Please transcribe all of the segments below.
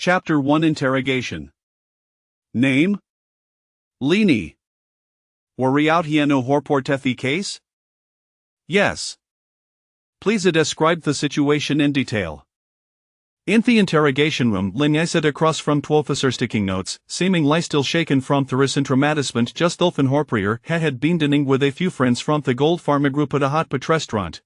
Chapter 1 Interrogation. Name? Lini. Wariout hieno horportethi case? Yes. Please describe the situation in detail. In the interrogation room, Linje sat across from officer taking notes, seemingly still shaken from the recent traumatisment just Ulfen Horprier had been dining with a few friends from the Gold Farmer group at a hotpot restaurant.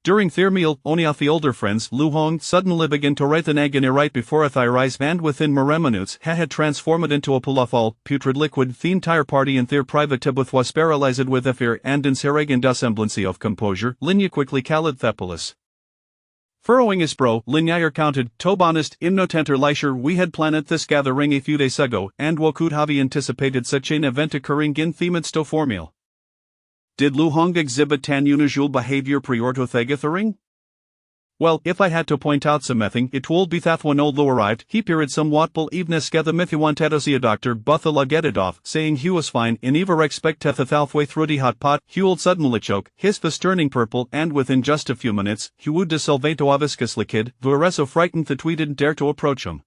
During their meal, only of the older friends, Lu Hong suddenly began to write an agony right before a rise, and within mere minutes had transformed into a pool of all putrid liquid. The entire party in their private tibbuth was paralyzed with a fear and insurgent assemblancy of composure. Linje quickly called Thepolis. Furrowing his brow, Linje recounted, "Tobonest, imnotenter Leisure, we had planned this gathering a few days ago, and wo could have anticipated such an event occurring in the midst of formula. Did Lu Hong exhibit an unusual behavior prior to the gathering? Well, if I had to point out something, it would be that when old Lu arrived, he appeared somewhat evenesgether if he wanted to see a doctor, but the get it off, saying he was fine, and ever expected the halfway through the hot pot, he would suddenly choke, his face turning purple, and within just a few minutes, he would dissolve to a viscous liquid. The rest so frightened that we didn't dare to approach him."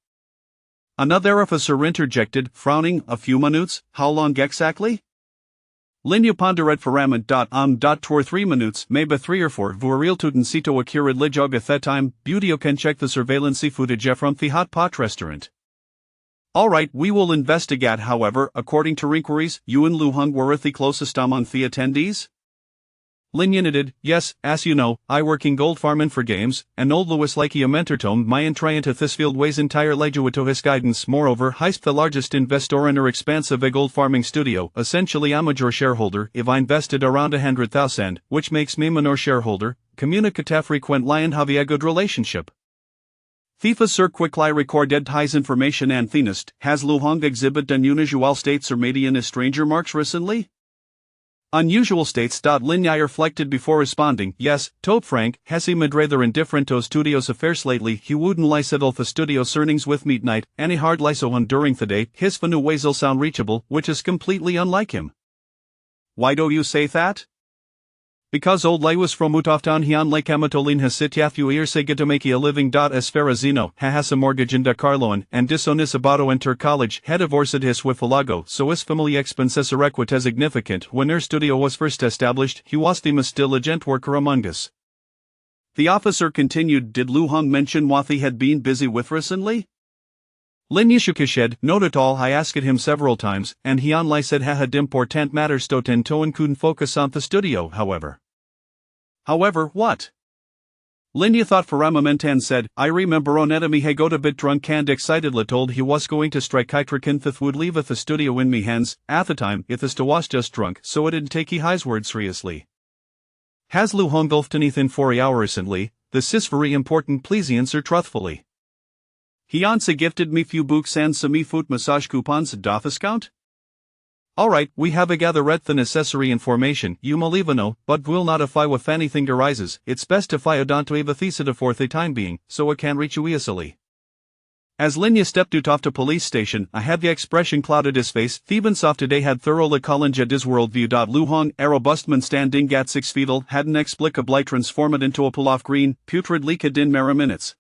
Another officer interjected, frowning. "A few minutes? How long exactly?" Linje pondered for for 3 minutes, maybe 3 or 4. Real tuten sito occurred lijog at that time. Budio can check the surveillance footage from the hot pot restaurant. Alright, we will investigate. However, according to inquiries, you and Lu Hong were the closest among the attendees? Linje nodded. "Yes, as you know, I work in Gold Farming for games, and old Louis like a mentor tome my entry into this field weighs entire to his guidance. Moreover, he's the largest investor in our expansive gold farming studio. Essentially, I'm a major shareholder. If I invested around 100,000, which makes me minor shareholder, communicative frequently and have a good relationship. FIFA Sir quickly recorded his information and thinnest. Has Lu Hong exhibit unusual states or maybe in a stranger marks recently?" Unusual states. Linje reflected before responding. "Yes, Tobe Frank, has he made rather indifferent to studios affairs lately. He wouldn't lie settle the studio's earnings with midnight, and he hard lie so on during the day. His fanu ways will sound reachable, which is completely unlike him." "Why do you say that?" "Because old Lay was from Utoftown. He unlike Amatolin has sit few years get to make a living. As far as Zeno has a mortgage in Carloan, and disonis abato enter college, had divorced his with Falago, so his family expenses are quite significant. When our studio was first established, he was the most diligent worker among us." The officer continued. "Did Lu Hong mention what he had been busy with recently?" Linje shook his head. "Not at all. I asked him several times, and he only said he had important matters to tend to and couldn't focus on the studio. However, what?" Linje thought for a moment and said, "I remember on enemy he got a bit drunk and excitedly told he was going to strike Kytrakinthith would leave at the studio in me hands. At the time, Ithista was just drunk, so it didn't take his word seriously." "Has Lu Hong golfed anything for a hour recently? This is very important. Please answer truthfully." "He also gifted me few books and some foot massage coupons. Doth count?" "Alright, we have gathered the necessary information, you may leave know, but will notify if anything arises. It's best if I don't have a thesis for the time being, so I can reach you easily." As Linje stepped out of the police station, a heavy expression clouded his face. Thebansoft today had thoroughly challenged his worldview. Lu Hong, a robust man standing at 6 feet, had inexplicably transformed into a pool of green, putrid liquid in mere minutes.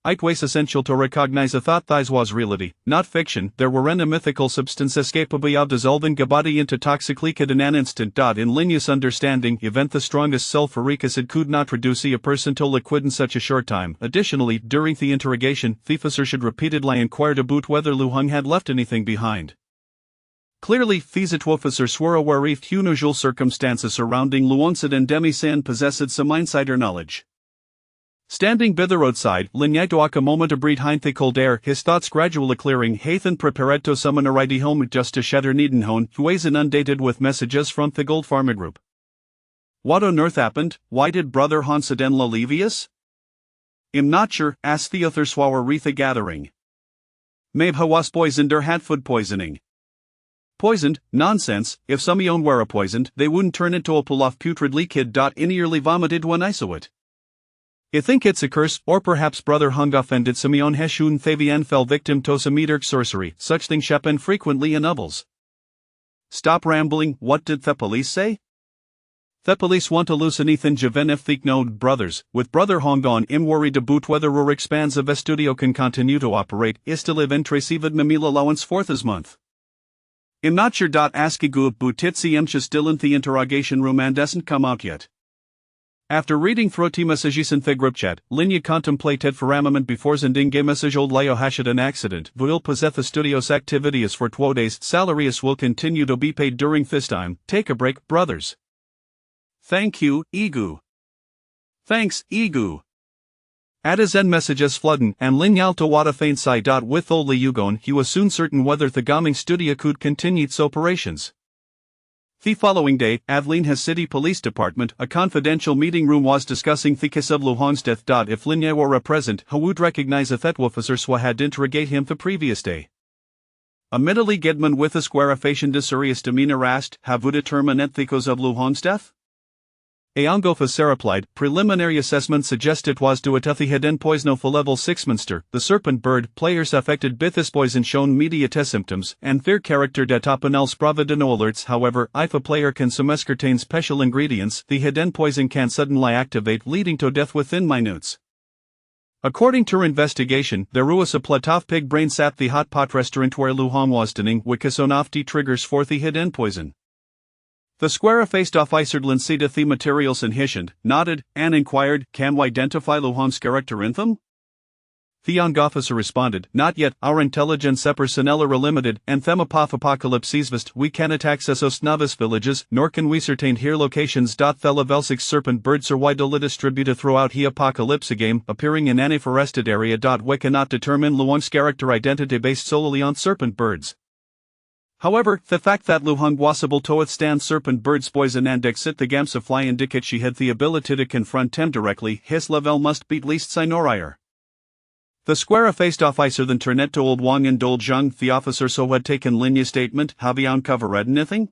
It was essential to recognize a thought this was reality, not fiction. There were a mythical substances capable of dissolving a body into toxic liquid in an instant. In Linje's understanding, event the strongest sulfuric acid could not reduce a person to liquid in such a short time. Additionally, during the interrogation, the officer should repeatedly inquired about whether Lu Hong had left anything behind. Clearly, these officers were aware of unusual circumstances surrounding Lu Hong's and Demi-san possessed some insider knowledge. Standing by the roadside, Linje took a moment to breathe the cold air, his thoughts gradually clearing. Hathan prepared to summon a righty home just to shatter Nedenhone, who was inundated with messages from the Gold Farmer group. "What on earth happened? Why did Brother Hansadenla leave us?" "I'm not sure," asked the other swore wreath the gathering. "Maybe he was poisoned or had food poisoning." "Poisoned? Nonsense. If some were poisoned, they wouldn't turn into a pool of putrid liquid. In nearly vomited when I saw it. I think it's a curse, or perhaps Brother Hung offended Simeon Heshun Thavian fell victim to some meterk sorcery. Such things happen frequently in novels." "Stop rambling. What did the police say?" The police want to loosen Ethan Javenef the node brothers, with brother Hongon im worry debut whether Rorik expands of studio can continue to operate is to live in Tracevid Mamil allowance fourth month. I'm not sure. Askigu butitsi imcha still in the interrogation room and doesn't come out yet. After reading through messages in the group chat, Linya contemplated firmament before sending a message old Leo hashed an accident. Will possess the studio's activities for 2 days. Salaries will continue to be paid during this time. Take a break, brothers. Thank you, Igu. Thanks, Igu. Adazen messages floodin and Linyal to wada faint side. With old Liugon, he was soon certain whether the gaming studio could continue its operations. The following day, Avlinha City Police Department, a confidential meeting room was discussing the case of Luhan's death. If Linya were present, who would recognize if that officer had interrogate him the previous day. Admittedly Gedman with a square affation de serious demeanor asked, have you determined ethicos of Luhan's death? Aongofa replied, preliminary assessment suggests it was due to the hidden poison of level 6 monster, the serpent bird. Players affected by this poison shown media test symptoms, and their character datapanel spravidano alerts. However, if a player consumes certain special ingredients, the hidden poison can suddenly activate, leading to death within minutes. According to investigation, there was a platov pig brain sat the hot pot restaurant where Luhan was dining, wikisonofti triggers for the hidden poison. The square-faced officer see the materials and hishened, nodded, and inquired, can we identify Luhan's character in them? The young officer responded, not yet, our intelligence personnel are limited, and themapov apocalypses vist, we can attack Sesos novice villages, nor can we certain here locations. Thelavelsic serpent birds are widely distributed throughout the apocalypse game, appearing in any forested area. We cannot determine Luhan's character identity based solely on serpent birds. However, the fact that Luhan was able to withstand serpent bird's poison and exit the gamsa fly indicates she had the ability to confront him directly. His level must be at least Sinorire. The square-faced officer then turned to old Wang and Dol Zhang. The officer had taken Linya's statement. Have you uncovered anything?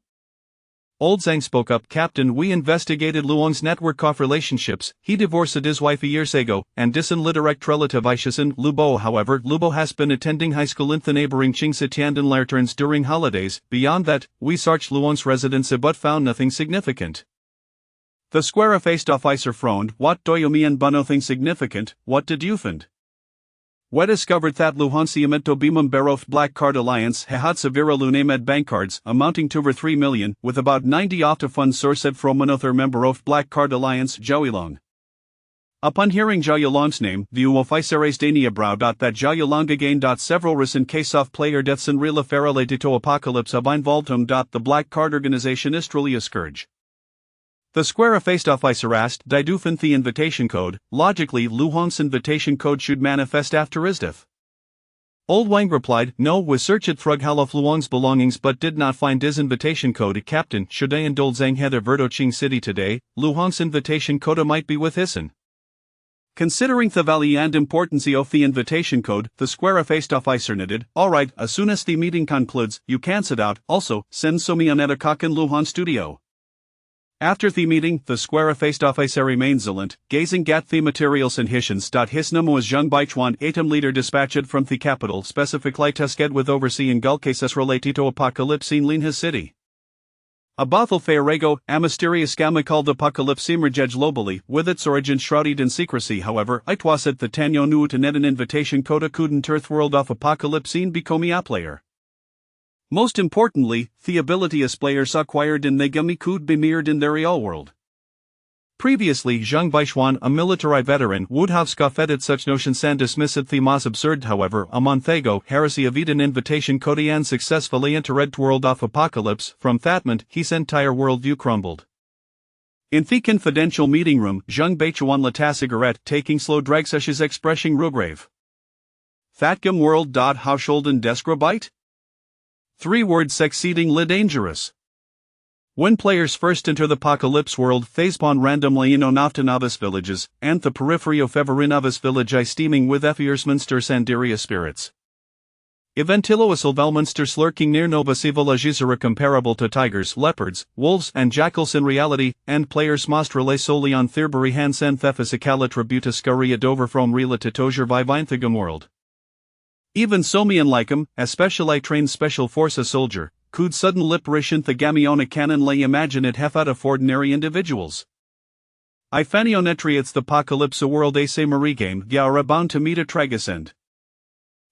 Old Zhang spoke up, Captain, we investigated Luang's network of relationships. He divorced his wife a years ago, and disenlit direct relative Aishasan, Lubo. However, Lubo has been attending high school in the neighboring Qingsi-Tiandan Laerturns during holidays. Beyond that, we searched Luang's residence but found nothing significant. The square-faced officer frowned. What do you mean by nothing significant? What did you find? We discovered that Luhan Siamento Bimum Barof Black Card Alliance had Severa Lunamed bank cards amounting to over 3 million, with about 90 off to funds sourced from another member of Black Card Alliance, Joyilong. Upon hearing Joyilong's name, the officeres Dania browed out that Joyilong again. Several recent case of player deaths in real affair related to apocalypse have involved him. The Black Card organization is truly a scourge. The square-faced officer asked, did you find the invitation code? Logically, Luhan's invitation code should manifest after his death. Old Wang replied, no, we searched through all of Luang's belongings but did not find his invitation code. Captain, should I and Old Zhang head to Verdoqing City today? Luhan's invitation code might be with Isan. Considering the value and importance of the invitation code, the square-faced officer nodded, alright, as soon as the meeting concludes, you can sit out. Also, send Somi on Edakok in Luhan studio. After the meeting, the square-faced officer remained silent, gazing at the materials and hissions. His name was Zhang Baichuan, ATOM leader dispatched from the capital, specifically tasked with overseeing all cases related to apocalypse in Linha city. A Bothel Feirego, a mysterious gamma called Apocalypse emerged globally, with its origin shrouded in secrecy. However, it was at the Tanyo Nu to net an invitation code couldn't earth world of apocalypse in become a player. Most importantly, the ability as players acquired in Negami could be mirrored in their real world. Previously, Zhang Baichuan, a military veteran, would have scoffed at such notions and dismissed them as absurd. However, a month ago, heresy of Eden invitation Kodian successfully entered world of apocalypse. From that moment, his entire worldview crumbled. In the confidential meeting room, Zhang Baichuan lit a cigarette, taking slow drags as his expression rugrave. Thatgum world. Hausholden Deskrobite? 3 words succeedingly dangerous. When players first enter the apocalypse world, they spawn randomly in Onoftonovis villages, and the periphery of Everinovis village is steaming with Efiersmonster Sandaria spirits. Eventilois Elvelmonsters lurking near Novasi villages are comparable to tigers, leopards, wolves, and jackals in reality, and players must rely solely on Thirbury Hansen Thefisicala Tributus Scaria Dover from Rila to Tozer Vivinthagum world. Even Somian like him, a specially trained special forces soldier, could sudden liprishin the gamiona canon lay imagine it hef out of ordinary individuals. I fanionetriates the apocalypse world ase marigame are bound to meet a tragisend.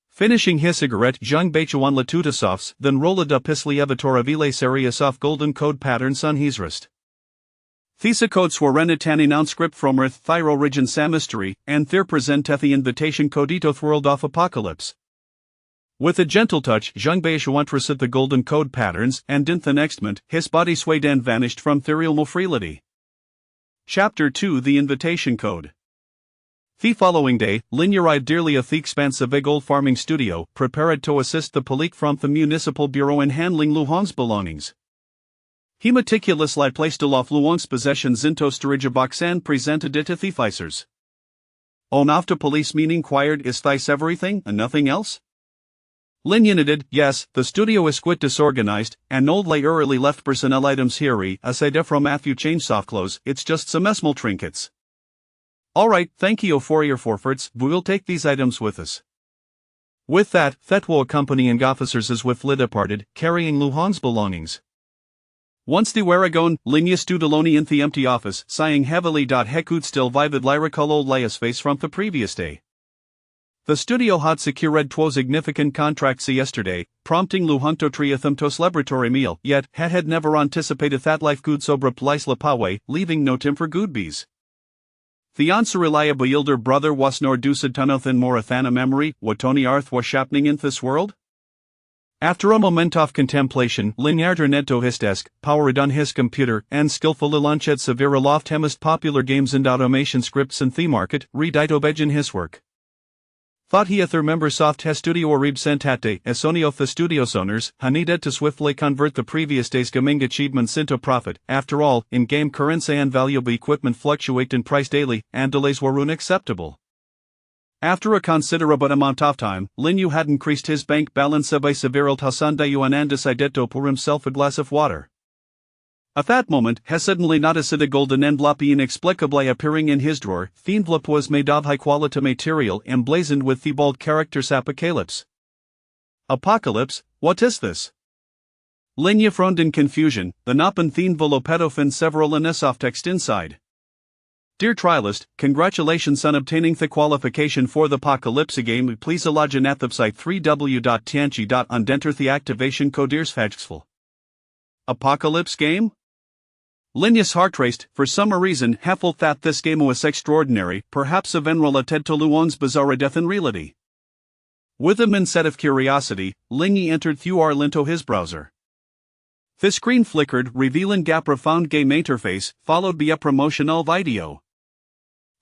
Finishing his cigarette Jung Baichuan Latutasofs, then rolled up Pisli Evatora Vile Seriasof Golden Code Pattern Sun Hisrist. Thesacodes were renitani noun script from Earth Thyro Region Samistery, and Thir presenteth the invitation codito world of apocalypse. With a gentle touch, Jung Baichuan recite the Golden Code Patterns, and in the next moment, his body swayed and vanished from ethereal mofrility. Chapter 2 The Invitation Code. The following day, Lin arrived dearly at the expanse of a gold farming studio, prepared to assist the police from the municipal bureau in handling Luhan's belongings. He meticulously placed aloft Luhan's possessions into storage box and presented it to the officers. On after police mean inquired, is this everything and nothing else? Lin nodded, yes, the studio is quite disorganized, and old lay early left personnel items here, aside from a few change soft clothes, it's just some small trinkets. Alright, thank you for your forfeits, we will take these items with us. With that, Thetwo accompanying officers as with Lid departed, carrying Luhan's belongings. Once they were gone, Linya stood alone in the empty office, sighing heavily. Hekud still vivid lyrical old Leia's face from the previous day. The studio had secured two significant contracts yesterday, prompting Luhan to treat them to a celebratory meal, yet had never anticipated that life could sobra plice lapawe, leaving no time for goodbies. The answer reliable elder brother was nor dused tunothin morathana memory, what Tony Arth was happening in this world? After a moment of contemplation, Linyarder ned to his desk, powered on his computer, and skillfully launched severe aloft hemist popular games and automation scripts and theme market, redito in his work. Thought he remember soft he studio rib sentate, esonio the studio's owners, needed to swiftly convert the previous day's gaming achievements into profit. After all, in-game currency and valuable equipment fluctuate in price daily, and delays were unacceptable. After a considerable amount of time, Linyu had increased his bank balance by several tasandayu and decided to pour himself a glass of water. At that moment, he suddenly noticed a golden envelope inexplicably appearing in his drawer. The envelope was made of high-quality material emblazoned with the bold characters Apocalypse. Apocalypse, what is this? Linya frowned in confusion, the napan the envelope had often several lines of text inside. Dear Trialist, congratulations on obtaining the qualification for the Apocalypse game. Please log in at the website 3w.tianchi. and enter the activation code IRSFAGSFUL. Apocalypse game? Linya's heart raced. For some reason, he felt that this game was extraordinary, perhaps even related to Luhan's bizarre death in reality. With a mindset of curiosity, Linya entered Thuar into his browser. The screen flickered, revealing a profound game interface, followed by a promotional video.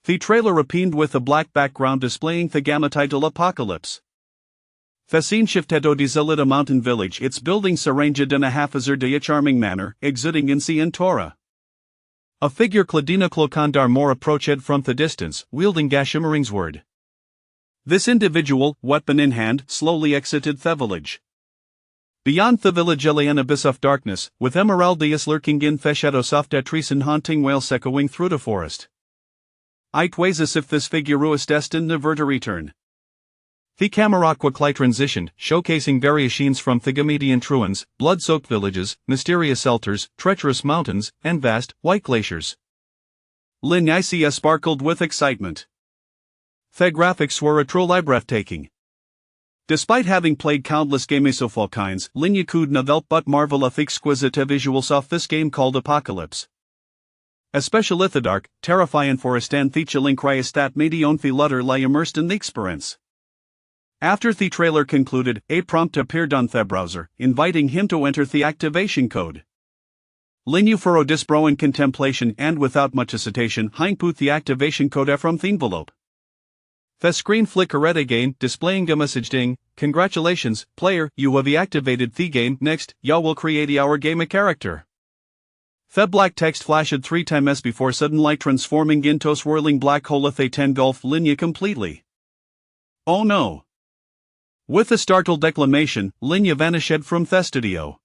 The trailer appeared with a black background displaying the gamma title Apocalypse. The scene shifted to desolate mountain village, its buildings arranged in a haphazard yet charming manner, exuding in sea and Torah. A figure Cladina Clokandar more approached from the distance, wielding Gashimering's word. This individual, weapon in hand, slowly exited the village. Beyond the village lay an abyss of darkness, with emeraldias lurking in the shadows of trees and haunting whales echoing through the forest. It was as if this figure was destined never to return. The camera quickly transitioned, showcasing various scenes from the Gamedian truans, blood-soaked villages, mysterious altars, treacherous mountains, and vast, white glaciers. Linya sparkled with excitement. The graphics were truly breathtaking. Despite having played countless games of all kinds, Linya could not help but marvel at the exquisite visuals of this game called Apocalypse. Especially the dark, terrifying forest and the chilling cries that made the lutter lie immersed in the experience. After the trailer concluded, a prompt appeared on the browser, inviting him to enter the activation code. Linyu furrowed his brow in contemplation and without much hesitation put the activation code from the envelope. The screen flickered again, displaying a message ding, "Congratulations, player, you have activated the game. Next, you will create our game a character." The black text flashed 3 times before suddenly transforming into a swirling black hole that engulfed Linya completely. Oh no! With a startled exclamation, Linya vanished from the studio.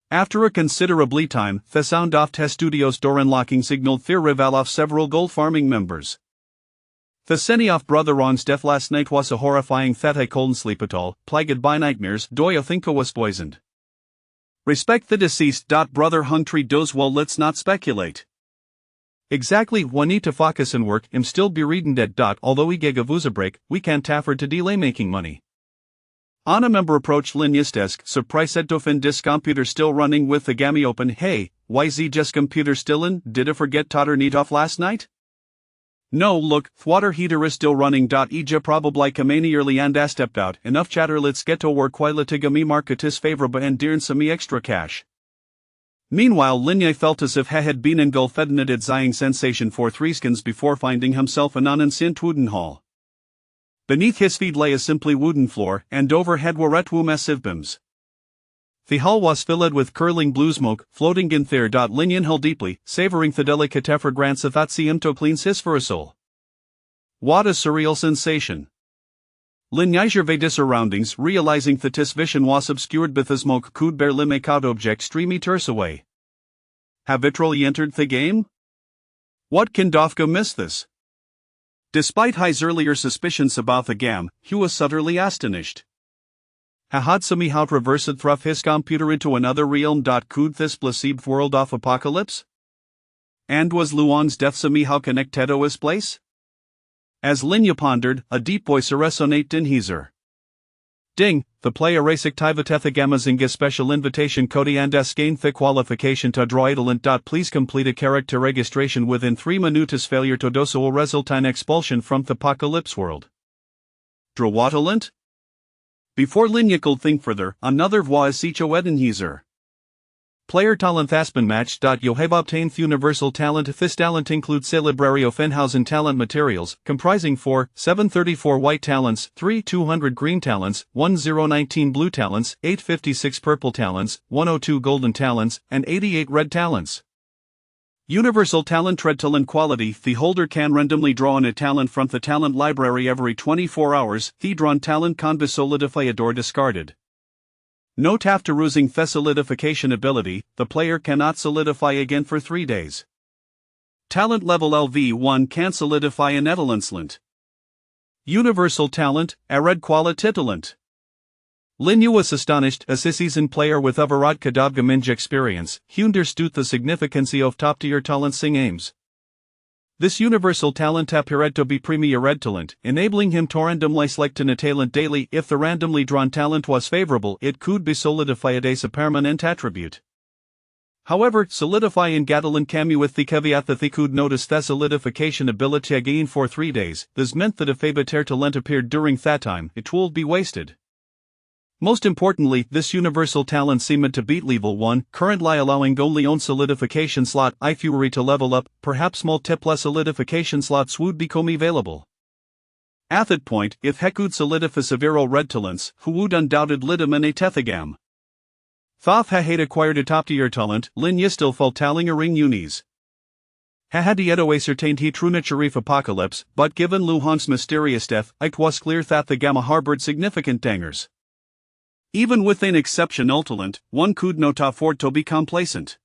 After a considerable time, the sound of the studio's door unlocking signaled the arrival of several gold farming members. The Senioff brother Ron's death last night was a horrifying that I couldn't sleep at all, plagued by nightmares. Do you think I was poisoned? Respect the deceased. Brother Hungtree does well, let's not speculate. Exactly, we need to focus and work, I'm still be reading that. Although we gave a break, we can't afford to delay making money. On a member approached Linya's desk, surprise at Dofin dis computer still running with the gammy open. Hey, why z just computer still in, did I forget totter need off last night? No, look, water heater is still running. Ija probably kamani early and stepped out, enough chatter, let's get to work while litigami marketis favorable and dearn some extra cash. Meanwhile, Linya felt as if he had been engulfed in a dizzying sensation for 3 seconds before finding himself in an ancient wooden hall. Beneath his feet lay a simply wooden floor, and overhead were massive beams. The hall was filled with curling blue smoke, floating in there. Linyan inhaled deeply, savoring the delicate fragrance of that to cleanse his for a soul. What a surreal sensation! Linya surveyed his surroundings, realizing that his vision was obscured by the smoke could barely make out objects 3 meters away. Have it really entered the game? What can Dofka miss this? Despite his earlier suspicions about the game, he was utterly astonished. Had somehow reversed through his computer into another realm. Could this placebo world of apocalypse? And was Luan's death somehow connected to his place? As Linya pondered, a deep voice resonated in his ear. Ding, the player Rasik Tivatetha Gamazinga special invitation Cody and gain the qualification to draw idolent. Please complete a character registration within 3 minutes. Failure to do so will result in expulsion from the apocalypse world. Draw idolent? Before Linya could think further, another voice echo in his ear. Player talent Aspen match. You have obtained universal talent. This talent includes Celebrario Fenhausen talent materials, comprising 734 white talents, 200 green talents, 1019 blue talents, 856 purple talents, 102 golden talents, and 88 red talents. Universal talent red talent quality. The holder can randomly draw on a talent from the talent library every 24 hours. The drawn talent can be solidified or discarded. Note after using the solidification ability, the player cannot solidify again for 3 days. Talent level LV1 can solidify an Edelenslant. Universal talent, a red quality talent. Linya was astonished as a seasoned player with Avarad Kadavga Minj experience, he understood the significance of top-tier talent sing aims. This universal talent appeared to be premier red talent, enabling him to randomly select a talent daily. If the randomly drawn talent was favorable, it could be solidified as a permanent attribute. However, solidifying Gadolin Camu with the caveat that they could notice the solidification ability again for 3 days, this meant that if a better talent appeared during that time, it would be wasted. Most importantly, this universal talent seemed to beat level 1, currently allowing only one solidification slot. If you were to level up, perhaps multiple solidification slots would become available. At that point, if he could solidify several red talents, who would undoubtedly eliminate Tethagam. Thoth had acquired a top-tier talent, Linya still felt telling a ring unis. Had yet ascertained he true Sharif apocalypse, but given Luhan's mysterious death, it was clear that the Gamma harbored significant dangers. Even with an exceptional talent, one could not afford to be complacent.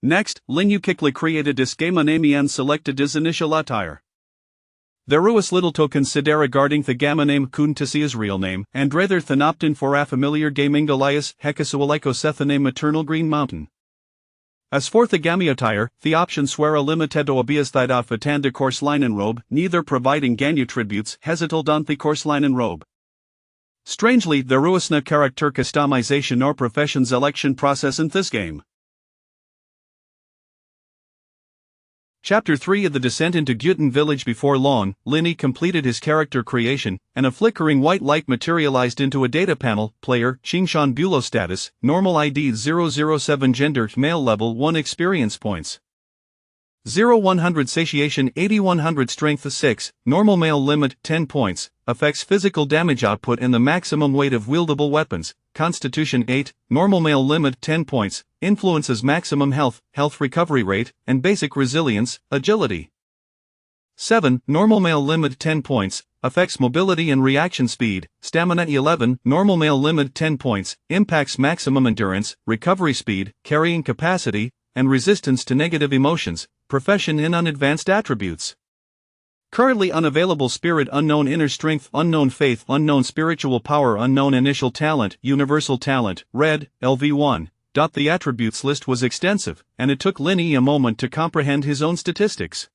Next, Linya quickly created this game name and selected his initial attire. There was little to consider regarding the gamma name couldn't to see his real name, and rather than opt in for a familiar gaming alias, Hekasualiko Setha name Eternal Green Mountain. As for the gamma attire, the options were limited to obias that of Fatanda course linen robe, neither providing Ganyu tributes, hesital don the course linen robe. Strangely, there was no character customization or profession selection process in this game. Chapter 3 of the Descent into Gyutin Village. Before long, Linya completed his character creation, and a flickering white light materialized into a data panel. Player, Qingshan Bulo status, normal ID 007 gender, male level 1 experience points. 0-100 satiation 80-100 strength 6, normal male limit 10 points, affects physical damage output and the maximum weight of wieldable weapons, constitution 8, normal male limit 10 points, influences maximum health, health recovery rate, and basic resilience, agility. 7, normal male limit 10 points, affects mobility and reaction speed, stamina 11, normal male limit 10 points, impacts maximum endurance, recovery speed, carrying capacity, and resistance to negative emotions, profession in unadvanced attributes. Currently unavailable spirit unknown inner strength unknown faith unknown spiritual power unknown initial talent universal talent red LV1 The attributes list was extensive, and it took Linny a moment to comprehend his own statistics.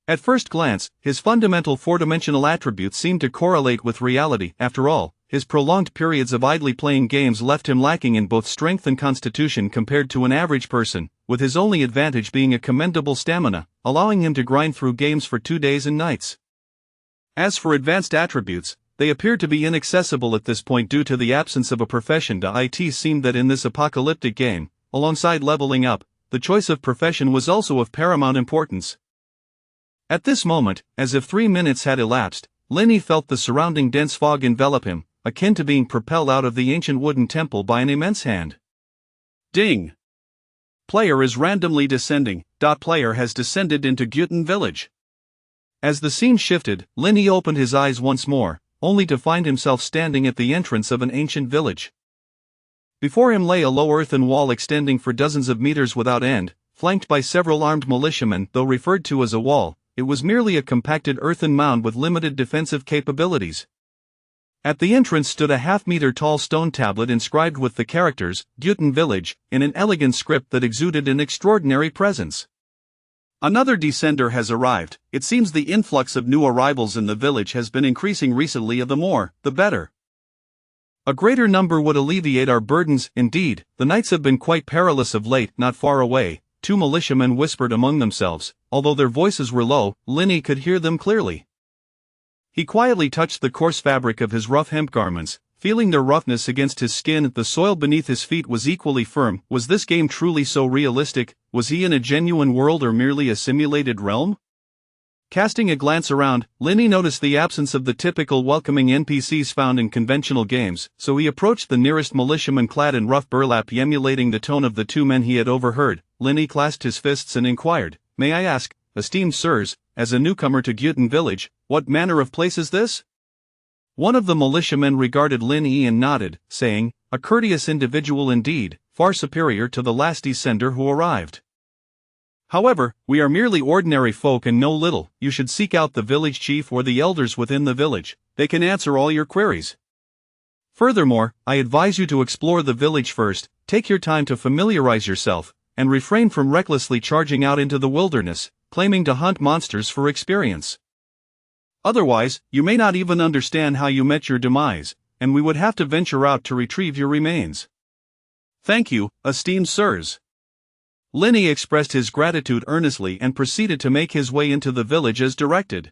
At first glance, his fundamental four-dimensional attributes seemed to correlate with reality. After all, his prolonged periods of idly playing games left him lacking in both strength and constitution compared to an average person, with his only advantage being a commendable stamina, allowing him to grind through games for 2 days and nights. As for advanced attributes, they appeared to be inaccessible at this point due to the absence of a profession. It seemed that in this apocalyptic game, alongside leveling up, the choice of profession was also of paramount importance. At this moment, as if 3 minutes had elapsed, Linny felt the surrounding dense fog envelop him, akin to being propelled out of the ancient wooden temple by an immense hand. Ding! Player is randomly descending. Player has descended into Gyutin village. As the scene shifted, Linny opened his eyes once more, only to find himself standing at the entrance of an ancient village. Before him lay a low earthen wall extending for dozens of meters without end, flanked by several armed militiamen. Though referred to as a wall, it was merely a compacted earthen mound with limited defensive capabilities. At the entrance stood a half-meter-tall stone tablet inscribed with the characters, Gyutin Village, in an elegant script that exuded an extraordinary presence. Another descender has arrived. It seems the influx of new arrivals in the village has been increasing recently. The more, the better. A greater number would alleviate our burdens. Indeed, the nights have been quite perilous of late. Not far away, 2 militiamen whispered among themselves. Although their voices were low, Linny could hear them clearly. He quietly touched the coarse fabric of his rough hemp garments, feeling their roughness against his skin. The soil beneath his feet was equally firm. Was this game truly so realistic? Was he in a genuine world or merely a simulated realm? Casting a glance around, Linny noticed the absence of the typical welcoming NPCs found in conventional games, so he approached the nearest militiaman clad in rough burlap, emulating the tone of the 2 men he had overheard. Linny clasped his fists and inquired, "May I ask, esteemed sirs, as a newcomer to Gyutin village, what manner of place is this?" One of the militiamen regarded Linny and nodded, saying, "A courteous individual indeed, far superior to the last descender who arrived. However, we are merely ordinary folk and know little. You should seek out the village chief or the elders within the village. They can answer all your queries. Furthermore, I advise you to explore the village first, take your time to familiarize yourself, and refrain from recklessly charging out into the wilderness, claiming to hunt monsters for experience. Otherwise, you may not even understand how you met your demise, and we would have to venture out to retrieve your remains." "Thank you, esteemed sirs." Linny expressed his gratitude earnestly and proceeded to make his way into the village as directed.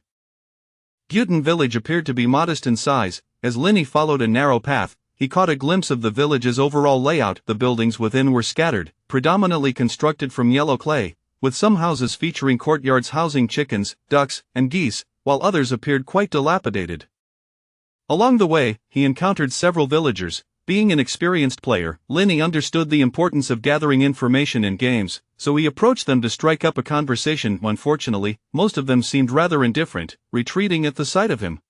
Gyutin village appeared to be modest in size. As Linny followed a narrow path, he caught a glimpse of the village's overall layout. The buildings within were scattered, predominantly constructed from yellow clay, with some houses featuring courtyards housing chickens, ducks, and geese, while others appeared quite dilapidated. Along the way, he encountered several villagers. Being an experienced player, Linny understood the importance of gathering information in games, so he approached them to strike up a conversation. Unfortunately, most of them seemed rather indifferent, retreating at the sight of him.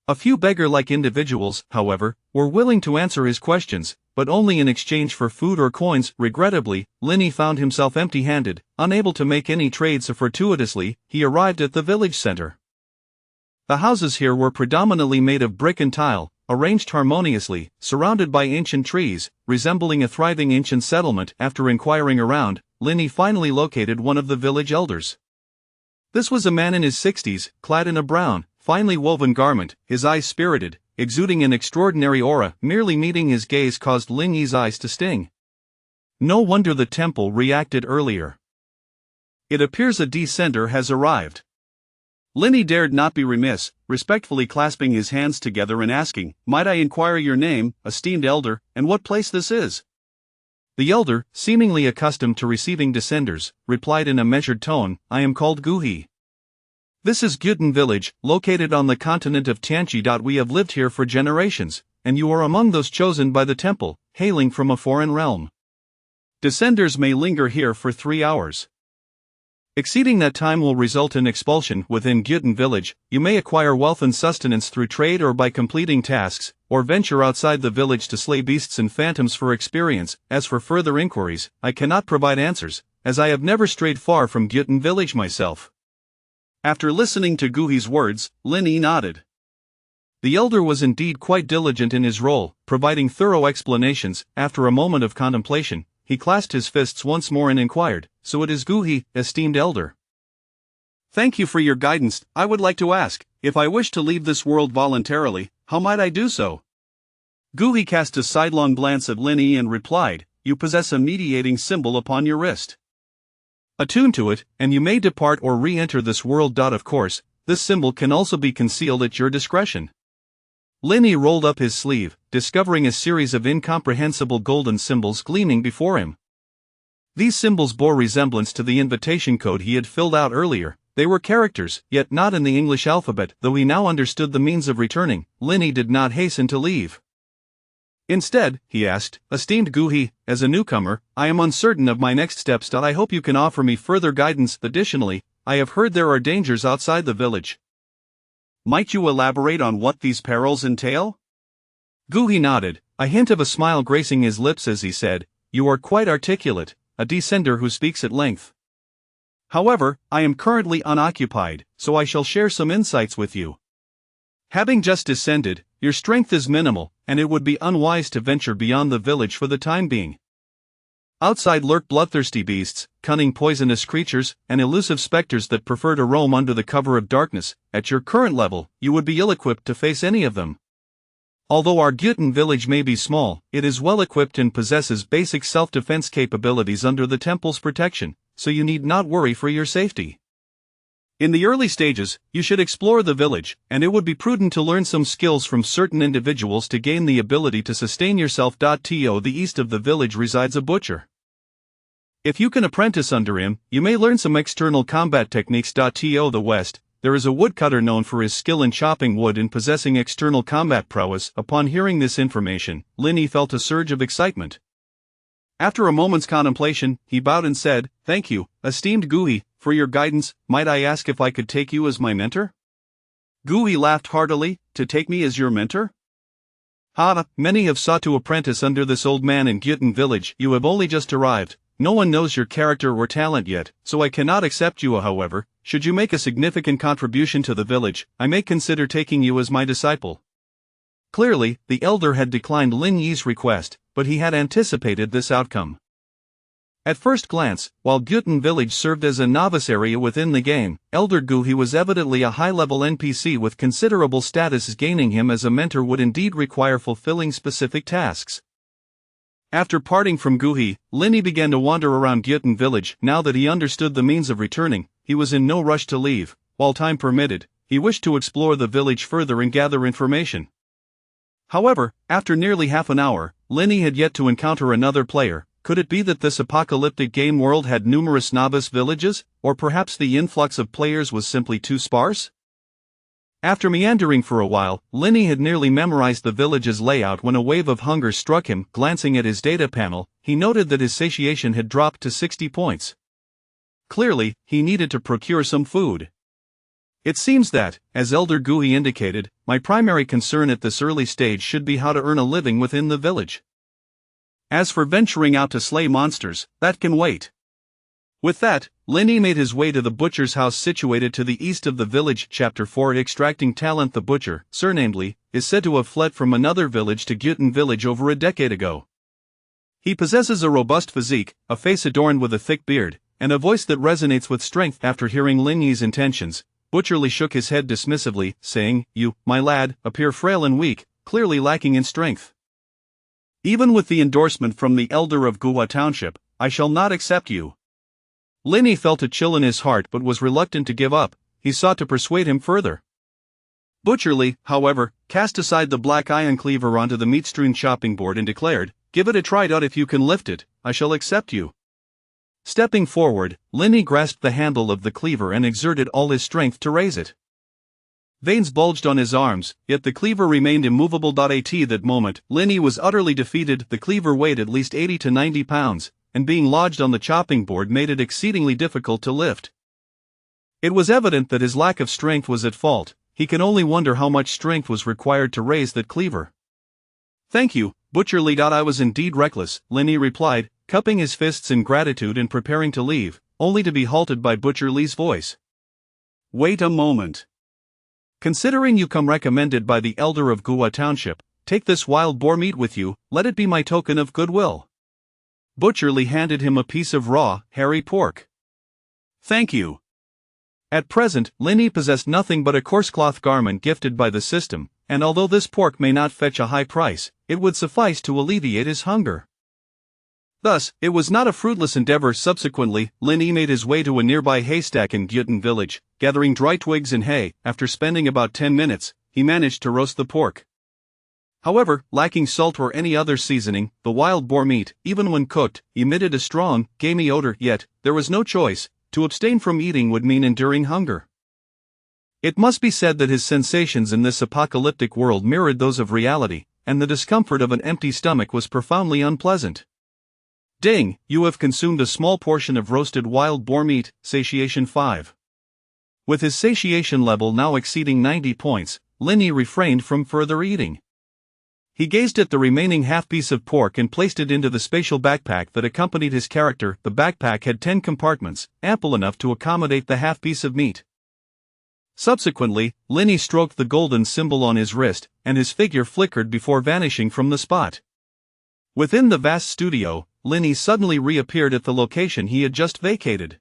A few beggar-like individuals, however, were willing to answer his questions, but only in exchange for food or coins. Regrettably, Linny found himself empty-handed, unable to make any trade. So fortuitously, he arrived at the village center. The houses here were predominantly made of brick and tile, arranged harmoniously, surrounded by ancient trees, resembling a thriving ancient settlement. After inquiring around, Linny finally located one of the village elders. This was a man in his 60s, clad in a brown, finely woven garment, his eyes spirited, exuding an extraordinary aura. Merely meeting his gaze caused Linny's eyes to sting. No wonder the temple reacted earlier. It appears a descender has arrived. Linny dared not be remiss, respectfully clasping his hands together and asking, "Might I inquire your name, esteemed elder, and what place this is?" The elder, seemingly accustomed to receiving descenders, replied in a measured tone, "I am called Guhi. This is Gyutin village, located on the continent of Tianchi. We have lived here for generations, and you are among those chosen by the temple, hailing from a foreign realm. Descenders may linger here for 3 hours. Exceeding that time will result in expulsion. Within Gyutin village, you may acquire wealth and sustenance through trade or by completing tasks, or venture outside the village to slay beasts and phantoms for experience. As for further inquiries, I cannot provide answers, as I have never strayed far from Gyutin village myself." After listening to Guhi's words, Linny nodded. The elder was indeed quite diligent in his role, providing thorough explanations. After a moment of contemplation, he clasped his fists once more and inquired, "So it is Guhi, esteemed elder?" "Thank you for your guidance. I would like to ask, if I wish to leave this world voluntarily, how might I do so?" Guhi cast a sidelong glance at Linny and replied, "You possess a mediating symbol upon your wrist. Attune to it, and you may depart or re-enter this world. Of course, this symbol can also be concealed at your discretion." Linny rolled up his sleeve, discovering a series of incomprehensible golden symbols gleaming before him. These symbols bore resemblance to the invitation code he had filled out earlier. They were characters, yet not in the English alphabet. Though he now understood the means of returning, Linny did not hasten to leave. Instead, he asked, "Esteemed Guhi, as a newcomer, I am uncertain of my next steps. I hope you can offer me further guidance. Additionally, I have heard there are dangers outside the village. Might you elaborate on what these perils entail?" Guhi nodded, a hint of a smile gracing his lips as he said, "You are quite articulate, a descender who speaks at length. However, I am currently unoccupied, so I shall share some insights with you. Having just descended, your strength is minimal, and it would be unwise to venture beyond the village for the time being. Outside lurk bloodthirsty beasts, cunning poisonous creatures, and elusive specters that prefer to roam under the cover of darkness. At your current level, you would be ill-equipped to face any of them. Although our Gyutin village may be small, it is well-equipped and possesses basic self-defense capabilities under the temple's protection, so you need not worry for your safety. In the early stages, you should explore the village, and it would be prudent to learn some skills from certain individuals to gain the ability to sustain yourself. To the east of the village resides a butcher. If you can apprentice under him, you may learn some external combat techniques. To the west, there is a woodcutter known for his skill in chopping wood and possessing external combat prowess. Upon hearing this information, Linny felt a surge of excitement. After a moment's contemplation, he bowed and said, "Thank you, esteemed Guhi, for your guidance. Might I ask if I could take you as my mentor?" Guhi laughed heartily. "To take me as your mentor? Ha! Many have sought to apprentice under this old man in Gyutin village. You have only just arrived. No one knows your character or talent yet, so I cannot accept you. However, should you make a significant contribution to the village, I may consider taking you as my disciple." Clearly, the elder had declined Lin Yi's request, but he had anticipated this outcome. At first glance, while Gyutin village served as a novice area within the game, Elder Guhi was evidently a high-level NPC with considerable status. Gaining him as a mentor would indeed require fulfilling specific tasks. After parting from Guhi, Linny began to wander around Gyutin village. Now that he understood the means of returning, he was in no rush to leave. While time permitted, he wished to explore the village further and gather information. However, after nearly half an hour, Linny had yet to encounter another player. Could it be that this apocalyptic game world had numerous novice villages, or perhaps the influx of players was simply too sparse? After meandering for a while, Linny had nearly memorized the village's layout when a wave of hunger struck him. Glancing at his data panel, he noted that his satiation had dropped to 60 points. Clearly, he needed to procure some food. It seems that, as Elder Guhi indicated, my primary concern at this early stage should be how to earn a living within the village. As for venturing out to slay monsters, that can wait. With that, Linny made his way to the butcher's house situated to the east of the village. Chapter 4 Extracting Talent. The butcher, surnamedly, is said to have fled from another village to Gyutin village over a decade ago. He possesses a robust physique, a face adorned with a thick beard, and a voice that resonates with strength. After hearing Linny's intentions, Butcherly shook his head dismissively, saying, "You, my lad, appear frail and weak, clearly lacking in strength. Even with the endorsement from the elder of Guha Township, I shall not accept you." Linny felt a chill in his heart but was reluctant to give up. He sought to persuade him further. Butcherly, however, cast aside the black iron cleaver onto the meat-strewn chopping board and declared, "Give it a try. If you can lift it, I shall accept you." Stepping forward, Linny grasped the handle of the cleaver and exerted all his strength to raise it. Veins bulged on his arms, yet the cleaver remained immovable. At that moment, Linny was utterly defeated. The cleaver weighed at least 80 to 90 pounds, and being lodged on the chopping board made it exceedingly difficult to lift. It was evident that his lack of strength was at fault. He can only wonder how much strength was required to raise that cleaver. "Thank you, Butcherly. I was indeed reckless," Linny replied, cupping his fists in gratitude and preparing to leave, only to be halted by Butcherly's voice. "Wait a moment. Considering you come recommended by the elder of Gua Township, take this wild boar meat with you, let it be my token of goodwill. Butcher Lee handed him a piece of raw, hairy pork. Thank you. At present, Linny possessed nothing but a coarse cloth garment gifted by the system, and although this pork may not fetch a high price, it would suffice to alleviate his hunger. Thus, it was not a fruitless endeavor. Subsequently, Linny made his way to a nearby haystack in Gyutin village, gathering dry twigs and hay. After spending about 10 minutes, he managed to roast the pork. However, lacking salt or any other seasoning, the wild boar meat, even when cooked, emitted a strong, gamey odor. Yet, there was no choice. To abstain from eating would mean enduring hunger. It must be said that his sensations in this apocalyptic world mirrored those of reality, and the discomfort of an empty stomach was profoundly unpleasant. Ding, you have consumed a small portion of roasted wild boar meat, satiation 5. With his satiation level now exceeding 90 points, Linny refrained from further eating. He gazed at the remaining half-piece of pork and placed it into the spatial backpack that accompanied his character. The backpack had 10 compartments, ample enough to accommodate the half-piece of meat. Subsequently, Linny stroked the golden symbol on his wrist, and his figure flickered before vanishing from the spot. Within the vast studio, Linny suddenly reappeared at the location he had just vacated.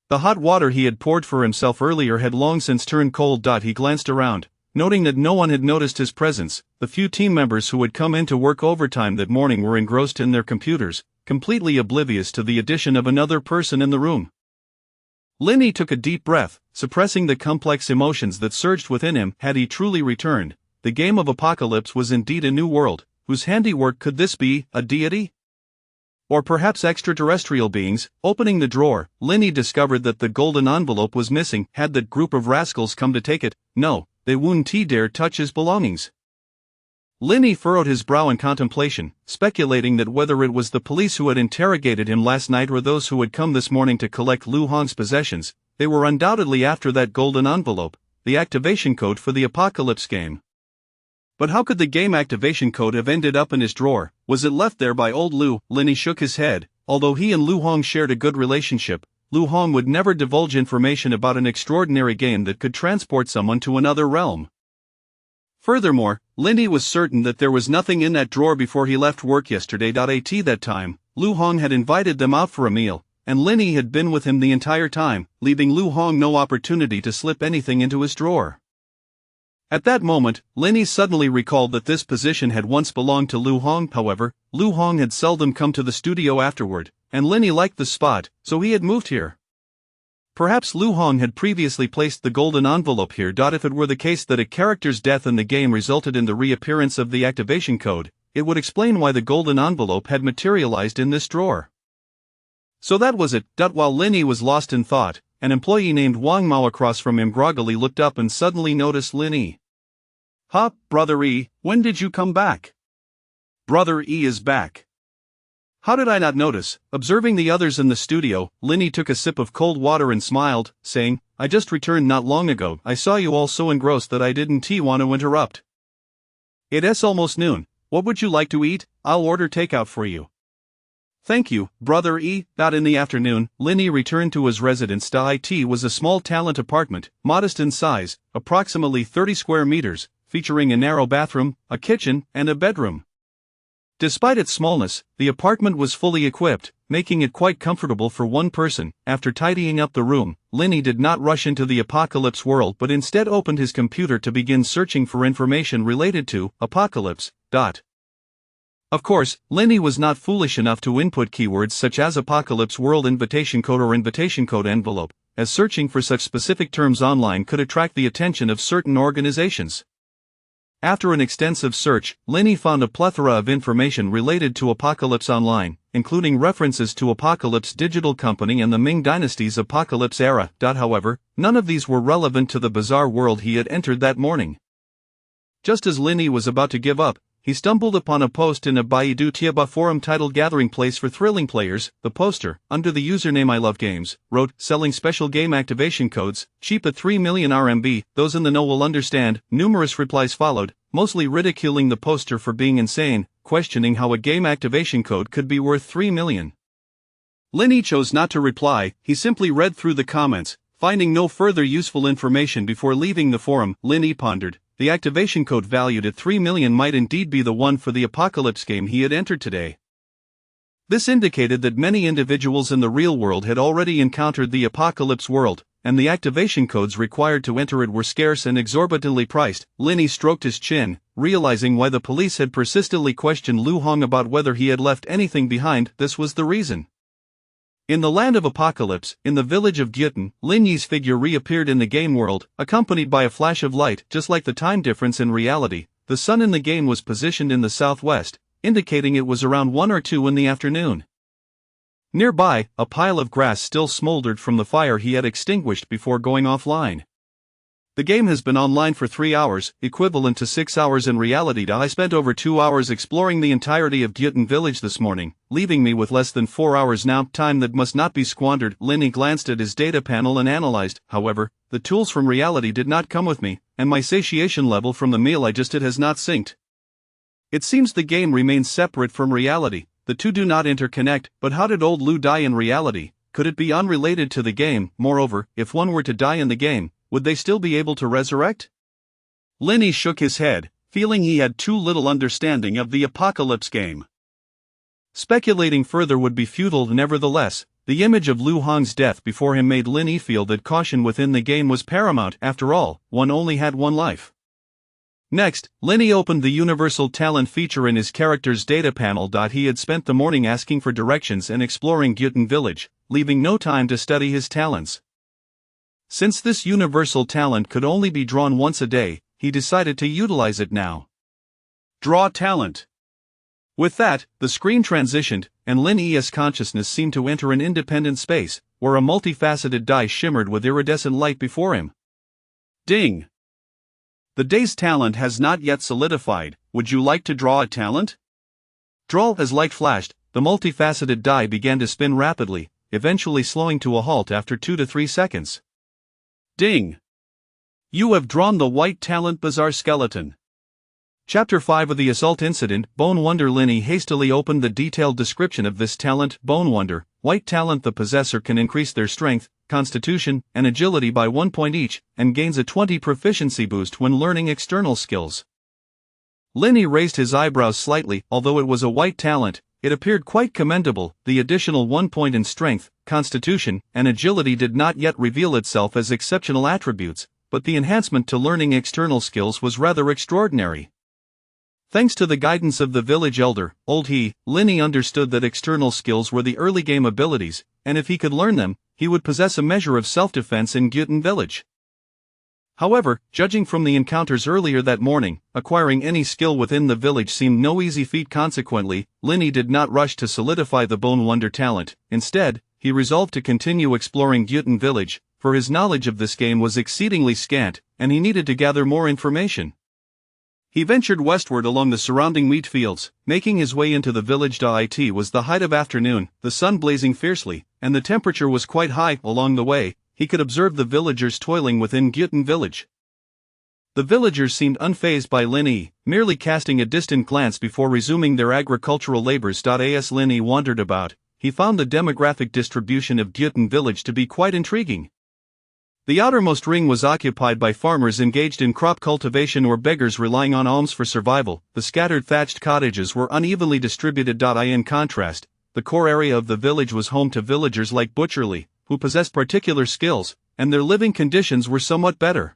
The hot water he had poured for himself earlier had long since turned cold. He glanced around, noting that no one had noticed his presence. The few team members who had come in to work overtime that morning were engrossed in their computers, completely oblivious to the addition of another person in the room. Linny took a deep breath, suppressing the complex emotions that surged within him. Had he truly returned, the game of Apocalypse was indeed a new world. Whose handiwork could this be? A deity? Or perhaps extraterrestrial beings? Opening the drawer, Linny discovered that the golden envelope was missing. Had that group of rascals come to take it? No, they wouldn't dare touch his belongings. Linny furrowed his brow in contemplation, speculating that whether it was the police who had interrogated him last night or those who had come this morning to collect Lu Hong's possessions, they were undoubtedly after that golden envelope, the activation code for the Apocalypse game. But how could the game activation code have ended up in his drawer? Was it left there by old Lu? Linny shook his head. Although he and Lu Hong shared a good relationship, Lu Hong would never divulge information about an extraordinary game that could transport someone to another realm. Furthermore, Linny was certain that there was nothing in that drawer before he left work yesterday. At that time, Lu Hong had invited them out for a meal, and Linny had been with him the entire time, leaving Lu Hong no opportunity to slip anything into his drawer. At that moment, Linny suddenly recalled that this position had once belonged to Lu Hong. However, Lu Hong had seldom come to the studio afterward, and Linny liked the spot, so he had moved here. Perhaps Lu Hong had previously placed the golden envelope here. If it were the case that a character's death in the game resulted in the reappearance of the activation code, it would explain why the golden envelope had materialized in this drawer. So that was it. While Linny was lost in thought, an employee named Wang Mao across from him groggily looked up and suddenly noticed Linny. "Ha, Brother E, when did you come back?" "Brother E is back. How did I not notice?" Observing the others in the studio, Linny took a sip of cold water and smiled, saying, "I just returned not long ago. I saw you all so engrossed that I didn't want to interrupt." "It's almost noon. What would you like to eat? I'll order takeout for you." "Thank you, Brother E." In the afternoon, Linny returned to his residence. It was a small talent apartment, modest in size, approximately 30 square meters, featuring a narrow bathroom, a kitchen, and a bedroom. Despite its smallness, the apartment was fully equipped, making it quite comfortable for one person. After tidying up the room, Linny did not rush into the Apocalypse world but instead opened his computer to begin searching for information related to Apocalypse. Of course, Linny was not foolish enough to input keywords such as Apocalypse World invitation code or invitation code envelope, as searching for such specific terms online could attract the attention of certain organizations. After an extensive search, Linny found a plethora of information related to Apocalypse Online, including references to Apocalypse Digital Company and the Ming Dynasty's Apocalypse era. However, none of these were relevant to the bizarre world he had entered that morning. Just as Linny was about to give up, he stumbled upon a post in a Baidu Tieba forum titled "Gathering Place for Thrilling Players." The poster, under the username "I Love Games," wrote, "Selling special game activation codes, cheap at 3 million RMB, those in the know will understand." Numerous replies followed, mostly ridiculing the poster for being insane, questioning how a game activation code could be worth 3 million. Linny chose not to reply. He simply read through the comments, Finding no further useful information before leaving the forum, Linny pondered, the activation code valued at 3 million might indeed be the one for the Apocalypse game he had entered today. This indicated that many individuals in the real world had already encountered the Apocalypse world, and the activation codes required to enter it were scarce and exorbitantly priced. Linny stroked his chin, realizing why the police had persistently questioned Lu Hong about whether he had left anything behind. This was the reason. In the land of Apocalypse, in the village of Gyutan, Lin Yi's figure reappeared in the game world, accompanied by a flash of light. Just like the time difference in reality, the sun in the game was positioned in the southwest, indicating it was around 1 or 2 in the afternoon. Nearby, a pile of grass still smoldered from the fire he had extinguished before going offline. The game has been online for 3 hours, equivalent to 6 hours in reality. I spent over 2 hours exploring the entirety of Gyutan village this morning, leaving me with less than 4 hours now, time that must not be squandered. Linny glanced at his data panel and analyzed. However, the tools from reality did not come with me, and my satiation level from the meal I just ate has not synced. It seems the game remains separate from reality. The two do not interconnect. But how did old Lu die in reality? Could it be unrelated to the game? Moreover, if one were to die in the game, would they still be able to resurrect? Linny shook his head, feeling he had too little understanding of the Apocalypse game. Speculating further would be futile. Nevertheless, the image of Lu Hong's death before him made Linny feel that caution within the game was paramount. After all, one only had one life. Next, Linny opened the Universal Talent feature in his character's data panel. He had spent the morning asking for directions and exploring Gyutan village, leaving no time to study his talents. Since this universal talent could only be drawn once a day, he decided to utilize it now. Draw talent. With that, the screen transitioned, and Linny's consciousness seemed to enter an independent space, where a multifaceted die shimmered with iridescent light before him. Ding! The day's talent has not yet solidified. Would you like to draw a talent? Draw. As light flashed, the multifaceted die began to spin rapidly, eventually slowing to a halt after 2 to 3 seconds. Ding! You have drawn the white talent Bizarre Skeleton. Chapter 5 of the Assault Incident, Bone Wonder. Linny hastily opened the detailed description of this talent. Bone Wonder, white talent. The possessor can increase their strength, constitution, and agility by 1 point each, and gains a 20 proficiency boost when learning external skills. Linny raised his eyebrows slightly. Although it was a white talent, it appeared quite commendable. The additional 1 point in strength, constitution, and agility did not yet reveal itself as exceptional attributes, but the enhancement to learning external skills was rather extraordinary. Thanks to the guidance of the village elder, Old He, Linny understood that external skills were the early game abilities, and if he could learn them, he would possess a measure of self-defense in Gyutan village. However, judging from the encounters earlier that morning, acquiring any skill within the village seemed no easy feat. Consequently, Linny did not rush to solidify the Bone Wonder talent. Instead, he resolved to continue exploring Gyutan village, for his knowledge of this game was exceedingly scant, and he needed to gather more information. He ventured westward along the surrounding wheat fields, making his way into the village. It was the height of afternoon, the sun blazing fiercely, and the temperature was quite high. Along the way, he could observe the villagers toiling within Gyutan village. The villagers seemed unfazed by Linny, merely casting a distant glance before resuming their agricultural labors. As Linny wandered about, he found the demographic distribution of Gyutan village to be quite intriguing. The outermost ring was occupied by farmers engaged in crop cultivation or beggars relying on alms for survival. The scattered thatched cottages were unevenly distributed. In contrast, the core area of the village was home to villagers like Butcherly, who possessed particular skills, and their living conditions were somewhat better.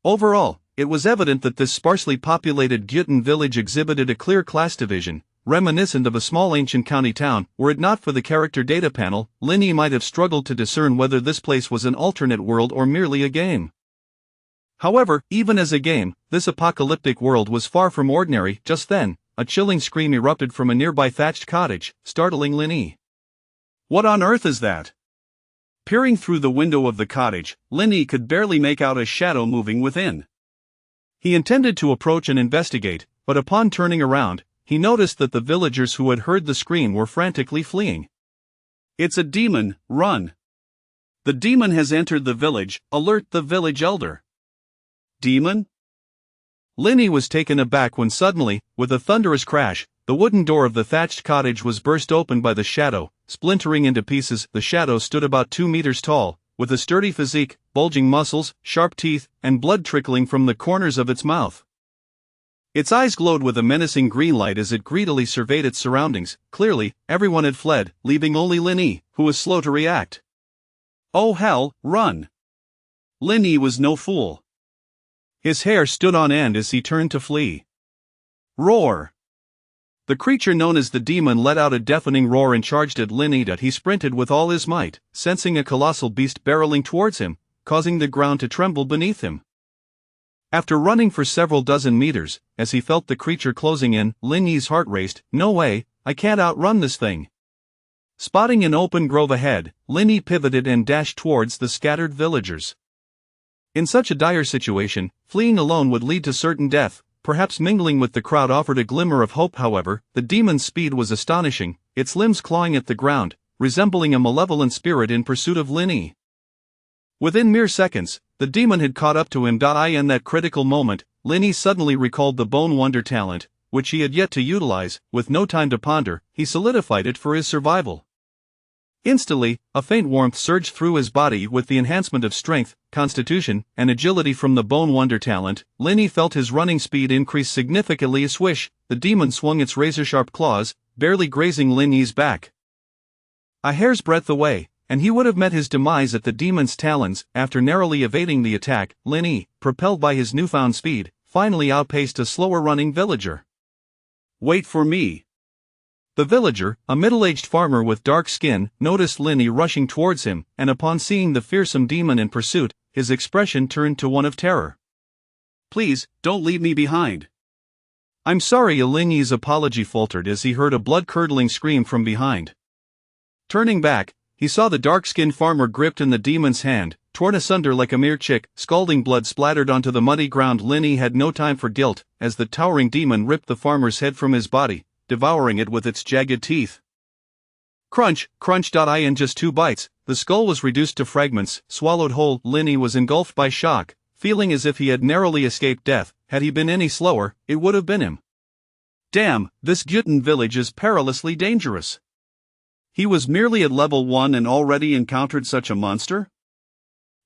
Overall, it was evident that this sparsely populated Gyutan village exhibited a clear class division, reminiscent of a small ancient county town. Were it not for the character data panel, Linny might have struggled to discern whether this place was an alternate world or merely a game. However, even as a game, this apocalyptic world was far from ordinary. Just then, a chilling scream erupted from a nearby thatched cottage, startling Linny. What on earth is that? Peering through the window of the cottage, Linny could barely make out a shadow moving within. He intended to approach and investigate, but upon turning around, he noticed that the villagers who had heard the scream were frantically fleeing. It's a demon, run! The demon has entered the village, alert the village elder. Demon? Linny was taken aback when suddenly, with a thunderous crash, the wooden door of the thatched cottage was burst open by the shadow, splintering into pieces. The shadow stood about 2 meters tall, with a sturdy physique, bulging muscles, sharp teeth, and blood trickling from the corners of its mouth. Its eyes glowed with a menacing green light as it greedily surveyed its surroundings. Clearly, everyone had fled, leaving only Lin Yi, who was slow to react. Oh hell, run! Lin Yi was no fool. His hair stood on end as he turned to flee. Roar! The creature known as the demon let out a deafening roar and charged at Lin Yi. He sprinted with all his might, sensing a colossal beast barreling towards him, causing the ground to tremble beneath him. After running for several dozen meters, as he felt the creature closing in, Lin Yi's heart raced. No way, I can't outrun this thing. Spotting an open grove ahead, Lin Yi pivoted and dashed towards the scattered villagers. In such a dire situation, fleeing alone would lead to certain death. Perhaps mingling with the crowd offered a glimmer of hope. However, the demon's speed was astonishing, its limbs clawing at the ground, resembling a malevolent spirit in pursuit of Lin Yi. Within mere seconds, the demon had caught up to him. In that critical moment, Lin Yi suddenly recalled the Bone Wonder talent, which he had yet to utilize. With no time to ponder, he solidified it for his survival. Instantly, a faint warmth surged through his body. With the enhancement of strength, constitution, and agility from the Bone Wonder talent, Lin Yi felt his running speed increase significantly. A swish, the demon swung its razor-sharp claws, barely grazing Lin Yi's back. A hair's breadth away, and he would have met his demise at the demon's talons. After narrowly evading the attack, Lin Yi, propelled by his newfound speed, finally outpaced a slower-running villager. Wait for me. The villager, a middle-aged farmer with dark skin, noticed Lin Yi rushing towards him, and upon seeing the fearsome demon in pursuit, his expression turned to one of terror. Please, don't leave me behind. I'm sorry. Lin Yi's apology faltered as he heard a blood-curdling scream from behind. Turning back, he saw the dark-skinned farmer gripped in the demon's hand, torn asunder like a mere chick. Scalding blood splattered onto the muddy ground. Lin Yi had no time for guilt, as the towering demon ripped the farmer's head from his body, devouring it with its jagged teeth. Crunch, crunch. In just 2 bites, the skull was reduced to fragments, swallowed whole. Lin Yi was engulfed by shock, feeling as if he had narrowly escaped death. Had he been any slower, it would have been him. Damn, this Gyutan village is perilously dangerous. He was merely at level 1 and already encountered such a monster?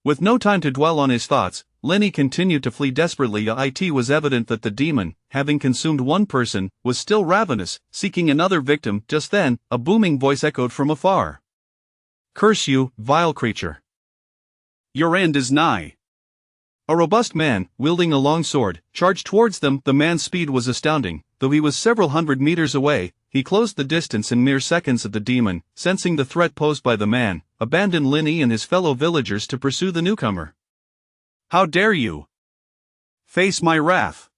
With no time to dwell on his thoughts, Lin Yi continued to flee desperately. It was evident that the demon, having consumed one person, was still ravenous, seeking another victim. Just then, a booming voice echoed from afar. Curse you, vile creature! Your end is nigh. A robust man, wielding a long sword, charged towards them. The man's speed was astounding. Though he was several hundred meters away, he closed the distance in mere seconds. The demon, sensing the threat posed by the man, abandoned Lin Yi and his fellow villagers to pursue the newcomer. How dare you! Face my wrath!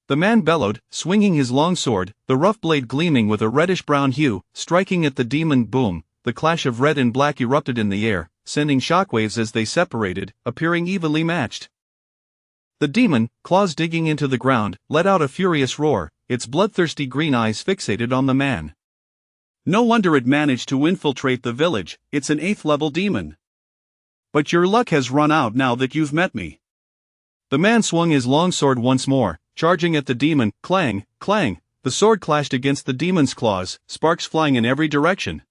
The man bellowed, swinging his long sword, the rough blade gleaming with a reddish-brown hue, striking at the demon. Boom! The clash of red and black erupted in the air, sending shockwaves as they separated, appearing evenly matched. The demon, claws digging into the ground, let out a furious roar, its bloodthirsty green eyes fixated on the man. No wonder it managed to infiltrate the village. It's an 8th-level demon. But your luck has run out now that you've met me. The man swung his long sword once more, charging at the demon. Clang, clang, the sword clashed against the demon's claws, sparks flying in every direction.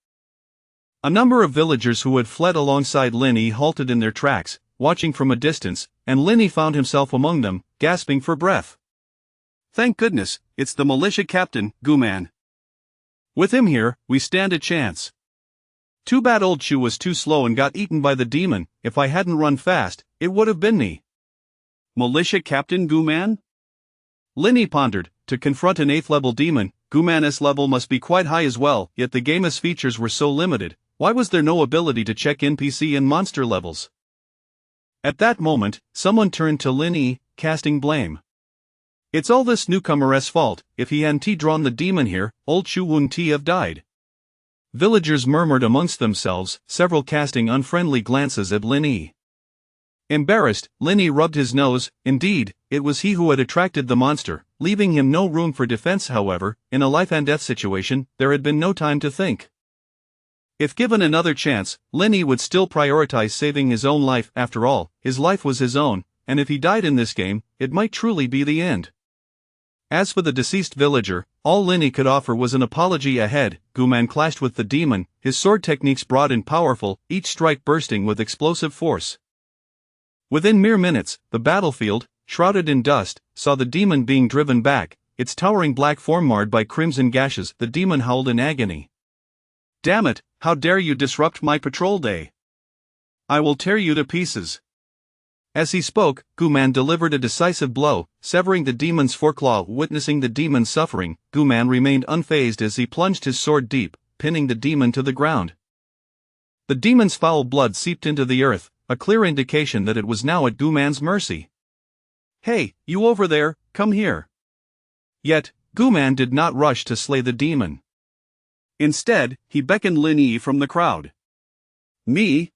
A number of villagers who had fled alongside Lin Yi halted in their tracks, watching from a distance, and Lin Yi found himself among them, gasping for breath. Thank goodness, it's the militia captain, Guman. With him here, we stand a chance. Too bad old Chu was too slow and got eaten by the demon. If I hadn't run fast, it would have been me. Militia Captain Guman? Lin Yi pondered. To confront an 8th-level demon, Guman's level must be quite high as well, yet the game's features were so limited. Why was there no ability to check NPC and monster levels? At that moment, someone turned to Lin Yi, casting blame. It's all this newcomer's fault. If he hadn't drawn the demon here, old Chu wouldn't have died. Villagers murmured amongst themselves, several casting unfriendly glances at Lin Yi. Embarrassed, Lin Yi rubbed his nose. Indeed, it was he who had attracted the monster, leaving him no room for defense. However, in a life-and-death situation, there had been no time to think. If given another chance, Lin Yi would still prioritize saving his own life. After all, his life was his own, and if he died in this game, it might truly be the end. As for the deceased villager, all Lini could offer was an apology ahead. Guman clashed with the demon, his sword techniques broad and powerful, each strike bursting with explosive force. Within mere minutes, the battlefield, shrouded in dust, saw the demon being driven back, its towering black form marred by crimson gashes. The demon howled in agony. "Damn it, how dare you disrupt my patrol day! I will tear you to pieces." As he spoke, Guman delivered a decisive blow, severing the demon's foreclaw. Witnessing the demon's suffering, Guman remained unfazed as he plunged his sword deep, pinning the demon to the ground. The demon's foul blood seeped into the earth, a clear indication that it was now at Guman's mercy. "Hey, you over there, come here." Yet, Guman did not rush to slay the demon. Instead, he beckoned Lini from the crowd. "Me?"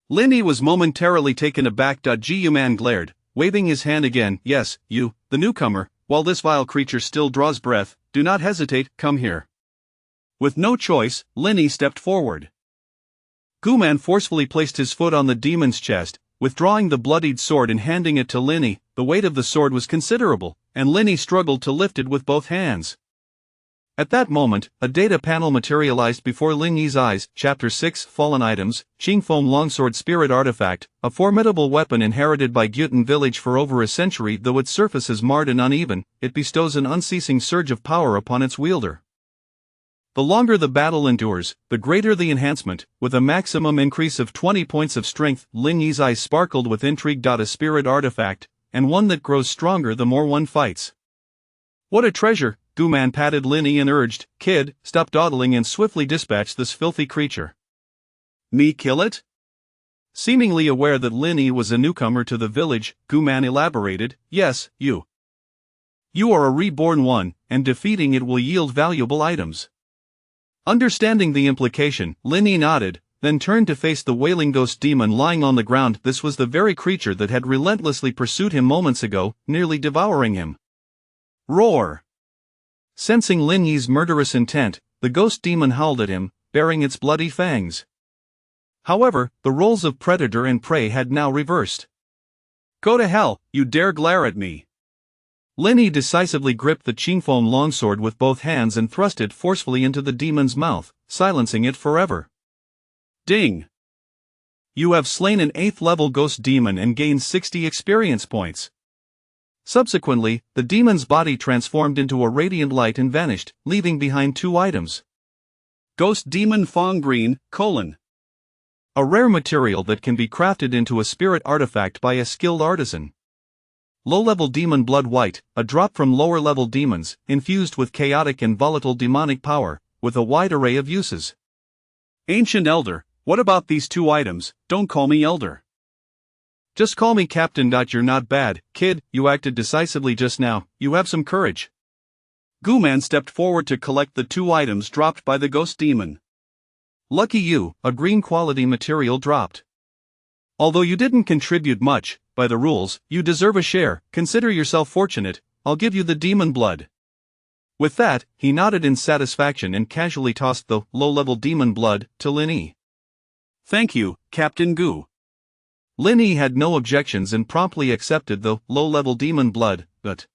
Lini was momentarily taken aback. Guman glared, waving his hand again. "Yes, you, the newcomer, while this vile creature still draws breath, do not hesitate, come here." With no choice, Lini stepped forward. Guman forcefully placed his foot on the demon's chest, withdrawing the bloodied sword and handing it to Lini. The weight of the sword was considerable, and Lini struggled to lift it with both hands. At that moment, a data panel materialized before Lini's eyes. Chapter 6 Fallen Items, Qingfeng Longsword Spirit Artifact, a formidable weapon inherited by Gyutan village for over a century. Though its surface is marred and uneven, it bestows an unceasing surge of power upon its wielder. The longer the battle endures, the greater the enhancement, with a maximum increase of 20 points of strength. Lini's eyes sparkled with intrigue. A spirit artifact, and one that grows stronger the more one fights. What a treasure! Guman patted Lini and urged, "Kid, stop dawdling and swiftly dispatch this filthy creature." "Me kill it?" Seemingly aware that Lini was a newcomer to the village, Guman elaborated, "Yes, you. You are a reborn one, and defeating it will yield valuable items." Understanding the implication, Lini nodded, then turned to face the wailing ghost demon lying on the ground. This was the very creature that had relentlessly pursued him moments ago, nearly devouring him. Roar! Sensing Lini's murderous intent, the ghost demon howled at him, baring its bloody fangs. However, the roles of predator and prey had now reversed. "Go to hell, you dare glare at me!" Lini decisively gripped the Qingfeng longsword with both hands and thrust it forcefully into the demon's mouth, silencing it forever. Ding! You have slain an 8th-level ghost demon and gained 60 experience points. Subsequently, the demon's body transformed into a radiant light and vanished, leaving behind 2 items. Ghost Demon Fong Green, a rare material that can be crafted into a spirit artifact by a skilled artisan. Low-level Demon Blood White, a drop from lower-level demons, infused with chaotic and volatile demonic power, with a wide array of uses. Ancient Elder, what about these 2 items? Don't call me Elder. Just call me Captain. You're not bad, kid, you acted decisively just now, you have some courage. Guman stepped forward to collect the 2 items dropped by the ghost demon. Lucky you, a green quality material dropped. Although you didn't contribute much, by the rules, you deserve a share. Consider yourself fortunate, I'll give you the demon blood. With that, he nodded in satisfaction and casually tossed the low-level demon blood to Lini. Thank you, Captain Gu. Lini had no objections and promptly accepted the low-level demon blood, but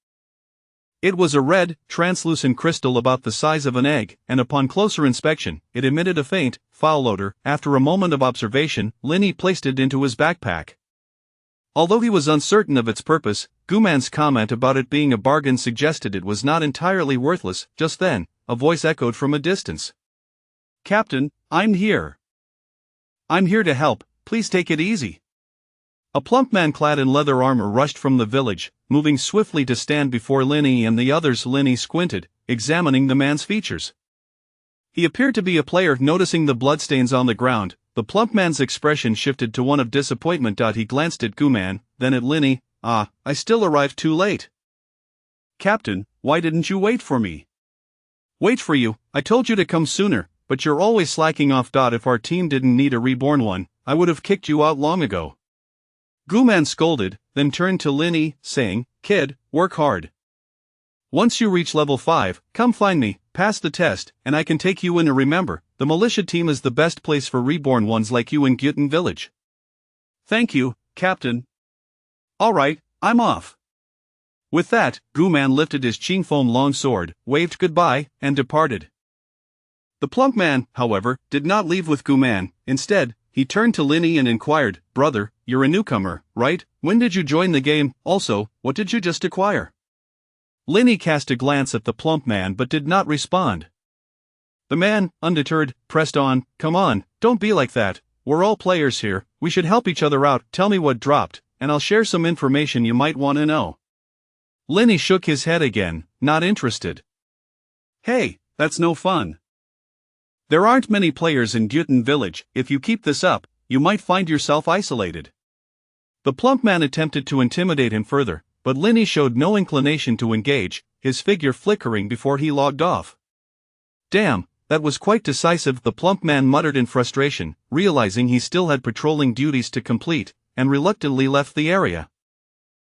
it was a red, translucent crystal about the size of an egg, and upon closer inspection, it emitted a faint, foul odor. After a moment of observation, Lini placed it into his backpack. Although he was uncertain of its purpose, Guman's comment about it being a bargain suggested it was not entirely worthless. Just then, a voice echoed from a distance. "Captain, I'm here. I'm here to help, please take it easy." A plump man clad in leather armor rushed from the village, moving swiftly to stand before Lini and the others. Lini squinted, examining the man's features. He appeared to be a player. Noticing the bloodstains on the ground, the plump man's expression shifted to one of disappointment. He glanced at Guman, then at Lini. "Ah, I still arrived too late." "Captain, why didn't you wait for me?" "Wait for you? I told you to come sooner, but you're always slacking off. If our team didn't need a reborn one, I would have kicked you out long ago." Guman scolded, then turned to Lini, saying, "Kid, work hard. Once you reach level 5, come find me, pass the test, and I can take you in. Remember, the militia team is the best place for reborn ones like you in Gyutan village." "Thank you, Captain. Alright, I'm off." With that, Gu Man lifted his Qingfeng long sword, waved goodbye, and departed. The plump man, however, did not leave with Gu Man. Instead, he turned to Linny and inquired, "Brother, you're a newcomer, right? When did you join the game? Also, what did you just acquire?" Linny cast a glance at the plump man but did not respond. The man, undeterred, pressed on, "Come on, don't be like that. We're all players here, we should help each other out. Tell me what dropped, and I'll share some information you might want to know." Linny shook his head again, not interested. "Hey, that's no fun. There aren't many players in Gyutan village. If you keep this up, you might find yourself isolated." The plump man attempted to intimidate him further, but Linny showed no inclination to engage, his figure flickering before he logged off. "Damn, that was quite decisive," the plump man muttered in frustration, realizing he still had patrolling duties to complete, and reluctantly left the area.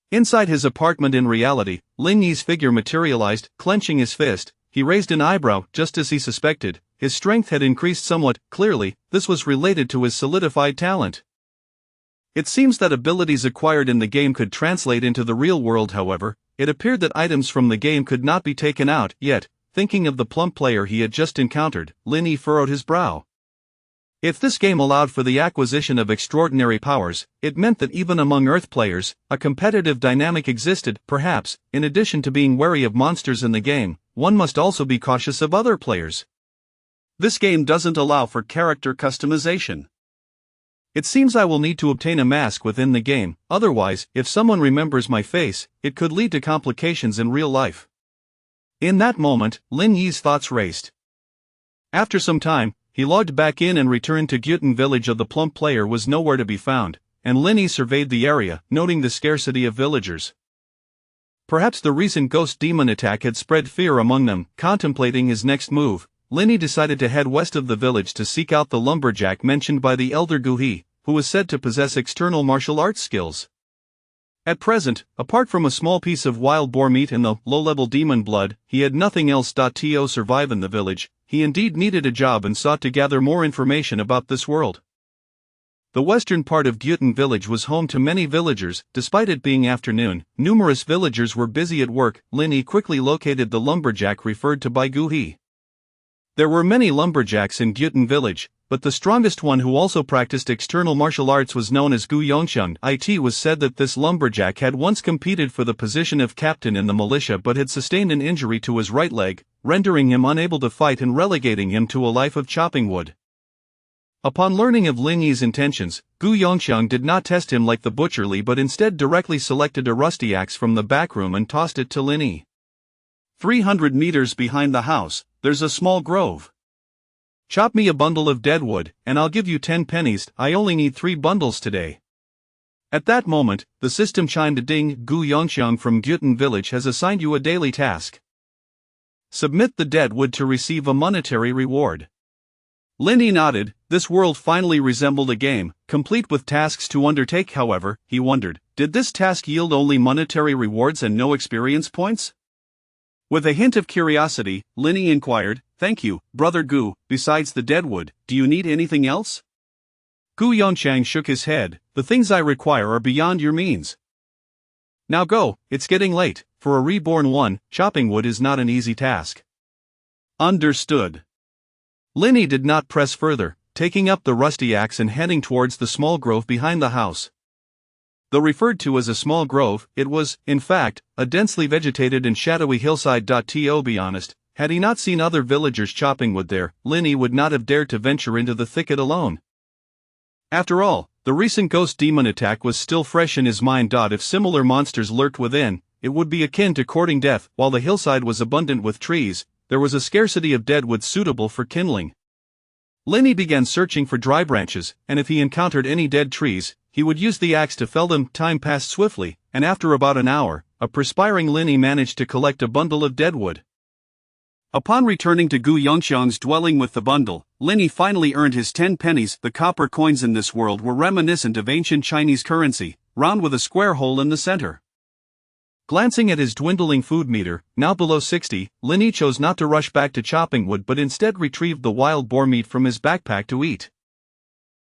Inside his apartment in reality, Lin Yi's figure materialized, clenching his fist. He raised an eyebrow, just as he suspected. His strength had increased somewhat. Clearly, this was related to his solidified talent. It seems that abilities acquired in the game could translate into the real world. However, it appeared that items from the game could not be taken out, yet, thinking of the plump player he had just encountered, Lin Yi furrowed his brow. If this game allowed for the acquisition of extraordinary powers, it meant that even among Earth players, a competitive dynamic existed. Perhaps, in addition to being wary of monsters in the game, one must also be cautious of other players. This game doesn't allow for character customization. It seems I will need to obtain a mask within the game, otherwise, if someone remembers my face, it could lead to complications in real life. In that moment, Lin Yi's thoughts raced. After some time, he logged back in and returned to Gyutan village. Of the plump player was nowhere to be found, and Lin Yi surveyed the area, noting the scarcity of villagers. Perhaps the recent ghost demon attack had spread fear among them. Contemplating his next move, Lin Yi decided to head west of the village to seek out the lumberjack mentioned by the elder Gu He, who was said to possess external martial arts skills. At present, apart from a small piece of wild boar meat and the low-level demon blood, he had nothing else. To survive in the village, he indeed needed a job and sought to gather more information about this world. The western part of Gyutan village was home to many villagers. Despite it being afternoon, numerous villagers were busy at work. Lin Yi quickly located the lumberjack referred to by Gu He. There were many lumberjacks in Gyutan village, but the strongest one, who also practiced external martial arts, was known as Gu Yongxiang. It was said that this lumberjack had once competed for the position of captain in the militia but had sustained an injury to his right leg, rendering him unable to fight and relegating him to a life of chopping wood. Upon learning of Lin Yi's intentions, Gu Yongxiang did not test him like the butcherly but instead directly selected a rusty axe from the back room and tossed it to Lin Yi. 300 meters behind the house, there's a small grove. Chop me a bundle of dead wood, and I'll give you 10 pennies. I only need 3 bundles today. At that moment, the system chimed. Ding. Gu Yongxiang from Gyutan village has assigned you a daily task. Submit the dead wood to receive a monetary reward. Lin Yi nodded. This world finally resembled a game, complete with tasks to undertake. However, he wondered, did this task yield only monetary rewards and no experience points? With a hint of curiosity, Lin Yi inquired, "Thank you, Brother Gu, besides the deadwood, do you need anything else?" Gu Yongxiang shook his head. "The things I require are beyond your means. Now go, it's getting late. For a reborn one, chopping wood is not an easy task." Understood. Lin Yi did not press further, taking up the rusty axe and heading towards the small grove behind the house. Though referred to as a small grove, it was, in fact, a densely vegetated and shadowy hillside. To be honest, had he not seen other villagers chopping wood there, Lin Yi would not have dared to venture into the thicket alone. After all, the recent ghost demon attack was still fresh in his mind. If similar monsters lurked within, it would be akin to courting death. While the hillside was abundant with trees, there was a scarcity of dead wood suitable for kindling. Lin Yi began searching for dry branches, and if he encountered any dead trees, he would use the axe to fell them. Time passed swiftly, and after about an hour, a perspiring Lin Yi managed to collect a bundle of deadwood. Upon returning to Gu Yongxiang's dwelling with the bundle, Lin Yi finally earned his 10 pennies. The copper coins in this world were reminiscent of ancient Chinese currency, round with a square hole in the center. Glancing at his dwindling food meter, now below 60, Lin Yi chose not to rush back to chopping wood but instead retrieved the wild boar meat from his backpack to eat.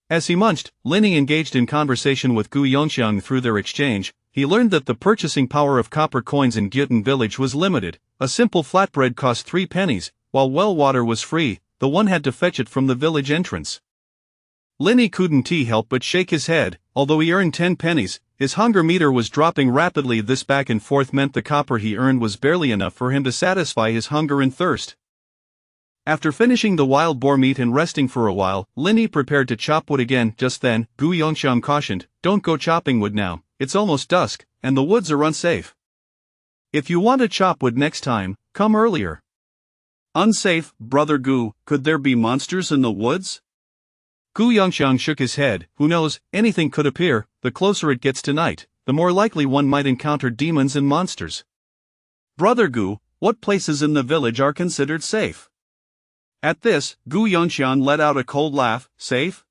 As he munched, Lin Yi engaged in conversation with Gu Yongxiang. Through their exchange, he learned that the purchasing power of copper coins in Gyutin village was limited. A simple flatbread cost 3 pennies, while well water was free. The one had to fetch it from the village entrance. Linny couldn't help but shake his head. Although he earned 10 pennies, his hunger meter was dropping rapidly. This back and forth meant the copper he earned was barely enough for him to satisfy his hunger and thirst. After finishing the wild boar meat and resting for a while, Linny prepared to chop wood again. Just then, Gu Yongxiang cautioned, "Don't go chopping wood now, it's almost dusk, and the woods are unsafe. If you want to chop wood next time, come earlier." "Unsafe, Brother Gu, could there be monsters in the woods?" Gu Yongxiang shook his head. "Who knows, anything could appear. The closer it gets to night, the more likely one might encounter demons and monsters." "Brother Gu, what places in the village are considered safe?" At this, Gu Yongxiang let out a cold laugh. "Safe?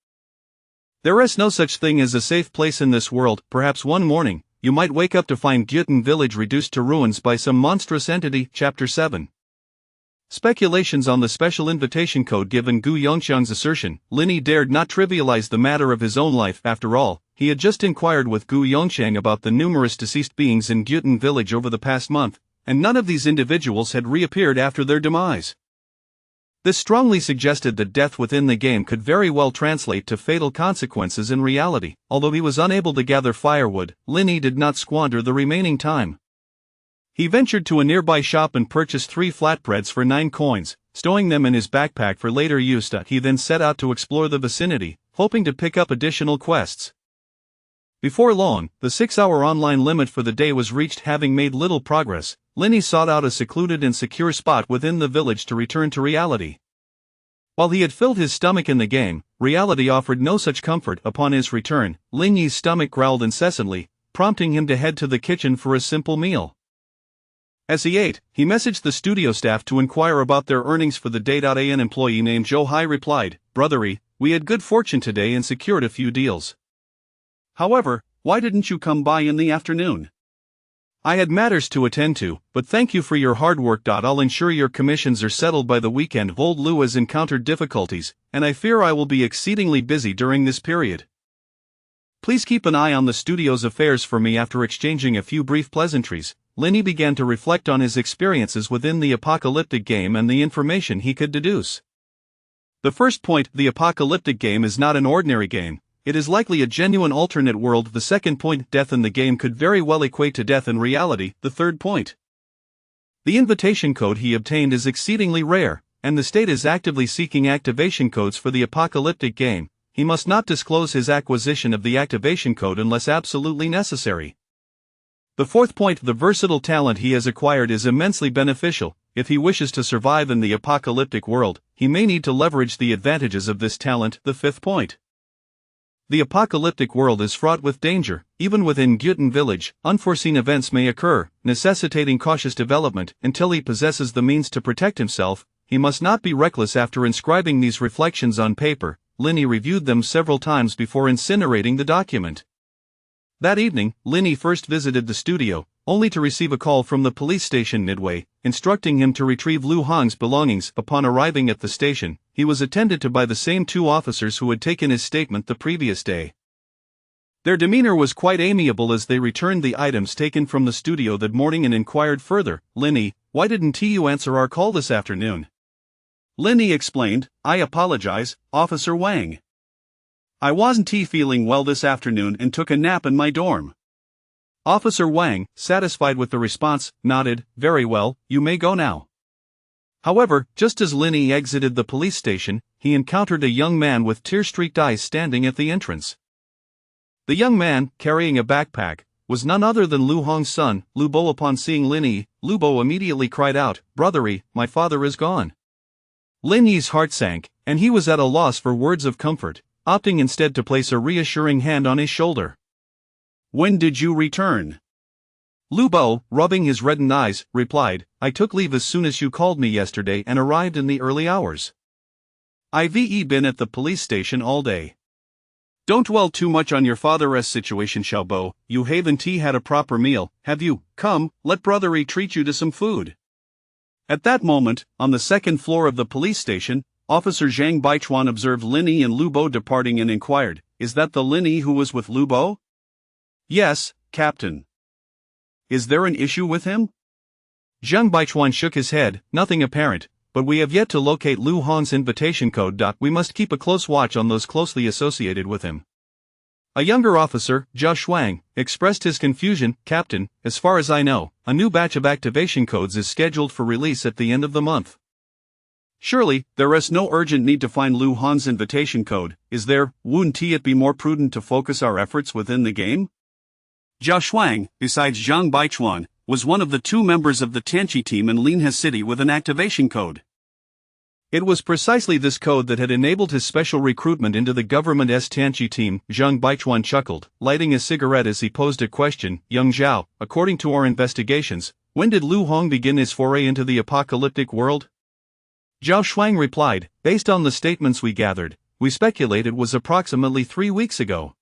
There is no such thing as a safe place in this world. Perhaps one morning, you might wake up to find Gyutin village reduced to ruins by some monstrous entity." Chapter 7. Speculations on the special invitation code given Gu Yongxiang's assertion. Linny dared not trivialize the matter of his own life. After all, he had just inquired with Gu Yongxiang about the numerous deceased beings in Gyutin village over the past month, and none of these individuals had reappeared after their demise. This strongly suggested that death within the game could very well translate to fatal consequences in reality. Although he was unable to gather firewood, Linny did not squander the remaining time. He ventured to a nearby shop and purchased 3 flatbreads for 9 coins, stowing them in his backpack for later use. He then set out to explore the vicinity, hoping to pick up additional quests. Before long, the 6-hour online limit for the day was reached. Having made little progress, Linny sought out a secluded and secure spot within the village to return to reality. While he had filled his stomach in the game, reality offered no such comfort. Upon his return, Linny's stomach growled incessantly, prompting him to head to the kitchen for a simple meal. As he ate, he messaged the studio staff to inquire about their earnings for the day. An employee named Zhou Hai replied, "Brothery, we had good fortune today and secured a few deals. However, why didn't you come by in the afternoon?" "I had matters to attend to, but thank you for your hard work. I'll ensure your commissions are settled by the weekend." Old Lu has encountered difficulties, and I fear I will be exceedingly busy during this period. Please keep an eye on the studio's affairs for me. After exchanging a few brief pleasantries, Linny began to reflect on his experiences within the apocalyptic game and the information he could deduce. The first point, the apocalyptic game is not an ordinary game. It is likely a genuine alternate world. The second point, death in the game could very well equate to death in reality. The third point, the invitation code he obtained is exceedingly rare, and the state is actively seeking activation codes for the apocalyptic game. He must not disclose his acquisition of the activation code unless absolutely necessary. The fourth point, the versatile talent he has acquired is immensely beneficial. If he wishes to survive in the apocalyptic world, he may need to leverage the advantages of this talent. The fifth point, the apocalyptic world is fraught with danger. Even within Gyutin village, unforeseen events may occur, necessitating cautious development. Until he possesses the means to protect himself, he must not be reckless. After inscribing these reflections on paper, Linny reviewed them several times before incinerating the document. That evening, Linny first visited the studio, only to receive a call from the police station midway, instructing him to retrieve Lu Hong's belongings. Upon arriving at the station, he was attended to by the same 2 officers who had taken his statement the previous day. Their demeanor was quite amiable as they returned the items taken from the studio that morning and inquired further, "Linny, why didn't you answer our call this afternoon?" Linny explained, "I apologize, Officer Wang. I wasn't feeling well this afternoon and took a nap in my dorm." Officer Wang, satisfied with the response, nodded, "Very well, you may go now." However, just as Linny exited the police station, he encountered a young man with tear-streaked eyes standing at the entrance. The young man, carrying a backpack, was none other than Lu Hong's son, Lu Bo. Upon seeing Linny, Lu Bo immediately cried out, "Brothery, my father is gone." Linny's heart sank, and he was at a loss for words of comfort, opting instead to place a reassuring hand on his shoulder. "When did you return?" Lu Bo, rubbing his reddened eyes, replied, "I took leave as soon as you called me yesterday and arrived in the early hours. I've been at the police station all day." "Don't dwell too much on your father's situation, Xiaobo. You haven't had a proper meal, have you? Come, let Brothery treat you to some food." At that moment, on the second floor of the police station, Officer Zhang Baichuan observed Linny and Lu Bo departing and inquired, "Is that the Linny who was with Lu Bo?" "Yes, Captain. Is there an issue with him? Zhang Baichuan shook his head, nothing apparent, but we have yet to locate Lu Hong's invitation code. We must keep a close watch on those closely associated with him. A younger officer, Jia Shuang, expressed his confusion. Captain, as far as I know, a new batch of activation codes is scheduled for release at the end of the month. Surely, there is no urgent need to find Lu Hong's invitation code, is there? Wouldn't it be more prudent to focus our efforts within the game? Jia Shuang, besides Zhang Baichuan, was one of the 2 members of the Tianqi team in Linhe City with an activation code. It was precisely this code that had enabled his special recruitment into the government's Tianqi team. Zhang Baichuan chuckled, lighting a cigarette as he posed a question. Young Zhao, according to our investigations, when did Lu Hong begin his foray into the apocalyptic world? Zhao Shuang replied, based on the statements we gathered, we speculate it was approximately 3 weeks ago.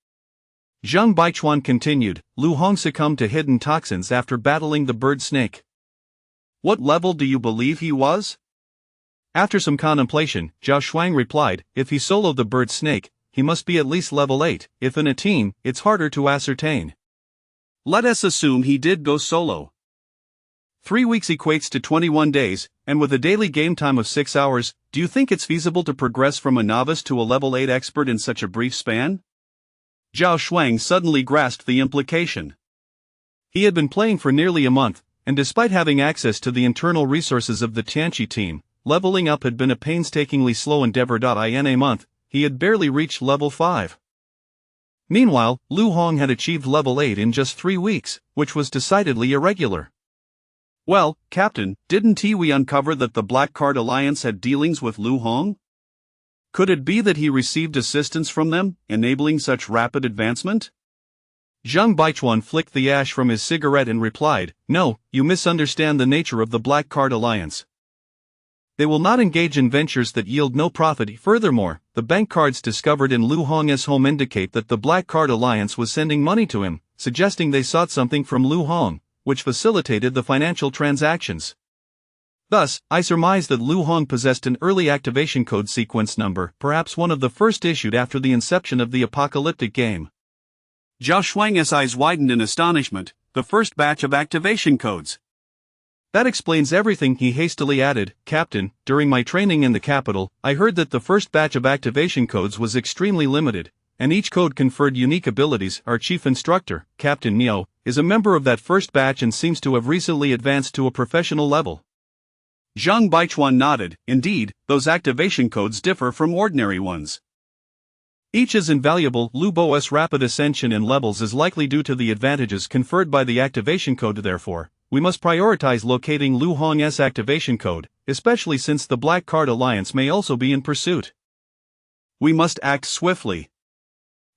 Zhang Baichuan continued, Lu Hong succumbed to hidden toxins after battling the bird snake. What level do you believe he was? After some contemplation, Zhao Shuang replied, if he soloed the bird snake, he must be at least level 8, if in a team, it's harder to ascertain. Let us assume he did go solo. 3 weeks equates to 21 days, and with a daily game time of 6 hours, do you think it's feasible to progress from a novice to a level 8 expert in such a brief span? Zhao Shuang suddenly grasped the implication. He had been playing for nearly a month, and despite having access to the internal resources of the Tianqi team, leveling up had been a painstakingly slow endeavor. In a month, he had barely reached level 5. Meanwhile, Lu Hong had achieved level 8 in just 3 weeks, which was decidedly irregular. Well, Captain, didn't we uncover that the Black Card Alliance had dealings with Lu Hong? Could it be that he received assistance from them, enabling such rapid advancement? Zhang Baichuan flicked the ash from his cigarette and replied, no, you misunderstand the nature of the Black Card Alliance. They will not engage in ventures that yield no profit. Furthermore, the bank cards discovered in Lu Hong's home indicate that the Black Card Alliance was sending money to him, suggesting they sought something from Lu Hong, which facilitated the financial transactions. Thus, I surmise that Lu Hong possessed an early activation code sequence number, perhaps one of the first issued after the inception of the apocalyptic game. Zhao Shuang's eyes widened in astonishment. The first batch of activation codes. That explains everything, he hastily added. Captain, during my training in the capital, I heard that the first batch of activation codes was extremely limited, and each code conferred unique abilities. Our chief instructor, Captain Miao, is a member of that first batch and seems to have recently advanced to a professional level. Zhang Baichuan nodded. Indeed, those activation codes differ from ordinary ones. Each is invaluable. Lu Bo's rapid ascension in levels is likely due to the advantages conferred by the activation code. Therefore, we must prioritize locating Lu Hong's activation code, especially since the Black Card Alliance may also be in pursuit. We must act swiftly.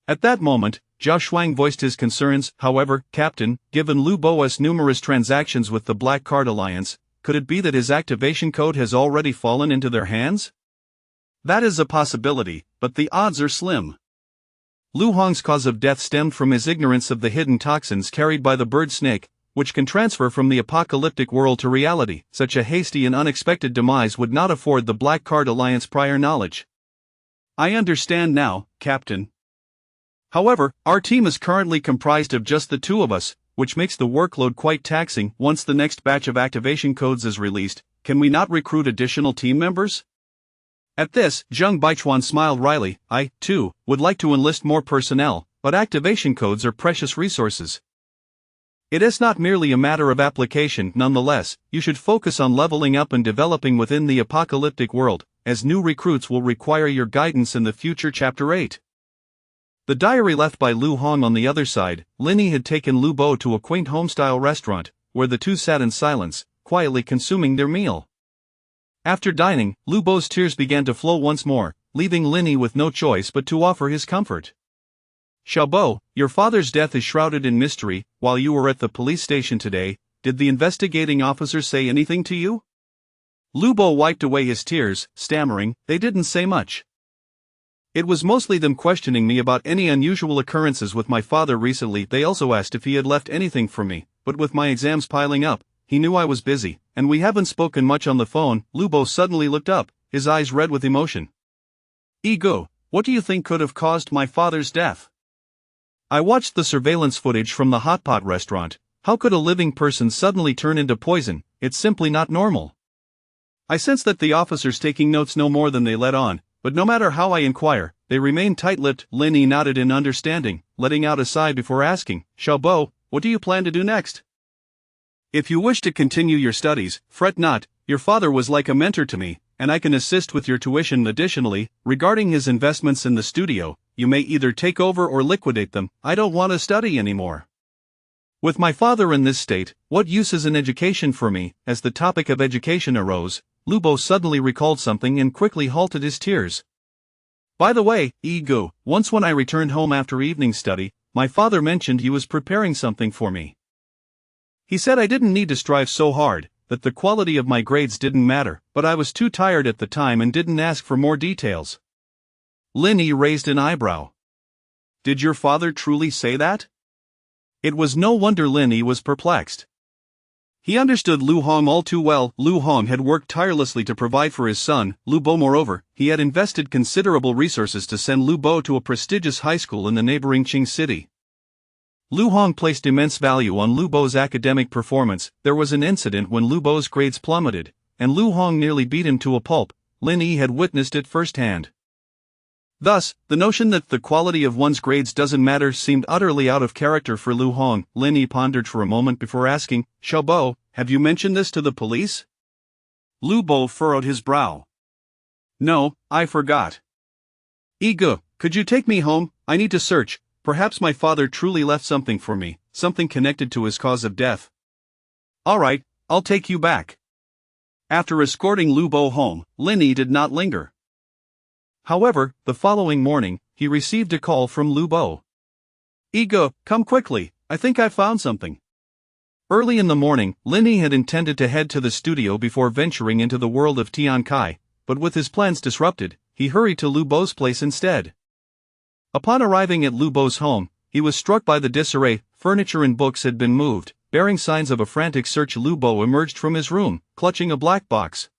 At that moment, Zhao Shuang voiced his concerns. However, Captain, given Lu Bo's numerous transactions with the Black Card Alliance, could it be that his activation code has already fallen into their hands? That is a possibility, but the odds are slim. Lu Hong's cause of death stemmed from his ignorance of the hidden toxins carried by the bird snake, which can transfer from the apocalyptic world to reality. Such a hasty and unexpected demise would not afford the Black Card Alliance prior knowledge. I understand now, Captain. However, our team is currently comprised of just the 2 of us, which makes the workload quite taxing. Once the next batch of activation codes is released, can we not recruit additional team members? At this, Zhang Baichuan smiled wryly. I, too, would like to enlist more personnel, but activation codes are precious resources. It is not merely a matter of application. Nonetheless, you should focus on leveling up and developing within the apocalyptic world, as new recruits will require your guidance in the future. Chapter 8. The diary left by Lu Hong on the other side. Linny had taken Lu Bo to a quaint home-style restaurant, where the 2 sat in silence, quietly consuming their meal. After dining, Lu Bo's tears began to flow once more, leaving Linny with no choice but to offer his comfort. Xiaobo, your father's death is shrouded in mystery. While you were at the police station today, did the investigating officer say anything to you? Lu Bo wiped away his tears, stammering, they didn't say much. It was mostly them questioning me about any unusual occurrences with my father recently. They also asked if he had left anything for me, but with my exams piling up, he knew I was busy, and we haven't spoken much on the phone. Lu Bo suddenly looked up, his eyes red with emotion. Ego, what do you think could have caused my father's death? I watched the surveillance footage from the hot pot restaurant. How could a living person suddenly turn into poison? It's simply not normal. I sense that the officers taking notes know more than they let on, but no matter how I inquire, they remain tight-lipped. Lenny nodded in understanding, letting out a sigh before asking, Xiaobo, what do you plan to do next? If you wish to continue your studies, fret not. Your father was like a mentor to me, and I can assist with your tuition. Additionally, regarding his investments in the studio, you may either take over or liquidate them. I don't want to study anymore. With my father in this state, what use is an education for me? As the topic of education arose, Lubo suddenly recalled something and quickly halted his tears. By the way, Ego, once when I returned home after evening study, my father mentioned he was preparing something for me. He said I didn't need to strive so hard, that the quality of my grades didn't matter, but I was too tired at the time and didn't ask for more details. Linny raised an eyebrow. Did your father truly say that? It was no wonder Linny was perplexed. He understood Lu Hong all too well. Lu Hong had worked tirelessly to provide for his son, Lu Bo. Moreover, he had invested considerable resources to send Lu Bo to a prestigious high school in the neighboring Qing city. Lu Hong placed immense value on Lu Bo's academic performance. There was an incident when Lu Bo's grades plummeted, and Lu Hong nearly beat him to a pulp. Linny had witnessed it firsthand. Thus, the notion that the quality of one's grades doesn't matter seemed utterly out of character for Lu Hong. Linny pondered for a moment before asking, Xiaobo, have you mentioned this to the police? Lu Bo furrowed his brow. No, I forgot. Ego, could you take me home? I need to search. Perhaps my father truly left something for me, something connected to his cause of death. All right, I'll take you back. After escorting Lu Bo home, Linny did not linger. However, the following morning, he received a call from Lu Bo. Ego, come quickly, I think I've found something. Early in the morning, Linny had intended to head to the studio before venturing into the world of Tian Kai, but with his plans disrupted, he hurried to Lu Bo's place instead. Upon arriving at Lu Bo's home, he was struck by the disarray. Furniture and books had been moved, bearing signs of a frantic search. Lu Bo emerged from his room, clutching a black box.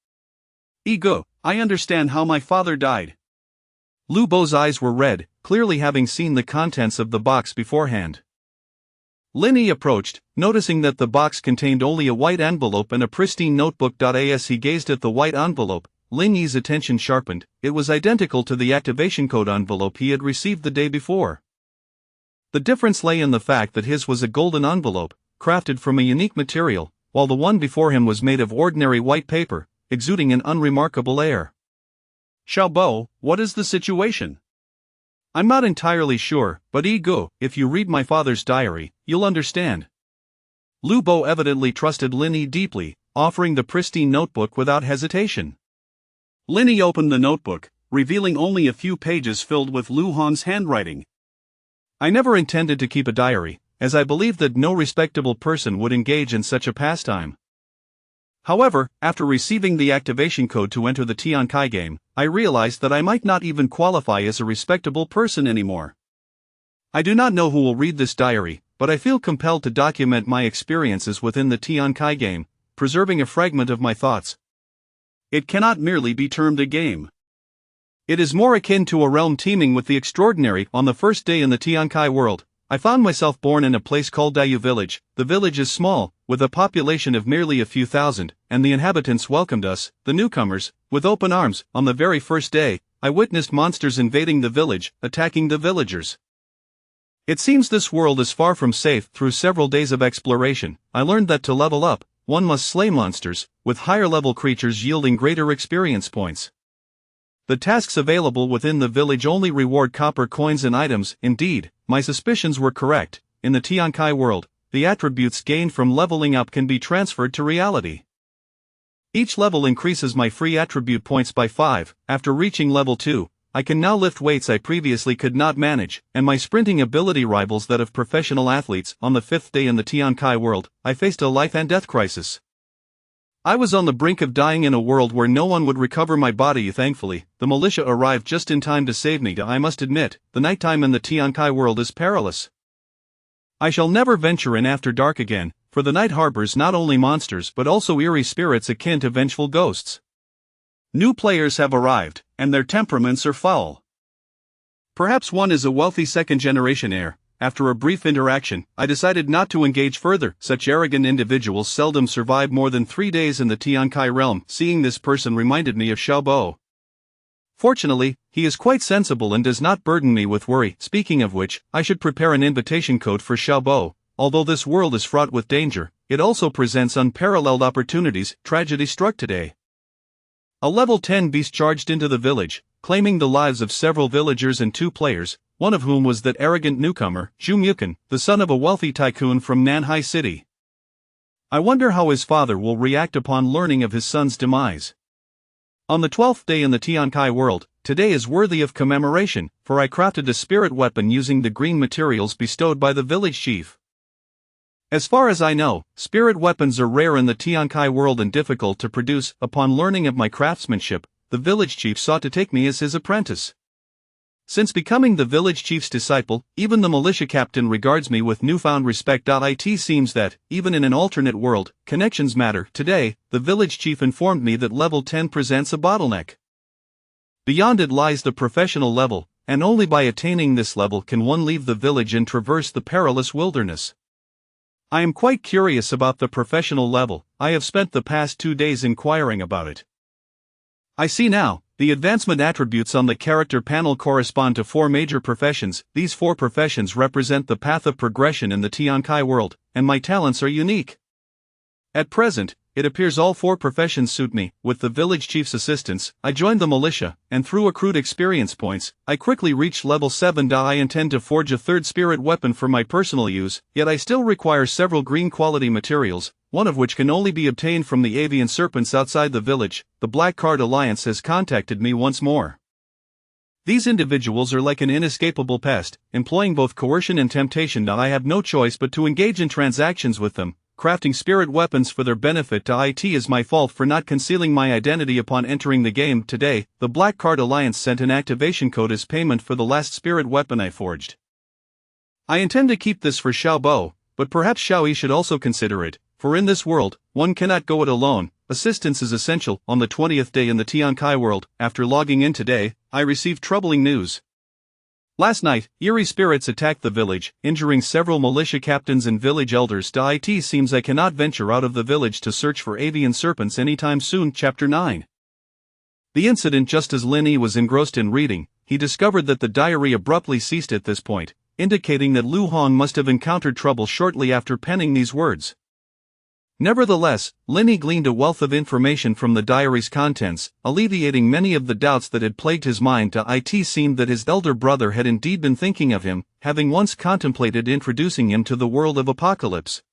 Ego, I understand how my father died. Lu Bo's eyes were red, clearly having seen the contents of the box beforehand. Linny approached, noticing that the box contained only a white envelope and a pristine notebook. As he gazed at the white envelope, Linny's attention sharpened. It was identical to the activation code envelope he had received the day before. The difference lay in the fact that his was a golden envelope, crafted from a unique material, while the one before him was made of ordinary white paper, exuding an unremarkable air. Xiaobo, what is the situation? I'm not entirely sure, but Ego, if you read my father's diary, you'll understand. Lu Bo evidently trusted Linny deeply, offering the pristine notebook without hesitation. Linny opened the notebook, revealing only a few pages filled with Lu Hong's handwriting. I never intended to keep a diary, as I believed that no respectable person would engage in such a pastime. However, after receiving the activation code to enter the Tian Kai game, I realized that I might not even qualify as a respectable person anymore. I do not know who will read this diary, but I feel compelled to document my experiences within the Tian Kai game, preserving a fragment of my thoughts. It cannot merely be termed a game. It is more akin to a realm teeming with the extraordinary. On the first day in the Tian Kai world, I found myself born in a place called Dayu Village. The village is small, with a population of merely a few thousand, and the inhabitants welcomed us, the newcomers, with open arms. On the very first day, I witnessed monsters invading the village, attacking the villagers. It seems this world is far from safe. Through several days of exploration, I learned that to level up, one must slay monsters, with higher-level creatures yielding greater experience points. The tasks available within the village only reward copper coins and items. Indeed, my suspicions were correct. In the Tian Kai world, the attributes gained from leveling up can be transferred to reality. Each level increases my free attribute points by 5. After reaching level 2, I can now lift weights I previously could not manage, and my sprinting ability rivals that of professional athletes. On the 5th day in the Tian Kai world, I faced a life and death crisis. I was on the brink of dying in a world where no one would recover my body. Thankfully, the militia arrived just in time to save me. I must admit, the nighttime in the Tian Kai world is perilous. I shall never venture in after dark again, for the night harbors not only monsters but also eerie spirits akin to vengeful ghosts. New players have arrived, and their temperaments are foul. Perhaps one is a wealthy second-generation heir, after a brief interaction, I decided not to engage further. Such arrogant individuals seldom survive more than 3 days in the Tiankai realm. Seeing this person reminded me of Xiaobo. Fortunately, he is quite sensible and does not burden me with worry. Speaking of which, I should prepare an invitation code for Xiaobo. Although this world is fraught with danger, it also presents unparalleled opportunities. Tragedy struck today. A level 10 beast charged into the village, claiming the lives of several villagers and 2 players, one of whom was that arrogant newcomer, Zhu Mukan, the son of a wealthy tycoon from Nanhai City. I wonder how his father will react upon learning of his son's demise. On the 12th day in the Tiankai world, today is worthy of commemoration, for I crafted a spirit weapon using the green materials bestowed by the village chief. As far as I know, spirit weapons are rare in the Tiankai world and difficult to produce. Upon learning of my craftsmanship, the village chief sought to take me as his apprentice. Since becoming the village chief's disciple, even the militia captain regards me with newfound respect. It seems that, even in an alternate world, connections matter. Today, the village chief informed me that level 10 presents a bottleneck. Beyond it lies the professional level, and only by attaining this level can one leave the village and traverse the perilous wilderness. I am quite curious about the professional level. I have spent the past 2 days inquiring about it. I see now, the advancement attributes on the character panel correspond to 4 major professions. These 4 professions represent the path of progression in the Tiankai world, and my talents are unique. At present, it appears all 4 professions suit me. With the village chief's assistance, I joined the militia, and through accrued experience points, I quickly reached level 7. I intend to forge a 3rd spirit weapon for my personal use, yet I still require several green quality materials, one of which can only be obtained from the avian serpents outside the village. The Black Card Alliance has contacted me once more. These individuals are like an inescapable pest, employing both coercion and temptation. I have no choice but to engage in transactions with them, crafting spirit weapons for their benefit. It is my fault for not concealing my identity upon entering the game. Today, the Black Card Alliance sent an activation code as payment for the last spirit weapon I forged. I intend to keep this for Xiaobo, but perhaps Xiaoyi should also consider it, for in this world, one cannot go it alone. Assistance is essential. On the 20th day in the Tiankai world, after logging in today, I received troubling news. Last night, eerie spirits attacked the village, injuring several militia captains and village elders. It seems I cannot venture out of the village to search for avian serpents anytime soon. Chapter 9. The incident. Just as Lin Yi was engrossed in reading, he discovered that the diary abruptly ceased at this point, indicating that Lu Hong must have encountered trouble shortly after penning these words. Nevertheless, Lin Yi gleaned a wealth of information from the diary's contents, alleviating many of the doubts that had plagued his mind. It seemed that his elder brother had indeed been thinking of him, having once contemplated introducing him to the world of Apocalypse.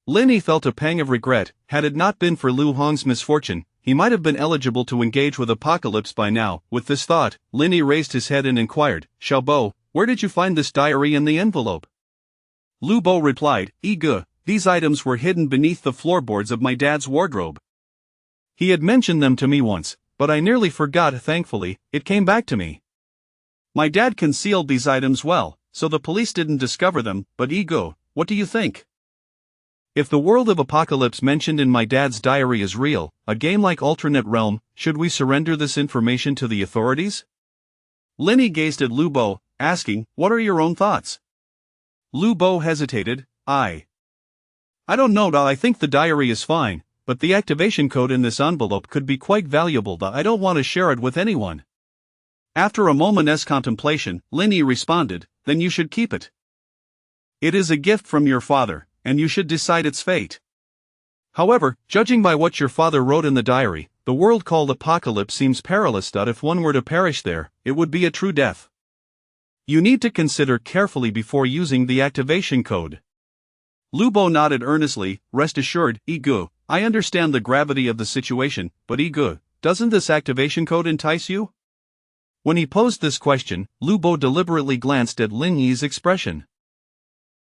Lin Yi felt a pang of regret. Had it not been for Lu Hong's misfortune, he might have been eligible to engage with Apocalypse by now. With this thought, Lin Yi raised his head and inquired, "Xiaobo, where did you find this diary and the envelope?" Lu Bo replied, "Ige. These items were hidden beneath the floorboards of my dad's wardrobe. He had mentioned them to me once, but I nearly forgot. Thankfully, it came back to me. My dad concealed these items well, so the police didn't discover them. But Ego, what do you think? If the world of Apocalypse mentioned in my dad's diary is real, a game like Alternate Realm, should we surrender this information to the authorities?" Lin Yi gazed at Lu Bo, asking, "What are your own thoughts?" Lu Bo hesitated. I don't know. I think the diary is fine, but the activation code in this envelope could be quite valuable. I don't want to share it with anyone. After a moment's contemplation, Lin Yi responded, "Then you should keep it. It is a gift from your father, and you should decide its fate. However, judging by what your father wrote in the diary, the world called Apocalypse seems perilous. If one were to perish there, it would be a true death. You need to consider carefully before using the activation code." Lu Bo nodded earnestly. "Rest assured, Igu, I understand the gravity of the situation, but Igu, doesn't this activation code entice you?" When he posed this question, Lu Bo deliberately glanced at Lin Yi's expression.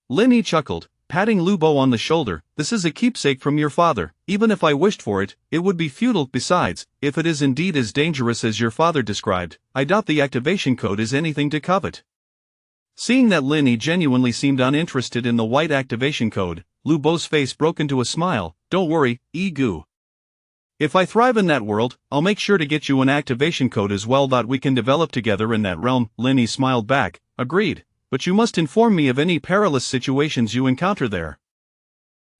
Lin Yi chuckled, patting Lu Bo on the shoulder. "This is a keepsake from your father. Even if I wished for it, it would be futile. Besides, if it is indeed as dangerous as your father described, I doubt the activation code is anything to covet." Seeing that Lin Yi genuinely seemed uninterested in the white activation code, Lu Bo's face broke into a smile. "Don't worry, Igu. If I thrive in that world, I'll make sure to get you an activation code as well that we can develop together in that realm." Lin Yi smiled back. "Agreed. but you must inform me of any perilous situations you encounter there.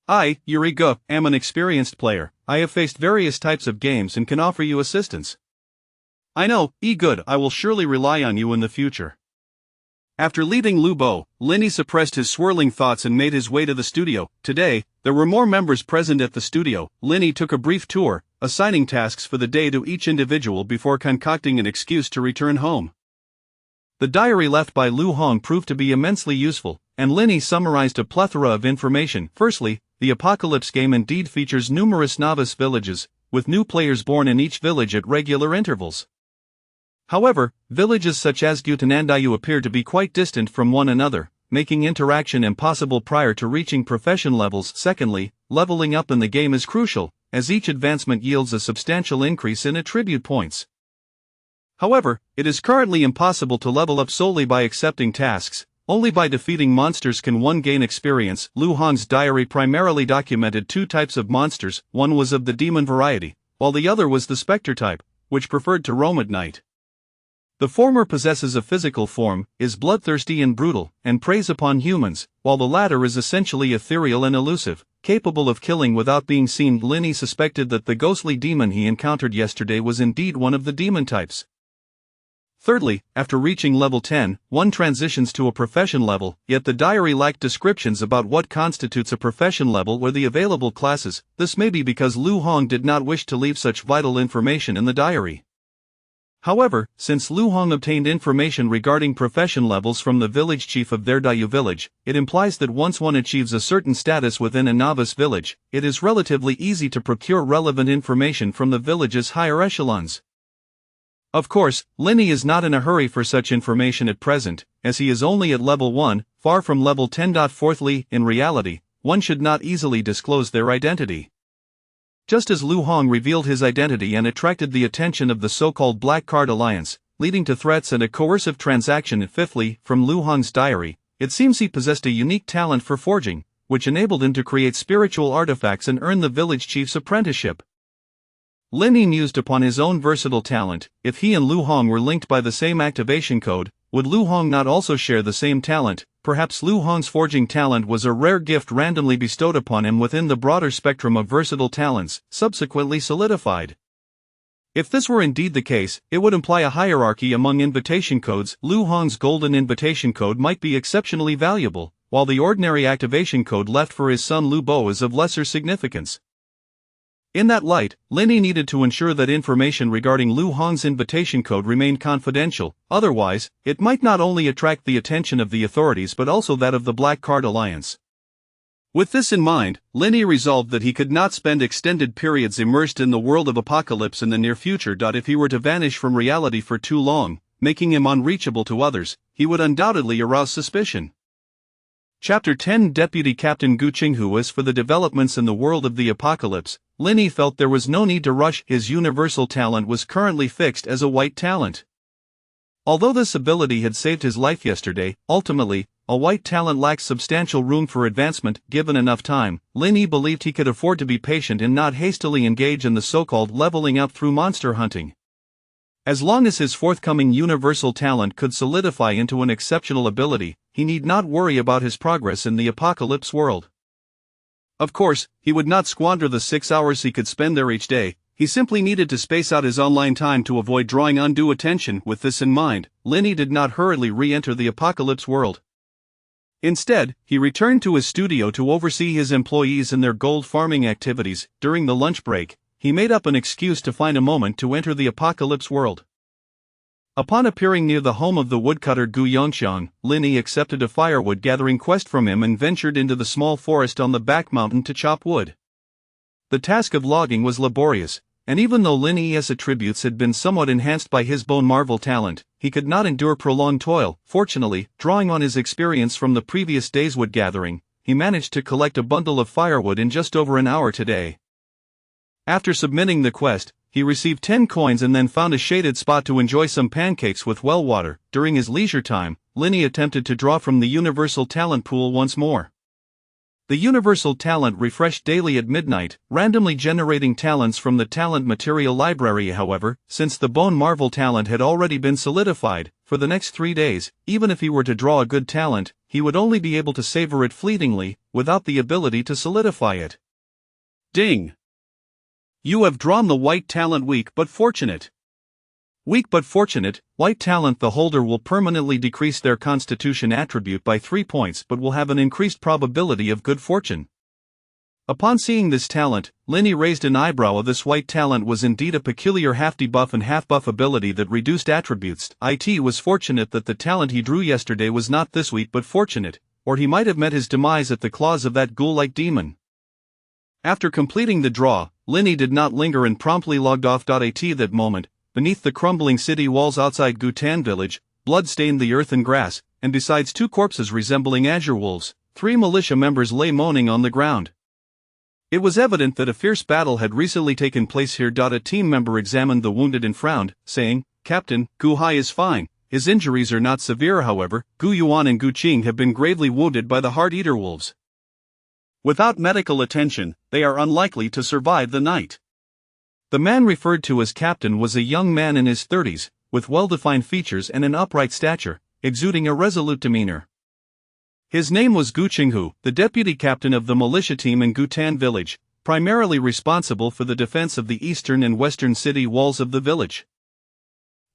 I, Yuriga, am an experienced player. I have faced various types of games and can offer you assistance. I know, good, I will surely rely on you in the future. After leaving Lubo, Linny suppressed his swirling thoughts and made his way to the studio. Today, there were more members present at the studio. Linny took a brief tour, assigning tasks for the day to each individual before concocting an excuse to return home. The diary left by Lu Hong proved to be immensely useful, and Linny summarized a plethora of information. Firstly, the Apocalypse game indeed features numerous novice villages, with new players born in each village at regular intervals. However, villages such as Gutanandayu appear to be quite distant from one another, making interaction impossible prior to reaching profession levels. Secondly, leveling up in the game is crucial, as each advancement yields a substantial increase in attribute points. However, it is currently impossible to level up solely by accepting tasks. Only by defeating monsters can one gain experience. Lu Hong's diary primarily documented two types of monsters. One was of the demon variety, while the other was the specter type, which preferred to roam at night. The former possesses a physical form, is bloodthirsty and brutal, and preys upon humans, while the latter is essentially ethereal and elusive, capable of killing without being seen. Linny suspected that the ghostly demon he encountered yesterday was indeed one of the demon types. Thirdly, after reaching level 10, one transitions to a profession level, yet the diary lacked descriptions about what constitutes a profession level or the available classes. This may be because Lu Hong did not wish to leave such vital information in the diary. However, since Lu Hong obtained information regarding profession levels from the village chief of their Dayu village, it implies that once one achieves a certain status within a novice village, it is relatively easy to procure relevant information from the village's higher echelons. Of course, Linny is not in a hurry for such information at present, as he is only at level 1, far from level 10. Fourthly, in reality, one should not easily disclose their identity. Just as Lu Hong revealed his identity and attracted the attention of the so-called Black Card Alliance, leading to threats and a coercive transaction. Fifthly, from Lu Hong's diary, it seems he possessed a unique talent for forging, which enabled him to create spiritual artifacts and earn the village chief's apprenticeship. Linny mused upon his own versatile talent. If he and Lu Hong were linked by the same activation code, would Lu Hong not also share the same talent? Perhaps Lu Hong's forging talent was a rare gift randomly bestowed upon him within the broader spectrum of versatile talents, subsequently solidified. If this were indeed the case, it would imply a hierarchy among invitation codes. Lu Hong's golden invitation code might be exceptionally valuable, while the ordinary activation code left for his son Lu Bo is of lesser significance. In that light, Linny needed to ensure that information regarding Lu Hong's invitation code remained confidential, otherwise, it might not only attract the attention of the authorities but also that of the Black Card Alliance. With this in mind, Linny resolved that he could not spend extended periods immersed in the world of Apocalypse in the near future. If he were to vanish from reality for too long, making him unreachable to others, he would undoubtedly arouse suspicion. Chapter 10 Deputy Captain Gu Qinghu. As for the developments in the world of the Apocalypse, Linny felt there was no need to rush. His universal talent was currently fixed as a white talent. Although this ability had saved his life yesterday, ultimately, a white talent lacks substantial room for advancement. Given enough time, Linny believed he could afford to be patient and not hastily engage in the so-called leveling up through monster hunting. As long as his forthcoming universal talent could solidify into an exceptional ability, he need not worry about his progress in the Apocalypse world. Of course, he would not squander the 6 hours he could spend there each day. He simply needed to space out his online time to avoid drawing undue attention. With this in mind, Linny did not hurriedly re-enter the Apocalypse world. Instead, he returned to his studio to oversee his employees in their gold farming activities. During the lunch break, he made up an excuse to find a moment to enter the Apocalypse world. Upon appearing near the home of the woodcutter Gu Yongxiang, Linny accepted a firewood gathering quest from him and ventured into the small forest on the back mountain to chop wood. The task of logging was laborious, and even though Linny's attributes had been somewhat enhanced by his bone marvel talent, he could not endure prolonged toil. Fortunately, drawing on his experience from the previous day's wood gathering, he managed to collect a bundle of firewood in just over an hour today. After submitting the quest, he received 10 coins and then found a shaded spot to enjoy some pancakes with well water. During his leisure time, Linny attempted to draw from the universal talent pool once more. The universal talent refreshed daily at midnight, randomly generating talents from the talent material library. However, since the bone marvel talent had already been solidified, for the next 3 days, even if he were to draw a good talent, he would only be able to savor it fleetingly, without the ability to solidify it. Ding! You have drawn the white talent weak but fortunate. Weak but fortunate, white talent. The holder will permanently decrease their constitution attribute by 3 points but will have an increased probability of good fortune. Upon seeing this talent, Linny raised an eyebrow. This white talent was indeed a peculiar half-debuff and half-buff ability that reduced attributes. It was fortunate that the talent he drew yesterday was not this weak but fortunate, or he might have met his demise at the claws of that ghoul-like demon. After completing the draw, Linny did not linger and promptly logged off. At that moment, beneath the crumbling city walls outside Gutan village, blood stained the earth and grass, and besides 2 corpses resembling azure wolves, 3 militia members lay moaning on the ground. It was evident that a fierce battle had recently taken place here. A team member examined the wounded and frowned, saying, "Captain, Gu Hai is fine. His injuries are not severe. However, Gu Yuan and Gu Qing have been gravely wounded by the heart-eater wolves. Without medical attention, they are unlikely to survive the night." The man referred to as captain was a young man in his 30s, with well-defined features and an upright stature, exuding a resolute demeanor. His name was Gu Qinghu, the deputy captain of the militia team in Gutan village, primarily responsible for the defense of the eastern and western city walls of the village.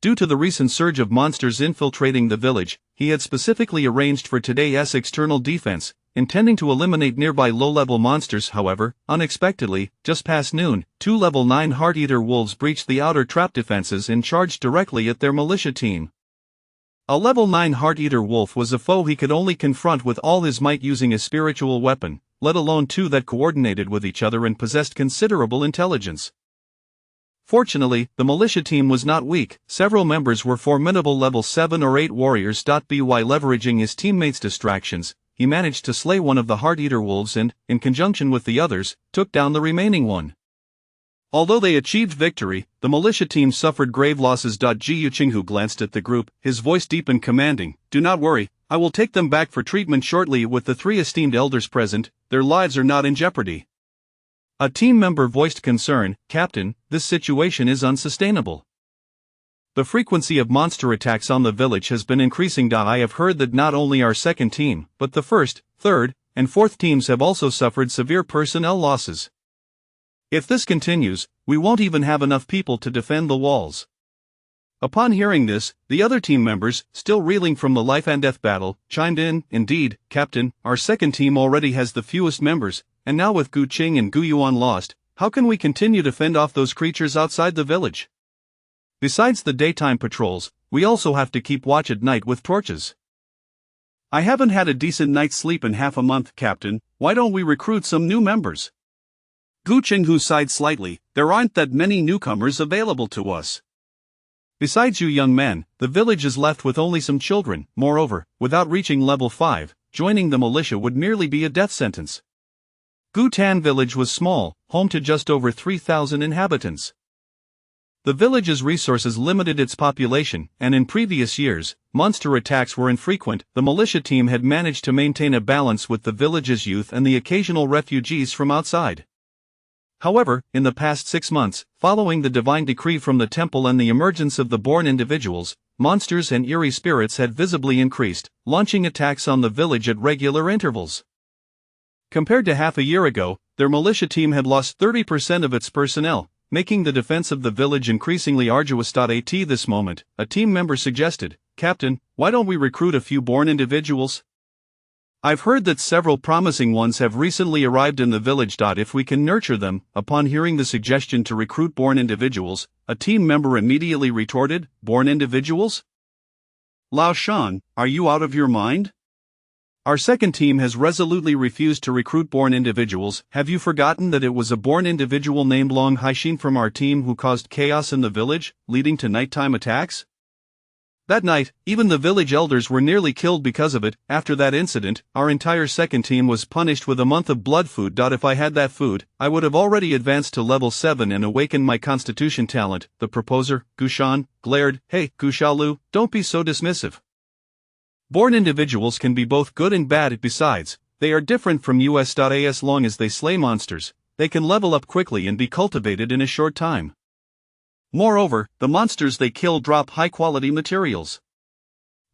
Due to the recent surge of monsters infiltrating the village, he had specifically arranged for today's external defense, intending to eliminate nearby low-level monsters. However, unexpectedly, just past noon, 2 level 9 heart-eater wolves breached the outer trap defenses and charged directly at their militia team. A level 9 heart-eater wolf was a foe he could only confront with all his might using a spiritual weapon, let alone 2 that coordinated with each other and possessed considerable intelligence. Fortunately, the militia team was not weak. Several members were formidable level 7 or 8 warriors. By leveraging his teammates' distractions, he managed to slay one of the heart-eater wolves and, in conjunction with the others, took down the remaining one. Although they achieved victory, the militia team suffered grave losses. Gu Qinghu glanced at the group, his voice deep and commanding. "Do not worry, I will take them back for treatment shortly." With the 3 esteemed elders present, their lives are not in jeopardy. A team member voiced concern, "Captain, this situation is unsustainable. The frequency of monster attacks on the village has been increasing. I have heard that not only our second team, but the first, third, and fourth teams have also suffered severe personnel losses. If this continues, we won't even have enough people to defend the walls." Upon hearing this, the other team members, still reeling from the life and death battle, chimed in. "Indeed, Captain, our second team already has the fewest members, and now with Gu Qing and Gu Yuan lost, how can we continue to fend off those creatures outside the village? Besides the daytime patrols, we also have to keep watch at night with torches." "I haven't had a decent night's sleep in half a month, Captain. Why don't we recruit some new members?" Gu Qinghu sighed slightly. "There aren't that many newcomers available to us. Besides you young men, the village is left with only some children. Moreover, without reaching level 5, joining the militia would merely be a death sentence." Gutan village was small, home to just over 3,000 inhabitants. The village's resources limited its population, and in previous years, monster attacks were infrequent. The militia team had managed to maintain a balance with the village's youth and the occasional refugees from outside. However, in the past 6 months, following the divine decree from the temple and the emergence of the born individuals, monsters and eerie spirits had visibly increased, launching attacks on the village at regular intervals. Compared to half a year ago, their militia team had lost 30% of its personnel, making the defense of the village increasingly arduous. At this moment, a team member suggested, "Captain, why don't we recruit a few born individuals? I've heard that several promising ones have recently arrived in the village. If we can nurture them." Upon hearing the suggestion to recruit born individuals, a team member immediately retorted, "Born individuals? Lao Shan, are you out of your mind? Our second team has resolutely refused to recruit born individuals. Have you forgotten that it was a born individual named Long Haixin from our team who caused chaos in the village, leading to nighttime attacks? That night, even the village elders were nearly killed because of it. After that incident, our entire second team was punished with a month of blood food. If I had that food, I would have already advanced to level 7 and awakened my constitution talent." The proposer, Gushan, glared, "Hey, Gushalu, don't be so dismissive. Born individuals can be both good and bad. Besides, they are different from us. As long as they slay monsters, they can level up quickly and be cultivated in a short time. Moreover, the monsters they kill drop high-quality materials.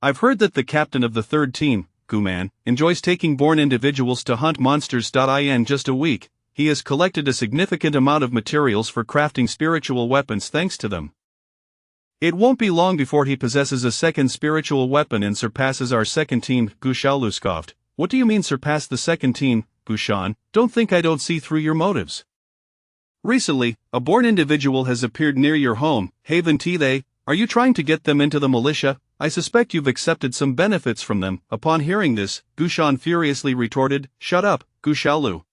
I've heard that the captain of the third team, Guman, enjoys taking born individuals to hunt monsters. In just a week, he has collected a significant amount of materials for crafting spiritual weapons thanks to them. It won't be long before he possesses a second spiritual weapon and surpasses our second team, Gu Xiaolu scoffed. What do you mean surpass the second team, Gu Shan? Don't think I don't see through your motives. Recently, a born individual has appeared near your home, Haven They. Are you trying to get them into the militia? I suspect you've accepted some benefits from them. Upon hearing this, Gu Shan furiously retorted, Shut up, Gu Xiaolu.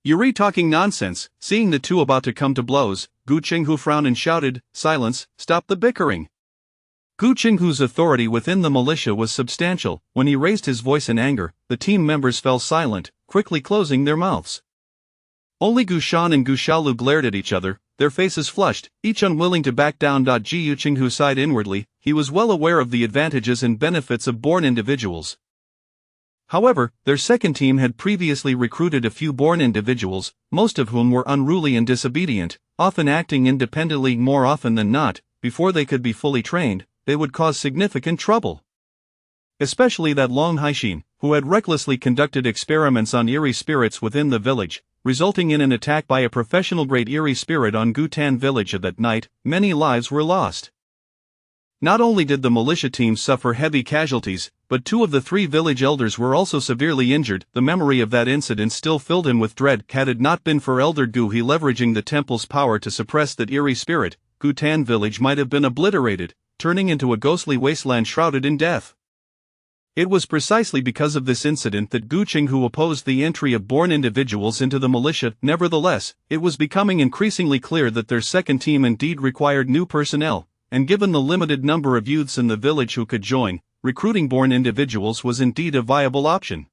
You're talking nonsense. Seeing the two about to come to blows, Gu Qinghu frowned and shouted, Silence, stop the bickering. Gu Qinghu's authority within the militia was substantial. When he raised his voice in anger, the team members fell silent, quickly closing their mouths. Only Gu Shan and Gu Xiaolu glared at each other, their faces flushed, each unwilling to back down. Gu Qinghu sighed inwardly. He was well aware of the advantages and benefits of born individuals. However, their second team had previously recruited a few born individuals, most of whom were unruly and disobedient, often acting independently. More often than not, before they could be fully trained, they would cause significant trouble. Especially that Long Haishin, who had recklessly conducted experiments on eerie spirits within the village, resulting in an attack by a professional-grade eerie spirit on Gutan village. That night, many lives were lost. Not only did the militia team suffer heavy casualties, but 2 of the 3 village elders were also severely injured. The memory of that incident still filled him with dread. Had it not been for Elder Gu He leveraging the temple's power to suppress that eerie spirit, Gutan village might have been obliterated, turning into a ghostly wasteland shrouded in death. It was precisely because of this incident that Gu Qinghu opposed the entry of born individuals into the militia. Nevertheless, it was becoming increasingly clear that their second team indeed required new personnel, and given the limited number of youths in the village who could join, recruiting born individuals was indeed a viable option.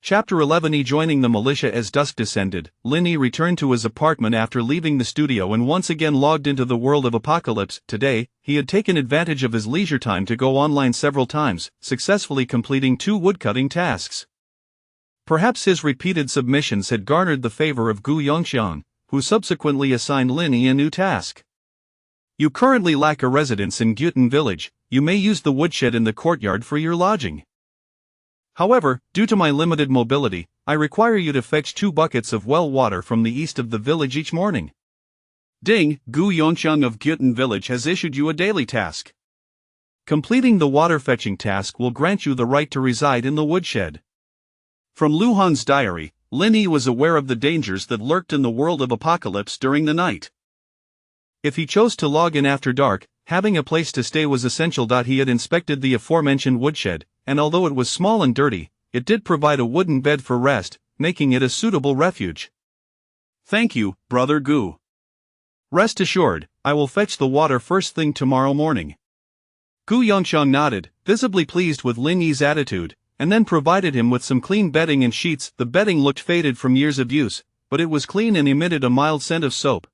Chapter 11. Joining the militia. As dusk descended, Lin Yi returned to his apartment after leaving the studio and once again logged into the world of Apocalypse. Today, he had taken advantage of his leisure time to go online several times, successfully completing 2 woodcutting tasks. Perhaps his repeated submissions had garnered the favor of Gu Yongxiang, who subsequently assigned Lin Yi a new task. You currently lack a residence in Gyutan village. You may use the woodshed in the courtyard for your lodging. However, due to my limited mobility, I require you to fetch 2 buckets of well water from the east of the village each morning. Ding, Gu Yongxiang of Gyutan village has issued you a daily task. Completing the water fetching task will grant you the right to reside in the woodshed. From Lu Han's diary, Lin Yi was aware of the dangers that lurked in the world of Apocalypse during the night. If he chose to log in after dark, having a place to stay was essential. He had inspected the aforementioned woodshed, and although it was small and dirty, it did provide a wooden bed for rest, making it a suitable refuge. Thank you, Brother Gu. Rest assured, I will fetch the water first thing tomorrow morning. Gu Yongxiang nodded, visibly pleased with Lin Yi's attitude, and then provided him with some clean bedding and sheets. The bedding looked faded from years of use, but it was clean and emitted a mild scent of soap.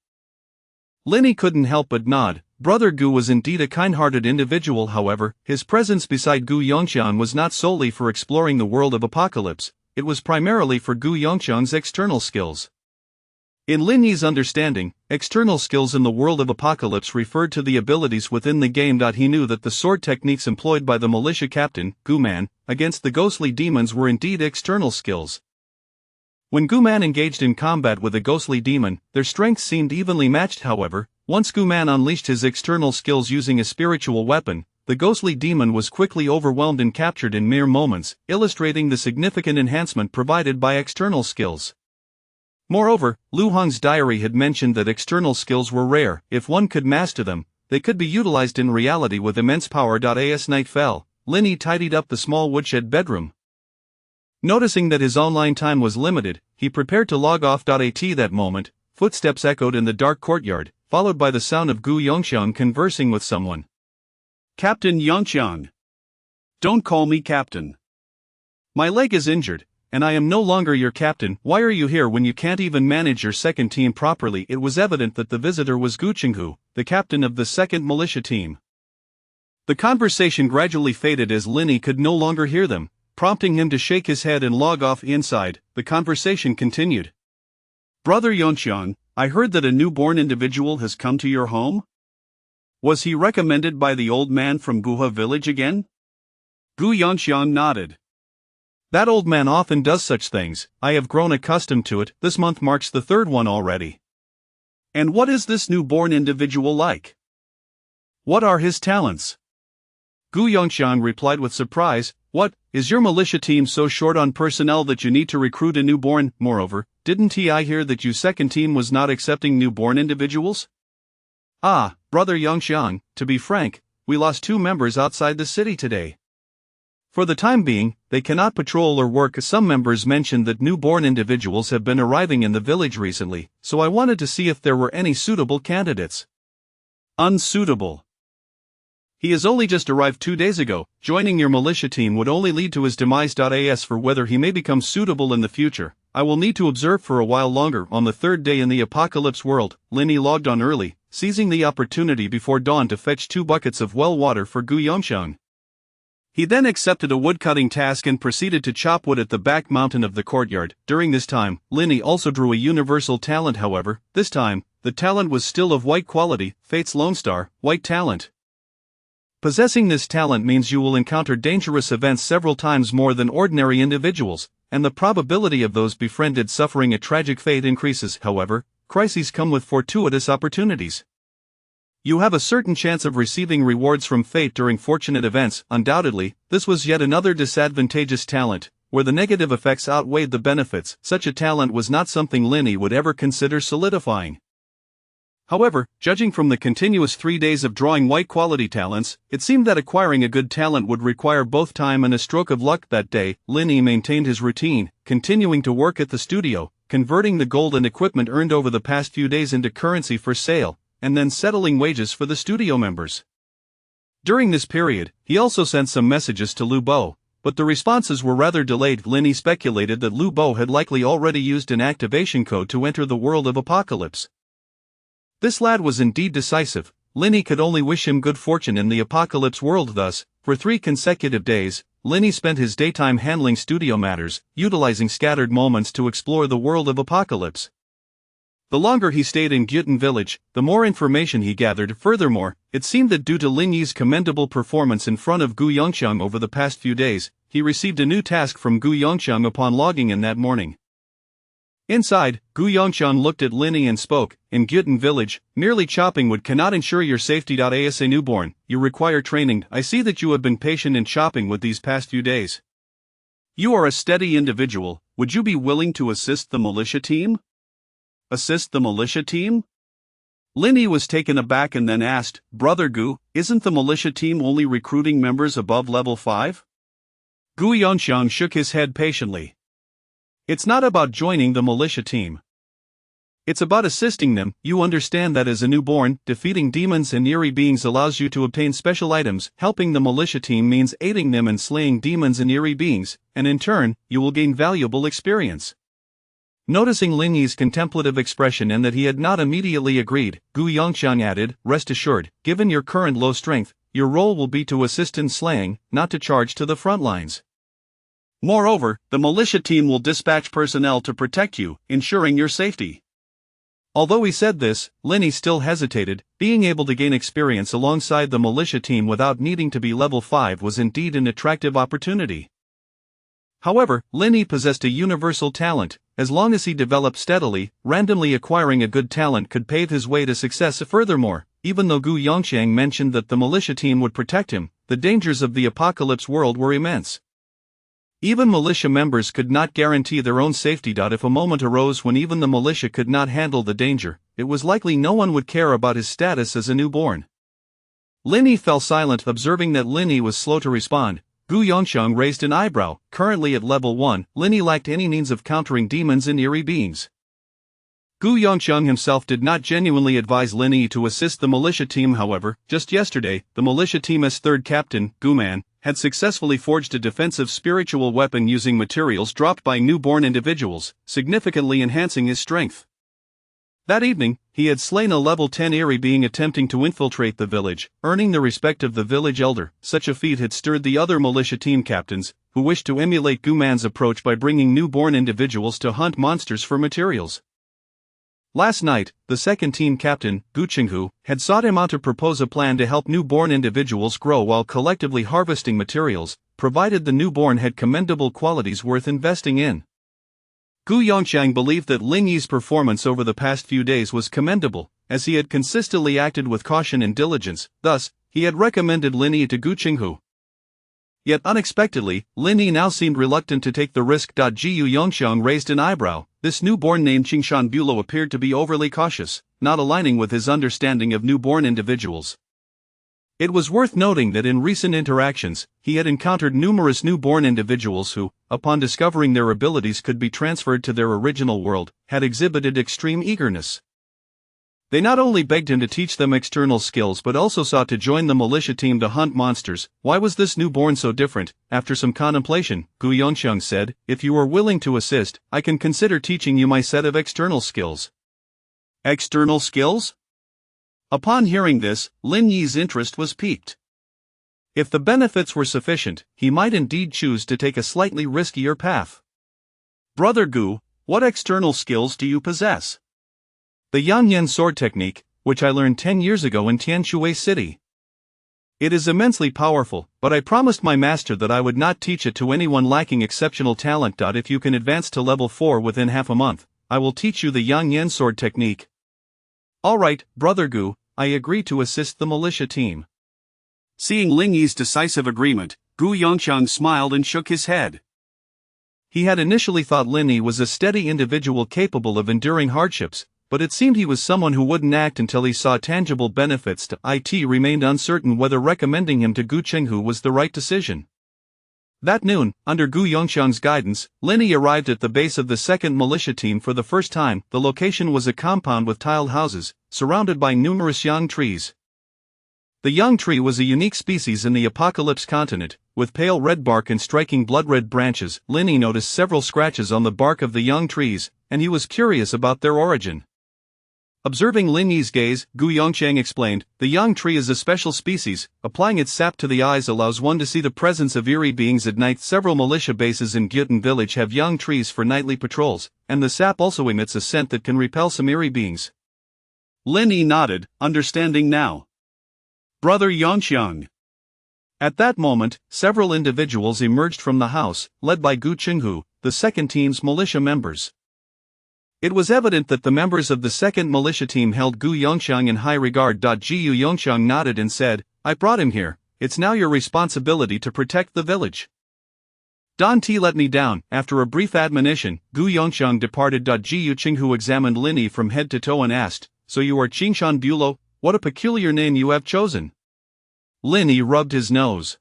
Lin Yi couldn't help but nod. Brother Gu was indeed a kind-hearted individual. However, his presence beside Gu Yongxiang was not solely for exploring the world of Apocalypse, it was primarily for Gu Yongxiang's external skills. In Lin Yi's understanding, external skills in the world of Apocalypse referred to the abilities within the game. He knew that the sword techniques employed by the militia captain, Guman, against the ghostly demons were indeed external skills. When Guman engaged in combat with a ghostly demon, their strengths seemed evenly matched. However, once Guman unleashed his external skills using a spiritual weapon, the ghostly demon was quickly overwhelmed and captured in mere moments, illustrating the significant enhancement provided by external skills. Moreover, Lu Hong's diary had mentioned that external skills were rare. If one could master them, they could be utilized in reality with immense power. As night fell, Lin Yi tidied up the small woodshed bedroom. Noticing that his online time was limited, he prepared to log off. At that moment, footsteps echoed in the dark courtyard, followed by the sound of Gu Yongxiang conversing with someone. Captain Yongxiang. Don't call me captain. My leg is injured, and I am no longer your captain. Why are you here when you can't even manage your second team properly? It was evident that the visitor was Gu Qinghu, the captain of the second militia team. The conversation gradually faded as Lin Yi could no longer hear them, prompting him to shake his head and log off. Inside, the conversation continued. Brother Yongxiang, I heard that a newborn individual has come to your home? Was he recommended by the old man from Guha village again? Gu Yongxiang nodded. That old man often does such things. I have grown accustomed to it. This month marks the third one already. And what is this newborn individual like? What are his talents? Gu Yongxiang replied with surprise. What, is your militia team so short on personnel that you need to recruit a newborn? Moreover, didn't I hear that your second team was not accepting newborn individuals? Ah, brother Yongxiang, to be frank, we lost 2 members outside the city today. For the time being, they cannot patrol or work. Some members mentioned that newborn individuals have been arriving in the village recently, so I wanted to see if there were any suitable candidates. Unsuitable. He has only just arrived 2 days ago. Joining your militia team would only lead to his demise. As for whether he may become suitable in the future, I will need to observe for a while longer. On the third day in the apocalypse world, Linny logged on early, seizing the opportunity before dawn to fetch 2 buckets of well water for Gu Yongxiang. He then accepted a woodcutting task and proceeded to chop wood at the back mountain of the courtyard. During this time, Linny also drew a universal talent. However, this time, the talent was still of white quality, Fate's Lone Star, white talent. Possessing this talent means you will encounter dangerous events several times more than ordinary individuals, and the probability of those befriended suffering a tragic fate increases. However, crises come with fortuitous opportunities. You have a certain chance of receiving rewards from fate during fortunate events. Undoubtedly, this was yet another disadvantageous talent, where the negative effects outweighed the benefits. Such a talent was not something Linny would ever consider solidifying. However, judging from the continuous 3 days of drawing white quality talents, it seemed that acquiring a good talent would require both time and a stroke of luck. That day, Linny maintained his routine, continuing to work at the studio, converting the gold and equipment earned over the past few days into currency for sale, and then settling wages for the studio members. During this period, he also sent some messages to Lu Bo, but the responses were rather delayed. Linny speculated that Lu Bo had likely already used an activation code to enter the world of Apocalypse. This lad was indeed decisive. Linny could only wish him good fortune in the Apocalypse world. Thus, for 3 consecutive days, Linny spent his daytime handling studio matters, utilizing scattered moments to explore the world of Apocalypse. The longer he stayed in Gyutan village, the more information he gathered. Furthermore, it seemed that due to Linny's commendable performance in front of Gu Yongxiang over the past few days, he received a new task from Gu Yongxiang upon logging in that morning. Inside, Gu Yongxiang looked at Linny and spoke. In Gyutan village, merely chopping wood cannot ensure your safety. As a newborn, you require training. I see that you have been patient in chopping wood these past few days. You are a steady individual. Would you be willing to assist the militia team? Assist the militia team? Linny was taken aback and then asked, Brother Gu, isn't the militia team only recruiting members above level 5? Gu Yongxiang shook his head patiently. It's not about joining the militia team. It's about assisting them. You understand that as a newborn, defeating demons and eerie beings allows you to obtain special items. Helping the militia team means aiding them in slaying demons and eerie beings, and in turn, you will gain valuable experience. Noticing Linny's contemplative expression and that he had not immediately agreed, Gu Yongxiang added, Rest assured, given your current low strength, your role will be to assist in slaying, not to charge to the front lines. Moreover, the militia team will dispatch personnel to protect you, ensuring your safety. Although he said this, Linny still hesitated. Being able to gain experience alongside the militia team without needing to be level 5 was indeed an attractive opportunity. However, Linny possessed a universal talent. As long as he developed steadily, randomly acquiring a good talent could pave his way to success. Furthermore, even though Gu Yongxiang mentioned that the militia team would protect him, the dangers of the apocalypse world were immense. Even militia members could not guarantee their own safety. If a moment arose when even the militia could not handle the danger, it was likely no one would care about his status as a newborn. Linny fell silent, observing that Linny was slow to respond. Gu Yongxiang raised an eyebrow. Currently at level 1, Linny lacked any means of countering demons and eerie beings. Gu Yongxiang himself did not genuinely advise Linny to assist the militia team. However, just yesterday, the militia team's third captain, Guman, had successfully forged a defensive spiritual weapon using materials dropped by newborn individuals, significantly enhancing his strength. That evening, he had slain a level 10 eerie being attempting to infiltrate the village, earning the respect of the village elder. Such a feat had stirred the other militia team captains, who wished to emulate Guman's approach by bringing newborn individuals to hunt monsters for materials. Last night, the second team captain, Gu Qinghu, had sought him out to propose a plan to help newborn individuals grow while collectively harvesting materials, provided the newborn had commendable qualities worth investing in. Gu Yongxiang believed that Lin Yi's performance over the past few days was commendable, as he had consistently acted with caution and diligence. Thus, he had recommended Lin Yi to Gu Qinghu. Yet unexpectedly, Lin Yi now seemed reluctant to take the risk. Gu Yongxiang raised an eyebrow. This newborn named Qingshan Bulo appeared to be overly cautious, not aligning with his understanding of newborn individuals. It was worth noting that in recent interactions, he had encountered numerous newborn individuals who, upon discovering their abilities could be transferred to their original world, had exhibited extreme eagerness. They not only begged him to teach them external skills but also sought to join the militia team to hunt monsters. Why was this newborn so different? After some contemplation, Gu Yongxiang said, "If you are willing to assist, I can consider teaching you my set of external skills." External skills? Upon hearing this, Lin Yi's interest was piqued. If the benefits were sufficient, he might indeed choose to take a slightly riskier path. Brother Gu, what external skills do you possess? The Yang Yan sword technique, which I learned 10 years ago in Tianshui City. It is immensely powerful, but I promised my master that I would not teach it to anyone lacking exceptional talent. If you can advance to level 4 within half a month, I will teach you the Yang Yan sword technique. All right, Brother Gu, I agree to assist the militia team. Seeing Lin Yi's decisive agreement, Gu Yongxiang smiled and shook his head. He had initially thought Lin Yi was a steady individual capable of enduring hardships, but it seemed he was someone who wouldn't act until he saw tangible benefits. It remained uncertain whether recommending him to Gu Qinghu was the right decision. That noon, under Gu Yongxiang's guidance, Lin Yi arrived at the base of the second militia team for the first time. The location was a compound with tiled houses, surrounded by numerous yang trees. The yang tree was a unique species in the Apocalypse continent, with pale red bark and striking blood-red branches. Lin Yi noticed several scratches on the bark of the yang trees, and he was curious about their origin. Observing Lin Yi's gaze, Gu Yongxiang explained, "The yang tree is a special species. Applying its sap to the eyes allows one to see the presence of eerie beings at night. Several militia bases in Gyutan village have yang trees for nightly patrols, and the sap also emits a scent that can repel some eerie beings." Lin Yi nodded, understanding now. Brother Yongxiang. At that moment, several individuals emerged from the house, led by Gu Qinghu, the second team's militia members. It was evident that the members of the second militia team held Gu Yongxiang in high regard. Gu Yongxiang nodded and said, "I brought him here. It's now your responsibility to protect the village." "Don T let me down." After a brief admonition, Gu Yongxiang departed. Gu Qinghu examined Lin Yi from head to toe and asked, "So you are Qingshan Bulo? What a peculiar name you have chosen." Lin Yi rubbed his nose.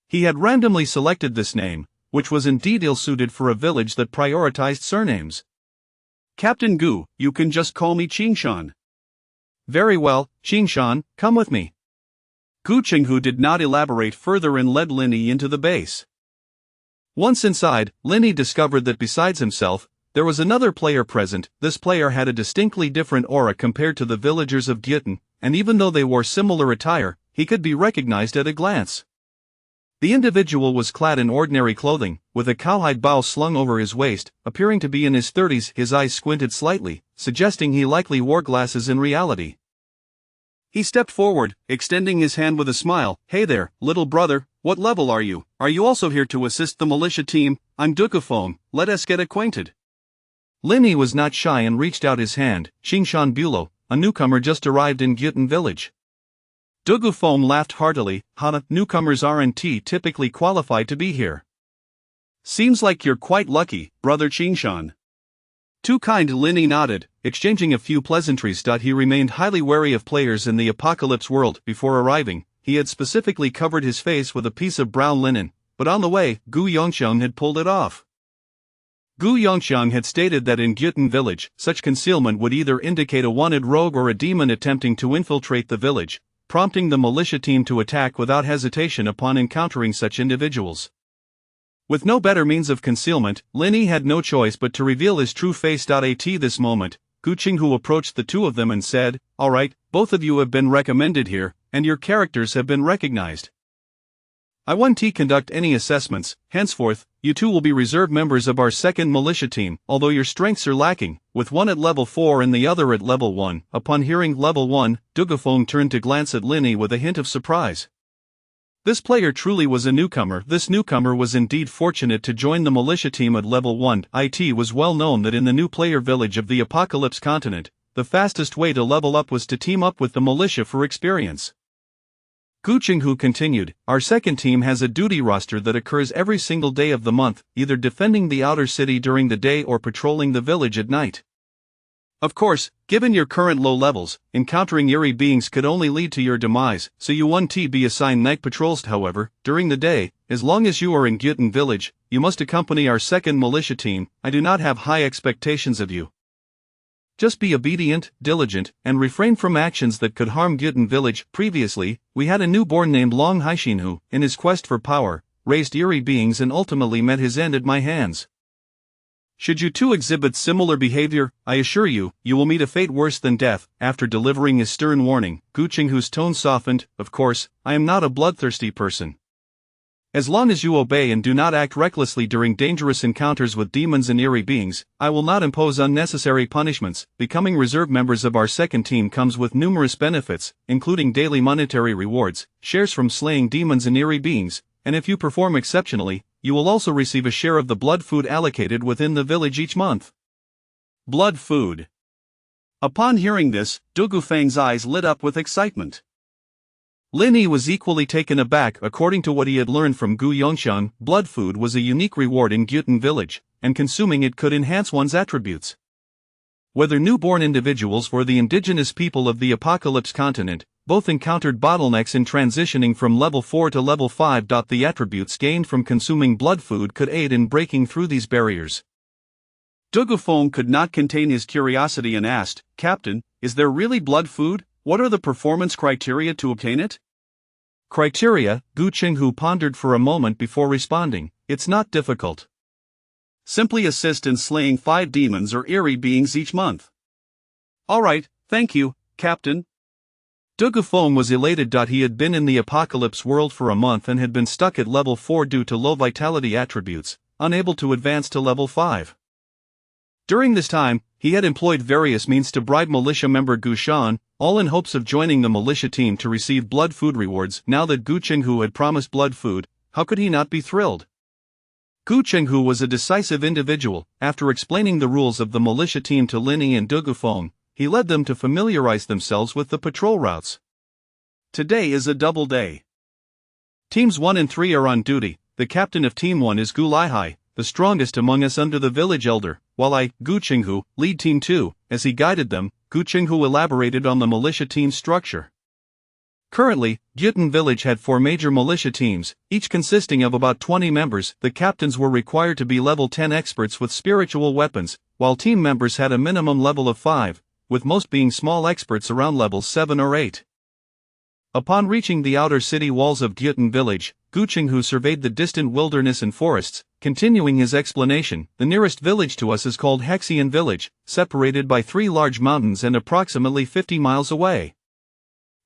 He had randomly selected this name, which was indeed ill-suited for a village that prioritized surnames. "Captain Gu, you can just call me Qingshan." "Very well, Qingshan, come with me." Gu Qinghu did not elaborate further and led Lin Yi into the base. Once inside, Lin Yi discovered that besides himself, there was another player present. This player had a distinctly different aura compared to the villagers of Gyutan, and even though they wore similar attire, he could be recognized at a glance. The individual was clad in ordinary clothing, with a cowhide bow slung over his waist, appearing to be in his 30s. His eyes squinted slightly, suggesting he likely wore glasses in reality. He stepped forward, extending his hand with a smile. "Hey there, little brother, what level are you? Are you also here to assist the militia team? I'm Dukufeng, let us get acquainted." Lin Yi was not shy and reached out his hand. "Qingshan Bulo, a newcomer just arrived in Gyutan village." Dugufeng laughed heartily. Newcomers aren't typically qualified to be here. Seems like you're quite lucky, Brother Qingshan. Too kind. Lin Yi nodded, exchanging a few pleasantries. He remained highly wary of players in the Apocalypse world. Before arriving, he had specifically covered his face with a piece of brown linen, but on the way, Gu Yongxiang had pulled it off. Gu Yongxiang had stated that in Gyutan village, such concealment would either indicate a wanted rogue or a demon attempting to infiltrate the village, prompting the militia team to attack without hesitation upon encountering such individuals. With no better means of concealment, Lin Yi had no choice but to reveal his true face. At this moment, Gu Qinghu approached the two of them and said, "All right, both of you have been recommended here, and your characters have been recognized. I won't conduct any assessments. Henceforth, you two will be reserve members of our second militia team, although your strengths are lacking, with one at level 4 and the other at level 1. Upon hearing level 1, Dugafong turned to glance at Linny with a hint of surprise. This player truly was a newcomer. This newcomer was indeed fortunate to join the militia team at level 1. It was well known that in the new player village of the Apocalypse continent, the fastest way to level up was to team up with the militia for experience. Gu Qinghu continued, our second team has a duty roster that occurs every single day of the month, either defending the outer city during the day or patrolling the village at night. Of course, given your current low levels, encountering eerie beings could only lead to your demise, so you won't be assigned night patrols. However, during the day, as long as you are in Gyutan village, you must accompany our second militia team. I do not have high expectations of you. Just be obedient, diligent, and refrain from actions that could harm Gyutan village. Previously, we had a newborn named Long Haishin who, in his quest for power, raised eerie beings and ultimately met his end at my hands. Should you two exhibit similar behavior, I assure you, you will meet a fate worse than death. After delivering his stern warning, Gu Qinghu's tone softened. Of course, I am not a bloodthirsty person. As long as you obey and do not act recklessly during dangerous encounters with demons and eerie beings, I will not impose unnecessary punishments. Becoming reserve members of our second team comes with numerous benefits, including daily monetary rewards, shares from slaying demons and eerie beings, and if you perform exceptionally, you will also receive a share of the blood food allocated within the village each month. Blood food. Upon hearing this, Dugufeng's eyes lit up with excitement. Linny was equally taken aback. According to what he had learned from Gu Yongxiang, blood food was a unique reward in Gyutan village, and consuming it could enhance one's attributes. Whether newborn individuals or the indigenous people of the Apocalypse continent, both encountered bottlenecks in transitioning from level 4 to level 5. The attributes gained from consuming blood food could aid in breaking through these barriers. Dugufeng could not contain his curiosity and asked, Captain, is there really blood food? What are the performance criteria to obtain it? Criteria, Gu Qinghu pondered for a moment before responding, it's not difficult. Simply assist in slaying 5 demons or eerie beings each month. Alright, thank you, Captain. Dugufeng was elated. He had been in the Apocalypse world for a month and had been stuck at level 4 due to low vitality attributes, unable to advance to level 5. During this time, he had employed various means to bribe militia member Gu Shan, all in hopes of joining the militia team to receive blood food rewards. Now that Gu Qinghu had promised blood food, how could he not be thrilled? Gu Qinghu was a decisive individual. After explaining the rules of the militia team to Linny and Dugufeng, he led them to familiarize themselves with the patrol routes. Today is a double day. Teams 1 and 3 are on duty. The captain of Team 1 is Gu Laihai, the strongest among us under the village elder, while I, Gu Qinghu, lead Team 2. As he guided them, Gu Qinghu elaborated on the militia team's structure. Currently, Gyutan village had 4 major militia teams, each consisting of about 20 members. The captains were required to be level 10 experts with spiritual weapons, while team members had a minimum level of 5, with most being small experts around level 7 or 8. Upon reaching the outer city walls of Gyutan village, Gu Qinghu surveyed the distant wilderness and forests, continuing his explanation. The nearest village to us is called Hexian village, separated by 3 large mountains and approximately 50 miles away.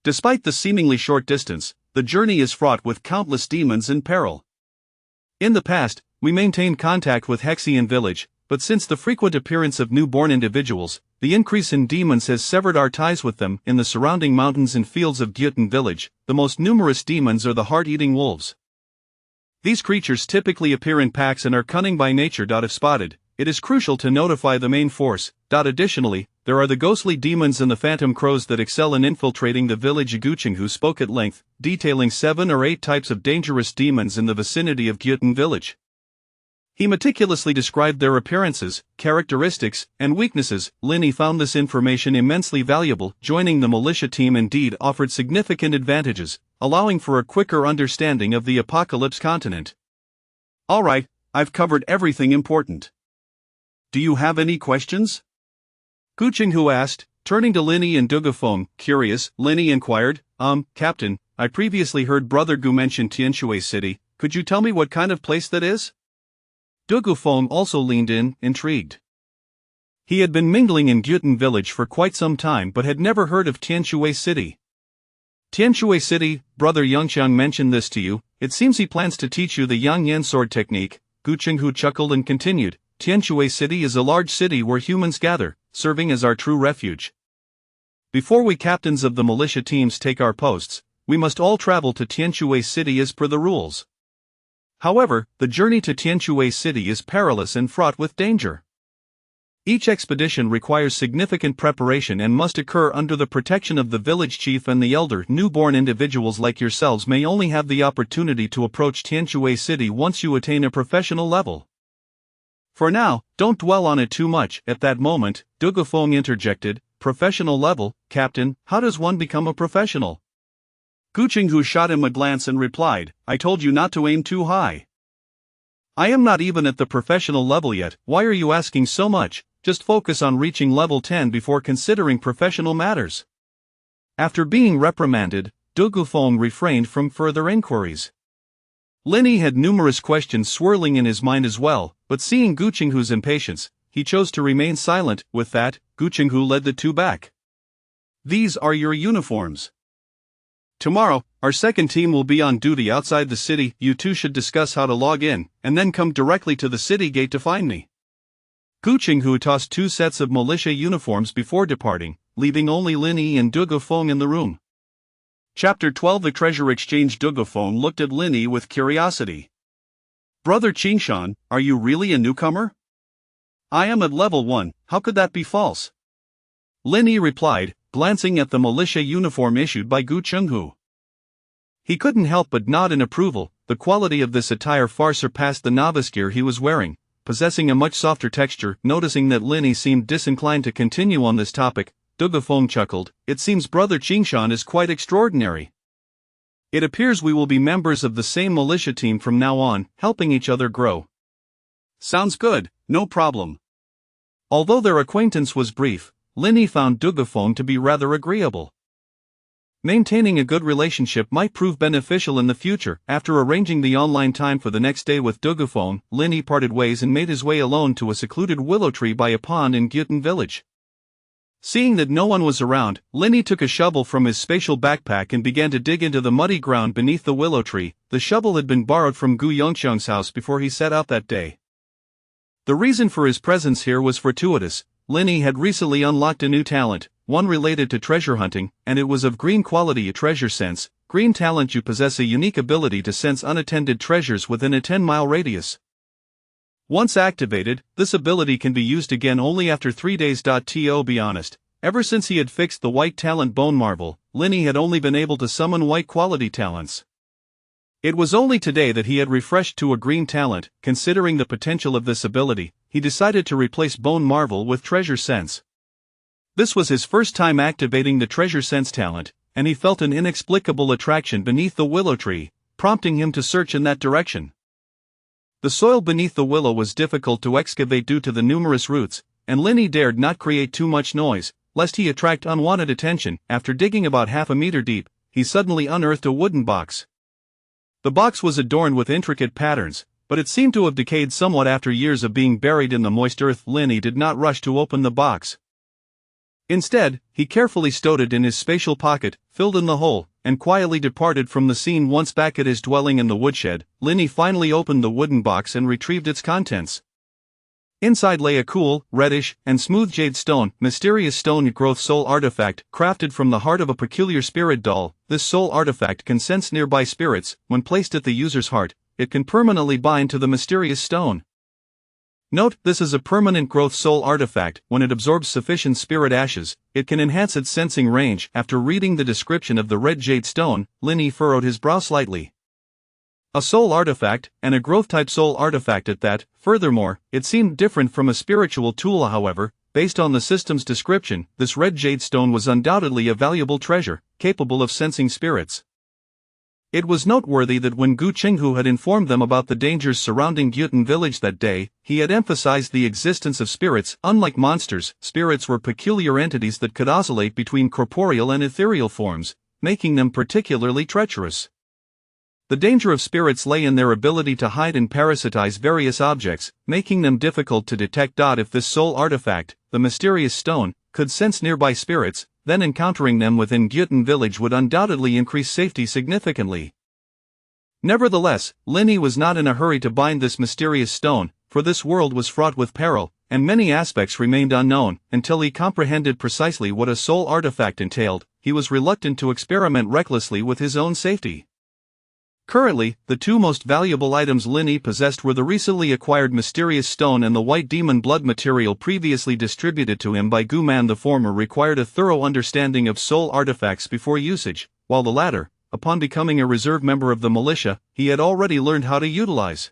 Despite the seemingly short distance, the journey is fraught with countless demons and peril. In the past, we maintained contact with Hexian village, but since the frequent appearance of newborn individuals, the increase in demons has severed our ties with them. In the surrounding mountains and fields of Gyutan village, the most numerous demons are the heart-eating wolves. These creatures typically appear in packs and are cunning by nature. If spotted, it is crucial to notify the main force. Additionally, there are the ghostly demons and the phantom crows that excel in infiltrating the village. Gu Qinghu spoke at length, detailing 7 or 8 types of dangerous demons in the vicinity of Gyutan village. He meticulously described their appearances, characteristics, and weaknesses. Linny found this information immensely valuable. Joining the militia team indeed offered significant advantages, allowing for a quicker understanding of the Apocalypse continent. Alright, I've covered everything important. Do you have any questions? Gu Qinghu asked, turning to Linny and Dugufeng. Curious, Linny inquired, Captain, I previously heard Brother Gu mention Tianshui City. Could you tell me what kind of place that is? Dugufeng also leaned in, intrigued. He had been mingling in Gyutan village for quite some time but had never heard of Tianshui City. Tianshui City, Brother Yongxiang mentioned this to you. It seems he plans to teach you the Yang Yan sword technique. Gu Qinghu chuckled and continued, Tianshui City is a large city where humans gather, serving as our true refuge. Before we captains of the militia teams take our posts, we must all travel to Tianshui City as per the rules. However, the journey to Tianshui City is perilous and fraught with danger. Each expedition requires significant preparation and must occur under the protection of the village chief and the elder. Newborn individuals like yourselves may only have the opportunity to approach Tianshui City once you attain a professional level. For now, don't dwell on it too much. At that moment, Dugufeng interjected, professional level, Captain, how does one become a professional? Gu Qinghu shot him a glance and replied, I told you not to aim too high. I am not even at the professional level yet, why are you asking so much? Just focus on reaching level 10 before considering professional matters. After being reprimanded, Dugufeng refrained from further inquiries. Lin Yi had numerous questions swirling in his mind as well, but seeing Gu Qinghu's impatience, he chose to remain silent. With that, Gu Qinghu led the two back. These are your uniforms. Tomorrow, our second team will be on duty outside the city. You two should discuss how to log in, and then come directly to the city gate to find me. Gu Qinghu tossed 2 sets of militia uniforms before departing, leaving only Lin Yi and Dugufeng in the room. Chapter 12 The Treasure Exchange. Dugufeng looked at Lin Yi with curiosity. Brother Qingshan, are you really a newcomer? I am at level 1, how could that be false? Lin Yi replied, glancing at the militia uniform issued by Gu Qinghu. He couldn't help but nod in approval. The quality of this attire far surpassed the novice gear he was wearing, possessing a much softer texture. Noticing that Lin Yi seemed disinclined to continue on this topic, Dugufeng chuckled, it seems Brother Qingshan is quite extraordinary. It appears we will be members of the same militia team from now on, helping each other grow. Sounds good, no problem. Although their acquaintance was brief, Lin Yi found Dugufeng to be rather agreeable. Maintaining a good relationship might prove beneficial in the future. After arranging the online time for the next day with Dugufeng, Lin Yi parted ways and made his way alone to a secluded willow tree by a pond in Gyutan village. Seeing that no one was around, Lin Yi took a shovel from his spatial backpack and began to dig into the muddy ground beneath the willow tree. The shovel had been borrowed from Gu Yongxiang's house before he set out that day. The reason for his presence here was fortuitous. Lin Yi had recently unlocked a new talent, one related to treasure hunting, and it was of green quality. A treasure sense. Green talent. You possess a unique ability to sense unattended treasures within a 10-mile radius. Once activated, this ability can be used again only after 3 days. To be honest, ever since he had fixed the white talent bone marvel, Lin Yi had only been able to summon white quality talents. It was only today that he had refreshed to a green talent. Considering the potential of this ability, he decided to replace bone marvel with treasure sense. This was his first time activating the treasure sense talent, and he felt an inexplicable attraction beneath the willow tree, prompting him to search in that direction. The soil beneath the willow was difficult to excavate due to the numerous roots, and Lin Yi dared not create too much noise, lest he attract unwanted attention. After digging about half a meter deep, he suddenly unearthed a wooden box. The box was adorned with intricate patterns, but it seemed to have decayed somewhat after years of being buried in the moist earth. Lin Yi did not rush to open the box. Instead, he carefully stowed it in his spatial pocket, filled in the hole, and quietly departed from the scene. Once back at his dwelling in the woodshed, Lin Yi finally opened the wooden box and retrieved its contents. Inside lay a cool, reddish, and smooth jade stone, mysterious stone growth soul artifact, crafted from the heart of a peculiar spirit doll. This soul artifact can sense nearby spirits. When placed at the user's heart, it can permanently bind to the mysterious stone. Note, this is a permanent growth soul artifact. When it absorbs sufficient spirit ashes, it can enhance its sensing range. After reading the description of the red jade stone, Lin Yi furrowed his brow slightly. A soul artifact, and a growth-type soul artifact at that. Furthermore, it seemed different from a spiritual tool. However, based on the system's description, this red jade stone was undoubtedly a valuable treasure, capable of sensing spirits. It was noteworthy that when Gu Qinghu had informed them about the dangers surrounding Gyutan village that day, he had emphasized the existence of spirits. Unlike monsters, spirits were peculiar entities that could oscillate between corporeal and ethereal forms, making them particularly treacherous. The danger of spirits lay in their ability to hide and parasitize various objects, making them difficult to detect. If this soul artifact, the mysterious stone, could sense nearby spirits, then encountering them within Gyutan village would undoubtedly increase safety significantly. Nevertheless, Linny was not in a hurry to bind this mysterious stone, for this world was fraught with peril, and many aspects remained unknown. Until he comprehended precisely what a soul artifact entailed, he was reluctant to experiment recklessly with his own safety. Currently, the two most valuable items Linny possessed were the recently acquired mysterious stone and the white demon blood material previously distributed to him by Gu-man. The former required a thorough understanding of soul artifacts before usage, while the latter, upon becoming a reserve member of the militia, he had already learned how to utilize.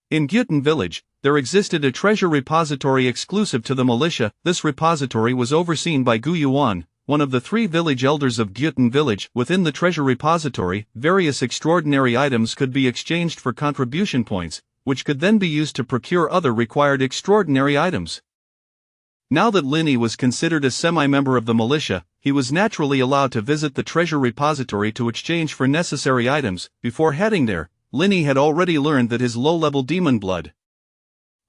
In Gyutin village, there existed a treasure repository exclusive to the militia. This repository was overseen by Gu Yuan, one of the 3 village elders of Gyutin village. Within the treasure repository, various extraordinary items could be exchanged for contribution points, which could then be used to procure other required extraordinary items. Now that Linny was considered a semi-member of the militia, he was naturally allowed to visit the treasure repository to exchange for necessary items. Before heading there, Linny had already learned that his low-level demon blood,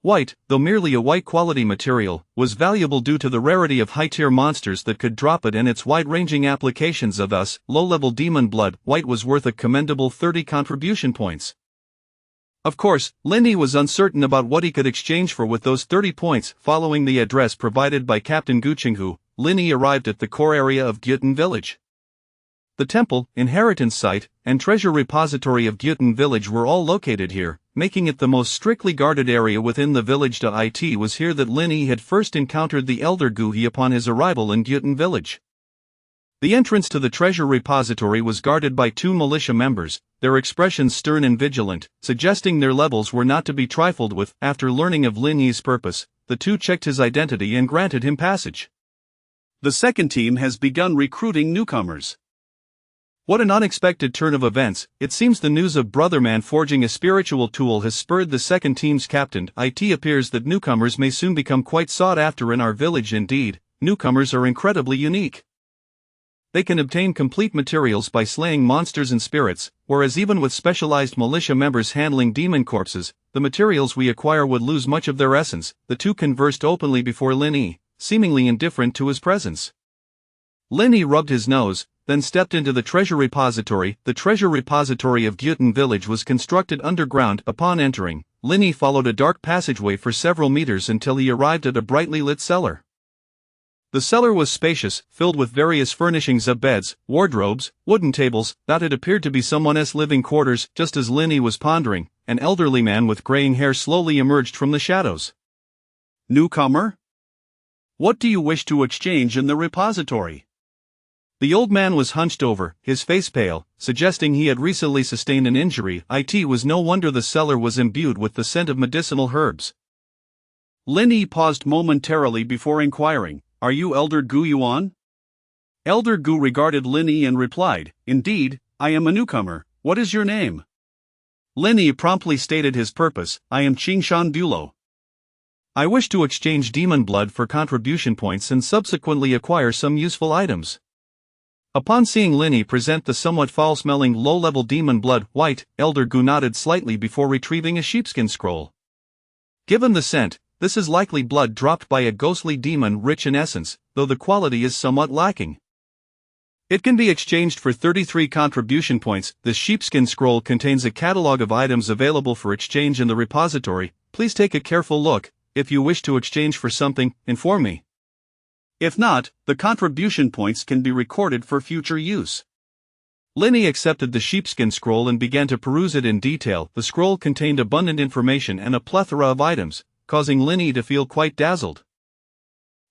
white, though merely a white quality material, was valuable due to the rarity of high-tier monsters that could drop it and its wide-ranging applications. Of thus, low-level demon blood, white, was worth a commendable 30 contribution points. Of course, Linny was uncertain about what he could exchange for with those 30 points. Following the address provided by Captain Guchinghu, Linny arrived at the core area of Gyutin village. The temple, inheritance site, and treasure repository of Gyutin village were all located here, making it the most strictly guarded area within the village. It was here that Linny had first encountered the elder Guhi upon his arrival in Gyutin village. The entrance to the treasure repository was guarded by 2 militia members, their expressions stern and vigilant, suggesting their levels were not to be trifled with. After learning of Linny's purpose, the 2 checked his identity and granted him passage. The second team has begun recruiting newcomers. What an unexpected turn of events! It seems the news of Brotherman forging a spiritual tool has spurred the second team's captain. It appears that newcomers may soon become quite sought after in our village. Indeed, newcomers are incredibly unique. They can obtain complete materials by slaying monsters and spirits, whereas even with specialized militia members handling demon corpses, the materials we acquire would lose much of their essence. The 2 conversed openly before Linny, seemingly indifferent to his presence. Linny rubbed his nose, then stepped into the treasure repository. The treasure repository of Gyutin village was constructed underground. Upon entering, Linny followed a dark passageway for several meters until he arrived at a brightly lit cellar. The cellar was spacious, filled with various furnishings of beds, wardrobes, wooden tables. That it appeared to be someone's living quarters. Just as Linny was pondering, an elderly man with graying hair slowly emerged from the shadows. Newcomer? What do you wish to exchange in the repository? The old man was hunched over, his face pale, suggesting he had recently sustained an injury. It was no wonder the cellar was imbued with the scent of medicinal herbs. Linny paused momentarily before inquiring, "Are you Elder Gu Yuan?" Elder Gu regarded Linny and replied, "Indeed, I am a newcomer. What is your name?" Linny promptly stated his purpose, "I am Qingshan Bulo. I wish to exchange demon blood for contribution points and subsequently acquire some useful items." Upon seeing Linny present the somewhat foul-smelling low-level demon blood, white, Elder Gu nodded slightly before retrieving a sheepskin scroll. Given the scent, this is likely blood dropped by a ghostly demon rich in essence, though the quality is somewhat lacking. It can be exchanged for 33 contribution points. The sheepskin scroll contains a catalog of items available for exchange in the repository. Please take a careful look. If you wish to exchange for something, inform me. If not, the contribution points can be recorded for future use. Linny accepted the sheepskin scroll and began to peruse it in detail. The scroll contained abundant information and a plethora of items, causing Linny to feel quite dazzled.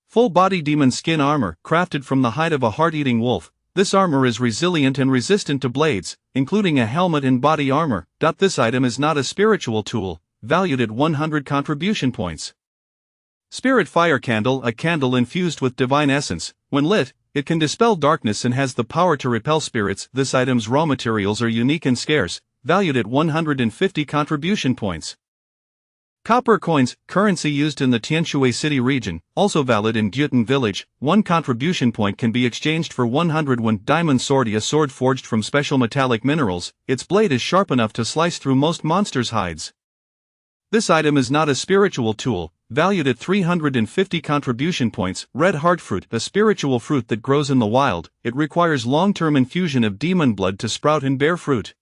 Full-body demon skin armor, crafted from the hide of a heart-eating wolf. This armor is resilient and resistant to blades, including a helmet and body armor. This item is not a spiritual tool, valued at 100 contribution points. Spirit Fire Candle, a candle infused with divine essence. When lit, it can dispel darkness and has the power to repel spirits. This item's raw materials are unique and scarce, valued at 150 contribution points. Copper coins, currency used in the Tianshui City region, also valid in Gyutin village. 1 contribution point can be exchanged for 101 diamond sword, a sword forged from special metallic minerals. Its blade is sharp enough to slice through most monsters' hides. This item is not a spiritual tool, valued at 350 contribution points. Red heart fruit, a spiritual fruit that grows in the wild. It requires long-term infusion of demon blood to sprout and bear fruit.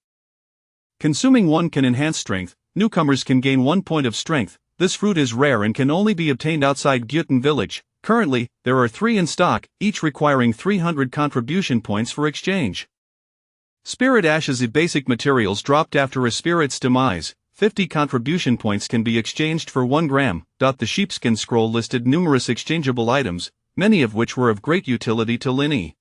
Consuming one can enhance strength. Newcomers can gain 1 point of strength. This fruit is rare and can only be obtained outside Gyutan village. Currently, there are 3 in stock, each requiring 300 contribution points for exchange. Spirit ashes. The basic materials dropped after a spirit's demise. 50 contribution points can be exchanged for 1 gram. The sheepskin scroll listed numerous exchangeable items, many of which were of great utility to Linny.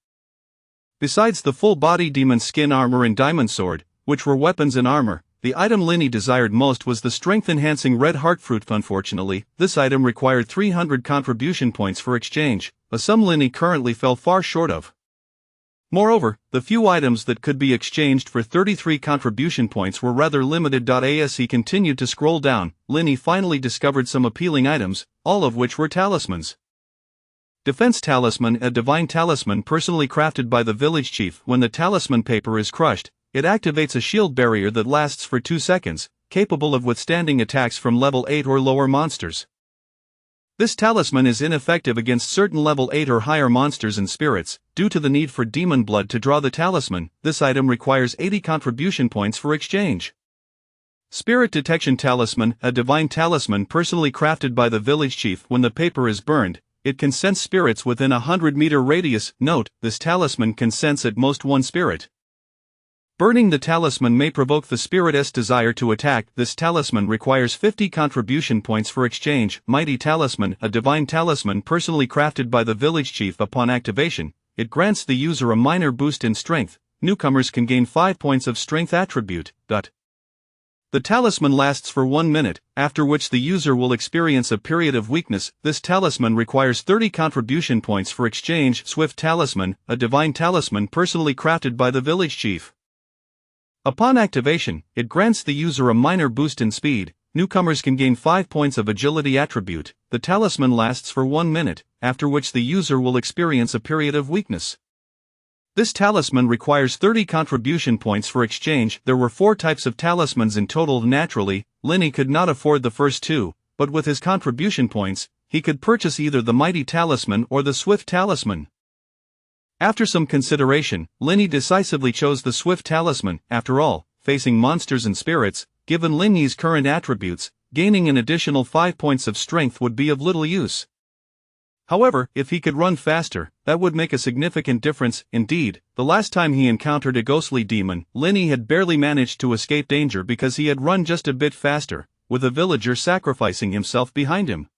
Besides the full-body demon skin armor and diamond sword, which were weapons and armor, the item Linny desired most was the strength-enhancing red heart fruit. Unfortunately, this item required 300 contribution points for exchange, a sum Linny currently fell far short of. Moreover, the few items that could be exchanged for 33 contribution points were rather limited. As he continued to scroll down, Linny finally discovered some appealing items, all of which were talismans. Defense Talisman. A divine talisman personally crafted by the village chief. When the talisman paper is crushed, it activates a shield barrier that lasts for 2 seconds, capable of withstanding attacks from level 8 or lower monsters. This talisman is ineffective against certain level 8 or higher monsters and spirits. Due to the need for demon blood to draw the talisman, this item requires 80 contribution points for exchange. Spirit Detection Talisman. A divine talisman personally crafted by the village chief. When the paper is burned, it can sense spirits within a 100-meter radius. Note, this talisman can sense at most 1 spirit. Burning the talisman may provoke the spirit's desire to attack. This talisman requires 50 contribution points for exchange. Mighty Talisman. A divine talisman personally crafted by the village chief. Upon activation, it grants the user a minor boost in strength. Newcomers can gain 5 points of strength attribute. The talisman lasts for 1 minute, after which the user will experience a period of weakness. This talisman requires 30 contribution points for exchange. Swift Talisman. A divine talisman personally crafted by the village chief. Upon activation, it grants the user a minor boost in speed. Newcomers can gain 5 points of agility attribute. The talisman lasts for 1 minute, after which the user will experience a period of weakness. This talisman requires 30 contribution points for exchange. There were 4 types of talismans in total. Naturally, Linny could not afford the first 2, but with his contribution points, he could purchase either the Mighty Talisman or the Swift Talisman. After some consideration, Linny decisively chose the Swift Talisman. After all, facing monsters and spirits, given Linny's current attributes, gaining an additional 5 points of strength would be of little use. However, if he could run faster, that would make a significant difference. Indeed, the last time he encountered a ghostly demon, Linny had barely managed to escape danger because he had run just a bit faster, with a villager sacrificing himself behind him.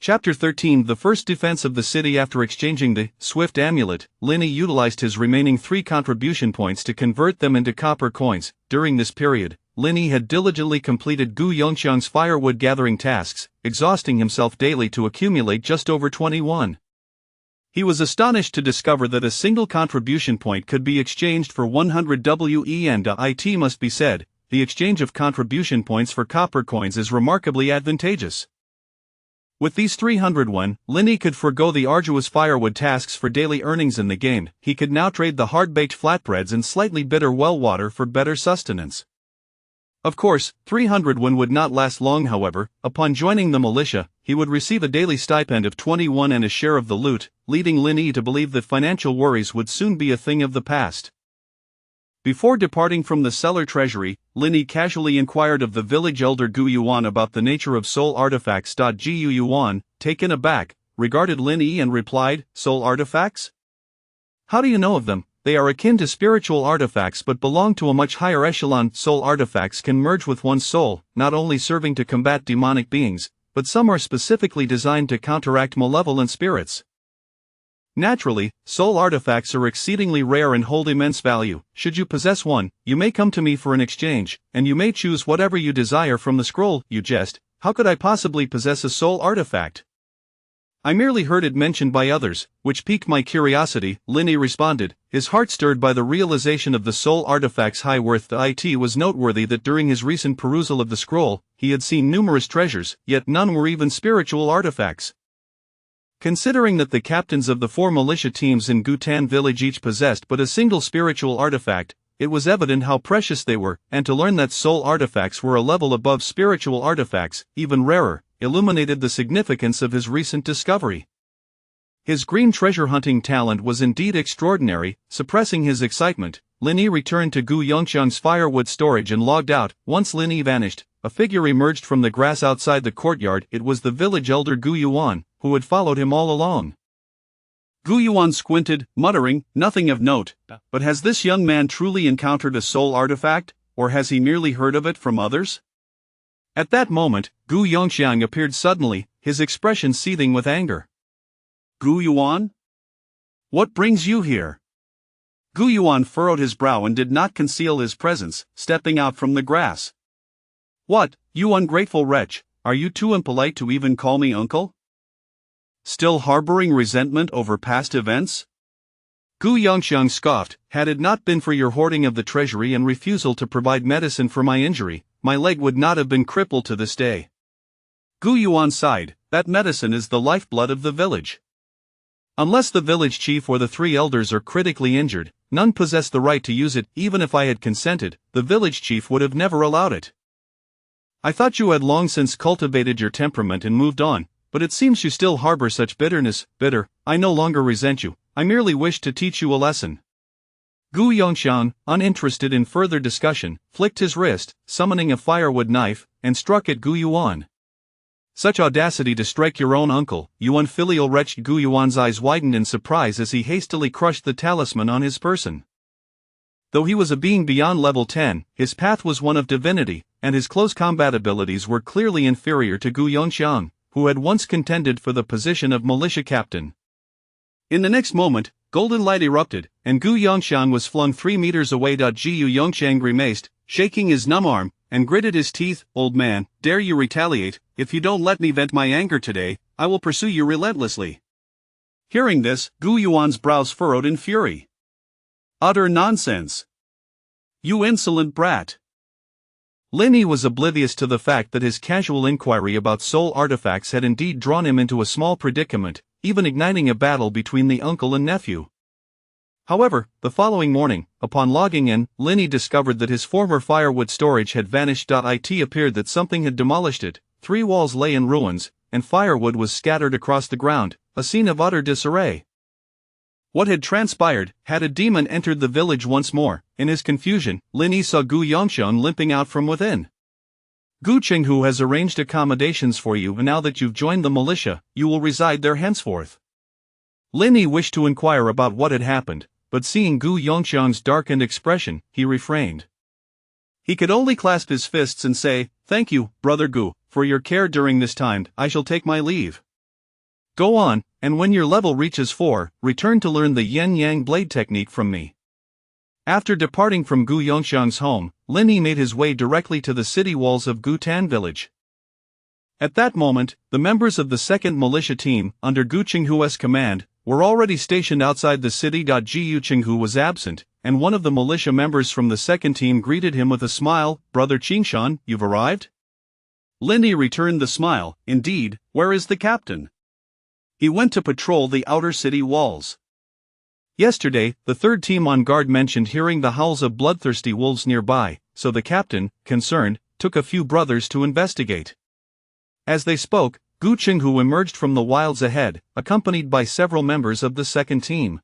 Chapter 13. The first defense of the city. After exchanging the Swift Amulet, Linny utilized his remaining 3 contribution points to convert them into copper coins. During this period, Linny had diligently completed Gu Yongqiang's firewood gathering tasks, exhausting himself daily to accumulate just over 21. He was astonished to discover that a single contribution point could be exchanged for 100 WEN. It must be said, the exchange of contribution points for copper coins is remarkably advantageous. With these 301, Linny could forego the arduous firewood tasks for daily earnings in the game. He could now trade the hard-baked flatbreads and slightly bitter well water for better sustenance. Of course, 301 would not last long. However, upon joining the militia, he would receive a daily stipend of 21 and a share of the loot, leading Linny to believe that financial worries would soon be a thing of the past. Before departing from the cellar treasury, Linny casually inquired of the village elder Gu Yuan about the nature of soul artifacts. Gu Yuan, taken aback, regarded Linny and replied, "Soul artifacts? How do you know of them? They are akin to spiritual artifacts but belong to a much higher echelon. Soul artifacts can merge with one's soul, not only serving to combat demonic beings, but some are specifically designed to counteract malevolent spirits. Naturally, soul artifacts are exceedingly rare and hold immense value. Should you possess one, you may come to me for an exchange, and you may choose whatever you desire from the scroll." "You jest, how could I possibly possess a soul artifact? I merely heard it mentioned by others, which piqued my curiosity," Linny responded, his heart stirred by the realization of the soul artifact's high worth. It was noteworthy that during his recent perusal of the scroll, he had seen numerous treasures, yet none were even spiritual artifacts. Considering that the captains of the 4 militia teams in Gutan village each possessed but a single spiritual artifact, it was evident how precious they were, and to learn that soul artifacts were a level above spiritual artifacts, even rarer, illuminated the significance of his recent discovery. His green treasure hunting talent was indeed extraordinary. Suppressing his excitement, Lin returned to Gu Yongxiang's firewood storage and logged out. Once Lin vanished, a figure emerged from the grass outside the courtyard. It was the village elder Gu Yuan, who had followed him all along. Gu Yuan squinted, muttering, "Nothing of note, but has this young man truly encountered a soul artifact, or has he merely heard of it from others?" At that moment, Gu Yongxiang appeared suddenly, his expression seething with anger. "Gu Yuan? What brings you here?" Gu Yuan furrowed his brow and did not conceal his presence, stepping out from the grass. "What, you ungrateful wretch, are you too impolite to even call me uncle? Still harboring resentment over past events?" Gu Yongxiang scoffed. "Had it not been for your hoarding of the treasury and refusal to provide medicine for my injury, my leg would not have been crippled to this day." Gu Yuan sighed. "That medicine is the lifeblood of the village. Unless the village chief or the 3 elders are critically injured, none possess the right to use it. Even if I had consented, the village chief would have never allowed it. I thought you had long since cultivated your temperament and moved on, but it seems you still harbor such bitterness." "Bitter, I no longer resent you, I merely wish to teach you a lesson." Gu Yongxiang, uninterested in further discussion, flicked his wrist, summoning a firewood knife, and struck at Gu Yuan. "Such audacity to strike your own uncle, you unfilial wretch!" Gu Yuan's eyes widened in surprise as he hastily crushed the talisman on his person. Though he was a being beyond level 10, his path was one of divinity, and his close combat abilities were clearly inferior to Gu Yongxiang, who had once contended for the position of militia captain. In the next moment, golden light erupted, and Gu Yongxiang was flung 3 meters away. Gu Yongxiang grimaced, shaking his numb arm, and gritted his teeth. "Old man, dare you retaliate? If you don't let me vent my anger today, I will pursue you relentlessly." Hearing this, Gu Yuan's brows furrowed in fury. "Utter nonsense! You insolent brat!" Lin was oblivious to the fact that his casual inquiry about soul artifacts had indeed drawn him into a small predicament, even igniting a battle between the uncle and nephew. However, the following morning, upon logging in, Lin discovered that his former firewood storage had vanished. It appeared that something had demolished it. 3 walls lay in ruins, and firewood was scattered across the ground, a scene of utter disarray. What had transpired? Had a demon entered the village once more? In his confusion, Lin saw Gu Yongxiang limping out from within. "Gu Qinghu has arranged accommodations for you, and now that you've joined the militia, you will reside there henceforth." Lin wished to inquire about what had happened, but seeing Gu Yongxiang's darkened expression, he refrained. He could only clasp his fists and say, "Thank you, Brother Gu, for your care during this time. I shall take my leave. Go on, and when your level reaches 4, return to learn the yin-yang blade technique from me." After departing from Gu Yongxiang's home, Lin made his way directly to the city walls of Gutan village. At that moment, the members of the 2nd militia team, under Gu Qinghu's command, were already stationed outside the city. Gu Qinghu was absent, and one of the militia members from the 2nd team greeted him with a smile. "Brother Qingshan, you've arrived?" Lin returned the smile. "Indeed, where is the captain?" "He went to patrol the outer city walls. Yesterday, the 3rd team on guard mentioned hearing the howls of bloodthirsty wolves nearby, so the captain, concerned, took a few brothers to investigate." As they spoke, Gu Qinghu emerged from the wilds ahead, accompanied by several members of the 2nd team.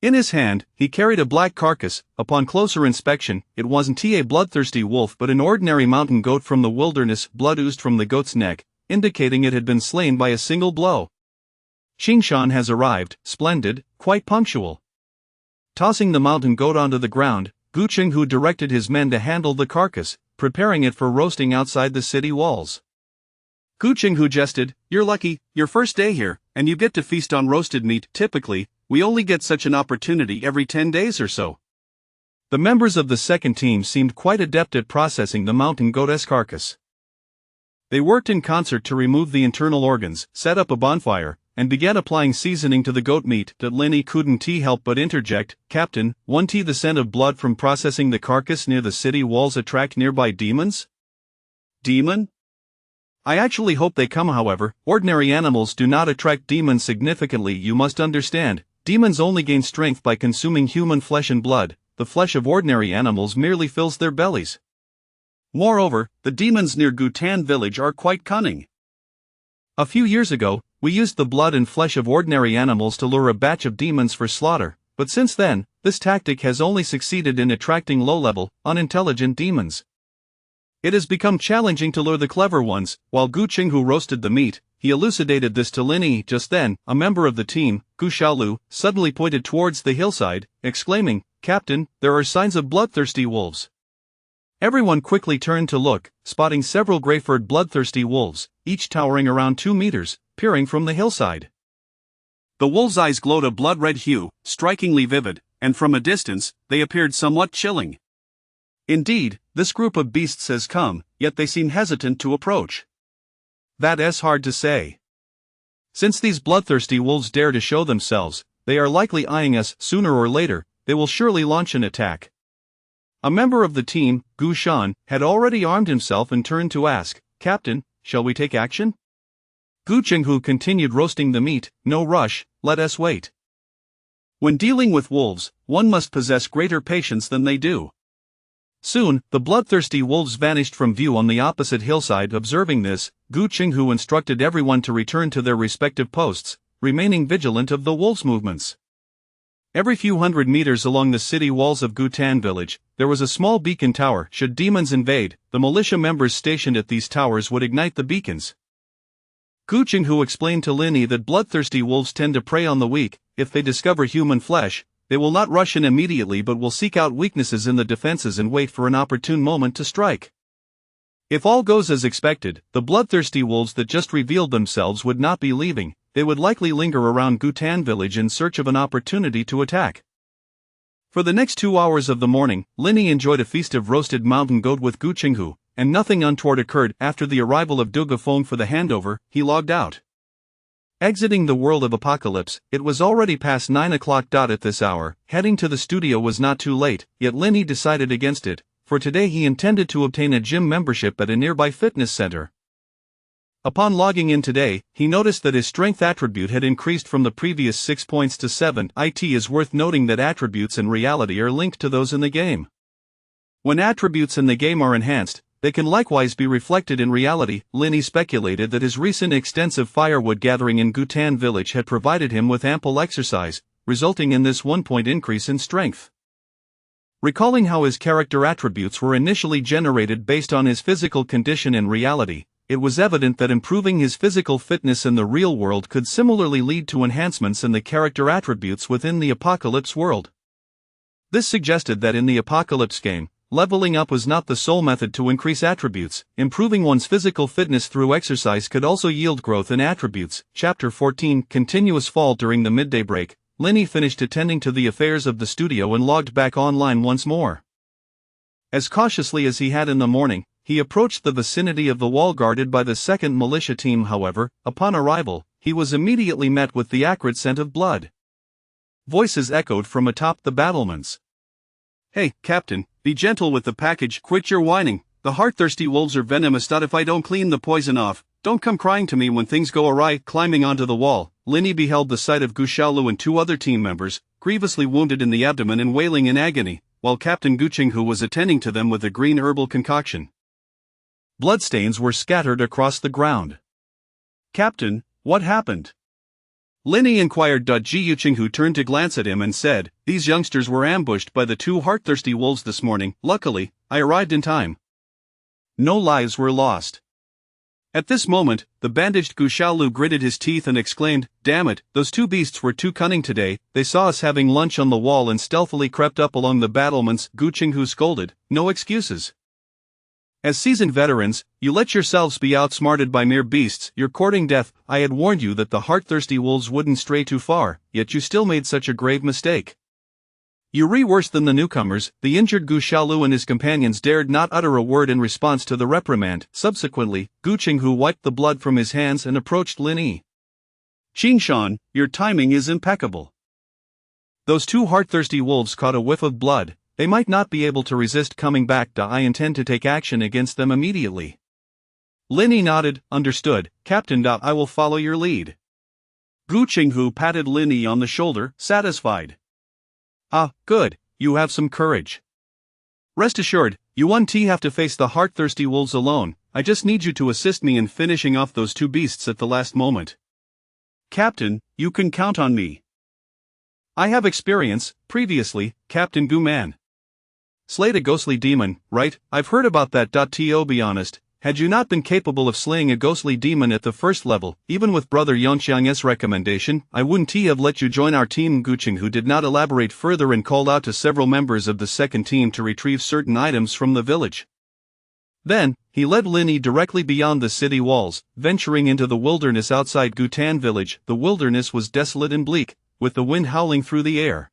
In his hand, he carried a black carcass. Upon closer inspection, it wasn't a bloodthirsty wolf but an ordinary mountain goat from the wilderness. Blood oozed from the goat's neck, indicating it had been slain by a single blow. "Qingshan has arrived, splendid, quite punctual." Tossing the mountain goat onto the ground, Gu Qinghu directed his men to handle the carcass, preparing it for roasting outside the city walls. Gu Qinghu jested, "You're lucky, your first day here, and you get to feast on roasted meat. Typically, we only get such an opportunity every 10 days or so." The members of the 2nd team seemed quite adept at processing the mountain goat's carcass. They worked in concert to remove the internal organs, set up a bonfire, and began applying seasoning to the goat meat. Lin couldn't help but interject, "Captain, won't the scent of blood from processing the carcass near the city walls attract nearby demons?" "Demon? I actually hope they come. However, ordinary animals do not attract demons significantly. You must understand, demons only gain strength by consuming human flesh and blood. The flesh of ordinary animals merely fills their bellies. Moreover, the demons near Gutan village are quite cunning. A few years ago, we used the blood and flesh of ordinary animals to lure a batch of demons for slaughter, but since then, this tactic has only succeeded in attracting low-level, unintelligent demons. It has become challenging to lure the clever ones. While Gu Qinghu roasted the meat, he elucidated this to Lin Yi. Just then, a member of the team, Gu Xiaolu, suddenly pointed towards the hillside, exclaiming, "Captain, there are signs of bloodthirsty wolves." Everyone quickly turned to look, spotting several gray-furred bloodthirsty wolves, each towering around 2 meters, peering from the hillside. The wolves' eyes glowed a blood-red hue, strikingly vivid, and from a distance, they appeared somewhat chilling. Indeed, this group of beasts has come, yet they seem hesitant to approach. That is hard to say. Since these bloodthirsty wolves dare to show themselves, they are likely eyeing us. Sooner or later, they will surely launch an attack. A member of the team, Gu Shan, had already armed himself and turned to ask, "Captain, shall we take action?" Gu Qinghu continued roasting the meat. "No rush, let us wait." When dealing with wolves, one must possess greater patience than they do. Soon, the bloodthirsty wolves vanished from view on the opposite hillside. Observing this, Gu Qinghu instructed everyone to return to their respective posts, remaining vigilant of the wolves' movements. Every few hundred meters along the city walls of Gutan village, there was a small beacon tower. Should demons invade, the militia members stationed at these towers would ignite the beacons. Gu Qinghu explained to Lin Yi that bloodthirsty wolves tend to prey on the weak. If they discover human flesh, they will not rush in immediately but will seek out weaknesses in the defenses and wait for an opportune moment to strike. If all goes as expected, the bloodthirsty wolves that just revealed themselves would not be leaving. They would likely linger around Gutan village in search of an opportunity to attack. For the next 2 hours of the morning, Lin Yi enjoyed a feast of roasted mountain goat with Gu Qinghu, and nothing untoward occurred. After the arrival of Du Gafeng for the handover, he logged out. Exiting the world of Apocalypse, it was already past 9 o'clock. At this hour, heading to the studio was not too late, yet Lin Yi decided against it. For today he intended to obtain a gym membership at a nearby fitness center. Upon logging in today, he noticed that his strength attribute had increased from the previous 6 points to 7. It is worth noting that attributes in reality are linked to those in the game. When attributes in the game are enhanced, they can likewise be reflected in reality. Lin Yi speculated that his recent extensive firewood gathering in Gutan village had provided him with ample exercise, resulting in this 1-point increase in strength. Recalling how his character attributes were initially generated based on his physical condition in reality, it was evident that improving his physical fitness in the real world could similarly lead to enhancements in the character attributes within the Apocalypse world. This suggested that in the Apocalypse game, leveling up was not the sole method to increase attributes. Improving one's physical fitness through exercise could also yield growth in attributes. Chapter 14. Continuous fall. During the midday break, Lin Yi finished attending to the affairs of the studio and logged back online once more. As cautiously as he had in the morning, he approached the vicinity of the wall guarded by the second militia team. However, upon arrival, he was immediately met with the acrid scent of blood. Voices echoed from atop the battlements. "Hey, Captain, be gentle with the package. Quit your whining. The heart-thirsty wolves are venomous. If I don't clean the poison off, don't come crying to me when things go awry." Climbing onto the wall, Lin Yi beheld the sight of Gu Xiaolu and 2 other team members, grievously wounded in the abdomen and wailing in agony, while Captain Gu Qinghu was attending to them with a green herbal concoction. Bloodstains were scattered across the ground. "Captain, what happened?" Lin Yi inquired. Ji Qinghu turned to glance at him and said, "These youngsters were ambushed by the 2 heart-thirsty wolves this morning. Luckily, I arrived in time. No lives were lost." At this moment, the bandaged Gu Xiaolu gritted his teeth and exclaimed, "Damn it, those 2 beasts were too cunning today. They saw us having lunch on the wall and stealthily crept up along the battlements." Gu Qinghu scolded, "No excuses. As seasoned veterans, you let yourselves be outsmarted by mere beasts. You're courting death. I had warned you that the heart-thirsty wolves wouldn't stray too far, yet you still made such a grave mistake. You're worse than the newcomers." The injured Gu Xiaolu and his companions dared not utter a word in response to the reprimand. Subsequently, Gu Qinghu wiped the blood from his hands and approached Lin Yi. "Qingshan, your timing is impeccable. Those 2 heart-thirsty wolves caught a whiff of blood. They might not be able to resist coming back. I intend to take action against them immediately." Lin Yi nodded. "Understood, Captain. I will follow your lead." Gu Qinghu patted Lin Yi on the shoulder, satisfied. "Ah, good, you have some courage. Rest assured, you won't have to face the heart-thirsty wolves alone. I just need you to assist me in finishing off those 2 beasts at the last moment." "Captain, you can count on me." I have experience, previously, Captain Guman. Slayed a ghostly demon, right? I've heard about that. To be honest, had you not been capable of slaying a ghostly demon at the first level, even with Brother Yongxiang's recommendation, I wouldn't have let you join our team. Guqing, who did not elaborate further and called out to several members of the second team to retrieve certain items from the village. Then, he led Linny directly beyond the city walls, venturing into the wilderness outside Gutan village. The wilderness was desolate and bleak, with the wind howling through the air.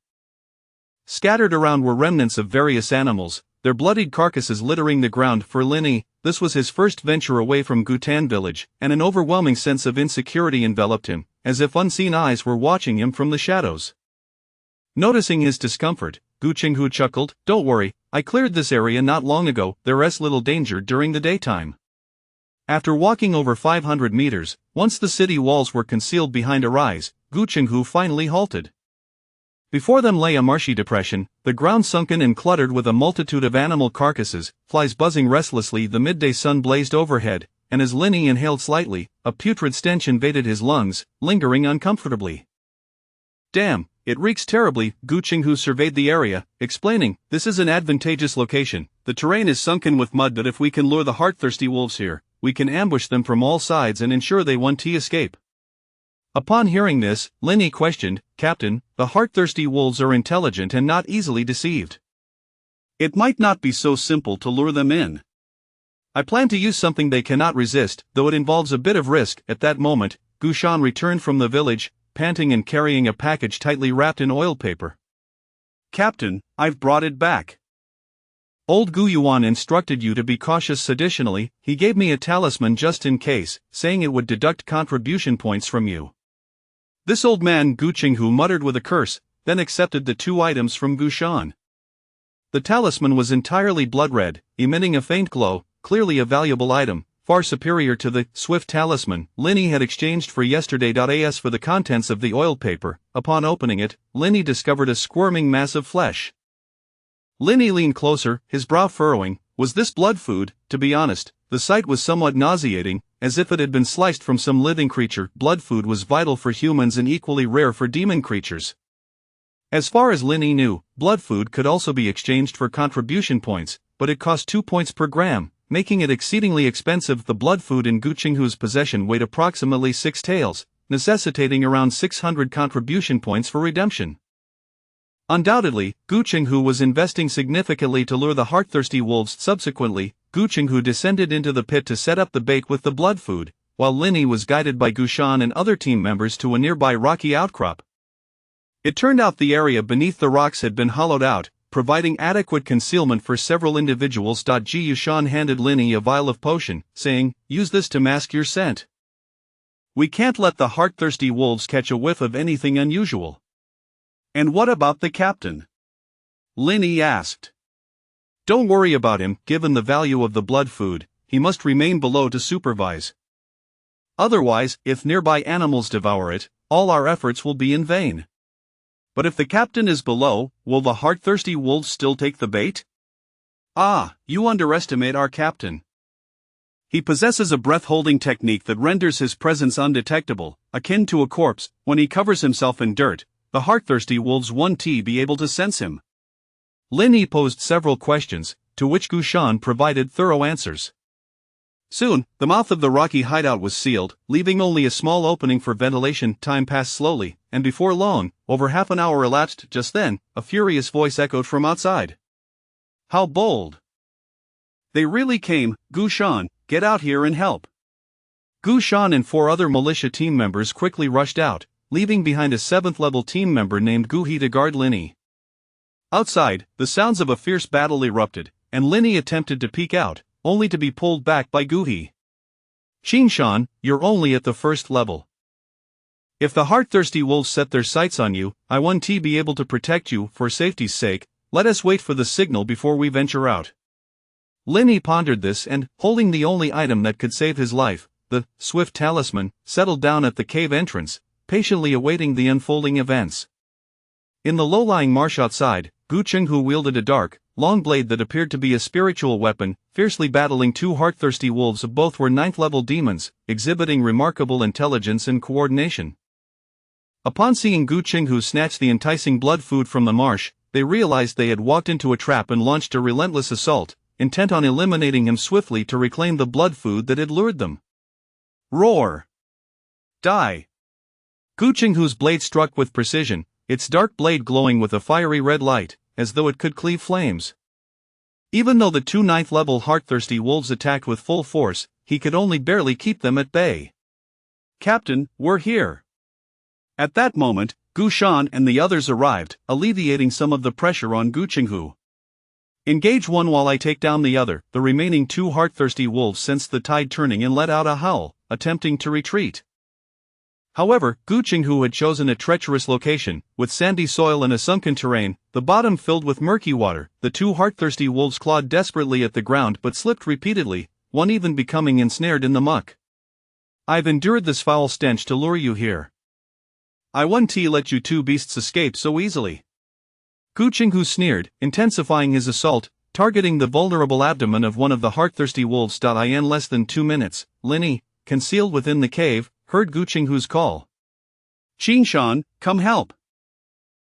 Scattered around were remnants of various animals, their bloodied carcasses littering the ground. For Linny, this was his first venture away from Gutan village, and an overwhelming sense of insecurity enveloped him, as if unseen eyes were watching him from the shadows. Noticing his discomfort, Guqing chuckled, "Don't worry, I cleared this area not long ago. There's little danger during the daytime." After walking over 500 meters, once the city walls were concealed behind a rise, Guqing finally halted. Before them lay a marshy depression, the ground sunken and cluttered with a multitude of animal carcasses, flies buzzing restlessly. The midday sun blazed overhead, and as Linny inhaled slightly, a putrid stench invaded his lungs, lingering uncomfortably. "Damn, it reeks terribly." Guqing surveyed the area, explaining, "This is an advantageous location. The terrain is sunken with mud, but if we can lure the heart-thirsty wolves here, we can ambush them from all sides and ensure they won't escape." Upon hearing this, Linny questioned, "Captain, the heart-thirsty wolves are intelligent and not easily deceived. It might not be so simple to lure them in. I plan to use something they cannot resist, though it involves a bit of risk." At that moment, Gushan returned from the village, panting and carrying a package tightly wrapped in oil paper. "Captain, I've brought it back. Old Gu Yuan instructed you to be cautious. Additionally, he gave me a talisman just in case, saying it would deduct contribution points from you." This old man, Guqing, muttered with a curse, then accepted the two items from Gushan. The talisman was entirely blood red, emitting a faint glow, clearly a valuable item, far superior to the swift talisman Linny had exchanged for yesterday. As for the contents of the oil paper, upon opening it, Linny discovered a squirming mass of flesh. Linny leaned closer, his brow furrowing. Was this blood food? To be honest, the sight was somewhat nauseating, as if it had been sliced from some living creature. Blood food was vital for humans and equally rare for demon creatures. As far as Linny knew, blood food could also be exchanged for contribution points, but it cost 2 points per gram, making it exceedingly expensive. The blood food in Guqing's possession weighed approximately 6 taels, necessitating around 600 contribution points for redemption. Undoubtedly, Guqing was investing significantly to lure the heart-thirsty wolves. Subsequently, Guqing descended into the pit to set up the bait with the blood food, while Linny was guided by Gushan and other team members to a nearby rocky outcrop. It turned out the area beneath the rocks had been hollowed out, providing adequate concealment for several individuals. Gushan handed Linny a vial of potion, saying, "Use this to mask your scent. We can't let the heart-thirsty wolves catch a whiff of anything unusual." "And what about the captain?" Linny asked. "Don't worry about him. Given the value of the blood food, he must remain below to supervise. Otherwise, if nearby animals devour it, all our efforts will be in vain." "But if the captain is below, will the heart-thirsty wolves still take the bait?" "Ah, you underestimate our captain. He possesses a breath-holding technique that renders his presence undetectable, akin to a corpse. When he covers himself in dirt, the heart-thirsty wolves won't be able to sense him." Linny posed several questions, to which Gushan provided thorough answers. Soon, the mouth of the rocky hideout was sealed, leaving only a small opening for ventilation. Time passed slowly, and before long, over half an hour elapsed. Just then, a furious voice echoed from outside. "How bold! They really came. Gushan, get out here and help." Gushan and 4 other militia team members quickly rushed out, leaving behind a 7th-level team member named Guhi to guard Linny. Outside, the sounds of a fierce battle erupted, and Linny attempted to peek out, only to be pulled back by Guhi. "Qinshan, you're only at the 1st level. If the heart-thirsty wolves set their sights on you, I won't be able to protect you. For safety's sake, let us wait for the signal before we venture out." Linny pondered this and, holding the only item that could save his life, the swift talisman, settled down at the cave entrance, patiently awaiting the unfolding events. In the low-lying marsh outside, Guqing wielded a dark, long blade that appeared to be a spiritual weapon, fiercely battling 2 heart-thirsty wolves. Both were 9th-level demons, exhibiting remarkable intelligence and coordination. Upon seeing Gu Qinghu snatch the enticing blood food from the marsh, they realized they had walked into a trap and launched a relentless assault, intent on eliminating him swiftly to reclaim the blood food that had lured them. Roar! Die! Gu Qinghu's blade struck with precision, its dark blade glowing with a fiery red light, as though it could cleave flames. Even though the two ninth-level heart-thirsty wolves attacked with full force, he could only barely keep them at bay. Captain, we're here. At that moment, Gu Shan and the others arrived, alleviating some of the pressure on Gu Qinghu. Engage one while I take down the other. The remaining two heart-thirsty wolves sensed the tide turning and let out a howl, attempting to retreat. However, Gu Qinghu had chosen a treacherous location, with sandy soil and a sunken terrain, the bottom filled with murky water. The two heart-thirsty wolves clawed desperately at the ground but slipped repeatedly, one even becoming ensnared in the muck. I've endured this foul stench to lure you here. I wouldn't let you two beasts escape so easily. Gu Qinghu sneered, intensifying his assault, targeting the vulnerable abdomen of one of the heart-thirsty wolves. In less than 2 minutes, Linny, concealed within the cave, heard Gu Qinghu's call. Qin Shan, come help.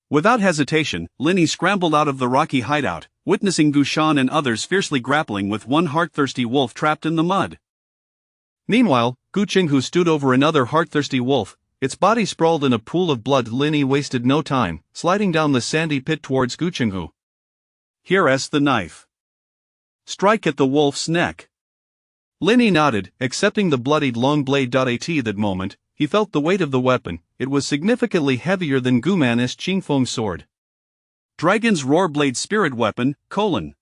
Without hesitation, Linny scrambled out of the rocky hideout, witnessing Gu Shan and others fiercely grappling with one heart-thirsty wolf trapped in the mud. Meanwhile, Gu Qinghu stood over another heart-thirsty wolf, its body sprawled in a pool of blood. Linny wasted no time, sliding down the sandy pit towards Gu Qinghu. Here's the knife. Strike at the wolf's neck. Linny nodded, accepting the bloodied long blade. At that moment, he felt the weight of the weapon. It was significantly heavier than Gu Man's Qingfeng sword. Dragon's Roar Blade Spirit Weapon, : An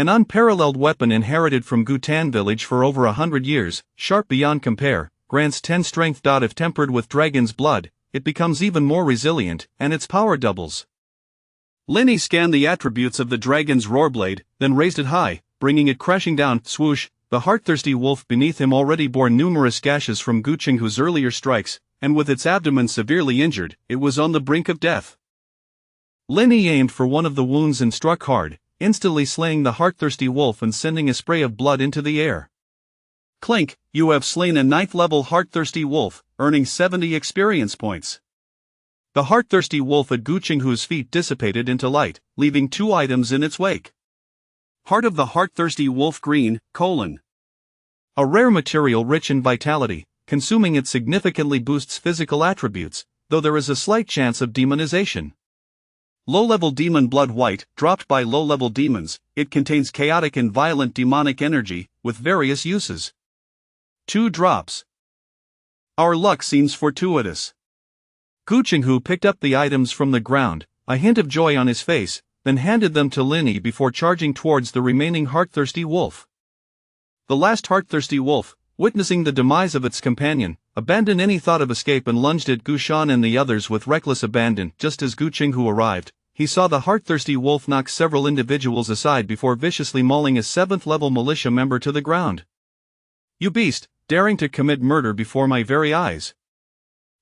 unparalleled weapon inherited from Gu Tan village for over 100 years, sharp beyond compare, grants 10 strength. If tempered with dragon's blood, it becomes even more resilient, and its power doubles. Linny scanned the attributes of the dragon's roar blade, then raised it high, bringing it crashing down. Swoosh! The heart-thirsty wolf beneath him already bore numerous gashes from Gu Qinghu's earlier strikes, and with its abdomen severely injured, it was on the brink of death. Linny aimed for one of the wounds and struck hard, instantly slaying the heart-thirsty wolf and sending a spray of blood into the air. Clink, you have slain a 9th-level heart-thirsty wolf, earning 70 experience points. The heart-thirsty wolf at Gu Qinghu's feet dissipated into light, leaving 2 items in its wake. Heart of the heart-thirsty wolf green, : A rare material rich in vitality. Consuming it significantly boosts physical attributes, though there is a slight chance of demonization. Low-level demon blood white, dropped by low-level demons. It contains chaotic and violent demonic energy, with various uses. 2 drops. Our luck seems fortuitous. Gu Qinghu picked up the items from the ground, a hint of joy on his face, then handed them to Linny before charging towards the remaining heart-thirsty wolf. The last heart-thirsty wolf, witnessing the demise of its companion, abandoned any thought of escape and lunged at Gu Shan and the others with reckless abandon. Just as Gu Qinghu arrived, he saw the heart-thirsty wolf knock several individuals aside before viciously mauling a 7th-level militia member to the ground. You beast, daring to commit murder before my very eyes!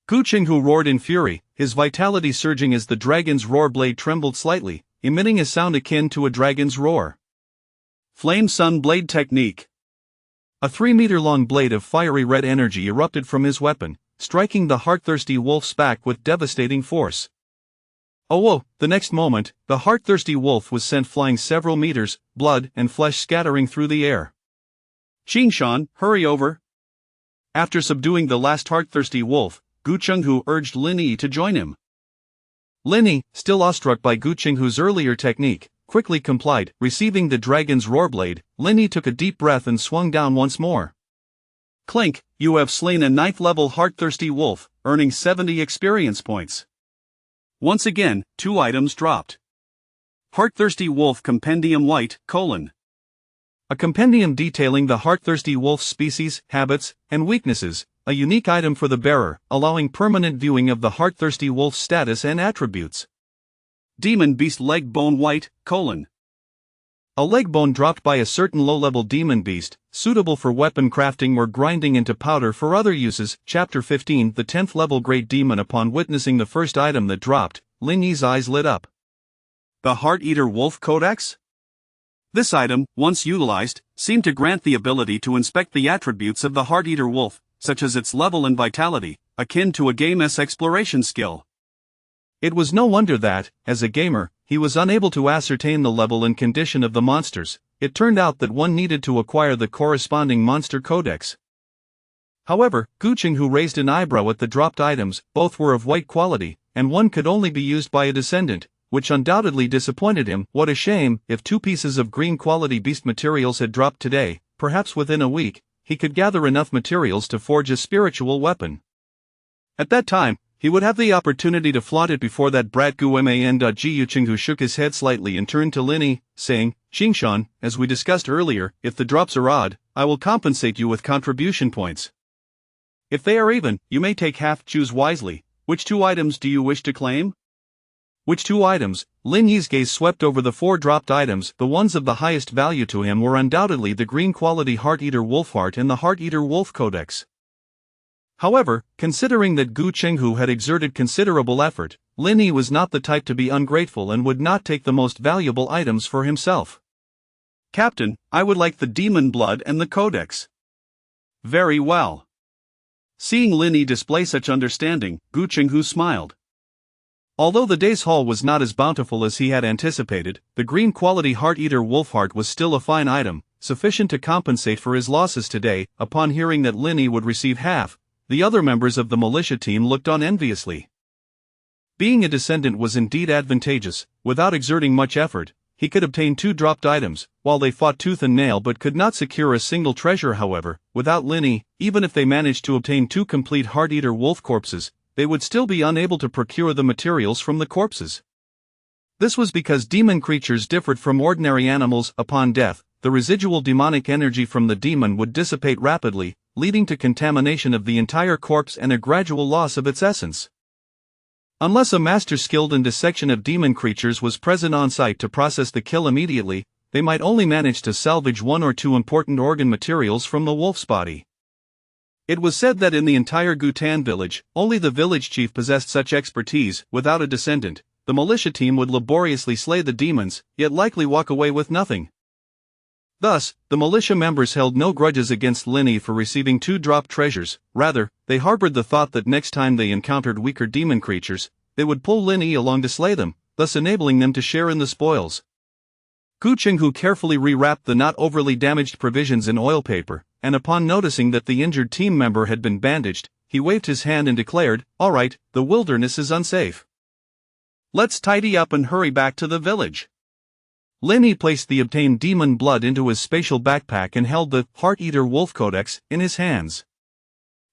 Gu Qinghu roared in fury, his vitality surging as the dragon's roar blade trembled slightly, emitting a sound akin to a dragon's roar. Flame Sun Blade Technique. A 3-meter-long blade of fiery red energy erupted from his weapon, striking the heart-thirsty wolf's back with devastating force. Oh, the next moment, the heart-thirsty wolf was sent flying several meters, blood and flesh scattering through the air. Qin Shan, hurry over. After subduing the last heart-thirsty wolf, Gu Qinghu urged Linny to join him. Linny, still awestruck by Gu Qinghu's earlier technique, quickly complied. Receiving the dragon's roar blade, Linny took a deep breath and swung down once more. Clink, you have slain a 9th-level heart-thirsty wolf, earning 70 experience points. Once again, 2 items dropped. Heart-thirsty wolf compendium white, : A compendium detailing the heart-thirsty wolf's species, habits, and weaknesses, a unique item for the bearer, allowing permanent viewing of the heart-thirsty wolf's status and attributes. Demon beast leg bone white, : A leg bone dropped by a certain low-level demon beast, suitable for weapon crafting or grinding into powder for other uses. Chapter 15. The 10th-level great demon. Upon witnessing the first item that dropped, Linny's eyes lit up. The Heart-Eater Wolf Codex? This item, once utilized, seemed to grant the ability to inspect the attributes of the Heart-Eater Wolf, such as its level and vitality, akin to a game's exploration skill. It was no wonder that, as a gamer, he was unable to ascertain the level and condition of the monsters. It turned out that one needed to acquire the corresponding monster codex. However, Gu Qinghu raised an eyebrow at the dropped items. Both were of white quality, and one could only be used by a descendant, which undoubtedly disappointed him. What a shame! If 2 pieces of green quality beast materials had dropped today, perhaps within a week, he could gather enough materials to forge a spiritual weapon. At that time, he would have the opportunity to flaunt it before that brat Gu Man. Gu Qinghu shook his head slightly and turned to Lin Yi, saying, "Xingshan, as we discussed earlier, if the drops are odd, I will compensate you with contribution points. If they are even, you may take half. Choose wisely. Which 2 items do you wish to claim?" Which 2 items? Lin Yi's gaze swept over the 4 dropped items. The ones of the highest value to him were undoubtedly the green quality Heart-Eater Wolf Heart and the Heart-Eater Wolf Codex. However, considering that Gu Qinghu had exerted considerable effort, Lin Yi was not the type to be ungrateful and would not take the most valuable items for himself. "Captain, I would like the demon blood and the codex." "Very well." Seeing Lin Yi display such understanding, Gu Qinghu smiled. Although the day's haul was not as bountiful as he had anticipated, the green quality Heart-Eater Wolf Heart was still a fine item, sufficient to compensate for his losses today. Upon hearing that Lin Yi would receive half, the other members of the militia team looked on enviously. Being a descendant was indeed advantageous. Without exerting much effort, he could obtain 2 dropped items, while they fought tooth and nail but could not secure a single treasure. However, without Lin Yi, even if they managed to obtain 2 complete Heart-Eater Wolf corpses, they would still be unable to procure the materials from the corpses. This was because demon creatures differed from ordinary animals. Upon death, the residual demonic energy from the demon would dissipate rapidly, leading to contamination of the entire corpse and a gradual loss of its essence. Unless a master skilled in dissection of demon creatures was present on site to process the kill immediately, they might only manage to salvage 1 or 2 important organ materials from the wolf's body. It was said that in the entire Gutan village, only the village chief possessed such expertise. Without a descendant, the militia team would laboriously slay the demons, yet likely walk away with nothing. Thus, the militia members held no grudges against Lin Yi for receiving 2 dropped treasures. Rather, they harbored the thought that next time they encountered weaker demon creatures, they would pull Lin Yi along to slay them, thus enabling them to share in the spoils. Gu Qinghu carefully rewrapped the not overly damaged provisions in oil paper, and upon noticing that the injured team member had been bandaged, he waved his hand and declared, "All right, the wilderness is unsafe. Let's tidy up and hurry back to the village." Lin Yi placed the obtained demon blood into his spatial backpack and held the Heart-Eater Wolf Codex in his hands.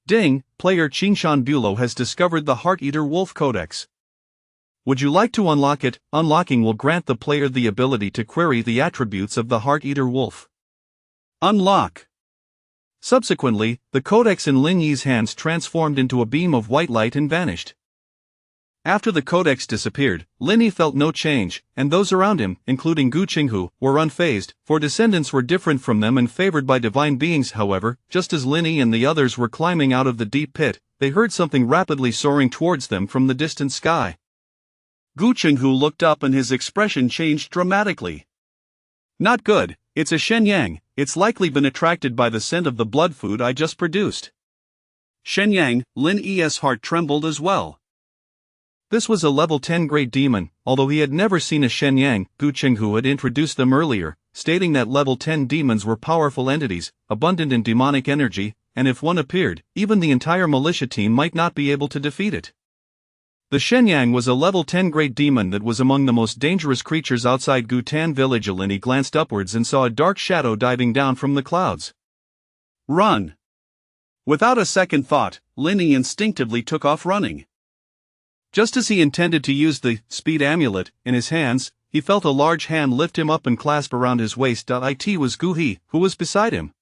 Ding, player Qingshan Bulow has discovered the Heart-Eater Wolf Codex. Would you like to unlock it? Unlocking will grant the player the ability to query the attributes of the Heart-Eater Wolf. Unlock. Subsequently, the codex in Lin Yi's hands transformed into a beam of white light and vanished. After the codex disappeared, Lin Yi felt no change, and those around him, including Gu Qinghu, were unfazed, for descendants were different from them and favored by divine beings. However, just as Lin Yi and the others were climbing out of the deep pit, they heard something rapidly soaring towards them from the distant sky. Gu Qinghu looked up and his expression changed dramatically. "Not good, it's a Shenyang, it's likely been attracted by the scent of the blood food I just produced." Shenyang, Lin Yi's heart trembled as well. This was a level 10 great demon. Although he had never seen a Shenyang, Gu Qinghu had introduced them earlier, stating that level 10 demons were powerful entities, abundant in demonic energy, and if one appeared, even the entire militia team might not be able to defeat it. The Shenyang was a level 10 great demon that was among the most dangerous creatures outside Gutan village. Lin Yi glanced upwards and saw a dark shadow diving down from the clouds. "Run!" Without a second thought, Lin Yi instinctively took off running. Just as he intended to use the speed amulet in his hands, he felt a large hand lift him up and clasp around his waist. It was Gu He, who was beside him.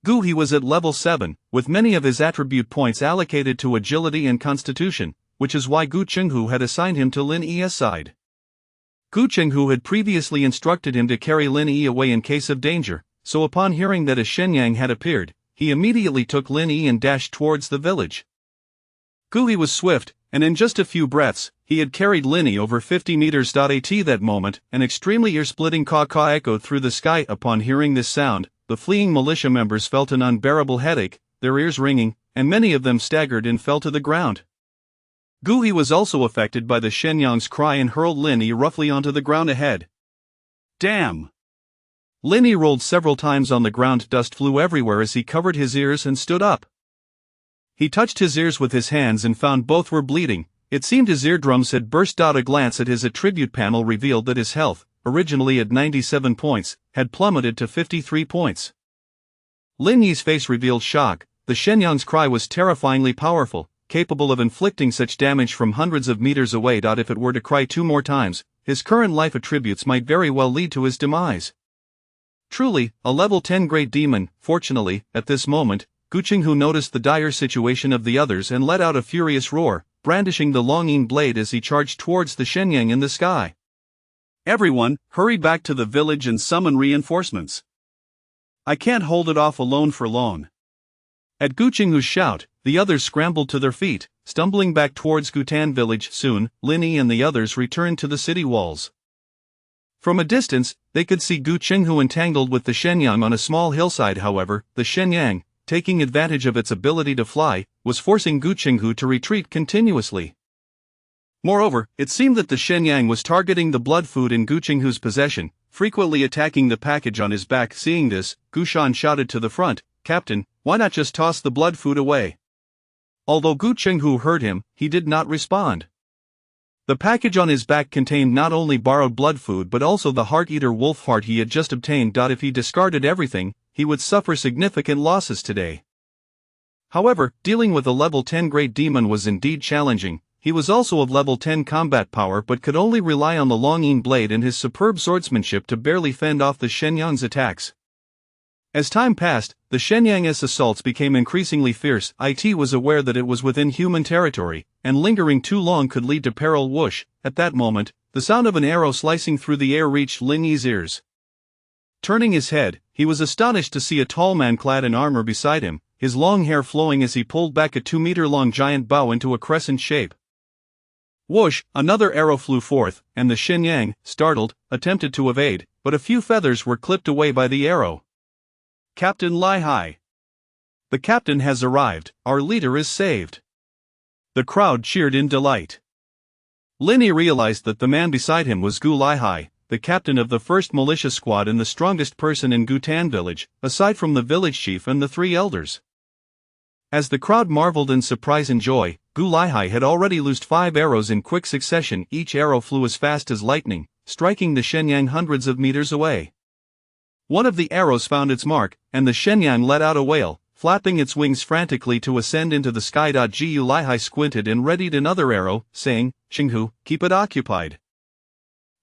Gu He was at level 7, with many of his attribute points allocated to agility and constitution, which is why Gu Qinghu had assigned him to Lin Yi's side. Gu Qinghu had previously instructed him to carry Lin Yi away in case of danger, so upon hearing that a Shenyang had appeared, he immediately took Lin Yi and dashed towards the village. Gu He was swift, and in just a few breaths, he had carried Lin Yi over 50 meters. At that moment, an extremely ear-splitting caw-caw echoed through the sky. Upon hearing this sound, the fleeing militia members felt an unbearable headache, their ears ringing, and many of them staggered and fell to the ground. Gu He was also affected by the Shenyang's cry and hurled Lin Yi roughly onto the ground ahead. Damn! Lin Yi rolled several times on the ground. Dust flew everywhere as he covered his ears and stood up. He touched his ears with his hands and found both were bleeding. It seemed his eardrums had burst out. A glance at his attribute panel revealed that his health, originally at 97 points, had plummeted to 53 points. Lin Yi's face revealed shock. The Shenyang's cry was terrifyingly powerful, capable of inflicting such damage from hundreds of meters away. If it were to cry 2 more times, his current life attributes might very well lead to his demise. Truly, a level 10 great demon. Fortunately, at this moment, Gu Qinghu noticed the dire situation of the others and let out a furious roar, brandishing the longing blade as he charged towards the Shenyang in the sky. Everyone, hurry back to the village and summon reinforcements. I can't hold it off alone for long. At Gu Qinghu's shout, the others scrambled to their feet, stumbling back towards Gutan village. Soon, Lin Yi and the others returned to the city walls. From a distance, they could see Gu Qinghu entangled with the Shenyang on a small hillside. However, the Shenyang, taking advantage of its ability to fly, was forcing Gu Qinghu to retreat continuously. Moreover, it seemed that the Shenyang was targeting the blood food in Gu Qinghu's possession, frequently attacking the package on his back. Seeing this, Gu Shan shouted to the front, "Captain, why not just toss the blood food away?" Although Gu Qinghu heard him, he did not respond. The package on his back contained not only borrowed blood food but also the heart-eater wolf heart he had just obtained. If he discarded everything, he would suffer significant losses today. However, dealing with a level 10 great demon was indeed challenging. He was also of level 10 combat power but could only rely on the longing blade and his superb swordsmanship to barely fend off the Shenyang's attacks. As time passed, the Shenyang's assaults became increasingly fierce. It was aware that it was within human territory, and lingering too long could lead to peril. Whoosh! At that moment, the sound of an arrow slicing through the air reached Lin Yi's ears. Turning his head, he was astonished to see a tall man clad in armor beside him, his long hair flowing as he pulled back a 2-meter-long giant bow into a crescent shape. Whoosh! Another arrow flew forth, and the Shenyang, startled, attempted to evade, but a few feathers were clipped away by the arrow. Captain Lihai! The captain has arrived, our leader is saved. The crowd cheered in delight. Lin Yi realized that the man beside him was Gu Lihai, the captain of the 1st militia squad and the strongest person in Gutan village, aside from the village chief and the 3 elders. As the crowd marveled in surprise and joy, Gu Lihai had already loosed 5 arrows in quick succession. Each arrow flew as fast as lightning, striking the Shenyang hundreds of meters away. One of the arrows found its mark, and the Shenyang let out a wail, flapping its wings frantically to ascend into the sky. Gu Lihai squinted and readied another arrow, saying, "Qinghu, keep it occupied.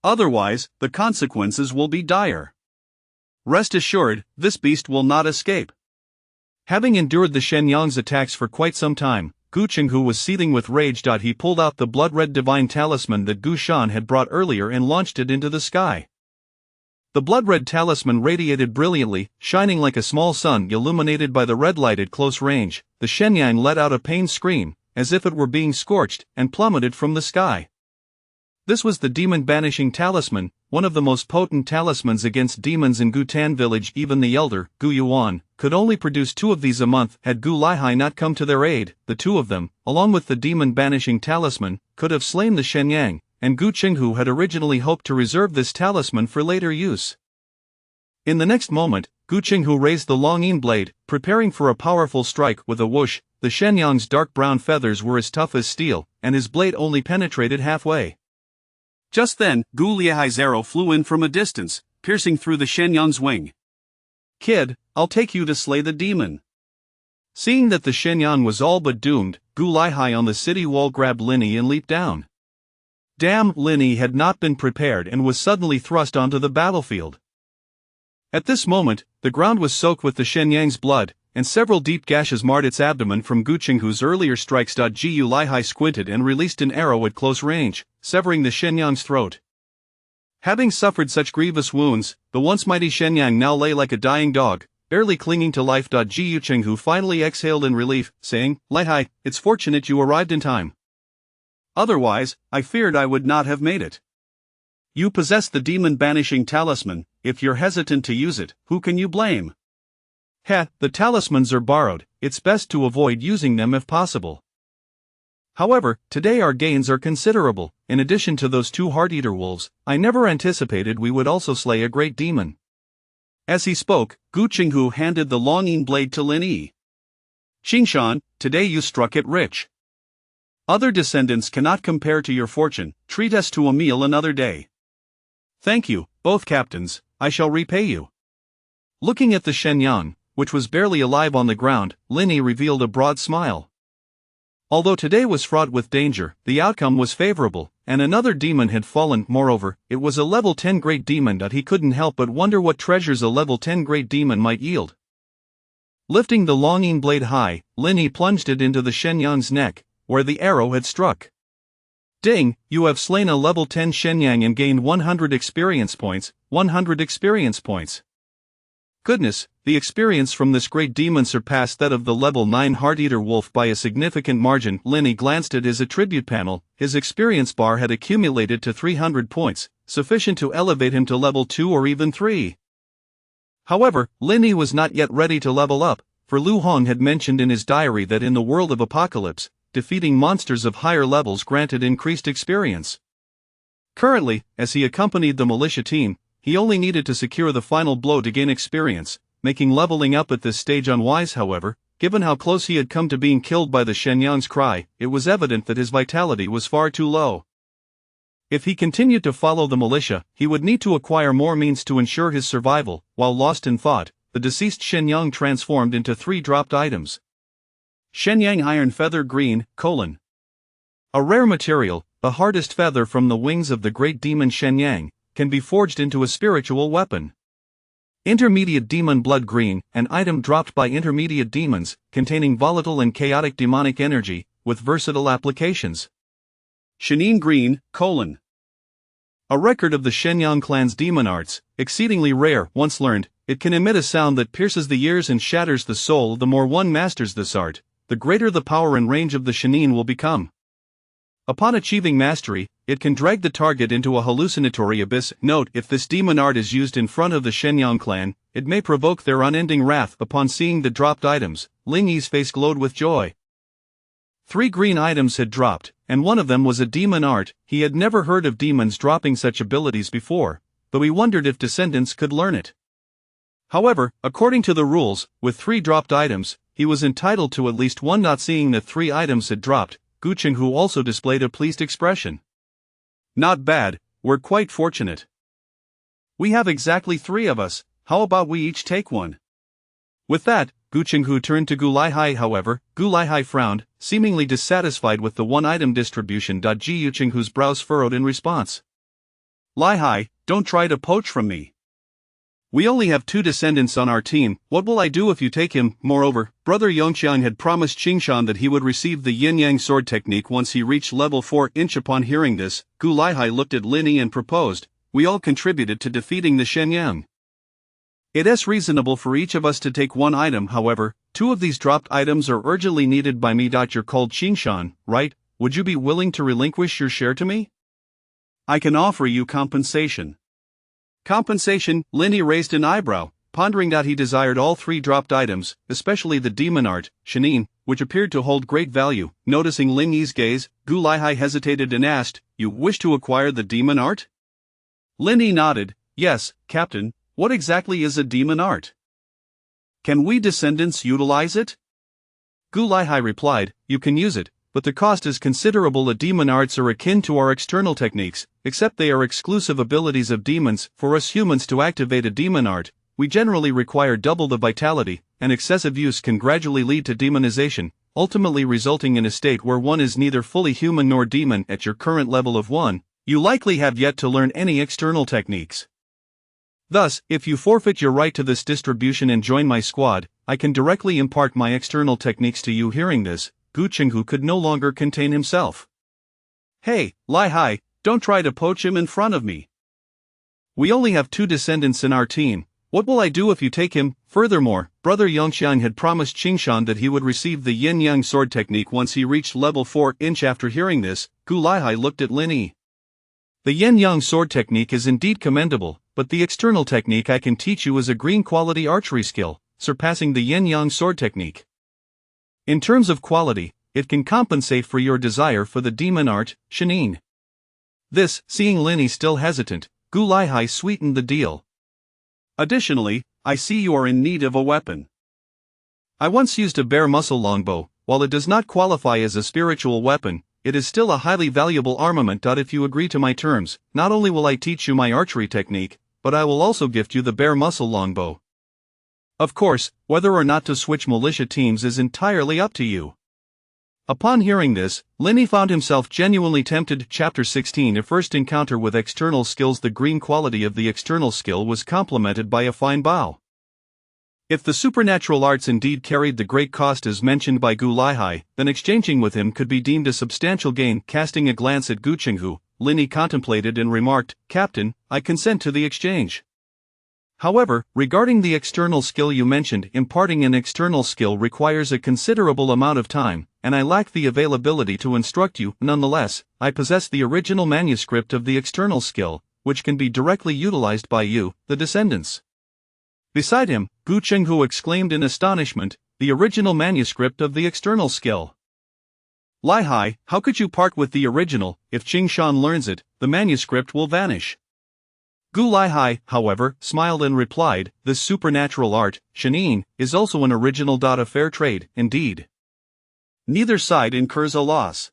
Otherwise, the consequences will be dire. Rest assured, this beast will not escape." Having endured the Shenyang's attacks for quite some time, Gu Qinghu was seething with rage. He pulled out the blood-red divine talisman that Gu Shan had brought earlier and launched it into the sky. The blood-red talisman radiated brilliantly, shining like a small sun illuminated by the red light at close range. The Shenyang let out a pained scream, as if it were being scorched, and plummeted from the sky. This was the demon-banishing talisman, one of the most potent talismans against demons in Gutan village. Even the elder, Gu Yuan, could only produce 2 of these a month. Had Gu Lihai not come to their aid, the 2 of them, along with the demon-banishing talisman, could have slain the Shenyang, and Gu Qinghu had originally hoped to reserve this talisman for later use. In the next moment, Gu Qinghu raised the longing blade, preparing for a powerful strike. With a whoosh, the Shenyang's dark brown feathers were as tough as steel, and his blade only penetrated halfway. Just then, Gu Lihai's arrow flew in from a distance, piercing through the Shenyang's wing. "Kid, I'll take you to slay the demon." Seeing that the Shenyang was all but doomed, Gu Lihai on the city wall grabbed Lin Yi and leaped down. Damn! Lin Yi had not been prepared and was suddenly thrust onto the battlefield. At this moment, the ground was soaked with the Shenyang's blood, and several deep gashes marred its abdomen from Gu Qinghu's earlier strikes. Gu Lihai squinted and released an arrow at close range, severing the Shenyang's throat. Having suffered such grievous wounds, the once mighty Shenyang now lay like a dying dog, barely clinging to life. Gu Qinghu finally exhaled in relief, saying, "Lihai, it's fortunate you arrived in time. Otherwise, I feared I would not have made it. You possess the demon-banishing talisman. If you're hesitant to use it, who can you blame?" Heh, the talismans are borrowed, it's best to avoid using them if possible. However, today our gains are considerable. In addition to those 2 heart-eater wolves, I never anticipated we would also slay a great demon. As he spoke, Gu Qinghu handed the longing blade to Lin Yi. Qingshan, today you struck it rich. Other descendants cannot compare to your fortune, treat us to a meal another day. Thank you, both captains, I shall repay you. Looking at the Shenyang, which was barely alive on the ground, Lin Yi revealed a broad smile. Although today was fraught with danger, the outcome was favorable, and another demon had fallen. Moreover, it was a level 10 great demon that he couldn't help but wonder what treasures a level 10 great demon might yield. Lifting the longing blade high, Lin Yi plunged it into the Shenyang's neck, where the arrow had struck. Ding, you have slain a level 10 Shenyang and gained 100 experience points, 100 experience points. Goodness, the experience from this great demon surpassed that of the level 9 heart-eater wolf by a significant margin. Lin Yi glanced at his attribute panel. His experience bar had accumulated to 300 points, sufficient to elevate him to level 2 or even 3. However, Lin Yi was not yet ready to level up, for Lu Hong had mentioned in his diary that in the world of Apocalypse, defeating monsters of higher levels granted increased experience. Currently, as he accompanied the militia team, he only needed to secure the final blow to gain experience, making leveling up at this stage unwise. However, given how close he had come to being killed by the Shenyang's cry, it was evident that his vitality was far too low. If he continued to follow the militia, he would need to acquire more means to ensure his survival. While lost in thought, the deceased Shenyang transformed into 3 dropped items. Shenyang Iron Feather Green, : a rare material, the hardest feather from the wings of the great demon Shenyang, can be forged into a spiritual weapon. Intermediate Demon Blood Green, an item dropped by intermediate demons, containing volatile and chaotic demonic energy, with versatile applications. Shenin Green, : a record of the Shenyang clan's demon arts, exceedingly rare. Once learned, it can emit a sound that pierces the ears and shatters the soul. The more one masters this art, the greater the power and range of the Shenin will become. Upon achieving mastery, it can drag the target into a hallucinatory abyss. Note, if this demon art is used in front of the Shenyang clan, it may provoke their unending wrath. Upon seeing the dropped items, Lin Yi's face glowed with joy. 3 green items had dropped, and one of them was a demon art. He had never heard of demons dropping such abilities before, though he wondered if descendants could learn it. However, according to the rules, with 3 dropped items, he was entitled to at least 1. Not seeing that 3 items had dropped, Gu Qinghu also displayed a pleased expression. Not bad, we're quite fortunate. We have exactly 3 of us, how about we each take one? With that, Gu Qinghu turned to Gu Laihai. However, Gu Laihai frowned, seemingly dissatisfied with the 1-item distribution. Gu Qinghu's brows furrowed in response. Laihai, don't try to poach from me. We only have 2 descendants on our team. What will I do if you take him? Moreover, Brother Yongqiang had promised Qingshan that he would receive the yin-yang sword technique once he reached level 4. Upon hearing this, Gu Laihai looked at Lin Yi and proposed, we all contributed to defeating the Shenyang. It is reasonable for each of us to take 1 item. However, 2 of these dropped items are urgently needed by me. You're called Qingshan, right? Would you be willing to relinquish your share to me? I can offer you compensation. Compensation? Lin Yi raised an eyebrow, pondering that he desired all 3 dropped items, especially the demon art, Shenin, which appeared to hold great value. Noticing Lin Yi's gaze, Gu Laihai hesitated and asked, you wish to acquire the demon art? Lin Yi nodded, yes, Captain. What exactly is a demon art? Can we descendants utilize it? Gu Laihai replied, you can use it, but the cost is considerable. The demon arts are akin to our external techniques, except they are exclusive abilities of demons. For us humans to activate a demon art, we generally require double the vitality, and excessive use can gradually lead to demonization, ultimately resulting in a state where one is neither fully human nor demon. At your current level of 1, you likely have yet to learn any external techniques. Thus, if you forfeit your right to this distribution and join my squad, I can directly impart my external techniques to you. Hearing this, Gu Qinghu could no longer contain himself. Hey, Laihai, don't try to poach him in front of me. We only have 2 descendants in our team. What will I do if you take him? Furthermore, Brother Yongqiang had promised Qingshan that he would receive the yin-yang sword technique once he reached level 4. After hearing this, Gu Laihai looked at Lin Yi. The yin-yang sword technique is indeed commendable, but the external technique I can teach you is a green quality archery skill, surpassing the yin-yang sword technique. In terms of quality, it can compensate for your desire for the demon art, Shanine. This, seeing Linny still hesitant, Gu Laihai sweetened the deal. Additionally, I see you are in need of a weapon. I once used a bare muscle longbow. While it does not qualify as a spiritual weapon, it is still a highly valuable armament. If you agree to my terms, not only will I teach you my archery technique, but I will also gift you the bare muscle longbow. Of course, whether or not to switch militia teams is entirely up to you. Upon hearing this, Linny found himself genuinely tempted. Chapter 16. A first encounter with external skills. The green quality of the external skill was complemented by a fine bow. If the supernatural arts indeed carried the great cost as mentioned by Gu Laihai, then exchanging with him could be deemed a substantial gain. Casting a glance at Gu Qinghu, Linny contemplated and remarked, "Captain, I consent to the exchange. However, regarding the external skill you mentioned, imparting an external skill requires a considerable amount of time, and I lack the availability to instruct you. Nonetheless, I possess the original manuscript of the external skill, which can be directly utilized by you, the descendants." Beside him, Gu Qinghu exclaimed in astonishment, "The original manuscript of the external skill? Laihai, how could you part with the original? If Qingshan learns it, the manuscript will vanish." Gu Laihai, however, smiled and replied, "This supernatural art, Shanine, is also an original. A fair trade, indeed. Neither side incurs a loss."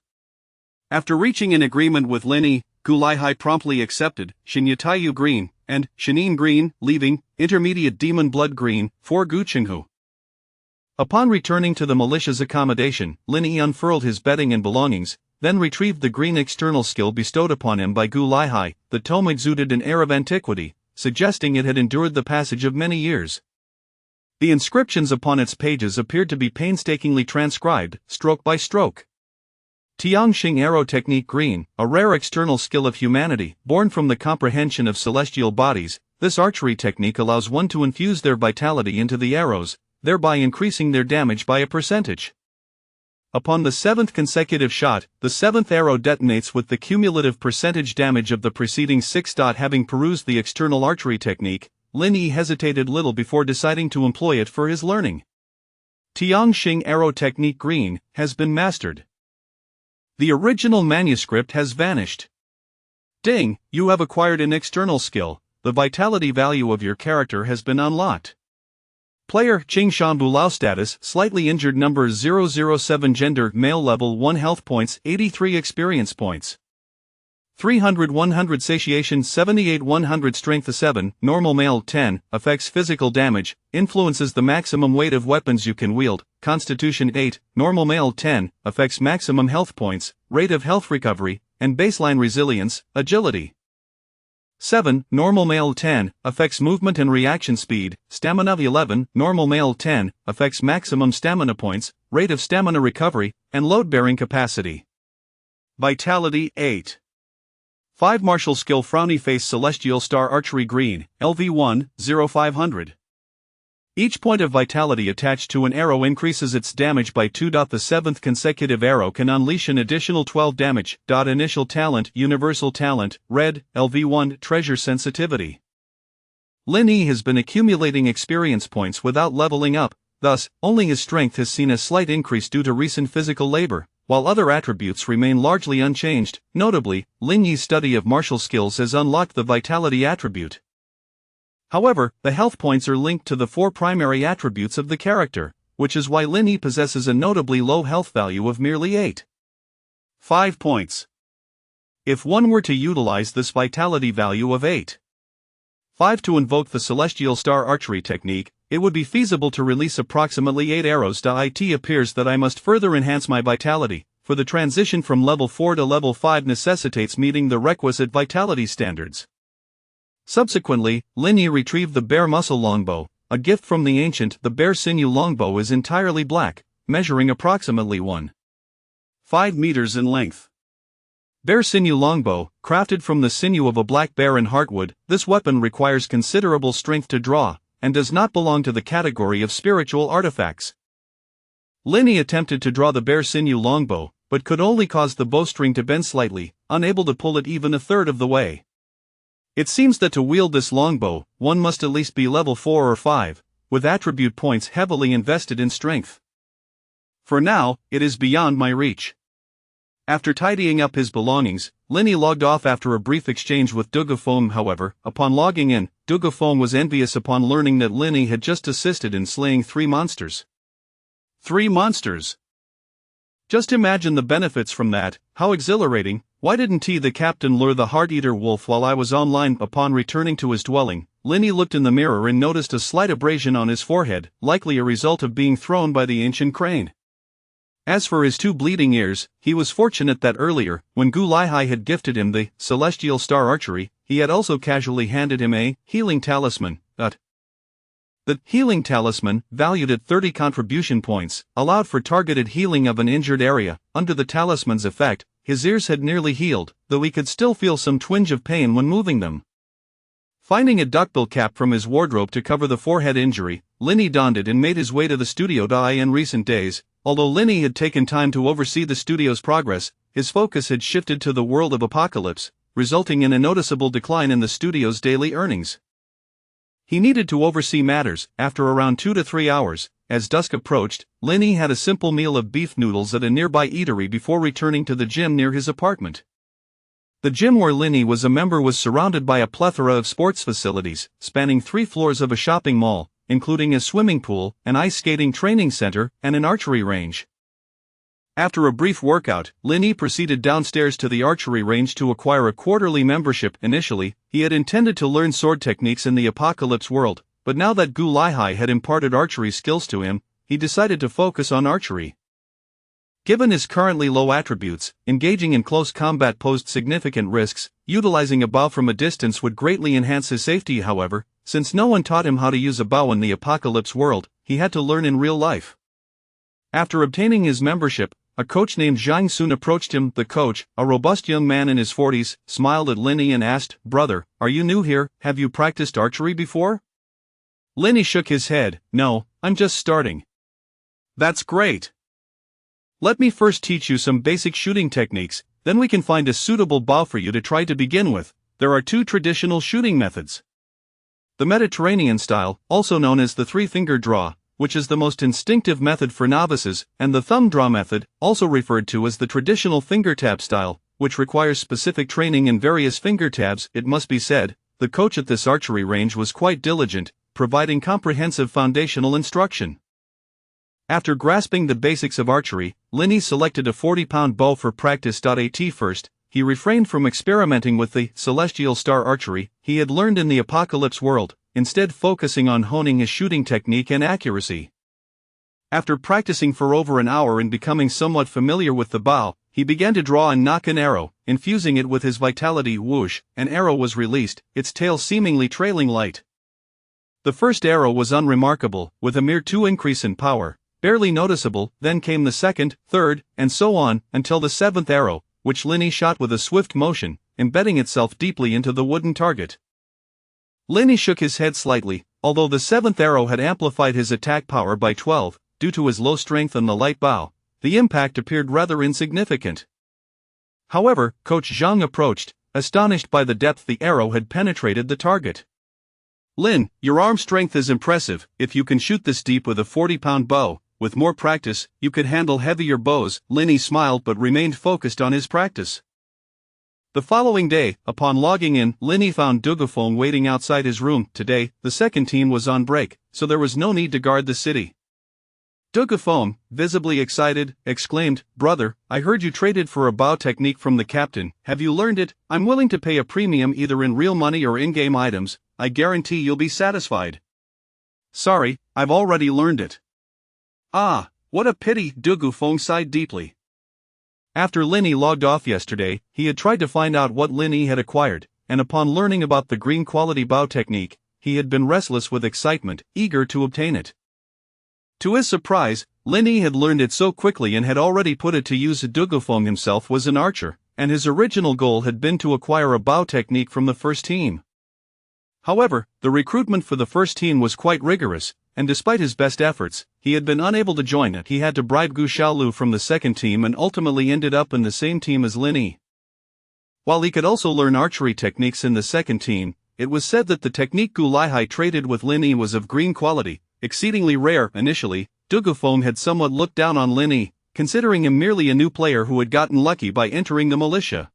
After reaching an agreement with Linny, Gu Laihai promptly accepted Shinyatayu Green and Shanine Green, leaving intermediate demon blood green for Gu Qinghu. Upon returning to the militia's accommodation, Linny unfurled his bedding and belongings, then retrieved the green external skill bestowed upon him by Gu Laihai. The tome exuded an air of antiquity, suggesting it had endured the passage of many years. The inscriptions upon its pages appeared to be painstakingly transcribed, stroke by stroke. Tiangxing Arrow Technique Green, a rare external skill of humanity, born from the comprehension of celestial bodies. This archery technique allows one to infuse their vitality into the arrows, thereby increasing their damage by a percentage. Upon the 7th consecutive shot, the 7th arrow detonates with the cumulative percentage damage of the preceding 6. Having perused the external archery technique, Linny hesitated little before deciding to employ it for his learning. Tiangxing Arrow Technique Green has been mastered. The original manuscript has vanished. Ding, you have acquired an external skill. The vitality value of your character has been unlocked. Player Qingshan Bulao status slightly injured number 007 gender male level 1 health points 83 experience points 300 100 satiation 78 100 strength 7 normal male 10 affects physical damage influences the maximum weight of weapons you can wield constitution 8 normal male 10 affects maximum health points rate of health recovery and baseline resilience agility 7. Normal male 10, affects movement and reaction speed, stamina 11, normal male 10, affects maximum stamina points, rate of stamina recovery, and load-bearing capacity. Vitality 8. 5. Martial skill Frowny Face Celestial Star Archery Green, LV1, 0500. Each point of vitality attached to an arrow increases its damage by 2. The 7th consecutive arrow can unleash an additional 12 damage. Initial talent Universal talent, Red, LV1 Treasure Sensitivity. Linny has been accumulating experience points without leveling up, thus, only his strength has seen a slight increase due to recent physical labor, while other attributes remain largely unchanged. Notably, Linny's study of martial skills has unlocked the vitality attribute. However, the health points are linked to the 4 primary attributes of the character, which is why Linny possesses a notably low health value of merely 8. 5 points. If one were to utilize this vitality value of 8. 5 to invoke the Celestial Star Archery technique, it would be feasible to release approximately 8 arrows. It appears that I must further enhance my vitality, for the transition from level 4 to level 5 necessitates meeting the requisite vitality standards. Subsequently, Linny retrieved the bare muscle longbow, a gift from the ancient. The bare sinew longbow is entirely black, measuring approximately 1.5 meters in length. Bare sinew longbow, crafted from the sinew of a black bear in heartwood, this weapon requires considerable strength to draw, and does not belong to the category of spiritual artifacts. Linny attempted to draw the bare sinew longbow, but could only cause the bowstring to bend slightly, unable to pull it even a third of the way. It seems that to wield this longbow, one must at least be level 4 or 5, with attribute points heavily invested in strength. For now, it is beyond my reach. After tidying up his belongings, Linny logged off after a brief exchange with Dugafong. However, upon logging in, Dugafong was envious upon learning that Linny had just assisted in slaying 3 monsters. 3 monsters? Just imagine the benefits from that. How exhilarating. Why didn't the captain lure the heart-eater wolf while I was online? Upon returning to his dwelling, Linny looked in the mirror and noticed a slight abrasion on his forehead, likely a result of being thrown by the ancient crane. As for his 2 bleeding ears, he was fortunate that earlier, when Gu Laihai had gifted him the Celestial Star Archery, he had also casually handed him a healing talisman. The healing talisman, valued at 30 contribution points, allowed for targeted healing of an injured area. Under the talisman's effect, his ears had nearly healed, though he could still feel some twinge of pain when moving them. Finding a duckbill cap from his wardrobe to cover the forehead injury, Linny donned it and made his way to the studio. In recent days, although Linny had taken time to oversee the studio's progress, his focus had shifted to the world of Apocalypse, resulting in a noticeable decline in the studio's daily earnings. He needed to oversee matters. After around 2 to 3 hours, as dusk approached, Linny had a simple meal of beef noodles at a nearby eatery before returning to the gym near his apartment. The gym where Linny was a member was surrounded by a plethora of sports facilities, spanning 3 floors of a shopping mall, including a swimming pool, an ice skating training center, and an archery range. After a brief workout, Linny proceeded downstairs to the archery range to acquire a quarterly membership. Initially, he had intended to learn sword techniques in the Apocalypse world, but now that Gu Laihai had imparted archery skills to him, he decided to focus on archery. Given his currently low attributes, engaging in close combat posed significant risks. Utilizing a bow from a distance would greatly enhance his safety. However, since no one taught him how to use a bow in the Apocalypse world, he had to learn in real life. After obtaining his membership, a coach named Zhang soon approached him. The coach, a robust young man in his 40s, smiled at Linny and asked, "Brother, are you new here? Have you practiced archery before?" Linny shook his head. "No, I'm just starting." "That's great. Let me first teach you some basic shooting techniques, then we can find a suitable bow for you to try to begin with." There are 2 traditional shooting methods. The Mediterranean style, also known as the 3-finger draw, which is the most instinctive method for novices, and the thumb draw method, also referred to as the traditional finger tab style, which requires specific training in various finger tabs. It must be said, the coach at this archery range was quite diligent, providing comprehensive foundational instruction. After grasping the basics of archery, Linny selected a 40-pound bow for practice. At first, he refrained from experimenting with the Celestial Star Archery he had learned in the Apocalypse world, instead focusing on honing his shooting technique and accuracy. After practicing for over an hour and becoming somewhat familiar with the bow, he began to draw and nock an arrow. Infusing it with his vitality. Whoosh, an arrow was released, its tail seemingly trailing light. The first arrow was unremarkable, with a mere 2 increase in power, barely noticeable. Then came the second, third, and so on, until the 7th arrow, which Linny shot with a swift motion, embedding itself deeply into the wooden target. Linny shook his head slightly. Although the 7th arrow had amplified his attack power by 12, due to his low strength and the light bow, the impact appeared rather insignificant. However, Coach Zhang approached, astonished by the depth the arrow had penetrated the target. "Lin, your arm strength is impressive. If you can shoot this deep with a 40-pound bow, with more practice, you could handle heavier bows." Linny smiled but remained focused on his practice. The following day, upon logging in, Linny found Dugafong waiting outside his room. Today, the second team was on break, so there was no need to guard the city. Dugafong, visibly excited, exclaimed, "Brother, I heard you traded for a bow technique from the captain. Have you learned it? I'm willing to pay a premium either in real money or in-game items. I guarantee you'll be satisfied." "Sorry, I've already learned it." "Ah, what a pity." Dugafong sighed deeply. After Linny logged off yesterday, he had tried to find out what Linny had acquired, and upon learning about the green quality bow technique, he had been restless with excitement, eager to obtain it. To his surprise, Linny had learned it so quickly and had already put it to use. Dugafong himself was an archer, and his original goal had been to acquire a bow technique from the first team. However, the recruitment for the first team was quite rigorous, and despite his best efforts, he had been unable to join it. He had to bribe Gu Xiaolu from the second team and ultimately ended up in the same team as Linny. While he could also learn archery techniques in the second team, it was said that the technique Gu Laihai traded with Linny was of green quality, exceedingly rare. Initially, Dugufeng had somewhat looked down on Lin, considering him merely a new player who had gotten lucky by entering the militia.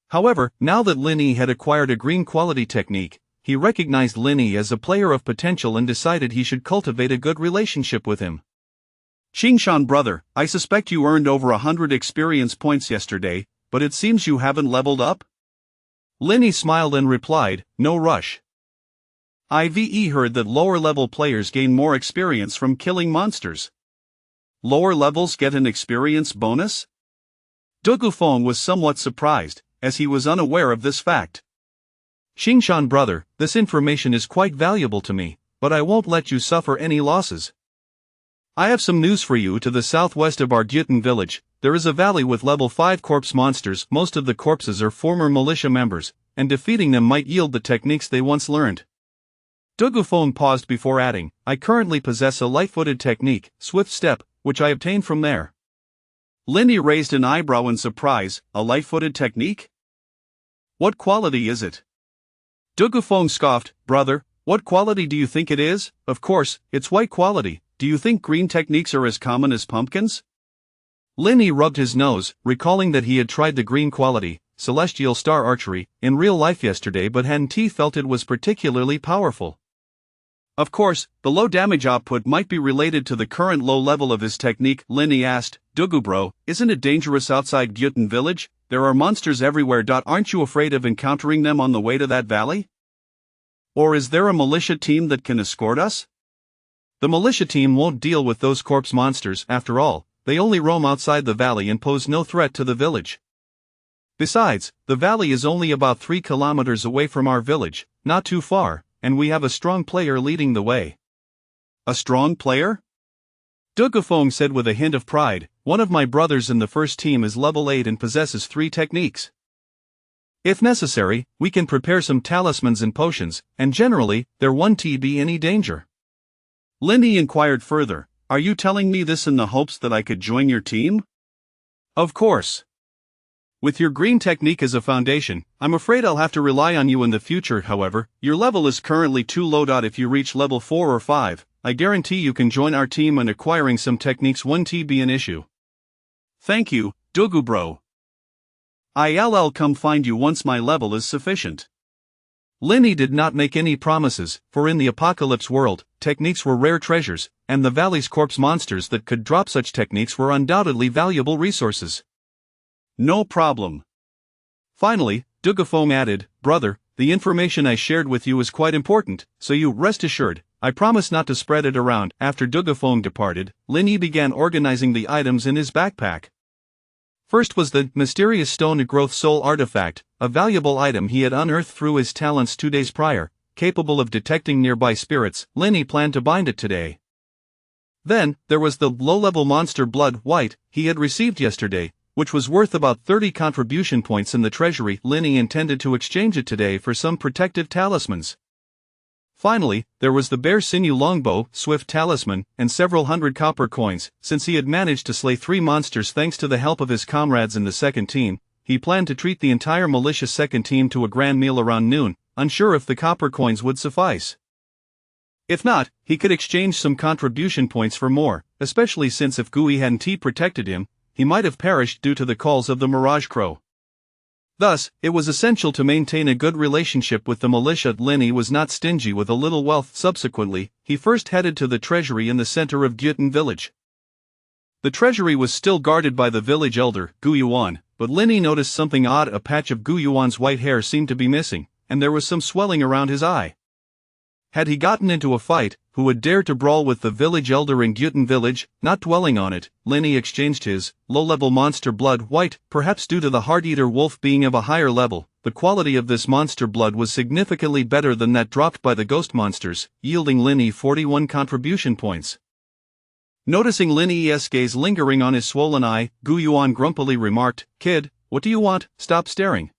However, now that Lin had acquired a green quality technique, he recognized Lin as a player of potential and decided he should cultivate a good relationship with him. Qingshan brother, I suspect you earned over 100 experience points yesterday, but it seems you haven't leveled up? Lin smiled and replied, no rush. I've heard that lower level players gain more experience from killing monsters. Lower levels get an experience bonus? Dugufeng was somewhat surprised, as he was unaware of this fact. Qingshan brother, this information is quite valuable to me, but I won't let you suffer any losses. I have some news for you. To the southwest of our Gyutan village, there is a valley with level 5 corpse monsters. Most of the corpses are former militia members, and defeating them might yield the techniques they once learned. Dugufeng paused before adding, I currently possess a light-footed technique, Swift Step, which I obtained from there. Lin raised an eyebrow in surprise. A light-footed technique? What quality is it? Dugufeng scoffed, brother, what quality do you think it is? Of course, it's white quality. Do you think green techniques are as common as pumpkins? Lin rubbed his nose, recalling that he had tried the green quality, Celestial Star Archery, in real life yesterday, but hadn't felt it was particularly powerful. Of course, the low damage output might be related to the current low level of his technique. Lin asked, Dugubro, isn't it dangerous outside Gyutan village? There are monsters everywhere. Aren't you afraid of encountering them on the way to that valley? Or is there a militia team that can escort us? The militia team won't deal with those corpse monsters. After all, they only roam outside the valley and pose no threat to the village. Besides, the valley is only about 3 kilometers away from our village, not too far, and we have a strong player leading the way. A strong player? Dugufeng said with a hint of pride, one of my brothers in the first team is level 8 and possesses 3 techniques. If necessary, we can prepare some talismans and potions, and generally, there won't be any danger. Lin inquired further, are you telling me this in the hopes that I could join your team? Of course. With your green technique as a foundation, I'm afraid I'll have to rely on you in the future. However, your level is currently too low. If you reach level 4 or 5, I guarantee you can join our team, and acquiring some techniques won't be an issue. Thank you, Dugubro. I'll come find you once my level is sufficient. Lin did not make any promises, for in the apocalypse world, techniques were rare treasures, and the valley's corpse monsters that could drop such techniques were undoubtedly valuable resources. No problem. Finally, Dugufeng added, brother, the information I shared with you is quite important, so you rest assured, I promise not to spread it around. After Dugufeng departed, Lin began organizing the items in his backpack. First was the mysterious stone growth soul artifact, a valuable item he had unearthed through his talents 2 days prior, capable of detecting nearby spirits. Lin planned to bind it today. Then, there was the low-level monster blood white he had received yesterday, which was worth about 30 contribution points in the treasury. Lin intended to exchange it today for some protective talismans. Finally, there was the bear sinew longbow, swift talisman, and several hundred copper coins. Since he had managed to slay 3 monsters thanks to the help of his comrades in the second team, he planned to treat the entire militia second team to a grand meal around noon, unsure if the copper coins would suffice. If not, he could exchange some contribution points for more, especially since if Gui hadn't protected him, he might have perished due to the calls of the Mirage Crow. Thus, it was essential to maintain a good relationship with the militia. Lin was not stingy with a little wealth. Subsequently, he first headed to the treasury in the center of Gyutan village. The treasury was still guarded by the village elder, Gu Yuan, but Lin noticed something odd. A patch of Gu Yuan's white hair seemed to be missing, and there was some swelling around his eye. Had he gotten into a fight? Who would dare to brawl with the village elder in Gyutan village? Not dwelling on it, Lin exchanged his low-level monster blood white, perhaps due to the heart-eater wolf being of a higher level. The quality of this monster blood was significantly better than that dropped by the ghost monsters, yielding Lin 41 contribution points. Noticing Lin's gaze lingering on his swollen eye, Gu Yuan grumpily remarked, "Kid, what do you want? Stop staring."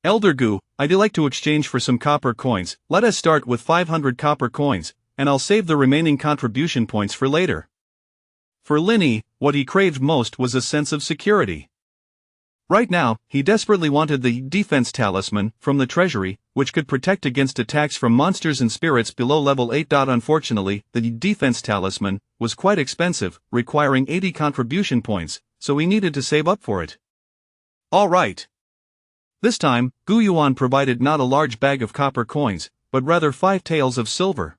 "Elder Gu, I'd like to exchange for some copper coins. Let us start with 500 copper coins, and I'll save the remaining contribution points for later." For Lin, what he craved most was a sense of security. Right now, he desperately wanted the defense talisman from the treasury, which could protect against attacks from monsters and spirits below level 8. Unfortunately, the defense talisman was quite expensive, requiring 80 contribution points, so he needed to save up for it. All right. This time, Gu Yuan provided not a large bag of copper coins, but rather 5 taels of silver.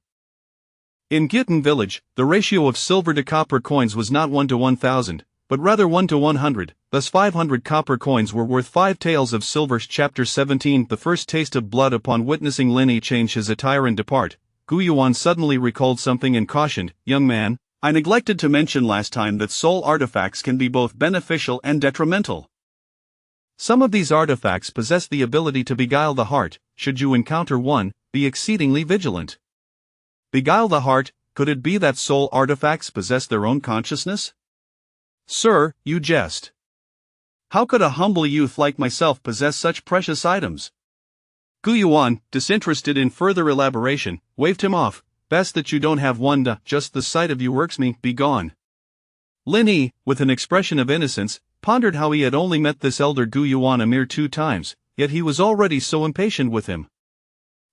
In Gyutan village, the ratio of silver to copper coins was not 1 to 1,000, but rather 1 to 100, thus 500 copper coins were worth 5 taels of silver. Chapter 17. The first taste of blood. Upon witnessing Lin Yi change his attire and depart, Gu Yuan suddenly recalled something and cautioned, "Young man, I neglected to mention last time that soul artifacts can be both beneficial and detrimental. Some of these artifacts possess the ability to beguile the heart. Should you encounter one, be exceedingly vigilant." Beguile the heart? Could it be that soul artifacts possess their own consciousness? Sir, you jest. How could a humble youth like myself possess such precious items? Gu Yuan, disinterested in further elaboration, waved him off. "Best that you don't have one. Just the sight of you irks me. Be gone." Lin Yi, with an expression of innocence, pondered how he had only met this elder Gu Yuan a mere 2 times, yet he was already so impatient with him.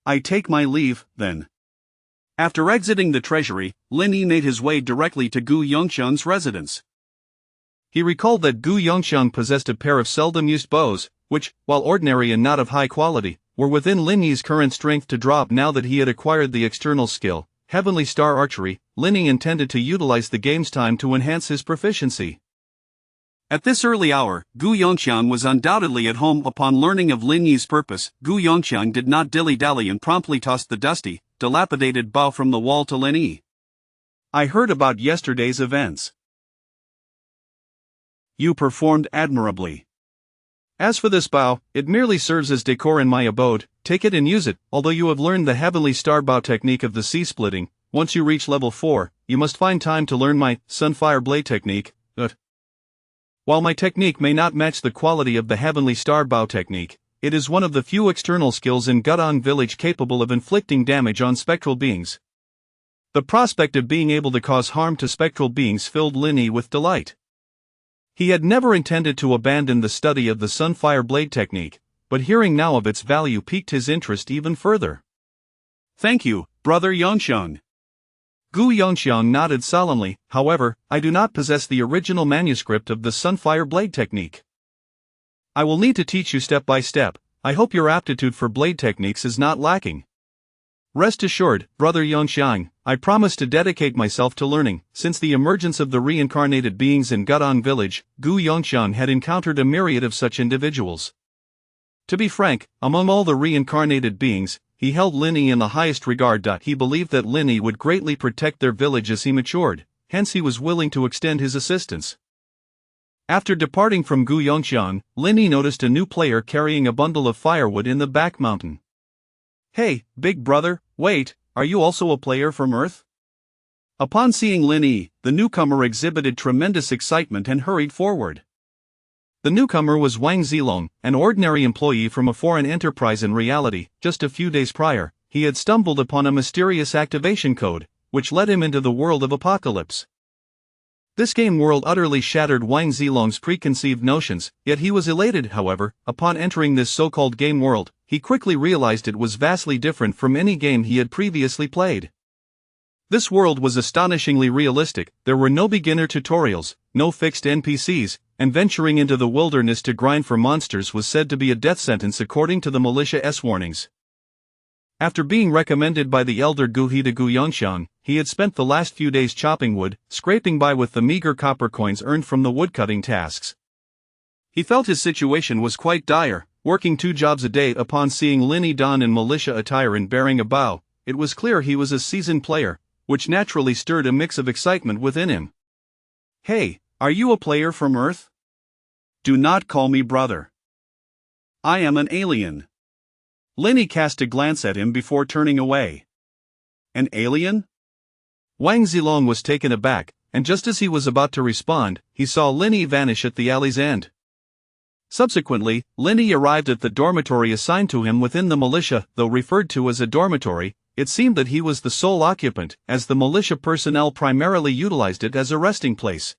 "I take my leave, then." After exiting the treasury, Lin Yi made his way directly to Gu Yongxiang's residence. He recalled that Gu Yongxiang possessed a pair of seldom-used bows, which, while ordinary and not of high quality, were within Lin Yi's current strength to drop. Now that he had acquired the external skill, Heavenly Star Archery, Lin Yi intended to utilize the game's time to enhance his proficiency. At this early hour, Gu Yongxiang was undoubtedly at home. Upon learning of Lin Yi's purpose, Gu Yongxiang did not dilly-dally and promptly tossed the dusty, dilapidated bow from the wall to Lin Yi. "I heard about yesterday's events. You performed admirably. As for this bow, it merely serves as decor in my abode. Take it and use it. Although you have learned the Heavenly Star bow technique of the sea splitting, once you reach level 4, you must find time to learn my Sunfire Blade technique. While my technique may not match the quality of the Heavenly Star bow technique, it is one of the few external skills in Gudong village capable of inflicting damage on spectral beings." The prospect of being able to cause harm to spectral beings filled Lin Yi with delight. He had never intended to abandon the study of the Sunfire Blade technique, but hearing now of its value piqued his interest even further. "Thank you, Brother Yongxiang." Gu Yongxiang nodded solemnly. "However, I do not possess the original manuscript of the Sunfire Blade technique. I will need to teach you step by step. I hope your aptitude for blade techniques is not lacking." "Rest assured, Brother Yongxiang, I promise to dedicate myself to learning." Since the emergence of the reincarnated beings in Gudong village, Gu Yongxiang had encountered a myriad of such individuals. To be frank, among all the reincarnated beings, he held Lin Yi in the highest regard. He believed that Lin Yi would greatly protect their village as he matured, hence he was willing to extend his assistance. After departing from Gu Yongxiang, Lin Yi noticed a new player carrying a bundle of firewood in the back mountain. "Hey, big brother, wait, are you also a player from Earth?" Upon seeing Lin Yi, the newcomer exhibited tremendous excitement and hurried forward. The newcomer was Wang Zilong, an ordinary employee from a foreign enterprise. In reality, just a few days prior, he had stumbled upon a mysterious activation code, which led him into the world of Apocalypse. This game world utterly shattered Wang Zilong's preconceived notions, yet he was elated. However, upon entering this so-called game world, he quickly realized it was vastly different from any game he had previously played. This world was astonishingly realistic. There were no beginner tutorials, no fixed NPCs, and venturing into the wilderness to grind for monsters was said to be a death sentence according to the malicia's warnings. After being recommended by the elder Gu He to Gu Yongxiang, he had spent the last few days chopping wood, scraping by with the meager copper coins earned from the woodcutting tasks. He felt his situation was quite dire, working 2 jobs a day. Upon seeing Lin Yi don in militia attire and bearing a bow, it was clear he was a seasoned player, which naturally stirred a mix of excitement within him. "Hey, are you a player from Earth?" "Do not call me brother. I am an alien." Lin Yi cast a glance at him before turning away. "An alien?" Wang Zilong was taken aback, and just as he was about to respond, he saw Lin Yi vanish at the alley's end. Subsequently, Lin Yi arrived at the dormitory assigned to him within the militia. Though referred to as a dormitory, it seemed that he was the sole occupant, as the militia personnel primarily utilized it as a resting place.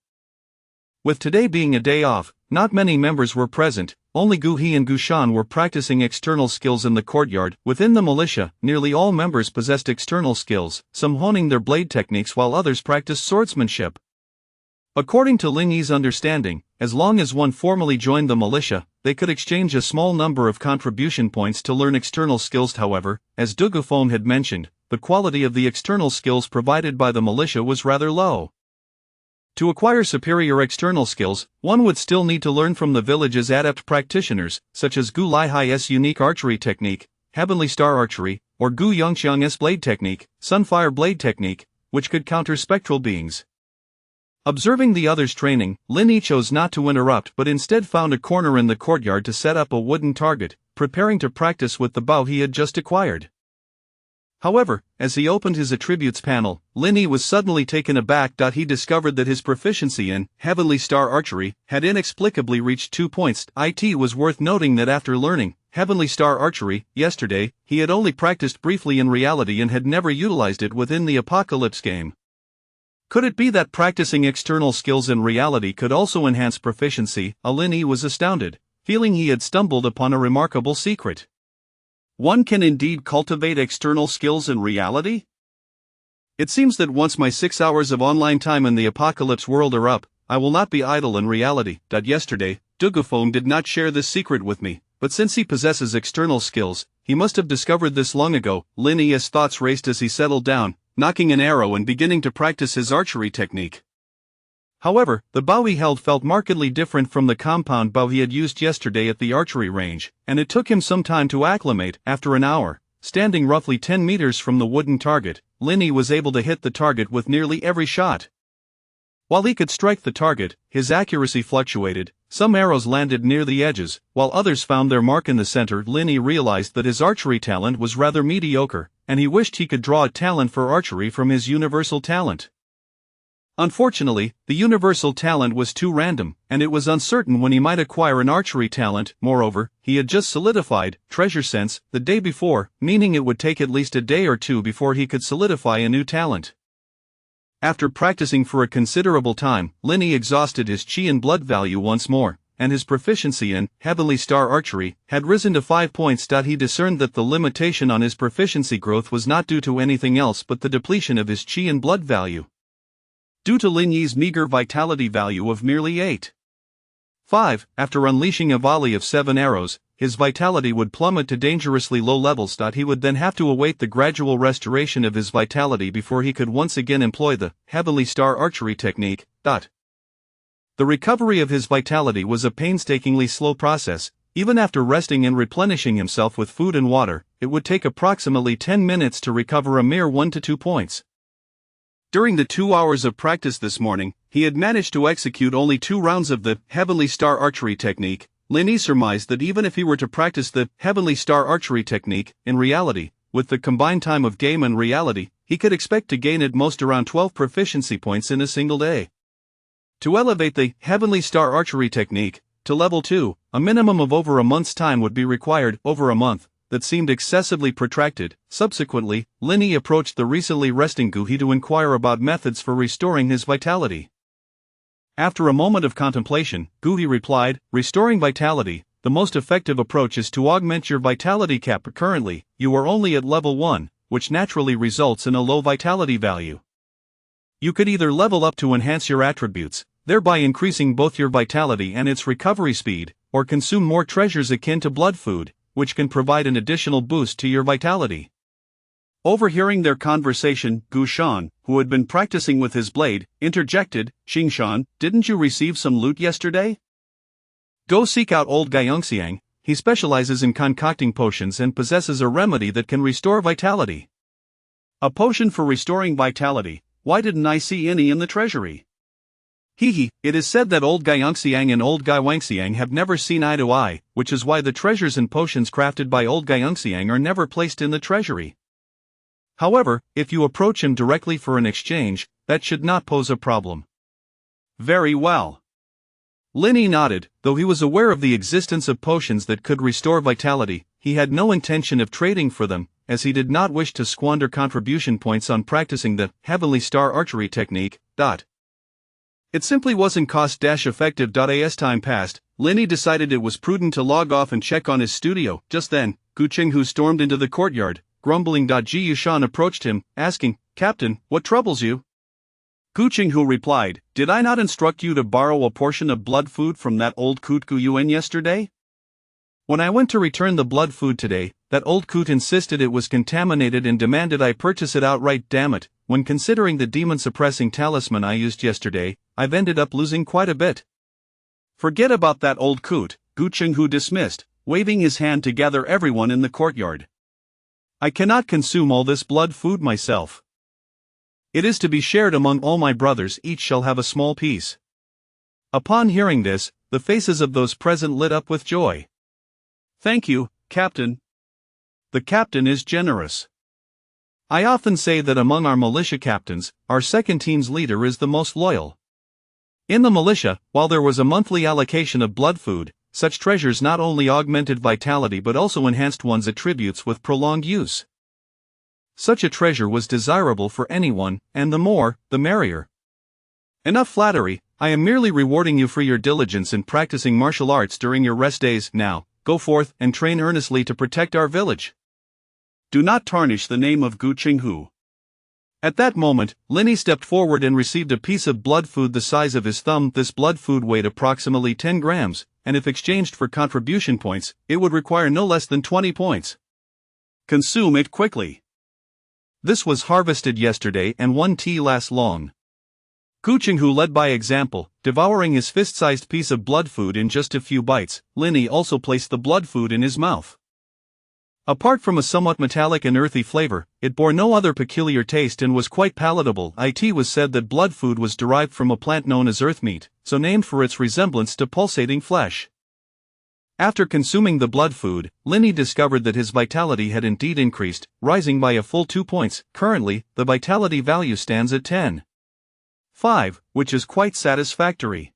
With today being a day off, not many members were present. Only Gu He and Gu Shan were practicing external skills in the courtyard. Within the militia, nearly all members possessed external skills, some honing their blade techniques while others practiced swordsmanship. According to Ling Yi's understanding, as long as one formally joined the militia, they could exchange a small number of contribution points to learn external skills. However, as Du Gufeng had mentioned, the quality of the external skills provided by the militia was rather low. To acquire superior external skills, one would still need to learn from the village's adept practitioners, such as Gu Laihai's unique archery technique, Heavenly Star Archery, or Gu Yongxiang's blade technique, Sunfire blade technique, which could counter spectral beings. Observing the others' training, Lin Yi chose not to interrupt but instead found a corner in the courtyard to set up a wooden target, preparing to practice with the bow he had just acquired. However, as he opened his attributes panel, Lin Yi was suddenly taken aback. He discovered that his proficiency in Heavenly Star Archery had inexplicably reached 2 points. It was worth noting that after learning Heavenly Star Archery yesterday, he had only practiced briefly in reality and had never utilized it within the Apocalypse game. Could it be that practicing external skills in reality could also enhance proficiency? Lin Yi was astounded, feeling he had stumbled upon a remarkable secret. One can indeed cultivate external skills in reality? It seems that once my 6 hours of online time in the Apocalypse world are up, I will not be idle in reality. Yesterday, Du Gufeng did not share this secret with me, but since he possesses external skills, he must have discovered this long ago. Lin Yi's thoughts raced as he settled down, nocking an arrow and beginning to practice his archery technique. However, the bow he held felt markedly different from the compound bow he had used yesterday at the archery range, and it took him some time to acclimate. After an hour, standing roughly 10 meters from the wooden target, Lin Yi was able to hit the target with nearly every shot. While he could strike the target, his accuracy fluctuated. Some arrows landed near the edges, while others found their mark in the center. Lin Yi realized that his archery talent was rather mediocre, and he wished he could draw a talent for archery from his universal talent. Unfortunately, the universal talent was too random, and it was uncertain when he might acquire an archery talent. Moreover, he had just solidified treasure sense the day before, meaning it would take at least a day or two before he could solidify a new talent. After practicing for a considerable time, Lin Yi exhausted his chi and blood value once more, and his proficiency in Heavenly Star Archery had risen to 5 points. He discerned that the limitation on his proficiency growth was not due to anything else but the depletion of his chi and blood value. Due to Lin Yi's meager vitality value of merely 8.5, after unleashing a volley of 7 arrows, his vitality would plummet to dangerously low levels. He would then have to await the gradual restoration of his vitality before he could once again employ the Heavenly Star Archery technique. The recovery of his vitality was a painstakingly slow process. Even after resting and replenishing himself with food and water, it would take approximately 10 minutes to recover a mere 1 to 2 points. During the 2 hours of practice this morning, he had managed to execute only 2 rounds of the Heavenly Star Archery technique. Lin Yi surmised that even if he were to practice the Heavenly Star Archery technique in reality, with the combined time of game and reality, he could expect to gain at most around 12 proficiency points in a single day. To elevate the Heavenly Star Archery technique to level 2, a minimum of over a month's time would be required. Over a month, that seemed excessively protracted. Subsequently, Lin Yi approached the recently resting Gu He to inquire about methods for restoring his vitality. After a moment of contemplation, Gu He replied, "Restoring vitality, the most effective approach is to augment your vitality cap. Currently, you are only at level 1, which naturally results in a low vitality value. You could either level up to enhance your attributes, thereby increasing both your vitality and its recovery speed, or consume more treasures akin to blood food, which can provide an additional boost to your vitality." Overhearing their conversation, Gu Shan, who had been practicing with his blade, interjected, "Xingshan, didn't you receive some loot yesterday? Go seek out old Guyongxiang. He specializes in concocting potions and possesses a remedy that can restore vitality." A potion for restoring vitality? Why didn't I see any in the treasury? It is said that old Guyongxiang and old Gaiwangxiang have never seen eye to eye, which is why the treasures and potions crafted by old Guyongxiang are never placed in the treasury. However, if you approach him directly for an exchange, that should not pose a problem. Very well. Lin Yi nodded. Though he was aware of the existence of potions that could restore vitality, he had no intention of trading for them, as he did not wish to squander contribution points on practicing the Heavenly Star Archery technique. It simply wasn't cost-effective. As time passed, Linny decided it was prudent to log off and check on his studio. Just then, Gu Qinghu stormed into the courtyard, grumbling. Ji Yushan approached him, asking, "Captain, what troubles you?" Gu Qinghu replied, "Did I not instruct you to borrow a portion of blood food from that old coot Gu Yuan yesterday? When I went to return the blood food today, that old coot insisted it was contaminated and demanded I purchase it outright. Damn it, when considering the demon-suppressing talisman I used yesterday, I've ended up losing quite a bit." "Forget about that old coot," Gu Qinghu dismissed, waving his hand to gather everyone in the courtyard. "I cannot consume all this blood food myself. It is to be shared among all my brothers. Each shall have a small piece." Upon hearing this, the faces of those present lit up with joy. "Thank you, Captain. The captain is generous. I often say that among our militia captains, our second team's leader is the most loyal. In the militia, while there was a monthly allocation of blood food, such treasures not only augmented vitality but also enhanced one's attributes with prolonged use. Such a treasure was desirable for anyone, and the more, the merrier. Enough flattery. I am merely rewarding you for your diligence in practicing martial arts during your rest days. Now, go forth and train earnestly to protect our village. Do not tarnish the name of Gu Qinghu." At that moment, Linny stepped forward and received a piece of blood food the size of his thumb. This blood food weighed approximately 10 grams, and if exchanged for contribution points, it would require no less than 20 points. "Consume it quickly. This was harvested yesterday and one tea lasts long." Gu Qinghu led by example, devouring his fist-sized piece of blood food in just a few bites. Linny also placed the blood food in his mouth. Apart from a somewhat metallic and earthy flavor, it bore no other peculiar taste and was quite palatable. It was said that blood food was derived from a plant known as earth meat, so named for its resemblance to pulsating flesh. After consuming the blood food, Linny discovered that his vitality had indeed increased, rising by a full 2 points. Currently, the vitality value stands at 10.5, which is quite satisfactory.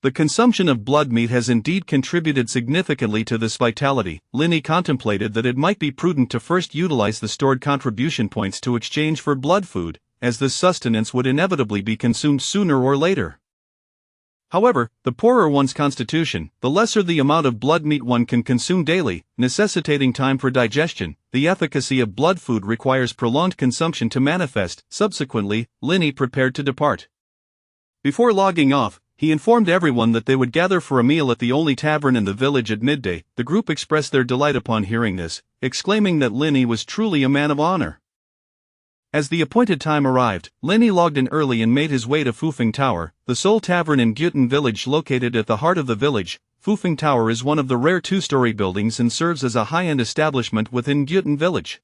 The consumption of blood meat has indeed contributed significantly to this vitality. Linny contemplated that it might be prudent to first utilize the stored contribution points to exchange for blood food, as this sustenance would inevitably be consumed sooner or later. However, the poorer one's constitution, the lesser the amount of blood meat one can consume daily, necessitating time for digestion. The efficacy of blood food requires prolonged consumption to manifest. Subsequently, Linny prepared to depart. Before logging off, he informed everyone that they would gather for a meal at the only tavern in the village at midday. The group expressed their delight upon hearing this, exclaiming that Linny was truly a man of honor. As the appointed time arrived, Linny logged in early and made his way to Fufeng Tower, the sole tavern in Gyutan village located at the heart of the village. Fufeng Tower is one of the rare two-story buildings and serves as a high-end establishment within Gyutan village.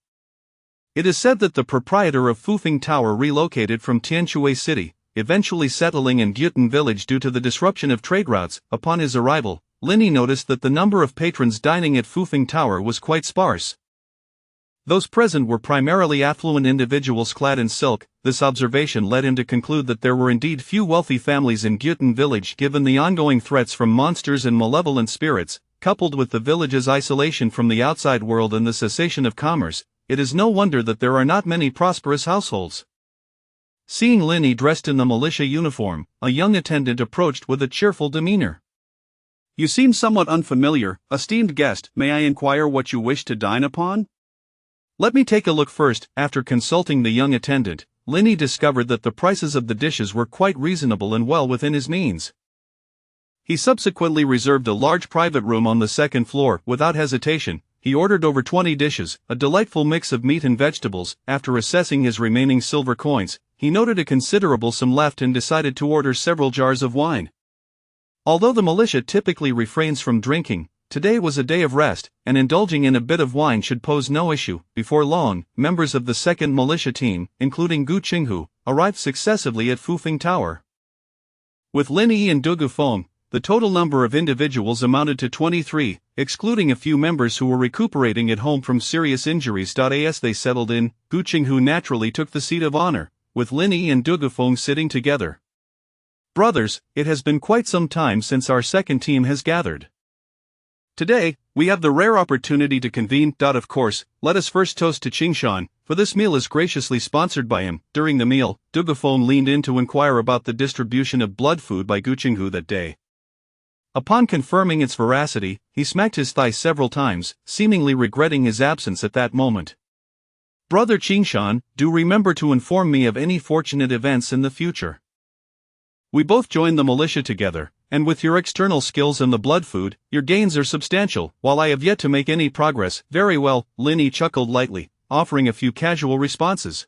It is said that the proprietor of Fufeng Tower relocated from Tianshui City, eventually settling in Gyutan village due to the disruption of trade routes. Upon his arrival, Linny noticed that the number of patrons dining at Fufeng Tower was quite sparse. Those present were primarily affluent individuals clad in silk. This observation led him to conclude that there were indeed few wealthy families in Gyutan village given the ongoing threats from monsters and malevolent spirits, coupled with the village's isolation from the outside world and the cessation of commerce. It is no wonder that there are not many prosperous households. Seeing Linny dressed in the militia uniform, a young attendant approached with a cheerful demeanor. "You seem somewhat unfamiliar, esteemed guest. May I inquire what you wish to dine upon?" "Let me take a look first." After consulting the young attendant, Linny discovered that the prices of the dishes were quite reasonable and well within his means. He subsequently reserved a large private room on the second floor. Without hesitation, he ordered over 20 dishes, a delightful mix of meat and vegetables. After assessing his remaining silver coins, he noted a considerable sum left and decided to order several jars of wine. Although the militia typically refrains from drinking, today was a day of rest, and indulging in a bit of wine should pose no issue. Before long, members of the second militia team, including Gu Qinghu, arrived successively at Fufeng Tower. With Linny and Du Gufeng, the total number of individuals amounted to 23, excluding a few members who were recuperating at home from serious injuries. As they settled in, Gu Qinghu naturally took the seat of honor, with Linny and Du Gufeng sitting together. "Brothers, it has been quite some time since our second team has gathered. Today, we have the rare opportunity to convene. Of course, let us first toast to Qingshan, for this meal is graciously sponsored by him. During the meal, Dugafeng leaned in to inquire about the distribution of blood food by Guqinghu that day. Upon confirming its veracity, he smacked his thigh several times, seemingly regretting his absence at that moment. Brother Qingshan, do remember to inform me of any fortunate events in the future. We both joined the militia together, and with your external skills and the blood food, your gains are substantial, while I have yet to make any progress. Very well, Lin Yi chuckled lightly, offering a few casual responses.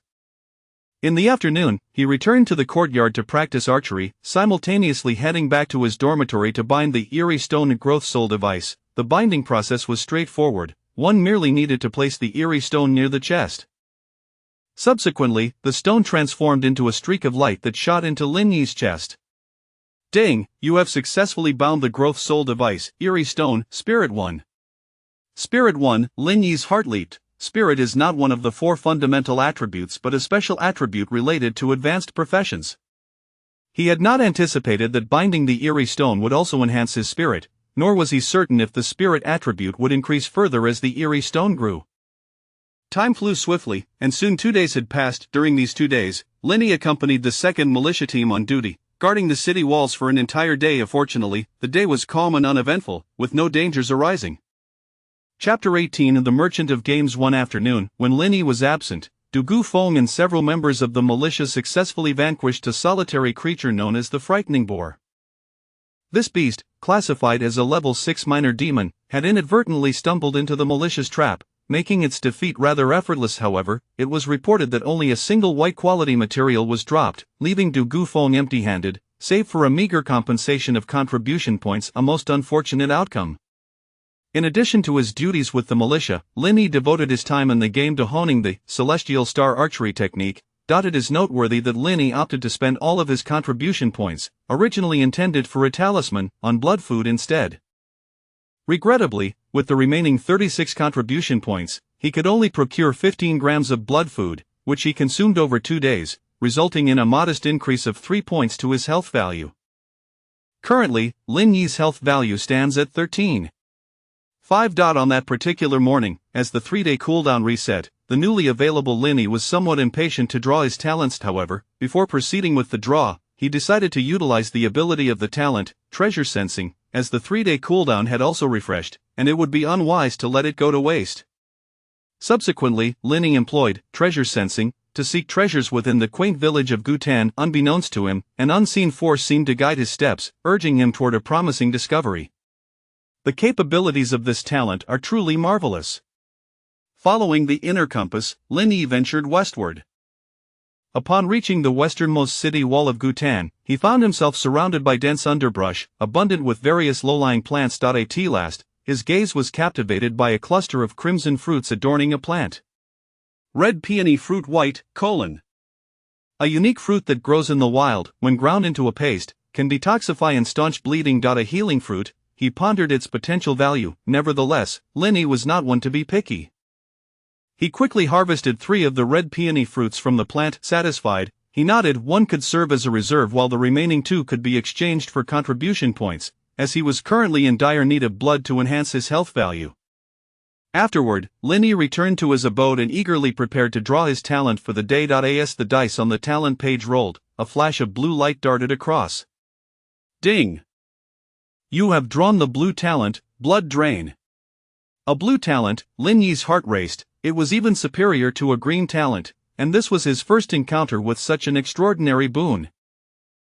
In the afternoon, he returned to the courtyard to practice archery, simultaneously heading back to his dormitory to bind the eerie stone growth soul device. The binding process was straightforward, one merely needed to place the eerie stone near the chest. Subsequently, the stone transformed into a streak of light that shot into Lin Yi's chest. Dang, you have successfully bound the growth soul device, eerie stone, Spirit 1. Spirit 1, Lin Yi's heart leaped. Spirit is not one of the 4 fundamental attributes but a special attribute related to advanced professions. He had not anticipated that binding the eerie stone would also enhance his spirit, nor was he certain if the spirit attribute would increase further as the eerie stone grew. Time flew swiftly, and soon 2 days had passed. During these 2 days, Lin Yi accompanied the 2nd militia team on duty, guarding the city walls for an entire day. Fortunately, the day was calm and uneventful, with no dangers arising. Chapter 18 of The Merchant of Games. One afternoon, when Lin Yi was absent, Du Gufeng and several members of the militia successfully vanquished a solitary creature known as the Frightening Boar. This beast, classified as a level 6 minor demon, had inadvertently stumbled into the militia's trap, making its defeat rather effortless. However, it was reported that only a single white quality material was dropped, leaving Du Gufeng empty-handed, save for a meager compensation of contribution points, a most unfortunate outcome. In addition to his duties with the militia, Lin Yi devoted his time in the game to honing the Celestial Star archery technique. It is noteworthy that Lin Yi opted to spend all of his contribution points, originally intended for a talisman, on blood food instead. Regrettably, with the remaining 36 contribution points, he could only procure 15 grams of blood food, which he consumed over 2 days, resulting in a modest increase of 3 points to his health value. Currently, Lin Yi's health value stands at 13.5. On that particular morning, as the 3-day cooldown reset, the newly available Lin Yi was somewhat impatient to draw his talents. However, before proceeding with the draw, he decided to utilize the ability of the talent, treasure sensing, as the 3-day cooldown had also refreshed, and it would be unwise to let it go to waste. Subsequently, Lin Yi employed treasure sensing to seek treasures within the quaint village of Gutan. Unbeknownst to him, an unseen force seemed to guide his steps, urging him toward a promising discovery. The capabilities of this talent are truly marvelous. Following the inner compass, Lin Yi ventured westward. Upon reaching the westernmost city wall of Gutan, he found himself surrounded by dense underbrush, abundant with various low-lying plants. At last, his gaze was captivated by a cluster of crimson fruits adorning a plant. Red peony fruit white, a unique fruit that grows in the wild, when ground into a paste, can detoxify and staunch bleeding. A healing fruit. He pondered its potential value. Nevertheless, Lin Yi was not one to be picky. He quickly harvested 3 of the red peony fruits from the plant. Satisfied, he nodded. One could serve as a reserve while the remaining 2 could be exchanged for contribution points, as he was currently in dire need of blood to enhance his health value. Afterward, Lin Yi returned to his abode and eagerly prepared to draw his talent for the day. As the dice on the talent page rolled, a flash of blue light darted across. Ding! You have drawn the blue talent, Blood Drain. A blue talent. Lin Yi's heart raced. It was even superior to a green talent, and this was his first encounter with such an extraordinary boon.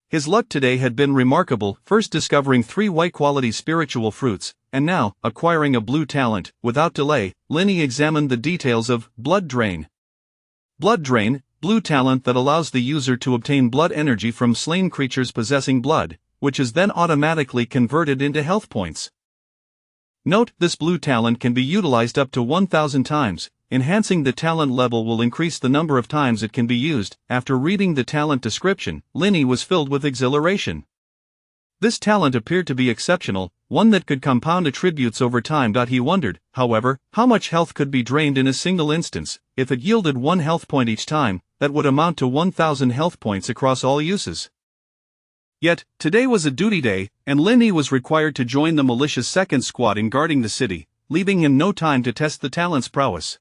His luck today had been remarkable, first discovering 3 white-quality spiritual fruits, and now, acquiring a blue talent. Without delay, Lin Yi examined the details of Blood Drain. Blood Drain, blue talent that allows the user to obtain blood energy from slain creatures possessing blood, which is then automatically converted into health points. Note, this blue talent can be utilized up to 1,000 times. Enhancing the talent level will increase the number of times it can be used. After reading the talent description, Lin Yi was filled with exhilaration. This talent appeared to be exceptional, one that could compound attributes over time. He wondered, however, how much health could be drained in a single instance. If it yielded 1 health point each time, that would amount to 1,000 health points across all uses. Yet, today was a duty day, and Linny was required to join the militia's second squad in guarding the city, leaving him no time to test the talent's prowess.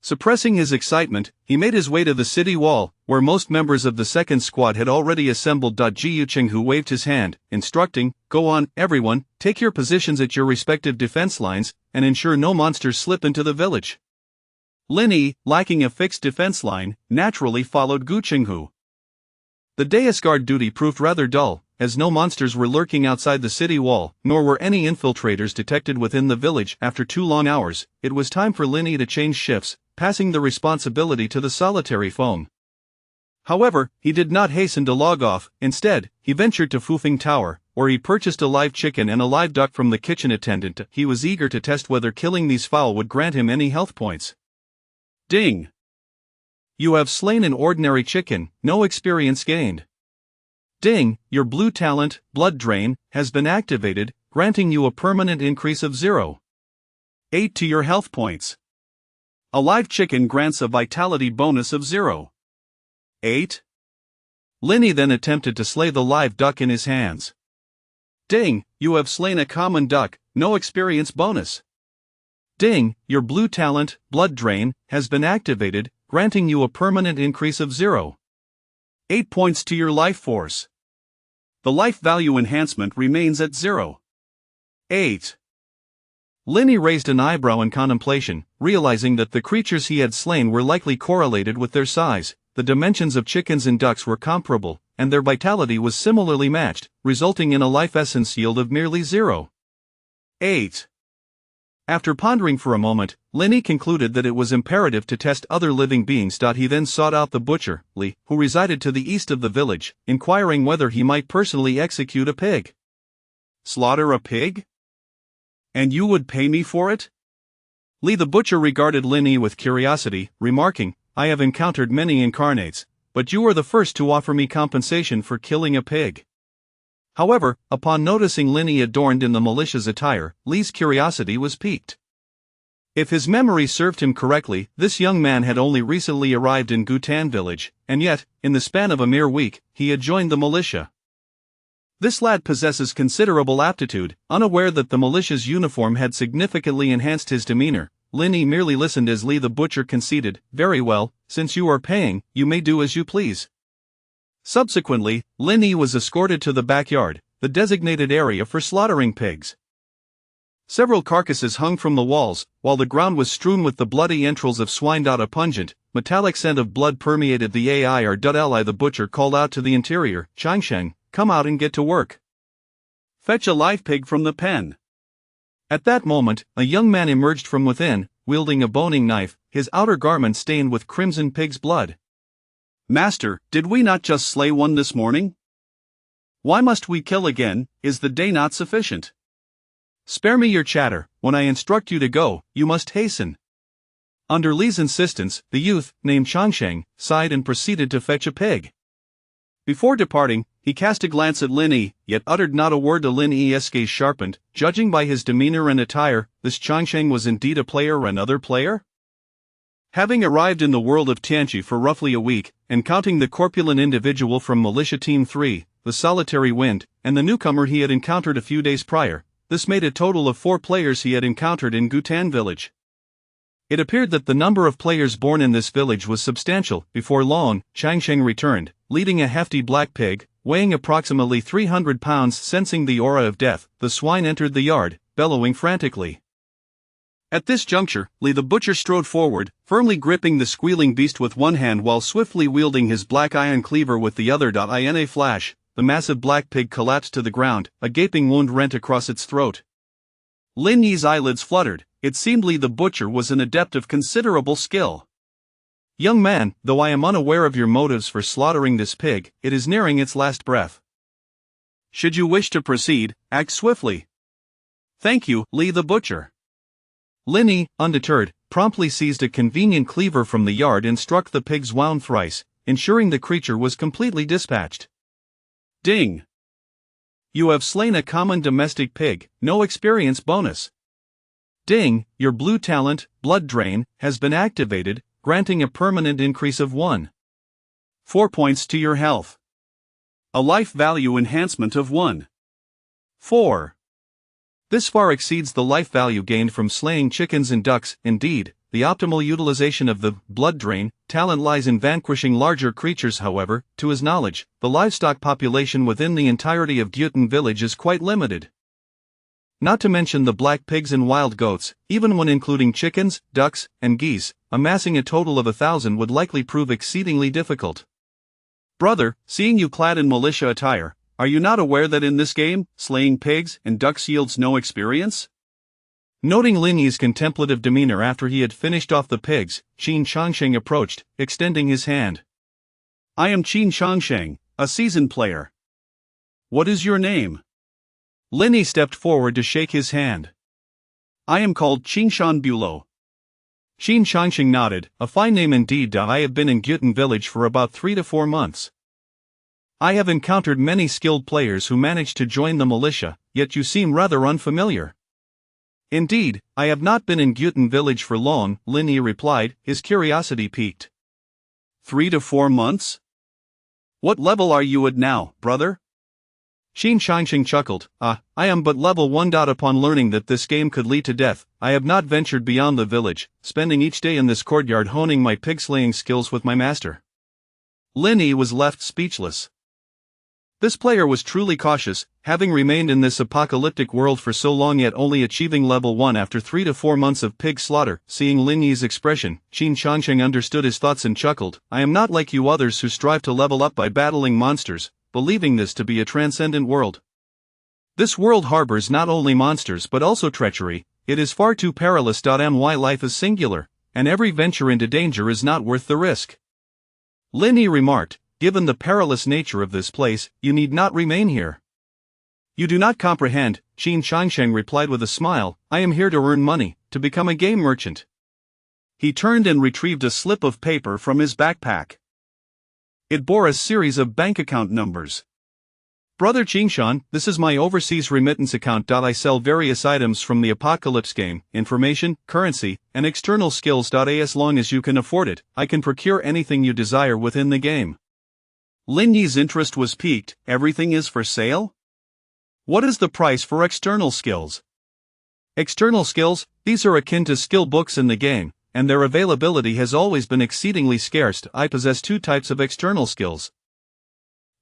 Suppressing his excitement, he made his way to the city wall, where most members of the second squad had already assembled. Jiu Chenghu waved his hand, instructing, "Go on, everyone, take your positions at your respective defense lines, and ensure no monsters slip into the village." Linny, lacking a fixed defense line, naturally followed Gu Chenghu. The day's guard duty proved rather dull, as no monsters were lurking outside the city wall, nor were any infiltrators detected within the village. After 2 long hours, it was time for Linny to change shifts, passing the responsibility to the solitary foam. However, he did not hasten to log off. Instead, he ventured to Fufeng Tower, where he purchased a live chicken and a live duck from the kitchen attendant. He was eager to test whether killing these fowl would grant him any health points. Ding! You have slain an ordinary chicken, no experience gained. Ding! Your blue talent, Blood Drain, has been activated, granting you a permanent increase of 0.8 to your health points. A live chicken grants a vitality bonus of 0.8. Linny then attempted to slay the live duck in his hands. Ding! You have slain a common duck, no experience bonus. Ding! Your blue talent, Blood Drain, has been activated, granting you a permanent increase of 0.8 points to your life force. The life value enhancement remains at 0.8. Linny raised an eyebrow in contemplation, realizing that the creatures he had slain were likely correlated with their size. The dimensions of chickens and ducks were comparable, and their vitality was similarly matched, resulting in a life essence yield of merely 0.8. After pondering for a moment, Linny concluded that it was imperative to test other living beings. He then sought out the butcher, Li, who resided to the east of the village, inquiring whether he might personally execute a pig. Slaughter a pig? And you would pay me for it? Li the butcher regarded Linny with curiosity, remarking, "I have encountered many incarnates, but you are the first to offer me compensation for killing a pig." However, upon noticing Linny adorned in the militia's attire, Li's curiosity was piqued. If his memory served him correctly, this young man had only recently arrived in Gutan village, and yet, in the span of a mere week, he had joined the militia. This lad possesses considerable aptitude. Unaware that the militia's uniform had significantly enhanced his demeanor, Linny merely listened as Li the butcher conceded, "Very well, since you are paying, you may do as you please." Subsequently, Linny was escorted to the backyard, the designated area for slaughtering pigs. Several carcasses hung from the walls, while the ground was strewn with the bloody entrails of swine. A pungent, metallic scent of blood permeated the air. Li the butcher called out to the interior, "Changsheng, come out and get to work. Fetch a live pig from the pen." At that moment, a young man emerged from within, wielding a boning knife, his outer garment stained with crimson pig's blood. "Master, did we not just slay one this morning? Why must we kill again? Is the day not sufficient?" "Spare me your chatter. When I instruct you to go, you must hasten." Under Li's insistence, the youth, named Changsheng, sighed and proceeded to fetch a pig. Before departing, he cast a glance at Linny, yet uttered not a word to Linny's gaze sharpened. Judging by his demeanor and attire, this Changsheng was indeed a player. Another player? Having arrived in the world of Tianqi for roughly a week, and counting the corpulent individual from Militia Team 3, the Solitary Wind, and the newcomer he had encountered a few days prior, this made a total of 4 players he had encountered in Gutan village. It appeared that the number of players born in this village was substantial. Before long, Changsheng returned, leading a hefty black pig, weighing approximately 300 pounds. Sensing the aura of death, the swine entered the yard, bellowing frantically. At this juncture, Li the butcher strode forward, firmly gripping the squealing beast with one hand while swiftly wielding his black iron cleaver with the other. In a flash, the massive black pig collapsed to the ground, a gaping wound rent across its throat. Linny's eyelids fluttered. It seemed Li the butcher was an adept of considerable skill. "Young man, though I am unaware of your motives for slaughtering this pig, it is nearing its last breath. Should you wish to proceed, act swiftly." "Thank you, Li the butcher." Linny, undeterred, promptly seized a convenient cleaver from the yard and struck the pig's wound thrice, ensuring the creature was completely dispatched. Ding! You have slain a common domestic pig, no experience bonus. Ding! Your blue talent, Blood Drain, has been activated, granting a permanent increase of 1.4 points to your health. A life value enhancement of 1. 4. This far exceeds the life value gained from slaying chickens and ducks. Indeed, the optimal utilization of the blood drain talent lies in vanquishing larger creatures. However, to his knowledge, the livestock population within the entirety of Gyutin village is quite limited. Not to mention the black pigs and wild goats, even when including chickens, ducks, and geese, amassing a total of 1,000 would likely prove exceedingly difficult. Brother, seeing you clad in militia attire, are you not aware that in this game, slaying pigs and ducks yields no experience? Noting Lin Yi's contemplative demeanor after he had finished off the pigs, Qin Changsheng approached, extending his hand. I am Qin Changsheng, a seasoned player. What is your name? Lin Yi stepped forward to shake his hand. I am called Qingshan Bulo. Qin Changsheng nodded. A fine name indeed. I have been in Gyutin village for about 3 to 4 months. I have encountered many skilled players who managed to join the militia, yet you seem rather unfamiliar. Indeed, I have not been in Gyutin village for long, Lin Yi replied, his curiosity piqued. 3 to 4 months? What level are you at now, brother? Qin Changsheng chuckled. I am but level 1. Upon learning that this game could lead to death, I have not ventured beyond the village, spending each day in this courtyard honing my pig-slaying skills with my master. Lin Yi was left speechless. This player was truly cautious, having remained in this apocalyptic world for so long yet only achieving level 1 after 3 to 4 months of pig slaughter. Seeing Lin Yi's expression, Qin Changsheng understood his thoughts and chuckled. I am not like you others who strive to level up by battling monsters, believing this to be a transcendent world. This world harbors not only monsters but also treachery. It is far too perilous. My life is singular, and every venture into danger is not worth the risk. Lin Yi remarked, given the perilous nature of this place, you need not remain here. You do not comprehend, Qin Changsheng replied with a smile. I am here to earn money, to become a game merchant. He turned and retrieved a slip of paper from his backpack. It bore a series of bank account numbers. Brother Qingshan, this is my overseas remittance account. I sell various items from the Apocalypse game, information, currency, and external skills. As long as you can afford it, I can procure anything you desire within the game. Lin Yi's interest was piqued. Everything is for sale? What is the price for external skills? External skills, these are akin to skill books in the game, and their availability has always been exceedingly scarce. I possess 2 types of external skills.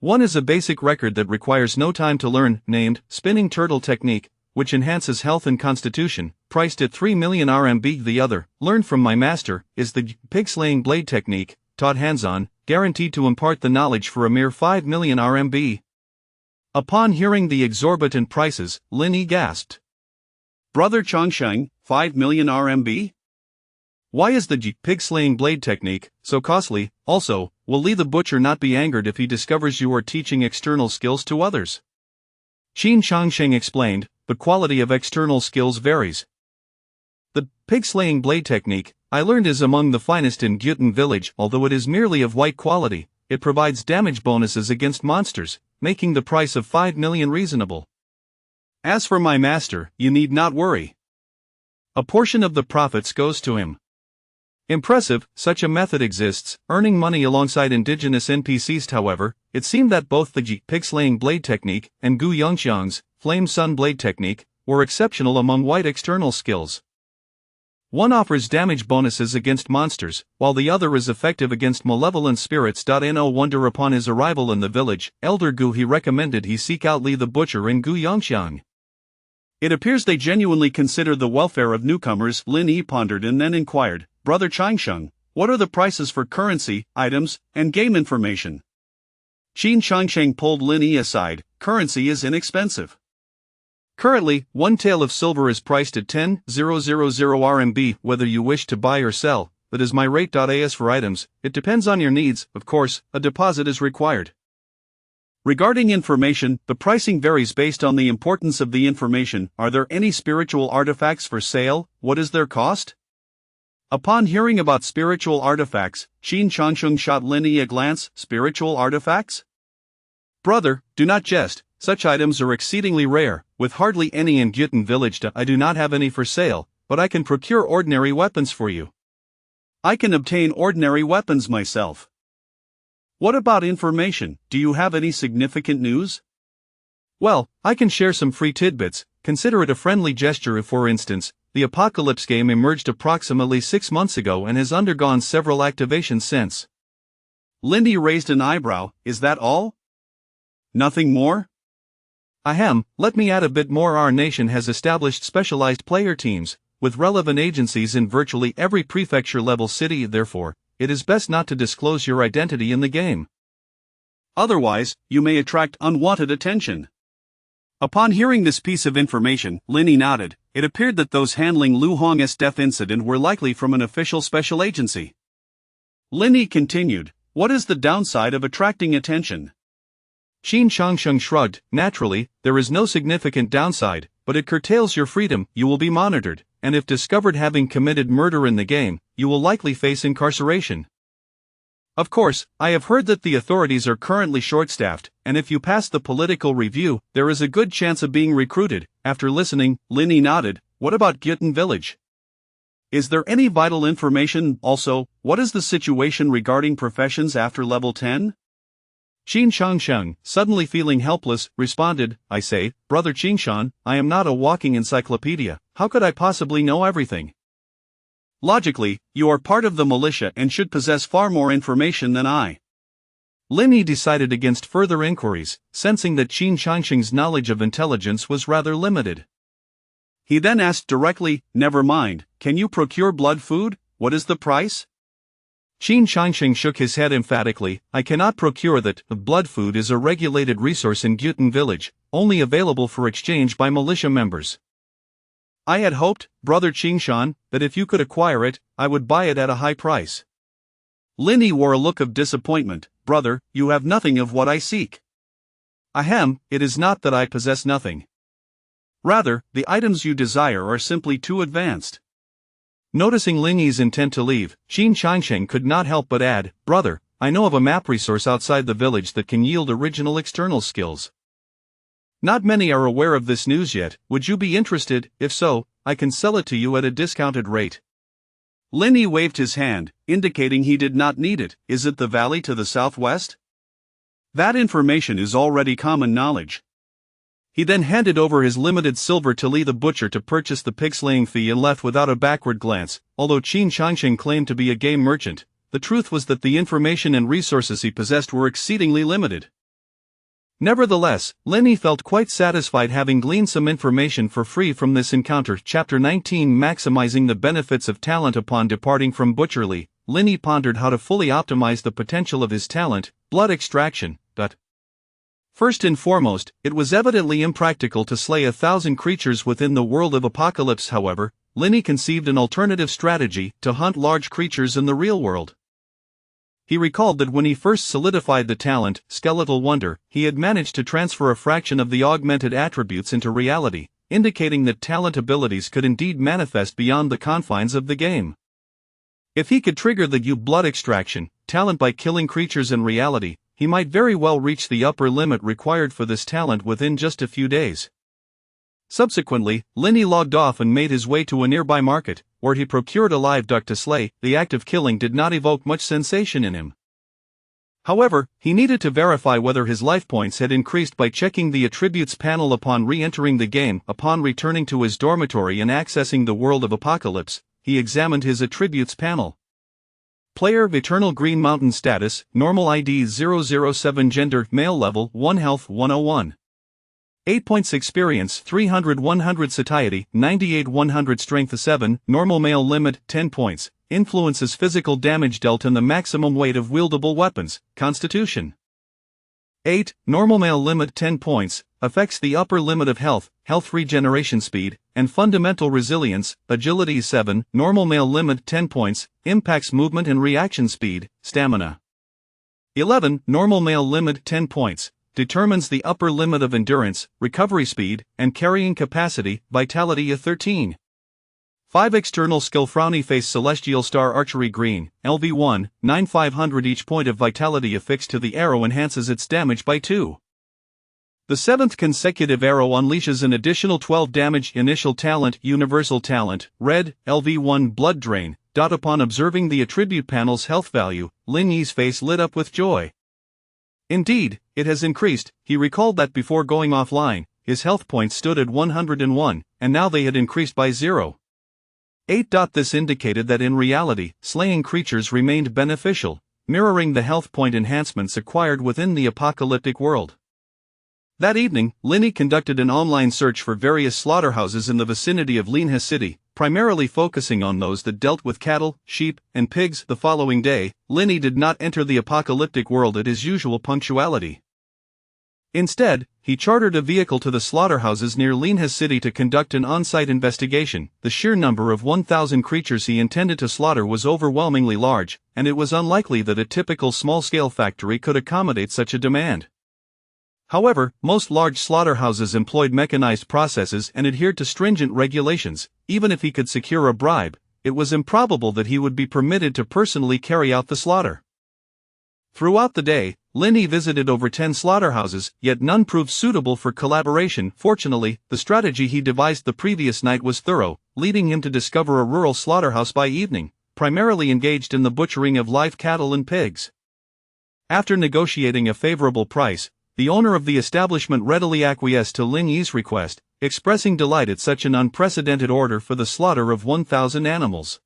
One is a basic record that requires no time to learn, named Spinning Turtle Technique, which enhances health and constitution, priced at 3 million RMB. The other, learned from my master, is the Pig-Slaying Blade Technique, taught hands-on, guaranteed to impart the knowledge for a mere 5 million RMB. Upon hearing the exorbitant prices, Lin Yi gasped. Brother Changsheng, 5 million RMB? Why is the pig-slaying blade technique so costly? Also, will Li the butcher not be angered if he discovers you are teaching external skills to others? Qin Changsheng explained, the quality of external skills varies. The pig-slaying blade technique, I learned, is among the finest in Gyutin village. Although it is merely of white quality, it provides damage bonuses against monsters, making the price of 5 million reasonable. As for my master, you need not worry. A portion of the profits goes to him. Impressive, such a method exists, earning money alongside indigenous NPCs. However, it seemed that both the pig-slaying blade technique and Gu Yongxiang's flame sun blade technique were exceptional among white external skills. One offers damage bonuses against monsters, while the other is effective against malevolent spirits. No wonder upon his arrival in the village, Elder Gu he recommended he seek out Li the butcher and Gu Yongxiang. It appears they genuinely consider the welfare of newcomers. Lin Yi pondered and then inquired, Brother Changsheng, what are the prices for currency, items, and game information? Qin Changsheng pulled Lin Yi aside. Currency is inexpensive. Currently, 1 tael of silver is priced at 10,000 RMB. Whether you wish to buy or sell, that is my rate. As for items, it depends on your needs. Of course, a deposit is required. Regarding information, the pricing varies based on the importance of the information. Are there any spiritual artifacts for sale? What is their cost? Upon hearing about spiritual artifacts, Qin Changsheng shot Lin Yi a glance. Spiritual artifacts? Brother, do not jest. Such items are exceedingly rare, with hardly any in Gyutin village. I do not have any for sale, but I can procure ordinary weapons for you. I can obtain ordinary weapons myself. What about information? Do you have any significant news? Well, I can share some free tidbits. Consider it a friendly gesture if, for instance, the Apocalypse game emerged approximately 6 months ago and has undergone several activations since. Lindy raised an eyebrow. Is that all? Nothing more? Ahem, let me add a bit more. Our nation has established specialized player teams, with relevant agencies in virtually every prefecture-level city. Therefore, it is best not to disclose your identity in the game. Otherwise, you may attract unwanted attention. Upon hearing this piece of information, Linny nodded. It appeared that those handling Lu Hong's death incident were likely from an official special agency. Linny continued, what is the downside of attracting attention? Qin Shangsheng shrugged. Naturally, there is no significant downside, but it curtails your freedom. You will be monitored, and if discovered having committed murder in the game, you will likely face incarceration. Of course, I have heard that the authorities are currently short-staffed, and if you pass the political review, there is a good chance of being recruited. After listening, Linny nodded. What about Gyutan Village? Is there any vital information? Also, what is the situation regarding professions after level 10? Qin Shangsheng, suddenly feeling helpless, responded, I say, Brother Qingshan, I am not a walking encyclopedia. How could I possibly know everything? Logically, you are part of the militia and should possess far more information than I. Linny decided against further inquiries, sensing that Qin Shangsheng's knowledge of intelligence was rather limited. He then asked directly, never mind, can you procure blood food? What is the price? Qin Shangsheng shook his head emphatically. I cannot procure that. Blood food is a regulated resource in Gyutan Village, only available for exchange by militia members. I had hoped, Brother Qingshan, that if you could acquire it, I would buy it at a high price. Linny wore a look of disappointment. Brother, you have nothing of what I seek. Ahem, it is not that I possess nothing. Rather, the items you desire are simply too advanced. Noticing Linny's intent to leave, Qin Shangsheng could not help but add, Brother, I know of a map resource outside the village that can yield original external skills. Not many are aware of this news yet. Would you be interested? If so, I can sell it to you at a discounted rate. Linny waved his hand, indicating he did not need it. Is it the valley to the southwest? That information is already common knowledge. He then handed over his limited silver to Li the butcher to purchase the pig-slaying fee and left without a backward glance. Although Qin Shangsheng claimed to be a game merchant, the truth was that the information and resources he possessed were exceedingly limited. Nevertheless, Linny felt quite satisfied having gleaned some information for free from this encounter. Chapter 19 Maximizing the benefits of talent. Upon departing from Butcher Li, Linny pondered how to fully optimize the potential of his talent, blood extraction. First and foremost, it was evidently impractical to slay 1,000 creatures within the world of Apocalypse. However, Linny conceived an alternative strategy to hunt large creatures in the real world. He recalled that when he first solidified the talent, Skeletal Wonder, he had managed to transfer a fraction of the augmented attributes into reality, indicating that talent abilities could indeed manifest beyond the confines of the game. If he could trigger the blood extraction talent by killing creatures in reality, he might very well reach the upper limit required for this talent within just a few days. Subsequently, Linny logged off and made his way to a nearby market, where he procured a live duck to slay. The act of killing did not evoke much sensation in him. However, he needed to verify whether his life points had increased by checking the attributes panel upon re-entering the game. Upon returning to his dormitory and accessing the world of Apocalypse, he examined his attributes panel. Player Eternal Green Mountain Status, Normal ID 007 Gender, Male Level 1 Health 101. 8 points Experience 300 Satiety 98 100 Strength 7 Normal Male Limit 10 points Influences Physical Damage dealt and the maximum weight of wieldable weapons. Constitution 8 Normal Male Limit 10 points Affects the upper limit of health regeneration speed, and fundamental resilience. Agility 7 Normal Male Limit 10 points Impacts movement and reaction speed. Stamina 11 Normal Male Limit 10 points Determines the upper limit of endurance, recovery speed, and carrying capacity. Vitality 13. 5 External Skill Frowny Face Celestial Star Archery Green, LV1, 9,500 Each point of vitality affixed to the arrow enhances its damage by 2. The 7th consecutive arrow unleashes an additional 12 damage. Initial Talent Universal Talent, Red, LV1 Blood Drain. Upon observing the attribute panel's health value, Linny's face lit up with joy. Indeed, it has increased. He recalled that before going offline, his health points stood at 101, and now they had increased by 0.8. This indicated that in reality, slaying creatures remained beneficial, mirroring the health point enhancements acquired within the apocalyptic world. That evening, Linny conducted an online search for various slaughterhouses in the vicinity of Linha City, primarily focusing on those that dealt with cattle, sheep, and pigs. The following day, Linny did not enter the apocalyptic world at his usual punctuality. Instead, he chartered a vehicle to the slaughterhouses near Linha City to conduct an on-site investigation. The sheer number of 1,000 creatures he intended to slaughter was overwhelmingly large, and it was unlikely that a typical small-scale factory could accommodate such a demand. However, most large slaughterhouses employed mechanized processes and adhered to stringent regulations. Even if he could secure a bribe, it was improbable that he would be permitted to personally carry out the slaughter. Throughout the day, Linny visited over 10 slaughterhouses, yet none proved suitable for collaboration. Fortunately, the strategy he devised the previous night was thorough, leading him to discover a rural slaughterhouse by evening, primarily engaged in the butchering of live cattle and pigs. After negotiating a favorable price, the owner of the establishment readily acquiesced to Linny's request, expressing delight at such an unprecedented order for the slaughter of 1,000 animals.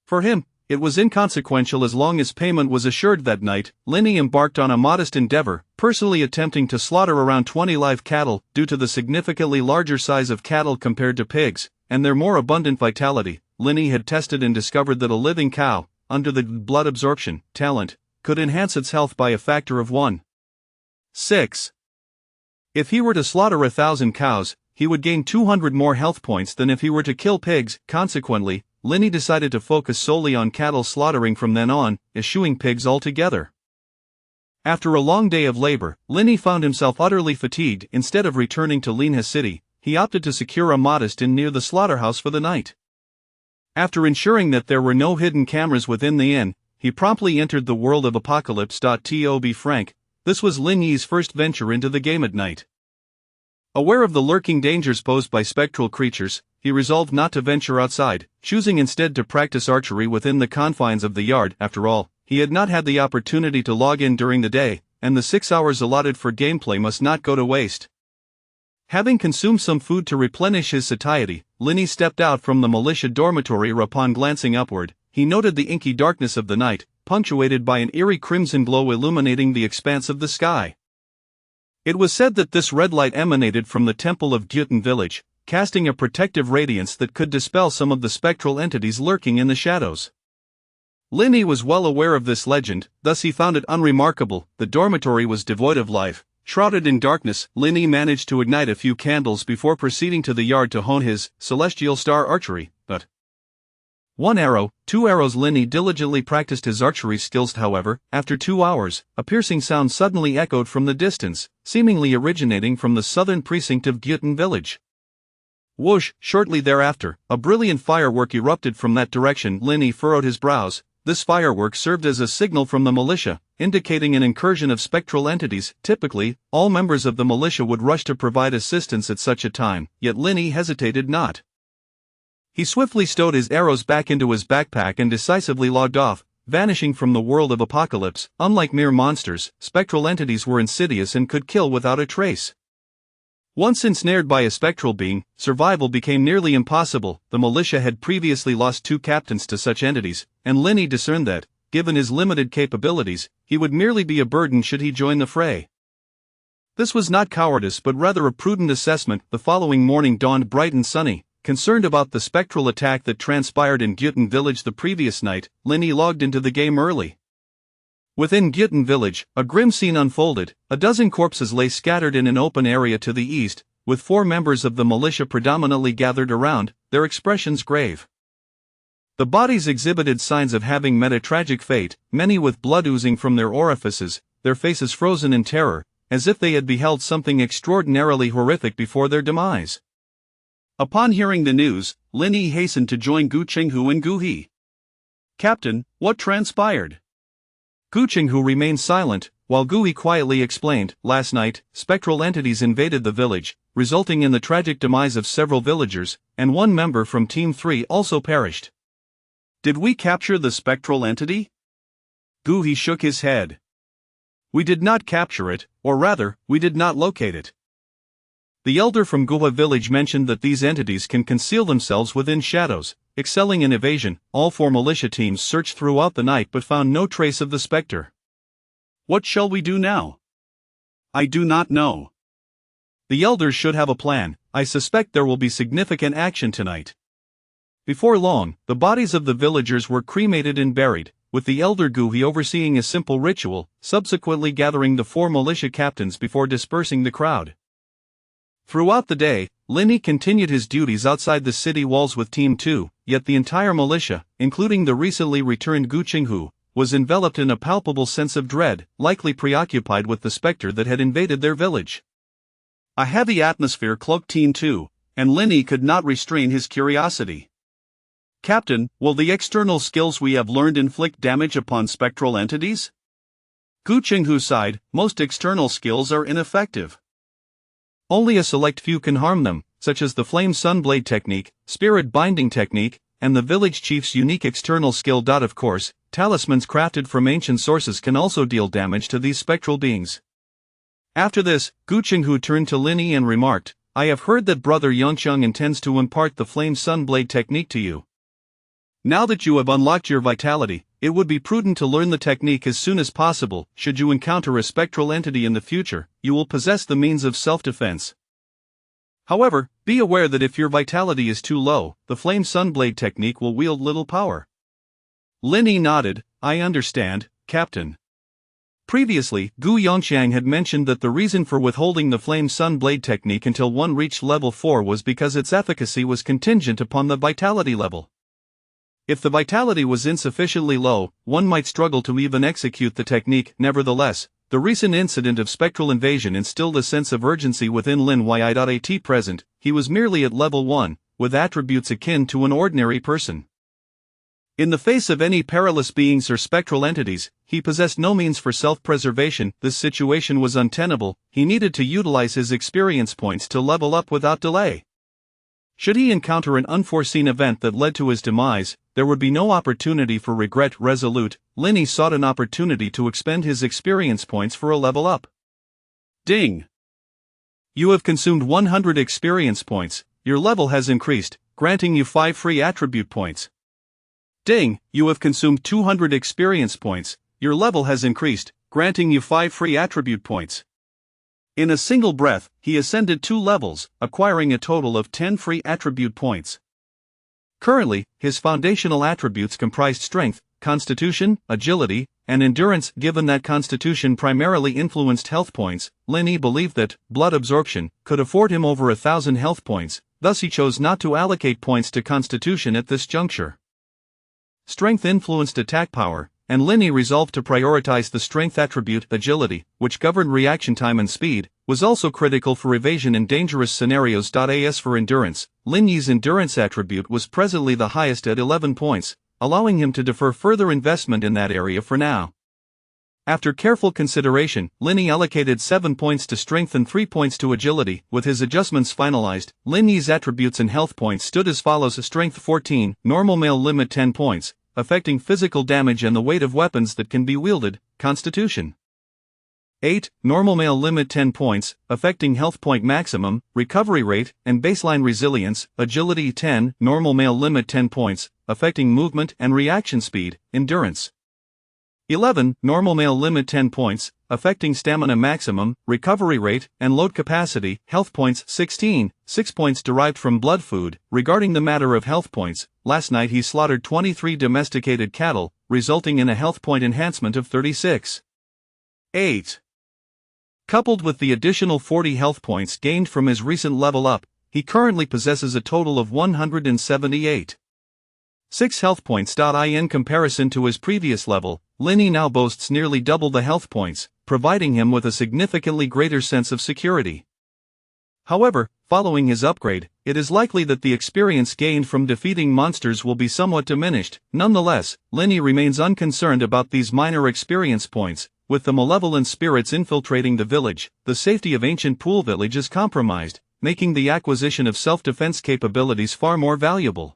For him, it was inconsequential as long as payment was assured. That night, Linny embarked on a modest endeavor, personally attempting to slaughter around 20 live cattle. Due to the significantly larger size of cattle compared to pigs, and their more abundant vitality, Linny had tested and discovered that a living cow, under the blood absorption talent, could enhance its health by a factor of 1.6. If he were to slaughter 1,000 cows, he would gain 200 more health points than if he were to kill pigs. Consequently, Linny decided to focus solely on cattle slaughtering from then on, eschewing pigs altogether. After a long day of labor, Linny found himself utterly fatigued. Instead of returning to Linha City, he opted to secure a modest inn near the slaughterhouse for the night. After ensuring that there were no hidden cameras within the inn, he promptly entered the world of Apocalypse. To be frank, this was Linny's first venture into the game at night. Aware of the lurking dangers posed by spectral creatures, he resolved not to venture outside, choosing instead to practice archery within the confines of the yard. After all, he had not had the opportunity to log in during the day, and the 6 hours allotted for gameplay must not go to waste. Having consumed some food to replenish his satiety, Linny stepped out from the militia dormitory. Upon glancing upward, he noted the inky darkness of the night, punctuated by an eerie crimson glow illuminating the expanse of the sky. It was said that this red light emanated from the temple of Gyutan village, casting a protective radiance that could dispel some of the spectral entities lurking in the shadows. Linny was well aware of this legend, thus he found it unremarkable. The dormitory was devoid of life. Shrouded in darkness, Linny managed to ignite a few candles before proceeding to the yard to hone his celestial star archery, but 1 arrow, 2 arrows. Linny diligently practiced his archery skills. However, after 2 hours, a piercing sound suddenly echoed from the distance, seemingly originating from the southern precinct of Gyutan village. Whoosh! Shortly thereafter, a brilliant firework erupted from that direction. Linny furrowed his brows. This firework served as a signal from the militia, indicating an incursion of spectral entities. Typically, all members of the militia would rush to provide assistance at such a time, yet Linny hesitated not. He swiftly stowed his arrows back into his backpack and decisively logged off, vanishing from the world of Apocalypse. Unlike mere monsters, spectral entities were insidious and could kill without a trace. Once ensnared by a spectral being, survival became nearly impossible. The militia had previously lost 2 captains to such entities, and Linny discerned that, given his limited capabilities, he would merely be a burden should he join the fray. This was not cowardice but rather a prudent assessment. The following morning dawned bright and sunny. Concerned about the spectral attack that transpired in Gyutan village the previous night, Linny logged into the game early. Within Gyutan village, a grim scene unfolded. A dozen corpses lay scattered in an open area to the east, with 4 members of the militia predominantly gathered around, their expressions grave. The bodies exhibited signs of having met a tragic fate, many with blood oozing from their orifices, their faces frozen in terror, as if they had beheld something extraordinarily horrific before their demise. Upon hearing the news, Linny hastened to join Gu Qinghu and Gu He. "Captain, what transpired?" Gu Qinghu remained silent, while Gu He quietly explained, "Last night, spectral entities invaded the village, resulting in the tragic demise of several villagers, and 1 member from Team 3 also perished." "Did we capture the spectral entity?" Gu He shook his head. We did not capture it, or rather, we did not locate it. The elder from Guha village mentioned that these entities can conceal themselves within shadows, excelling in evasion. All 4 militia teams searched throughout the night but found no trace of the specter. What shall we do now? I do not know. The elders should have a plan. I suspect there will be significant action tonight. Before long, the bodies of the villagers were cremated and buried, with the elder Guhi overseeing a simple ritual, subsequently gathering the 4 militia captains before dispersing the crowd. Throughout the day, Linny continued his duties outside the city walls with Team 2, yet the entire militia, including the recently returned Gu Qinghu, was enveloped in a palpable sense of dread, likely preoccupied with the specter that had invaded their village. A heavy atmosphere cloaked Team 2, and Linny could not restrain his curiosity. Captain, will the external skills we have learned inflict damage upon spectral entities? Gu Qinghu sighed, most external skills are ineffective. Only a select few can harm them, such as the Flame Sunblade technique, Spirit Binding technique, and the village chief's unique external skill. Of course, talismans crafted from ancient sources can also deal damage to these spectral beings. After this, Gu Qinghu turned to Linny and remarked, I have heard that Brother Yongqiang intends to impart the Flame Sunblade technique to you. Now that you have unlocked your vitality, it would be prudent to learn the technique as soon as possible. Should you encounter a spectral entity in the future, you will possess the means of self-defense. However, be aware that if your vitality is too low, the Flame Sunblade technique will wield little power. Linny nodded, I understand, Captain. Previously, Gu Yongqiang had mentioned that the reason for withholding the Flame Sunblade technique until one reached level 4 was because its efficacy was contingent upon the vitality level. If the vitality was insufficiently low, one might struggle to even execute the technique. Nevertheless, the recent incident of spectral invasion instilled a sense of urgency within Lin Yi. At present, he was merely at level 1, with attributes akin to an ordinary person. In the face of any perilous beings or spectral entities, he possessed no means for self-preservation. This situation was untenable. He needed to utilize his experience points to level up without delay. Should he encounter an unforeseen event that led to his demise, there would be no opportunity for regret. Resolute, Linny sought an opportunity to expend his experience points for a level up. Ding! You have consumed 100 experience points. Your level has increased, granting you 5 free attribute points. Ding! You have consumed 200 experience points. Your level has increased, granting you 5 free attribute points. In a single breath, he ascended 2 levels, acquiring a total of 10 free attribute points. Currently, his foundational attributes comprised strength, constitution, agility, and endurance. Given that constitution primarily influenced health points, Linny believed that blood absorption could afford him over 1,000 health points, thus he chose not to allocate points to constitution at this juncture. Strength influenced attack power, and Linny resolved to prioritize the strength attribute. Agility, which governed reaction time and speed, was also critical for evasion in dangerous scenarios. As for endurance, Linny's endurance attribute was presently the highest at 11 points, allowing him to defer further investment in that area for now. After careful consideration, Linny allocated 7 points to strength and 3 points to agility. With his adjustments finalized, Linny's attributes and health points stood as follows: strength 14, normal male limit 10 points, affecting physical damage and the weight of weapons that can be wielded, constitution 8, normal male limit 10 points, affecting health point maximum, recovery rate, and baseline resilience, agility 10, normal male limit 10 points, affecting movement and reaction speed, endurance 11, normal male limit 10 points, affecting stamina maximum, recovery rate, and load capacity, health points 16, 6 points derived from blood food. Regarding the matter of health points, last night he slaughtered 23 domesticated cattle, resulting in a health point enhancement of 36. 8. Coupled with the additional 40 health points gained from his recent level up, he currently possesses a total of 178. 6 health points. In comparison to his previous level, Linny now boasts nearly double the health points, providing him with a significantly greater sense of security. However, following his upgrade, it is likely that the experience gained from defeating monsters will be somewhat diminished. Nonetheless, Linny remains unconcerned about these minor experience points. With the malevolent spirits infiltrating the village, the safety of Ancient Pool Village is compromised, making the acquisition of self-defense capabilities far more valuable.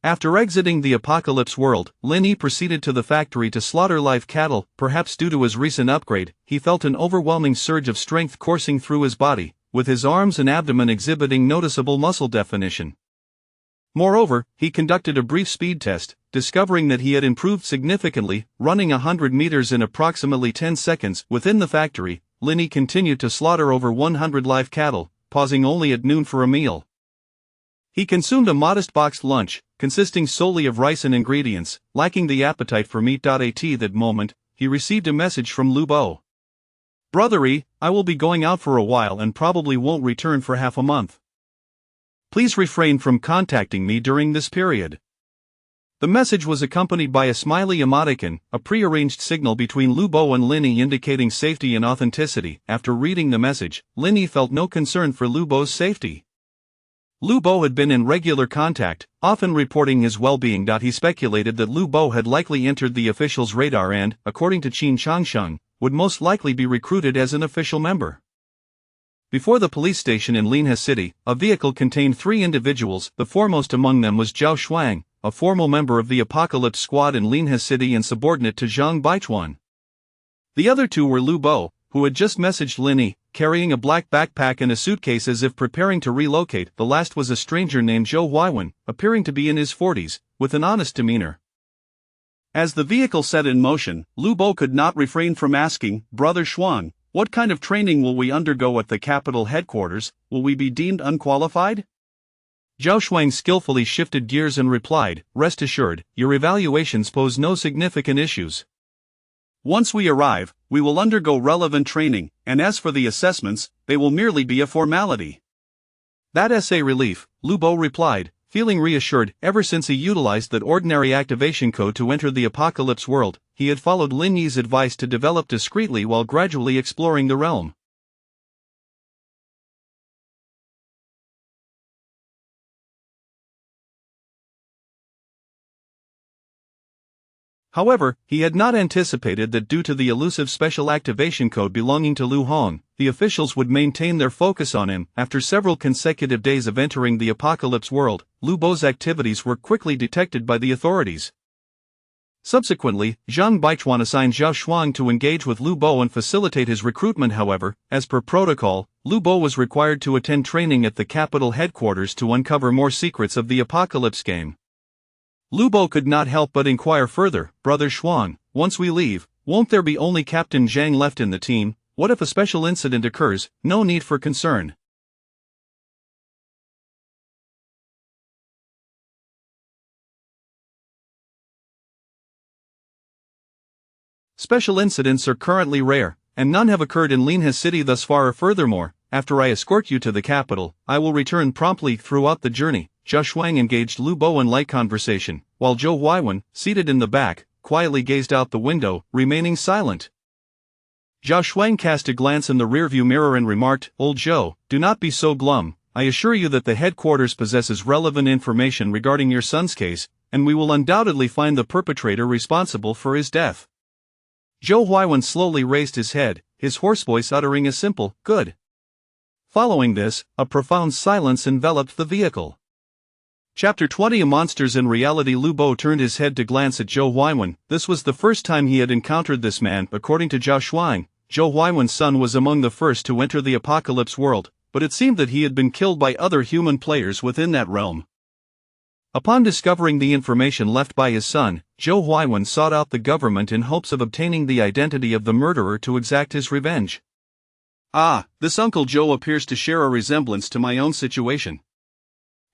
After exiting the apocalypse world, Lin Yi proceeded to the factory to slaughter live cattle. Perhaps due to his recent upgrade, he felt an overwhelming surge of strength coursing through his body, with his arms and abdomen exhibiting noticeable muscle definition. Moreover, he conducted a brief speed test, discovering that he had improved significantly, running 100 meters in approximately 10 seconds. Within the factory, Lin Yi continued to slaughter over 100 live cattle, pausing only at noon for a meal. He consumed a modest boxed lunch, consisting solely of rice and ingredients, lacking the appetite for meat. At that moment, he received a message from Lu Bo. "Brothery, I will be going out for a while and probably won't return for half a month. Please refrain from contacting me during this period." The message was accompanied by a smiley emoticon, a pre-arranged signal between Lu Bo and Lin Yi indicating safety and authenticity. After reading the message, Lin Yi felt no concern for Lu Bo's safety. Lu Bo had been in regular contact, often reporting his well-being. He speculated that Lu Bo had likely entered the official's radar and, according to Qin Changsheng, would most likely be recruited as an official member. Before the police station in Linhe City, a vehicle contained 3 individuals. The foremost among them was Zhao Shuang, a formal member of the Apocalypse Squad in Linhe City and subordinate to Zhang Baichuan. The other 2 were Lu Bo, who had just messaged Lin Yi, carrying a black backpack and a suitcase as if preparing to relocate. The last was a stranger named Zhou Huaiwen, appearing to be in his 40s, with an honest demeanor. As the vehicle set in motion, Lu Bo could not refrain from asking, "Brother Shuang, what kind of training will we undergo at the capital headquarters? Will we be deemed unqualified?" Zhao Shuang skillfully shifted gears and replied, "Rest assured, your evaluations pose no significant issues. Once we arrive, we will undergo relevant training, and as for the assessments, they will merely be a formality." "That's a relief," Lu Bo replied, feeling reassured. Ever since he utilized that ordinary activation code to enter the apocalypse world, he had followed Lin Yi's advice to develop discreetly while gradually exploring the realm. However, he had not anticipated that due to the elusive special activation code belonging to Lu Hong, the officials would maintain their focus on him. After several consecutive days of entering the apocalypse world, Lu Bo's activities were quickly detected by the authorities. Subsequently, Zhang Baichuan assigned Zhao Shuang to engage with Lu Bo and facilitate his recruitment. However, as per protocol, Lu Bo was required to attend training at the capital headquarters to uncover more secrets of the apocalypse game. Lu Bo could not help but inquire further, "Brother Shuang, once we leave, won't there be only Captain Zhang left in the team? What if a special incident occurs? No need for concern." "Special incidents are currently rare, and none have occurred in Linhe City thus far. Furthermore, after I escort you to the capital, I will return promptly. Throughout the journey, Zhao Shuang engaged Lu Bo in light conversation, while Zhou Huaiwen, seated in the back, quietly gazed out the window, remaining silent. Zhao Shuang cast a glance in the rearview mirror and remarked, "Old Zhou, do not be so glum. I assure you that the headquarters possesses relevant information regarding your son's case, and we will undoubtedly find the perpetrator responsible for his death." Zhou Huaiwen slowly raised his head, his hoarse voice uttering a simple, "Good." Following this, a profound silence enveloped the vehicle. Chapter 20 Monsters in reality. Lu Bo turned his head to glance at Zhou Huaiwen. This was the first time he had encountered this man. According to Zhao Shuang, Zhou Huaiwen's son was among the first to enter the apocalypse world, but it seemed that he had been killed by other human players within that realm. Upon discovering the information left by his son, Zhou Huaiwen sought out the government in hopes of obtaining the identity of the murderer to exact his revenge. "Ah, this Uncle Zhou appears to share a resemblance to my own situation.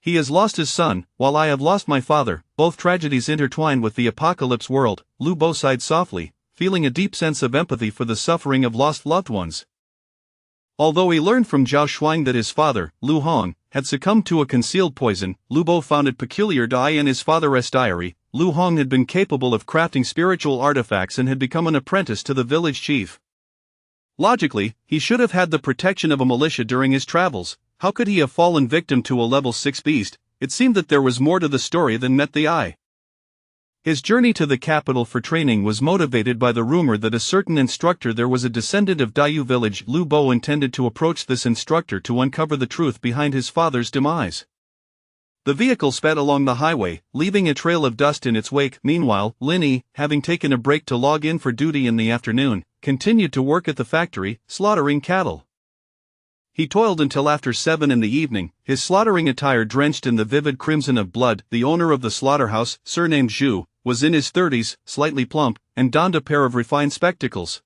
He has lost his son, while I have lost my father, both tragedies intertwined with the apocalypse world." Lu Bo sighed softly, feeling a deep sense of empathy for the suffering of lost loved ones. Although he learned from Zhao Shuang that his father, Lu Hong, had succumbed to a concealed poison, Lu Bo found it peculiar that in his father's diary, Lu Hong had been capable of crafting spiritual artifacts and had become an apprentice to the village chief. Logically, he should have had the protection of a militia during his travels. How could he have fallen victim to a level 6 beast? It seemed that there was more to the story than met the eye. His journey to the capital for training was motivated by the rumor that a certain instructor there was a descendant of Dayu village. Lu Bo intended to approach this instructor to uncover the truth behind his father's demise. The vehicle sped along the highway, leaving a trail of dust in its wake. Meanwhile, Linny, having taken a break to log in for duty in the afternoon, continued to work at the factory, slaughtering cattle. He toiled until after 7 in the evening, his slaughtering attire drenched in the vivid crimson of blood. The owner of the slaughterhouse, surnamed Zhu, was in his 30s, slightly plump, and donned a pair of refined spectacles.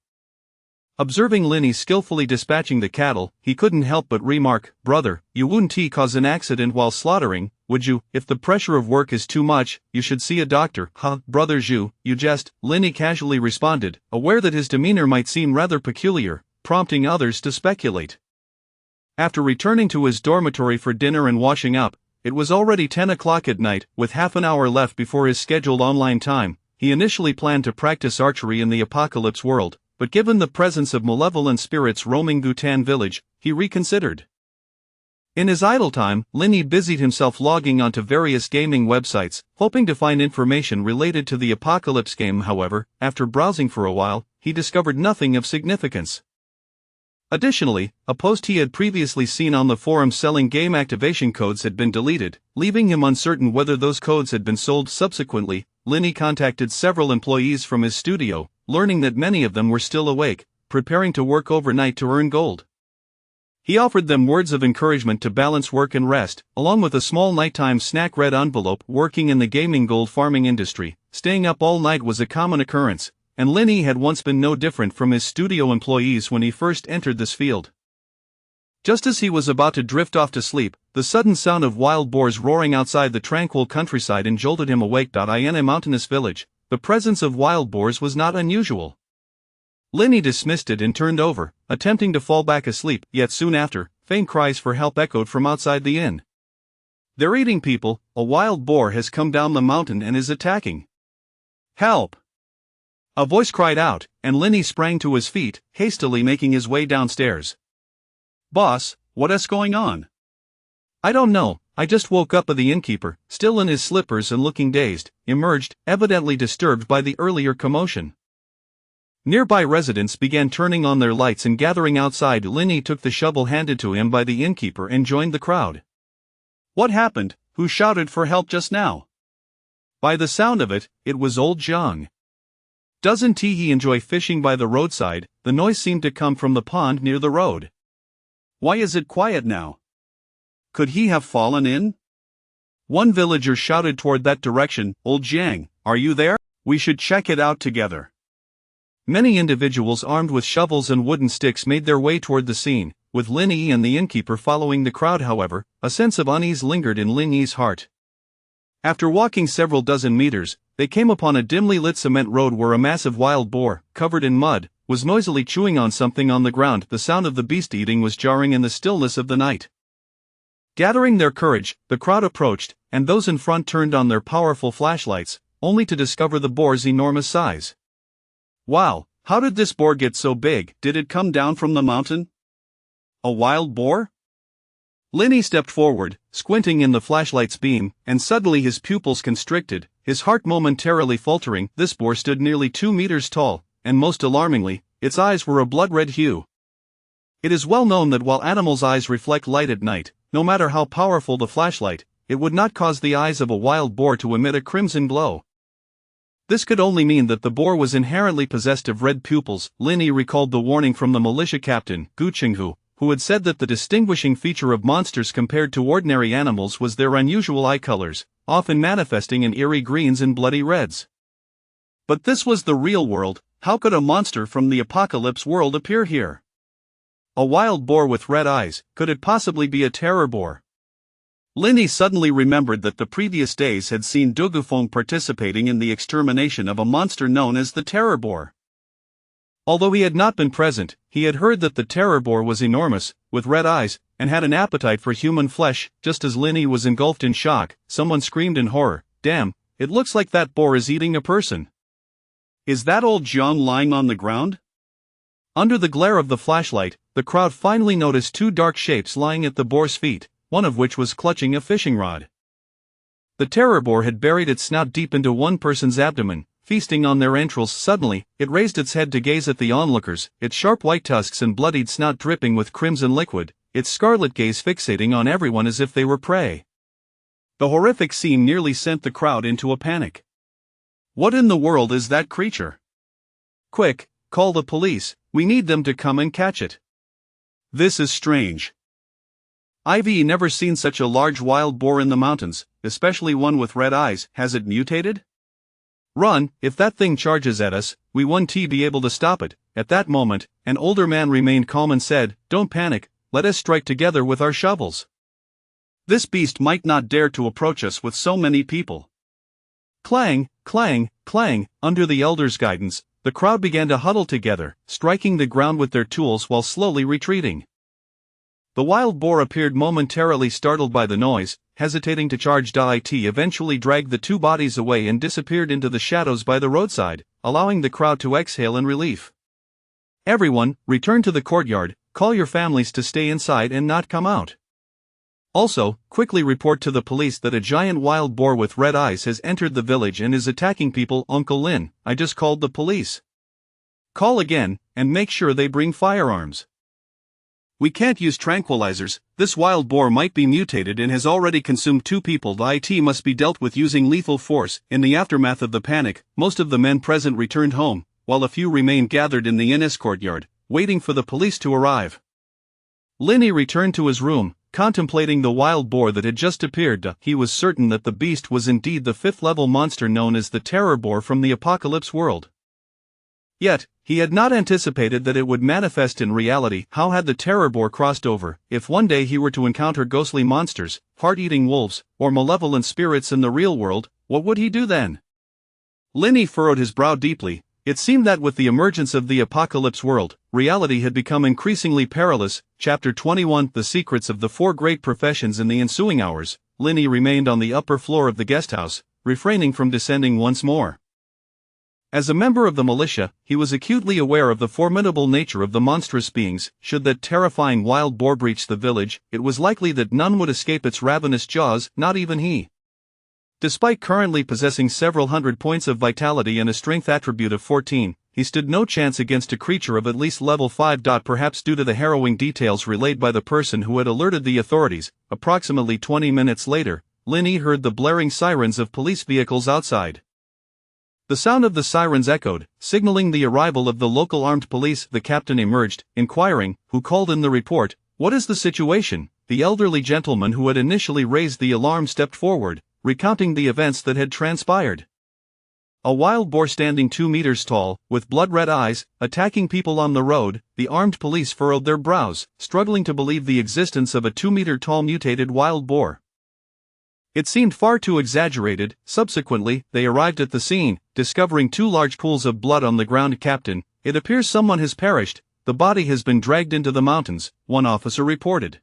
Observing Linny skillfully dispatching the cattle, he couldn't help but remark, "Brother, you wouldn't cause an accident while slaughtering, would you? If the pressure of work is too much, you should see a doctor." "Huh, Brother Zhu, you jest," Linny casually responded, aware that his demeanor might seem rather peculiar, prompting others to speculate. After returning to his dormitory for dinner and washing up, it was already 10 o'clock at night. With half an hour left before his scheduled online time, he initially planned to practice archery in the apocalypse world, but given the presence of malevolent spirits roaming Gutan village, he reconsidered. In his idle time, Linny busied himself logging onto various gaming websites, hoping to find information related to the apocalypse game. However, after browsing for a while, he discovered nothing of significance. Additionally, a post he had previously seen on the forum selling game activation codes had been deleted, leaving him uncertain whether those codes had been sold. Subsequently, Linny contacted several employees from his studio, learning that many of them were still awake, preparing to work overnight to earn gold. He offered them words of encouragement to balance work and rest, along with a small nighttime snack. Red envelope. Working in the gaming gold farming industry, staying up all night was a common occurrence, and Linny had once been no different from his studio employees when he first entered this field. Just as he was about to drift off to sleep, the sudden sound of wild boars roaring outside the tranquil countryside jolted him awake. In a mountainous village, the presence of wild boars was not unusual. Linny dismissed it and turned over, attempting to fall back asleep, yet soon after, faint cries for help echoed from outside the inn. "They're eating people, a wild boar has come down the mountain and is attacking. Help!" A voice cried out, and Linny sprang to his feet, hastily making his way downstairs. "Boss, what is going on?" "I don't know, I just woke up." The innkeeper, still in his slippers and looking dazed, emerged, evidently disturbed by the earlier commotion. Nearby residents began turning on their lights and gathering outside. Linny took the shovel handed to him by the innkeeper and joined the crowd. "What happened? Who shouted for help just now?" By the sound of it, it was old Zhang. Doesn't he enjoy fishing by the roadside? The noise seemed to come from the pond near the road. "Why is it quiet now? Could he have fallen in?" One villager shouted toward that direction. "Old Zhang, are you there? We should check it out together." Many individuals armed with shovels and wooden sticks made their way toward the scene, with Linny and the innkeeper following the crowd. However, a sense of unease lingered in Linny's heart. After walking several dozen meters, they came upon a dimly lit cement road where a massive wild boar, covered in mud, was noisily chewing on something on the ground. The sound of the beast eating was jarring in the stillness of the night. Gathering their courage, the crowd approached, and those in front turned on their powerful flashlights, only to discover the boar's enormous size. "Wow, how did this boar get so big? Did it come down from the mountain? A wild boar?" Linny stepped forward, squinting in the flashlight's beam, and suddenly his pupils constricted, his heart momentarily faltering. This boar stood nearly 2 meters tall, and most alarmingly, its eyes were a blood-red hue. It is well known that while animals' eyes reflect light at night, no matter how powerful the flashlight, it would not cause the eyes of a wild boar to emit a crimson glow. This could only mean that the boar was inherently possessed of red pupils. Linny recalled the warning from the militia captain, Gu Qinghu, who had said that the distinguishing feature of monsters compared to ordinary animals was their unusual eye colors, often manifesting in eerie greens and bloody reds. But this was the real world. How could a monster from the apocalypse world appear here? A wild boar with red eyes, could it possibly be a terror boar? Linny suddenly remembered that the previous days had seen Dugufeng participating in the extermination of a monster known as the terror boar. Although he had not been present, he had heard that the terror boar was enormous, with red eyes, and had an appetite for human flesh. Just as Linny was engulfed in shock, someone screamed in horror, "Damn, it looks like that boar is eating a person." "Is that old Zhang lying on the ground?" Under the glare of the flashlight, the crowd finally noticed 2 dark shapes lying at the boar's feet, one of which was clutching a fishing rod. The terror boar had buried its snout deep into one person's abdomen, feasting on their entrails. Suddenly, it raised its head to gaze at the onlookers, its sharp white tusks and bloodied snout dripping with crimson liquid, its scarlet gaze fixating on everyone as if they were prey. The horrific scene nearly sent the crowd into a panic. What in the world is that creature? Quick, call the police, we need them to come and catch it. This is strange. I've never seen such a large wild boar in the mountains, especially one with red eyes. Has it mutated? Run, if that thing charges at us, we won't be able to stop it. At that moment, an older man remained calm and said, "Don't panic, let us strike together with our shovels. This beast might not dare to approach us with so many people." Clang, clang, clang, under the elder's guidance, the crowd began to huddle together, striking the ground with their tools while slowly retreating. The wild boar appeared momentarily startled by the noise, hesitating to charge. It eventually dragged the two bodies away and disappeared into the shadows by the roadside, allowing the crowd to exhale in relief. Everyone, return to the courtyard, call your families to stay inside and not come out. Also, quickly report to the police that a giant wild boar with red eyes has entered the village and is attacking people. Uncle Lin, I just called the police. Call again, and make sure they bring firearms. We can't use tranquilizers, this wild boar might be mutated and has already consumed 2 people. It must be dealt with using lethal force. In the aftermath of the panic, most of the men present returned home, while a few remained gathered in the inn's courtyard, waiting for the police to arrive. Linny returned to his room, contemplating the wild boar that had just appeared. He was certain that the beast was indeed the 5th-level monster known as the Terror Boar from the Apocalypse world. Yet, he had not anticipated that it would manifest in reality. How had the Terror Boar crossed over? If one day he were to encounter ghostly monsters, heart-eating wolves, or malevolent spirits in the real world, what would he do then? Linny furrowed his brow deeply. It seemed that with the emergence of the Apocalypse world, reality had become increasingly perilous. Chapter 21 The Secrets of the 4 Great Professions. In the ensuing hours, Linny remained on the upper floor of the guesthouse, refraining from descending once more. As a member of the militia, he was acutely aware of the formidable nature of the monstrous beings. Should that terrifying wild boar breach the village, it was likely that none would escape its ravenous jaws, not even he. Despite currently possessing several hundred points of vitality and a strength attribute of 14, he stood no chance against a creature of at least level 5. Perhaps due to the harrowing details relayed by the person who had alerted the authorities, approximately 20 minutes later, Linny heard the blaring sirens of police vehicles outside. The sound of the sirens echoed, signaling the arrival of the local armed police. The captain emerged, inquiring, "Who called in the report? What is the situation?" The elderly gentleman who had initially raised the alarm stepped forward, recounting the events that had transpired. A wild boar standing 2 meters tall, with blood-red eyes, attacking people on the road. The armed police furrowed their brows, struggling to believe the existence of a 2-meter-tall mutated wild boar. It seemed far too exaggerated. Subsequently, they arrived at the scene, discovering 2 large pools of blood on the ground. "Captain, it appears someone has perished. The body has been dragged into the mountains," one officer reported.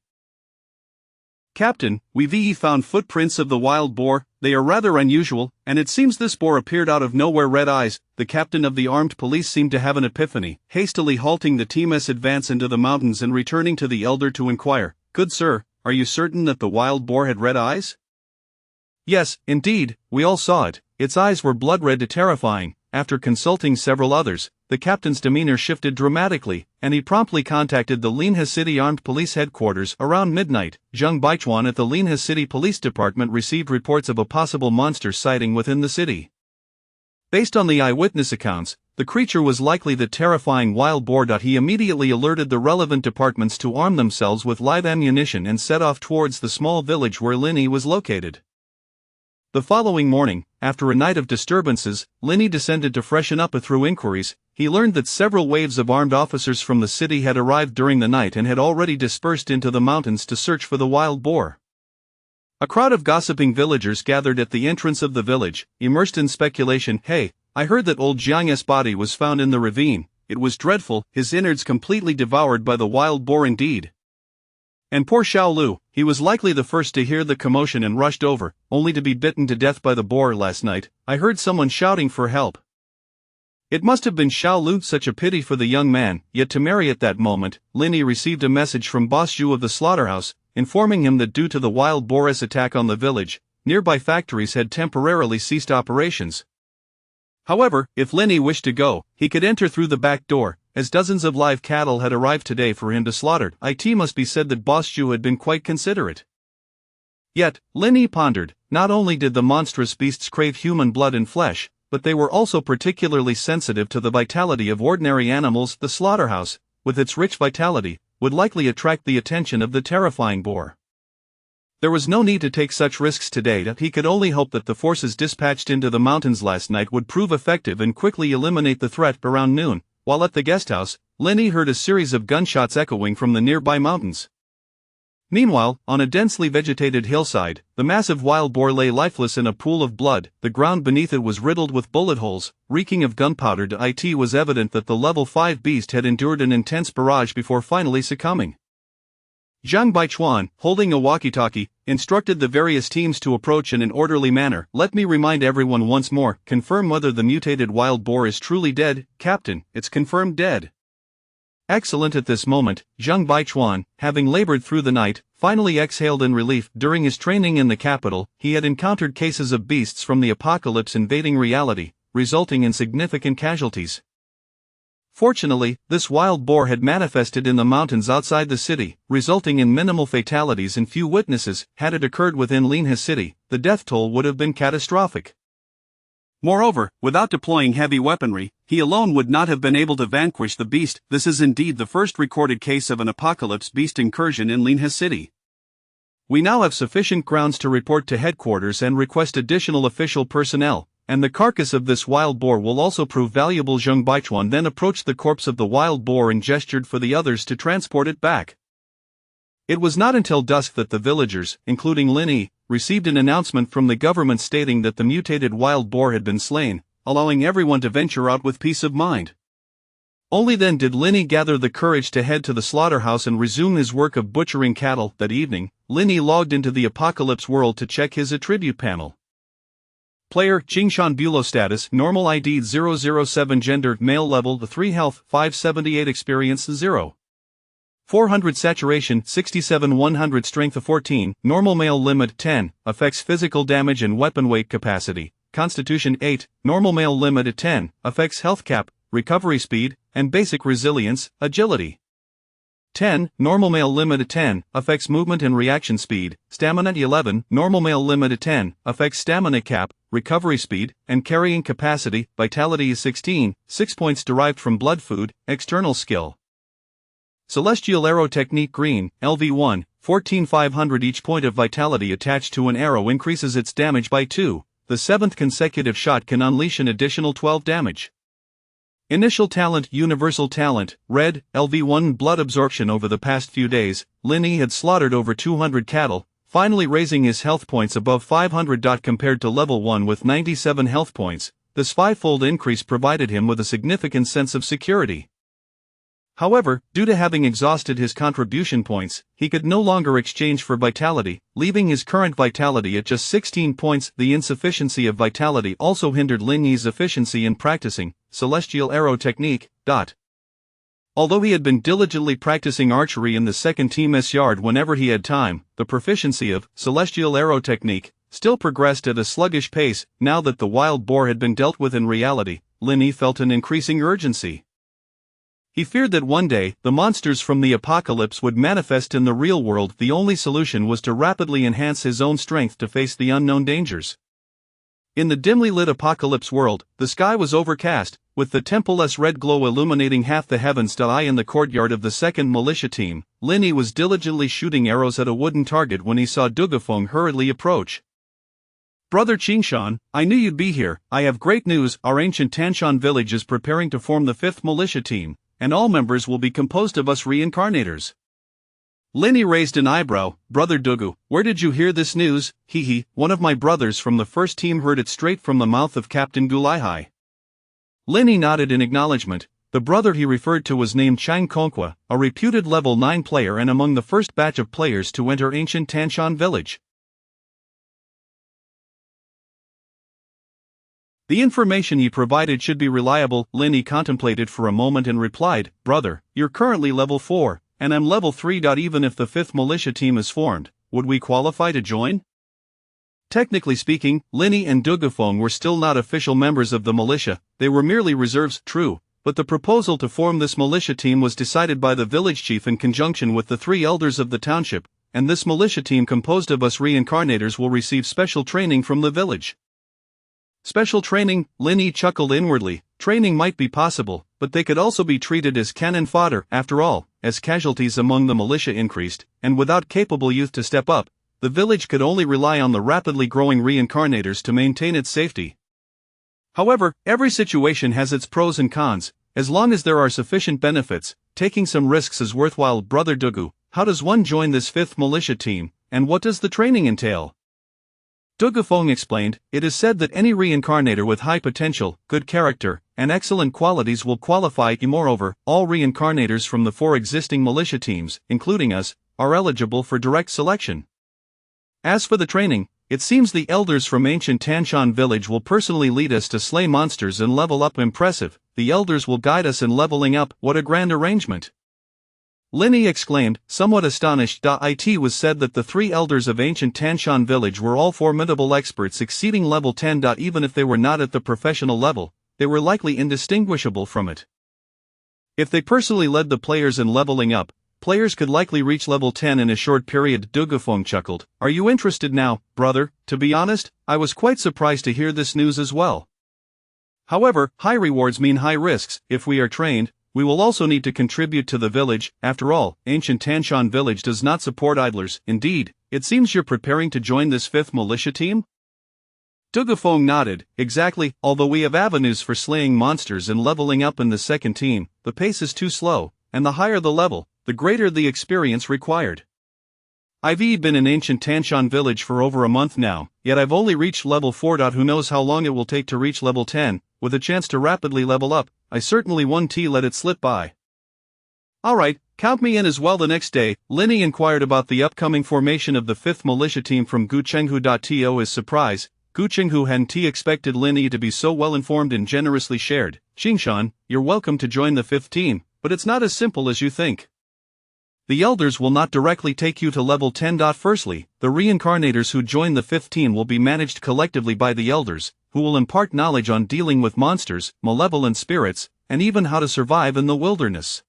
"Captain, we've found footprints of the wild boar. They are rather unusual, and it seems this boar appeared out of nowhere." Red eyes. The captain of the armed police seemed to have an epiphany, hastily halting the team's advance into the mountains and returning to the elder to inquire, "Good sir, are you certain that the wild boar had red eyes?" "Yes, indeed, we all saw it. Its eyes were blood-red and terrifying." After consulting several others, the captain's demeanor shifted dramatically, and he promptly contacted the Linha City Armed Police Headquarters. Around midnight, Zhang Baichuan at the Linha City Police Department received reports of a possible monster sighting within the city. Based on the eyewitness accounts, the creature was likely the terrifying wild boar. He immediately alerted the relevant departments to arm themselves with live ammunition and set off towards the small village where Linny was located. The following morning, after a night of disturbances, Linny descended to freshen up. Through inquiries, he learned that several waves of armed officers from the city had arrived during the night and had already dispersed into the mountains to search for the wild boar. A crowd of gossiping villagers gathered at the entrance of the village, immersed in speculation. "Hey, I heard that old Jiang's body was found in the ravine. It was dreadful, his innards completely devoured by the wild boar indeed. And poor Xiao Lu, he was likely the first to hear the commotion and rushed over, only to be bitten to death by the boar last night. I heard someone shouting for help. It must have been Xiao Lu." Such a pity for the young man. Yet to Mary at that moment, Linny received a message from Boss Zhu of the slaughterhouse, informing him that due to the wild boar's attack on the village, nearby factories had temporarily ceased operations. However, if Linny wished to go, he could enter through the back door, as dozens of live cattle had arrived today for him to slaughter. It must be said that Boss Zhu had been quite considerate. Yet, Linny pondered, not only did the monstrous beasts crave human blood and flesh, but they were also particularly sensitive to the vitality of ordinary animals. The slaughterhouse, with its rich vitality, would likely attract the attention of the terrifying boar. There was no need to take such risks today. He could only hope that the forces dispatched into the mountains last night would prove effective and quickly eliminate the threat. Around noon, while at the guesthouse, Lenny heard a series of gunshots echoing from the nearby mountains. Meanwhile, on a densely vegetated hillside, the massive wild boar lay lifeless in a pool of blood. The ground beneath it was riddled with bullet holes, reeking of gunpowder. It was evident that the level 5 beast had endured an intense barrage before finally succumbing. Zhang Baichuan, holding a walkie-talkie, instructed the various teams to approach in an orderly manner. Let me remind everyone once more, confirm whether the mutated wild boar is truly dead. Captain, it's confirmed dead. Excellent. At this moment, Zhang Baichuan, having labored through the night, finally exhaled in relief. During his training in the capital, he had encountered cases of beasts from the apocalypse invading reality, resulting in significant casualties. Fortunately, this wild boar had manifested in the mountains outside the city, resulting in minimal fatalities and few witnesses. Had it occurred within Linhe city, the death toll would have been catastrophic. Moreover, without deploying heavy weaponry, he alone would not have been able to vanquish the beast. This is indeed the first recorded case of an apocalypse beast incursion in Linhe city. We now have sufficient grounds to report to headquarters and request additional official personnel, and the carcass of this wild boar will also prove valuable. Zhang Baichuan then approached the corpse of the wild boar and gestured for the others to transport it back. It was not until dusk that the villagers, including Linhe, received an announcement from the government stating that the mutated wild boar had been slain, allowing everyone to venture out with peace of mind. Only then did Linhe gather the courage to head to the slaughterhouse and resume his work of butchering cattle. That evening, Linhe logged into the Apocalypse World to check his attribute panel. Player Qingshan Bulo status normal ID 007 gender male level 3 health 578 experience 0. 400 saturation 67 100 strength 14 normal male limit 10 affects physical damage and weapon weight capacity constitution 8 normal male limit 10 affects health cap, recovery speed, and basic resilience, agility. 10 normal male limit 10 affects movement and reaction speed, stamina 11 normal male limit 10 affects stamina cap, recovery speed, and carrying capacity. Vitality is 16, 6 points derived from blood food, external skill. Celestial Arrow Technique Green, LV1, 14,500. Each point of vitality attached to an arrow increases its damage by 2. The 7th consecutive shot can unleash an additional 12 damage. Initial talent Universal talent, Red, LV1 blood absorption. Over the past few days, Linhe had slaughtered over 200 cattle, finally raising his health points above 500. Compared to level 1 with 97 health points, this 5-fold increase provided him with a significant sense of security. However, due to having exhausted his contribution points, he could no longer exchange for vitality, leaving his current vitality at just 16 points. The insufficiency of vitality also hindered Linhe's efficiency in practicing Celestial Arrow Technique. Although he had been diligently practicing archery in the second team's yard whenever he had time, the proficiency of Celestial Arrow Technique still progressed at a sluggish pace. Now that the wild boar had been dealt with in reality, Linhe felt an increasing urgency. He feared that one day, the monsters from the apocalypse would manifest in the real world. The only solution was to rapidly enhance his own strength to face the unknown dangers. In the dimly lit apocalypse world, the sky was overcast, with the temple-less red glow illuminating half the heavens. In the courtyard of the second militia team, Linhe was diligently shooting arrows at a wooden target when he saw Dugafeng hurriedly approach. Brother Qingshan, I knew you'd be here. I have great news. Our ancient Tanshan village is preparing to form the 5th militia team, and all members will be composed of us reincarnators. Linhe raised an eyebrow. Brother Dugu, where did you hear this news? One of my brothers from the first team heard it straight from the mouth of Captain Gulaihai. Linhe nodded in acknowledgement. The brother he referred to was named Chang Konkwa, a reputed level 9 player and among the first batch of players to enter ancient Tanshan village. The information he provided should be reliable. Linhe contemplated for a moment and replied, Brother, you're currently level 4, and I'm level 3. Even if the 5th militia team is formed, would we qualify to join? Technically speaking, Linhe and Dugafeng were still not official members of the militia, they were merely reserves. True, but the proposal to form this militia team was decided by the village chief in conjunction with the 3 elders of the township, and this militia team composed of us reincarnators will receive special training from the village. Special training, Linny chuckled inwardly. Training might be possible, but they could also be treated as cannon fodder. After all, as casualties among the militia increased, and without capable youth to step up, the village could only rely on the rapidly growing reincarnators to maintain its safety. However, every situation has its pros and cons. As long as there are sufficient benefits, taking some risks is worthwhile. Brother Dugu, how does one join this 5th militia team, and what does the training entail? Dugufeng explained, it is said that any reincarnator with high potential, good character, and excellent qualities will qualify. Moreover, all reincarnators from the 4 existing militia teams, including us, are eligible for direct selection. As for the training, it seems the elders from ancient Tanshan village will personally lead us to slay monsters and level up. Impressive, the elders will guide us in leveling up. What a grand arrangement! Linny exclaimed, somewhat astonished. It was said that the 3 elders of ancient Tanshan village were all formidable experts exceeding level 10. Even if they were not at the professional level, they were likely indistinguishable from it. If they personally led the players in leveling up, players could likely reach level 10 in a short period. Dugufeng chuckled. Are you interested now, brother? To be honest, I was quite surprised to hear this news as well. However, high rewards mean high risks. If we are trained, we will also need to contribute to the village. After all, ancient Tanshan village does not support idlers. Indeed, it seems you're preparing to join this 5th militia team? Dugufeng nodded. Exactly, although we have avenues for slaying monsters and leveling up in the 2nd team, the pace is too slow, and the higher the level, the greater the experience required. I've been in ancient Tanshan village for over a month now, yet I've only reached level 4. Who knows how long it will take to reach level 10, with a chance to rapidly level up. I certainly won't let it slip by. Alright, count me in as well. The next day, Linny inquired about the upcoming formation of the 5th militia team from Gu Chenghu. To his surprise, Gu Chenghu hadn't expected Linny to be so well informed and generously shared. Xingshan, you're welcome to join the 5th team, but it's not as simple as you think. The elders will not directly take you to level 10. Firstly, the reincarnators who join the 5th team will be managed collectively by the elders, who will impart knowledge on dealing with monsters, malevolent spirits, and even how to survive in the wilderness.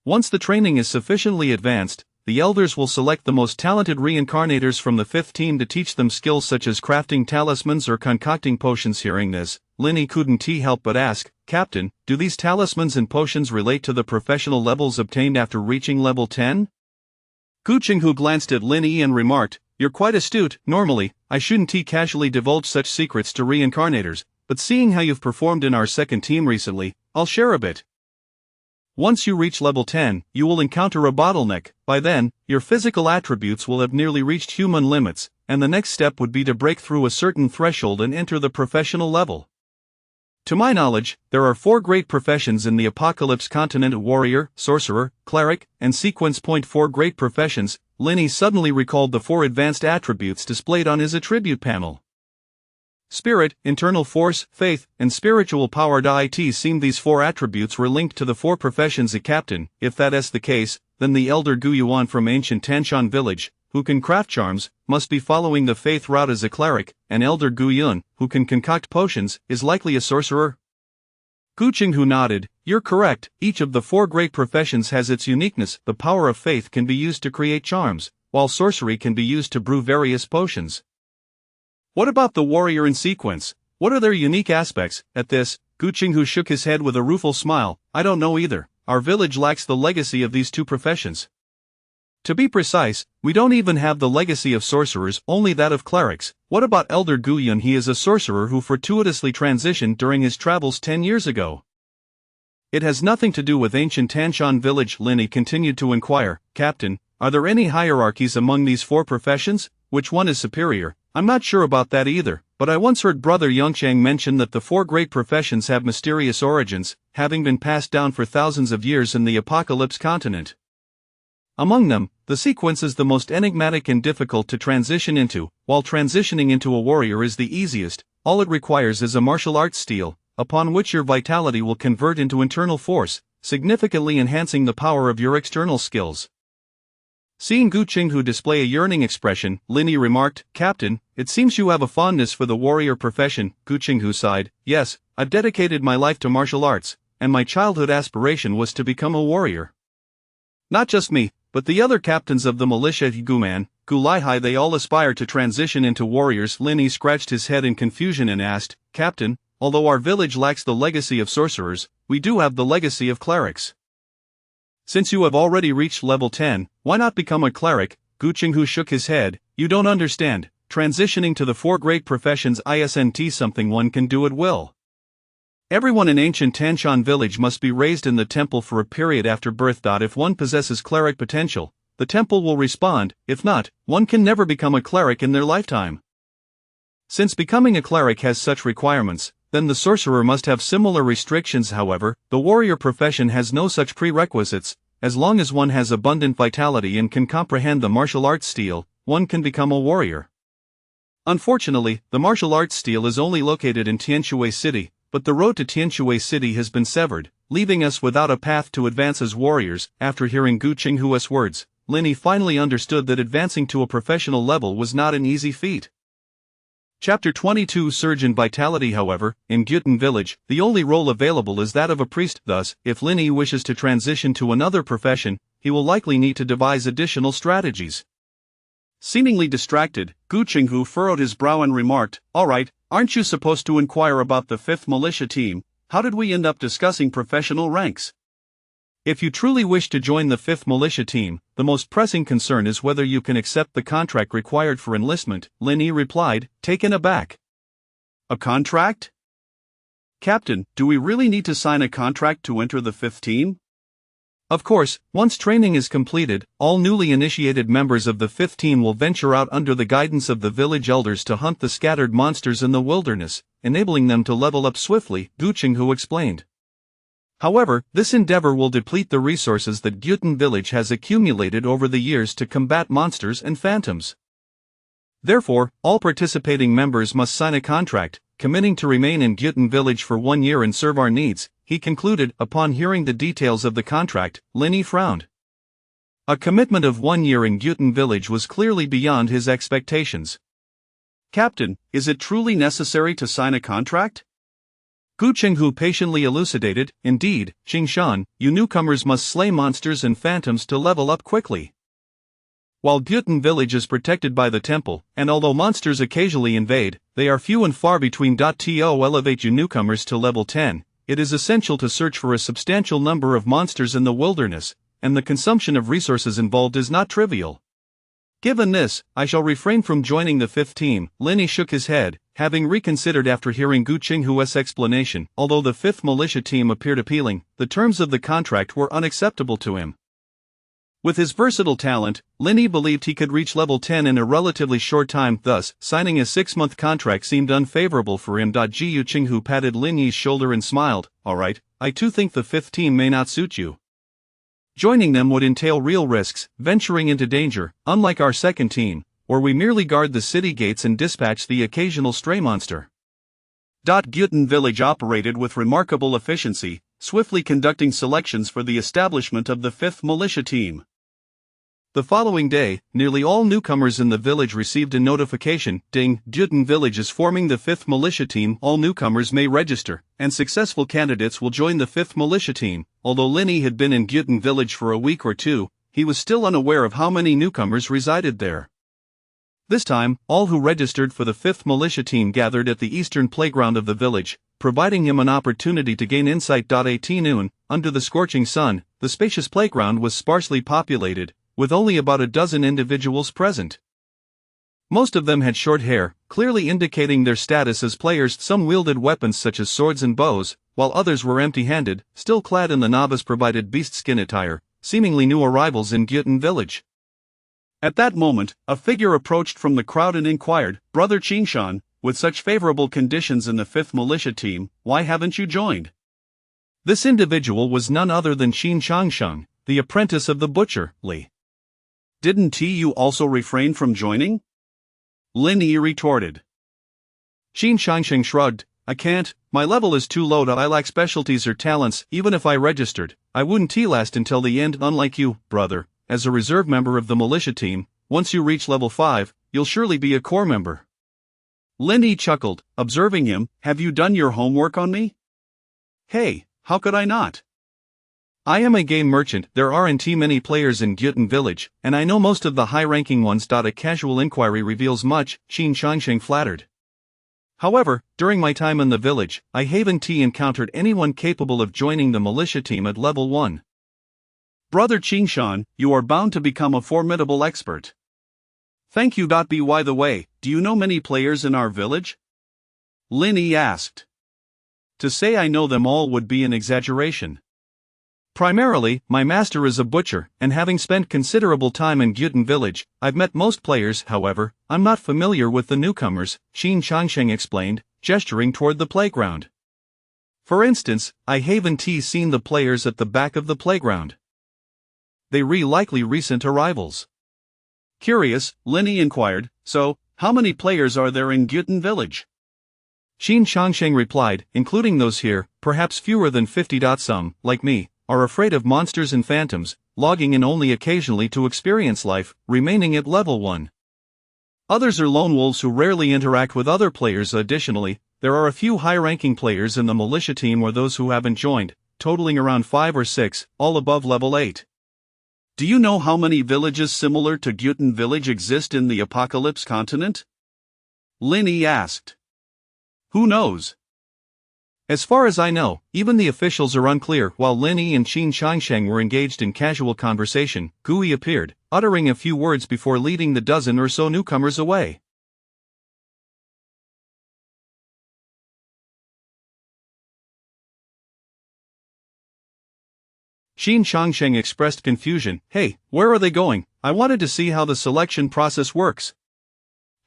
Once the training is sufficiently advanced, the elders will select the most talented reincarnators from the 5th team to teach them skills such as crafting talismans or concocting potions. Hearing this, Linny couldn't help but ask, Captain, do these talismans and potions relate to the professional levels obtained after reaching level 10? Gu Chenghu glanced at Linny and remarked, you're quite astute. Normally, I shouldn't casually divulge such secrets to reincarnators, but seeing how you've performed in our 2nd team recently, I'll share a bit. Once you reach level 10, you will encounter a bottleneck. By then, your physical attributes will have nearly reached human limits, and the next step would be to break through a certain threshold and enter the professional level. To my knowledge, there are 4 great professions in the Apocalypse continent: warrior, sorcerer, cleric, and sequence. 4 great professions. Linny suddenly recalled the 4 advanced attributes displayed on his attribute panel. Spirit, internal force, faith, and spiritual power. It seemed these 4 attributes were linked to the 4 professions. A captain, if that is the case, then the elder Gu Yuan from ancient Tanshan village, who can craft charms, must be following the faith route as a cleric, and elder Gu Yun, who can concoct potions, is likely a sorcerer. Gu Chenghu nodded. You're correct, each of the 4 great professions has its uniqueness. The power of faith can be used to create charms, while sorcery can be used to brew various potions. What about the warrior and sequence? What are their unique aspects? At this, Gu Chenghu shook his head with a rueful smile. I don't know either. Our village lacks the legacy of these 2 professions. To be precise, we don't even have the legacy of sorcerers, only that of clerics. What about Elder Gu Yun? He is a sorcerer who fortuitously transitioned during his travels 10 years ago. It has nothing to do with ancient Tanshan village. Linny continued to inquire, Captain, are there any hierarchies among these 4 professions? Which one is superior? I'm not sure about that either, but I once heard Brother Yongchang mention that the 4 great professions have mysterious origins, having been passed down for thousands of years in the Apocalypse continent. Among them, the sequence is the most enigmatic and difficult to transition into, while transitioning into a warrior is the easiest. All it requires is a martial arts steel, upon which your vitality will convert into internal force, significantly enhancing the power of your external skills. Seeing Gu Chenghu display a yearning expression, Linny remarked, Captain, it seems you have a fondness for the warrior profession. Gu Chenghu sighed, yes, I've dedicated my life to martial arts, and my childhood aspiration was to become a warrior. Not just me, But the other captains of the militia Guman, Gulihai, they all aspire to transition into warriors. Linny scratched his head in confusion and asked, Captain, although our village lacks the legacy of sorcerers, we do have the legacy of clerics. Since you have already reached level 10, why not become a cleric? Gu Qinghu shook his head. You don't understand. Transitioning to the four great professions isn't something one can do at will. Everyone in ancient Tanshan village must be raised in the temple for a period after birth. If one possesses cleric potential, the temple will respond. If not, one can never become a cleric in their lifetime. Since becoming a cleric has such requirements, then the sorcerer must have similar restrictions. However, the warrior profession has no such prerequisites. As long as one has abundant vitality and can comprehend the martial arts style, one can become a warrior. Unfortunately, the martial arts style is only located in Tianshui City, but the road to Tianshui City has been severed, leaving us without a path to advance as warriors. After hearing Gu Qinghu's words, Linny finally understood that advancing to a professional level was not an easy feat. Chapter 22 Surge in Vitality. However, in Gyutan village, the only role available is that of a priest. Thus, if Linny wishes to transition to another profession, he will likely need to devise additional strategies. Seemingly distracted, Gu Qinghu furrowed his brow and remarked, Alright, aren't you supposed to inquire about the 5th militia team? How did we end up discussing professional ranks? If you truly wish to join the 5th militia team, the most pressing concern is whether you can accept the contract required for enlistment, Linny replied, taken aback. A contract? Captain, do we really need to sign a contract to enter the 5th team? Of course, once training is completed, all newly initiated members of the 5th team will venture out under the guidance of the village elders to hunt the scattered monsters in the wilderness, enabling them to level up swiftly, Gu Qinghu explained. However, this endeavor will deplete the resources that Gyutan village has accumulated over the years to combat monsters and phantoms. Therefore, all participating members must sign a contract, committing to remain in Gyutan village for 1 year and serve our needs, he concluded. Upon hearing the details of the contract, Linny frowned. A commitment of 1 year in Gyutan village was clearly beyond his expectations. Captain, is it truly necessary to sign a contract? Gu Qinghu patiently elucidated, Indeed, Qingshan, you newcomers must slay monsters and phantoms to level up quickly. While Gyutan village is protected by the temple, and although monsters occasionally invade, they are few and far between. To elevate you newcomers to level 10, it is essential to search for a substantial number of monsters in the wilderness, and the consumption of resources involved is not trivial. Given this, I shall refrain from joining the 5th team. Linny shook his head, having reconsidered after hearing Gu Qinghu's explanation. Although the 5th militia team appeared appealing, the terms of the contract were unacceptable to him. With his versatile talent, Linny believed he could reach level 10 in a relatively short time, thus, signing a 6-month contract seemed unfavorable for him. Gu Qinghu patted Linny's shoulder and smiled, Alright, I too think the 5th team may not suit you. Joining them would entail real risks, venturing into danger, unlike our 2nd team, where we merely guard the city gates and dispatch the occasional stray monster. Gyutan village operated with remarkable efficiency, swiftly conducting selections for the establishment of the 5th militia team. The following day, nearly all newcomers in the village received a notification, Ding, Gyutan village is forming the 5th militia team. All newcomers may register, and successful candidates will join the 5th militia team. Although Linny had been in Gyutan village for a week or two, he was still unaware of how many newcomers resided there. This time, all who registered for the 5th militia team gathered at the eastern playground of the village, providing him an opportunity to gain insight. At noon, under the scorching sun, the spacious playground was sparsely populated, with only about a dozen individuals present. Most of them had short hair, clearly indicating their status as players. Some wielded weapons such as swords and bows, while others were empty-handed, still clad in the novice-provided beast skin attire, seemingly new arrivals in Gyutan village. At that moment, a figure approached from the crowd and inquired, Brother Qingshan, with such favorable conditions in the 5th militia team, why haven't you joined? This individual was none other than Qin Shangsheng, the apprentice of the butcher, Li. Didn't you also refrain from joining? Linny retorted. Qin Shangsheng shrugged, I can't, my level is too low. I lack specialties or talents. Even if I registered, I wouldn't last until the end. Unlike you, brother, as a reserve member of the militia team, once you reach level 5, you'll surely be a core member. Linny chuckled, observing him, have you done your homework on me? Hey, how could I not? I am a game merchant. There aren't many players in Gyutan village, and I know most of the high-ranking ones. A casual inquiry reveals much, Qin Shangsheng flattered. However, during my time in the village, I haven't encountered anyone capable of joining the militia team at level 1. Brother Qingshan, you are bound to become a formidable expert. Thank you. By the way, do you know many players in our village? Lin Yi asked. To say I know them all would be an exaggeration. Primarily, my master is a butcher, and having spent considerable time in Gyutan village, I've met most players. However, I'm not familiar with the newcomers, Qin Shangsheng explained, gesturing toward the playground. For instance, I haven't seen the players at the back of the playground. They likely recent arrivals. Curious, Lin Yi inquired, so, how many players are there in Gyutan village? Qin Shangsheng replied, including those here, perhaps fewer than 50. Some, like me, are afraid of monsters and phantoms, logging in only occasionally to experience life, remaining at level 1. Others are lone wolves who rarely interact with other players. Additionally, there are a few high-ranking players in the militia team or those who haven't joined, totaling around 5 or 6, all above level 8. Do you know how many villages similar to Gyutan village exist in the Apocalypse continent? Lin Yi asked. Who knows? As far as I know, even the officials are unclear. While Lin Yi and Qin Shangsheng were engaged in casual conversation, Gui appeared, uttering a few words before leading the dozen or so newcomers away. Qin Shangsheng expressed confusion. Hey, where are they going? I wanted to see how the selection process works.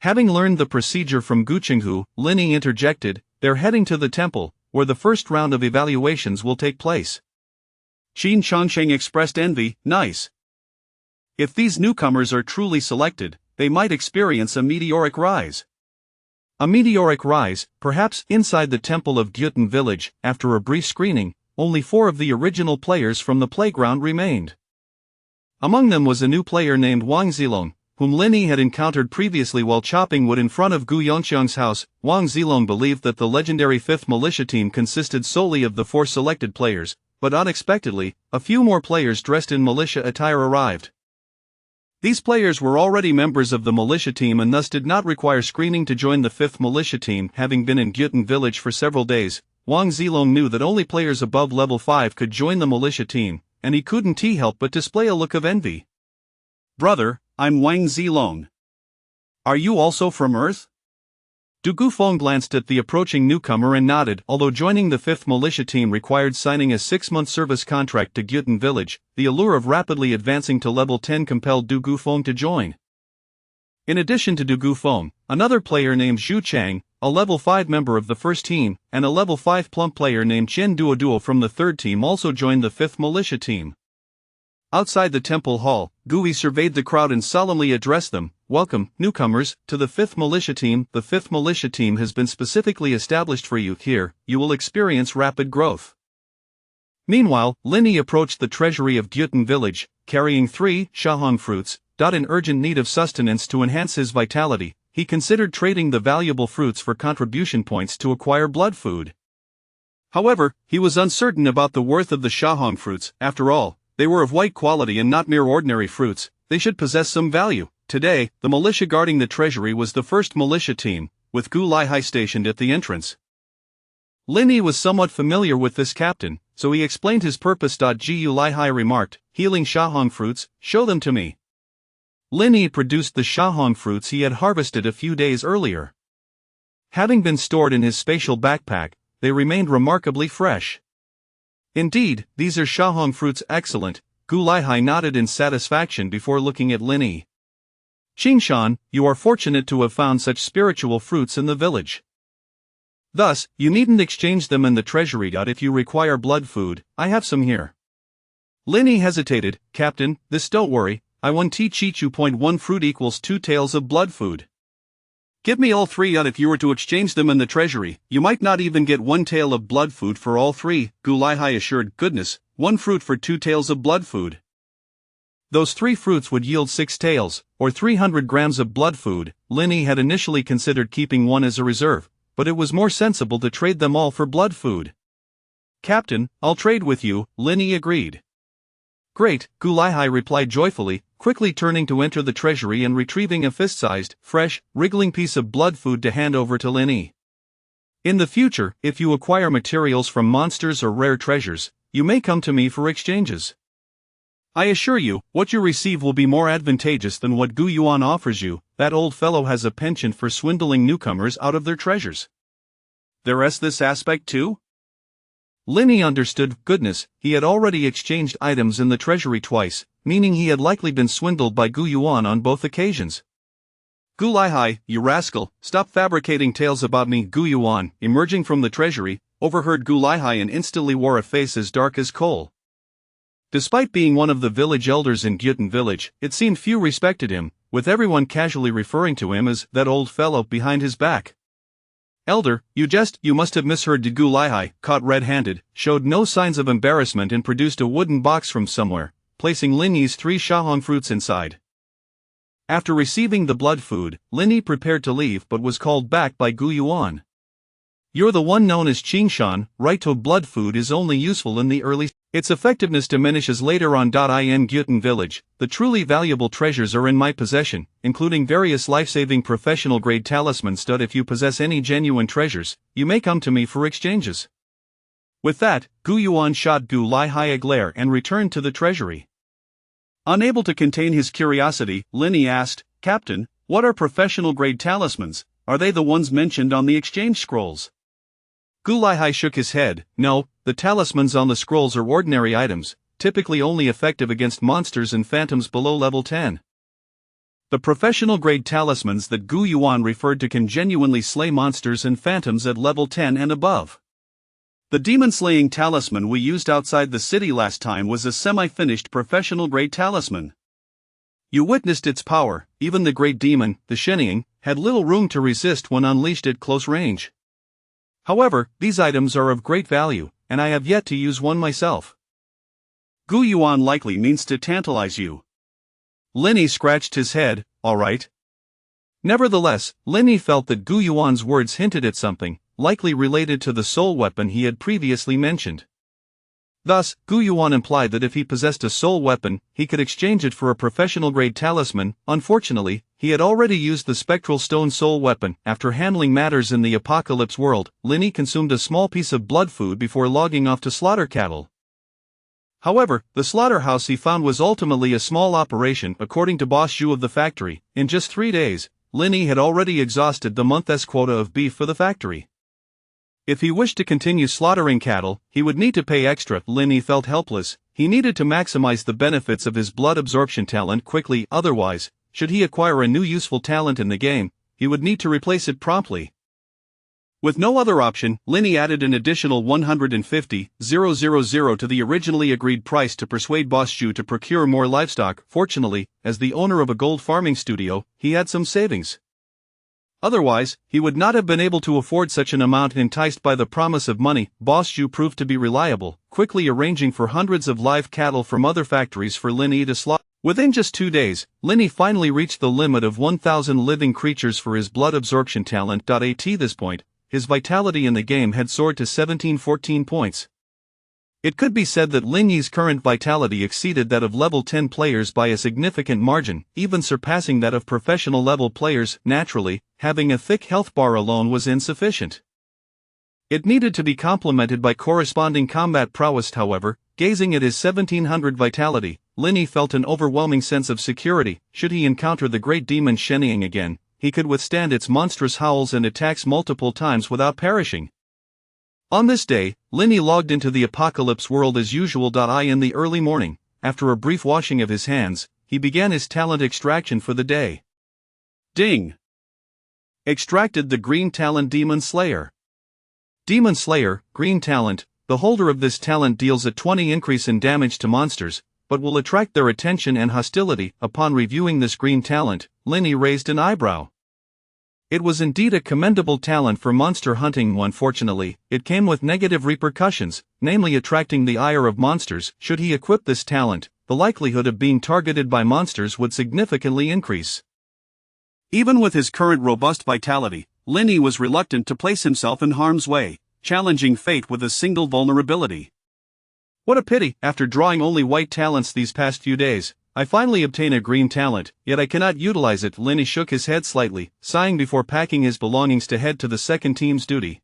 Having learned the procedure from Gu Qinghu, Lin Yi interjected, they're heading to the temple, where the first round of evaluations will take place. Qin Shangsheng expressed envy. Nice. If these newcomers are truly selected, they might experience a meteoric rise. A meteoric rise, perhaps. Inside the temple of Gyutan village, after a brief screening, only 4 of the original players from the playground remained. Among them was a new player named Wang Zilong, whom Lin Yi had encountered previously while chopping wood in front of Gu Yongxiang's house. Wang Zilong believed that the legendary 5th militia team consisted solely of the 4 selected players, but unexpectedly, a few more players dressed in militia attire arrived. These players were already members of the militia team and thus did not require screening to join the 5th militia team. Having been in Gyutan village for several days, Wang Zilong knew that only players above level 5 could join the militia team, and he couldn't help but display a look of envy. Brother, I'm Wang Zilong. Are you also from Earth? Du Gufeng glanced at the approaching newcomer and nodded. Although joining the 5th militia team required signing a 6-month service contract to Gyutan village, the allure of rapidly advancing to level 10 compelled Du Gufeng to join. In addition to Du Gufeng, another player named Zhu Chang, a level 5 member of the first team, and a level 5 plump player named Chen Duoduo from the third team also joined the 5th militia team. Outside the temple hall, Gui surveyed the crowd and solemnly addressed them. Welcome, newcomers, to the 5th militia team. The 5th militia team has been specifically established for you. Here, you will experience rapid growth. Meanwhile, Lin Yi approached the treasury of Gyutan village, carrying 3 shahong fruits. In urgent need of sustenance to enhance his vitality, he considered trading the valuable fruits for contribution points to acquire blood food. However, he was uncertain about the worth of the shahong fruits. After all, they were of white quality and not mere ordinary fruits. They should possess some value. Today, the militia guarding the treasury was the 1st militia team, with Gu Laihai stationed at the entrance. Lin Yi was somewhat familiar with this captain, so he explained his purpose. Gu Laihai remarked, healing shahong fruits, show them to me. Lin Yi produced the shahong fruits he had harvested a few days earlier. Having been stored in his spatial backpack, they remained remarkably fresh. Indeed, these are shahong fruits. Excellent, Gu Laihai nodded in satisfaction before looking at Lin Yi. Qingshan, you are fortunate to have found such spiritual fruits in the village. Thus, you needn't exchange them in the treasury. If you require blood food, I have some here. Lin Yi hesitated. Captain, this don't worry, I won Chichu. 1 fruit equals 2 taels of blood food. Give me all 3. If you were to exchange them in the treasury, you might not even get 1 tael of blood food for all 3, Gu Laihai assured. Goodness, 1 fruit for 2 taels of blood food. Those 3 fruits would yield 6 taels, or 300 grams of blood food. Lin Yi had initially considered keeping 1 as a reserve, but it was more sensible to trade them all for blood food. Captain, I'll trade with you, Lin Yi agreed. Great, Gulai replied joyfully, quickly turning to enter the treasury and retrieving a fist-sized, fresh, wriggling piece of blood food to hand over to Lin. In the future, if you acquire materials from monsters or rare treasures, you may come to me for exchanges. I assure you, what you receive will be more advantageous than what Gu Yuan offers you. That old fellow has a penchant for swindling newcomers out of their treasures. There's this aspect too? Lin understood. Goodness, he had already exchanged items in the treasury twice, meaning he had likely been swindled by Gu Yuan on both occasions. Gulai, you rascal, stop fabricating tales about me. Gu Yuan, emerging from the treasury, overheard Gulai and instantly wore a face as dark as coal. Despite being one of the village elders in Gyutan village, it seemed few respected him, with everyone casually referring to him as that old fellow behind his back. Elder, you must have misheard. Gulai, caught red-handed, showed no signs of embarrassment and produced a wooden box from somewhere, placing Lin's 3 shahong fruits inside. After receiving the blood food, Lin prepared to leave but was called back by Gu Yuan. You're the one known as Qingshan, right? Blood food is only useful in the early. Its effectiveness diminishes later on. In Gyutan village, the truly valuable treasures are in my possession, including various life-saving professional-grade talismans. If you possess any genuine treasures, you may come to me for exchanges. With that, Gu Yuan shot Gulai a glare and returned to the treasury. Unable to contain his curiosity, Lin asked, Captain, what are professional-grade talismans? Are they the ones mentioned on the exchange scrolls? Gulai shook his head. No, the talismans on the scrolls are ordinary items, typically only effective against monsters and phantoms below level 10. The professional-grade talismans that Gu Yuan referred to can genuinely slay monsters and phantoms at level 10 and above. The demon-slaying talisman we used outside the city last time was a semi-finished professional-grade talisman. You witnessed its power. Even the great demon, the Shenying, had little room to resist when unleashed at close range. However, these items are of great value, and I have yet to use one myself. Gu Yuan likely means to tantalize you. Lin scratched his head. All right. Nevertheless, Lin felt that Gu Yuan's words hinted at something, likely related to the soul weapon he had previously mentioned. Thus, Gu Yuan implied that if he possessed a soul weapon, he could exchange it for a professional-grade talisman. Unfortunately, he had already used the spectral stone soul weapon. After handling matters in the apocalypse world, Lin consumed a small piece of blood food before logging off to slaughter cattle. However, the slaughterhouse he found was ultimately a small operation. According to Boss Zhu of the factory, in just 3 days, Lin had already exhausted the month's quota of beef for the factory. If he wished to continue slaughtering cattle, he would need to pay extra. Lin felt helpless. He needed to maximize the benefits of his blood absorption talent quickly. Otherwise, should he acquire a new useful talent in the game, he would need to replace it promptly. With no other option, Lin added an additional 150,000 to the originally agreed price to persuade Boss Zhu to procure more livestock. Fortunately, as the owner of a gold farming studio, he had some savings. Otherwise, he would not have been able to afford such an amount. Enticed by the promise of money, Boss Zhu proved to be reliable, quickly arranging for hundreds of live cattle from other factories for Lin to slaughter. Within just 2 days, Lin finally reached the limit of 1,000 living creatures for his blood absorption talent. At this point, his vitality in the game had soared to 1714 points. It could be said that Lin's current vitality exceeded that of level 10 players by a significant margin, even surpassing that of professional level players. Naturally, having a thick health bar alone was insufficient. It needed to be complemented by corresponding combat prowess. However, gazing at his 1700 vitality, Lin felt an overwhelming sense of security. Should he encounter the great demon Shenying again, he could withstand its monstrous howls and attacks multiple times without perishing. On this day, Lin logged into the apocalypse world as usual. In the early morning, after a brief washing of his hands, he began his talent extraction for the day. Ding! Extracted the green talent Demon Slayer. Demon Slayer, green talent. The holder of this talent deals a 20 increase in damage to monsters, but will attract their attention and hostility. Upon reviewing this green talent, Lin raised an eyebrow. It was indeed a commendable talent for monster hunting. Unfortunately, it came with negative repercussions, namely attracting the ire of monsters. Should he equip this talent, the likelihood of being targeted by monsters would significantly increase. Even with his current robust vitality, Lin was reluctant to place himself in harm's way, challenging fate with a single vulnerability. What a pity, after drawing only white talents these past few days, I finally obtain a green talent, yet I cannot utilize it. Linny shook his head slightly, sighing before packing his belongings to head to the second team's duty.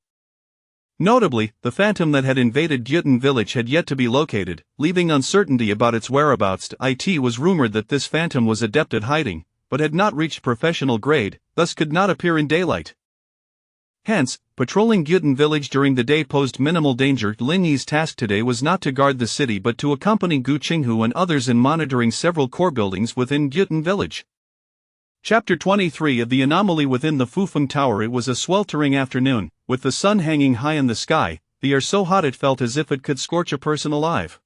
Notably, the phantom that had invaded Gyutin village had yet to be located, leaving uncertainty about its whereabouts. It was rumored that this phantom was adept at hiding, but had not reached professional grade, thus could not appear in daylight. Hence, patrolling Gyutin village during the day posed minimal danger. Linny's task today was not to guard the city but to accompany Gu Qinghu and others in monitoring several core buildings within Gyutin village. Chapter 23 of the Anomaly within the Fufeng Tower. It was a sweltering afternoon, with the sun hanging high in the sky, the air so hot it felt as if it could scorch a person alive.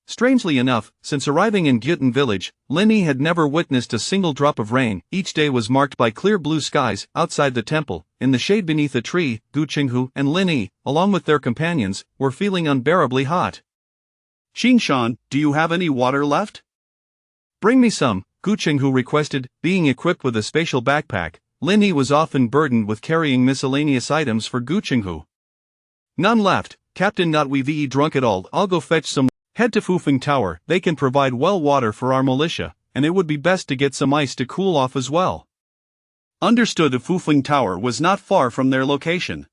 Strangely enough, since arriving in Gyutin village, Linny had never witnessed a single drop of rain. Each day was marked by clear blue skies. Outside the temple, in the shade beneath a tree, Gu Qinghu and Linny, along with their companions, were feeling unbearably hot. Xingshan, do you have any water left? Bring me some, Gu Qinghu requested. Being equipped with a spatial backpack, Linny was often burdened with carrying miscellaneous items for Gu Qinghu. None left, Captain. Not we've drunk it all. I'll go fetch some. Head to Fufeng Tower. They can provide well water for our militia, and it would be best to get some ice to cool off as well. Understood. The Fufeng Tower was not far from their location.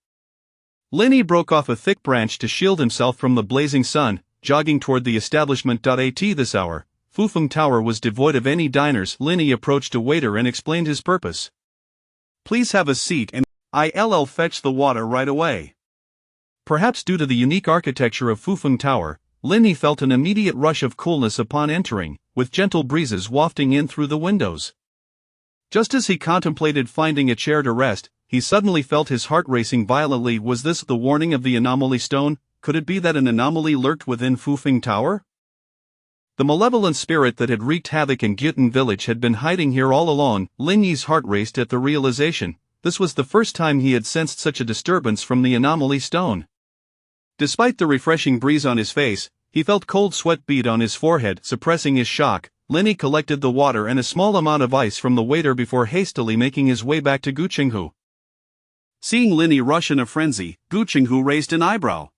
Linny broke off a thick branch to shield himself from the blazing sun, jogging toward the establishment. At this hour, Fufeng Tower was devoid of any diners. Linny approached a waiter and explained his purpose. Please have a seat and I'll fetch the water right away. Perhaps due to the unique architecture of Fufeng Tower, Linny felt an immediate rush of coolness upon entering, with gentle breezes wafting in through the windows. Just as he contemplated finding a chair to rest, he suddenly felt his heart racing violently. Was this the warning of the anomaly stone? Could it be that an anomaly lurked within Fufeng Tower? The malevolent spirit that had wreaked havoc in Gyutin village had been hiding here all along. Linny's heart raced at the realization. This was the first time he had sensed such a disturbance from the anomaly stone. Despite the refreshing breeze on his face, he felt cold sweat bead on his forehead. Suppressing his shock, Linny collected the water and a small amount of ice from the waiter before hastily making his way back to Gu Qinghu. Seeing Linny rush in a frenzy, Gu Qinghu raised an eyebrow.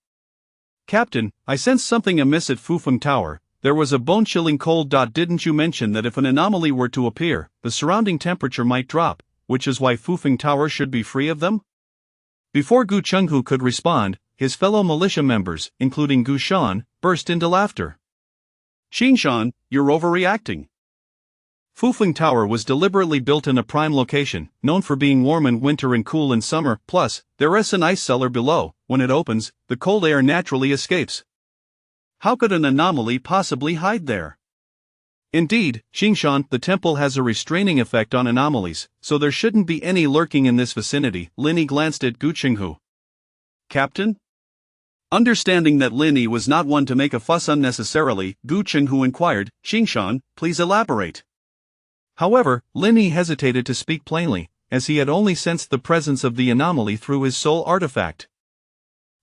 Captain, I sense something amiss at Fufeng Tower. There was a bone-chilling cold. Didn't you mention that if an anomaly were to appear, the surrounding temperature might drop, which is why Fufeng Tower should be free of them? Before Gu Qinghu could respond, his fellow militia members, including Gu Shan, burst into laughter. Xingshan, you're overreacting. Fufeng Tower was deliberately built in a prime location, known for being warm in winter and cool in summer. Plus, there is an ice cellar below. When it opens, the cold air naturally escapes. How could an anomaly possibly hide there? Indeed, Xingshan, the temple has a restraining effect on anomalies, so there shouldn't be any lurking in this vicinity. Linny glanced at Gu Qinghu. Captain? Understanding that Linny was not one to make a fuss unnecessarily, Gu Qinghu inquired, Xingshan, please elaborate. However, Linny hesitated to speak plainly, as he had only sensed the presence of the anomaly through his soul artifact.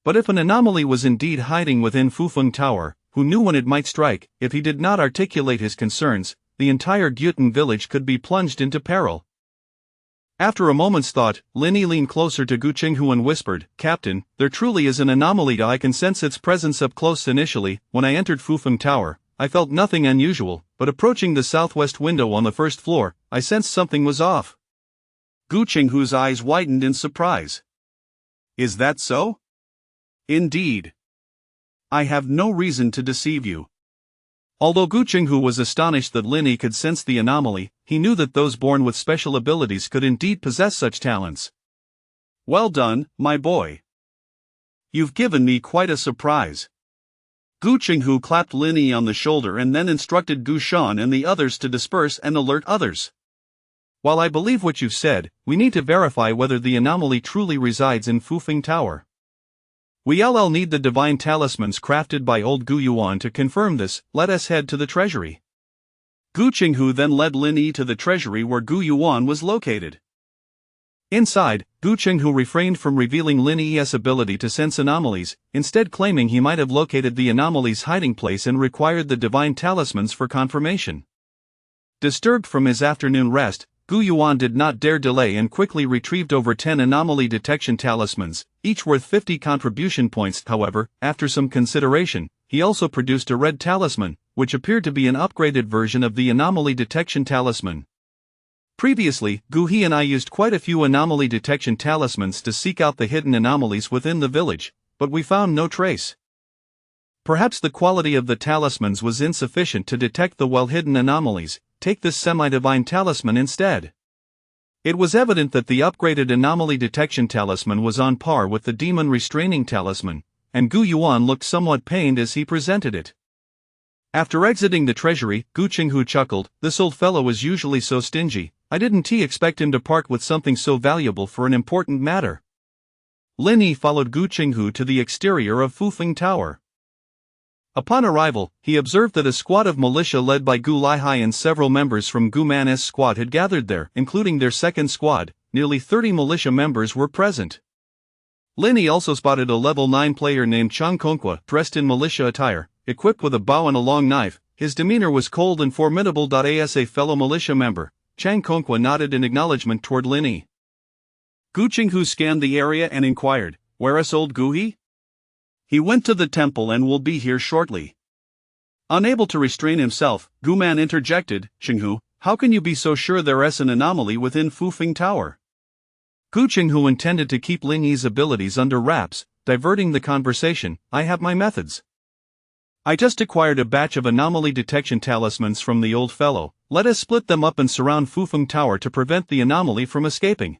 But if an anomaly was indeed hiding within Fufeng Tower, who knew when it might strike? If he did not articulate his concerns, the entire Gyutin village could be plunged into peril. After a moment's thought, Linny leaned closer to Gu Qinghu and whispered, Captain, there truly is an anomaly. I can sense its presence up close. Initially, when I entered Fufeng Tower, I felt nothing unusual, but approaching the southwest window on the first floor, I sensed something was off. Gu Qinghu's eyes widened in surprise. Is that so? Indeed. I have no reason to deceive you. Although Gu Qinghu was astonished that Linny could sense the anomaly, he knew that those born with special abilities could indeed possess such talents. Well done, my boy. You've given me quite a surprise. Gu Qinghu clapped Linny on the shoulder and then instructed Gu Shan and the others to disperse and alert others. While I believe what you've said, we need to verify whether the anomaly truly resides in Fufeng Tower. We'll need the divine talismans crafted by old Gu Yuan to confirm this. Let us head to the treasury. Gu Qinghu then led Linny to the treasury where Gu Yuan was located. Inside, Gu Qinghu refrained from revealing Linny's ability to sense anomalies, instead claiming he might have located the anomaly's hiding place and required the divine talismans for confirmation. Disturbed from his afternoon rest, Gu Yuan did not dare delay and quickly retrieved over 10 anomaly detection talismans, each worth 50 contribution points. However, after some consideration, he also produced a red talisman, which appeared to be an upgraded version of the anomaly detection talisman. Previously, Guhi and I used quite a few anomaly detection talismans to seek out the hidden anomalies within the village, but we found no trace. Perhaps the quality of the talismans was insufficient to detect the well-hidden anomalies. Take this semi-divine talisman instead. It was evident that the upgraded anomaly detection talisman was on par with the demon restraining talisman, and Gu Yuan looked somewhat pained as he presented it. After exiting the treasury, Gu Qinghu chuckled, "This old fellow is usually so stingy, I didn't expect him to part with something so valuable for an important matter." Lin Yi followed Gu Qinghu to the exterior of Fufeng Tower. Upon arrival, he observed that a squad of militia led by Gu Laihai and several members from Gu Man's squad had gathered there, including their second squad. Nearly 30 militia members were present. Lin Yi also spotted a level 9 player named Chang Kongqua, dressed in militia attire, equipped with a bow and a long knife. His demeanor was cold and formidable. As a fellow militia member, Chang Kongqua nodded in acknowledgement toward Lin Yi. Gu Qinghu scanned the area and inquired, "Where is old Guhi?" "He went to the temple and will be here shortly." Unable to restrain himself, Gu Man interjected, "Qinghu, how can you be so sure there is an anomaly within Fufeng Tower?" Gu Qinghu intended to keep Lin Yi's abilities under wraps, diverting the conversation. "I have my methods. I just acquired a batch of anomaly detection talismans from the old fellow. Let us split them up and surround Fufeng Tower to prevent the anomaly from escaping."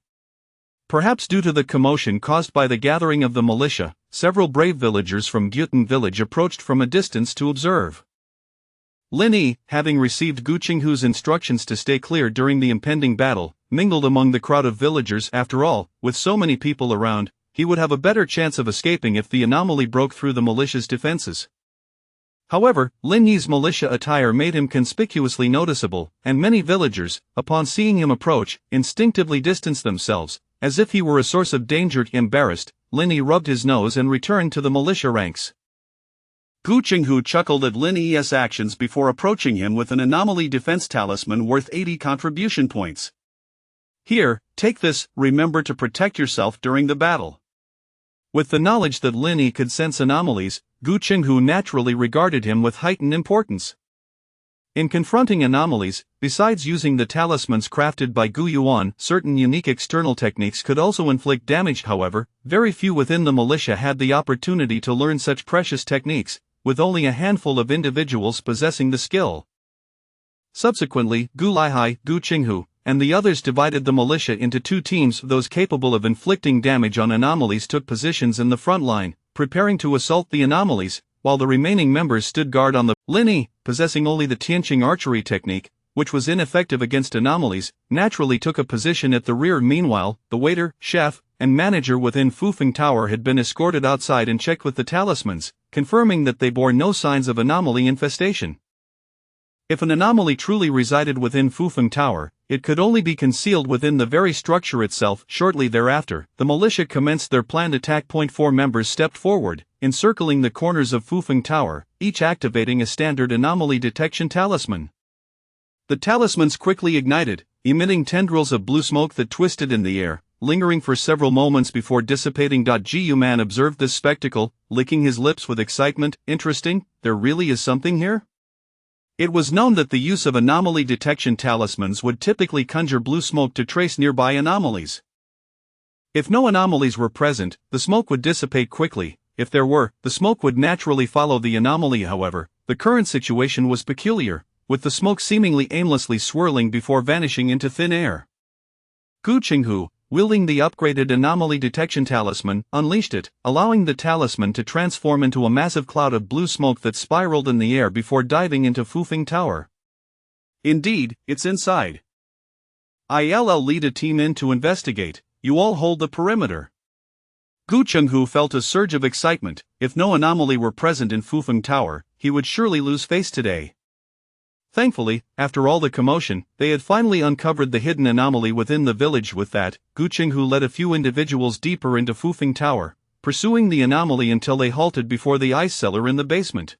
Perhaps due to the commotion caused by the gathering of the militia, several brave villagers from Gyutan village approached from a distance to observe. Lin Yi, having received Gu Qinghu's instructions to stay clear during the impending battle, mingled among the crowd of villagers. After all, with so many people around, he would have a better chance of escaping if the anomaly broke through the militia's defenses. However, Lin Yi's militia attire made him conspicuously noticeable, and many villagers, upon seeing him approach, instinctively distanced themselves, as if he were a source of danger. Embarrassed, Lin Yi rubbed his nose and returned to the militia ranks. Gu Qinghu chuckled at Lin Yi's actions before approaching him with an anomaly defense talisman worth 80 contribution points. "Here, take this, remember to protect yourself during the battle." With the knowledge that Lin Yi could sense anomalies, Gu Qinghu naturally regarded him with heightened importance. In confronting anomalies, besides using the talismans crafted by Gu Yuan, certain unique external techniques could also inflict damage. However, very few within the militia had the opportunity to learn such precious techniques, with only a handful of individuals possessing the skill. Subsequently, Gu Laihai, Gu Qinghu, and the others divided the militia into two teams. Those capable of inflicting damage on anomalies took positions in the front line, preparing to assault the anomalies, while the remaining members stood guard on the. Lin Yi, possessing only the Tianqing archery technique, which was ineffective against anomalies, naturally took a position at the rear. Meanwhile, the waiter, chef, and manager within Fufeng Tower had been escorted outside and checked with the talismans, confirming that they bore no signs of anomaly infestation. If an anomaly truly resided within Fufeng Tower, it could only be concealed within the very structure itself. Shortly thereafter, the militia commenced their planned attack. 4 members stepped forward, encircling the corners of Fufeng Tower, each activating a standard anomaly detection talisman. The talismans quickly ignited, emitting tendrils of blue smoke that twisted in the air, lingering for several moments before dissipating. Gu Man observed this spectacle, licking his lips with excitement. "Interesting, there really is something here?" It was known that the use of anomaly detection talismans would typically conjure blue smoke to trace nearby anomalies. If no anomalies were present, the smoke would dissipate quickly. If there were, the smoke would naturally follow the anomaly. However, the current situation was peculiar, with the smoke seemingly aimlessly swirling before vanishing into thin air. Gu Qinghu, wielding the upgraded anomaly detection talisman, unleashed it, allowing the talisman to transform into a massive cloud of blue smoke that spiraled in the air before diving into Fufeng Tower. "Indeed, it's inside. I'll lead a team in to investigate. You all hold the perimeter." Gu Qinghu felt a surge of excitement. If no anomaly were present in Fufeng Tower, he would surely lose face today. Thankfully, after all the commotion, they had finally uncovered the hidden anomaly within the village. With that, Gu Qinghu led a few individuals deeper into Fufeng Tower, pursuing the anomaly until they halted before the ice cellar in the basement.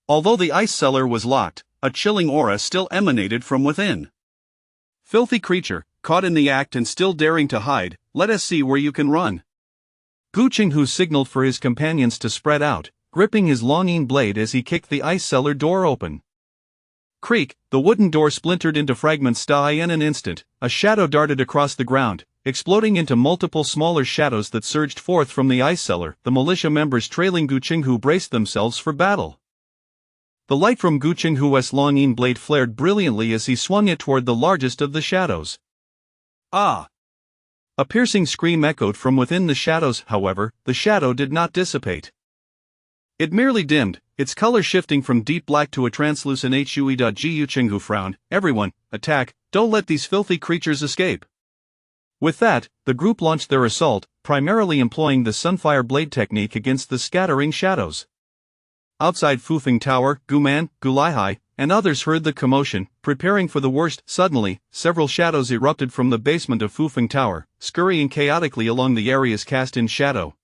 Although the ice cellar was locked, a chilling aura still emanated from within. "Filthy creature, caught in the act and still daring to hide, let us see where you can run." Gu Qinghu signaled for his companions to spread out, gripping his longing blade as he kicked the ice cellar door open. Creak, the wooden door splintered into fragments. In an instant, a shadow darted across the ground, exploding into multiple smaller shadows that surged forth from the ice cellar. The militia members trailing Gu Qinghu braced themselves for battle. The light from Gu Qinghu's longing blade flared brilliantly as he swung it toward the largest of the shadows. Ah! A piercing scream echoed from within the shadows. However, the shadow did not dissipate. It merely dimmed, its color shifting from deep black to a translucent hue. Gu Qinghu frowned. Everyone, attack, don't let these filthy creatures escape. With that, the group launched their assault, primarily employing the Sunfire Blade technique against the scattering shadows. Outside Fufeng Tower, Guman, Gulaihai, and others heard the commotion, preparing for the worst. Suddenly, several shadows erupted from the basement of Fufeng Tower, scurrying chaotically along the areas cast in shadow.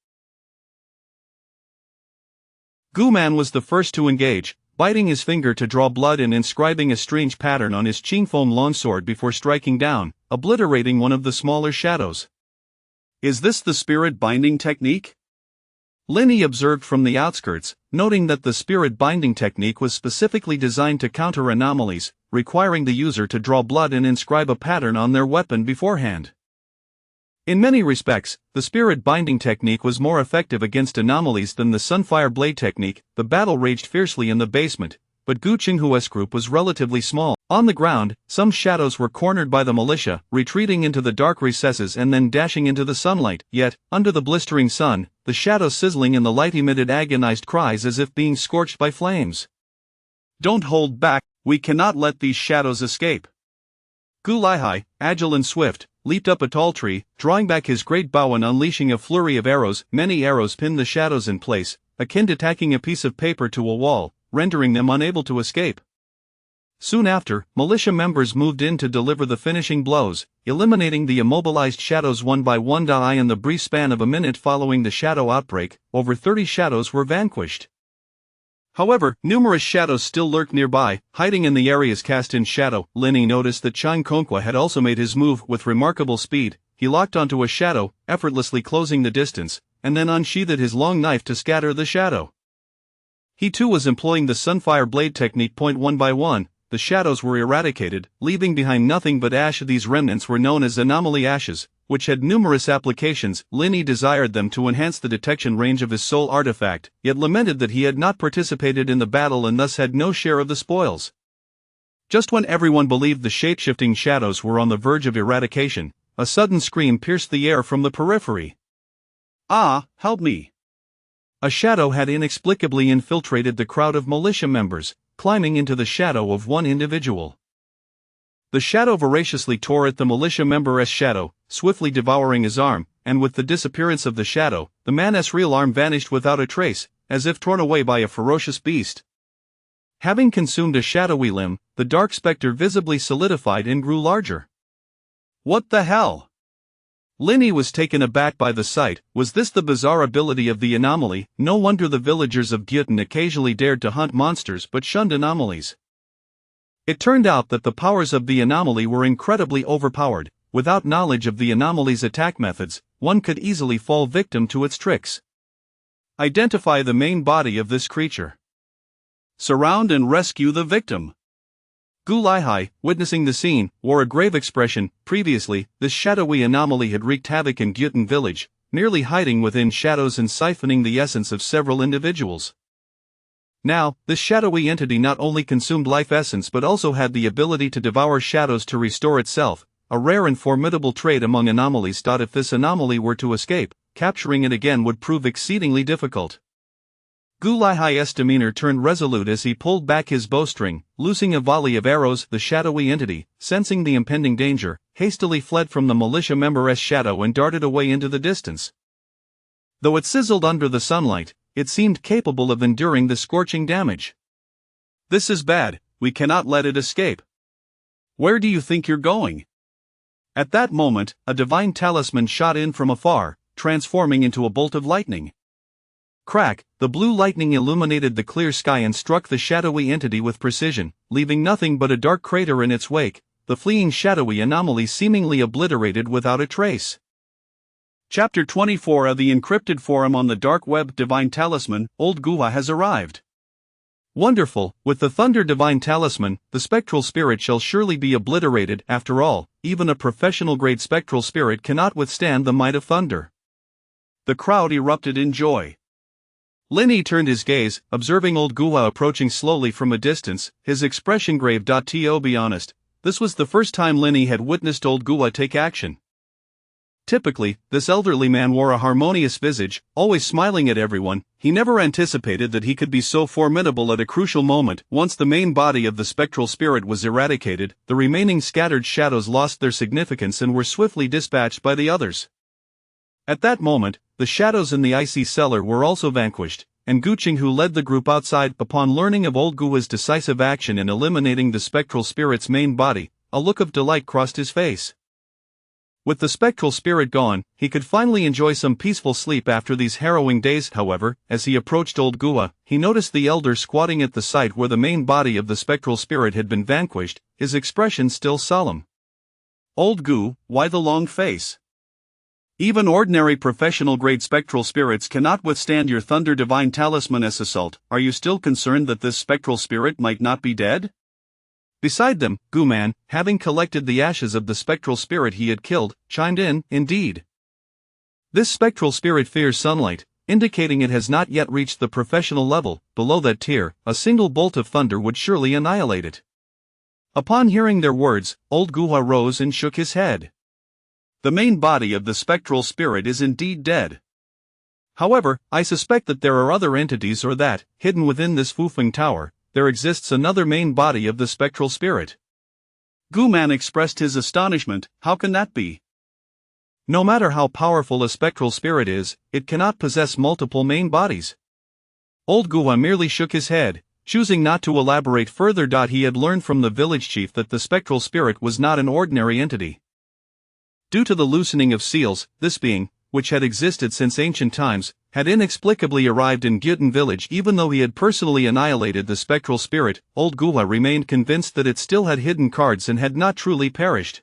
Guman was the first to engage, biting his finger to draw blood and inscribing a strange pattern on his Qingfeng longsword before striking down, obliterating one of the smaller shadows. Is this the spirit binding technique? Linny observed from the outskirts, noting that the spirit binding technique was specifically designed to counter anomalies, requiring the user to draw blood and inscribe a pattern on their weapon beforehand. In many respects, the spirit binding technique was more effective against anomalies than the Sunfire Blade technique. The battle raged fiercely in the basement, but Gu Qinghu's group was relatively small. On the ground, some shadows were cornered by the militia, retreating into the dark recesses and then dashing into the sunlight. Yet, under the blistering sun, the shadows sizzling in the light emitted agonized cries as if being scorched by flames. Don't hold back, we cannot let these shadows escape. Gulaihai, agile and swift, leaped up a tall tree, drawing back his great bow and unleashing a flurry of arrows. Many arrows pinned the shadows in place, akin to tacking a piece of paper to a wall, rendering them unable to escape. Soon after, militia members moved in to deliver the finishing blows, eliminating the immobilized shadows one by one. In the brief span of a minute following the shadow outbreak, over 30 shadows were vanquished. However, numerous shadows still lurked nearby, hiding in the areas cast in shadow. Linny noticed that Chang Kongqua had also made his move with remarkable speed. He locked onto a shadow, effortlessly closing the distance, and then unsheathed his long knife to scatter the shadow. He too was employing the Sunfire Blade technique. One by one, the shadows were eradicated, leaving behind nothing but ash. These remnants were known as anomaly ashes, which had numerous applications. Linny desired them to enhance the detection range of his soul artifact, yet lamented that he had not participated in the battle and thus had no share of the spoils. Just when everyone believed the shape-shifting shadows were on the verge of eradication, a sudden scream pierced the air from the periphery. Ah, help me! A shadow had inexplicably infiltrated the crowd of militia members, climbing into the shadow of one individual. The shadow voraciously tore at the militia member's shadow, swiftly devouring his arm, and with the disappearance of the shadow, the man's real arm vanished without a trace, as if torn away by a ferocious beast. Having consumed a shadowy limb, the dark specter visibly solidified and grew larger. What the hell? Linny was taken aback by the sight. Was this the bizarre ability of the anomaly? No wonder the villagers of Gyutan occasionally dared to hunt monsters but shunned anomalies. It turned out that the powers of the anomaly were incredibly overpowered. Without knowledge of the anomaly's attack methods, one could easily fall victim to its tricks. Identify the main body of this creature. Surround and rescue the victim. Gulaihai, witnessing the scene, wore a grave expression. Previously, this shadowy anomaly had wreaked havoc in Gyutan village, merely hiding within shadows and siphoning the essence of several individuals. Now, this shadowy entity not only consumed life essence but also had the ability to devour shadows to restore itself, a rare and formidable trait among anomalies. If this anomaly were to escape, capturing it again would prove exceedingly difficult. Gulaihai's demeanor turned resolute as he pulled back his bowstring, loosing a volley of arrows. The shadowy entity, sensing the impending danger, hastily fled from the militia member's shadow and darted away into the distance. Though it sizzled under the sunlight, it seemed capable of enduring the scorching damage. This is bad, we cannot let it escape. Where do you think you're going? At that moment, a divine talisman shot in from afar, transforming into a bolt of lightning. Crack, the blue lightning illuminated the clear sky and struck the shadowy entity with precision, leaving nothing but a dark crater in its wake, the fleeing shadowy anomaly seemingly obliterated without a trace. Chapter 24 of the encrypted forum on the dark web. Divine Talisman, Old Guha has arrived. Wonderful, with the Thunder Divine Talisman, the spectral spirit shall surely be obliterated. After all, even a professional-grade spectral spirit cannot withstand the might of thunder. The crowd erupted in joy. Linny turned his gaze, observing Old Guha approaching slowly from a distance, his expression grave. To be honest, this was the first time Linny had witnessed Old Guha take action. Typically, this elderly man wore a harmonious visage, always smiling at everyone. He never anticipated that he could be so formidable at a crucial moment. Once the main body of the spectral spirit was eradicated, the remaining scattered shadows lost their significance and were swiftly dispatched by the others. At that moment, the shadows in the icy cellar were also vanquished, and Guqing, who led the group outside, upon learning of Old Guha's decisive action in eliminating the spectral spirit's main body, a look of delight crossed his face. With the spectral spirit gone, he could finally enjoy some peaceful sleep after these harrowing days. However, as he approached Old Guha, he noticed the elder squatting at the site where the main body of the spectral spirit had been vanquished, his expression still solemn. Old Gu, why the long face? Even ordinary professional-grade spectral spirits cannot withstand your Thunder Divine Talisman's assault. Are you still concerned that this spectral spirit might not be dead? Beside them, Guman, having collected the ashes of the spectral spirit he had killed, chimed in, indeed. This spectral spirit fears sunlight, indicating it has not yet reached the professional level. Below that tier, a single bolt of thunder would surely annihilate it. Upon hearing their words, Old Guha rose and shook his head. The main body of the spectral spirit is indeed dead. However, I suspect that there are other entities, or that, hidden within this Fufeng tower, there exists another main body of the spectral spirit. Guman expressed his astonishment. How can that be? No matter how powerful a spectral spirit is, it cannot possess multiple main bodies. Old Guha merely shook his head, choosing not to elaborate further. He had learned from the village chief that the spectral spirit was not an ordinary entity. Due to the loosening of seals, this being, which had existed since ancient times, had inexplicably arrived in Gyutan village. Even though he had personally annihilated the spectral spirit, Old Guha remained convinced that it still had hidden cards and had not truly perished.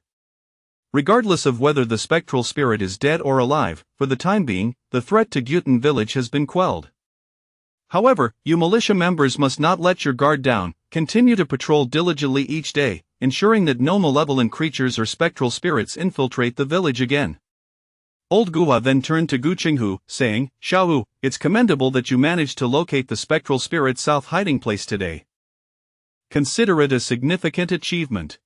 Regardless of whether the spectral spirit is dead or alive, for the time being, the threat to Gyutan village has been quelled. However, you militia members must not let your guard down. Continue to patrol diligently each day, ensuring that no malevolent creatures or spectral spirits infiltrate the village again. Old Guha then turned to Guqing, saying, Xiao, it's commendable that you managed to locate the spectral spirit's south hiding place today. Consider it a significant achievement.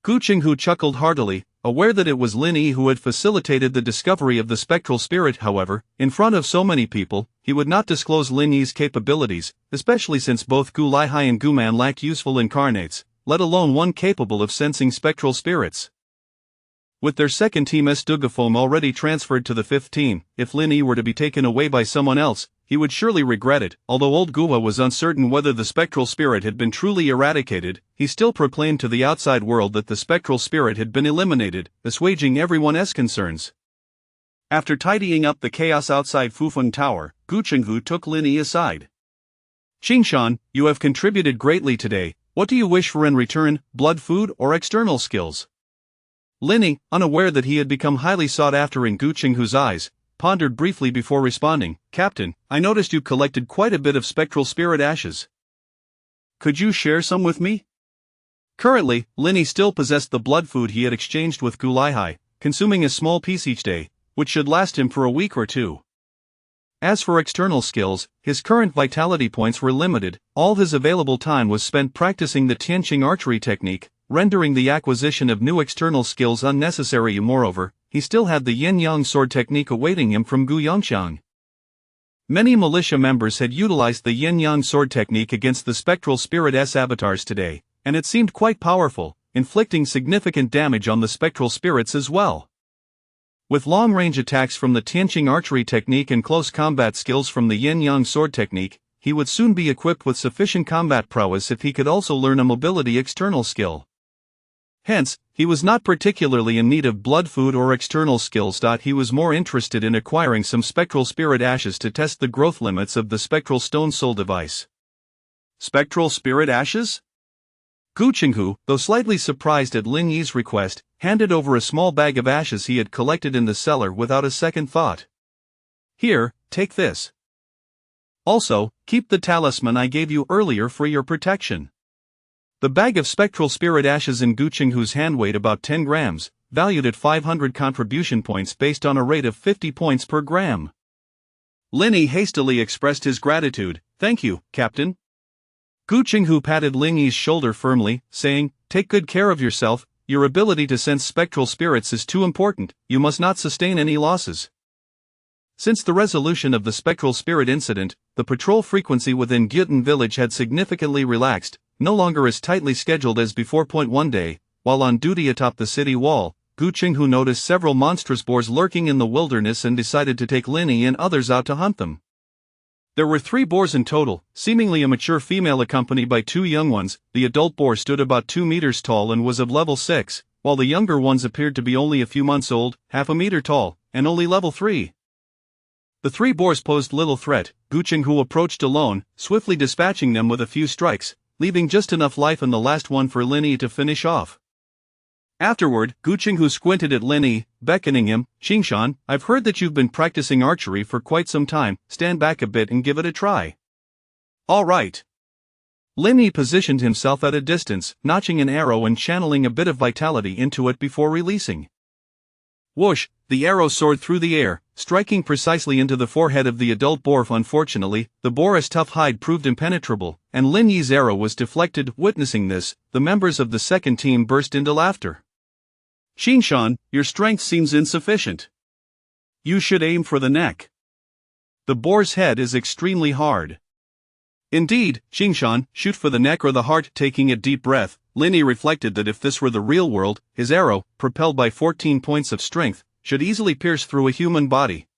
Guqing chuckled heartily, aware that it was Lin Yi who had facilitated the discovery of the spectral spirit. However, in front of so many people, he would not disclose Lin Yi's capabilities, especially since both Gu Laihai and Guman lacked useful incarnates, let alone one capable of sensing spectral spirits. With their second team Dugafom already transferred to the fifth team, if Lin Yi were to be taken away by someone else, he would surely regret it. Although Old Guha was uncertain whether the spectral spirit had been truly eradicated, he still proclaimed to the outside world that the spectral spirit had been eliminated, assuaging everyone's concerns. After tidying up the chaos outside Fufeng Tower, Guqing took Lin Yi aside. Qingshan, you have contributed greatly today. What do you wish for in return, blood food or external skills? Lin Yi, unaware that he had become highly sought after in Guqing's eyes, pondered briefly before responding, Captain, I noticed you collected quite a bit of spectral spirit ashes. Could you share some with me? Currently, Lin Yi still possessed the blood food he had exchanged with Gu Laihai, consuming a small piece each day, which should last him for a week or two. As for external skills, his current vitality points were limited. All his available time was spent practicing the Tianqing archery technique, rendering the acquisition of new external skills unnecessary. Moreover, he still had the yin-yang sword technique awaiting him from Gu Yongqiang. Many militia members had utilized the yin-yang sword technique against the spectral spirit's avatars today, and it seemed quite powerful, inflicting significant damage on the spectral spirits as well. With long-range attacks from the Tianqing archery technique and close combat skills from the yin-yang sword technique, he would soon be equipped with sufficient combat prowess if he could also learn a mobility external skill. Hence, he was not particularly in need of blood food or external skills. He was more interested in acquiring some spectral spirit ashes to test the growth limits of the spectral stone soul device. Spectral spirit ashes? Gu Qinghu, though slightly surprised at Lin Yi's request, handed over a small bag of ashes he had collected in the cellar without a second thought. Here, take this. Also, keep the talisman I gave you earlier for your protection. The bag of spectral spirit ashes in Gu Qinghu's hand weighed about 10 grams, valued at 500 contribution points based on a rate of 50 points per gram. Lin Yi hastily expressed his gratitude. Thank you, Captain. Gu Qinghu patted Lin Yi's shoulder firmly, saying, take good care of yourself, your ability to sense spectral spirits is too important, you must not sustain any losses. Since the resolution of the spectral spirit incident, the patrol frequency within Gyutan village had significantly relaxed, no longer as tightly scheduled as before. One day, while on duty atop the city wall, Gu Qinghu noticed several monstrous boars lurking in the wilderness and decided to take Lin Yi and others out to hunt them. There were 3 boars in total, seemingly a mature female accompanied by 2 young ones. The adult boar stood about 2 meters tall and was of level 6, while the younger ones appeared to be only a few months old, half a meter tall, and only level 3. The 3 boars posed little threat. Gu Qinghu approached alone, swiftly dispatching them with a few strikes, leaving just enough life in the last one for Lin Yi to finish off. Afterward, Gu Qinghu squinted at Lin Yi, beckoning him. Xingshan, I've heard that you've been practicing archery for quite some time, stand back a bit and give it a try. All right. Lin Yi positioned himself at a distance, notching an arrow and channeling a bit of vitality into it before releasing. Whoosh, the arrow soared through the air, striking precisely into the forehead of the adult boar. Unfortunately, the boar's tough hide proved impenetrable, and Lin Yi's arrow was deflected. Witnessing this, the members of the second team burst into laughter. Xingshan, your strength seems insufficient. You should aim for the neck. The boar's head is extremely hard. Indeed, Xingshan, shoot for the neck or the heart. Taking a deep breath, Lin Yi reflected that if this were the real world, his arrow, propelled by 14 points of strength, should easily pierce through a human body.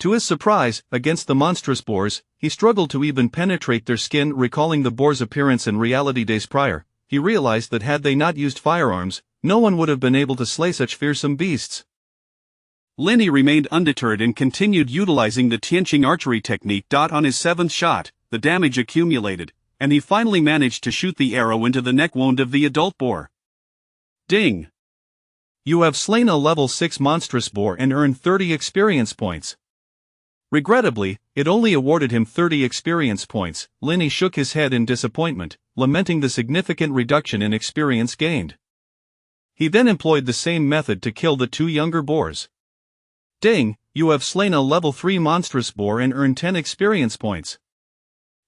To his surprise, against the monstrous boars, he struggled to even penetrate their skin. Recalling the boar's appearance in reality days prior, he realized that had they not used firearms, no one would have been able to slay such fearsome beasts. Lin Yi remained undeterred and continued utilizing the Tianqing archery technique. On his 7th shot, the damage accumulated, and he finally managed to shoot the arrow into the neck wound of the adult boar. Ding! You have slain a level 6 monstrous boar and earned 30 experience points. Regrettably, it only awarded him 30 experience points. Lin Yi shook his head in disappointment, lamenting the significant reduction in experience gained. He then employed the same method to kill the 2 younger boars. Ding, you have slain a level 3 monstrous boar and earned 10 experience points.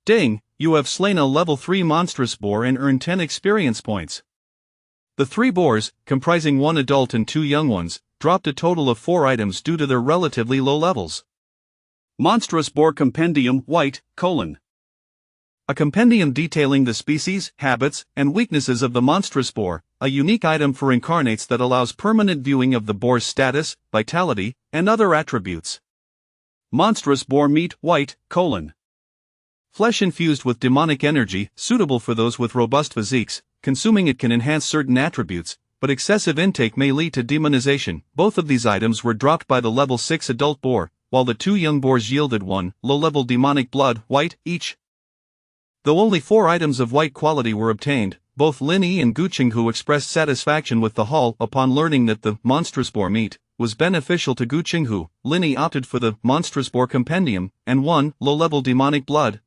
Ding, you have slain a level 3 monstrous boar and earned 10 experience points. The 3 boars, comprising 1 adult and 2 young ones, dropped a total of 4 items due to their relatively low levels. Monstrous Boar Compendium White, : A compendium detailing the species, habits, and weaknesses of the monstrous boar, a unique item for incarnates that allows permanent viewing of the boar's status, vitality, and other attributes. Monstrous Boar Meat White, : Flesh infused with demonic energy, suitable for those with robust physiques. Consuming it can enhance certain attributes, but excessive intake may lead to demonization. Both of these items were dropped by the level 6 adult boar, while the 2 young boars yielded 1 low-level demonic blood, white, each. Though only 4 items of white quality were obtained, both Lin Yi and Gu Qinghu expressed satisfaction with the haul. Upon learning that the monstrous boar meat was beneficial to Gu Qinghu, Lin Yi opted for the monstrous boar compendium and 1 low-level demonic blood.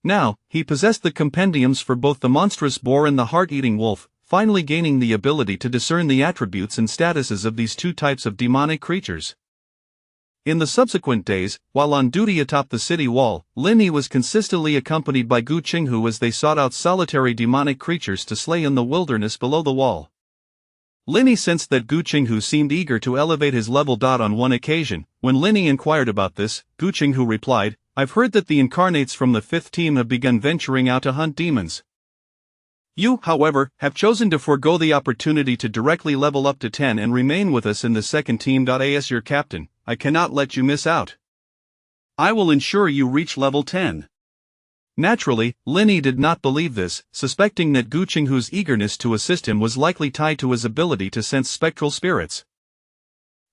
Now, he possessed the compendiums for both the monstrous boar and the heart-eating wolf, finally gaining the ability to discern the attributes and statuses of these 2 types of demonic creatures. In the subsequent days, while on duty atop the city wall, Lin Yi was consistently accompanied by Gu Qinghu as they sought out solitary demonic creatures to slay in the wilderness below the wall. Lin Yi sensed that Gu Qinghu seemed eager to elevate his level. On one occasion, when Lin Yi inquired about this, Gu Qinghu replied, I've heard that the incarnates from the 5th team have begun venturing out to hunt demons. You, however, have chosen to forego the opportunity to directly level up to 10 and remain with us in the second team. As your captain, I cannot let you miss out. I will ensure you reach level 10. Naturally, Lin Yi did not believe this, suspecting that Gu Qinghu's eagerness to assist him was likely tied to his ability to sense spectral spirits.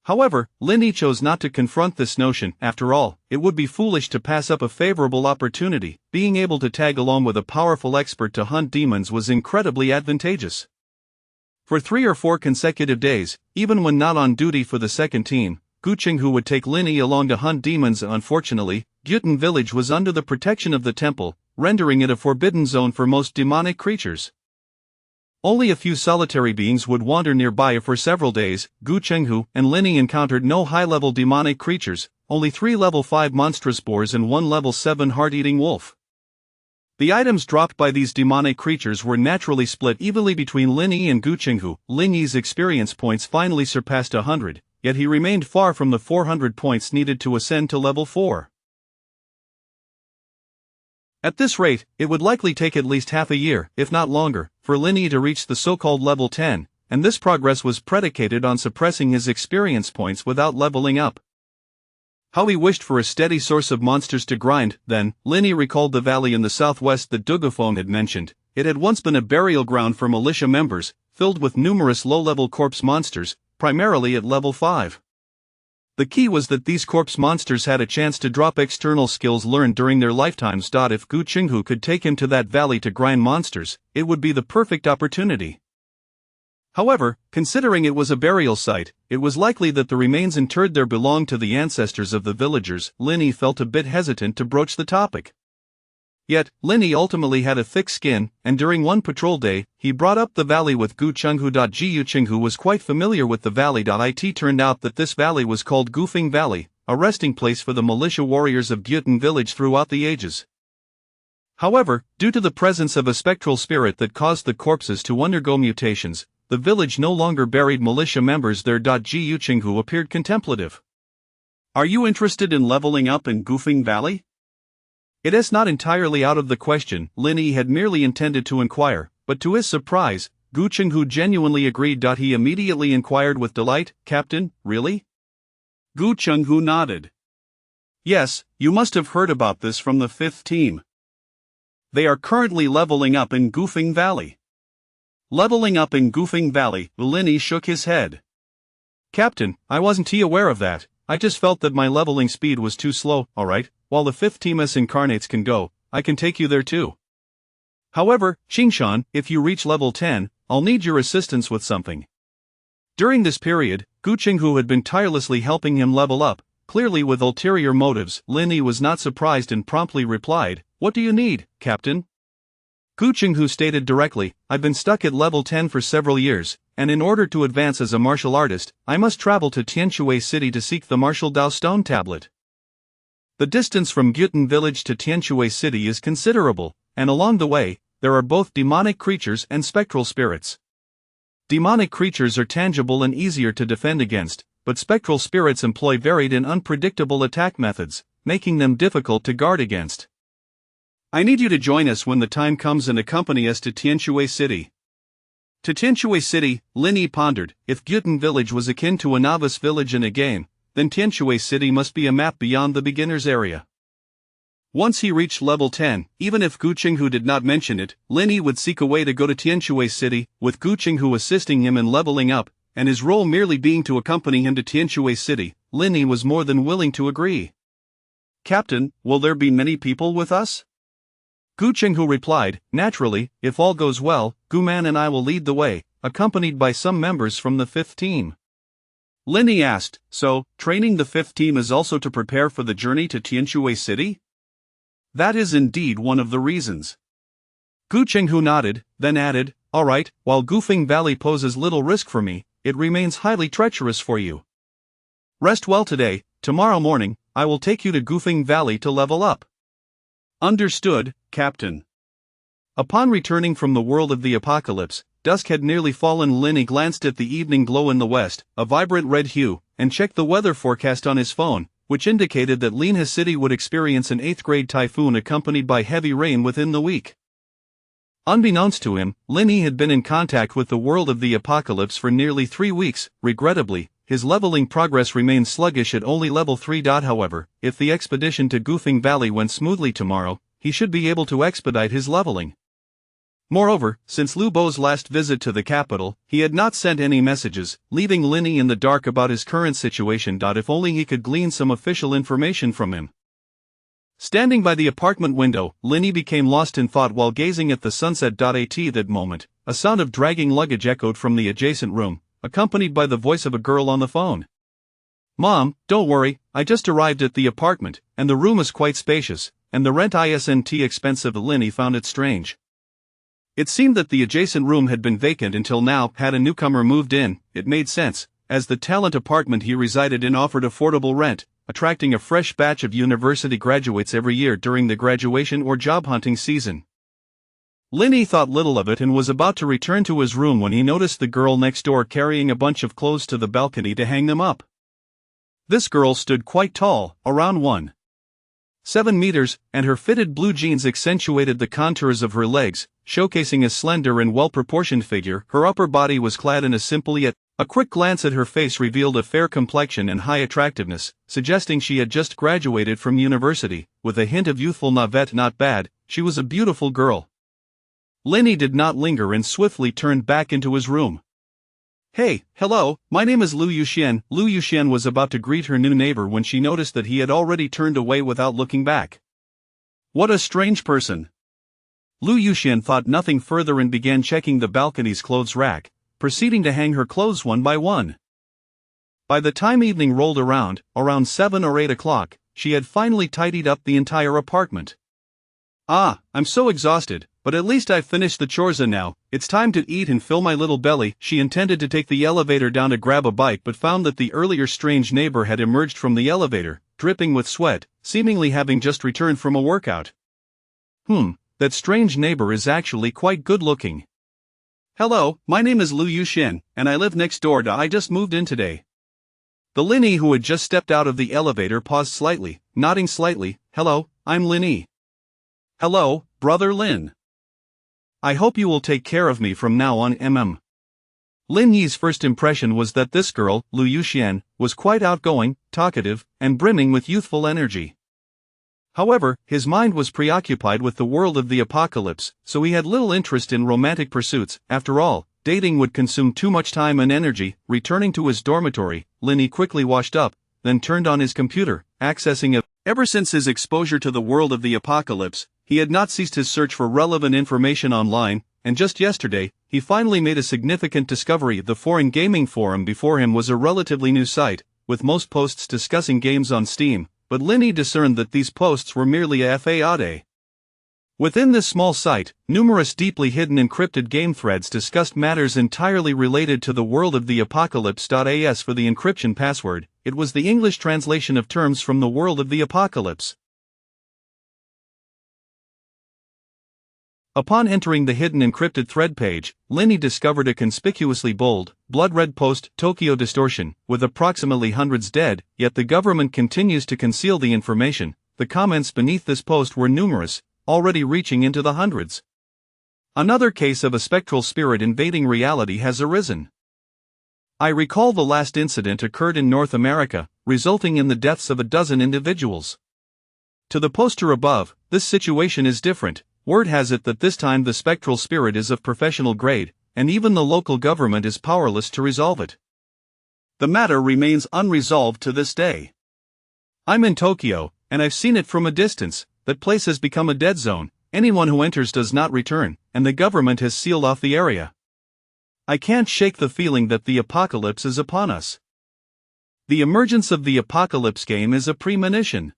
However, Linny chose not to confront this notion. After all, it would be foolish to pass up a favorable opportunity. Being able to tag along with a powerful expert to hunt demons was incredibly advantageous. For 3 or 4 consecutive days, even when not on duty for the second team, Gu Qinghu would take Linny along to hunt demons. Unfortunately, Gyutan village was under the protection of the temple, rendering it a forbidden zone for most demonic creatures. Only a few solitary beings would wander nearby. For several days, Gu Qinghu and Linny encountered no high-level demonic creatures, only 3 level 5 monstrous boars and 1 level 7 heart-eating wolf. The items dropped by these demonic creatures were naturally split evenly between Linny and Gu Qinghu. Linny's experience points finally surpassed 100, yet he remained far from the 400 points needed to ascend to level 4. At this rate, it would likely take at least half a year, if not longer, for Linny to reach the so-called level 10, and this progress was predicated on suppressing his experience points without leveling up. How he wished for a steady source of monsters to grind. Then, Linny recalled the valley in the southwest that Dugafone had mentioned. It had once been a burial ground for militia members, filled with numerous low-level corpse monsters, primarily at level 5. The key was that these corpse monsters had a chance to drop external skills learned during their lifetimes. If Gu Qinghu could take him to that valley to grind monsters, it would be the perfect opportunity. However, considering it was a burial site, it was likely that the remains interred there belonged to the ancestors of the villagers. Linny felt a bit hesitant to broach the topic. Yet, Linny ultimately had a thick skin, and during one patrol day, he brought up the valley with Gu Qinghu. Gu Qinghu was quite familiar with the valley. It turned out that this valley was called Gufeng Valley, a resting place for the militia warriors of Gyutan village throughout the ages. However, due to the presence of a spectral spirit that caused the corpses to undergo mutations, the village no longer buried militia members there. Gu Qinghu appeared contemplative. Are you interested in leveling up in Gufeng Valley? It is not entirely out of the question. Linny had merely intended to inquire, but to his surprise, Gu Qinghu genuinely agreed. He immediately inquired with delight, "Captain, really?" Gu Qinghu nodded. "Yes, you must have heard about this from the 5th team. They are currently leveling up in Gufeng Valley." Leveling up in Gufeng Valley. Linny shook his head. "Captain, I wasn't aware of that. I just felt that my leveling speed was too slow." "Alright, while the 5th team S incarnates can go, I can take you there too. However, Qingshan, if you reach level 10, I'll need your assistance with something." During this period, Gu Qinghu had been tirelessly helping him level up, clearly with ulterior motives. Linny was not surprised and promptly replied, "What do you need, Captain?" Gu Qinghu stated directly, "I've been stuck at level 10 for several years, and in order to advance as a martial artist, I must travel to Tianshui City to seek the martial Dao Stone Tablet. The distance from Gyutan village to Tianshui City is considerable, and along the way, there are both demonic creatures and spectral spirits. Demonic creatures are tangible and easier to defend against, but spectral spirits employ varied and unpredictable attack methods, making them difficult to guard against. I need you to join us when the time comes and accompany us to Tianshui City." To Tianshui City, Linny pondered. If Gyutan village was akin to a novice village in a game, then Tianshui City must be a map beyond the beginner's area. Once he reached level 10, even if Gu Qinghu did not mention it, Linny would seek a way to go to Tianshui City, with Gu Qinghu assisting him in leveling up, and his role merely being to accompany him to Tianshui City. Linny was more than willing to agree. "Captain, will there be many people with us?" Gu Qinghu replied, "Naturally, if all goes well, Guman and I will lead the way, accompanied by some members from the 5th team." Linny asked, "So, training the 5th team is also to prepare for the journey to Tianshui City?" "That is indeed one of the reasons." Gu Qinghu nodded, then added, "Alright, while Gufeng Valley poses little risk for me, it remains highly treacherous for you. Rest well today. Tomorrow morning, I will take you to Gufeng Valley to level up." "Understood, Captain." Upon returning from the world of the apocalypse, dusk had nearly fallen. Linny glanced at the evening glow in the west, a vibrant red hue, and checked the weather forecast on his phone, which indicated that Linha City would experience an 8th-grade typhoon accompanied by heavy rain within the week. Unbeknownst to him, Linny had been in contact with the world of the apocalypse for nearly 3 weeks. Regrettably, his leveling progress remained sluggish at only level 3. However, if the expedition to Gufeng Valley went smoothly tomorrow, he should be able to expedite his leveling. Moreover, since Lu Bo's last visit to the capital, he had not sent any messages, leaving Linny in the dark about his current situation. If only he could glean some official information from him. Standing by the apartment window, Linny became lost in thought while gazing at the sunset. At that moment, a sound of dragging luggage echoed from the adjacent room, accompanied by the voice of a girl on the phone. "Mom, don't worry, I just arrived at the apartment, and the room is quite spacious, and the rent isn't expensive." Linny found it strange. It seemed that the adjacent room had been vacant until now. Had a newcomer moved in, it made sense, as the talent apartment he resided in offered affordable rent, attracting a fresh batch of university graduates every year during the graduation or job hunting season. Linny thought little of it and was about to return to his room when he noticed the girl next door carrying a bunch of clothes to the balcony to hang them up. This girl stood quite tall, around 1.7 meters, and her fitted blue jeans accentuated the contours of her legs, showcasing a slender and well-proportioned figure. Her upper body was clad in a simple yet a quick glance at her face revealed a fair complexion and high attractiveness, suggesting she had just graduated from university. With a hint of youthful navette, not bad, she was a beautiful girl. Linny did not linger and swiftly turned back into his room. "Hey, hello, my name is Lu Yuxian." Lu Yuxian was about to greet her new neighbor when she noticed that he had already turned away without looking back. What a strange person. Lu Yuxian thought nothing further and began checking the balcony's clothes rack, proceeding to hang her clothes one by one. By the time evening rolled around 7 or 8 o'clock, she had finally tidied up the entire apartment. I'm so exhausted, but at least I've finished the chores and now, it's time to eat and fill my little belly. She intended to take the elevator down to grab a bite but found that the earlier strange neighbor had emerged from the elevator, dripping with sweat, seemingly having just returned from a workout. That strange neighbor is actually quite good looking. "Hello, my name is Lu Yuxian, and I live next door. I just moved in today." The Linny who had just stepped out of the elevator paused slightly, nodding slightly. "Hello, I'm Linny." "Hello, brother Lin. I hope you will take care of me from now on." Lin Yi's first impression was that this girl, Lu Yuxian, was quite outgoing, talkative, and brimming with youthful energy. However, his mind was preoccupied with the world of the apocalypse, so he had little interest in romantic pursuits. After all, dating would consume too much time and energy. Returning to his dormitory, Linny quickly washed up, then turned on his computer, accessing it. Ever since his exposure to the world of the apocalypse, he had not ceased his search for relevant information online, and just yesterday, he finally made a significant discovery. The foreign gaming forum before him was a relatively new site, with most posts discussing games on Steam, but Linny discerned that these posts were merely a fade. Within this small site, numerous deeply hidden encrypted game threads discussed matters entirely related to the world of the apocalypse. As for the encryption password, it was the English translation of terms from the world of the apocalypse. Upon entering the hidden encrypted thread page, Linny discovered a conspicuously bold, blood-red post, "Tokyo distortion," with approximately hundreds dead, yet the government continues to conceal the information. The comments beneath this post were numerous, already reaching into the hundreds. Another case of a spectral spirit invading reality has arisen. I recall the last incident occurred in North America, resulting in the deaths of a dozen individuals. To the poster above, this situation is different. Word has it that this time the spectral spirit is of professional grade, and even the local government is powerless to resolve it. The matter remains unresolved to this day. I'm in Tokyo, and I've seen it from a distance. That place has become a dead zone. Anyone who enters does not return, and the government has sealed off the area. I can't shake the feeling that the apocalypse is upon us. The emergence of the apocalypse game is a premonition.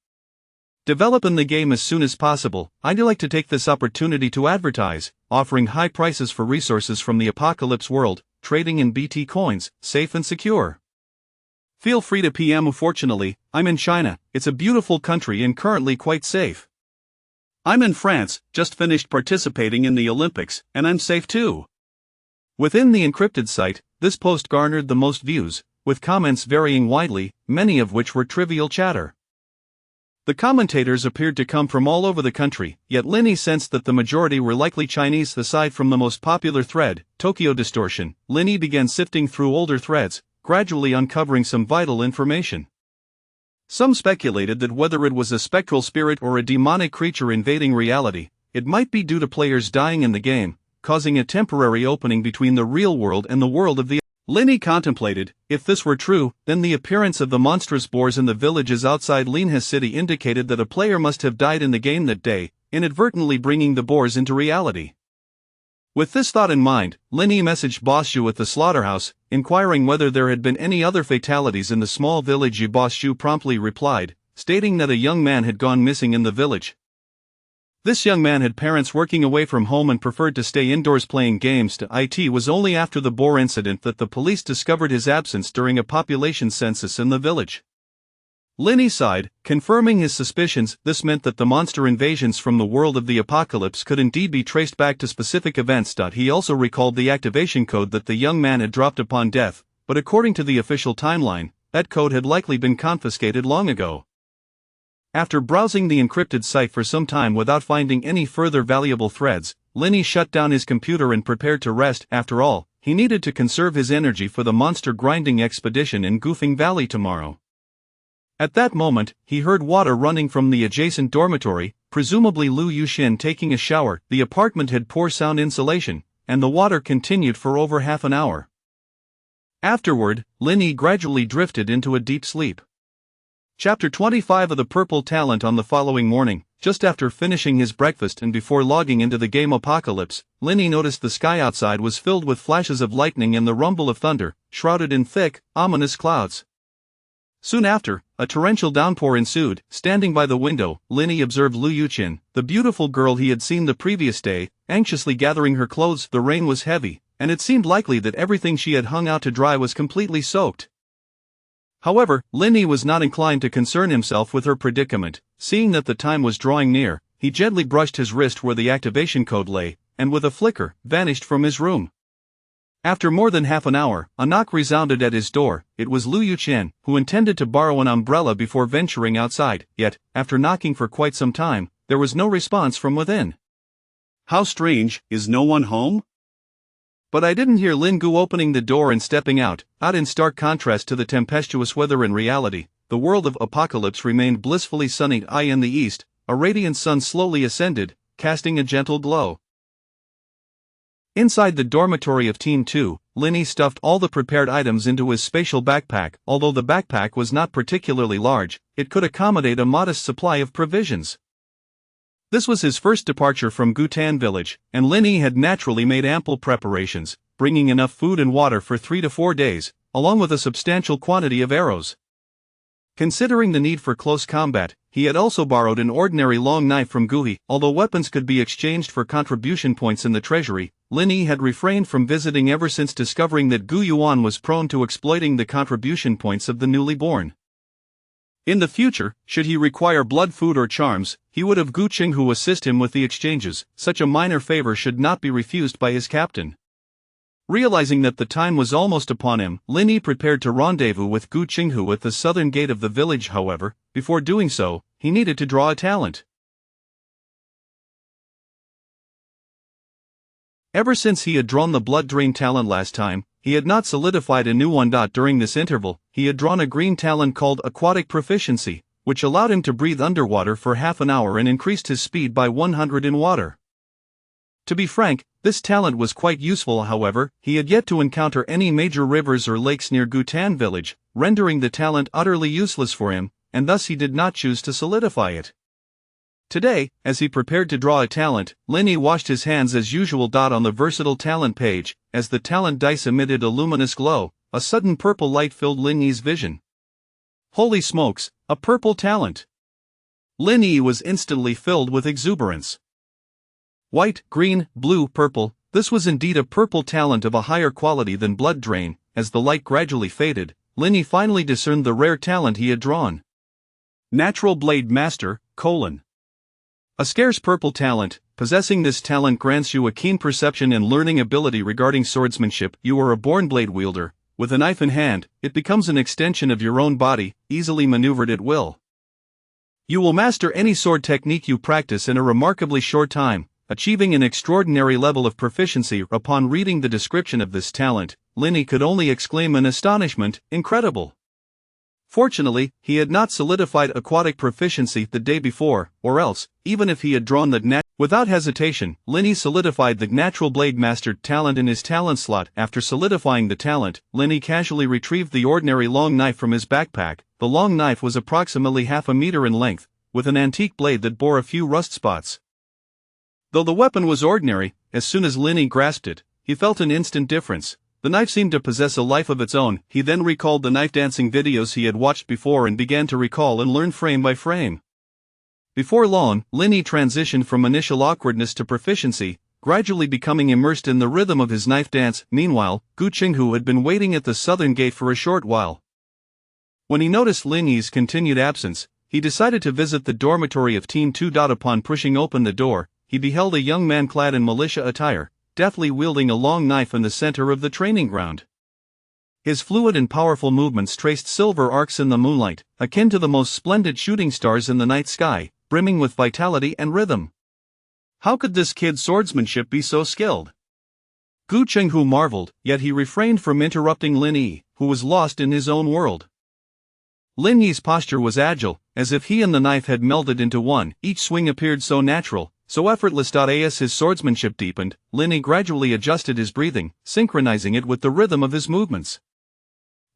Developing the game as soon as possible. I'd like to take this opportunity to advertise, offering high prices for resources from the apocalypse world, trading in BT coins, safe and secure. Feel free to PM. Fortunately, I'm in China. It's a beautiful country and currently quite safe. I'm in France, just finished participating in the Olympics, and I'm safe too. Within the encrypted site, this post garnered the most views, with comments varying widely, many of which were trivial chatter. The commentators appeared to come from all over the country, yet Linny sensed that the majority were likely Chinese. Aside from the most popular thread, Tokyo distortion, Linny began sifting through older threads, gradually uncovering some vital information. Some speculated that whether it was a spectral spirit or a demonic creature invading reality, it might be due to players dying in the game, causing a temporary opening between the real world and the world of the. Linny contemplated, if this were true, then the appearance of the monstrous boars in the villages outside Linha city indicated that a player must have died in the game that day, inadvertently bringing the boars into reality. With this thought in mind, Linny messaged Boss Shu at the slaughterhouse, inquiring whether there had been any other fatalities in the small village. Boss Shu promptly replied, stating that a young man had gone missing in the village. This young man had parents working away from home and preferred to stay indoors playing games. It was only after the boar incident that the police discovered his absence during a population census in the village. Linny sighed, confirming his suspicions. This meant that the monster invasions from the world of the apocalypse could indeed be traced back to specific events. He also recalled the activation code that the young man had dropped upon death, but according to the official timeline, that code had likely been confiscated long ago. After browsing the encrypted site for some time without finding any further valuable threads, Linny shut down his computer and prepared to rest. After all, he needed to conserve his energy for the monster grinding expedition in Goofing Valley tomorrow. At that moment, he heard water running from the adjacent dormitory, presumably Lu Yuxin taking a shower. The apartment had poor sound insulation, and the water continued for over half an hour. Afterward, Linny gradually drifted into a deep sleep. Chapter 25 of the Purple Talent. On the following morning, just after finishing his breakfast and before logging into the game Apocalypse, Linny noticed the sky outside was filled with flashes of lightning and the rumble of thunder, shrouded in thick, ominous clouds. Soon after, a torrential downpour ensued. Standing by the window, Linny observed Lu Yuqin, the beautiful girl he had seen the previous day, anxiously gathering her clothes. The rain was heavy, and it seemed likely that everything she had hung out to dry was completely soaked. However, Linny was not inclined to concern himself with her predicament. Seeing that the time was drawing near, he gently brushed his wrist where the activation code lay, and with a flicker, vanished from his room. After more than half an hour, a knock resounded at his door. It was Lu Yuqian, who intended to borrow an umbrella before venturing outside, yet, after knocking for quite some time, there was no response from within. How strange, is no one home? But I didn't hear Lin Gu opening the door and stepping out in stark contrast to the tempestuous weather in reality. The world of Apocalypse remained blissfully sunny. In the east, a radiant sun slowly ascended, casting a gentle glow. Inside the dormitory of Team 2, Linny stuffed all the prepared items into his spatial backpack. Although the backpack was not particularly large, it could accommodate a modest supply of provisions. This was his first departure from Gutan village, and Linny had naturally made ample preparations, bringing enough food and water for 3 to 4 days, along with a substantial quantity of arrows. Considering the need for close combat, he had also borrowed an ordinary long knife from Guhi. Although weapons could be exchanged for contribution points in the treasury, Linny had refrained from visiting ever since discovering that Gu Yuan was prone to exploiting the contribution points of the newly born. In the future, should he require blood food or charms, he would have Gu Qinghu assist him with the exchanges. Such a minor favor should not be refused by his captain. Realizing that the time was almost upon him, Linny prepared to rendezvous with Gu Qinghu at the southern gate of the village. However, before doing so, he needed to draw a talent. Ever since he had drawn the blood drain talent last time, he had not solidified a new one. During this interval, he had drawn a green talent called Aquatic Proficiency, which allowed him to breathe underwater for half an hour and increased his speed by 100 in water. To be frank, this talent was quite useful. However, he had yet to encounter any major rivers or lakes near Gutan village, rendering the talent utterly useless for him, and thus he did not choose to solidify it. Today, as he prepared to draw a talent, Linny washed his hands as usual. On the versatile talent page, as the talent dice emitted a luminous glow, a sudden purple light filled Linny's vision. Holy smokes, a purple talent! Linny was instantly filled with exuberance. White, green, blue, purple, this was indeed a purple talent of a higher quality than blood drain. As the light gradually faded, Linny finally discerned the rare talent he had drawn. Natural Blade Master, : a scarce purple talent. Possessing this talent grants you a keen perception and learning ability regarding swordsmanship. You are a born blade wielder. With a knife in hand, it becomes an extension of your own body, easily maneuvered at will. You will master any sword technique you practice in a remarkably short time, achieving an extraordinary level of proficiency. Upon reading the description of this talent, Linny could only exclaim in astonishment, incredible! Fortunately, he had not solidified aquatic proficiency the day before, or else, even if he had drawn the Without hesitation, Linny solidified the natural blade master talent in his talent slot. After solidifying the talent, Linny casually retrieved the ordinary long knife from his backpack. The long knife was approximately half a meter in length, with an antique blade that bore a few rust spots. Though the weapon was ordinary, as soon as Linny grasped it, he felt an instant difference. The knife seemed to possess a life of its own. He then recalled the knife dancing videos he had watched before and began to recall and learn frame by frame. Before long, Linny transitioned from initial awkwardness to proficiency, gradually becoming immersed in the rhythm of his knife dance. Meanwhile, Gu Qinghu had been waiting at the southern gate for a short while. When he noticed Linny's continued absence, he decided to visit the dormitory of Team 2. Upon pushing open the door, he beheld a young man clad in militia attire, deftly wielding a long knife in the center of the training ground. His fluid and powerful movements traced silver arcs in the moonlight, akin to the most splendid shooting stars in the night sky, brimming with vitality and rhythm. How could this kid's swordsmanship be so skilled? Gu Qinghu marveled, yet he refrained from interrupting Lin Yi, who was lost in his own world. Lin Yi's posture was agile, as if he and the knife had melded into one. Each swing appeared so natural, so effortless. As his swordsmanship deepened, Lin Yi gradually adjusted his breathing, synchronizing it with the rhythm of his movements.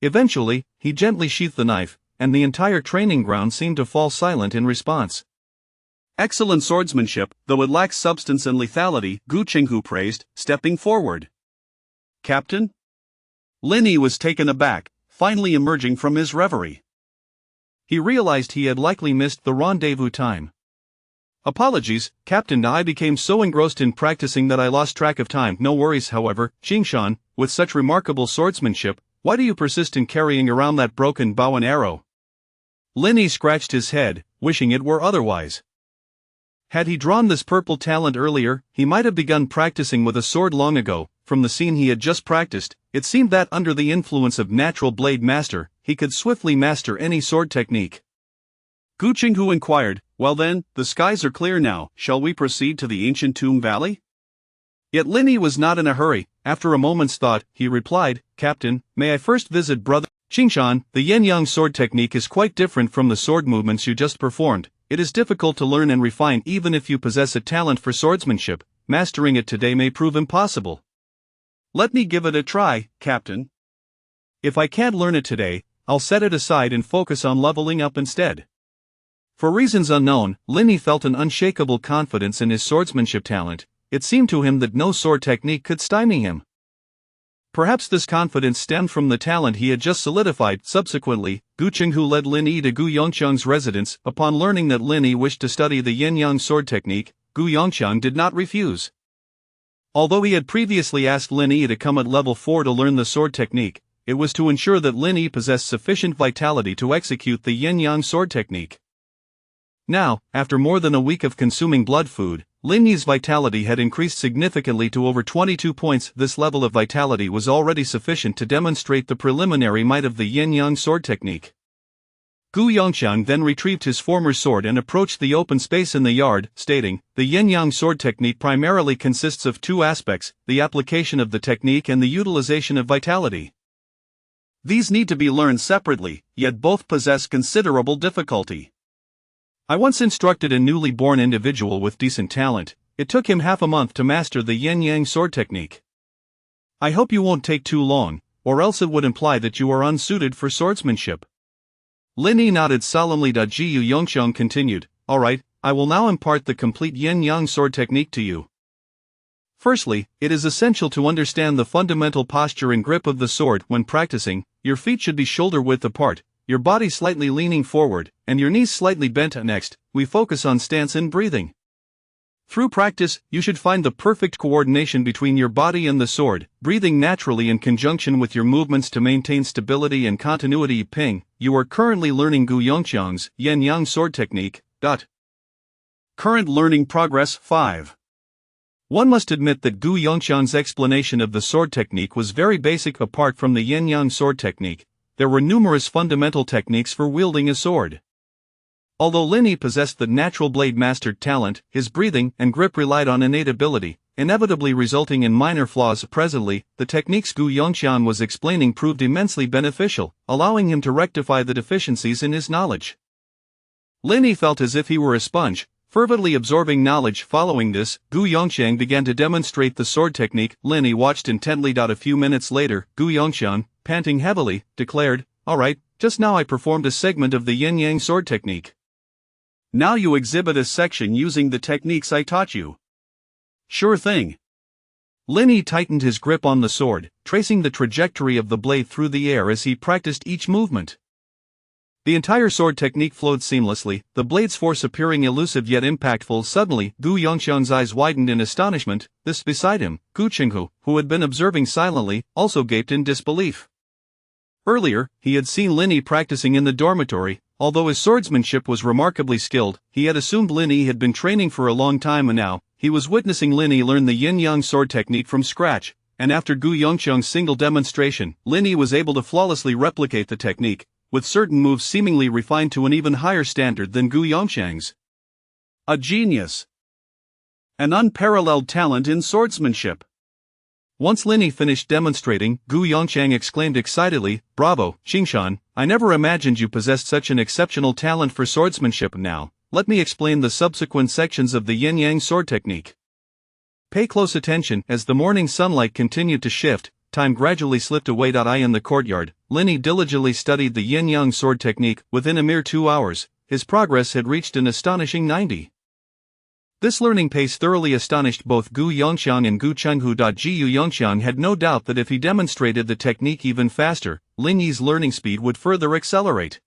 Eventually, he gently sheathed the knife, and the entire training ground seemed to fall silent in response. Excellent swordsmanship, though it lacks substance and lethality, Gu Qinghu praised, stepping forward. Captain? Lin Yi was taken aback, finally emerging from his reverie. He realized he had likely missed the rendezvous time. Apologies, Captain. I became so engrossed in practicing that I lost track of time. No worries, however, Qingshan, with such remarkable swordsmanship, why do you persist in carrying around that broken bow and arrow? Lin Yi scratched his head, wishing it were otherwise. Had he drawn this purple talent earlier, he might have begun practicing with a sword long ago. From the scene he had just practiced, it seemed that under the influence of natural blade master, he could swiftly master any sword technique. Gu Qinghu inquired, well then, the skies are clear now, shall we proceed to the ancient tomb valley? Yet Lin Yi was not in a hurry. After a moment's thought, he replied, Captain, may I first visit brother Qingshan? The yin-yang sword technique is quite different from the sword movements you just performed. It is difficult to learn and refine even if you possess a talent for swordsmanship. Mastering it today may prove impossible. Let me give it a try, Captain. If I can't learn it today, I'll set it aside and focus on leveling up instead. For reasons unknown, Lin Yi felt an unshakable confidence in his swordsmanship talent. It seemed to him that no sword technique could stymie him. Perhaps this confidence stemmed from the talent he had just solidified. Subsequently, Gu Qinghu led Lin Yi to Gu Yongqiang's residence. Upon learning that Lin Yi wished to study the yin-yang sword technique, Gu Yongqiang did not refuse. Although he had previously asked Lin Yi to come at level 4 to learn the sword technique, it was to ensure that Lin Yi possessed sufficient vitality to execute the yin-yang sword technique. Now, after more than a week of consuming blood food, Lin Yi's vitality had increased significantly to over 22 points. This level of vitality was already sufficient to demonstrate the preliminary might of the yin-yang sword technique. Gu Yongqiang then retrieved his former sword and approached the open space in the yard, stating, the yin-yang sword technique primarily consists of two aspects, the application of the technique and the utilization of vitality. These need to be learned separately, yet both possess considerable difficulty. I once instructed a newly born individual with decent talent. It took him half a month to master the yin-yang sword technique. I hope you won't take too long, or else it would imply that you are unsuited for swordsmanship. Lin Yi nodded solemnly. Gu Yongqiang continued, alright, I will now impart the complete yin-yang sword technique to you. Firstly, it is essential to understand the fundamental posture and grip of the sword. When practicing, your feet should be shoulder-width apart, your body slightly leaning forward, and your knees slightly bent. Next, we focus on stance and breathing. Through practice, you should find the perfect coordination between your body and the sword, breathing naturally in conjunction with your movements to maintain stability and continuity. Ping, you are currently learning Gu Yongqiang's yin-yang sword technique. Current learning progress 5. One must admit that Gu Yongqiang's explanation of the sword technique was very basic. Apart from the yin-yang sword technique, there were numerous fundamental techniques for wielding a sword. Although Lin Yi possessed the natural blade mastered talent, his breathing and grip relied on innate ability, inevitably resulting in minor flaws. Presently, the techniques Gu Yongqiang was explaining proved immensely beneficial, allowing him to rectify the deficiencies in his knowledge. Lin Yi felt as if he were a sponge, Fervently absorbing knowledge following this, Gu Yongxiang began to demonstrate the sword technique. Lin Yi watched intently. A few minutes later, Gu Yongxiang, panting heavily, declared, "Alright, just now I performed a segment of the yin-yang sword technique. Now you exhibit a section using the techniques I taught you." "Sure thing." Lin Yi tightened his grip on the sword, tracing the trajectory of the blade through the air as he practiced each movement. The entire sword technique flowed seamlessly, the blade's force appearing elusive yet impactful. Suddenly, Gu Yongxiang's eyes widened in astonishment. This beside him, Gu Qinghu, who had been observing silently, also gaped in disbelief. Earlier, he had seen Lin Yi practicing in the dormitory. Although his swordsmanship was remarkably skilled, he had assumed Lin Yi had been training for a long time, and now, he was witnessing Lin Yi learn the yin-yang sword technique from scratch. And after Gu Yongxiang's single demonstration, Lin Yi was able to flawlessly replicate the technique, with certain moves seemingly refined to an even higher standard than Gu Yongxiang's. A genius. An unparalleled talent in swordsmanship. Once Lin Yi finished demonstrating, Gu Yongxiang exclaimed excitedly, "Bravo, Qingshan, I never imagined you possessed such an exceptional talent for swordsmanship. Now, let me explain the subsequent sections of the yin-yang sword technique. Pay close attention." As the morning sunlight continued to shift, time gradually slipped away. In the courtyard, Lin Yi diligently studied the yin-yang sword technique. Within a mere 2 hours, his progress had reached an astonishing 90. This learning pace thoroughly astonished both Gu Yongxiang and Gu Chenghu. Gu Yongxiang had no doubt that if he demonstrated the technique even faster, Lin Yi's learning speed would further accelerate.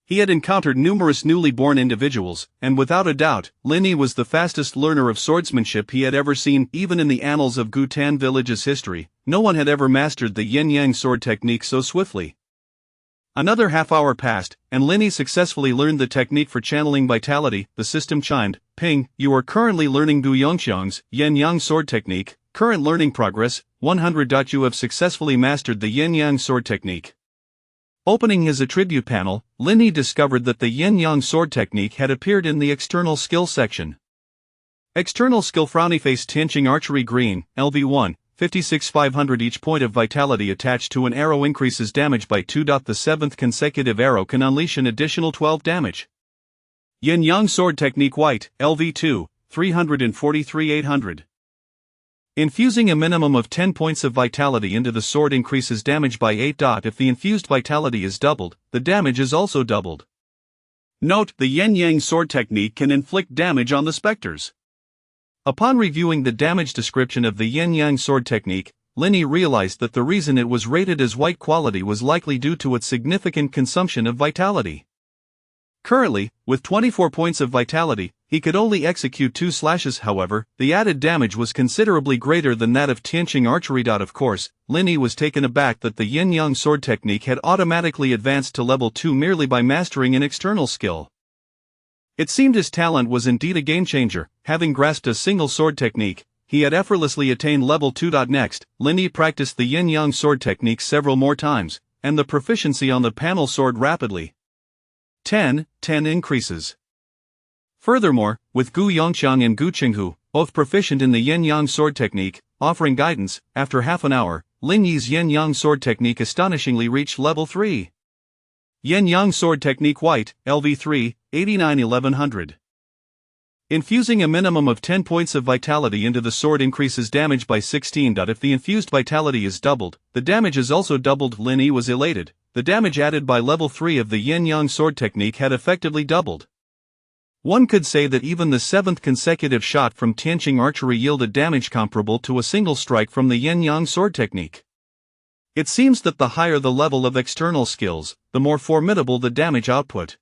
He had encountered numerous newly born individuals, and without a doubt, Lin Yi was the fastest learner of swordsmanship he had ever seen. Even in the annals of Gutan village's history, no one had ever mastered the yin-yang sword technique so swiftly. Another half-hour passed, and Lin Yi successfully learned the technique for channeling vitality. The system chimed, "Ping, you are currently learning Gu Yongxiang's yin-yang sword technique. Current learning progress, 100. You have successfully mastered the yin-yang sword technique." Opening his attribute panel, Lin Yi discovered that the yin-yang sword technique had appeared in the external skill section. External skill: frowny face, Tianqing archery green, LV1, 56,500. Each point of vitality attached to an arrow increases damage by 2. The 7th consecutive arrow can unleash an additional 12 damage. Yin-yang sword technique white, LV2, 343,800. Infusing a minimum of 10 points of vitality into the sword increases damage by 8. If the infused vitality is doubled, the damage is also doubled. Note: the yin-yang sword technique can inflict damage on the specters. Upon reviewing the damage description of the yin-yang sword technique, Lin Yi realized that the reason it was rated as white quality was likely due to its significant consumption of vitality. Currently, with 24 points of vitality, he could only execute 2 slashes. However, the added damage was considerably greater than that of Tianqing archery. Of course, Lin Yi was taken aback that the yin-yang sword technique had automatically advanced to level 2 merely by mastering an external skill. It seemed his talent was indeed a game-changer. Having grasped a single sword technique, he had effortlessly attained level 2. Next, Lin Yi practiced the yin-yang sword technique several more times, and the proficiency on the panel soared rapidly. 10 increases. Furthermore, with Gu Yongxiang and Gu Qinghu, both proficient in the yin-yang sword technique, offering guidance, after half an hour, Lin Yi's yin-yang sword technique astonishingly reached level 3. Yin-yang sword technique white, LV3, 89,1100. Infusing a minimum of 10 points of vitality into the sword increases damage by 16. If the infused vitality is doubled, the damage is also doubled. Lin Yi was elated. The damage added by level 3 of the yin-yang sword technique had effectively doubled. One could say that even the 7th consecutive shot from Tianqing archery yielded damage comparable to a single strike from the yin-yang sword technique. It seems that the higher the level of external skills, the more formidable the damage output.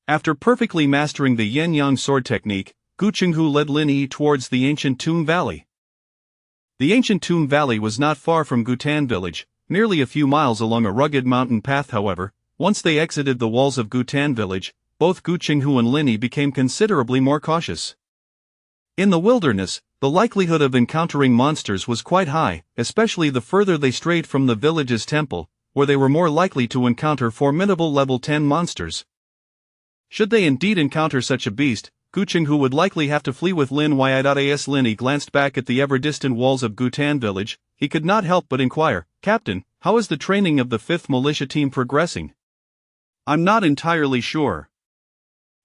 After perfectly mastering the yin-yang sword technique, Gu Qinghu led Lin Yi towards the ancient Tomb Valley. The ancient Tomb Valley was not far from Gutan village, merely a few miles along a rugged mountain path. However, once they exited the walls of Gutan village, both Gu Qinghu and Lin Yi became considerably more cautious. In the wilderness, the likelihood of encountering monsters was quite high, especially the further they strayed from the village's temple, where they were more likely to encounter formidable level 10 monsters. Should they indeed encounter such a beast, Gu Qinghu would likely have to flee with Lin Yi. As Lin Yi glanced back at the ever-distant walls of Gutan village, he could not help but inquire, "Captain, how is the training of the 5th militia team progressing?" "I'm not entirely sure.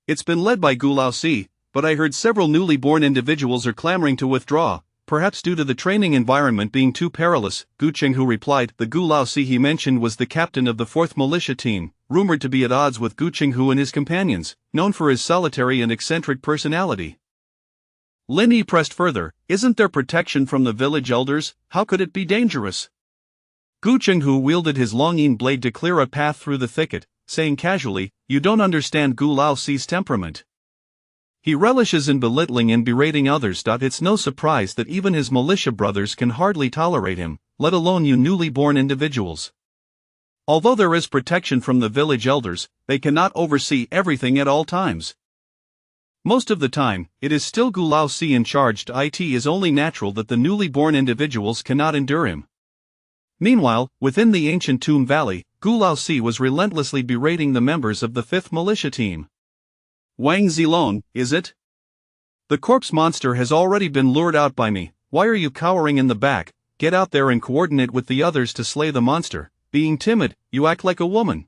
It's been led by Gu Laosi, but I heard several newly born individuals are clamoring to withdraw, perhaps due to the training environment being too perilous. Gu Chenghu replied. The Gu Laosi he mentioned was the captain of the 4th militia team, rumored to be at odds with Gu Chenghu and his companions, known for his solitary and eccentric personality. Lin Yi pressed further, isn't there protection from the village elders? How could it be dangerous? Gu Chenghu wielded his longing blade to clear a path through the thicket, saying casually, you don't understand Gu Laosi's temperament. He relishes in belittling and berating others. It's no surprise that even his militia brothers can hardly tolerate him, let alone you newly born individuals. Although there is protection from the village elders, they cannot oversee everything at all times. Most of the time, it is still Gu Laosi in charge. It is only natural that the newly born individuals cannot endure him. Meanwhile, within the ancient Tomb Valley, Gu Laosi was relentlessly berating the members of the 5th militia team. Wang Zilong, is it? The corpse monster has already been lured out by me. Why are you cowering in the back? Get out there and coordinate with the others to slay the monster. Being timid, you act like a woman.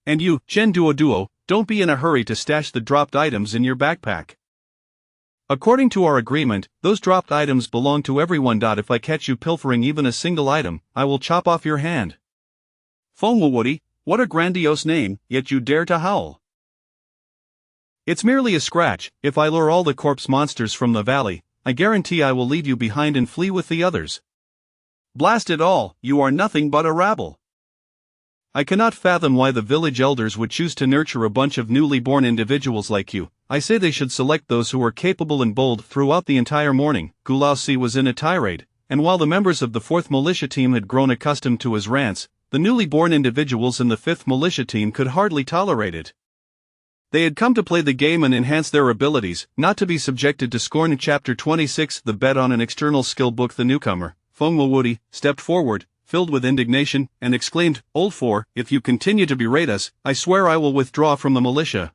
And you, Chen Duo, don't be in a hurry to stash the dropped items in your backpack. According to our agreement, those dropped items belong to everyone. If I catch you pilfering even a single item, I will chop off your hand. Feng Wuwudi, what a grandiose name, yet you dare to howl. It's merely a scratch. If I lure all the corpse monsters from the valley, I guarantee I will leave you behind and flee with the others. Blast it all, you are nothing but a rabble. I cannot fathom why the village elders would choose to nurture a bunch of newly born individuals like you. I say they should select those who are capable and bold. Throughout the entire morning, Gu Laosi was in a tirade, and while the members of the 4th militia team had grown accustomed to his rants, the newly born individuals in the 5th militia team could hardly tolerate it. They had come to play the game and enhance their abilities, not to be subjected to scorn. Chapter 26 The Bet on an External Skill Book. The newcomer, Feng Wuwudi, stepped forward, filled with indignation, and exclaimed, Old Four, if you continue to berate us, I swear I will withdraw from the militia.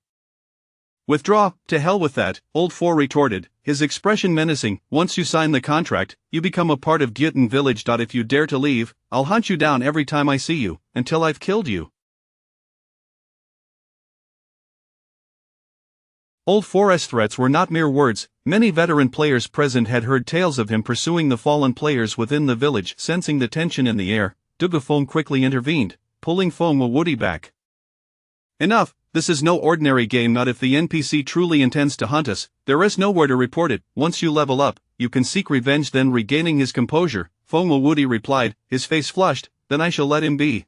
Withdraw? To hell with that, Old Four retorted, his expression menacing. Once you sign the contract, you become a part of Gyutan village. If you dare to leave, I'll hunt you down every time I see you, until I've killed you. Old Four's threats were not mere words. Many veteran players present had heard tales of him pursuing the fallen players within the village. Sensing the tension in the air, Dugafeng quickly intervened, pulling Feng Wuwudi back. Enough, this is no ordinary game. Not if the NPC truly intends to hunt us, there is nowhere to report it. Once you level up, you can seek revenge. Then regaining his composure, Feng Wuwudi replied, his face flushed, then I shall let him be.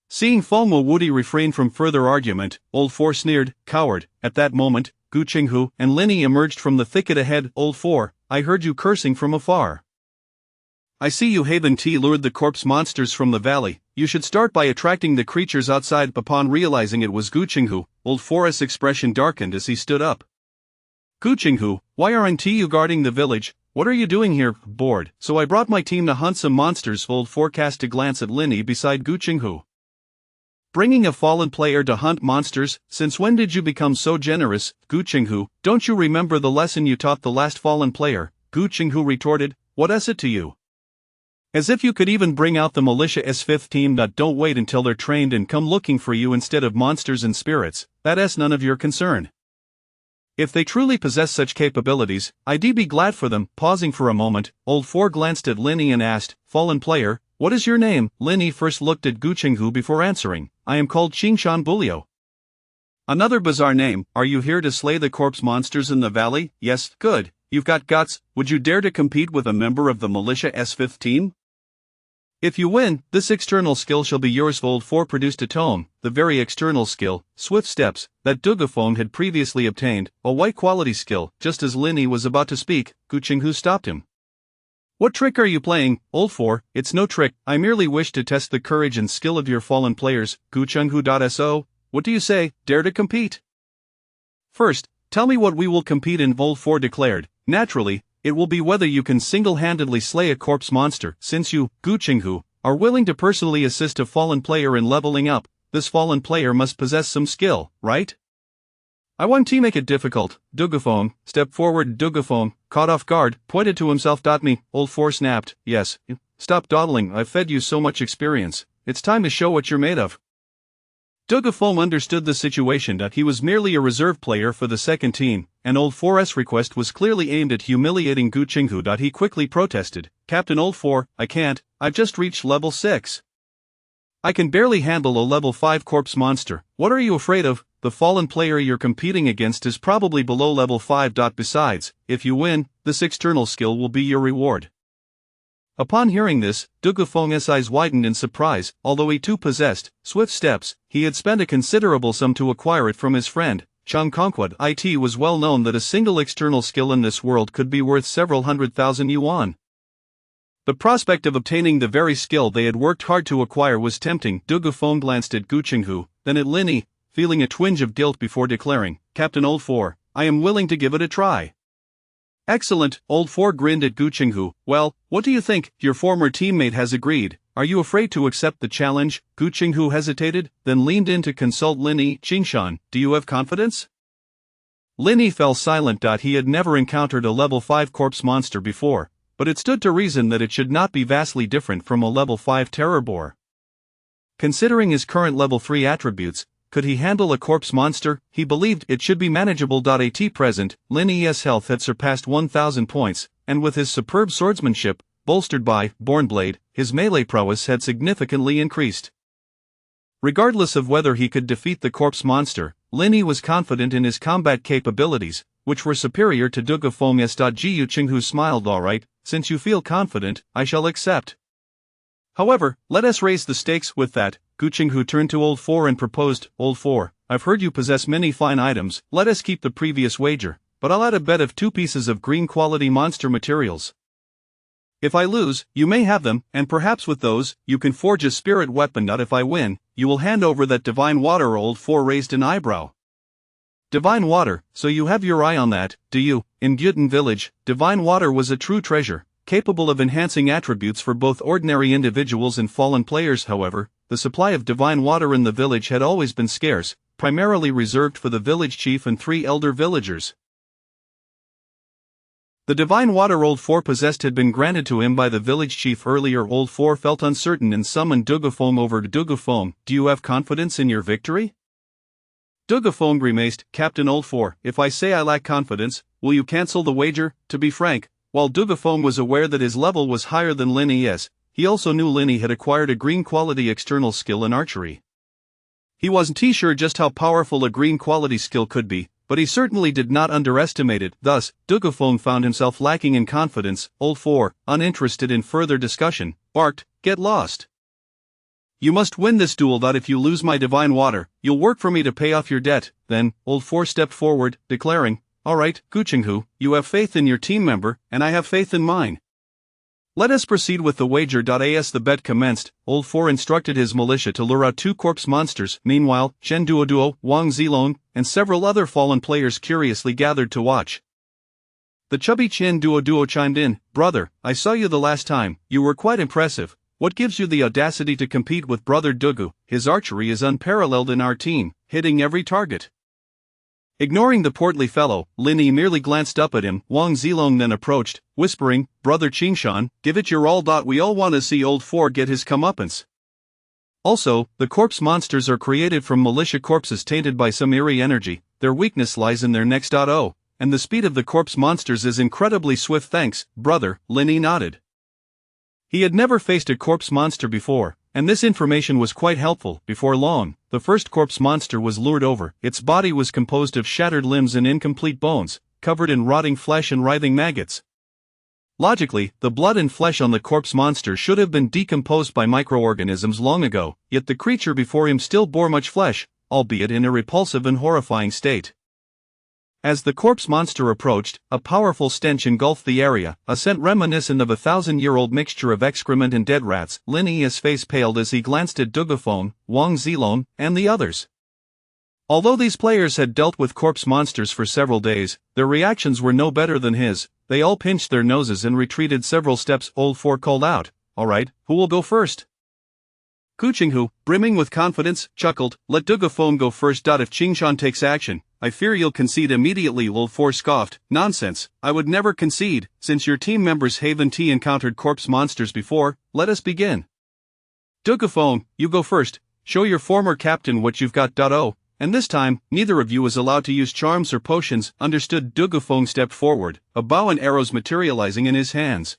Seeing Feng Wuwudi refrain from further argument, Old Four sneered, coward. At that moment, Gu Chenghu and Lin Yi emerged from the thicket ahead. Old Four, I heard you cursing from afar. I see you haven't lured the corpse monsters from the valley. You should start by attracting the creatures outside. Upon realizing it was Gu Chenghu, Old Four's expression darkened as he stood up. Gu Chenghu, why aren't you guarding the village? What are you doing here? Bored, so I brought my team to hunt some monsters. Old Four cast a glance at Lin Yi beside Gu Chenghu. Bringing a fallen player to hunt monsters? Since when did you become so generous, Gu Chenghu? Don't you remember the lesson you taught the last fallen player? Gu Chenghu retorted, what is it to you? As if you could even bring out the militia's 5th team. Don't wait until they're trained and come looking for you instead of monsters and spirits. That's none of your concern. If they truly possess such capabilities, I'd be glad for them. Pausing for a moment, Old Four glanced at Lin Yi and asked, fallen player, what is your name? Lin Yi first looked at Gu Chenghu before answering, I am called Qingshan Bulio. Another bizarre name. Are you here to slay the corpse monsters in the valley? Yes, good. You've got guts. Would you dare to compete with a member of the militia's 5th team? If you win, this external skill shall be yours. Old Four produced a tome, the very external skill, Swift Steps, that Dugafeng had previously obtained, a white quality skill. Just as Lin Yi was about to speak, Gu Chenghu stopped him. What trick are you playing, Old Four? It's no trick, I merely wish to test the courage and skill of your fallen players. Gu Chenghu.so, what do you say, dare to compete? First, tell me what we will compete in. Old Four declared. Naturally, it will be whether you can single-handedly slay a corpse monster. Since you, Gu Chenghu, are willing to personally assist a fallen player in leveling up, this fallen player must possess some skill, right? I want to make it difficult. Dugafeng stepped forward. Dugafeng, caught off guard, pointed to himself. Me, Old Four snapped, yes. Stop dawdling, I've fed you so much experience. It's time to show what you're made of. Dugafong understood the situation that he was merely a reserve player for the second team, and Old 4's request was clearly aimed at humiliating Gu Qinghu. He quickly protested, "Captain Old 4, I can't, I've just reached level 6. I can barely handle a level 5 corpse monster. What are you afraid of? The fallen player you're competing against is probably below level 5. Besides, if you win, this external skill will be your reward." Upon hearing this, Dugafong's eyes widened in surprise. Although he too possessed swift steps, he had spent a considerable sum to acquire it from his friend Chang Conquad. It was well known that a single external skill in this world could be worth several 100,000 yuan. The prospect of obtaining the very skill they had worked hard to acquire was tempting. Dugafong glanced at Gu Qinghu, then at Linny, feeling a twinge of guilt before declaring, "Captain Old 4, I am willing to give it a try." "Excellent," Old 4 grinned at Gu Qinghu. "Well, what do you think? Your former teammate has agreed. Are you afraid to accept the challenge?" Gu Qinghu hesitated, then leaned in to consult Linny. "Qingshan, do you have confidence?" Linny fell silent. He had never encountered a level 5 corpse monster before, but it stood to reason that it should not be vastly different from a level 5 terror boar. Considering his current level 3 attributes, could he handle a corpse monster? He believed it should be manageable. At present, Linny's health had surpassed 1,000 points, and with his superb swordsmanship, bolstered by Bornblade, his melee prowess had significantly increased. Regardless of whether he could defeat the corpse monster, Linny was confident in his combat capabilities, which were superior to Dugafong's. Gu Qinghu smiled. "All right, since you feel confident, I shall accept. However, let us raise the stakes." With that, Gu Qinghu turned to Old 4 and proposed, "Old 4, I've heard you possess many fine items. Let us keep the previous wager, but I'll add a bet of 2 pieces of green quality monster materials. If I lose, you may have them, and perhaps with those, you can forge a spirit weapon. If I win, you will hand over that divine water." Old 4 raised an eyebrow. "Divine water, so you have your eye on that, do you?" In Gyutan village, divine water was a true treasure, capable of enhancing attributes for both ordinary individuals and fallen players. However, the supply of divine water in the village had always been scarce, primarily reserved for the village chief and 3 elder villagers. The divine water Old 4 possessed had been granted to him by the village chief earlier. Old 4 felt uncertain and summoned Dugafong over. "Dugafong, do you have confidence in your victory?" Dugafong grimaced, "Captain Old 4, if I say I lack confidence, will you cancel the wager?" To be frank, while Dugafong was aware that his level was higher than Linny's, he also knew Linny had acquired a green quality external skill in archery. He wasn't sure just how powerful a green quality skill could be, but he certainly did not underestimate it. Thus, Dugafong found himself lacking in confidence. Old 4, uninterested in further discussion, barked, "Get lost. You must win this duel. If you lose my divine water, you'll work for me to pay off your debt." Then, Old 4 stepped forward, declaring, "All right, Gu Qinghu, you have faith in your team member, and I have faith in mine. Let us proceed with the wager." As the bet commenced, Old 4 instructed his militia to lure out 2 corpse monsters. Meanwhile, Chen Duoduo, Wang Zilong, and several other fallen players curiously gathered to watch. The chubby Chen Duoduo chimed in, "Brother, I saw you the last time. You were quite impressive. What gives you the audacity to compete with Brother Dugu? His archery is unparalleled in our team, hitting every target." Ignoring the portly fellow, Linny merely glanced up at him. Wang Zilong then approached, whispering, "Brother Qingshan, give it your all. We all want to see Old 4 get his comeuppance. Also, the corpse monsters are created from militia corpses tainted by some eerie energy. Their weakness lies in their necks. And the speed of the corpse monsters is incredibly swift." "Thanks, brother," Linny nodded. He had never faced a corpse monster before, and this information was quite helpful. Before long, the first corpse monster was lured over. Its body was composed of shattered limbs and incomplete bones, covered in rotting flesh and writhing maggots. Logically, the blood and flesh on the corpse monster should have been decomposed by microorganisms long ago, yet the creature before him still bore much flesh, albeit in a repulsive and horrifying state. As the corpse monster approached, a powerful stench engulfed the area, a scent reminiscent of a 1,000-year-old mixture of excrement and dead rats. Linny's face paled as he glanced at Dugafong, Wang Zilong, and the others. Although these players had dealt with corpse monsters for several days, their reactions were no better than his. They all pinched their noses and retreated several steps. Old 4 called out, "All right, who will go first?" Gu Qinghu, brimming with confidence, chuckled, "Let Dugafong go first. If Qingshan takes action, I fear you'll concede immediately." Old 4 scoffed, "Nonsense, I would never concede. Since your team members haven't encountered corpse monsters before, let us begin. Dugafong, you go first. show your former captain what you've got. Oh, and this time, neither of you is allowed to use charms or potions, understood? Dugufeng stepped forward, a bow and arrows materializing in his hands.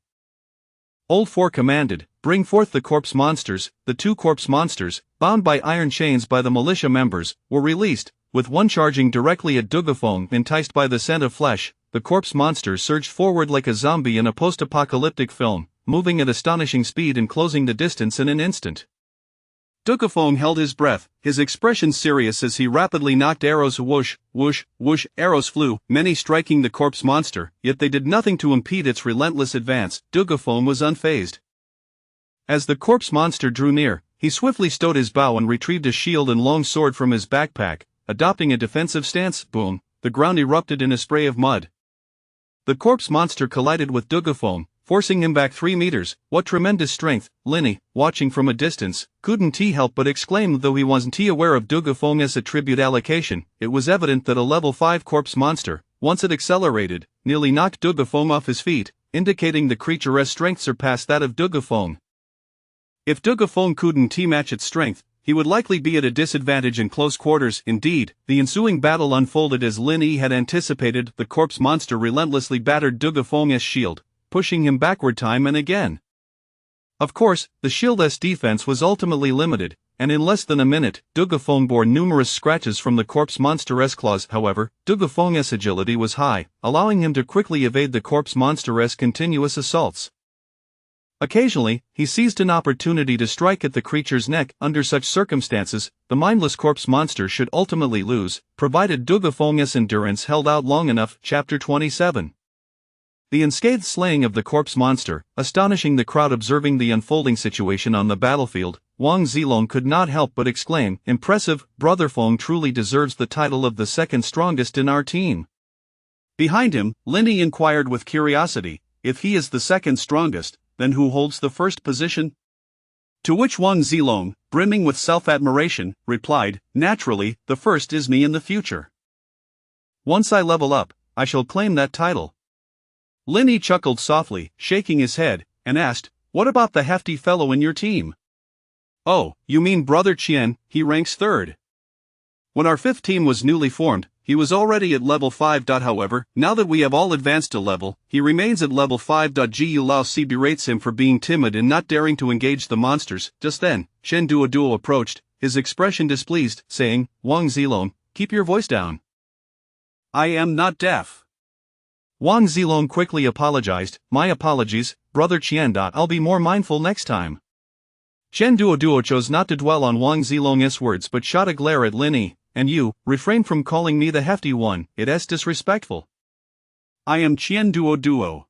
Old Four commanded, bring forth the corpse monsters. The two corpse monsters, bound by iron chains by the militia members, were released, with one charging directly at Dugufeng. Enticed by the scent of flesh, the corpse monster surged forward like a zombie in a post-apocalyptic film, moving at astonishing speed and closing the distance in an instant. Dugufeng held his breath, his expression serious as he rapidly knocked arrows. Whoosh, whoosh, whoosh, arrows flew, many striking the corpse monster, yet they did nothing to impede its relentless advance. Dugufeng was unfazed. As the corpse monster drew near, he swiftly stowed his bow and retrieved a shield and long sword from his backpack, adopting a defensive stance. Boom, the ground erupted in a spray of mud. The corpse monster collided with Dugufeng, forcing him back 3 meters. What tremendous strength! Linny, watching from a distance, couldn't help but exclaim. Though he wasn't aware of Dugufeng's attribute allocation, it was evident that a level 5 corpse monster, once it accelerated, nearly knocked Dugufeng off his feet, indicating the creature's strength surpassed that of Dugufeng. If Dugufeng couldn't match its strength, he would likely be at a disadvantage in close quarters. Indeed, the ensuing battle unfolded as Linny had anticipated. The corpse monster relentlessly battered Dugufeng's shield, pushing him backward time and again. Of course, the shield's defense was ultimately limited, and in less than a minute, Dugufeng bore numerous scratches from the corpse monster's claws. However, Dugufeng's agility was high, allowing him to quickly evade the corpse monster's continuous assaults. Occasionally, he seized an opportunity to strike at the creature's neck. Under such circumstances, the mindless corpse monster should ultimately lose, provided Dugufeng's endurance held out long enough. Chapter 27. The unscathed slaying of the corpse monster, astonishing the crowd observing the unfolding situation on the battlefield. Wang Zilong could not help but exclaim, "Impressive, Brother Feng truly deserves the title of the second strongest in our team." Behind him, Linny inquired with curiosity, "If he is the second strongest, then who holds the first position?" To which Wang Zilong, brimming with self-admiration, replied, "Naturally, the first is me in the future. Once I level up, I shall claim that title." Linny chuckled softly, shaking his head, and asked, "What about the hefty fellow in your team?" "Oh, you mean Brother Qian, he ranks third. When our fifth team was newly formed, he was already at level 5. However, now that we have all advanced a level, he remains at level 5. Gu Lao Si berates him for being timid and not daring to engage the monsters." Just then, Shen Duoduo approached, his expression displeased, saying, "Wang Zilong, keep your voice down." "I am not deaf." Wang Zilong quickly apologized, "My apologies, Brother Qian. I'll be more mindful next time." Shen Duoduo chose not to dwell on Wang Zilong's words but shot a glare at Linny. "And you, refrain from calling me the hefty one, it's disrespectful." "I am Qian Duoduo."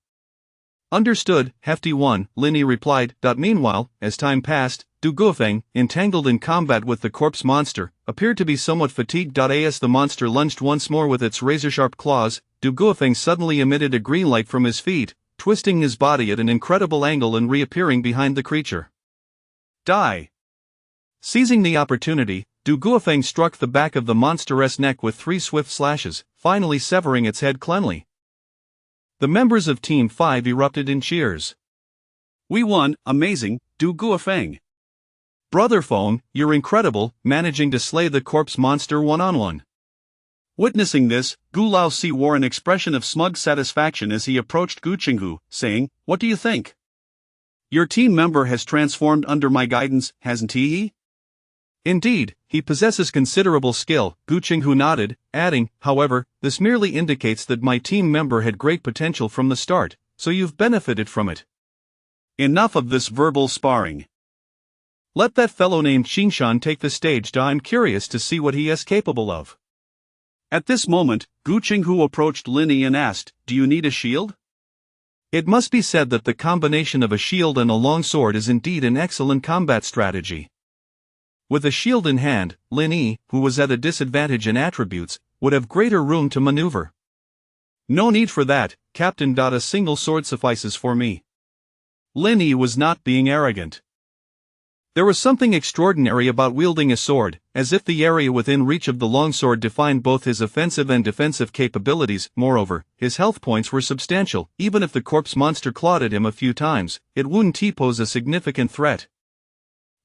"Understood, hefty one," Linny replied. Meanwhile, as time passed, Du Guofeng, entangled in combat with the corpse monster, appeared to be somewhat fatigued. As the monster lunged once more with its razor-sharp claws, Du Guofeng suddenly emitted a green light from his feet, twisting his body at an incredible angle and reappearing behind the creature. "Die!" Seizing the opportunity, Du Guofeng struck the back of the monster's neck with 3 swift slashes, finally severing its head cleanly. The members of Team 5 erupted in cheers. "We won, amazing, Du Guofeng. Brother Feng, you're incredible, managing to slay the corpse monster one-on-one." Witnessing this, Gu Lao Si wore an expression of smug satisfaction as he approached Gu Qinghu, saying, "What do you think? Your team member has transformed under my guidance, hasn't he?" "Indeed, he possesses considerable skill," Gu Qinghu nodded, adding, "However, this merely indicates that my team member had great potential from the start, so you've benefited from it." "Enough of this verbal sparring. Let that fellow named Xingshan take the stage. I'm curious to see what he is capable of." At this moment, Gu Qinghu approached Linny and asked, "Do you need a shield?" It must be said that the combination of a shield and a long sword is indeed an excellent combat strategy. With a shield in hand, Linny, who was at a disadvantage in attributes, would have greater room to maneuver. "No need for that, Captain. A single sword suffices for me." Linny was not being arrogant. There was something extraordinary about wielding a sword, as if the area within reach of the longsword defined both his offensive and defensive capabilities. Moreover, his health points were substantial. Even if the corpse monster clawed at him a few times, it wouldn't pose a significant threat.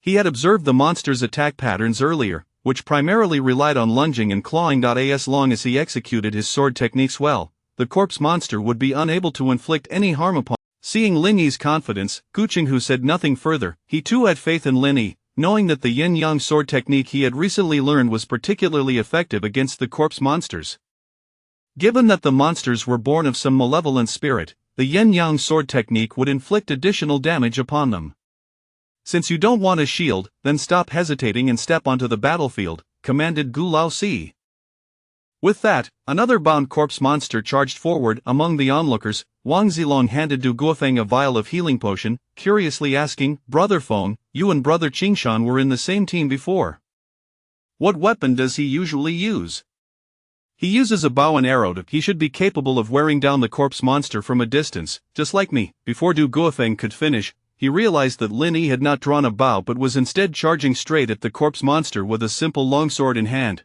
He had observed the monster's attack patterns earlier, which primarily relied on lunging and clawing. As long as he executed his sword techniques well, the corpse monster would be unable to inflict any harm upon. Seeing Lin Yi's confidence, Gu Qinghu said nothing further. He too had faith in Lin Yi, knowing that the yin-yang sword technique he had recently learned was particularly effective against the corpse monsters. Given that the monsters were born of some malevolent spirit, the yin-yang sword technique would inflict additional damage upon them. Since you don't want a shield, then stop hesitating and step onto the battlefield, commanded Gu Laozi. With that, another bound corpse monster charged forward. Among the onlookers, Wang Zilong handed Du Guofeng a vial of healing potion, curiously asking, "Brother Feng, you and Brother Qingshan were in the same team before. What weapon does he usually use?" "He uses a bow and arrow. He should be capable of wearing down the corpse monster from a distance, just like me." Before Du Guofeng could finish, he realized that Lin Yi had not drawn a bow but was instead charging straight at the corpse monster with a simple longsword in hand.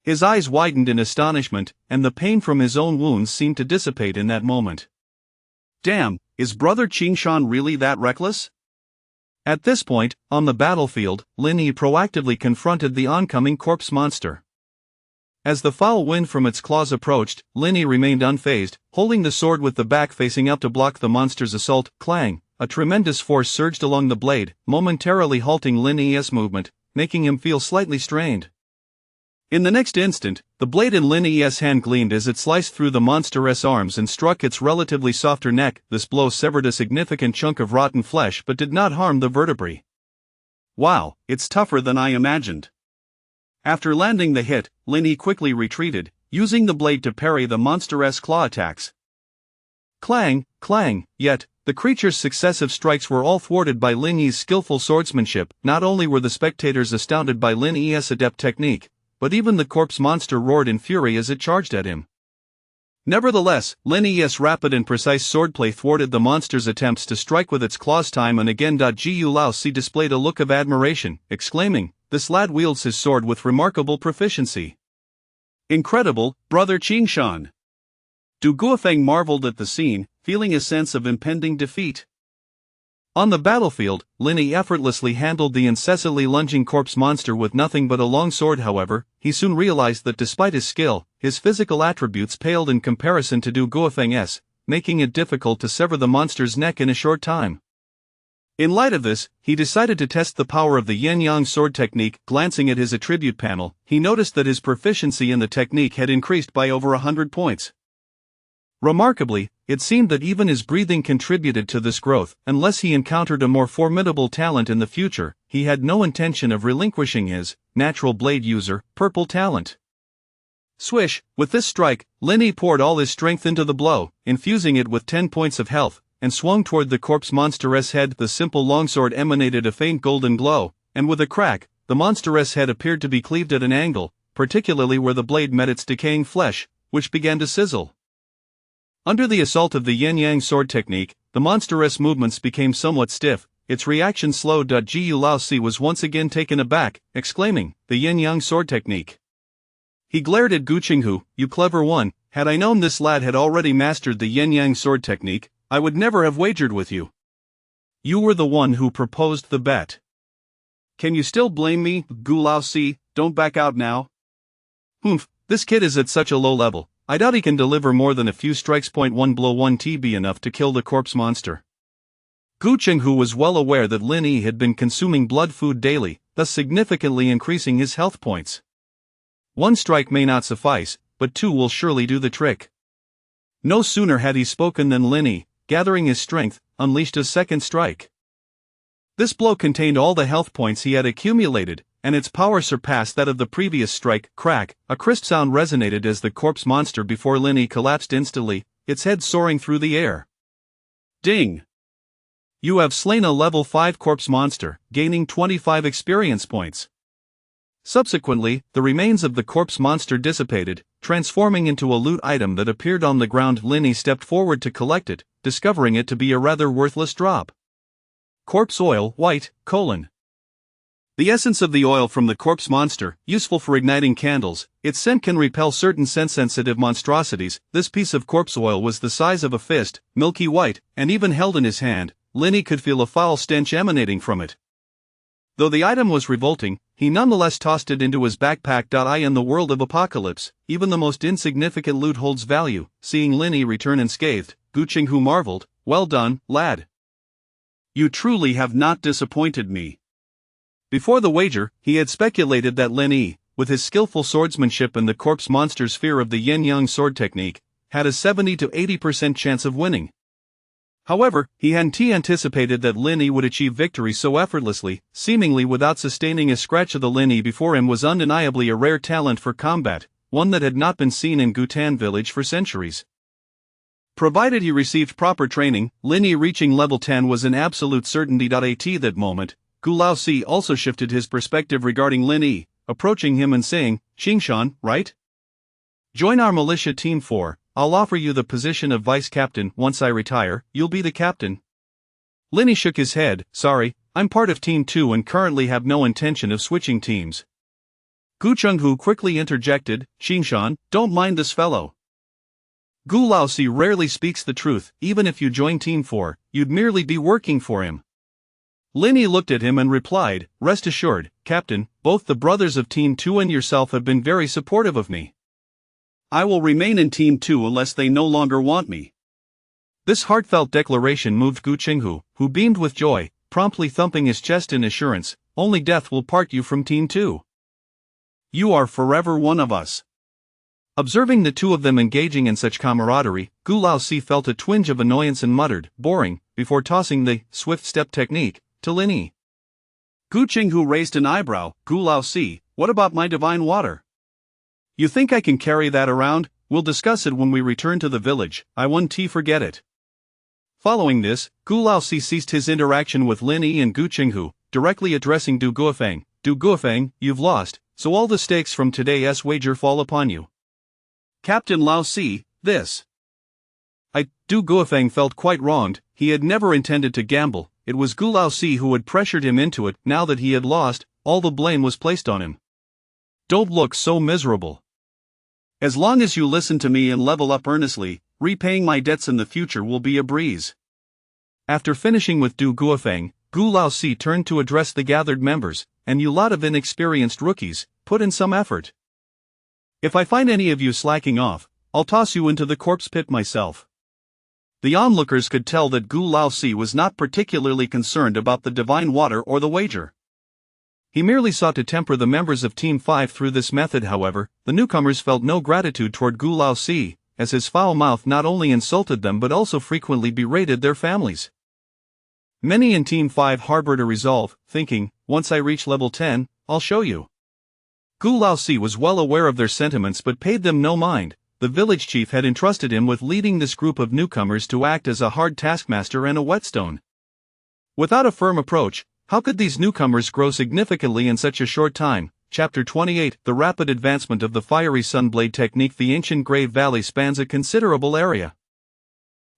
His eyes widened in astonishment, and the pain from his own wounds seemed to dissipate in that moment. Damn, is Brother Qingshan really that reckless? At this point, on the battlefield, Lin Yi proactively confronted the oncoming corpse monster. As the foul wind from its claws approached, Lin Yi remained unfazed, holding the sword with the back facing up to block the monster's assault. Clang! A tremendous force surged along the blade, momentarily halting Lin Yi's movement, making him feel slightly strained. In the next instant, the blade in Lin Yi's hand gleamed as it sliced through the monster's arms and struck its relatively softer neck. This blow severed a significant chunk of rotten flesh but did not harm the vertebrae. Wow, it's tougher than I imagined. After landing the hit, Lin Yi quickly retreated, using the blade to parry the monster's claw attacks. Clang, clang, yet, the creature's successive strikes were all thwarted by Lin Yi's skillful swordsmanship. Not only were the spectators astounded by Lin Yi's adept technique, but even the corpse monster roared in fury as it charged at him. Nevertheless, Lin Yi's rapid and precise swordplay thwarted the monster's attempts to strike with its claws time and again. Gu Laozi displayed a look of admiration, exclaiming, "This lad wields his sword with remarkable proficiency. Incredible, Brother Qingshan." Du Guofeng marveled at the scene, feeling a sense of impending defeat. On the battlefield, Lin Yi effortlessly handled the incessantly lunging corpse monster with nothing but a long sword. However, he soon realized that despite his skill, his physical attributes paled in comparison to Du Guofeng's, making it difficult to sever the monster's neck in a short time. In light of this, he decided to test the power of the yin-yang sword technique. Glancing at his attribute panel, he noticed that his proficiency in the technique had increased by over 100 points. Remarkably, it seemed that even his breathing contributed to this growth. Unless he encountered a more formidable talent in the future, he had no intention of relinquishing his natural blade user, purple talent. Swish! With this strike, Lin Yi poured all his strength into the blow, infusing it with 10 points of health, and swung toward the corpse monster's head. The simple longsword emanated a faint golden glow, and with a crack, the monster's head appeared to be cleaved at an angle, particularly where the blade met its decaying flesh, which began to sizzle. Under the assault of the yin-yang sword technique, the monster's movements became somewhat stiff, its reaction slowed. Gu Laozi was once again taken aback, exclaiming, "The yin-yang sword technique." He glared at Gu Qinghu, "You clever one, had I known this lad had already mastered the yin-yang sword technique, I would never have wagered with you. You were the one who proposed the bet. Can you still blame me, Gu Laozi? Don't back out now." "Humph, this kid is at such a low level. I doubt he can deliver more than a few strikes. One blow won't be enough to kill the corpse monster." Gu Qinghu was well aware that Lin Yi had been consuming blood food daily, thus significantly increasing his health points. One strike may not suffice, but two will surely do the trick. No sooner had he spoken than Lin Yi, gathering his strength, unleashed a second strike. This blow contained all the health points he had accumulated, and its power surpassed that of the previous strike. Crack! A crisp sound resonated as the corpse monster before Lin Yi collapsed instantly, its head soaring through the air. Ding! You have slain a level 5 corpse monster, gaining 25 experience points. Subsequently, the remains of the corpse monster dissipated, transforming into a loot item that appeared on the ground. Lin Yi stepped forward to collect it, discovering it to be a rather worthless drop. Corpse oil, white, : The essence of the oil from the corpse monster, useful for igniting candles. Its scent can repel certain scent-sensitive monstrosities. This piece of corpse oil was the size of a fist, milky white, and even held in his hand, Lin Yi could feel a foul stench emanating from it. Though the item was revolting, he nonetheless tossed it into his backpack. In the world of apocalypse, even the most insignificant loot holds value. Seeing Linny return unscathed, Gu Qinghu marveled, "Well done, lad. You truly have not disappointed me." Before the wager, he had speculated that Lin Yi, with his skillful swordsmanship and the corpse monster's fear of the yin-yang sword technique, had a 70 to 80% chance of winning. However, he hadn't anticipated that Lin Yi would achieve victory so effortlessly, seemingly without sustaining a scratch. Of the Lin Yi before him was undeniably a rare talent for combat, one that had not been seen in Gutan village for centuries. Provided he received proper training, Lin Yi reaching level 10 was an absolute certainty. At that moment, Gu Laosi also shifted his perspective regarding Lin Yi, approaching him and saying, "Qingshan, right? Join our militia team 4. I'll offer you the position of vice captain. Once I retire, you'll be the captain." Lin Yi shook his head. "Sorry, I'm part of team 2 and currently have no intention of switching teams." Gu Chenghu quickly interjected, "Qingshan, don't mind this fellow. Gu Laosi rarely speaks the truth. Even if you join team 4, you'd merely be working for him." Lin Yi looked at him and replied, "Rest assured, Captain, both the brothers of team 2 and yourself have been very supportive of me. I will remain in team 2 unless they no longer want me." This heartfelt declaration moved Gu Qinghu, who beamed with joy, promptly thumping his chest in assurance, "Only death will part you from team 2. You are forever one of us." Observing the two of them engaging in such camaraderie, Gu Laosi felt a twinge of annoyance and muttered, "Boring," before tossing the swift step technique to Lin Yi. Gu Qinghu raised an eyebrow. "Gu Laosi, what about my divine water? You think I can carry that around? We'll discuss it when we return to the village. I won't forget it." Following this, Gu Laosi ceased his interaction with Lin Yi and Gu Qinghu, directly addressing Du Guofeng. "Du Guofeng, you've lost, so all the stakes from today's wager fall upon you." "Captain Laosi, this..." Du Guofeng felt quite wronged. He had never intended to gamble. It was Gu Laosi who had pressured him into it. Now that he had lost, all the blame was placed on him. "Don't look so miserable. As long as you listen to me and level up earnestly, repaying my debts in the future will be a breeze." After finishing with Du Guofeng, Gu Laosi turned to address the gathered members, "And you lot of inexperienced rookies, put in some effort. If I find any of you slacking off, I'll toss you into the corpse pit myself." The onlookers could tell that Gu Laosi was not particularly concerned about the divine water or the wager. He merely sought to temper the members of Team 5 through this method. However, the newcomers felt no gratitude toward Gu Laosi, as his foul mouth not only insulted them but also frequently berated their families. Many in Team 5 harbored a resolve, thinking, "Once I reach level 10, I'll show you." Gu Laosi was well aware of their sentiments but paid them no mind. The village chief had entrusted him with leading this group of newcomers to act as a hard taskmaster and a whetstone. Without a firm approach, how could these newcomers grow significantly in such a short time? Chapter 28 The rapid advancement of the fiery sunblade technique. The ancient Grave Valley spans a considerable area.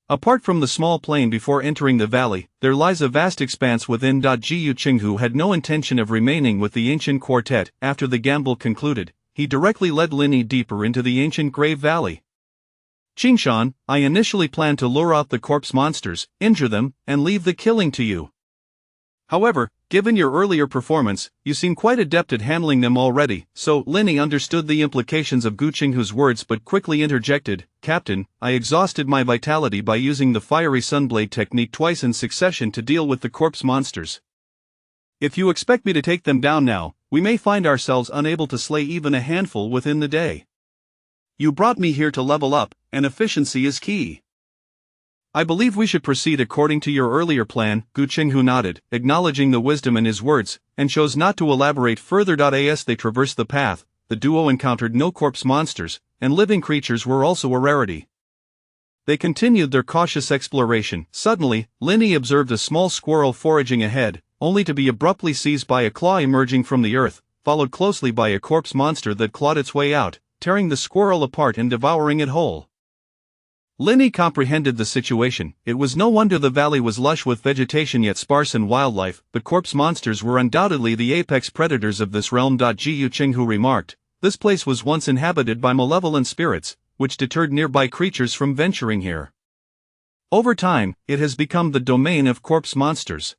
Apart from the small plain before entering the valley, there lies a vast expanse within. Gu Qinghu had no intention of remaining with the ancient quartet. After the gamble concluded, he directly led Lin Yi deeper into the ancient Grave Valley. "Qingshan, I initially planned to lure out the corpse monsters, injure them, and leave the killing to you. However, given your earlier performance, you seem quite adept at handling them already." So Lin Yi understood the implications of Gu Qinghu's words but quickly interjected, "Captain, I exhausted my vitality by using the fiery sunblade technique twice in succession to deal with the corpse monsters. If you expect me to take them down now, we may find ourselves unable to slay even a handful within the day. You brought me here to level up, and efficiency is key. I believe we should proceed according to your earlier plan." Gu Qinghu nodded, acknowledging the wisdom in his words, and chose not to elaborate further. As they traversed the path, the duo encountered no corpse monsters, and living creatures were also a rarity. They continued their cautious exploration. Suddenly, Lin Yi observed a small squirrel foraging ahead, only to be abruptly seized by a claw emerging from the earth, followed closely by a corpse monster that clawed its way out, tearing the squirrel apart and devouring it whole. Lin Yi comprehended the situation. It was no wonder the valley was lush with vegetation yet sparse in wildlife. The corpse monsters were undoubtedly the apex predators of this realm. Gu Qinghu remarked, "This place was once inhabited by malevolent spirits, which deterred nearby creatures from venturing here. Over time, it has become the domain of corpse monsters.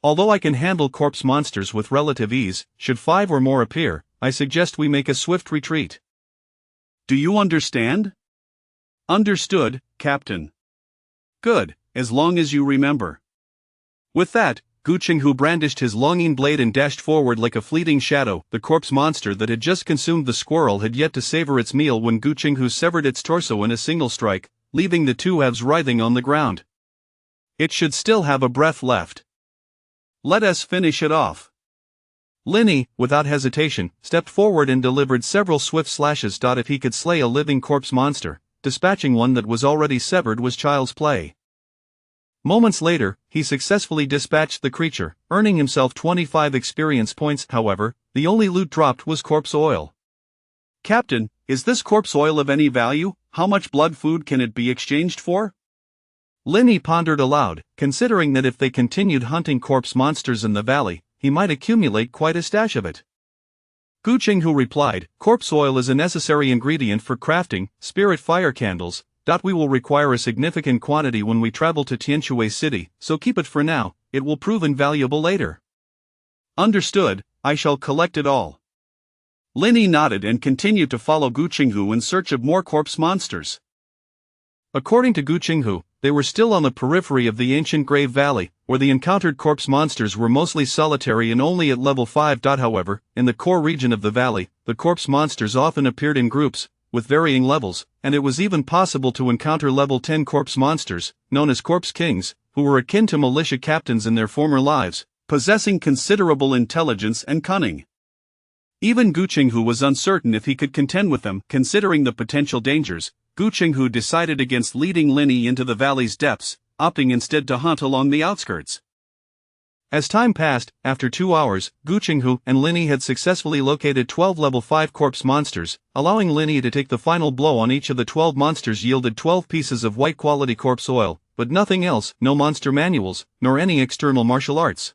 Although I can handle corpse monsters with relative ease, should 5 or more appear, I suggest we make a swift retreat. Do you understand? Understood, Captain. Good, as long as you remember. With that, Gu Qinghu brandished his longing blade and dashed forward like a fleeting shadow. The corpse monster that had just consumed the squirrel had yet to savor its meal when Gu Qinghu severed its torso in a single strike, leaving the two halves writhing on the ground. It should still have a breath left. Let us finish it off. Linny, without hesitation, stepped forward and delivered several swift slashes. If he could slay a living corpse monster, dispatching one that was already severed was child's play. Moments later, he successfully dispatched the creature, earning himself 25 experience points. However, the only loot dropped was corpse oil. Captain, is this corpse oil of any value? How much blood food can it be exchanged for? Linny pondered aloud, considering that if they continued hunting corpse monsters in the valley, he might accumulate quite a stash of it. Gu Qinghu replied, corpse oil is a necessary ingredient for crafting spirit fire candles. We will require a significant quantity when we travel to Tianshui City, so keep it for now, it will prove invaluable later. Understood, I shall collect it all. Linny nodded and continued to follow Gu Qinghu in search of more corpse monsters. According to Gu Qinghu, they were still on the periphery of the ancient Grave Valley, where the encountered corpse monsters were mostly solitary and only at level 5. However, in the core region of the valley, the corpse monsters often appeared in groups, with varying levels, and it was even possible to encounter level 10 corpse monsters, known as corpse kings, who were akin to militia captains in their former lives, possessing considerable intelligence and cunning. Even Gu Qinghu was uncertain if he could contend with them. Considering the potential dangers, Gu Qinghu decided against leading Linny into the valley's depths, opting instead to hunt along the outskirts. As time passed, after 2 hours, Gu Qinghu and Linny had successfully located 12 level 5 corpse monsters, allowing Linny to take the final blow on each of the 12 monsters. Yielded 12 pieces of white quality corpse oil, but nothing else, no monster manuals, nor any external martial arts.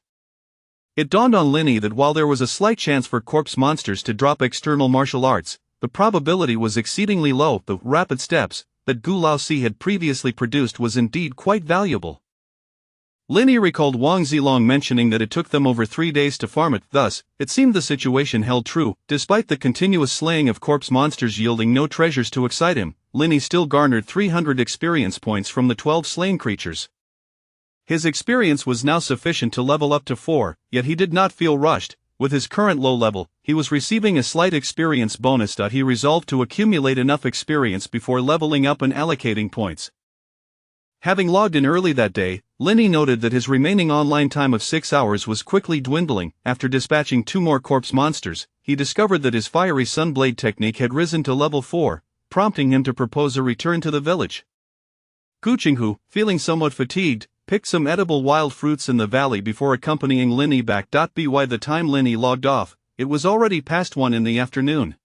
It dawned on Linny that while there was a slight chance for corpse monsters to drop external martial arts, the probability was exceedingly low. The rapid steps that Gu Laosi had previously produced was indeed quite valuable. Linny recalled Wang Zilong mentioning that it took them over 3 days to farm it. Thus, it seemed the situation held true. Despite the continuous slaying of corpse monsters yielding no treasures to excite him, Linny still garnered 300 experience points from the 12 slain creatures. His experience was now sufficient to level up to 4, yet he did not feel rushed. With his current low level, he was receiving a slight experience bonus. He resolved to accumulate enough experience before leveling up and allocating points. Having logged in early that day, Linny noted that his remaining online time of 6 hours was quickly dwindling. After dispatching 2 more corpse monsters, he discovered that his fiery sunblade technique had risen to level 4, prompting him to propose a return to the village. Gu Qinghu, feeling somewhat fatigued, picked some edible wild fruits in the valley before accompanying Linny back. By the time Linny logged off, it was already past 1 in the afternoon.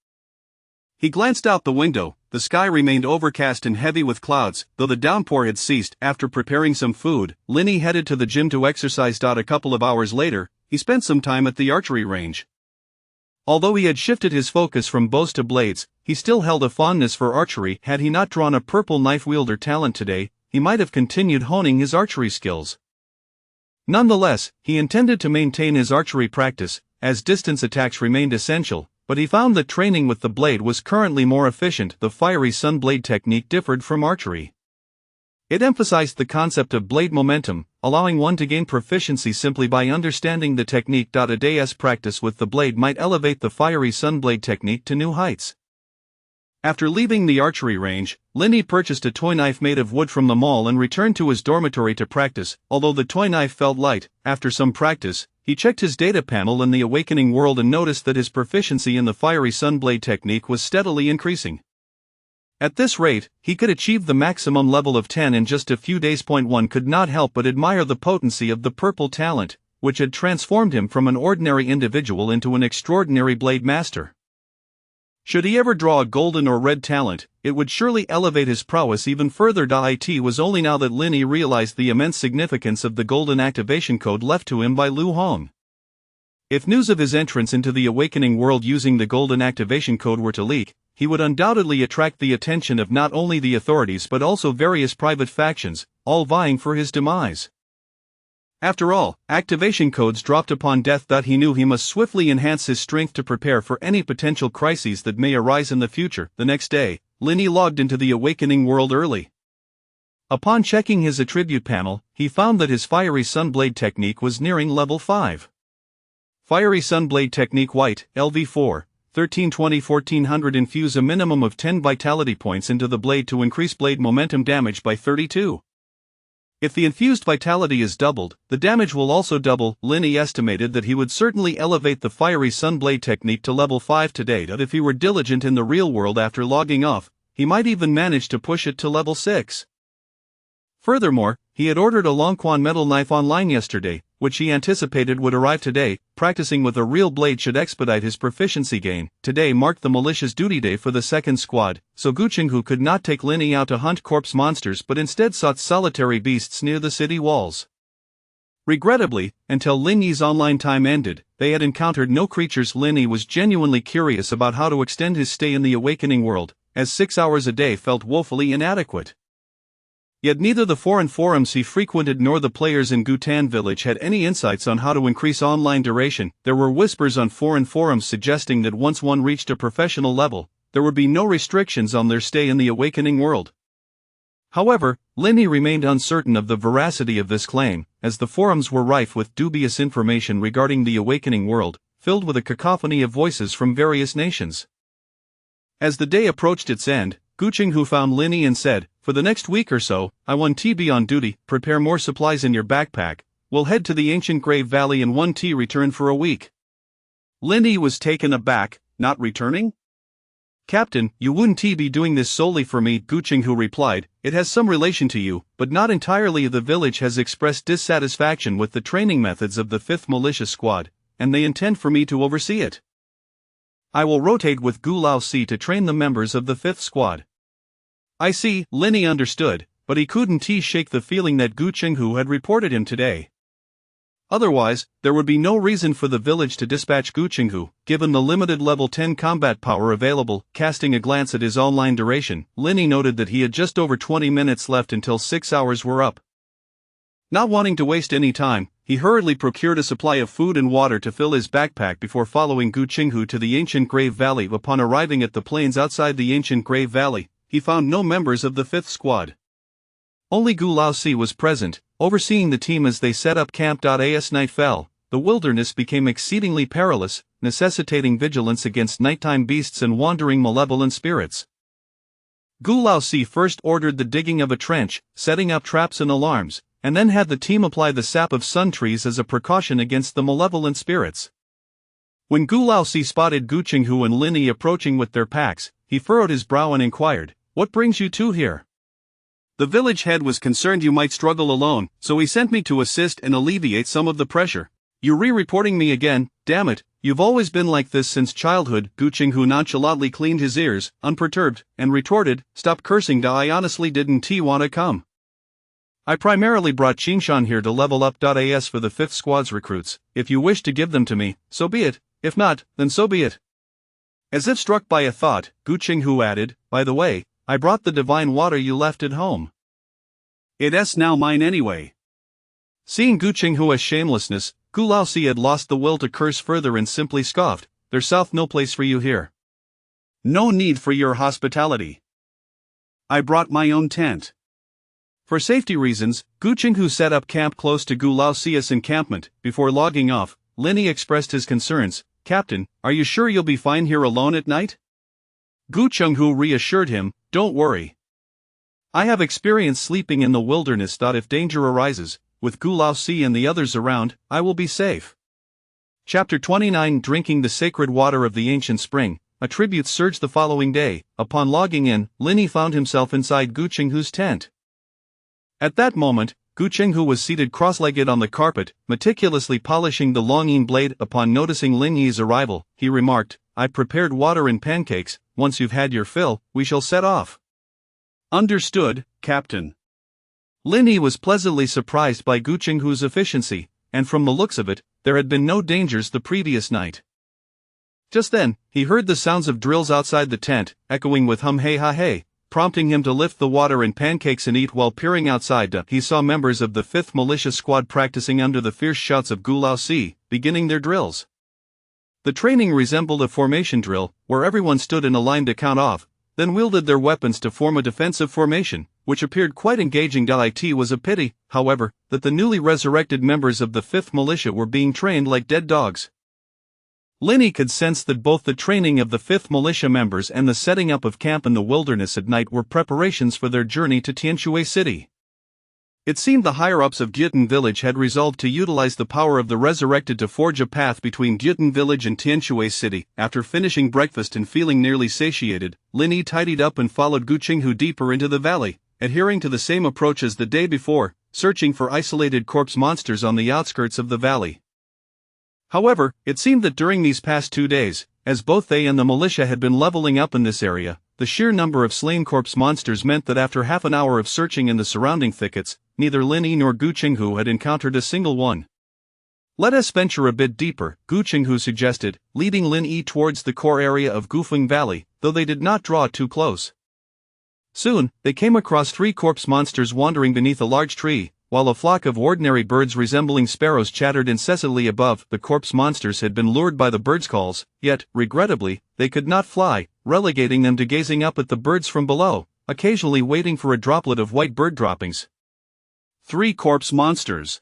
He glanced out the window. The sky remained overcast and heavy with clouds, though the downpour had ceased. After preparing some food, Linny headed to the gym to exercise. A couple of hours later, he spent some time at the archery range. Although he had shifted his focus from bows to blades, he still held a fondness for archery. Had he not drawn a purple knife wielder talent today, he might have continued honing his archery skills. Nonetheless, he intended to maintain his archery practice, as distance attacks remained essential. But he found that training with the blade was currently more efficient. The fiery sun blade technique differed from archery. It emphasized the concept of blade momentum, allowing one to gain proficiency simply by understanding the technique. A day's practice with the blade might elevate the fiery sun blade technique to new heights. After leaving the archery range, Linny purchased a toy knife made of wood from the mall and returned to his dormitory to practice. Although the toy knife felt light, after some practice, he checked his data panel in the awakening world and noticed that his proficiency in the fiery sunblade technique was steadily increasing. At this rate, he could achieve the maximum level of 10 in just a few days. One could not help but admire the potency of the purple talent, which had transformed him from an ordinary individual into an extraordinary blade master. Should he ever draw a golden or red talent, it would surely elevate his prowess even further. It was only now that Linny realized the immense significance of the golden activation code left to him by Lu Hong. If news of his entrance into the awakening world using the golden activation code were to leak, he would undoubtedly attract the attention of not only the authorities but also various private factions, all vying for his demise. After all, activation codes dropped upon death. He knew he must swiftly enhance his strength to prepare for any potential crises that may arise in the future. The next day, Linny logged into the awakening world early. Upon checking his attribute panel, he found that his Fiery Sunblade technique was nearing level 5. Fiery Sunblade technique White, LV4, 1320-1400. Infuse a minimum of 10 vitality points into the blade to increase blade momentum damage by 32. If the infused vitality is doubled, the damage will also double. Linny estimated that he would certainly elevate the Fiery Sunblade technique to level 5 today. If he were diligent in the real world after logging off, he might even manage to push it to level 6. Furthermore, he had ordered a Longquan metal knife online yesterday, which he anticipated would arrive today. Practicing with a real blade should expedite his proficiency gain. Today marked the malicious duty day for the second squad, so Guqinghu could not take Linny out to hunt corpse monsters but instead sought solitary beasts near the city walls. Regrettably, until Linny's online time ended, they had encountered no creatures. Linny was genuinely curious about how to extend his stay in the awakening world, as 6 hours a day felt woefully inadequate. Yet neither the foreign forums he frequented nor the players in Gutan village had any insights on how to increase online duration. There were whispers on foreign forums suggesting that once one reached a professional level, there would be no restrictions on their stay in the awakening world. However, Linny remained uncertain of the veracity of this claim, as the forums were rife with dubious information regarding the awakening world, filled with a cacophony of voices from various nations. As the day approached its end, Guqinghu found Linny and said, "For the next week or so, I want to be on duty. Prepare more supplies in your backpack. We'll head to the ancient Grave Valley and 1T return for a week." Linny was taken aback. "Not returning?" "Captain, you wouldn't be doing this solely for me," Guqinghu replied. "It has some relation to you, but not entirely. The village has expressed dissatisfaction with the training methods of the 5th Militia Squad, and they intend for me to oversee it. I will rotate with Gu Laosi to train the members of the 5th Squad." "I see." Linny understood, but he couldn't shake the feeling that Guqinghu had reported him today. Otherwise, there would be no reason for the village to dispatch Guqinghu, given the limited level 10 combat power available. Casting a glance at his online duration, Linny noted that he had just over 20 minutes left until 6 hours were up. Not wanting to waste any time, he hurriedly procured a supply of food and water to fill his backpack before following Guqinghu to the ancient Grave Valley. Upon arriving at the plains outside the ancient Grave Valley, he found no members of the 5th Squad. Only Gu Laosi was present, overseeing the team as they set up camp. As night fell, the wilderness became exceedingly perilous, necessitating vigilance against nighttime beasts and wandering malevolent spirits. Gu Laosi first ordered the digging of a trench, setting up traps and alarms, and then had the team apply the sap of sun trees as a precaution against the malevolent spirits. When Gu Laosi spotted Guqinghu and Linny approaching with their packs, he furrowed his brow and inquired, "What brings you two here?" "The village head was concerned you might struggle alone, so he sent me to assist and alleviate some of the pressure." "You re-reporting me again? Damn it, you've always been like this since childhood." Guqinghu nonchalantly cleaned his ears, unperturbed, and retorted, "Stop cursing. I honestly didn't want to come. I primarily brought Qingshan here to level up. As for the 5th Squad's recruits, if you wish to give them to me, so be it. If not, then so be it." As if struck by a thought, Guqinghu added, "By the way, I brought the divine water you left at home. It's now mine anyway." Seeing Guqinghu's shamelessness, Gu Laosi had lost the will to curse further and simply scoffed, "There's no place for you here. No need for your hospitality. I brought my own tent." For safety reasons, Guqinghu set up camp close to Gu Laosi's encampment. Before logging off, Linny expressed his concerns. "Captain, are you sure you'll be fine here alone at night?" Guqinghu reassured him, "Don't worry. I have experience sleeping in the wilderness. If danger arises, with Gu Laosi and the others around, I will be safe." Chapter 29 Drinking the sacred water of the ancient spring. Attributes surged the following day. Upon logging in, Linny found himself inside Guqinghu's tent. At that moment, Guqinghu was seated cross-legged on the carpet, meticulously polishing the longing blade. Upon noticing Linny's arrival, he remarked, "I prepared water and pancakes. Once you've had your fill, we shall set off." "Understood, Captain." Linny was pleasantly surprised by Guqinghu's efficiency, and from the looks of it, there had been no dangers the previous night. Just then, he heard the sounds of drills outside the tent, echoing with hum hey ha hey. prompting him to lift the water and pancakes and eat. While peering outside, he saw members of the 5th Militia Squad practicing under the fierce shouts of Gulao Si, beginning their drills. The training resembled a formation drill, where everyone stood in a line to count off, then wielded their weapons to form a defensive formation, which appeared quite engaging. It was a pity, however, that the newly resurrected members of the 5th Militia were being trained like dead dogs. Linny could sense that both the training of the 5th Militia members and the setting up of camp in the wilderness at night were preparations for their journey to Tianxue City. It seemed the higher-ups of Jyutun Village had resolved to utilize the power of the resurrected to forge a path between Jyutun Village and Tianxue City. After finishing breakfast and feeling nearly satiated, Linny tidied up and followed Gu Qinghu deeper into the valley, adhering to the same approach as the day before, searching for isolated corpse monsters on the outskirts of the valley. However, it seemed that during these past 2 days, as both they and the militia had been leveling up in this area, the sheer number of slain corpse monsters meant that after half an hour of searching in the surrounding thickets, neither Linny nor Gu Qinghu had encountered a single one. "Let us venture a bit deeper," Gu Qinghu suggested, leading Linny towards the core area of Gufeng Valley, though they did not draw too close. Soon, they came across 3 corpse monsters wandering beneath a large tree, while a flock of ordinary birds resembling sparrows chattered incessantly above. The corpse monsters had been lured by the birds' calls, yet, regrettably, they could not fly, relegating them to gazing up at the birds from below, occasionally waiting for a droplet of white bird droppings. 3 corpse monsters.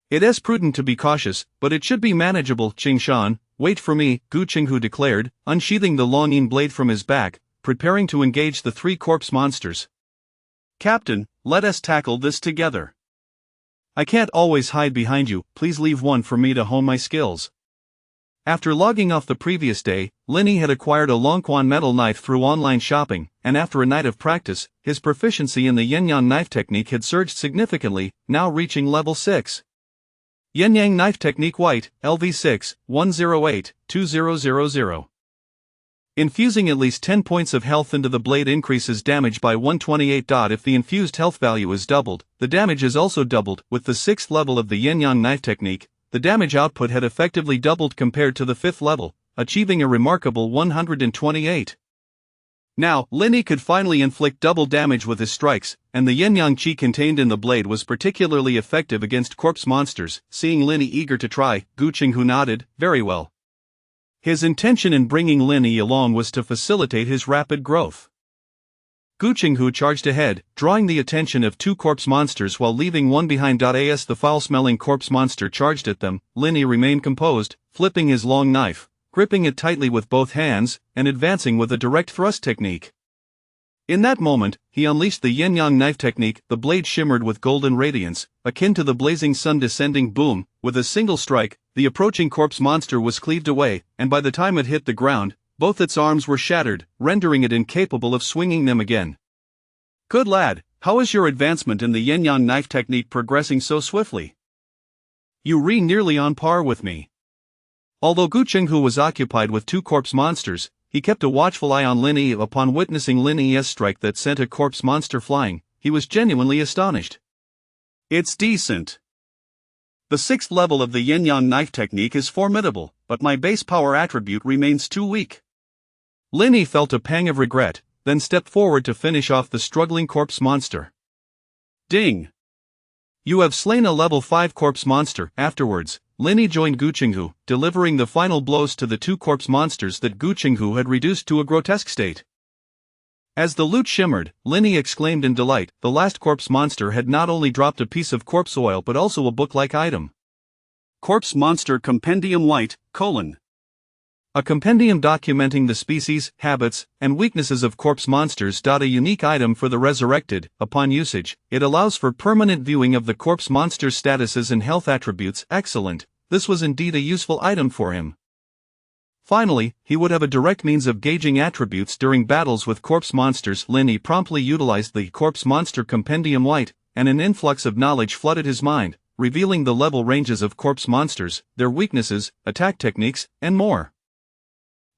It is prudent to be cautious, but it should be manageable. Qingshan, wait for me, Gu Qinghu declared, unsheathing the longing blade from his back, preparing to engage the 3 corpse monsters. "Captain, let us tackle this together." "I can't always hide behind you, please leave one for me to hone my skills." After logging off the previous day, Linny had acquired a Longquan metal knife through online shopping, and after a night of practice, his proficiency in the Yin-Yang knife technique had surged significantly, now reaching level 6. Yin-Yang knife technique white, LV6, 108-2000. Infusing at least 10 points of health into the blade increases damage by 128. If the infused health value is doubled, the damage is also doubled. With the 6th level of the Yin-Yang knife technique, the damage output had effectively doubled compared to the 5th level, achieving a remarkable 128. Now, Linny could finally inflict double damage with his strikes, and the Yin-Yang chi contained in the blade was particularly effective against corpse monsters. Seeing Linny eager to try, Gu Qinghu nodded, very well. His intention in bringing Linny along was to facilitate his rapid growth. Gu Qinghu charged ahead, drawing the attention of 2 corpse monsters while leaving one behind. As the foul-smelling corpse monster charged at them, Linny remained composed, flipping his long knife, gripping it tightly with both hands, and advancing with a direct thrust technique. In that moment, he unleashed the Yin-Yang knife technique. The blade shimmered with golden radiance, akin to the blazing sun descending. Boom! With a single strike, the approaching corpse monster was cleaved away, and by the time it hit the ground, both its arms were shattered, rendering it incapable of swinging them again. "Good lad, how is your advancement in the Yin-Yang knife technique progressing so swiftly? You re nearly on par with me." Although Gu Qinghu was occupied with 2 corpse monsters, he kept a watchful eye on Linny. Upon witnessing Linny's strike that sent a corpse monster flying, he was genuinely astonished. "It's decent. The 6th level of the Yin-Yang knife technique is formidable, but my base power attribute remains too weak." Linny felt a pang of regret, then stepped forward to finish off the struggling corpse monster. Ding! You have slain a level 5 corpse monster. Afterwards, Linny joined Gu Qinghu, delivering the final blows to the 2 corpse monsters that Gu Qinghu had reduced to a grotesque state. As the loot shimmered, Linny exclaimed in delight. The last corpse monster had not only dropped a piece of corpse oil but also a book-like item. Corpse Monster Compendium White, : A compendium documenting the species, habits, and weaknesses of corpse monsters. A unique item for the resurrected. Upon usage, it allows for permanent viewing of the corpse monster's statuses and health attributes. Excellent, this was indeed a useful item for him. Finally, he would have a direct means of gauging attributes during battles with corpse monsters. Linny promptly utilized the Corpse Monster Compendium White, and an influx of knowledge flooded his mind, revealing the level ranges of corpse monsters, their weaknesses, attack techniques, and more.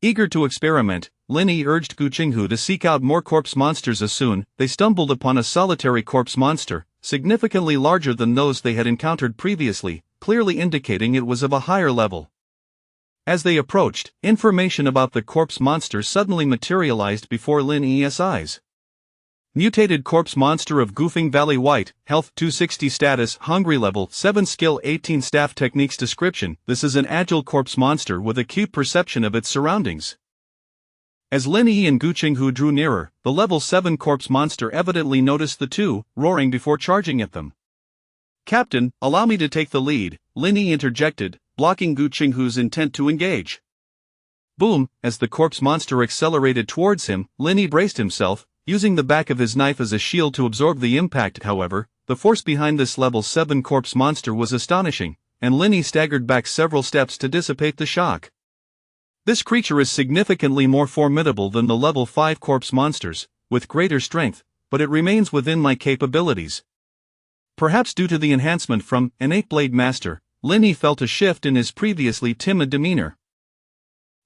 Eager to experiment, Linny urged Gu Qinghu to seek out more corpse monsters. As soon, they stumbled upon a solitary corpse monster, significantly larger than those they had encountered previously, clearly indicating it was of a higher level. As they approached, information about the corpse monster suddenly materialized before Linny's eyes. Mutated corpse monster of Goofing Valley White, health 260 status, hungry level 7 skill 18 staff techniques description. This is an agile corpse monster with acute perception of its surroundings. As Lin Yi and Gu Qinghu drew nearer, the level 7 corpse monster evidently noticed the two, roaring before charging at them. "Captain, allow me to take the lead," Lin Yi interjected, blocking Gu Qinghu's intent to engage. Boom! As the corpse monster accelerated towards him, Lin Yi braced himself, using the back of his knife as a shield to absorb the impact. However, the force behind this level 7 corpse monster was astonishing, and Lin Yi staggered back several steps to dissipate the shock. This creature is significantly more formidable than the level 5 corpse monsters, with greater strength, but it remains within my capabilities. Perhaps due to the enhancement from an 8-blade master, Lin Yi felt a shift in his previously timid demeanor.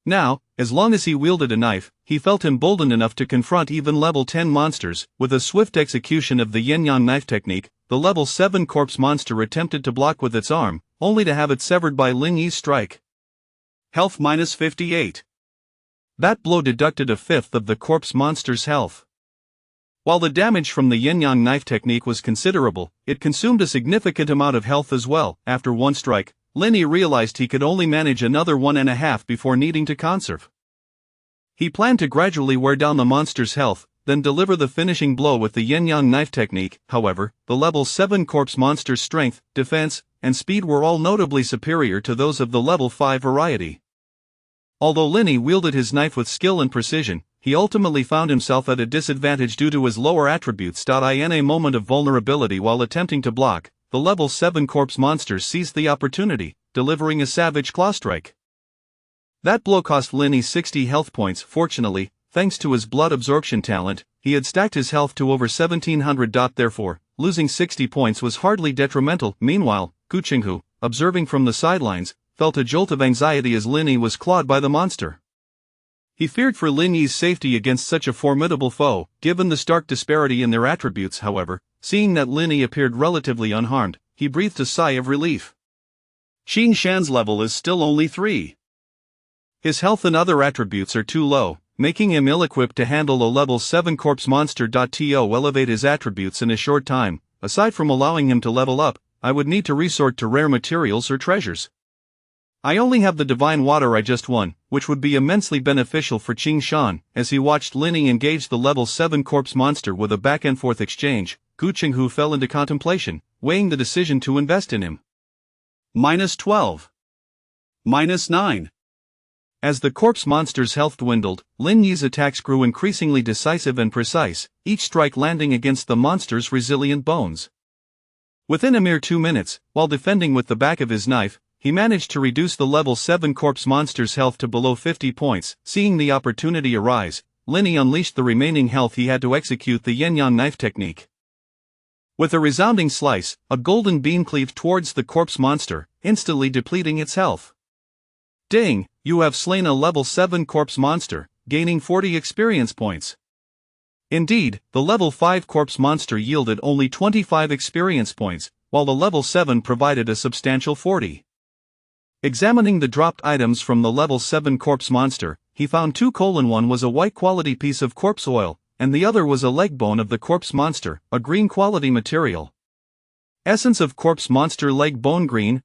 Now, as long as he wielded a knife, he felt emboldened enough to confront even level 10 monsters. With a swift execution of the yin-yang knife technique, the level 7 corpse monster attempted to block with its arm, only to have it severed by Lin Yi's strike. Health minus 58. That blow deducted a fifth of the corpse monster's health. While the damage from the yin-yang knife technique was considerable, it consumed a significant amount of health as well. After one strike, Lin Yi realized he could only manage another 1.5 before needing to conserve. He planned to gradually wear down the monster's health, then deliver the finishing blow with the yin-yang knife technique. However, the level 7 corpse monster's strength, defense, and speed were all notably superior to those of the level 5 variety. Although Lin Yi wielded his knife with skill and precision, he ultimately found himself at a disadvantage due to his lower attributes. In a moment of vulnerability while attempting to block, the level 7 corpse monster seized the opportunity, delivering a savage claw strike. That blow cost Lin Yi 60 health points. Fortunately, thanks to his blood absorption talent, he had stacked his health to over 1700. Therefore, losing 60 points was hardly detrimental. Meanwhile, Gu Qinghu, observing from the sidelines, felt a jolt of anxiety as Lin Yi was clawed by the monster. He feared for Lin Yi's safety against such a formidable foe, given the stark disparity in their attributes. However, seeing that Lin Yi appeared relatively unharmed, he breathed a sigh of relief. Qin Shan's level is still only 3. His health and other attributes are too low, making him ill-equipped to handle a level 7 corpse monster. To elevate his attributes in a short time, aside from allowing him to level up, I would need to resort to rare materials or treasures. I only have the divine water I just won, which would be immensely beneficial for Qin Shan. As he watched Lin Yi engage the level 7 corpse monster with a back-and-forth exchange, Gu Qinghu fell into contemplation, weighing the decision to invest in him. Minus 12. Minus 9. As the corpse monster's health dwindled, Lin Yi's attacks grew increasingly decisive and precise, each strike landing against the monster's resilient bones. Within a mere 2 minutes, while defending with the back of his knife, he managed to reduce the level 7 corpse monster's health to below 50 points. Seeing the opportunity arise, Lin Yi unleashed the remaining health he had to execute the yin-yang knife technique. With a resounding slice, a golden beam cleaved towards the corpse monster, instantly depleting its health. Ding! You have slain a level 7 corpse monster, gaining 40 experience points. Indeed, the level 5 corpse monster yielded only 25 experience points, while the level 7 provided a substantial 40. Examining the dropped items from the level 7 corpse monster, he found two. One was a white quality piece of corpse oil, and the other was a leg bone of the corpse monster, a green quality material. Essence of corpse monster leg bone green, :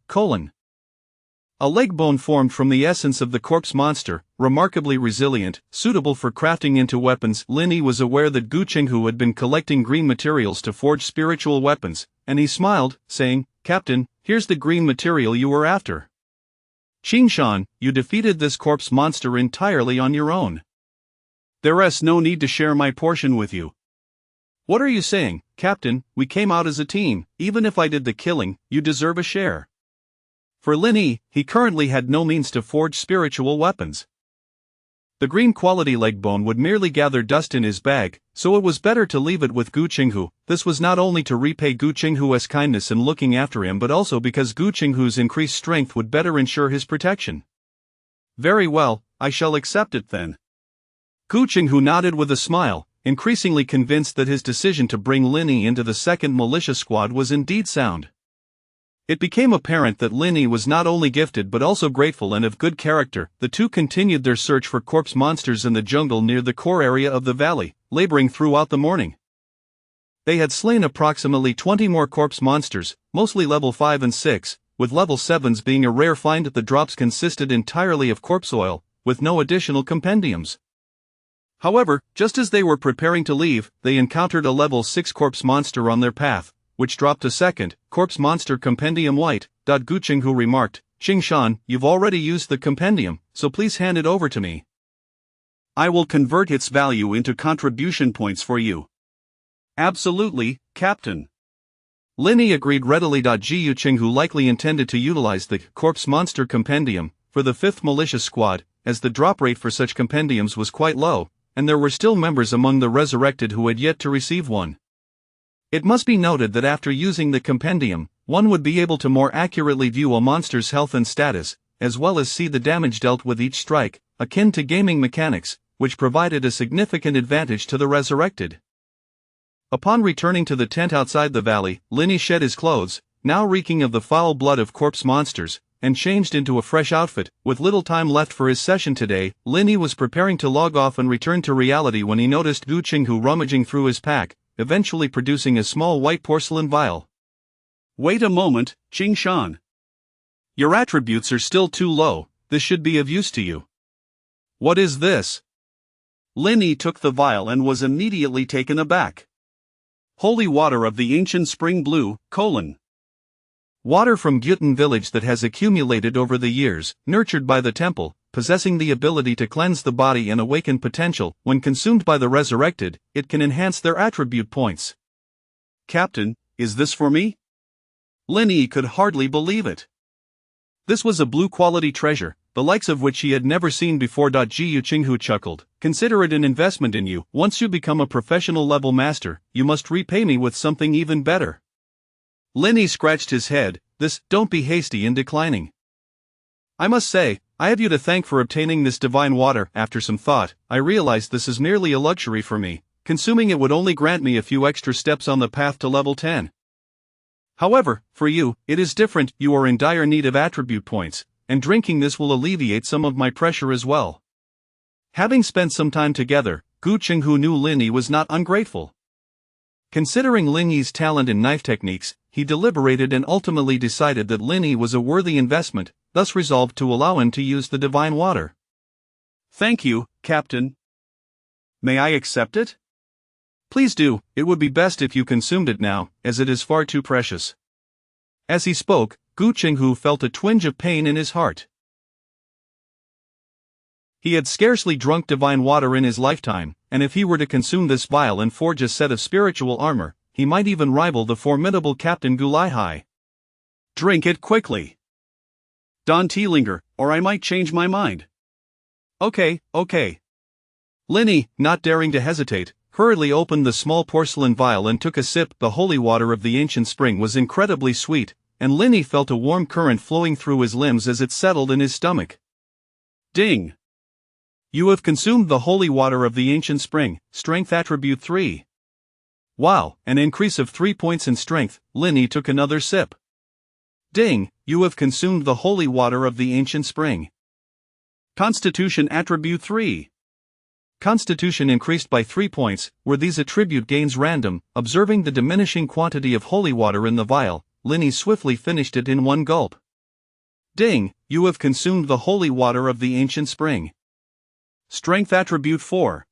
A leg bone formed from the essence of the corpse monster, remarkably resilient, suitable for crafting into weapons. Lin Yi was aware that Gu Qinghu had been collecting green materials to forge spiritual weapons, and he smiled, saying, "Captain, here's the green material you were after. Qin Shan, you defeated this corpse monster entirely on your own. There's no need to share my portion with you." "What are you saying, Captain? We came out as a team. Even if I did the killing, you deserve a share." For Lin Yi, he currently had no means to forge spiritual weapons. The green quality leg bone would merely gather dust in his bag, so it was better to leave it with Gu Qinghu. This was not only to repay Gu Qinghu's kindness in looking after him but also because Gu Qinghu's increased strength would better ensure his protection. "Very well, I shall accept it then." Gu Qinghu nodded with a smile, increasingly convinced that his decision to bring Lin Yi into the second militia squad was indeed sound. It became apparent that Lin Yi was not only gifted but also grateful and of good character. The two continued their search for corpse monsters in the jungle near the core area of the valley, laboring throughout the morning. They had slain approximately 20 more corpse monsters, mostly level 5 and 6, with level 7s being a rare find. The drops consisted entirely of corpse oil, with no additional compendiums. However, just as they were preparing to leave, they encountered a level 6 corpse monster on their path, which dropped a second corpse monster compendium white. Gu Qinghu remarked, "Qingshan, you've already used the compendium, so please hand it over to me. I will convert its value into contribution points for you." Absolutely, Captain. Linny agreed readily. Gu Qinghu likely intended to utilize the corpse monster compendium for the 5th militia squad, as the drop rate for such compendiums was quite low, and there were still members among the resurrected who had yet to receive one. It must be noted that after using the compendium, one would be able to more accurately view a monster's health and status, as well as see the damage dealt with each strike, akin to gaming mechanics, which provided a significant advantage to the resurrected. Upon returning to the tent outside the valley, Linny shed his clothes, now reeking of the foul blood of corpse monsters, and changed into a fresh outfit. With little time left for his session today, Linny was preparing to log off and return to reality when he noticed Gu Qinghu rummaging through his pack, eventually producing a small white porcelain vial. Wait a moment, Qingshan. Your attributes are still too low. This should be of use to you. What is this? Linny took the vial and was immediately taken aback. Holy water of the ancient spring blue, Water from Gyutan village that has accumulated over the years, nurtured by the temple, possessing the ability to cleanse the body and awaken potential. When consumed by the resurrected, it can enhance their attribute points. Captain, is this for me? Linny could hardly believe it. This was a blue-quality treasure, the likes of which he had never seen before. Gu Qinghu chuckled. Consider it an investment in you. Once you become a professional level master, you must repay me with something even better. Linny scratched his head. Don't be hasty in declining. I must say, I have you to thank for obtaining this divine water. After some thought, I realized this is merely a luxury for me. Consuming it would only grant me a few extra steps on the path to level 10. However, for you, it is different. You are in dire need of attribute points, and drinking this will alleviate some of my pressure as well. Having spent some time together, Gu Qinghu knew Linny was not ungrateful. Considering Linny's talent in knife techniques, he deliberated and ultimately decided that Linny was a worthy investment, thus resolved to allow him to use the divine water. Thank you, Captain. May I accept it? Please do. It would be best if you consumed it now, as it is far too precious. As he spoke, Gu Qinghu felt a twinge of pain in his heart. He had scarcely drunk divine water in his lifetime, and if he were to consume this vial and forge a set of spiritual armor, he might even rival the formidable Captain Gulaihai. Drink it quickly, Don Teelinger, or I might change my mind. Okay. Linny, not daring to hesitate, hurriedly opened the small porcelain vial and took a sip. The holy water of the ancient spring was incredibly sweet, and Linny felt a warm current flowing through his limbs as it settled in his stomach. Ding! You have consumed the holy water of the ancient spring, strength attribute 3. Wow, an increase of 3 points in strength. Linny took another sip. Ding, you have consumed the holy water of the ancient spring. Constitution attribute 3. Constitution increased by 3 points. Were these attribute gains random? Observing the diminishing quantity of holy water in the vial, Linny swiftly finished it in one gulp. Ding, you have consumed the holy water of the ancient spring. Strength attribute 4.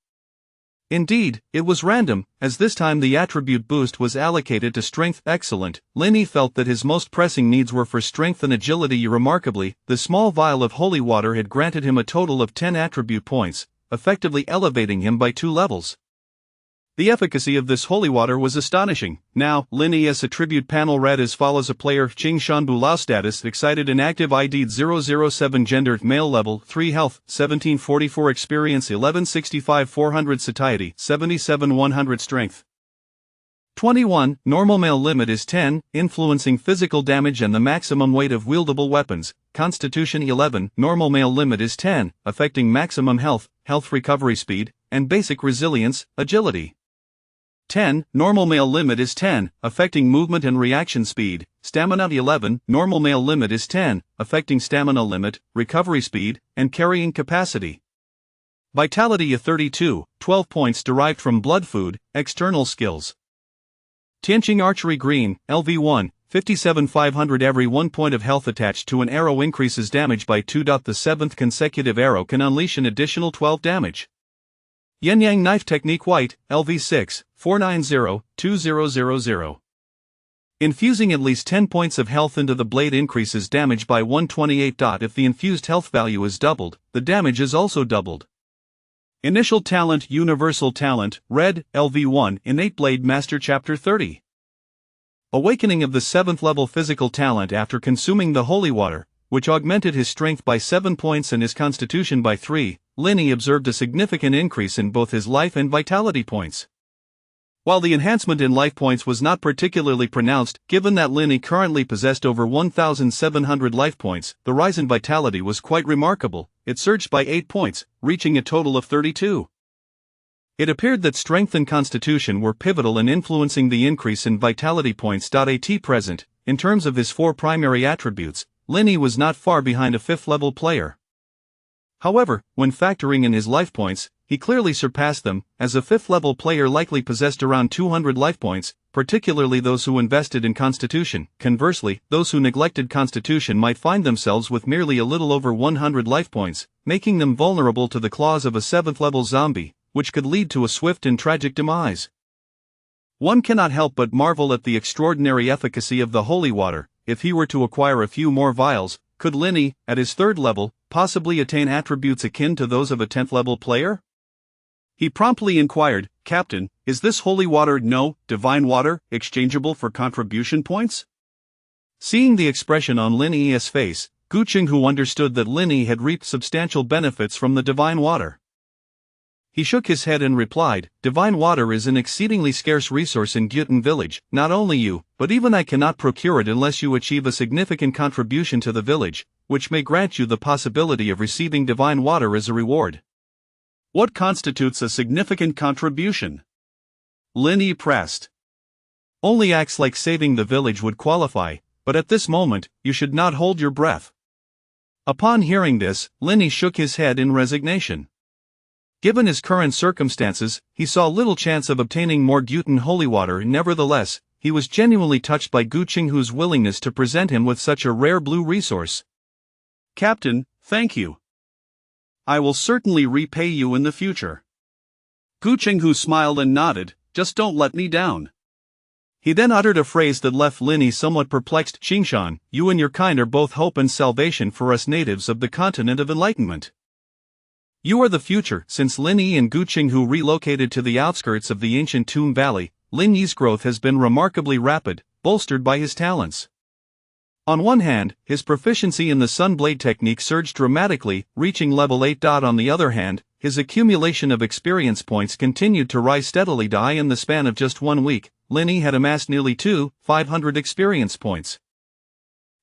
Indeed, it was random, as this time the attribute boost was allocated to strength. Excellent. Linny felt that his most pressing needs were for strength and agility. Remarkably, the small vial of holy water had granted him a total of 10 attribute points, effectively elevating him by 2 levels. The efficacy of this holy water was astonishing. Now, Linny's attribute panel read as follows: a player, Qingshan Bulao status, excited and active, ID 007, gender, male, level 3, health 1744, experience 1165, 400 satiety 77, 100 strength 21, normal male, limit is 10, influencing physical damage and the maximum weight of wieldable weapons. Constitution 11, normal male, limit is 10, affecting maximum health recovery speed, and basic resilience, agility. 10, normal male, limit is 10, affecting movement and reaction speed. Stamina 11, normal male, limit is 10, affecting stamina limit, recovery speed, and carrying capacity. Vitality 32, 12 points derived from blood food, external skills. Tianqing Archery Green, LV1, 57,500. Every 1 point of health attached to an arrow increases damage by 2. The 7th consecutive arrow can unleash an additional 12 damage. Yin Yang Knife Technique White, LV6, 490, 2000. Infusing at least 10 points of health into the blade increases damage by 128. If the infused health value is doubled, the damage is also doubled. Initial Talent Universal Talent, Red, LV1, Innate Blade Master Chapter 30. Awakening of the 7th level physical talent after consuming the holy water, which augmented his strength by 7 points and his constitution by 3, Linny observed a significant increase in both his life and vitality points. While the enhancement in life points was not particularly pronounced, given that Linny currently possessed over 1,700 life points, the rise in vitality was quite remarkable. It surged by 8 points, reaching a total of 32. It appeared that strength and constitution were pivotal in influencing the increase in vitality points. At present, in terms of his 4 primary attributes, Linny was not far behind a 5th level player. However, when factoring in his life points, he clearly surpassed them, as a 5th level player likely possessed around 200 life points, particularly those who invested in Constitution. Conversely, those who neglected Constitution might find themselves with merely a little over 100 life points, making them vulnerable to the claws of a 7th level zombie, which could lead to a swift and tragic demise. One cannot help but marvel at the extraordinary efficacy of the holy water. If he were to acquire a few more vials, could Linny, at his 3rd level, possibly attain attributes akin to those of a 10th level player? He promptly inquired, "Captain, is this holy water, no, divine water, exchangeable for contribution points?" Seeing the expression on Linny's face, Gu Qinghu understood that Linny had reaped substantial benefits from the divine water. He shook his head and replied, "Divine water is an exceedingly scarce resource in Gyutan village. Not only you, but even I cannot procure it unless you achieve a significant contribution to the village, which may grant you the possibility of receiving divine water as a reward." What constitutes a significant contribution? Linny pressed. Only acts like saving the village would qualify, but at this moment, you should not hold your breath. Upon hearing this, Linny shook his head in resignation. Given his current circumstances, he saw little chance of obtaining more Gyutan holy water. Nevertheless, he was genuinely touched by Gu Qinghu's willingness to present him with such a rare blue resource. "Captain, thank you. I will certainly repay you in the future." Gu Qinghu smiled and nodded, "Just don't let me down." He then uttered a phrase that left Linny somewhat perplexed. "Qingshan, you and your kind are both hope and salvation for us natives of the continent of enlightenment. You are the future." Since Linny and Gu Qinghu relocated to the outskirts of the ancient Tomb Valley, Linny's growth has been remarkably rapid, bolstered by his talents. On one hand, his proficiency in the Sun Blade technique surged dramatically, reaching level 8. On the other hand, his accumulation of experience points continued to rise steadily. In the span of just 1 week, Linny had amassed nearly 2,500 experience points.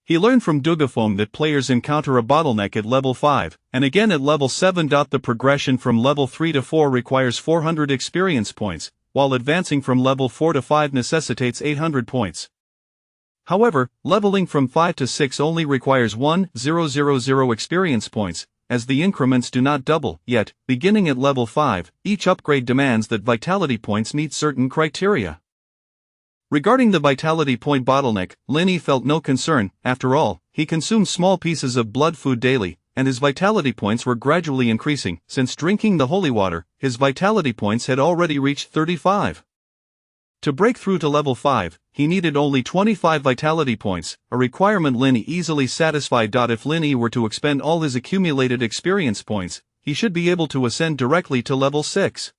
He learned from Dugafeng that players encounter a bottleneck at level 5, and again at level 7. The progression from level 3 to 4 requires 400 experience points, while advancing from level 4 to 5 necessitates 800 points. However, leveling from 5 to 6 only requires 1,000 experience points, as the increments do not double. Yet, beginning at level 5, each upgrade demands that vitality points meet certain criteria. Regarding the vitality point bottleneck, Linny felt no concern. After all, he consumed small pieces of blood food daily, and his vitality points were gradually increasing. Since drinking the holy water, his vitality points had already reached 35. To break through to level 5, he needed only 25 vitality points, a requirement Linny easily satisfied. If Linny were to expend all his accumulated experience points, he should be able to ascend directly to level 6.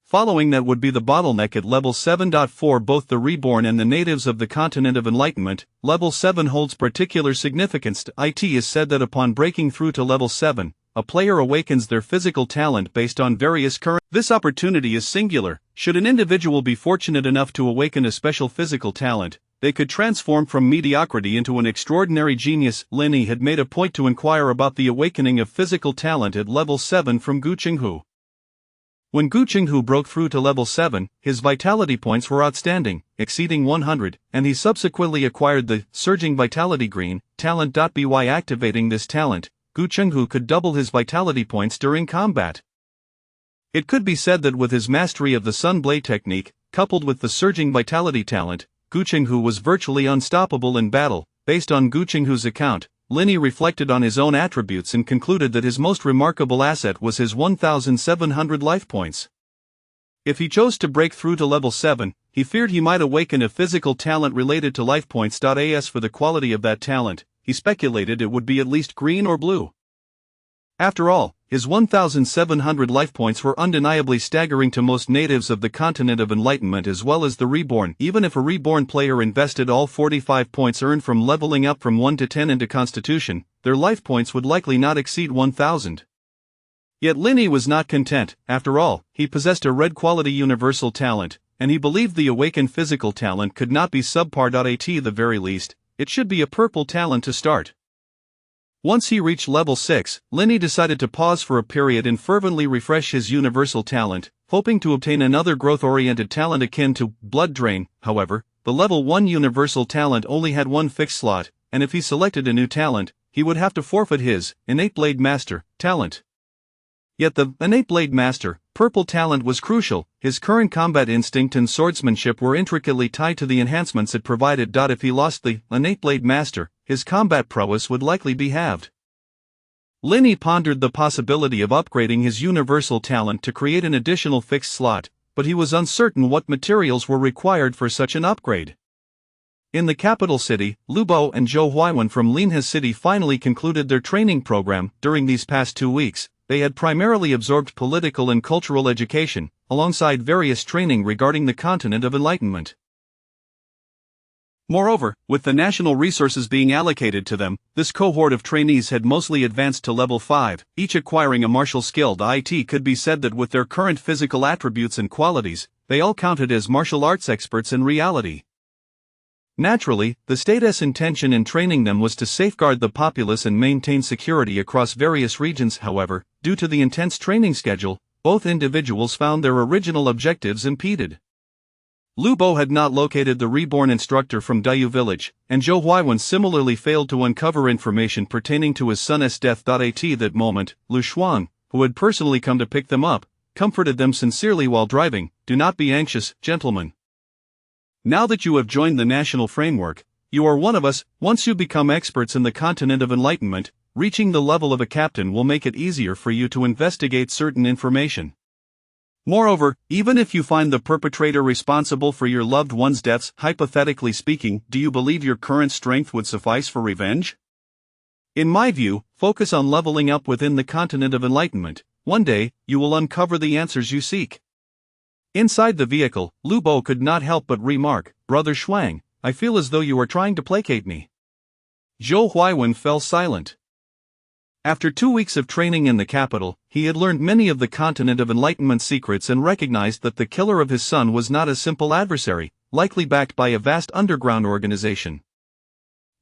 Following that would be the bottleneck at level 7. For both the reborn and the natives of the continent of enlightenment, level 7 holds particular significance. It is said that upon breaking through to level 7, a player awakens their physical talent based on various current. This opportunity is singular. Should an individual be fortunate enough to awaken a special physical talent, they could transform from mediocrity into an extraordinary genius. Linny had made a point to inquire about the awakening of physical talent at level 7 from Gu Qinghu. When Gu Qinghu broke through to level 7, his vitality points were outstanding, exceeding 100, and he subsequently acquired the Surging Vitality Green talent. By activating this talent, Gu Qinghu could double his vitality points during combat. It could be said that with his mastery of the Sun Blade technique, coupled with the surging vitality talent, Guqinghu was virtually unstoppable in battle. Based on Guqinghu's account, Linny reflected on his own attributes and concluded that his most remarkable asset was his 1,700 life points. If he chose to break through to level 7, he feared he might awaken a physical talent related to life points. As for the quality of that talent, he speculated it would be at least green or blue. After all, his 1,700 life points were undeniably staggering to most natives of the continent of enlightenment as well as the reborn. Even if a reborn player invested all 45 points earned from leveling up from 1 to 10 into Constitution, their life points would likely not exceed 1,000. Yet Linny was not content. After all, he possessed a red quality universal talent, and he believed the awakened physical talent could not be subpar. At the very least, it should be a purple talent to start. Once he reached level 6, Linny decided to pause for a period and fervently refresh his universal talent, hoping to obtain another growth-oriented talent akin to Blood Drain. However, the level 1 universal talent only had one fixed slot, and if he selected a new talent, he would have to forfeit his Innate Blade Master talent. Yet the Innate Blade Master purple talent was crucial. His current combat instinct and swordsmanship were intricately tied to the enhancements it provided. If he lost the Innate Blade Master, his combat prowess would likely be halved. Linny pondered the possibility of upgrading his universal talent to create an additional fixed slot, but he was uncertain what materials were required for such an upgrade. In the capital city, Lubo and Zhou Huaiwen from Linhe City finally concluded their training program. During these past 2 weeks, they had primarily absorbed political and cultural education, alongside various training regarding the continent of enlightenment. Moreover, with the national resources being allocated to them, this cohort of trainees had mostly advanced to level 5, each acquiring a martial skill. It could be said that with their current physical attributes and qualities, they all counted as martial arts experts in reality. Naturally, the state's intention in training them was to safeguard the populace and maintain security across various regions. However, due to the intense training schedule, both individuals found their original objectives impeded. Lubo had not located the reborn instructor from Dayu village, and Zhou Huaiwen similarly failed to uncover information pertaining to his son's death. At that moment, Lu Shuang, who had personally come to pick them up, comforted them sincerely while driving. "Do not be anxious, gentlemen. Now that you have joined the national framework, you are one of us. Once you become experts in the continent of enlightenment, reaching the level of a captain will make it easier for you to investigate certain information. Moreover, even if you find the perpetrator responsible for your loved one's deaths, hypothetically speaking, do you believe your current strength would suffice for revenge? In my view, focus on leveling up within the continent of enlightenment. One day, you will uncover the answers you seek." Inside the vehicle, Lubo could not help but remark, "Brother Shuang, I feel as though you are trying to placate me." Zhou Huaiwen fell silent. After 2 weeks of training in the capital, he had learned many of the continent of enlightenment secrets and recognized that the killer of his son was not a simple adversary, likely backed by a vast underground organization.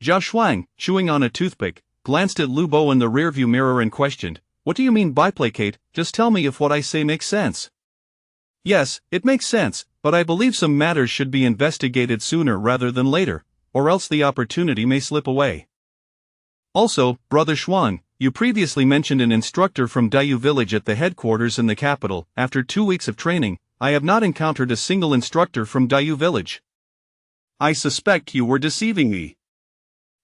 Zhao Shuang, chewing on a toothpick, glanced at Lubo in the rearview mirror and questioned, "What do you mean by placate? Just tell me if what I say makes sense." "Yes, it makes sense, but I believe some matters should be investigated sooner rather than later, or else the opportunity may slip away. Also, Brother Shuang, you previously mentioned an instructor from Dayu village at the headquarters in the capital. After 2 weeks of training, I have not encountered a single instructor from Dayu village. I suspect you were deceiving me."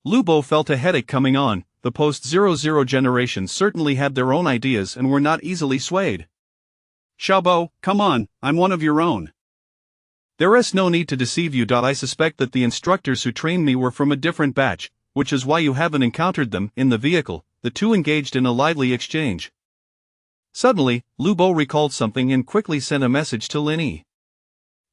Lubo felt a headache coming on. The post-00 generation certainly had their own ideas and were not easily swayed. "Xiaobo, come on, I'm one of your own. There is no need to deceive you. I suspect that the instructors who trained me were from a different batch, which is why you haven't encountered them." In the vehicle, the two engaged in a lively exchange. Suddenly, Lubo recalled something and quickly sent a message to Linny.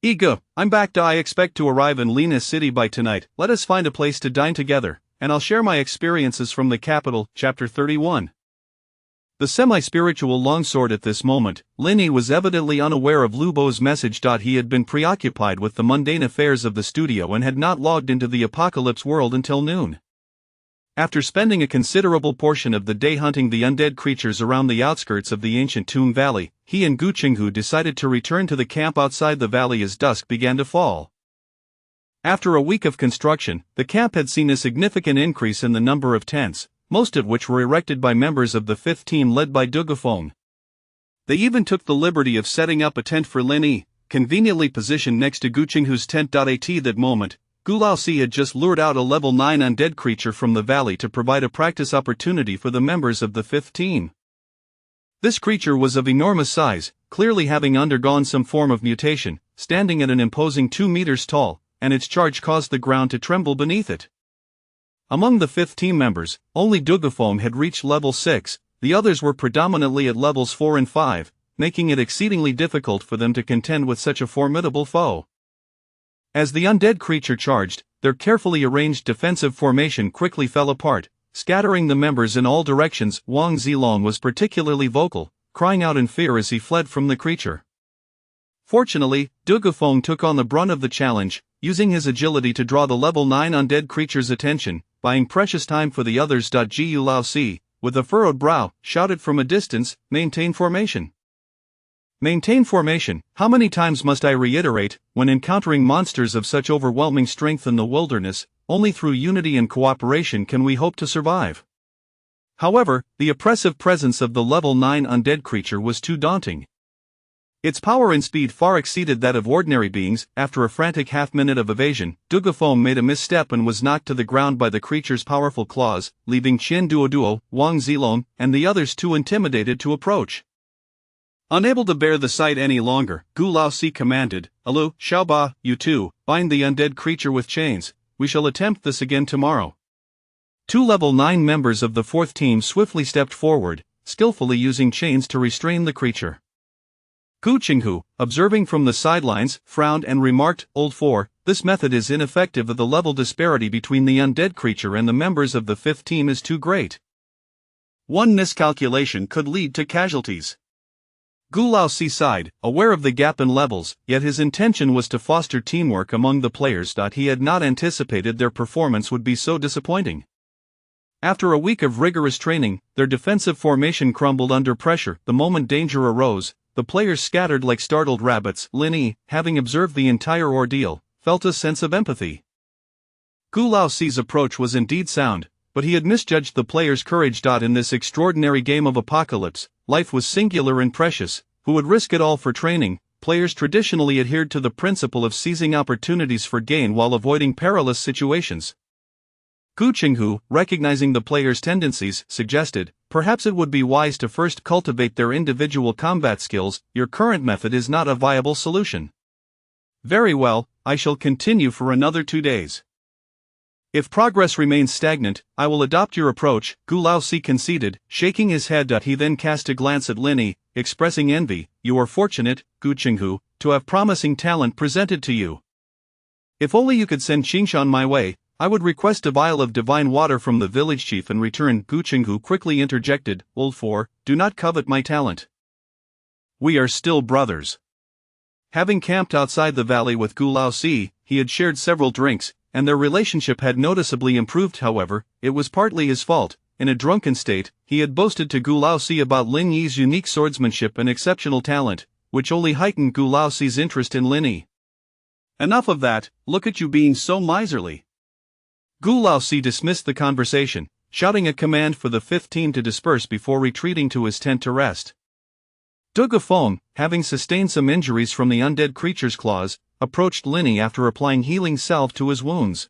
"Ega, I'm back. I expect to arrive in Linhe City by tonight. Let us find a place to dine together, and I'll share my experiences from the capital." Chapter 31. The semi-spiritual longsword. At this moment, Linny was evidently unaware of Lubo's message. He had been preoccupied with the mundane affairs of the studio and had not logged into the apocalypse world until noon. After spending a considerable portion of the day hunting the undead creatures around the outskirts of the ancient Tomb Valley, he and Guqinghu decided to return to the camp outside the valley as dusk began to fall. After a week of construction, the camp had seen a significant increase in the number of tents, most of which were erected by members of the 5th team led by Dugafeng. They even took the liberty of setting up a tent for Linny, conveniently positioned next to Guqinghu's tent. At that moment, Gu Laosi had just lured out a level 9 undead creature from the valley to provide a practice opportunity for the members of the 5th team. This creature was of enormous size, clearly having undergone some form of mutation, standing at an imposing 2 meters tall, and its charge caused the ground to tremble beneath it. Among the 5th team members, only Dugafong had reached level 6, the others were predominantly at levels 4 and 5, making it exceedingly difficult for them to contend with such a formidable foe. As the undead creature charged, their carefully arranged defensive formation quickly fell apart, scattering the members in all directions. Wang Zilong was particularly vocal, crying out in fear as he fled from the creature. Fortunately, Dugafong took on the brunt of the challenge, using his agility to draw the level 9 undead creature's attention, buying precious time for the others. Gu Laosi, with a furrowed brow, shouted from a distance, "Maintain formation! Maintain formation! How many times must I reiterate, when encountering monsters of such overwhelming strength in the wilderness, only through unity and cooperation can we hope to survive?" However, the oppressive presence of the level 9 undead creature was too daunting. Its power and speed far exceeded that of ordinary beings. After a frantic half-minute of evasion, Dugafong made a misstep and was knocked to the ground by the creature's powerful claws, leaving Qian Duoduo, Wang Zilong, and the others too intimidated to approach. Unable to bear the sight any longer, Gu Laosi commanded, "Alu, Xiaoba, you two, bind the undead creature with chains. We shall attempt this again tomorrow." 2 level 9 members of the 4th team swiftly stepped forward, skillfully using chains to restrain the creature. Guqinghu, observing from the sidelines, frowned and remarked, "Old 4, this method is ineffective. The level disparity between the undead creature and the members of the 5th team is too great. One miscalculation could lead to casualties." Gu Laosi sighed, aware of the gap in levels, yet his intention was to foster teamwork among the players. He had not anticipated their performance would be so disappointing. After a week of rigorous training, their defensive formation crumbled under pressure. The moment danger arose, the players scattered like startled rabbits. Lin Yi, having observed the entire ordeal, felt a sense of empathy. Gu Laosi's approach was indeed sound, but he had misjudged the players' courage. In this extraordinary game of apocalypse, life was singular and precious. Who would risk it all for training? Players traditionally adhered to the principle of seizing opportunities for gain while avoiding perilous situations. Guqinghu, recognizing the players' tendencies, suggested, "Perhaps it would be wise to first cultivate their individual combat skills. Your current method is not a viable solution." "Very well, I shall continue for another 2 days. If progress remains stagnant, I will adopt your approach," Gu Laosi conceded, shaking his head. He then cast a glance at Lin Yi, expressing envy. "You are fortunate, Guqinghu, to have promising talent presented to you. If only you could send Qingshan my way, I would request a vial of divine water from the village chief in return." Guqinghu quickly interjected, "Old 4, do not covet my talent. We are still brothers." Having camped outside the valley with Gu Laosi, he had shared several drinks, and their relationship had noticeably improved. However, it was partly his fault. In a drunken state, he had boasted to Gu Laosi about Lin Yi's unique swordsmanship and exceptional talent, which only heightened Gu Laosi's interest in Lin Yi. "Enough of that, look at you being so miserly." Gu Laosi dismissed the conversation, shouting a command for the 5th team to disperse before retreating to his tent to rest. Dugafong, having sustained some injuries from the undead creature's claws, approached Lin Yi after applying healing salve to his wounds.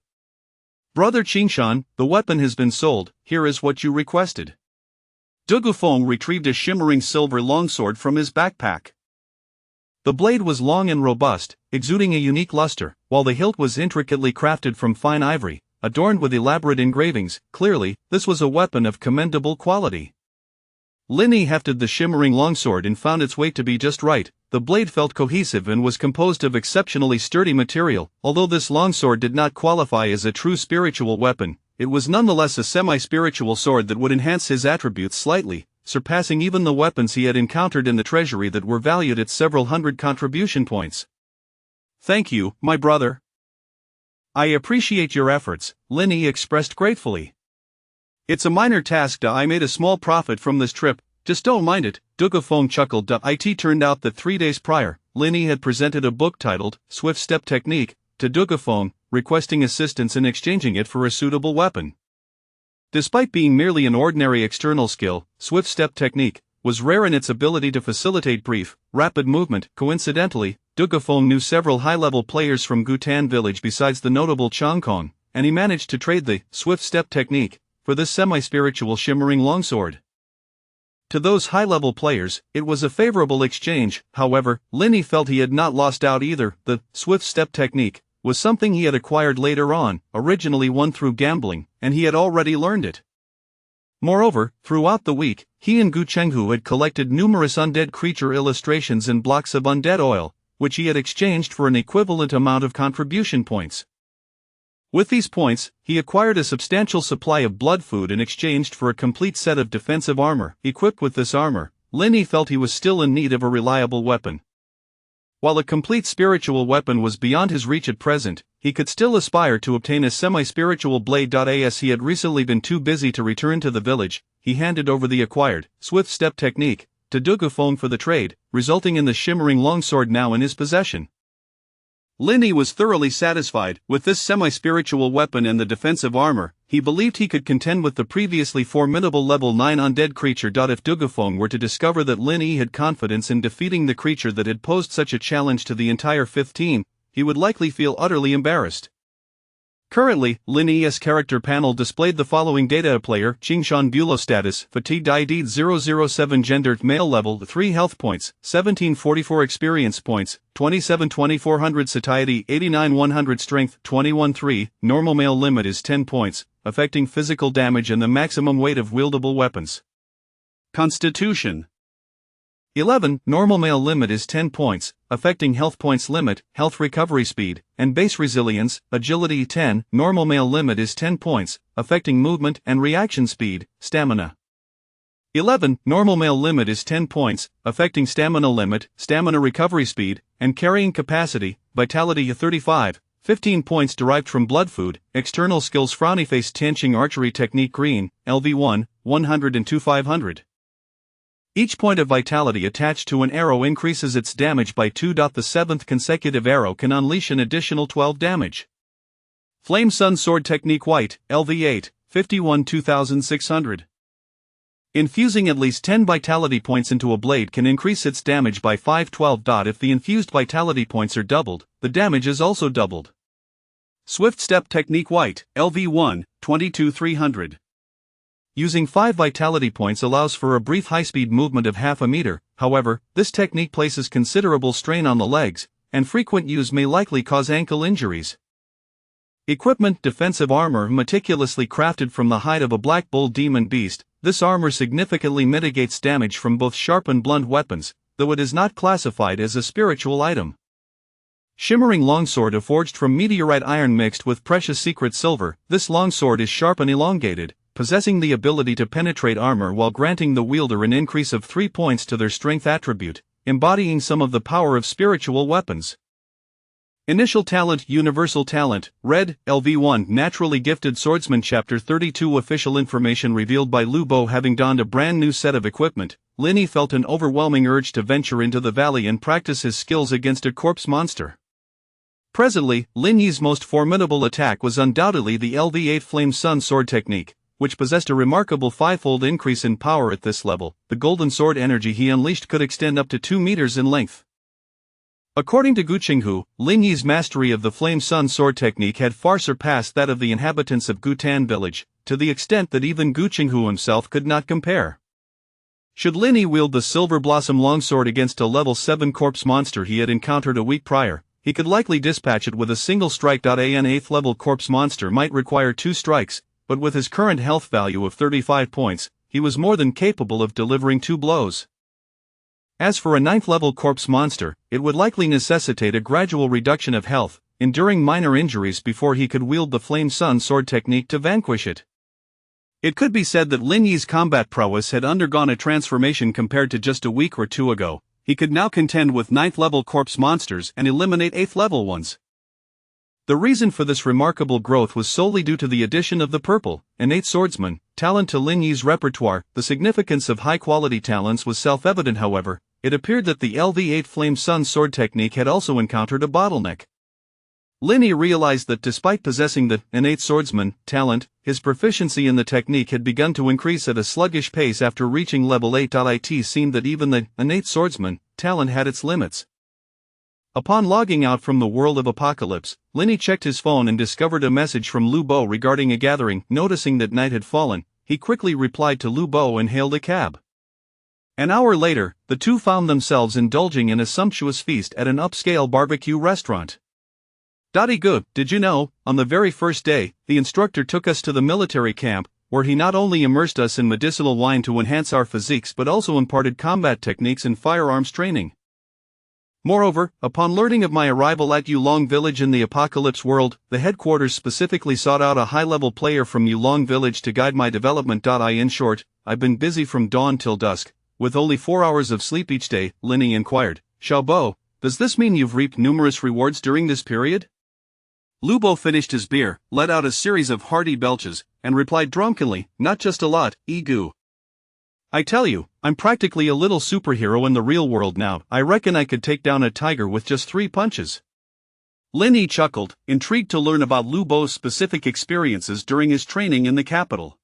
"Brother Qingshan, the weapon has been sold. Here is what you requested." Dugafong retrieved a shimmering silver longsword from his backpack. The blade was long and robust, exuding a unique luster, while the hilt was intricately crafted from fine ivory, adorned with elaborate engravings. Clearly, this was a weapon of commendable quality. Lin Yi hefted the shimmering longsword and found its weight to be just right. The blade felt cohesive and was composed of exceptionally sturdy material. Although this longsword did not qualify as a true spiritual weapon, it was nonetheless a semi-spiritual sword that would enhance his attributes slightly, surpassing even the weapons he had encountered in the treasury that were valued at several hundred contribution points. "Thank you, my brother. I appreciate your efforts," Lin Yi expressed gratefully. "It's a minor task. I made a small profit from this trip, just don't mind it." Dugafong chuckled. It turned out that 3 days prior, Lin Yi had presented a book titled Swift Step Technique to Dugafong, requesting assistance in exchanging it for a suitable weapon. Despite being merely an ordinary external skill, Swift Step Technique was rare in its ability to facilitate brief, rapid movement. Coincidentally, Dugafeng knew several high-level players from Gutan village besides the notable Changkong, and he managed to trade the swift step technique for this semi-spiritual shimmering longsword. To those high-level players, it was a favorable exchange. However, Linny felt he had not lost out either. The swift step technique was something he had acquired later on, originally won through gambling, and he had already learned it. Moreover, throughout the week, he and Gu Chenghu had collected numerous undead creature illustrations and blocks of undead oil, which he had exchanged for an equivalent amount of contribution points. With these points, he acquired a substantial supply of blood food and exchanged for a complete set of defensive armor. Equipped with this armor, Linny felt he was still in need of a reliable weapon. While a complete spiritual weapon was beyond his reach at present, he could still aspire to obtain a semi-spiritual blade. As he had recently been too busy to return to the village, he handed over the acquired swift step technique to Dugafeng for the trade, resulting in the shimmering longsword now in his possession. Linny was thoroughly satisfied with this semi-spiritual weapon and the defensive armor. He believed he could contend with the previously formidable level 9 undead creature. If Dugafeng were to discover that Linny had confidence in defeating the creature that had posed such a challenge to the entire 5th team, he would likely feel utterly embarrassed. Currently, Linny's character panel displayed the following data: player, Qingshan Bulow status, fatigued ID 007, gendered male, level 3, health points, 1744 experience points, 27-2400 satiety, 89-100 strength, 21-3, normal male, limit is 10 points, affecting physical damage and the maximum weight of wieldable weapons. Constitution 11, normal male, limit is 10 points, affecting health points limit, health recovery speed, and base resilience. Agility 10, normal male, limit is 10 points, affecting movement and reaction speed. Stamina 11, normal male, limit is 10 points, affecting stamina limit, stamina recovery speed, and carrying capacity. Vitality 35, 15 points derived from blood food. External skills: frowny face, tanching archery technique, green, LV1, 102 500. Each point of vitality attached to an arrow increases its damage by 2. The 7th consecutive arrow can unleash an additional 12 damage. Flame Sun Sword Technique, white, LV8, 51 2600. Infusing at least 10 vitality points into a blade can increase its damage by 512. If the infused vitality points are doubled, the damage is also doubled. Swift Step Technique, white, LV1, 22 300. Using 5 vitality points allows for a brief high-speed movement of half a meter. However, this technique places considerable strain on the legs, and frequent use may likely cause ankle injuries. Equipment: defensive armor meticulously crafted from the hide of a black bull demon beast. This armor significantly mitigates damage from both sharp and blunt weapons, though it is not classified as a spiritual item. Shimmering longsword, forged from meteorite iron mixed with precious secret silver. This longsword is sharp and elongated, possessing the ability to penetrate armor while granting the wielder an increase of 3 points to their strength attribute, embodying some of the power of spiritual weapons. Initial talent: universal talent, red, LV1, naturally gifted swordsman. Chapter 32 official information revealed by Lu Bo. Having donned a brand new set of equipment, Linny felt an overwhelming urge to venture into the valley and practice his skills against a corpse monster. Presently, Linny's most formidable attack was undoubtedly the LV8 Flame Sun Sword technique, which possessed a remarkable 5-fold increase in power at this level. The golden sword energy he unleashed could extend up to 2 meters in length. According to Gu Chenghu, Lin Yi's mastery of the Flame Sun sword technique had far surpassed that of the inhabitants of Gutan village, to the extent that even Gu Chenghu himself could not compare. Should Lin Yi wield the Silver Blossom longsword against a level 7 corpse monster he had encountered a week prior, he could likely dispatch it with a single strike. An 8th level corpse monster might require 2 strikes, but with his current health value of 35 points, he was more than capable of delivering 2 blows. As for a 9th level corpse monster, it would likely necessitate a gradual reduction of health, enduring minor injuries before he could wield the Flame Sun sword technique to vanquish it. It could be said that Lin Yi's combat prowess had undergone a transformation compared to just a week or 2 ago. He could now contend with 9th level corpse monsters and eliminate 8th level ones. The reason for this remarkable growth was solely due to the addition of the purple, innate swordsman, talent to Lin Yi's repertoire. The significance of high-quality talents was self-evident. However, it appeared that the LV8 Flame Sun sword technique had also encountered a bottleneck. Linny realized that despite possessing the innate swordsman talent, his proficiency in the technique had begun to increase at a sluggish pace after reaching level 8. It seemed that even the innate swordsman talent had its limits. Upon logging out from the world of Apocalypse, Linny checked his phone and discovered a message from Lu Bo regarding a gathering. Noticing that night had fallen, he quickly replied to Lu Bo and hailed a cab. An hour later, the two found themselves indulging in a sumptuous feast at an upscale barbecue restaurant. Good, did you know, on the very first day, the instructor took us to the military camp, where he not only immersed us in medicinal wine to enhance our physiques but also imparted combat techniques and firearms training. Moreover, upon learning of my arrival at Yulong Village in the Apocalypse world, the headquarters specifically sought out a high-level player from Yulong Village to guide my development. In short, I've been busy from dawn till dusk, with only 4 hours of sleep each day. Linny inquired. Xiaobo, does this mean you've reaped numerous rewards during this period? Lu Bo finished his beer, let out a series of hearty belches, and replied drunkenly, not just a lot, Egu. I tell you, I'm practically a little superhero in the real world now. I reckon I could take down a tiger with just 3 punches. Linny chuckled, intrigued to learn about Lu Bo's specific experiences during his training in the capital.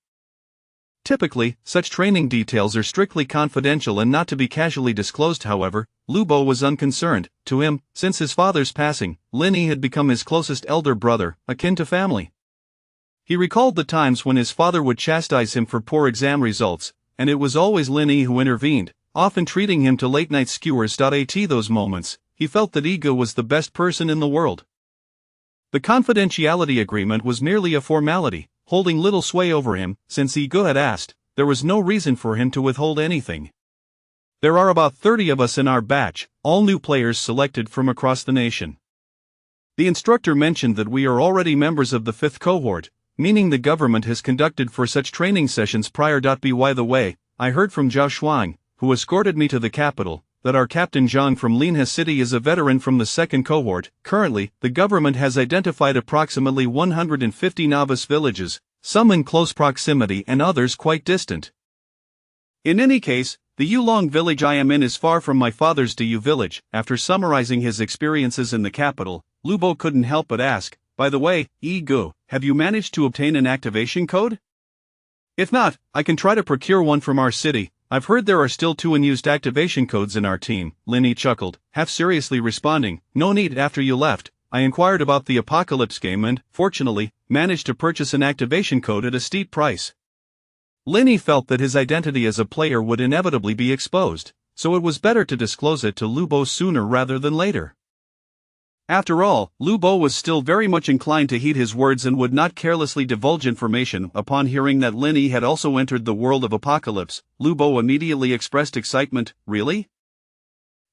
Typically, such training details are strictly confidential and not to be casually disclosed. However, Lu Bo was unconcerned. To him, since his father's passing, Linny had become his closest elder brother, akin to family. He recalled the times when his father would chastise him for poor exam results, and it was always Linny who intervened, often treating him to late-night skewers. At those moments, he felt that Ego was the best person in the world. The confidentiality agreement was merely a formality, holding little sway over him. Since Ego had asked, there was no reason for him to withhold anything. There are about 30 of us in our batch, all new players selected from across the nation. The instructor mentioned that we are already members of the 5th cohort, meaning the government has conducted for such training sessions prior. By the way, I heard from Zhao Shuang, who escorted me to the capital, that our Captain Zhang from Linhe City is a veteran from the 2nd cohort. Currently, the government has identified approximately 150 novice villages, some in close proximity and others quite distant. In any case, the Yulong village I am in is far from my father's Du village. After summarizing his experiences in the capital, Lu Bo couldn't help but ask, by the way, Gu, have you managed to obtain an activation code? If not, I can try to procure one from our city. I've heard there are still 2 unused activation codes in our team. Linny chuckled, half seriously responding, no need. After you left, I inquired about the Apocalypse game and, fortunately, managed to purchase an activation code at a steep price. Linny felt that his identity as a player would inevitably be exposed, so it was better to disclose it to Lu Bo sooner rather than later. After all, Lu Bo was still very much inclined to heed his words and would not carelessly divulge information. Upon hearing that Linny had also entered the world of Apocalypse, Lu Bo immediately expressed excitement. Really?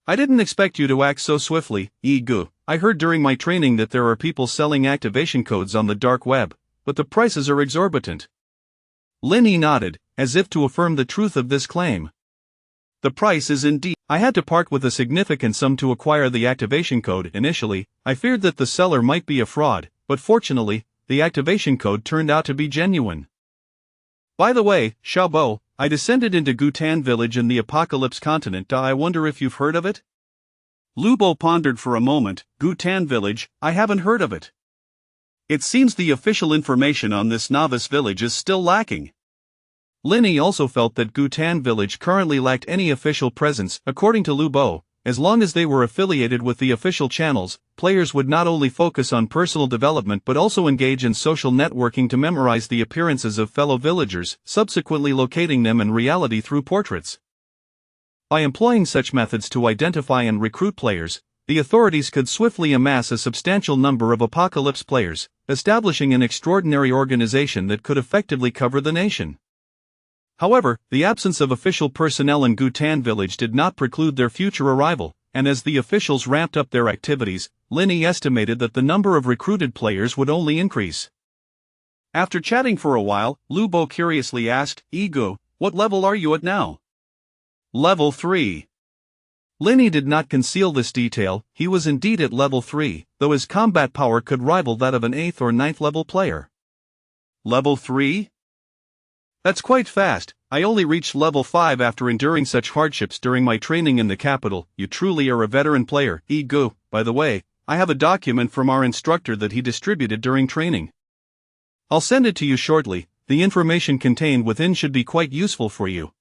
I didn't expect you to act so swiftly, Gu. I heard during my training that there are people selling activation codes on the dark web, but the prices are exorbitant. Linny nodded, as if to affirm the truth of this claim. The price is indeed. I had to part with a significant sum to acquire the activation code. Initially, I feared that the seller might be a fraud, but fortunately, the activation code turned out to be genuine. By the way, Xiaobo, I descended into Gutan village in the Apocalypse continent. I wonder if you've heard of it? Lu Bo pondered for a moment. Gutan village, I haven't heard of it. It seems the official information on this novice village is still lacking. Linny also felt that Gutan village currently lacked any official presence. According to Lu Bo, as long as they were affiliated with the official channels, players would not only focus on personal development but also engage in social networking to memorize the appearances of fellow villagers, subsequently locating them in reality through portraits. By employing such methods to identify and recruit players, the authorities could swiftly amass a substantial number of Apocalypse players, establishing an extraordinary organization that could effectively cover the nation. However, the absence of official personnel in Gutan village did not preclude their future arrival, and as the officials ramped up their activities, Linny estimated that the number of recruited players would only increase. After chatting for a while, Lu Bo curiously asked, Ego, what level are you at now? Level 3. Linny did not conceal this detail. He was indeed at level 3, though his combat power could rival that of an 8th or 9th level player. Level 3? That's quite fast. I only reached level 5 after enduring such hardships during my training in the capital. You truly are a veteran player, Ego. By the way, I have a document from our instructor that he distributed during training. I'll send it to you shortly. The information contained within should be quite useful for you.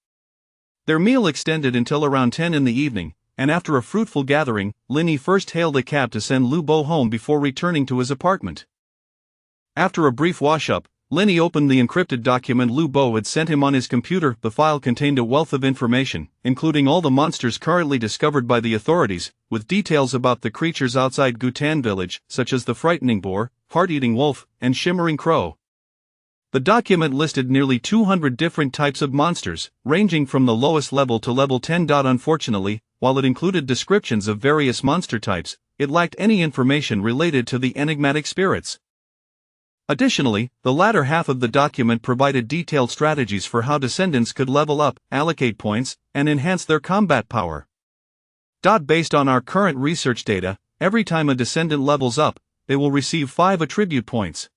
Their meal extended until around 10 in the evening, and after a fruitful gathering, Linny first hailed a cab to send Lu Bo home before returning to his apartment. After a brief wash-up, Linny opened the encrypted document Lu Bo had sent him on his computer. The file contained a wealth of information, including all the monsters currently discovered by the authorities, with details about the creatures outside Gutan village, such as the frightening boar, heart-eating wolf, and shimmering crow. The document listed nearly 200 different types of monsters, ranging from the lowest level to level 10. Unfortunately, while it included descriptions of various monster types, it lacked any information related to the enigmatic spirits. Additionally, the latter half of the document provided detailed strategies for how descendants could level up, allocate points, and enhance their combat power. Based on our current research data, every time a descendant levels up, they will receive 5 attribute points.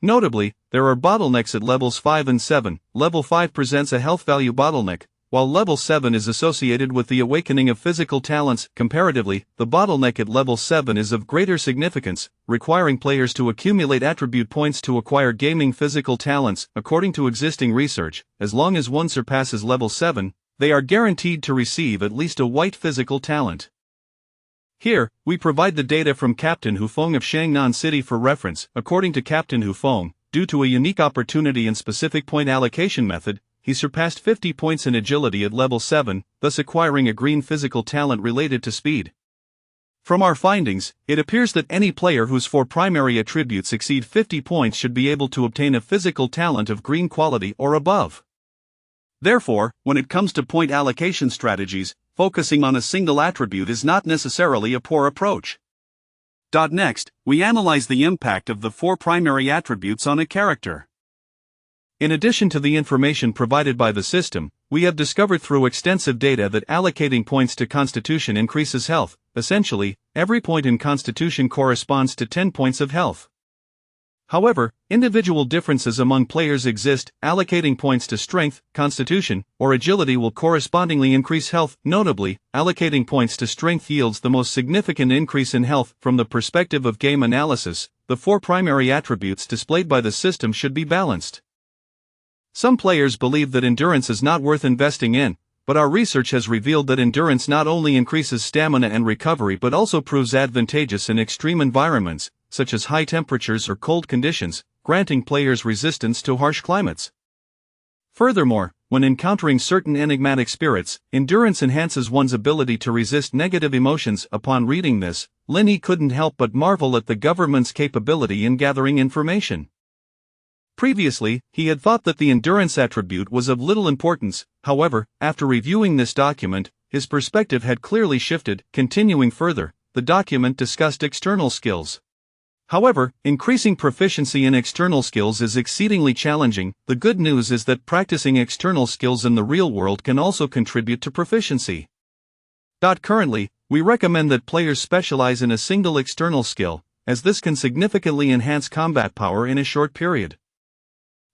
Notably, there are bottlenecks at levels 5 and 7. Level 5 presents a health value bottleneck, while level 7 is associated with the awakening of physical talents. Comparatively, the bottleneck at level 7 is of greater significance, requiring players to accumulate attribute points to acquire gaming physical talents. According to existing research, as long as one surpasses level 7, they are guaranteed to receive at least a white physical talent. Here, we provide the data from Captain Hufeng of Shangnan City for reference. According to Captain Hufeng, due to a unique opportunity and specific point allocation method, he surpassed 50 points in agility at level 7, thus acquiring a green physical talent related to speed. From our findings, it appears that any player whose 4 primary attributes exceed 50 points should be able to obtain a physical talent of green quality or above. Therefore, when it comes to point allocation strategies, focusing on a single attribute is not necessarily a poor approach. Next, we analyze the impact of the 4 primary attributes on a character. In addition to the information provided by the system, we have discovered through extensive data that allocating points to Constitution increases health. Essentially, every point in Constitution corresponds to 10 points of health. However, individual differences among players exist. Allocating points to Strength, Constitution, or Agility will correspondingly increase health. Notably, allocating points to Strength yields the most significant increase in health. From the perspective of game analysis, the 4 primary attributes displayed by the system should be balanced. Some players believe that endurance is not worth investing in, but our research has revealed that endurance not only increases stamina and recovery but also proves advantageous in extreme environments, such as high temperatures or cold conditions, granting players resistance to harsh climates. Furthermore, when encountering certain enigmatic spirits, endurance enhances one's ability to resist negative emotions. Upon reading this, Linny couldn't help but marvel at the government's capability in gathering information. Previously, he had thought that the endurance attribute was of little importance. However, after reviewing this document, his perspective had clearly shifted. Continuing further, the document discussed external skills. However, increasing proficiency in external skills is exceedingly challenging. The good news is that practicing external skills in the real world can also contribute to proficiency. Currently, we recommend that players specialize in a single external skill, as this can significantly enhance combat power in a short period.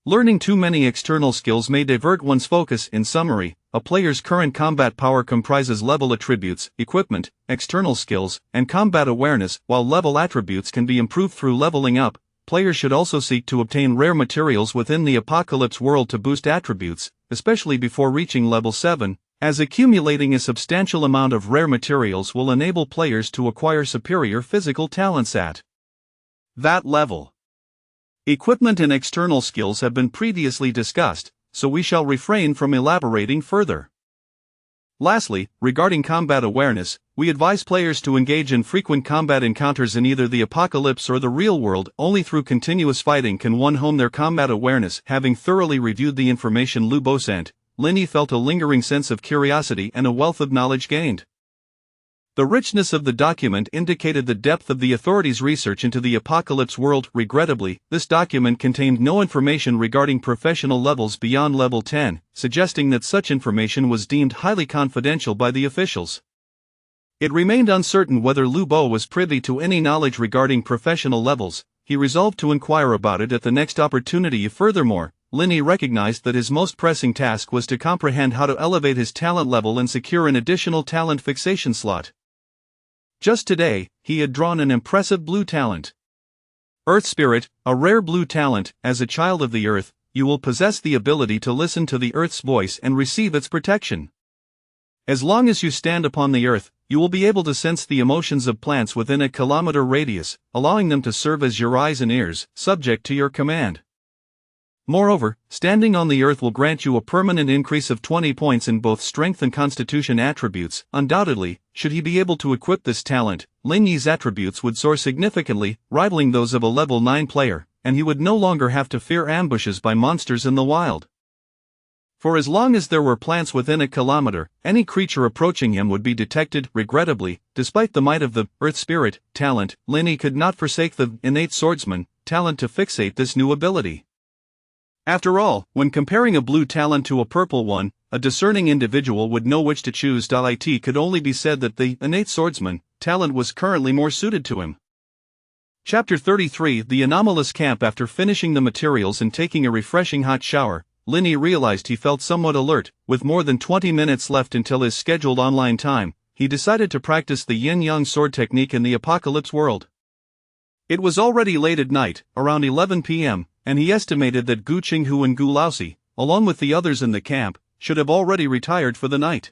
Learning too many external skills may divert one's focus. In summary, a player's current combat power comprises level attributes, equipment, external skills, and combat awareness. While level attributes can be improved through leveling up, players should also seek to obtain rare materials within the Apocalypse world to boost attributes, especially before reaching level 7, as accumulating a substantial amount of rare materials will enable players to acquire superior physical talents at that level. Equipment and external skills have been previously discussed, so we shall refrain from elaborating further. Lastly, regarding combat awareness, we advise players to engage in frequent combat encounters in either the Apocalypse or the real world. Only through continuous fighting can one hone their combat awareness. Having thoroughly reviewed the information Lu Bo sent, Linny felt a lingering sense of curiosity and a wealth of knowledge gained. The richness of the document indicated the depth of the authorities' research into the Apocalypse world. Regrettably, this document contained no information regarding professional levels beyond level 10, suggesting that such information was deemed highly confidential by the officials. It remained uncertain whether Lu Bo was privy to any knowledge regarding professional levels. He resolved to inquire about it at the next opportunity. Furthermore, Linny recognized that his most pressing task was to comprehend how to elevate his talent level and secure an additional talent fixation slot. Just today, he had drawn an impressive blue talent. Earth Spirit, a rare blue talent. As a child of the Earth, you will possess the ability to listen to the Earth's voice and receive its protection. As long as you stand upon the Earth, you will be able to sense the emotions of plants within a kilometer radius, allowing them to serve as your eyes and ears, subject to your command. Moreover, standing on the Earth will grant you a permanent increase of 20 points in both strength and constitution attributes. Undoubtedly, should he be able to equip this talent, Lin Yi's attributes would soar significantly, rivaling those of a level 9 player, and he would no longer have to fear ambushes by monsters in the wild. For as long as there were plants within a kilometer, any creature approaching him would be detected. Regrettably, despite the might of the Earth Spirit talent, Lin Yi could not forsake the innate swordsman talent to fixate this new ability. After all, when comparing a blue talent to a purple one, a discerning individual would know which to choose. It could only be said that the innate swordsman talent was currently more suited to him. Chapter 33 The Anomalous Camp. After finishing the materials and taking a refreshing hot shower, Lin Yi realized he felt somewhat alert. With more than 20 minutes left until his scheduled online time, he decided to practice the yin-yang sword technique in the apocalypse world. It was already late at night, around 11 p.m., and he estimated that Gu Qinghu and Gu Laosi, along with the others in the camp, should have already retired for the night.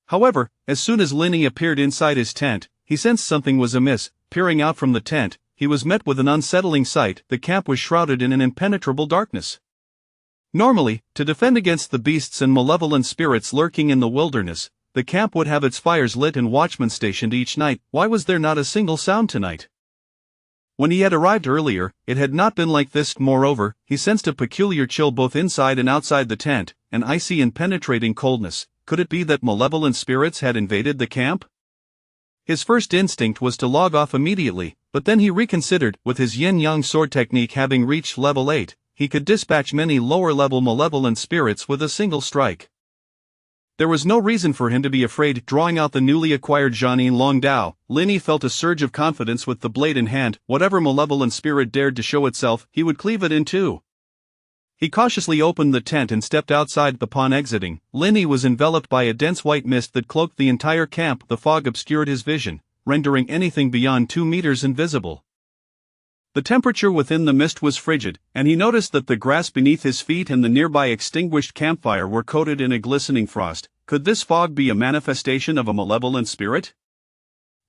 However, as soon as Lin Yi appeared inside his tent, he sensed something was amiss. Peering out from the tent, he was met with an unsettling sight. The camp was shrouded in an impenetrable darkness. Normally, to defend against the beasts and malevolent spirits lurking in the wilderness, the camp would have its fires lit and watchmen stationed each night. Why was there not a single sound tonight? When he had arrived earlier, it had not been like this. Moreover, he sensed a peculiar chill both inside and outside the tent, an icy and penetrating coldness. Could it be that malevolent spirits had invaded the camp? His first instinct was to log off immediately, but then he reconsidered. With his yin-yang sword technique having reached level 8, he could dispatch many lower-level malevolent spirits with a single strike. There was no reason for him to be afraid. Drawing out the newly acquired Jianin Long Dao, Lin Yi felt a surge of confidence. With the blade in hand, whatever malevolent spirit dared to show itself, he would cleave it in two. He cautiously opened the tent and stepped outside. Upon exiting, Lin Yi was enveloped by a dense white mist that cloaked the entire camp. The fog obscured his vision, rendering anything beyond 2 meters invisible. The temperature within the mist was frigid, and he noticed that the grass beneath his feet and the nearby extinguished campfire were coated in a glistening frost. Could this fog be a manifestation of a malevolent spirit?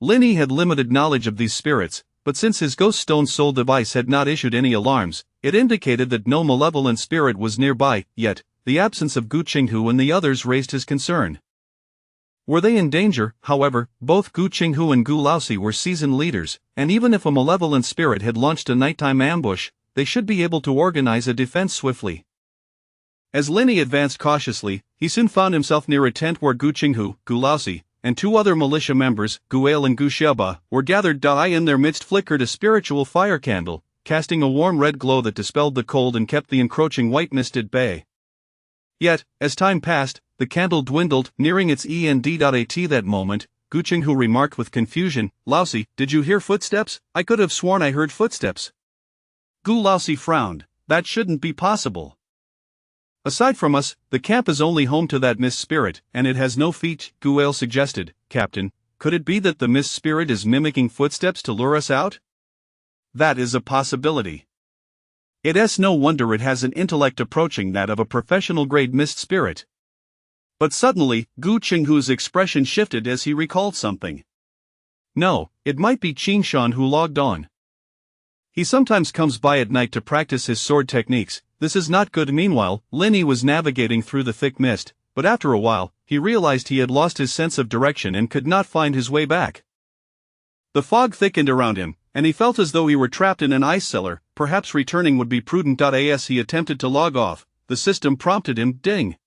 Lin Yi had limited knowledge of these spirits, but since his ghost stone soul device had not issued any alarms, it indicated that no malevolent spirit was nearby. Yet, the absence of Gu Qinghu and the others raised his concern. Were they in danger? However, both Gu Qinghu and Gu Laosi were seasoned leaders, and even if a malevolent spirit had launched a nighttime ambush, they should be able to organize a defense swiftly. As Lin Yi advanced cautiously, he soon found himself near a tent where Gu Qinghu, Gu Laosi, and 2 other militia members, Gu Ale and Gu Xiaoba, were gathered. In their midst flickered a spiritual fire candle, casting a warm red glow that dispelled the cold and kept the encroaching white mist at bay. Yet, as time passed, the candle dwindled, nearing its end. At that moment, Gu Qinghu remarked with confusion, "Laosi, did you hear footsteps? I could have sworn I heard footsteps." Gu Laosi frowned. "That shouldn't be possible. Aside from us, the camp is only home to that mist spirit, and it has no feet." Gu Ale suggested. "Captain, could it be that the mist spirit is mimicking footsteps to lure us out?" "That is a possibility. It's no wonder it has an intellect approaching that of a professional-grade mist spirit." But suddenly, Gu Qinghu's expression shifted as he recalled something. "No, it might be Qingshan who logged on. He sometimes comes by at night to practice his sword techniques. This is not good." Meanwhile, Lin Yi was navigating through the thick mist, but after a while, he realized he had lost his sense of direction and could not find his way back. The fog thickened around him, and he felt as though he were trapped in an ice cellar. Perhaps returning would be prudent. As he attempted to log off, the system prompted him, "Ding.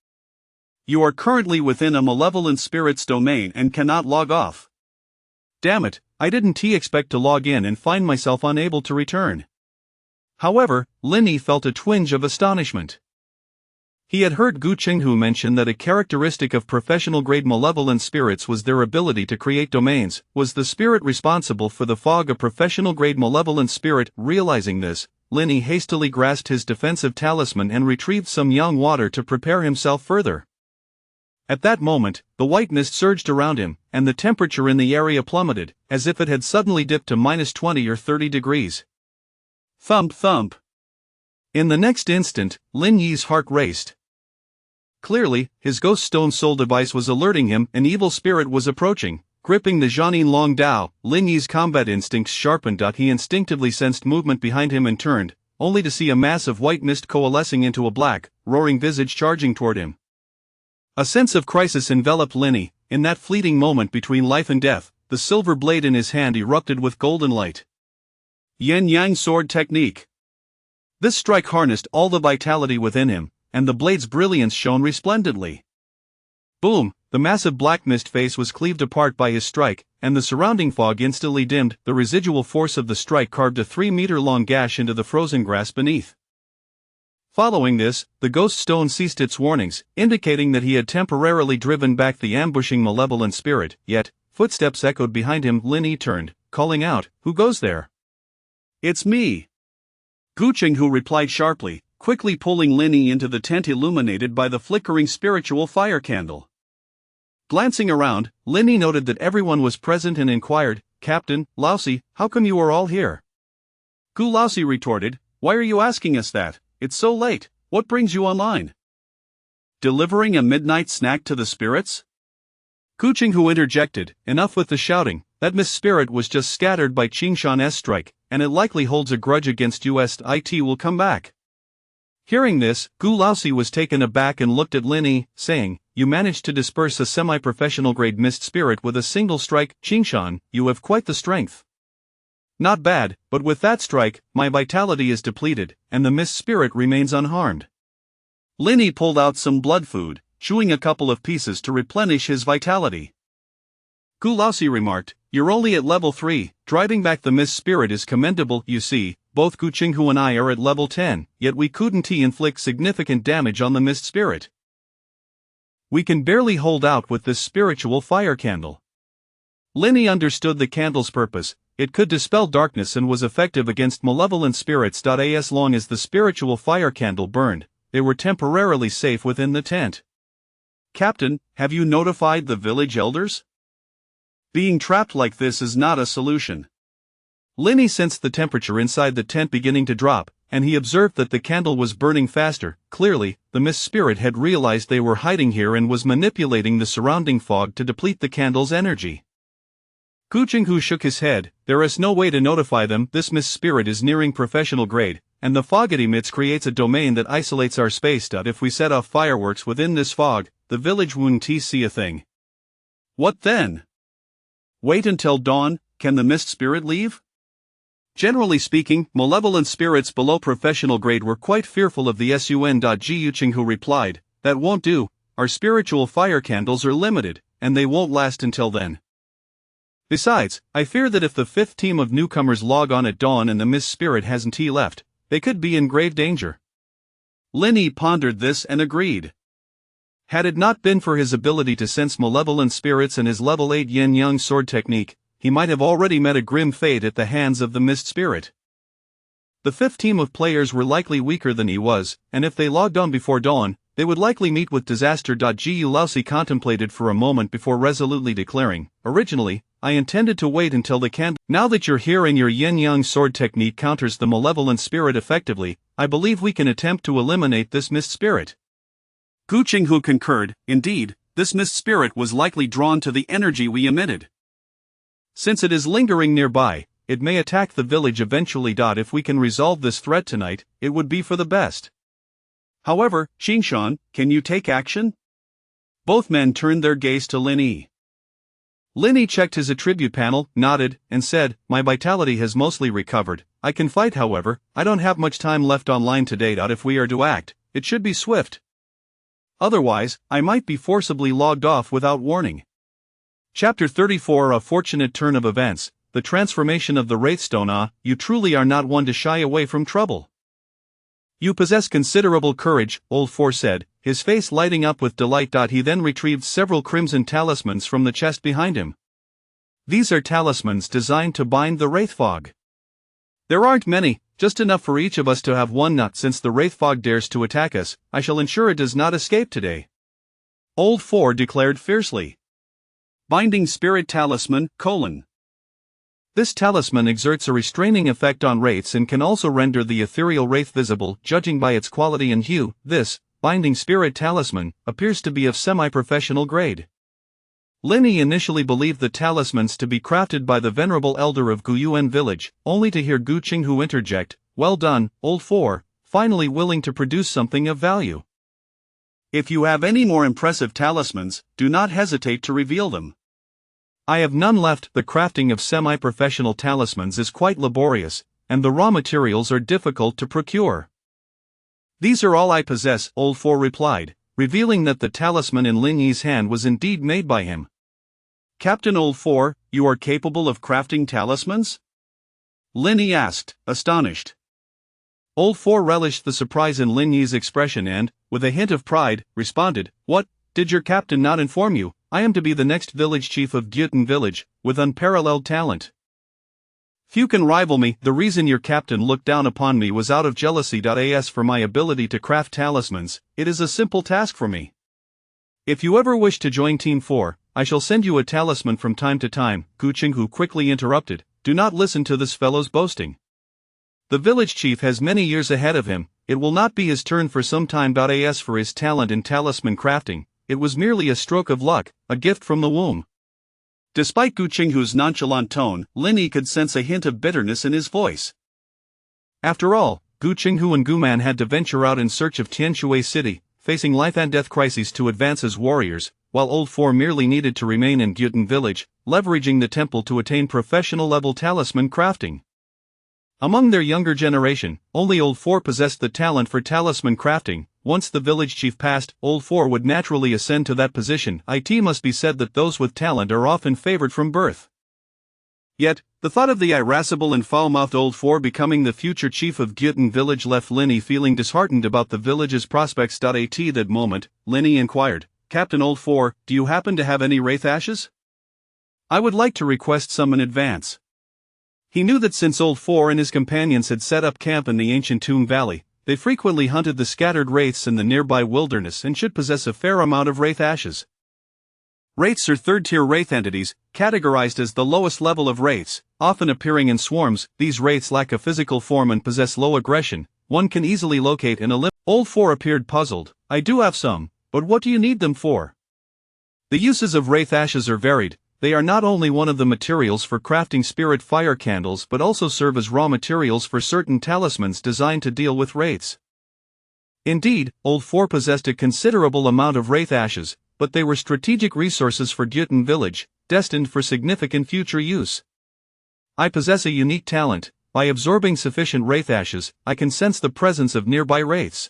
You are currently within a malevolent spirit's domain and cannot log off." Damn it, I didn't expect to log in and find myself unable to return. However, Lin Yi felt a twinge of astonishment. He had heard Gu Qinghu mention that a characteristic of professional-grade malevolent spirits was their ability to create domains. Was the spirit responsible for the fog a professional-grade malevolent spirit? Realizing this, Lin Yi hastily grasped his defensive talisman and retrieved some yang water to prepare himself further. At that moment, the white mist surged around him, and the temperature in the area plummeted, as if it had suddenly dipped to -20 or 30 degrees. Thump thump. In the next instant, Lin Yi's heart raced. Clearly, his ghost stone soul device was alerting him an evil spirit was approaching. Gripping the Jianin Long Dao, Lin Yi's combat instincts sharpened. He instinctively sensed movement behind him and turned, only to see a mass of white mist coalescing into a black, roaring visage charging toward him. A sense of crisis enveloped Lin Yi. In that fleeting moment between life and death, the silver blade in his hand erupted with golden light. Yin-yang sword technique. This strike harnessed all the vitality within him, and the blade's brilliance shone resplendently. Boom! The massive black mist face was cleaved apart by his strike, and the surrounding fog instantly dimmed. The residual force of the strike carved a 3-meter-long gash into the frozen grass beneath. Following this, the ghost stone ceased its warnings, indicating that he had temporarily driven back the ambushing malevolent spirit. Yet, footsteps echoed behind him. Lin Yi turned, calling out, "Who goes there?" "It's me." Gu Qinghu replied sharply, quickly pulling Lin Yi into the tent illuminated by the flickering spiritual fire candle. Glancing around, Lin Yi noted that everyone was present and inquired, "Captain, Laosi, how come you are all here?" Gu Laosi retorted, "Why are you asking us that? It's so late. What brings you online?" "Delivering a midnight snack to the spirits?" Gu Qinghu interjected, "Enough with the shouting. That Miss Spirit was just scattered by Qingshan's strike, and it likely holds a grudge against us. It will come back." Hearing this, Gu Laosi was taken aback and looked at Lin Yi, saying, "You managed to disperse a semi-professional grade mist spirit with a single strike. Qingshan, you have quite the strength." "Not bad, but with that strike, my vitality is depleted, and the mist spirit remains unharmed." Lin Yi pulled out some blood food, chewing a couple of pieces to replenish his vitality. Gu Laosi remarked, "You're only at level 3, driving back the mist spirit is commendable. You see, both Gu Qinghu and I are at level 10, yet we couldn't inflict significant damage on the mist spirit. We can barely hold out with this spiritual fire candle." Lin Yi understood the candle's purpose. It could dispel darkness and was effective against malevolent spirits. As long as the spiritual fire candle burned, they were temporarily safe within the tent. "Captain, have you notified the village elders? Being trapped like this is not a solution." Lin Yi sensed the temperature inside the tent beginning to drop, and he observed that the candle was burning faster. Clearly, the mist spirit had realized they were hiding here and was manipulating the surrounding fog to deplete the candle's energy. Gu Qinghu shook his head. "There is no way to notify them. This mist spirit is nearing professional grade, and the fog it emits creates a domain that isolates our space. If we set off fireworks within this fog, the village won't see a thing." "What then? Wait until dawn? Can the mist spirit leave?" Generally speaking, malevolent spirits below professional grade were quite fearful of the Sun. Gu Qinghu replied, "That won't do. Our spiritual fire candles are limited, and they won't last until then. Besides, I fear that if the 5th team of newcomers log on at dawn and the mist spirit hasn't left, they could be in grave danger." Lin Yi pondered this and agreed. Had it not been for his ability to sense malevolent spirits and his level 8 yin-yang sword technique, he might have already met a grim fate at the hands of the mist spirit. The 5th team of players were likely weaker than he was, and if they logged on before dawn, they would likely meet with disaster. Gu Laosi contemplated for a moment before resolutely declaring, "Originally, I intended to wait until the candle. Now that you're here and your yin-yang sword technique counters the malevolent spirit effectively, I believe we can attempt to eliminate this mist spirit." Gu Qinghu concurred. Indeed, this mist spirit was likely drawn to the energy we emitted. Since it is lingering nearby, it may attack the village eventually. If we can resolve this threat tonight, it would be for the best. However, Qingshan, can you take action? Both men turned their gaze to Lin Yi. Lin Yi checked his attribute panel, nodded, and said, "My vitality has mostly recovered. I can fight. However, I don't have much time left online today. If we are to act, it should be swift. Otherwise, I might be forcibly logged off without warning." Chapter 34. A fortunate turn of events, the transformation of the Wraithstone. You truly are not one to shy away from trouble. You possess considerable courage, Old Four said, his face lighting up with delight. He then retrieved several crimson talismans from the chest behind him. These are talismans designed to bind the Wraith Fog. There aren't many, just enough for each of us to have one. Since the Wraith Fog dares to attack us, I shall ensure it does not escape today. Old 4 declared fiercely. Binding spirit talisman, : This talisman exerts a restraining effect on wraiths and can also render the ethereal wraith visible, judging by its quality and hue. This binding spirit talisman appears to be of semi-professional grade. Linny initially believed the talismans to be crafted by the venerable elder of Guyuan village, only to hear Gu Qinghu interject, "Well done, Old 4, finally willing to produce something of value. If you have any more impressive talismans, do not hesitate to reveal them." "I have none left." The crafting of semi-professional talismans is quite laborious, and the raw materials are difficult to procure. "These are all I possess," Old 4 replied, revealing that the talisman in Linyi's hand was indeed made by him. "Captain Old 4, you are capable of crafting talismans?" Linyi asked, astonished. Old 4 relished the surprise in Linyi's expression and, with a hint of pride, responded, "What, did your captain not inform you? I am to be the next village chief of Gyutan village, with unparalleled talent. Few can rival me. The reason your captain looked down upon me was out of jealousy. As for my ability to craft talismans, it is a simple task for me. If you ever wish to join Team 4, I shall send you a talisman from time to time." Gu Qinghu quickly interrupted, "Do not listen to this fellow's boasting. The village chief has many years ahead of him, it will not be his turn for some time. As for his talent in talisman crafting, it was merely a stroke of luck, a gift from the womb." Despite Gu Qinghu's nonchalant tone, Linyi could sense a hint of bitterness in his voice. After all, Gu Qinghu and Guman had to venture out in search of Tianshui City, facing life and death crises to advance as warriors, while Old 4 merely needed to remain in Gyutan village, leveraging the temple to attain professional-level talisman crafting. Among their younger generation, only Old 4 possessed the talent for talisman crafting. Once the village chief passed, Old 4 would naturally ascend to that position. It must be said that those with talent are often favored from birth. Yet, the thought of the irascible and foul-mouthed Old 4 becoming the future chief of Gyutan village left Linyi feeling disheartened about the village's prospects. At that moment, Linyi inquired, "Captain Old 4, do you happen to have any wraith ashes? I would like to request some in advance." He knew that since Old 4 and his companions had set up camp in the ancient Tomb Valley, they frequently hunted the scattered wraiths in the nearby wilderness and should possess a fair amount of wraith ashes. Wraiths are third-tier wraith entities, categorized as the lowest level of wraiths, often appearing in swarms. These wraiths lack a physical form and possess low aggression. One can easily locate and eliminate. Old 4 appeared puzzled. "I do have some, but what do you need them for?" The uses of wraith ashes are varied. They are not only one of the materials for crafting spirit fire candles but also serve as raw materials for certain talismans designed to deal with wraiths. Indeed, Old 4 possessed a considerable amount of wraith ashes, but they were strategic resources for Gyutan village, destined for significant future use. "I possess a unique talent. By absorbing sufficient wraith ashes, I can sense the presence of nearby wraiths.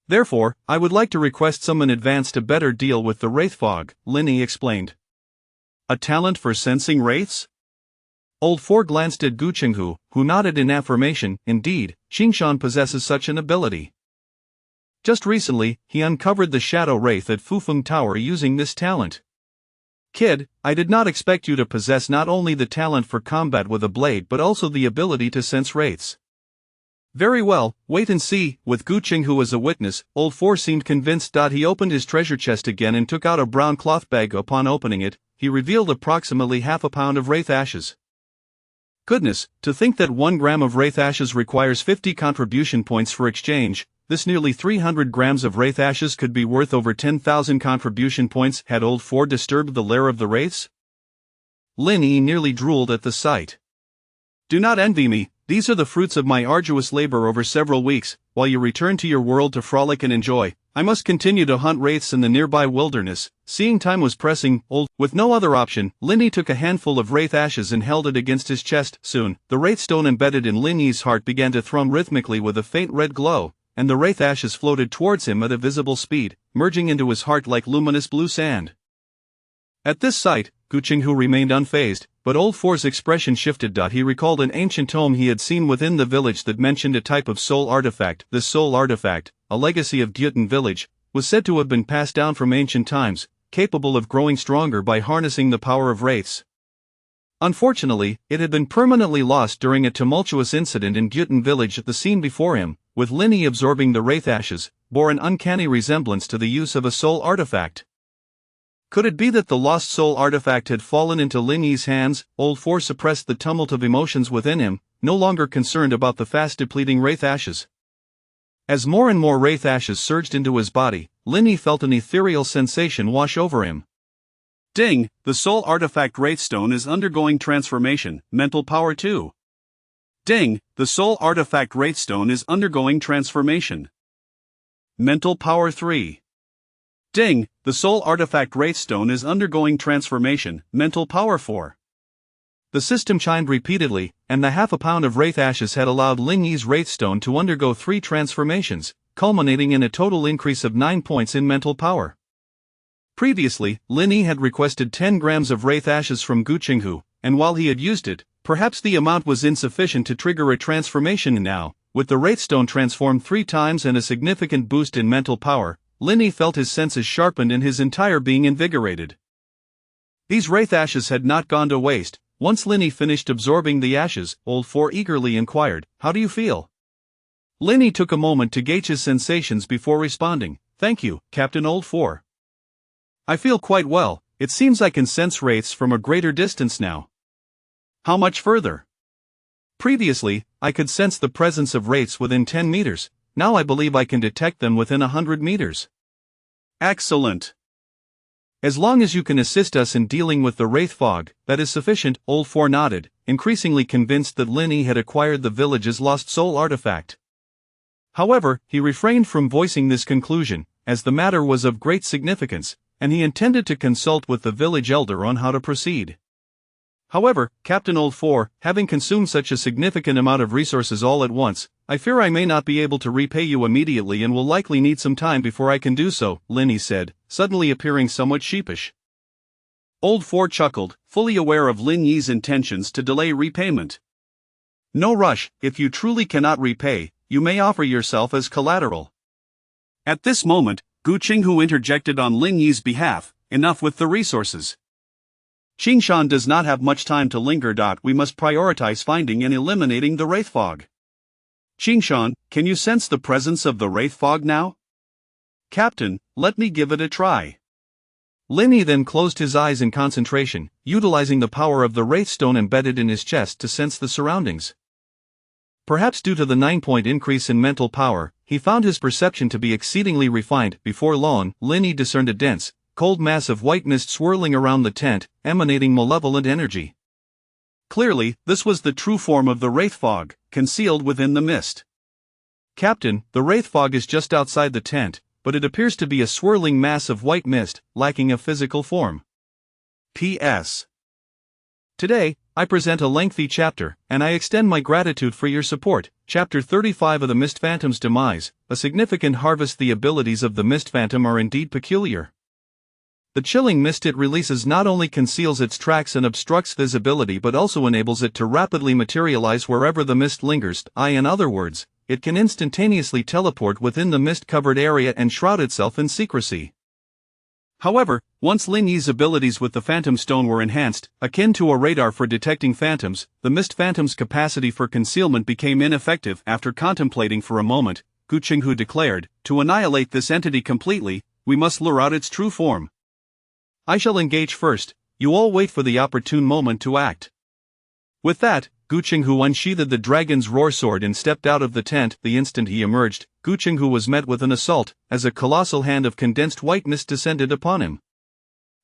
Therefore, I would like to request some in advance to better deal with the wraith fog," Linyi explained. "A talent for sensing wraiths?" Old 4 glanced at Gu Qinghu, who nodded in affirmation. Indeed, Qingshan possesses such an ability. Just recently, he uncovered the shadow wraith at Fufeng Tower using this talent. "Kid, I did not expect you to possess not only the talent for combat with a blade but also the ability to sense wraiths." "Very well, wait and see." With Gu Qinghu as a witness, Old 4 seemed convinced. He opened his treasure chest again and took out a brown cloth bag. Upon opening it, he revealed approximately half a pound of wraith ashes. Goodness, to think that 1 gram of wraith ashes requires 50 contribution points for exchange. This nearly 300 grams of wraith ashes could be worth over 10,000 contribution points. Had Old 4 disturbed the lair of the wraiths? Linyi nearly drooled at the sight. "Do not envy me. These are the fruits of my arduous labor over several weeks. While you return to your world to frolic and enjoy, I must continue to hunt wraiths in the nearby wilderness." Seeing time was pressing, with no other option, Linyi took a handful of wraith ashes and held it against his chest. Soon, the wraith stone embedded in Linyi's heart began to thrum rhythmically with a faint red glow, and the wraith ashes floated towards him at a visible speed, merging into his heart like luminous blue sand. At this sight, Gu Qinghu remained unfazed, but Old 4's expression shifted. He recalled an ancient tome he had seen within the village that mentioned a type of soul artifact. This soul artifact, a legacy of Gyutan village, was said to have been passed down from ancient times, capable of growing stronger by harnessing the power of wraiths. Unfortunately, it had been permanently lost during a tumultuous incident in Gyutan village. At the scene before him, with Linyi absorbing the wraith ashes, bore an uncanny resemblance to the use of a soul artifact. Could it be that the lost soul artifact had fallen into Lin Yi's hands? Old Four suppressed the tumult of emotions within him, no longer concerned about the fast-depleting wraith ashes. As more and more wraith ashes surged into his body, Lin Yi felt an ethereal sensation wash over him. Ding, the soul artifact Wraithstone is undergoing transformation, mental power 2. Ding, the soul artifact Wraithstone is undergoing transformation. Mental power 3. Ding, the soul artifact Wraithstone is undergoing transformation, mental power 4. The system chimed repeatedly, and the half a pound of wraith ashes had allowed Lin Yi's Wraithstone to undergo 3 transformations, culminating in a total increase of 9 points in mental power. Previously, Lin Yi had requested 10 grams of wraith ashes from Gu Qinghu, and while he had used it, perhaps the amount was insufficient to trigger a transformation. Now, with the Wraithstone transformed 3 times and a significant boost in mental power, Lin Yi felt his senses sharpened and his entire being invigorated. These wraith ashes had not gone to waste. Once Lin Yi finished absorbing the ashes, Old Four eagerly inquired, "How do you feel?" Lin Yi took a moment to gauge his sensations before responding, "Thank you, Captain Old Four. I feel quite well. It seems I can sense wraiths from a greater distance now." "How much further?" "Previously, I could sense the presence of wraiths within 10 meters. Now I believe I can detect them within 100 meters. "Excellent. As long as you can assist us in dealing with the wraith fog, that is sufficient." Old Four nodded, increasingly convinced that Lin Yi had acquired the village's lost soul artifact. However, he refrained from voicing this conclusion, as the matter was of great significance, and he intended to consult with the village elder on how to proceed. "However, Captain Old Four, having consumed such a significant amount of resources all at once, I fear I may not be able to repay you immediately and will likely need some time before I can do so," Lin Yi said, suddenly appearing somewhat sheepish. Old Four chuckled, fully aware of Lin Yi's intentions to delay repayment. "No rush. If you truly cannot repay, you may offer yourself as collateral." At this moment, Gu Qinghu interjected on Lin Yi's behalf, "Enough with the resources. Qingshan does not have much time to linger. We must prioritize finding and eliminating the wraith fog. Qingshan, can you sense the presence of the wraith fog now?" "Captain, let me give it a try." Lin Yi then closed his eyes in concentration, utilizing the power of the Wraithstone embedded in his chest to sense the surroundings. Perhaps due to the 9-point increase in mental power, he found his perception to be exceedingly refined. Before long, Lin Yi discerned a dense, cold mass of white mist swirling around the tent, emanating malevolent energy. Clearly, this was the true form of the wraith fog, concealed within the mist. "Captain, the wraith fog is just outside the tent, but it appears to be a swirling mass of white mist, lacking a physical form. P.S. Today, I present a lengthy chapter, and I extend my gratitude for your support." Chapter 35 of the Mist Phantom's Demise, a significant harvest. The abilities of the Mist Phantom are indeed peculiar. The chilling mist it releases not only conceals its tracks and obstructs visibility but also enables it to rapidly materialize wherever the mist lingers. In other words, it can instantaneously teleport within the mist-covered area and shroud itself in secrecy. However, once Lin Yi's abilities with the Phantom Stone were enhanced, akin to a radar for detecting phantoms, the Mist Phantom's capacity for concealment became ineffective. After contemplating for a moment, Gu Qinghu declared, "To annihilate this entity completely, we must lure out its true form. I shall engage first, you all wait for the opportune moment to act." With that, Gu Qinghu unsheathed the dragon's roar sword and stepped out of the tent. The instant he emerged, Gu Qinghu was met with an assault, as a colossal hand of condensed white mist descended upon him.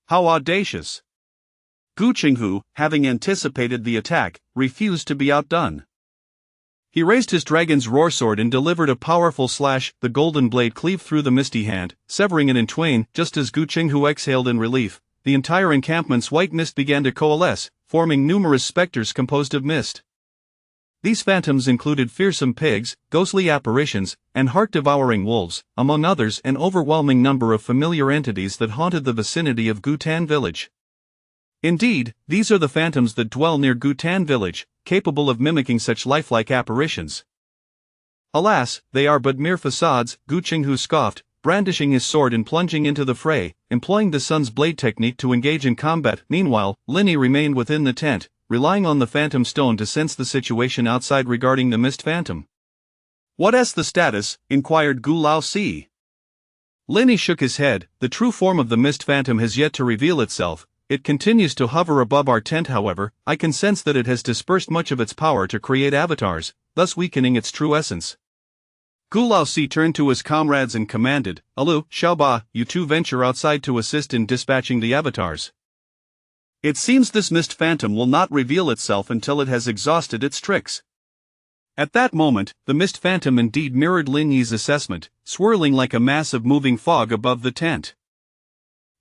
How audacious! Gu Qinghu, having anticipated the attack, refused to be outdone. He raised his dragon's roar sword and delivered a powerful slash. The golden blade cleaved through the misty hand, severing it in twain. Just as Gu Qinghu exhaled in relief, the entire encampment's white mist began to coalesce, forming numerous specters composed of mist. These phantoms included fearsome pigs, ghostly apparitions, and heart-devouring wolves, among others. An overwhelming number of familiar entities that haunted the vicinity of Gutan village. Indeed, these are the phantoms that dwell near Gutan village, capable of mimicking such lifelike apparitions. Alas, they are but mere facades, Gu Qinghu scoffed, brandishing his sword and plunging into the fray, employing the sun's blade technique to engage in combat. Meanwhile, Lin Yi remained within the tent, relying on the Phantom Stone to sense the situation outside regarding the Mist Phantom. "What's the status?" inquired Gu Lao Si. Linny shook his head. The true form of the mist phantom has yet to reveal itself. It continues to hover above our tent, however. I can sense that it has dispersed much of its power to create avatars, thus weakening its true essence. Gu Laosi turned to his comrades and commanded, Alu, Xiaoba, you two venture outside to assist in dispatching the avatars. It seems this mist phantom will not reveal itself until it has exhausted its tricks. At that moment, the mist phantom indeed mirrored Lin Yi's assessment, swirling like a mass of moving fog above the tent.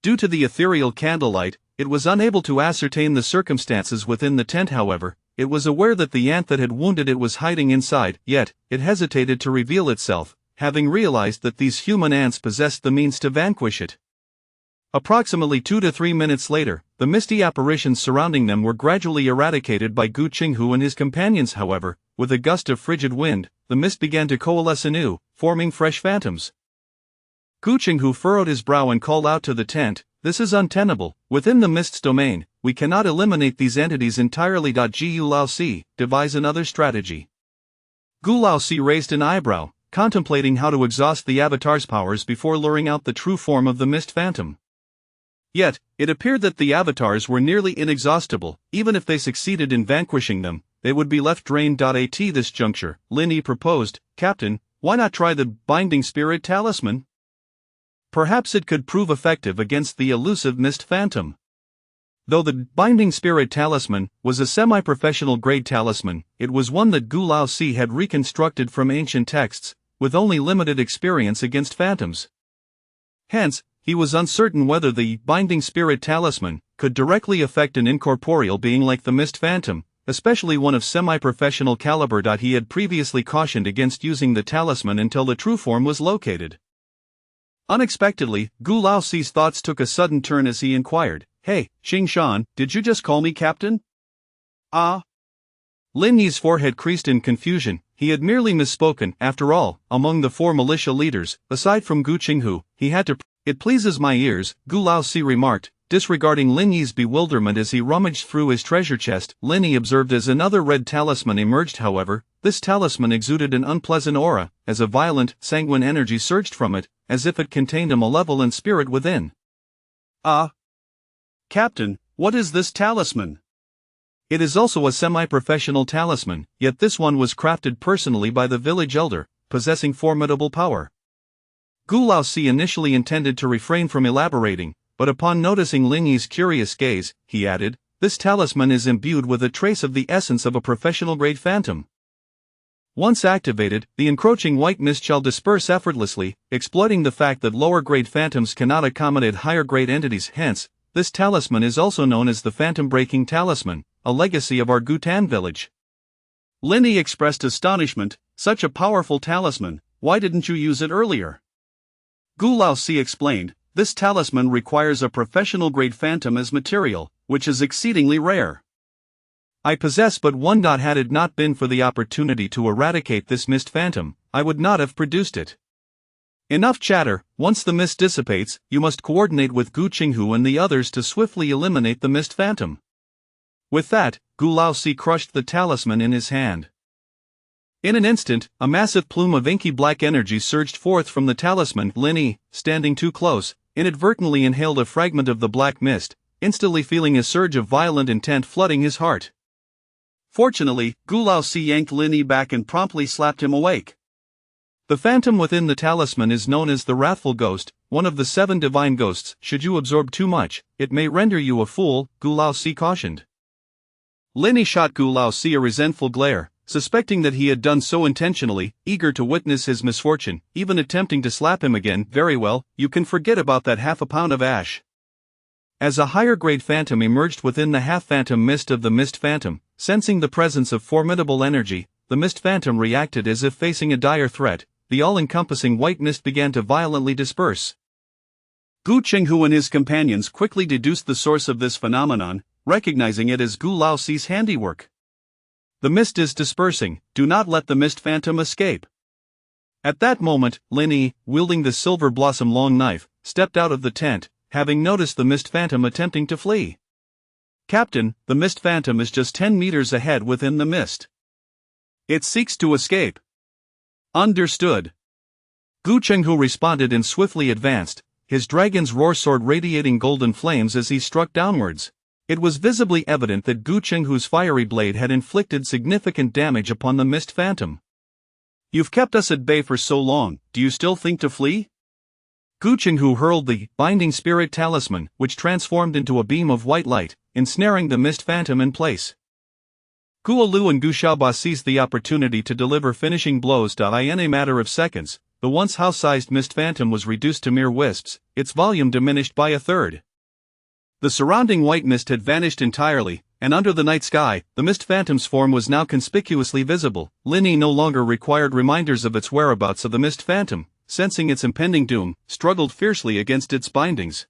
Due to the ethereal candlelight, it was unable to ascertain the circumstances within the tent. However, it was aware that the ant that had wounded it was hiding inside, yet, it hesitated to reveal itself, having realized that these human ants possessed the means to vanquish it. Approximately 2 to 3 minutes later, the misty apparitions surrounding them were gradually eradicated by Gu Qinghu and his companions. However, with a gust of frigid wind, the mist began to coalesce anew, forming fresh phantoms. Gu Qinghu furrowed his brow and called out to the tent, "This is untenable. Within the mist's domain, we cannot eliminate these entities entirely. Gu Laosi, devise another strategy." Gu Laosi raised an eyebrow, contemplating how to exhaust the avatar's powers before luring out the true form of the mist phantom. Yet, it appeared that the avatars were nearly inexhaustible. Even if they succeeded in vanquishing them, they would be left drained. At this juncture, Lin Yi proposed, "Captain, why not try the binding spirit talisman? Perhaps it could prove effective against the elusive mist phantom." Though the binding spirit talisman was a semi-professional grade talisman, it was one that Gu Laosi had reconstructed from ancient texts, with only limited experience against phantoms. Hence, he was uncertain whether the binding spirit talisman could directly affect an incorporeal being like the mist phantom, especially one of semi-professional caliber. He had previously cautioned against using the talisman until the true form was located. Unexpectedly, Gu Laosi's thoughts took a sudden turn as he inquired, "Hey, Xing Shan, did you just call me captain?" "Ah." Lin Yi's forehead creased in confusion. He had merely misspoken. After all, among the 4 militia leaders, aside from Gu Qinghu, he had to. "It pleases my ears," Gu Laosi remarked, disregarding Lin Yi's bewilderment as he rummaged through his treasure chest. Lin Yi observed as another red talisman emerged. However, this talisman exuded an unpleasant aura, as a violent, sanguine energy surged from it, as if it contained a malevolent spirit within. "Ah. Captain, what is this talisman?" "It is also a semi-professional talisman, yet this one was crafted personally by the village elder, possessing formidable power." Gu Laosi initially intended to refrain from elaborating, but upon noticing Lin Yi's curious gaze, he added, "This talisman is imbued with a trace of the essence of a professional-grade phantom. Once activated, the encroaching white mist shall disperse effortlessly, exploiting the fact that lower-grade phantoms cannot accommodate higher-grade entities. Hence, this talisman is also known as the Phantom-Breaking Talisman, a legacy of our Gutan village." Lin Yi expressed astonishment. "Such a powerful talisman, why didn't you use it earlier?" Gu Laosi explained, "This talisman requires a professional-grade phantom as material, which is exceedingly rare. I possess but one. Had it not been for the opportunity to eradicate this mist phantom, I would not have produced it." "Enough chatter. Once the mist dissipates, you must coordinate with Gu Qinghu and the others to swiftly eliminate the mist phantom." With that, Gu Laosi crushed the talisman in his hand. In an instant, a massive plume of inky black energy surged forth from the talisman. Lin Yi, standing too close, inadvertently inhaled a fragment of the black mist, instantly feeling a surge of violent intent flooding his heart. Fortunately, Gu Laosi yanked Lin Yi back and promptly slapped him awake. "The phantom within the talisman is known as the Wrathful Ghost, one of the 7 divine ghosts. Should you absorb too much, it may render you a fool," Gu Laosi cautioned. Lin Yi shot Gu Laosi a resentful glare, suspecting that he had done so intentionally, eager to witness his misfortune, even attempting to slap him again. "Very well, you can forget about that half a pound of ash." As a higher-grade phantom emerged within the half-phantom mist of the mist phantom, sensing the presence of formidable energy, the mist phantom reacted as if facing a dire threat. The all-encompassing white mist began to violently disperse. Gu Qinghu and his companions quickly deduced the source of this phenomenon, recognizing it as Gu Laosi's handiwork. "The mist is dispersing, do not let the mist phantom escape." At that moment, Lin Yi, wielding the silver blossom long knife, stepped out of the tent, having noticed the mist phantom attempting to flee. "Captain, the mist phantom is just 10 meters ahead within the mist. It seeks to escape." "Understood." Gu Chenghu responded and swiftly advanced, his dragon's roar sword radiating golden flames as he struck downwards. It was visibly evident that Gu Chenghu's fiery blade had inflicted significant damage upon the Mist Phantom. You've kept us at bay for so long, do you still think to flee? Gu Chenghu hurled the Binding Spirit Talisman, which transformed into a beam of white light, ensnaring the Mist Phantom in place. Guo Lu and Gu Xiaoba seized the opportunity to deliver finishing blows. In a matter of seconds, the once house-sized Mist Phantom was reduced to mere wisps, its volume diminished by a third. The surrounding white mist had vanished entirely, and under the night sky, the Mist Phantom's form was now conspicuously visible. Lin Yi no longer required reminders of its whereabouts. Of the Mist Phantom, sensing its impending doom, struggled fiercely against its bindings.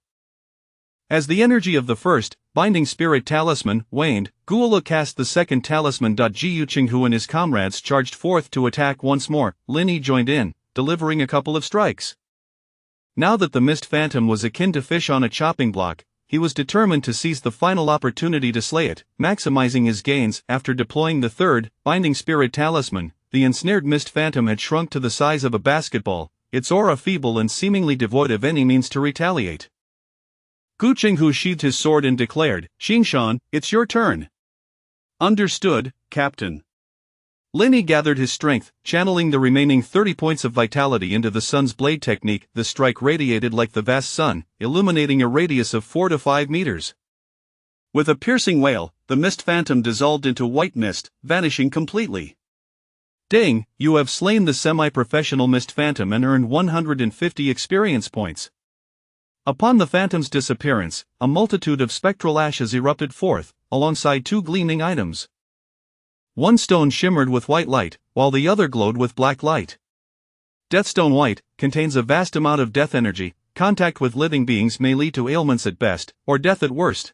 As the energy of the first, Binding Spirit Talisman, waned, Guola cast the second talisman. Jiu Chenghu and his comrades charged forth to attack once more. Lin Yi joined in, delivering a couple of strikes. Now that the Mist Phantom was akin to fish on a chopping block, he was determined to seize the final opportunity to slay it, maximizing his gains. After deploying the third, Binding Spirit Talisman, the ensnared Mist Phantom had shrunk to the size of a basketball, its aura feeble and seemingly devoid of any means to retaliate. Gu Chenghu sheathed his sword and declared, "Xingshan, it's your turn." Understood, Captain. Lin Yi gathered his strength, channeling the remaining 30 points of vitality into the sun's blade technique. The strike radiated like the vast sun, illuminating a radius of 4 to 5 meters. With a piercing wail, the Mist Phantom dissolved into white mist, vanishing completely. Ding, you have slain the semi-professional Mist Phantom and earned 150 experience points. Upon the Phantom's disappearance, a multitude of spectral ashes erupted forth, alongside 2 gleaming items. One stone shimmered with white light, while the other glowed with black light. Deathstone White contains a vast amount of death energy. Contact with living beings may lead to ailments at best, or death at worst.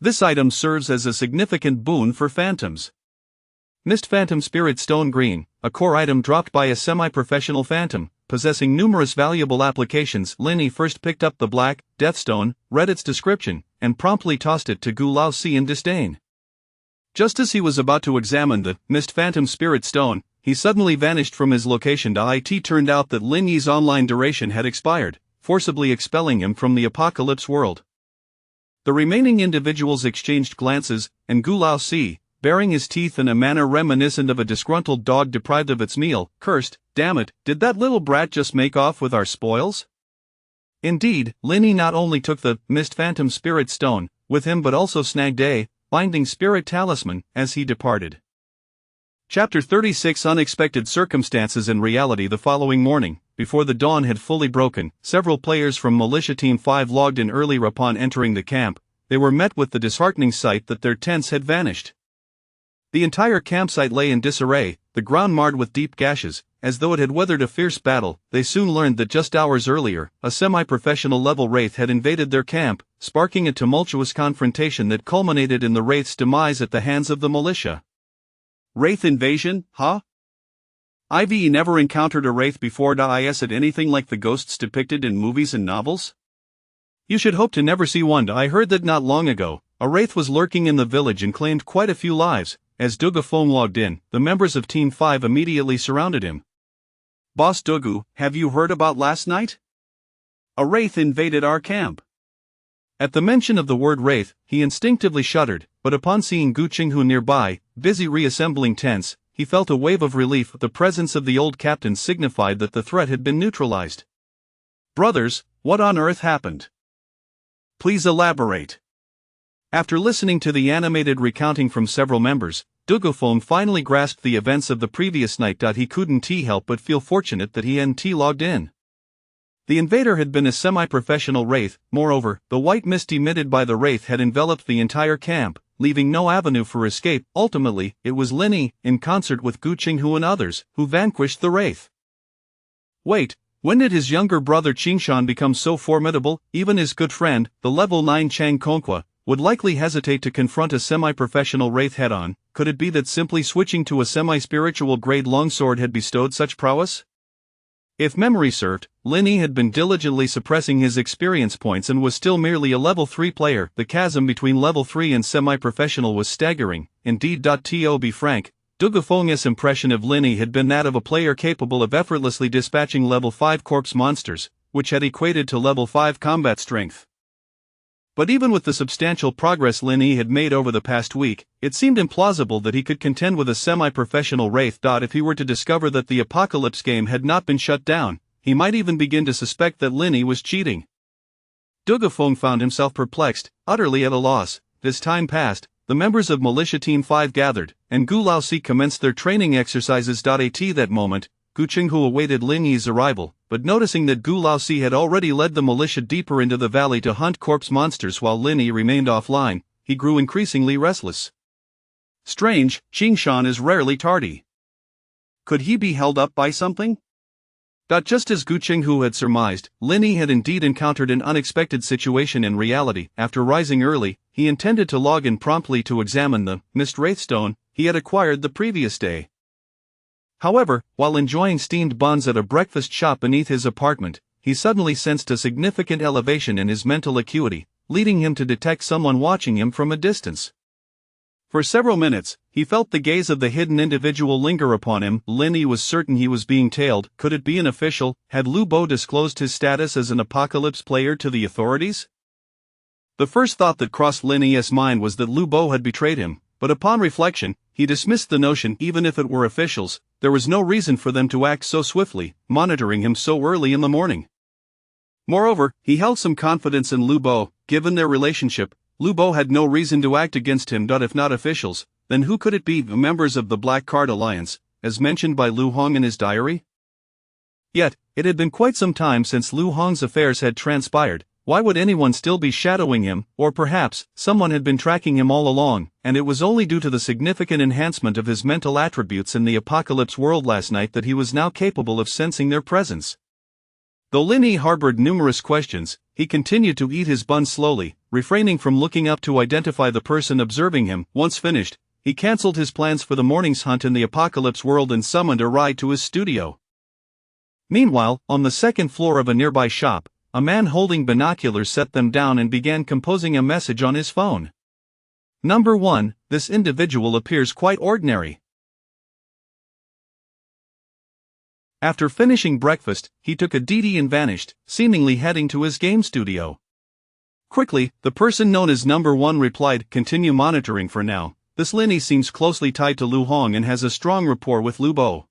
This item serves as a significant boon for phantoms. Mist Phantom Spirit Stone Green, a core item dropped by a semi-professional phantom, possessing numerous valuable applications. Lin Yi first picked up the black Deathstone, read its description, and promptly tossed it to Gu Laosi in disdain. Just as he was about to examine the Mist Phantom Spirit Stone, he suddenly vanished from his location. It turned out that Lin Yi's online duration had expired, forcibly expelling him from the apocalypse world. The remaining individuals exchanged glances, and Gu Laosi, baring his teeth in a manner reminiscent of a disgruntled dog deprived of its meal, cursed, "Damn it, did that little brat just make off with our spoils?" Indeed, Lin Yi not only took the Mist Phantom Spirit Stone with him but also snagged a Binding Spirit Talisman as he departed. Chapter 36 Unexpected Circumstances. In reality, the following morning, before the dawn had fully broken, several players from Militia Team 5 logged in earlier. Upon entering the camp, they were met with the disheartening sight that their tents had vanished. The entire campsite lay in disarray, the ground marred with deep gashes, as though it had weathered a fierce battle. They soon learned that just hours earlier, a semi-professional level wraith had invaded their camp, sparking a tumultuous confrontation that culminated in the wraith's demise at the hands of the militia. Wraith invasion, huh? I've never encountered a wraith before. Is it anything like the ghosts depicted in movies and novels? You should hope to never see one. I heard that not long ago, a wraith was lurking in the village and claimed quite a few lives. As Dugu Feng logged in, the members of Team 5 immediately surrounded him. Boss Dugu, have you heard about last night? A wraith invaded our camp. At the mention of the word wraith, he instinctively shuddered, but upon seeing Gu Chenghu nearby, busy reassembling tents, he felt a wave of relief. The presence of the old captain signified that the threat had been neutralized. Brothers, what on earth happened? Please elaborate. After listening to the animated recounting from several members, Dugu Feng finally grasped the events of the previous night. He couldn't help but feel fortunate that he hadn't logged in. The invader had been a semi-professional wraith. Moreover, the white mist emitted by the wraith had enveloped the entire camp, leaving no avenue for escape. Ultimately, it was Lin Yi, in concert with Gu Chenghu and others, who vanquished the wraith. Wait, when did his younger brother Qingshan become so formidable? Even his good friend, the level 9 Chang Kongqua, would likely hesitate to confront a semi-professional wraith head-on. Could it be that simply switching to a semi-spiritual grade longsword had bestowed such prowess? If memory served, Lin Yi had been diligently suppressing his experience points and was still merely a level 3 player. The chasm between level 3 and semi-professional was staggering. Indeed, to be frank, Dugafong's impression of Linny had been that of a player capable of effortlessly dispatching level 5 corpse monsters, which had equated to level 5 combat strength. But even with the substantial progress Linny had made over the past week, it seemed implausible that he could contend with a semi-professional Wraith. If he were to discover that the Apocalypse game had not been shut down, he might even begin to suspect that Linny was cheating. Dugafong found himself perplexed, utterly at a loss. As time passed, the members of Militia Team 5 gathered, and Gu Laosi commenced their training exercises. At that moment, Gu Qinghu awaited Linyi's arrival, but noticing that Gu Laosi had already led the militia deeper into the valley to hunt corpse monsters while Linyi remained offline, he grew increasingly restless. Strange, Qingshan is rarely tardy. Could he be held up by something? Just as Gu Qinghu had surmised, Linyi had indeed encountered an unexpected situation in reality. After rising early, he intended to log in promptly to examine the missed Wraithstone he had acquired the previous day. However, while enjoying steamed buns at a breakfast shop beneath his apartment, he suddenly sensed a significant elevation in his mental acuity, leading him to detect someone watching him from a distance. For several minutes, he felt the gaze of the hidden individual linger upon him. Linyi was certain he was being tailed. Could it be an official? Had Lu Bo disclosed his status as an Apocalypse player to the authorities? The first thought that crossed Linyi's mind was that Lu Bo had betrayed him, but upon reflection, he dismissed the notion. Even if it were officials, there was no reason for them to act so swiftly, monitoring him so early in the morning. Moreover, he held some confidence in Lu Bo. Given their relationship, Lu Bo had no reason to act against him. If not officials, then who could it be? Members of the Black Card Alliance, as mentioned by Lu Hong in his diary? Yet, it had been quite some time since Lu Hong's affairs had transpired. Why would anyone still be shadowing him? Or perhaps, someone had been tracking him all along, and it was only due to the significant enhancement of his mental attributes in the Apocalypse world last night that he was now capable of sensing their presence. Though Linyi harbored numerous questions, he continued to eat his bun slowly, refraining from looking up to identify the person observing him. Once finished, he cancelled his plans for the morning's hunt in the Apocalypse world and summoned a ride to his studio. Meanwhile, on the second floor of a nearby shop, a man holding binoculars set them down and began composing a message on his phone. Number 1, this individual appears quite ordinary. After finishing breakfast, he took a DD and vanished, seemingly heading to his game studio. Quickly, the person known as Number 1 replied, "Continue monitoring for now. This Linyi seems closely tied to Lu Hong and has a strong rapport with Lu Bo.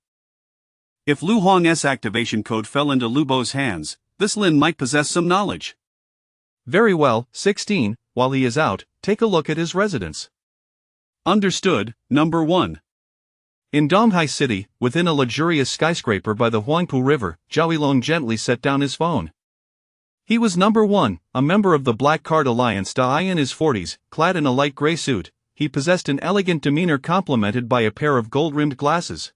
If Lu Hong's activation code fell into Lu Bo's hands, this Lin might possess some knowledge." "Very well, 16, while he is out, take a look at his residence." "Understood, Number 1. In Donghai City, within a luxurious skyscraper by the Huangpu River, Zhao Yilong gently set down his phone. He was Number 1, a member of the Black Card Alliance. In his 40s, clad in a light gray suit, he possessed an elegant demeanor complemented by a pair of gold-rimmed glasses.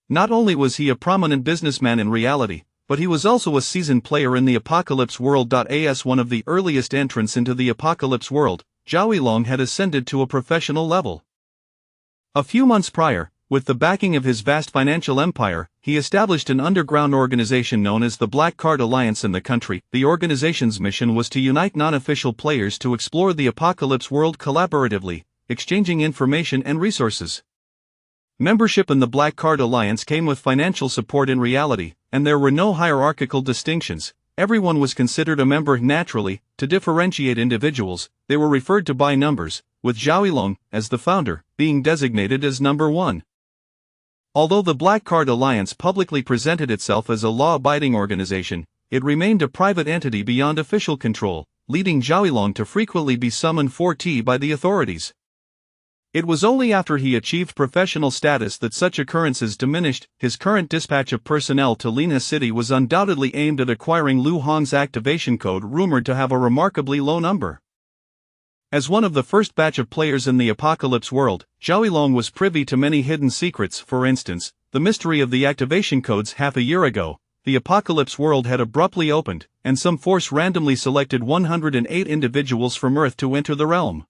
Not only was he a prominent businessman in reality, but he was also a seasoned player in the Apocalypse world. As one of the earliest entrants into the Apocalypse world, Zhao Yilong had ascended to a professional level. A few months prior, with the backing of his vast financial empire, he established an underground organization known as the Black Card Alliance in the country. The organization's mission was to unite non-official players to explore the Apocalypse world collaboratively, exchanging information and resources. Membership in the Black Card Alliance came with financial support in reality, and there were no hierarchical distinctions. Everyone was considered a member naturally. To differentiate individuals, they were referred to by numbers, with Zhao Yilong, as the founder, being designated as Number 1. Although the Black Card Alliance publicly presented itself as a law-abiding organization, it remained a private entity beyond official control, leading Zhao Yilong to frequently be summoned for tea by the authorities. It was only after he achieved professional status that such occurrences diminished. His current dispatch of personnel to Lina City was undoubtedly aimed at acquiring Lu Hong's activation code, rumored to have a remarkably low number. As one of the first batch of players in the Apocalypse world, Zhao Yilong was privy to many hidden secrets. For instance, the mystery of the activation codes. Half a year ago, the Apocalypse world had abruptly opened, and some force randomly selected 108 individuals from Earth to enter the realm.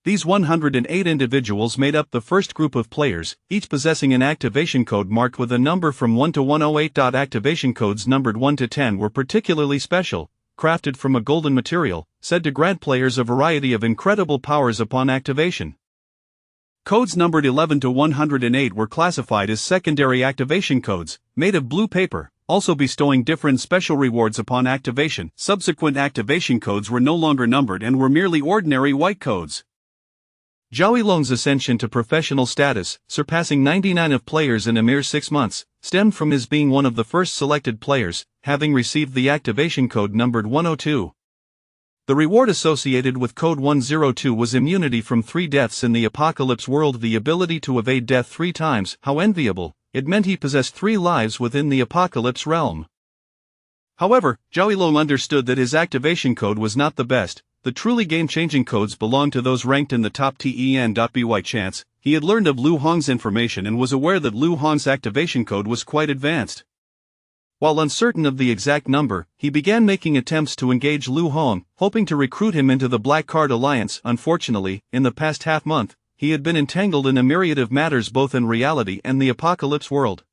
These 108 individuals made up the first group of players, each possessing an activation code marked with a number from 1 to 108. Activation codes numbered 1 to 10 were particularly special, crafted from a golden material, said to grant players a variety of incredible powers upon activation. Codes numbered 11 to 108 were classified as secondary activation codes, made of blue paper, also bestowing different special rewards upon activation. Subsequent activation codes were no longer numbered and were merely ordinary white codes. Zhao Yilong's ascension to professional status, surpassing 99 of players in a mere 6 months, stemmed from his being one of the first selected players, having received the activation code numbered 102. The reward associated with code 102 was immunity from 3 deaths in the Apocalypse world, the ability to evade death 3 times. How enviable! It meant he possessed 3 lives within the Apocalypse realm. However, Zhao Yilong understood that his activation code was not the best. The truly game-changing codes belonged to those ranked in the top ten.by chance. He had learned of Lu Hong's information and was aware that Lu Hong's activation code was quite advanced. While uncertain of the exact number, he began making attempts to engage Lu Hong, hoping to recruit him into the Black Card Alliance. Unfortunately, in the past half-month, he had been entangled in a myriad of matters both in reality and the Apocalypse world.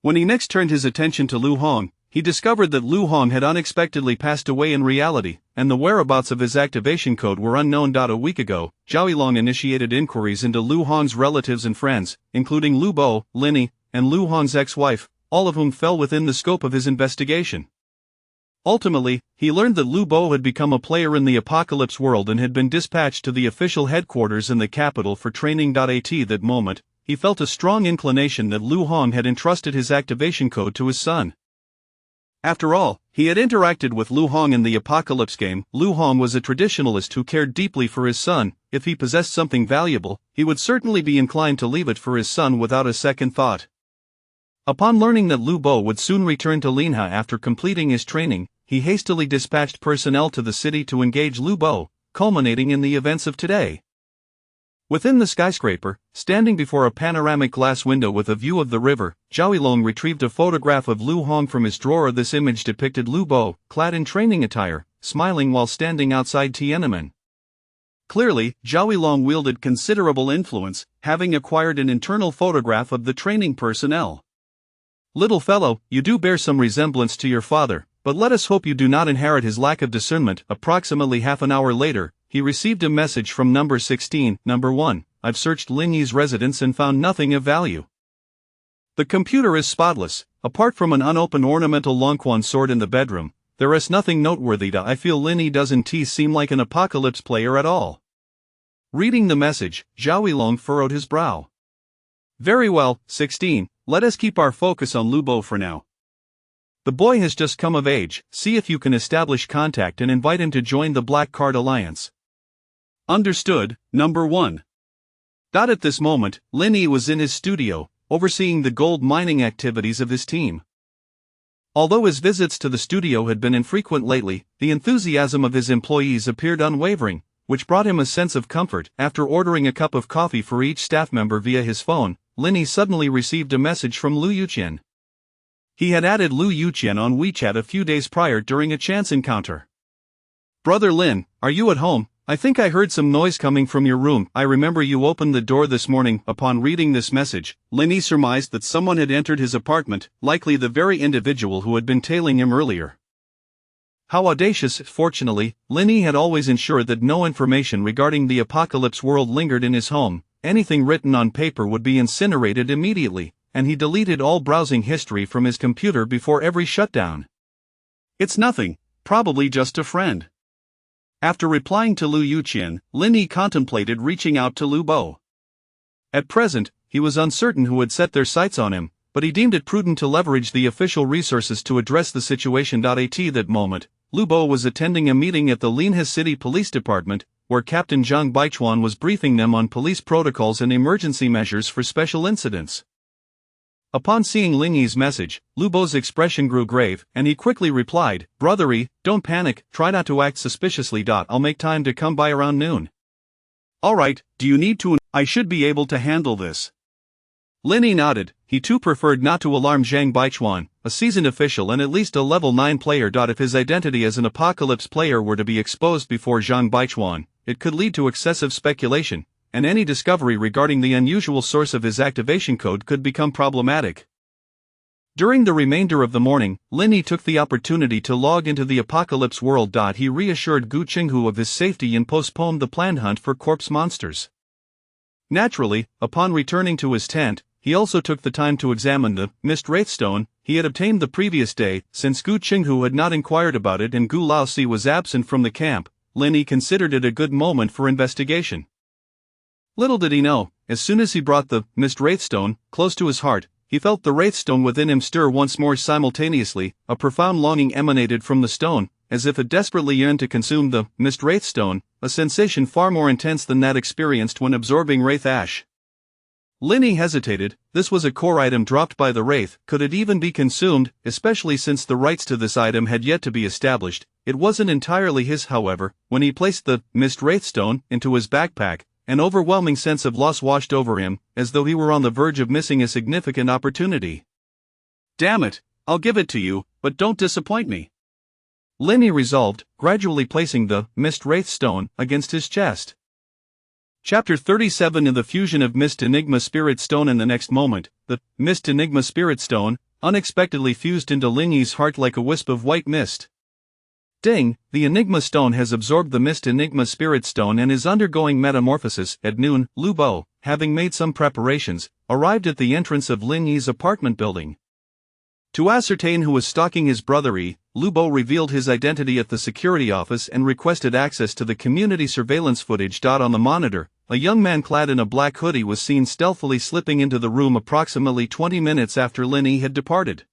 When he next turned his attention to Lu Hong, he discovered that Lu Hong had unexpectedly passed away in reality, and the whereabouts of his activation code were unknown. A week ago, Zhao Yilong initiated inquiries into Lu Hong's relatives and friends, including Lu Bo, Linny, and Lu Hong's ex-wife, all of whom fell within the scope of his investigation. Ultimately, he learned that Lu Bo had become a player in the Apocalypse world and had been dispatched to the official headquarters in the capital for training. At that moment, he felt a strong inclination that Lu Hong had entrusted his activation code to his son. After all, he had interacted with Lu Hong in the Apocalypse game. Lu Hong was a traditionalist who cared deeply for his son. If he possessed something valuable, he would certainly be inclined to leave it for his son without a second thought. Upon learning that Lu Bo would soon return to Linha after completing his training, he hastily dispatched personnel to the city to engage Lu Bo, culminating in the events of today. Within the skyscraper, standing before a panoramic glass window with a view of the river, Zhao Yilong retrieved a photograph of Lu Hong from his drawer. This image depicted Lu Bo, clad in training attire, smiling while standing outside Tiananmen. Clearly, Zhao Yilong wielded considerable influence, having acquired an internal photograph of the training personnel. "Little fellow, you do bear some resemblance to your father, but let us hope you do not inherit his lack of discernment." Approximately half an hour later, he received a message from number 16, Number 1, "I've searched Lin Yi's residence and found nothing of value. The computer is spotless. Apart from an unopened ornamental Longquan sword in the bedroom, there is nothing noteworthy. I feel Lin Yi doesn't seem like an Apocalypse player at all." Reading the message, Zhao Yilong furrowed his brow. "Very well, 16, let us keep our focus on Lu Bo for now. The boy has just come of age. See if you can establish contact and invite him to join the Black Card Alliance." "Understood, Number 1. At this moment, Lin Yi was in his studio, overseeing the gold mining activities of his team. Although his visits to the studio had been infrequent lately, the enthusiasm of his employees appeared unwavering, which brought him a sense of comfort. After ordering a cup of coffee for each staff member via his phone, Lin Yi suddenly received a message from Lu Yuqian. He had added Lu Yuqian on WeChat a few days prior during a chance encounter. "Brother Lin, are you at home? I think I heard some noise coming from your room. I remember you opened the door this morning." Upon reading this message, Lin Yi surmised that someone had entered his apartment, likely the very individual who had been tailing him earlier. How audacious! Fortunately, Lin Yi had always ensured that no information regarding the Apocalypse world lingered in his home. Anything written on paper would be incinerated immediately, and he deleted all browsing history from his computer before every shutdown. "It's nothing, probably just a friend." After replying to Lu Yuqian, Lin Yi contemplated reaching out to Lu Bo. At present, he was uncertain who had set their sights on him, but he deemed it prudent to leverage the official resources to address the situation. At that moment, Lu Bo was attending a meeting at the Linha City Police Department, where Captain Zhang Baichuan was briefing them on police protocols and emergency measures for special incidents. Upon seeing Lin Yi's message, Lu Bo's expression grew grave, and he quickly replied, "Brother Yi, don't panic, try not to act suspiciously. I'll make time to come by around noon." "Alright, do you need to? I should be able to handle this." Lin Yi nodded. He too preferred not to alarm Zhang Baichuan, a seasoned official and at least a level 9 player. If his identity as an Apocalypse player were to be exposed before Zhang Baichuan, it could lead to excessive speculation, and any discovery regarding the unusual source of his activation code could become problematic. During the remainder of the morning, Lin Yi took the opportunity to log into the Apocalypse world. He reassured Gu Qinghu of his safety and postponed the planned hunt for corpse monsters. Naturally, upon returning to his tent, he also took the time to examine the mist wraithstone he had obtained the previous day. Since Gu Qinghu had not inquired about it and Gu Laosi was absent from the camp, Lin Yi considered it a good moment for investigation. Little did he know, as soon as he brought the mist wraithstone close to his heart, he felt the wraithstone within him stir once more simultaneously. A profound longing emanated from the stone, as if it desperately yearned to consume the mist wraithstone, a sensation far more intense than that experienced when absorbing wraith ash. Lin Yi hesitated. This was a core item dropped by the wraith. Could it even be consumed, especially since the rights to this item had yet to be established? It wasn't entirely his, however. When he placed the mist wraithstone into his backpack, an overwhelming sense of loss washed over him, as though he were on the verge of missing a significant opportunity. Damn it, I'll give it to you, but don't disappoint me. Lin Yi resolved, gradually placing the mist wraithstone against his chest. Chapter 37. In the fusion of Mist Enigma Spirit Stone. In the next moment, the Mist Enigma Spirit Stone unexpectedly fused into Lin Yi's heart like a wisp of white mist. Ding! The Enigma Stone has absorbed the Mist Enigma Spirit Stone and is undergoing metamorphosis. At noon, Lu Bo, having made some preparations, arrived at the entrance of Lin Yi's apartment building. To ascertain who was stalking his brother Yi, Lu Bo revealed his identity at the security office and requested access to the community surveillance footage. On the monitor, a young man clad in a black hoodie was seen stealthily slipping into the room approximately 20 minutes after Lin Yi had departed.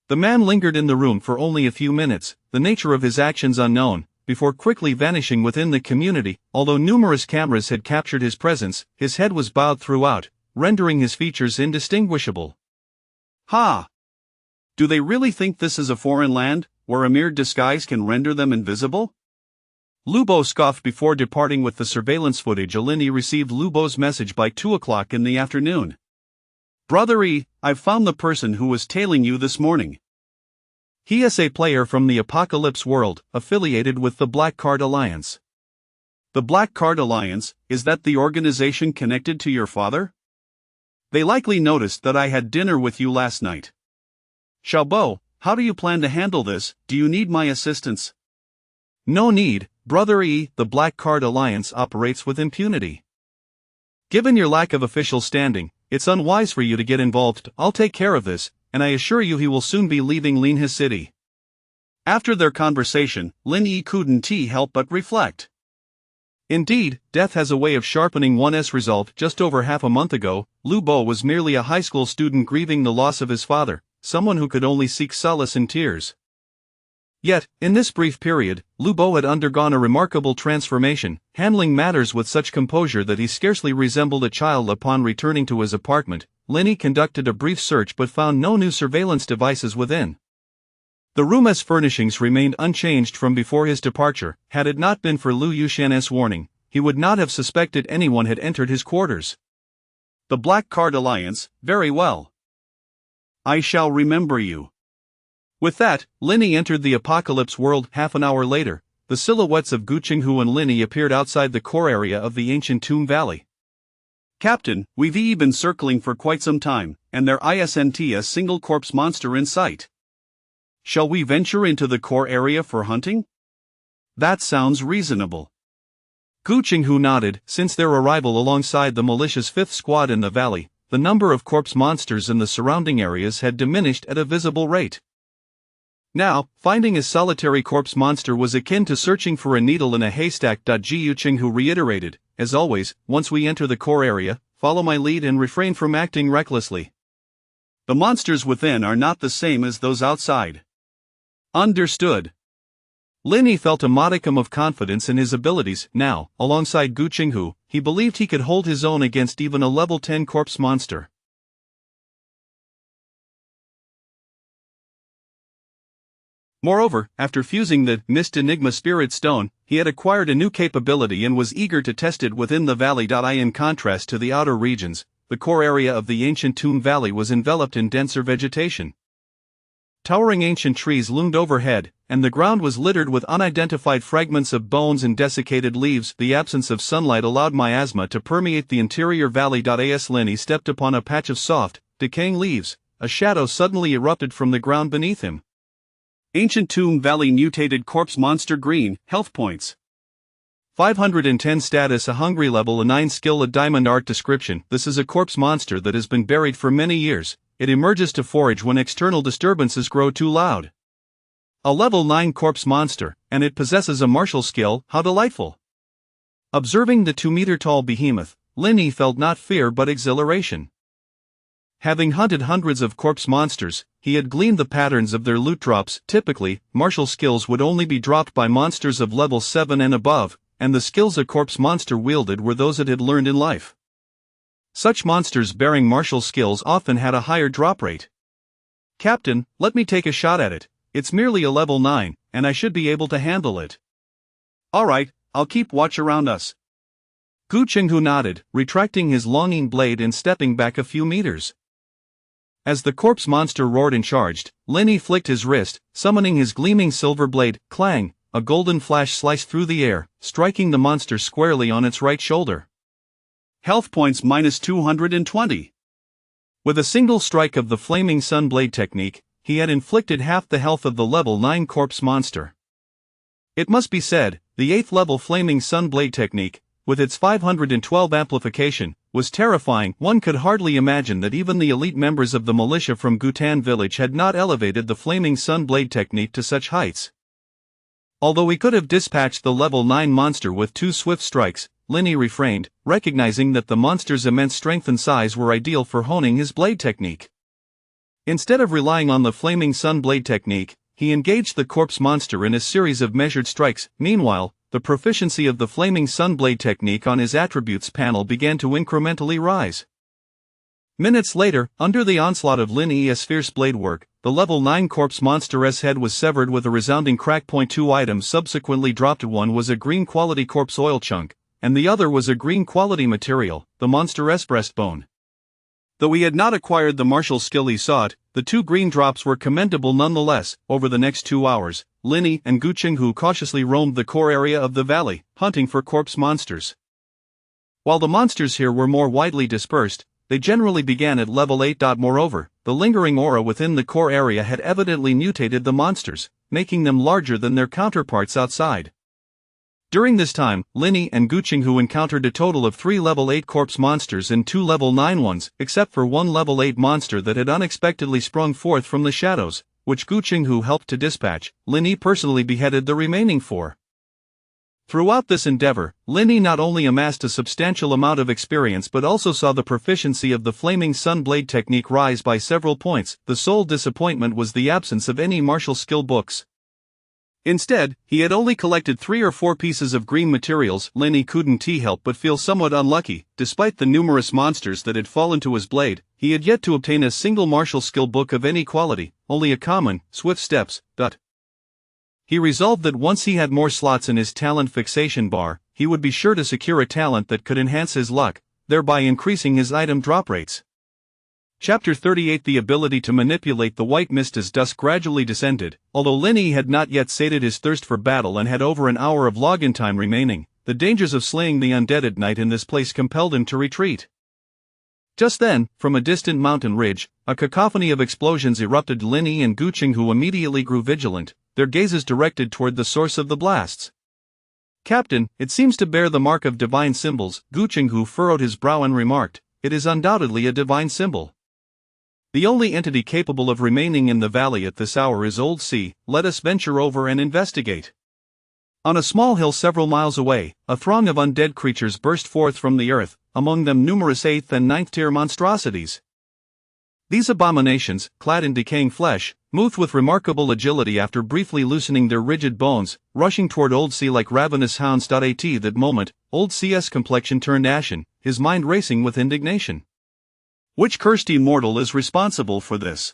The man lingered in the room for only a few minutes, the nature of his actions unknown, before quickly vanishing within the community. Although numerous cameras had captured his presence, his head was bowed throughout, rendering his features indistinguishable. Ha! Do they really think this is a foreign land, where a mere disguise can render them invisible? Lu Bo scoffed before departing with the surveillance footage. Lin Yi received Lu Bo's message by 2 o'clock in the afternoon. Brother Yi, I've found the person who was tailing you this morning. He is a player from the Apocalypse world, affiliated with the Black Card Alliance. The Black Card Alliance, is that the organization connected to your father? They likely noticed that I had dinner with you last night. Xiaobo, how do you plan to handle this? Do you need my assistance? No need, Brother Yi. The Black Card Alliance operates with impunity. Given your lack of official standing, it's unwise for you to get involved. I'll take care of this, and I assure you he will soon be leaving Linhe City. After their conversation, Lin Yi couldn't help but reflect. Indeed, death has a way of sharpening one's resolve. Just over half a month ago, Lu Bo was merely a high school student grieving the loss of his father, someone who could only seek solace in tears. Yet, in this brief period, Lu Bo had undergone a remarkable transformation, handling matters with such composure that he scarcely resembled a child. Upon returning to his apartment, Lin Yi conducted a brief search but found no new surveillance devices within. The room's furnishings remained unchanged from before his departure. Had it not been for Lu Yushan's warning, he would not have suspected anyone had entered his quarters. The Black Card Alliance, very well. I shall remember you. With that, Lin Yi entered the Apocalypse world. Half an hour later, the silhouettes of Gu Qinghu and Lin Yi appeared outside the core area of the ancient Tomb Valley. Captain, we've been circling for quite some time, and there isn't a single corpse monster in sight. Shall we venture into the core area for hunting? That sounds reasonable. Gu Qinghu nodded. Since their arrival alongside the militia's 5th squad in the valley, the number of corpse monsters in the surrounding areas had diminished at a visible rate. Now, finding a solitary corpse monster was akin to searching for a needle in a haystack. Gu Qinghu reiterated, as always, once we enter the core area, follow my lead and refrain from acting recklessly. The monsters within are not the same as those outside. Understood. Lin Yi felt a modicum of confidence in his abilities. Now, alongside Gu Qinghu, he believed he could hold his own against even a level 10 corpse monster. Moreover, after fusing the Mist Enigma Spirit Stone, he had acquired a new capability and was eager to test it within the valley. In contrast to the outer regions, the core area of the ancient Tomb Valley was enveloped in denser vegetation. Towering ancient trees loomed overhead, and the ground was littered with unidentified fragments of bones and desiccated leaves. The absence of sunlight allowed miasma to permeate the interior valley. As Lin Yi stepped upon a patch of soft, decaying leaves, a shadow suddenly erupted from the ground beneath him. Ancient Tomb Valley mutated corpse monster green, health points. 510 status, a hungry level, a 9 skill, a diamond art description. This is a corpse monster that has been buried for many years. It emerges to forage when external disturbances grow too loud. A level 9 corpse monster, and it possesses a martial skill. How delightful! Observing the 2-meter-tall behemoth, Linny felt not fear but exhilaration. Having hunted hundreds of corpse monsters, he had gleaned the patterns of their loot drops. Typically, martial skills would only be dropped by monsters of level 7 and above, and the skills a corpse monster wielded were those it had learned in life. Such monsters bearing martial skills often had a higher drop rate. "Captain, let me take a shot at it. It's merely a level 9, and I should be able to handle it." "Alright, I'll keep watch around us." Gu Qinghu nodded, retracting his longing blade and stepping back a few meters. As the corpse monster roared and charged, Linny flicked his wrist, summoning his gleaming silver blade. Clang! A golden flash sliced through the air, striking the monster squarely on its right shoulder. Health points minus 220. With a single strike of the flaming sun blade technique, he had inflicted half the health of the level 9 corpse monster. It must be said, the 8th level flaming sun blade technique, with its 512 amplification, was terrifying. One could hardly imagine that even the elite members of the militia from Gutan village had not elevated the flaming sun blade technique to such heights. Although he could have dispatched the level 9 monster with 2 swift strikes, Linny refrained, recognizing that the monster's immense strength and size were ideal for honing his blade technique. Instead of relying on the flaming sun blade technique, he engaged the corpse monster in a series of measured strikes. Meanwhile, the proficiency of the flaming sun blade technique on his attributes panel began to incrementally rise. Minutes later, under the onslaught of Linny's fierce blade work, the level 9 corpse monster's head was severed with a resounding crack. 2 items subsequently dropped. One was a green quality corpse oil chunk, and the other was a green quality material, the monster's breastbone. Though he had not acquired the martial skill he sought, the 2 green drops were commendable nonetheless. Over the next 2 hours, Linny and Gu Qinghu cautiously roamed the core area of the valley, hunting for corpse monsters. While the monsters here were more widely dispersed, they generally began at level 8. Moreover, the lingering aura within the core area had evidently mutated the monsters, making them larger than their counterparts outside. During this time, Linny and Gu Qinghu encountered a total of 3 level 8 corpse monsters and 2 level 9 ones, except for one level 8 monster that had unexpectedly sprung forth from the shadows, which Gu Qinghu helped to dispatch. Linny personally beheaded the remaining 4. Throughout this endeavor, Linny not only amassed a substantial amount of experience but also saw the proficiency of the flaming sun blade technique rise by several points. The sole disappointment was the absence of any martial skill books. Instead, he had only collected 3 or 4 pieces of green materials. Linny couldn't help but feel somewhat unlucky. Despite the numerous monsters that had fallen to his blade, he had yet to obtain a single martial skill book of any quality, only a common, swift steps. He resolved that once he had more slots in his talent fixation bar, he would be sure to secure a talent that could enhance his luck, thereby increasing his item drop rates. Chapter 38. The ability to manipulate the white mist. As dusk gradually descended, although Linny had not yet sated his thirst for battle and had over an hour of login time remaining, the dangers of slaying the undead at night in this place compelled him to retreat. Just then, from a distant mountain ridge, a cacophony of explosions erupted. Linny and Gu Qinghu immediately grew vigilant, their gazes directed toward the source of the blasts. "Captain, it seems to bear the mark of divine symbols." Gu Qinghu furrowed his brow and remarked, "It is undoubtedly a divine symbol. The only entity capable of remaining in the valley at this hour is Old Sea. Let us venture over and investigate." On a small hill several miles away, a throng of undead creatures burst forth from the earth, among them numerous 8th and 9th tier monstrosities. These abominations, clad in decaying flesh, moved with remarkable agility after briefly loosening their rigid bones, rushing toward Old Sea like ravenous hounds. At that moment, Old C's complexion turned ashen, his mind racing with indignation. "Which cursed immortal is responsible for this?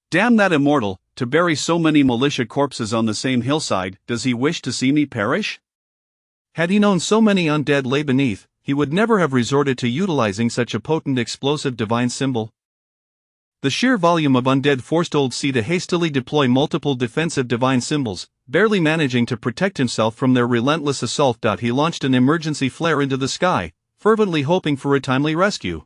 Damn that immortal, to bury so many militia corpses on the same hillside. Does he wish to see me perish?" Had he known so many undead lay beneath, he would never have resorted to utilizing such a potent explosive divine symbol. The sheer volume of undead forced Old Sea to hastily deploy multiple defensive divine symbols, barely managing to protect himself from their relentless assault. He launched an emergency flare into the sky, fervently hoping for a timely rescue.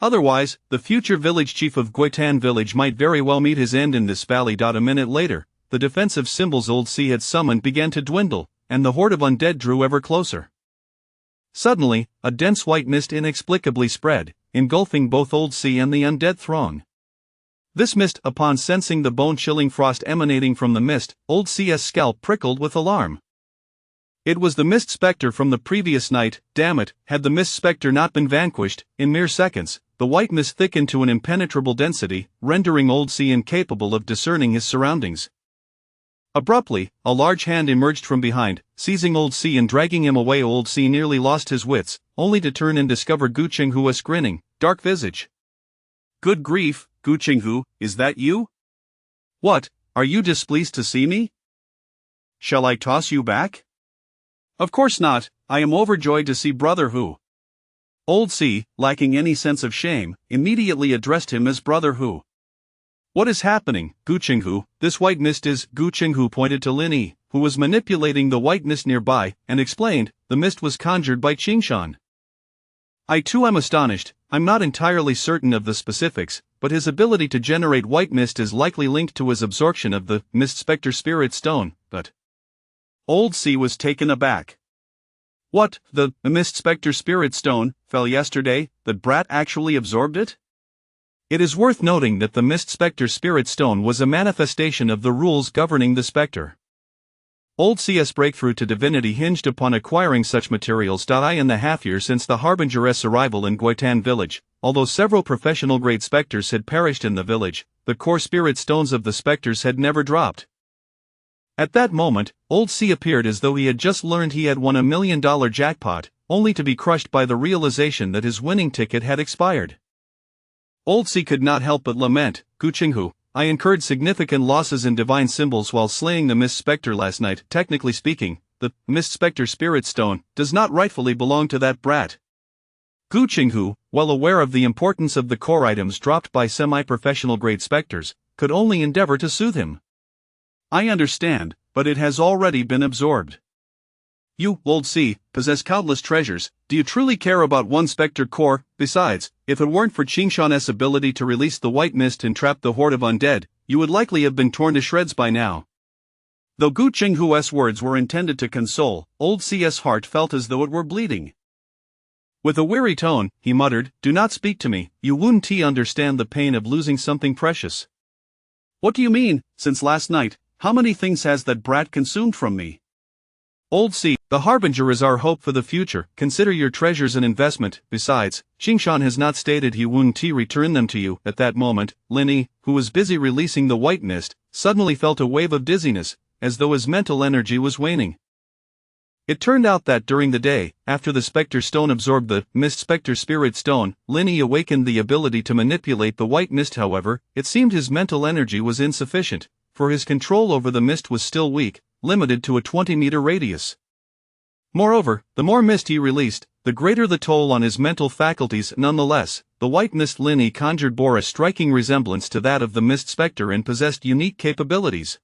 Otherwise, the future village chief of Guitan village might very well meet his end in this valley. A minute later, the defensive symbols Old Sea had summoned began to dwindle, and the horde of undead drew ever closer. Suddenly, a dense white mist inexplicably spread, engulfing both Old C and the undead throng. This mist, upon sensing the bone-chilling frost emanating from the mist, Old C's scalp prickled with alarm. It was the Mist Spectre from the previous night. Damn it, had the Mist Spectre not been vanquished, in mere seconds, the white mist thickened to an impenetrable density, rendering Old C incapable of discerning his surroundings. Abruptly, a large hand emerged from behind, seizing Old C and dragging him away. Old C nearly lost his wits, only to turn and discover Gu Qinghua's grinning, dark visage. Good grief, Gu Qinghu, is that you? What, are you displeased to see me? Shall I toss you back? Of course not, I am overjoyed to see Brother Hu. Old C, lacking any sense of shame, immediately addressed him as Brother Hu. What is happening, Gu Qinghu? This white mist is. Gu Qinghu pointed to Lin Yi, who was manipulating the white mist nearby, and explained, the mist was conjured by Qingshan. I too am astonished. I'm not entirely certain of the specifics, but his ability to generate white mist is likely linked to his absorption of the Mist Spectre Spirit Stone, but... Old C was taken aback. What, the Mist Spectre Spirit Stone, fell yesterday, that brat actually absorbed it? It is worth noting that the Mist Spectre Spirit Stone was a manifestation of the rules governing the Spectre. Old C's breakthrough to divinity hinged upon acquiring such materials. In the half-year since the Harbinger's arrival in Guitan village, although several professional-grade specters had perished in the village, the core spirit stones of the specters had never dropped. At that moment, Old C appeared as though he had just learned he had won $1 million jackpot, only to be crushed by the realization that his winning ticket had expired. Old C could not help but lament, Gu Qinghu, I incurred significant losses in divine symbols while slaying the Mist Spectre last night. Technically speaking, the Mist Spectre Spirit Stone does not rightfully belong to that brat. Gu Qinghu, well aware of the importance of the core items dropped by semi-professional grade specters, could only endeavor to soothe him. I understand, but it has already been absorbed. You, Old C, possess countless treasures. Do you truly care about one spectre core? Besides, if it weren't for Qingshan's ability to release the white mist and trap the horde of undead, you would likely have been torn to shreds by now. Though Gu Qinghu's words were intended to console, Old C's heart felt as though it were bleeding. With a weary tone, he muttered, Do not speak to me, you wouldn't understand the pain of losing something precious. What do you mean? Since last night, how many things has that brat consumed from me? Old C, the Harbinger is our hope for the future. Consider your treasures an investment. Besides, Qingshan has not stated he wouldn't return them to you. At that moment, Lin Yi, who was busy releasing the white mist, suddenly felt a wave of dizziness, as though his mental energy was waning. It turned out that during the day, after the Spectre Stone absorbed the Mist Spectre Spirit Stone, Lin Yi awakened the ability to manipulate the white mist. However, it seemed his mental energy was insufficient, for his control over the mist was still weak, limited to a 20-meter radius. Moreover, the more mist he released, the greater the toll on his mental faculties. Nonetheless, the white mist Lin Yi conjured bore a striking resemblance to that of the Mist Spectre and possessed unique capabilities.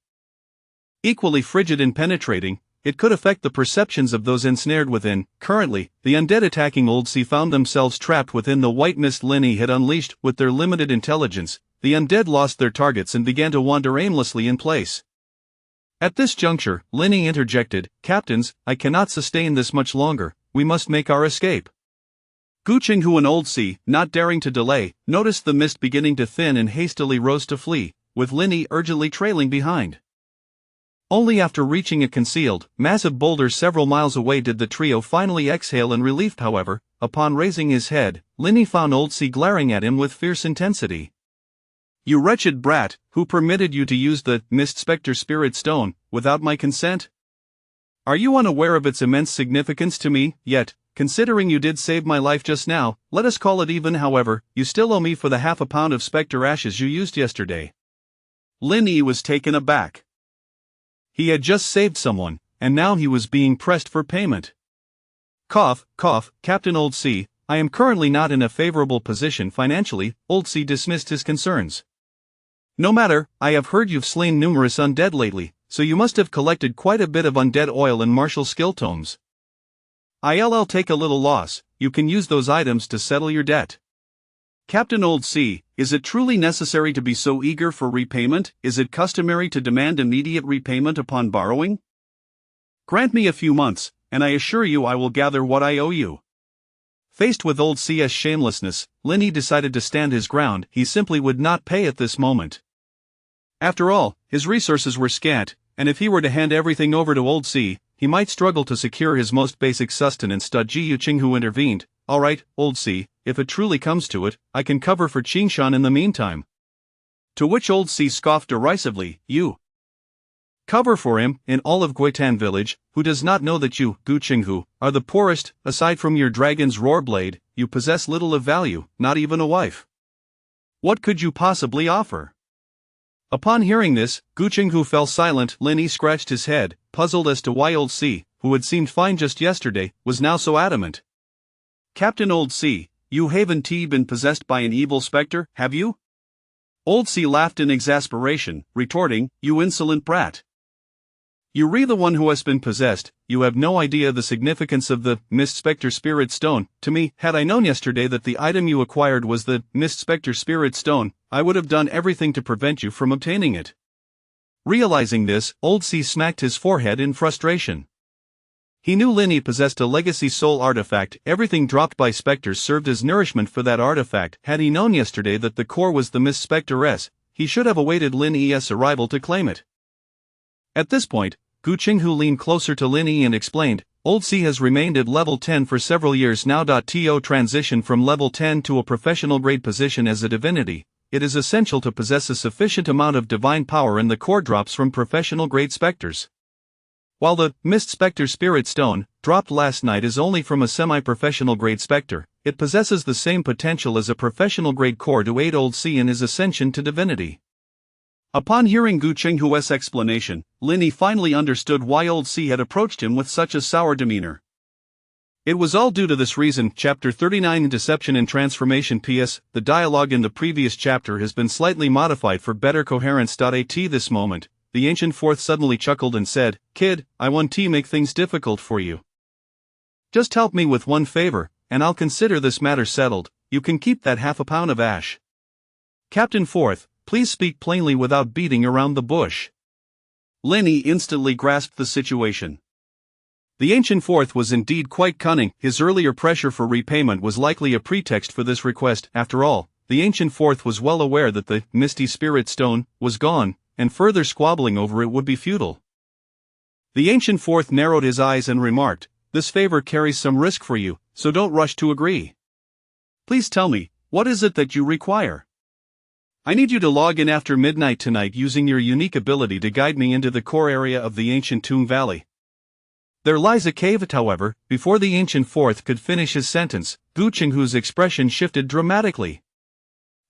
Equally frigid and penetrating, it could affect the perceptions of those ensnared within. Currently, the undead attacking Old C found themselves trapped within the white mist Lin Yi had unleashed. With their limited intelligence, the undead lost their targets and began to wander aimlessly in place. At this juncture, Lin Yi interjected, Captains, I cannot sustain this much longer, we must make our escape. Gu Qinghu and Old C, not daring to delay, noticed the mist beginning to thin and hastily rose to flee, with Lin Yi urgently trailing behind. Only after reaching a concealed, massive boulder several miles away did the trio finally exhale in relief. However, upon raising his head, Lin Yi found Old C glaring at him with fierce intensity. You wretched brat, who permitted you to use the Mist Spectre Spirit Stone, without my consent? Are you unaware of its immense significance to me? Yet, considering you did save my life just now, let us call it even. However, you still owe me for the half a pound of spectre ashes you used yesterday. Lin Yi was taken aback. He had just saved someone, and now he was being pressed for payment. Cough, cough, Captain Old C, I am currently not in a favorable position financially. Old C dismissed his concerns. No matter, I have heard you've slain numerous undead lately, so you must have collected quite a bit of undead oil and martial skill tomes. I'll take a little loss, you can use those items to settle your debt. Captain Old C, is it truly necessary to be so eager for repayment? Is it customary to demand immediate repayment upon borrowing? Grant me a few months, and I assure you I will gather what I owe you. Faced with old CS shamelessness, Linny decided to stand his ground. He simply would not pay at this moment. After all, his resources were scant, and if he were to hand everything over to old C, he might struggle to secure his most basic sustenance. Jiu Qinghu intervened. All right, old C, if it truly comes to it, I can cover for Qingshan in the meantime. To which old C scoffed derisively, you cover for him, in all of Guitan village, who does not know that you, Gu Qinghu, are the poorest? Aside from your dragon's roar blade, you possess little of value, not even a wife. What could you possibly offer? Upon hearing this, Gu Qinghu fell silent. Linny scratched his head, puzzled as to why old C, who had seemed fine just yesterday, was now so adamant. Captain Old C, you haven't been possessed by an evil spectre, have you? Old C laughed in exasperation, retorting, you insolent brat. You re the one who has been possessed. You have no idea the significance of the Mist Spectre Spirit Stone. To me, had I known yesterday that the item you acquired was the Mist Spectre Spirit Stone, I would have done everything to prevent you from obtaining it. Realizing this, Old C smacked his forehead in frustration. He knew Linny possessed a legacy soul artifact. Everything dropped by specters served as nourishment for that artifact. Had he known yesterday that the core was the Mist Spectress, he should have awaited Linny's arrival to claim it. At this point, Gu Qinghu leaned closer to Linny and explained, Old C has remained at level 10 for several years now. To transition from level 10 to a professional grade position as a divinity, it is essential to possess a sufficient amount of divine power, and the core drops from professional grade specters. While the Mist Spectre Spirit Stone, dropped last night, is only from a semi-professional grade spectre, it possesses the same potential as a professional grade core to aid Old C in his ascension to divinity. Upon hearing Gu Qinghu's explanation, Linny finally understood why Old C had approached him with such a sour demeanor. It was all due to this reason. Chapter 39 Deception and Transformation. PS, the dialogue in the previous chapter has been slightly modified for better coherence. At this moment, the ancient fourth suddenly chuckled and said, Kid, I want to make things difficult for you. Just help me with one favor, and I'll consider this matter settled. You can keep that half a pound of ash. Captain Fourth, please speak plainly without beating around the bush. Linny instantly grasped the situation. The ancient fourth was indeed quite cunning. His earlier pressure for repayment was likely a pretext for this request. After all, the ancient fourth was well aware that the Misty Spirit Stone was gone, and further squabbling over it would be futile. The ancient fourth narrowed his eyes and remarked, This favor carries some risk for you, so don't rush to agree. Please tell me, what is it that you require? I need you to log in after midnight tonight using your unique ability to guide me into the core area of the ancient Tomb Valley. There lies a cave. However, before the ancient fourth could finish his sentence, Gu Qinghu's expression shifted dramatically.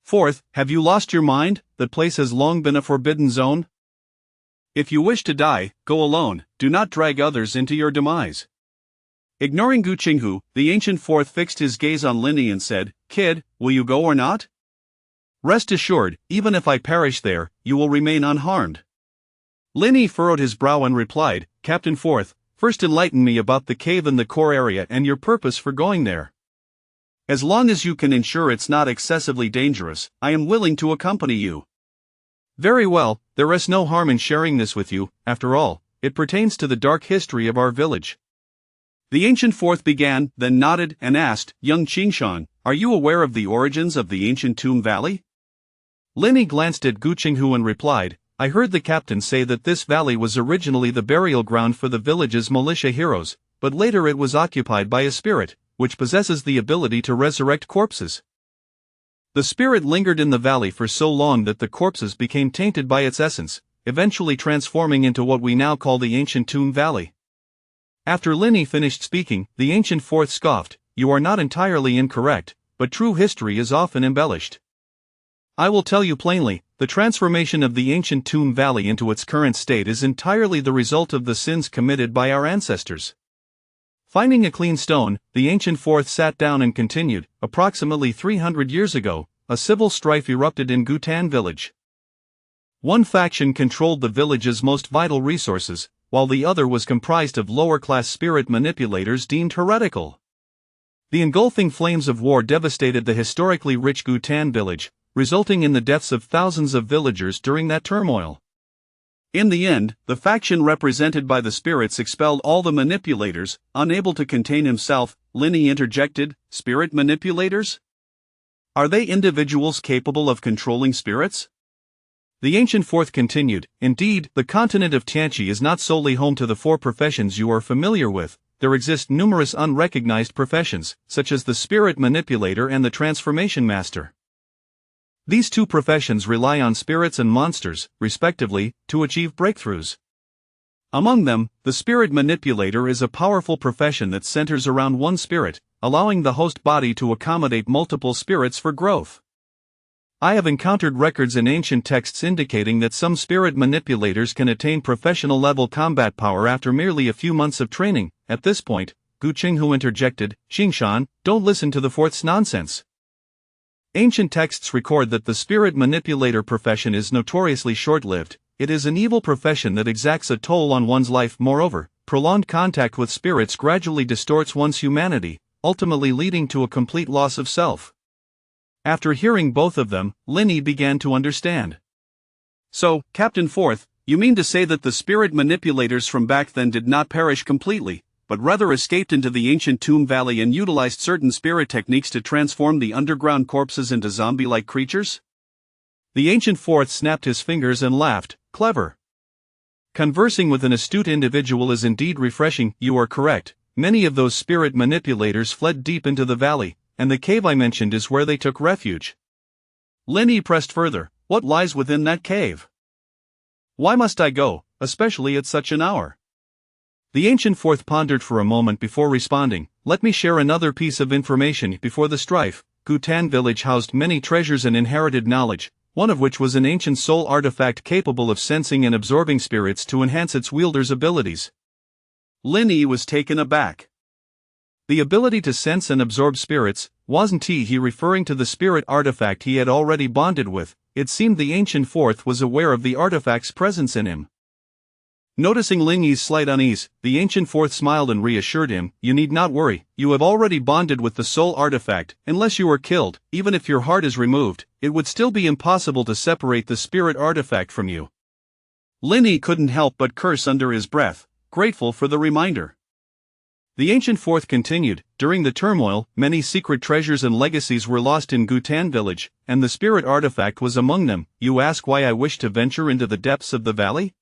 Fourth, have you lost your mind? That place has long been a forbidden zone. If you wish to die, go alone, do not drag others into your demise. Ignoring Gu Qinghu, the ancient fourth fixed his gaze on Linny and said, Kid, will you go or not? Rest assured, even if I perish there, you will remain unharmed. Linny furrowed his brow and replied, Captain Fourth, first enlighten me about the cave and the core area and your purpose for going there. As long as you can ensure it's not excessively dangerous, I am willing to accompany you. Very well, there is no harm in sharing this with you. After all, it pertains to the dark history of our village. The ancient fourth began, then nodded and asked, Young Qingshan, are you aware of the origins of the ancient Tomb Valley? Linny glanced at Gu Qinghu and replied, I heard the captain say that this valley was originally the burial ground for the village's militia heroes, but later it was occupied by a spirit, which possesses the ability to resurrect corpses. The spirit lingered in the valley for so long that the corpses became tainted by its essence, eventually transforming into what we now call the ancient Tomb Valley. After Linny finished speaking, the ancient fourth scoffed, You are not entirely incorrect, but true history is often embellished. I will tell you plainly, the transformation of the ancient Tomb Valley into its current state is entirely the result of the sins committed by our ancestors. Finding a clean stone, the ancient fourth sat down and continued, approximately 300 years ago, a civil strife erupted in Gutan village. One faction controlled the village's most vital resources, while the other was comprised of lower-class spirit manipulators deemed heretical. The engulfing flames of war devastated the historically rich Gutan village, resulting in the deaths of thousands of villagers during that turmoil. In the end, the faction represented by the spirits expelled all the manipulators. Unable to contain himself, Linny interjected, "Spirit manipulators? Are they individuals capable of controlling spirits?" The ancient fourth continued, "Indeed, the continent of Tianqi is not solely home to the four professions you are familiar with. There exist numerous unrecognized professions, such as the spirit manipulator and the transformation master. These two professions rely on spirits and monsters, respectively, to achieve breakthroughs. Among them, the spirit manipulator is a powerful profession that centers around one spirit, allowing the host body to accommodate multiple spirits for growth. I have encountered records in ancient texts indicating that some spirit manipulators can attain professional-level combat power after merely a few months of training." At this point, Gu Qinghu interjected, "Xingshan, don't listen to the fourth's nonsense. Ancient texts record that the spirit manipulator profession is notoriously short-lived. It is an evil profession that exacts a toll on one's life. Moreover, prolonged contact with spirits gradually distorts one's humanity, ultimately leading to a complete loss of self." After hearing both of them, Linny began to understand. "So, Captain Fourth, you mean to say that the spirit manipulators from back then did not perish completely, but rather escaped into the ancient Tomb Valley and utilized certain spirit techniques to transform the underground corpses into zombie-like creatures?" The ancient fourth snapped his fingers and laughed. "Clever. Conversing with an astute individual is indeed refreshing. You are correct. Many of those spirit manipulators fled deep into the valley, and the cave I mentioned is where they took refuge." Linny pressed further, "What lies within that cave? Why must I go, especially at such an hour?" The ancient fourth pondered for a moment before responding, "Let me share another piece of information. Before the strife, Gutan village housed many treasures and inherited knowledge, one of which was an ancient soul artifact capable of sensing and absorbing spirits to enhance its wielder's abilities." Linny was taken aback. The ability to sense and absorb spirits, wasn't he referring to the spirit artifact he had already bonded with? It seemed the ancient fourth was aware of the artifact's presence in him. Noticing Lingy's slight unease, the ancient fourth smiled and reassured him, "You need not worry, you have already bonded with the soul artifact. Unless you are killed, even if your heart is removed, it would still be impossible to separate the spirit artifact from you." Linny couldn't help but curse under his breath, grateful for the reminder. The ancient fourth continued, "During the turmoil, many secret treasures and legacies were lost in Gutan village, and the spirit artifact was among them. You ask why I wish to venture into the depths of the valley?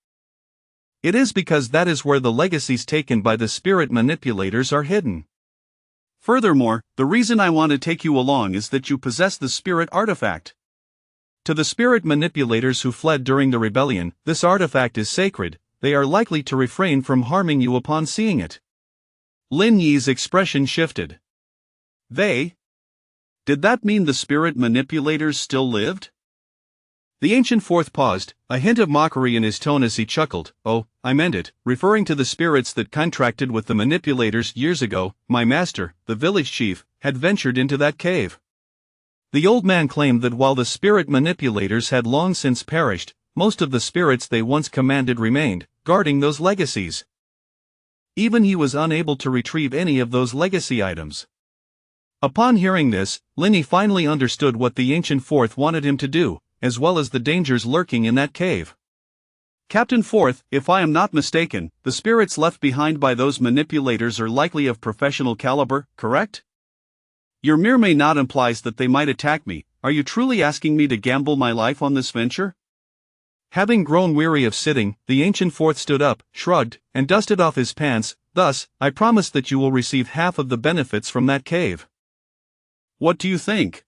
It is because that is where the legacies taken by the spirit manipulators are hidden. Furthermore, the reason I want to take you along is that you possess the spirit artifact. To the spirit manipulators who fled during the rebellion, this artifact is sacred. They are likely to refrain from harming you upon seeing it." Lin Yi's expression shifted. "They? Did that mean the spirit manipulators still lived?" The ancient fourth paused, a hint of mockery in his tone as he chuckled. "Oh, I meant it, referring to the spirits that contracted with the manipulators years ago. My master, the village chief, had ventured into that cave." The old man claimed that while the spirit manipulators had long since perished, most of the spirits they once commanded remained, guarding those legacies. Even he was unable to retrieve any of those legacy items. Upon hearing this, Linny finally understood what the ancient fourth wanted him to do, as well as the dangers lurking in that cave. "Captain Fourth, if I am not mistaken, the spirits left behind by those manipulators are likely of professional caliber, correct? Your mere may not implies that they might attack me. Are you truly asking me to gamble my life on this venture?" Having grown weary of sitting, the ancient fourth stood up, shrugged, and dusted off his pants. "Thus, I promise that you will receive half of the benefits from that cave." "What do you think?"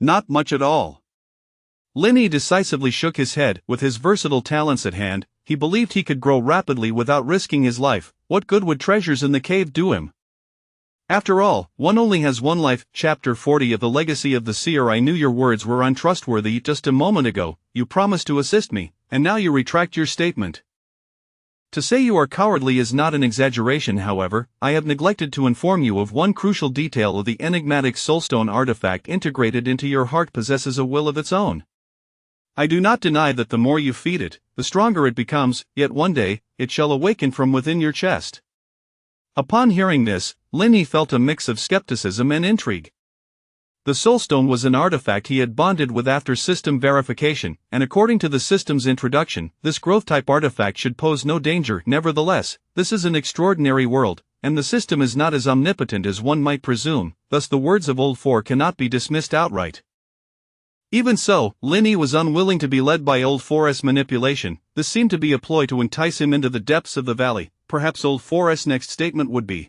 "Not much at all." Linny decisively shook his head. With his versatile talents at hand, he believed he could grow rapidly without risking his life. What good would treasures in the cave do him? After all, one only has one life. Chapter 40 of The Legacy of the Seer. I knew your words were untrustworthy just a moment ago. You promised to assist me, and now you retract your statement. To say you are cowardly is not an exaggeration. However, I have neglected to inform you of one crucial detail. Of the enigmatic soulstone artifact integrated into your heart possesses a will of its own. I do not deny that the more you feed it, the stronger it becomes, yet one day, it shall awaken from within your chest. Upon hearing this, Linny felt a mix of skepticism and intrigue. The soulstone was an artifact he had bonded with after system verification, and according to the system's introduction, this growth-type artifact should pose no danger. Nevertheless, this is an extraordinary world, and the system is not as omnipotent as one might presume, thus the words of Old Four cannot be dismissed outright. Even so, Linny was unwilling to be led by Old Four's manipulation. This seemed to be a ploy to entice him into the depths of the valley. Perhaps Old Four's next statement would be,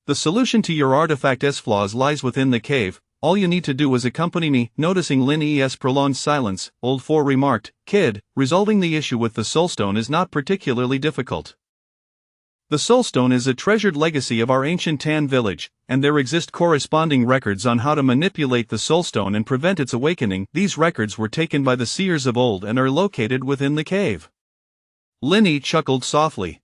"The solution to your artifact's flaws lies within the cave. All you need to do is accompany me." Noticing Linny's prolonged silence, Old Four remarked, "Kid, resolving the issue with the soulstone is not particularly difficult. The soulstone is a treasured legacy of our ancient Tan village, and there exist corresponding records on how to manipulate the soulstone and prevent its awakening. These records were taken by the seers of old and are located within the cave." Linny chuckled softly.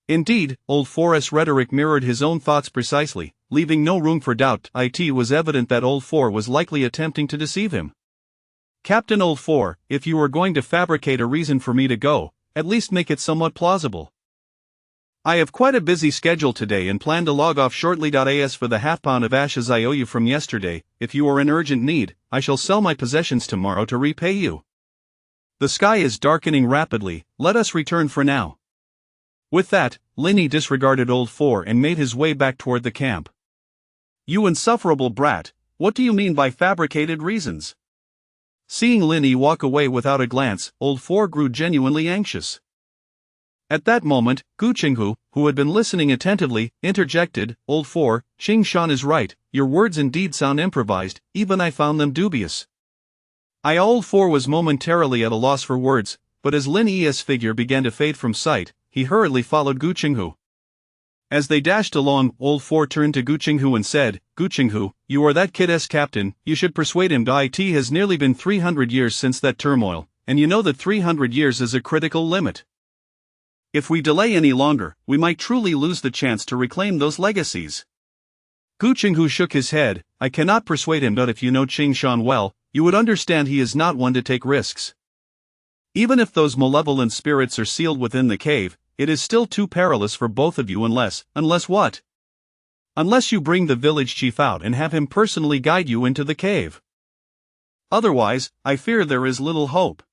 Indeed, Old Four's rhetoric mirrored his own thoughts precisely, leaving no room for doubt. It was evident that Old Four was likely attempting to deceive him. "Captain Old Four, if you are going to fabricate a reason for me to go, at least make it somewhat plausible. I have quite a busy schedule today and plan to log off shortly. As for the half-pound of ashes I owe you from yesterday, if you are in urgent need, I shall sell my possessions tomorrow to repay you. The sky is darkening rapidly, let us return for now." With that, Linny disregarded Old Four and made his way back toward the camp. "You insufferable brat, what do you mean by fabricated reasons?" Seeing Linny walk away without a glance, Old Four grew genuinely anxious. At that moment, Gu Qinghu, who had been listening attentively, interjected, "Old Four, Qing Shan is right, your words indeed sound improvised, even I found them dubious." Old Four was momentarily at a loss for words, but as Linny's figure began to fade from sight, he hurriedly followed Gu Qinghu. As they dashed along, Old Four turned to Gu Qinghu and said, "Gu Qinghu, you are that kid's captain, you should persuade him. It has nearly been 300 years since that turmoil, and you know that 300 years is a critical limit. If we delay any longer, we might truly lose the chance to reclaim those legacies." Gu Qinghu shook his head. "I cannot persuade him. If you know Qing Shan well, you would understand he is not one to take risks. Even if those malevolent spirits are sealed within the cave, it is still too perilous for both of you unless what? Unless you bring the village chief out and have him personally guide you into the cave. Otherwise, I fear there is little hope."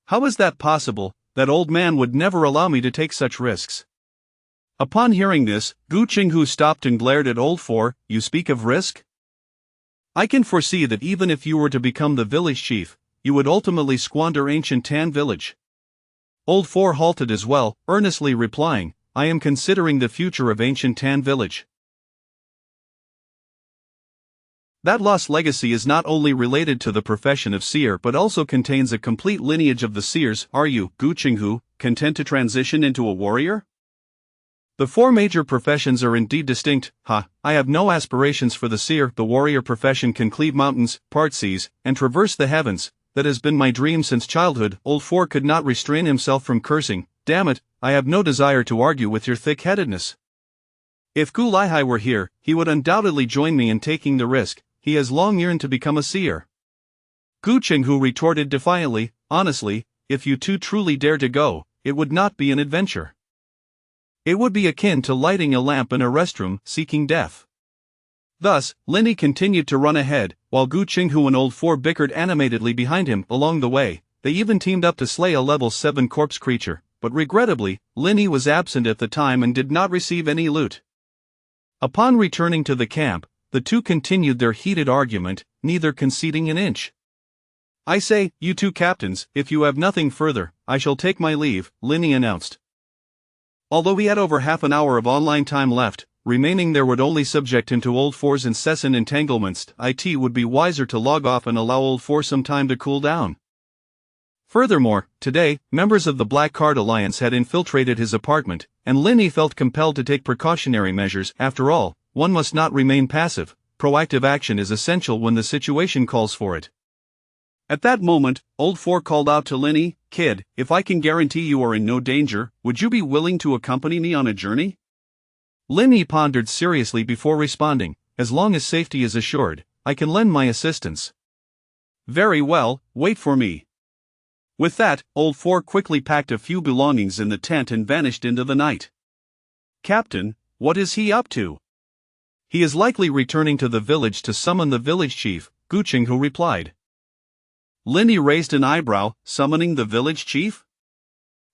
"How is that possible? That old man would never allow me to take such risks." Upon hearing this, Gu Qinghu stopped and glared at Old Four. "You speak of risk? I can foresee that even if you were to become the village chief, you would ultimately squander ancient Tan village." Old Four halted as well, earnestly replying, "I am considering the future of ancient Tan village. That lost legacy is not only related to the profession of seer but also contains a complete lineage of the seers. Are you, Gu Qinghu, content to transition into a warrior? The four major professions are indeed distinct. I have no aspirations for the seer. The warrior profession can cleave mountains, part seas, and traverse the heavens. That has been my dream since childhood." Old Four could not restrain himself from cursing. "Damn it, I have no desire to argue with your thick-headedness. If Gu Lihai were here, he would undoubtedly join me in taking the risk. He has long yearned to become a seer." Gu Qinghu retorted defiantly, "Honestly, if you two truly dare to go, it would not be an adventure. It would be akin to lighting a lamp in a restroom, seeking death." Thus, Linny continued to run ahead, while Gu Qinghu and Old Four bickered animatedly behind him. Along the way, they even teamed up to slay a level 7 corpse creature, but regrettably, Linny was absent at the time and did not receive any loot. Upon returning to the camp, the two continued their heated argument, neither conceding an inch. "I say, you two captains, if you have nothing further, I shall take my leave," Linny announced. Although he had over half an hour of online time left, remaining there would only subject him to Old Four's incessant entanglements. It would be wiser to log off and allow Old Four some time to cool down. Furthermore, today, members of the Black Card Alliance had infiltrated his apartment, and Linny felt compelled to take precautionary measures. After all, one must not remain passive. Proactive action is essential when the situation calls for it. At that moment, Old Four called out to Linny, "Kid, if I can guarantee you are in no danger, would you be willing to accompany me on a journey?" Linny pondered seriously before responding, "As long as safety is assured, I can lend my assistance." "Very well, wait for me." With that, Old Four quickly packed a few belongings in the tent and vanished into the night. "Captain, what is he up to?" He is likely returning to the village to summon the village chief, Gu Qinghu replied. Linny raised an eyebrow, summoning the village chief?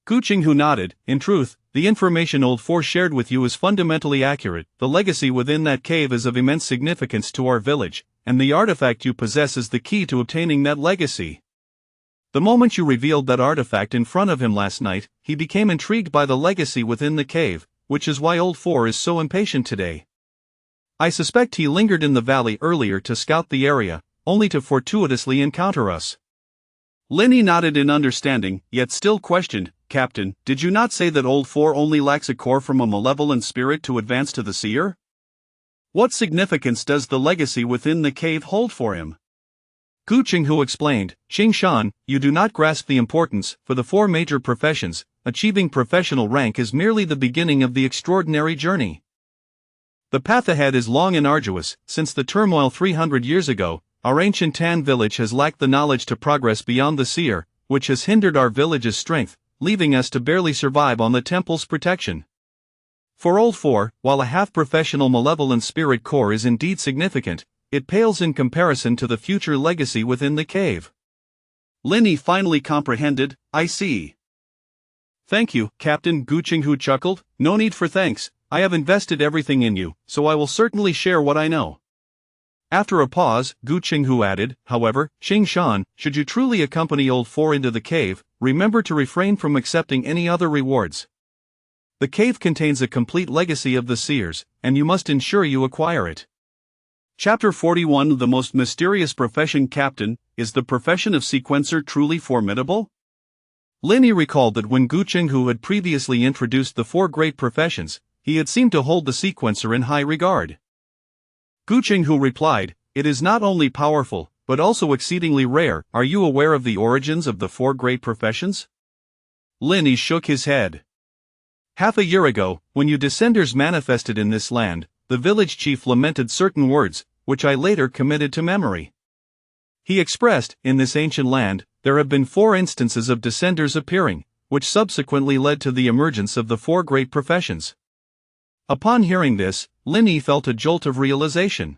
Gu Qinghu nodded. In truth, the information Old Four shared with you is fundamentally accurate. The legacy within that cave is of immense significance to our village, and the artifact you possess is the key to obtaining that legacy. The moment you revealed that artifact in front of him last night, he became intrigued by the legacy within the cave, which is why Old Four is so impatient today. I suspect he lingered in the valley earlier to scout the area, only to fortuitously encounter us. Linny nodded in understanding, yet still questioned. Captain, did you not say that Old Four only lacks a core from a malevolent spirit to advance to the seer? What significance does the legacy within the cave hold for him? Gu Qinghu explained, Xing Shan, you do not grasp the importance. For the 4 major professions, achieving professional rank is merely the beginning of the extraordinary journey. The path ahead is long and arduous. Since the turmoil 300 years ago, our ancient Tan village has lacked the knowledge to progress beyond the seer, which has hindered our village's strength, leaving us to barely survive on the temple's protection. For Old Four, while a half-professional malevolent spirit core is indeed significant, it pales in comparison to the future legacy within the cave. Linny finally comprehended. I see. Thank you, Captain. Gu Qinghu chuckled. No need for thanks. I have invested everything in you, so I will certainly share what I know. After a pause, Gu Qinghu added, however, Xing Shan, should you truly accompany Old Four into the cave, remember to refrain from accepting any other rewards. The cave contains a complete legacy of the seers, and you must ensure you acquire it. Chapter 41 The most mysterious profession. Captain, is the profession of sequencer truly formidable? Linny recalled that when Gu Qinghu had previously introduced the 4 great professions, he had seemed to hold the sequencer in high regard. Gu Qinghu replied, it is not only powerful, but also exceedingly rare. Are you aware of the origins of the 4 great professions? Linny shook his head. Half a year ago, when you descenders manifested in this land, the village chief lamented certain words, which I later committed to memory. He expressed, in this ancient land, there have been 4 instances of descenders appearing, which subsequently led to the emergence of the 4 great professions. Upon hearing this, Linny felt a jolt of realization.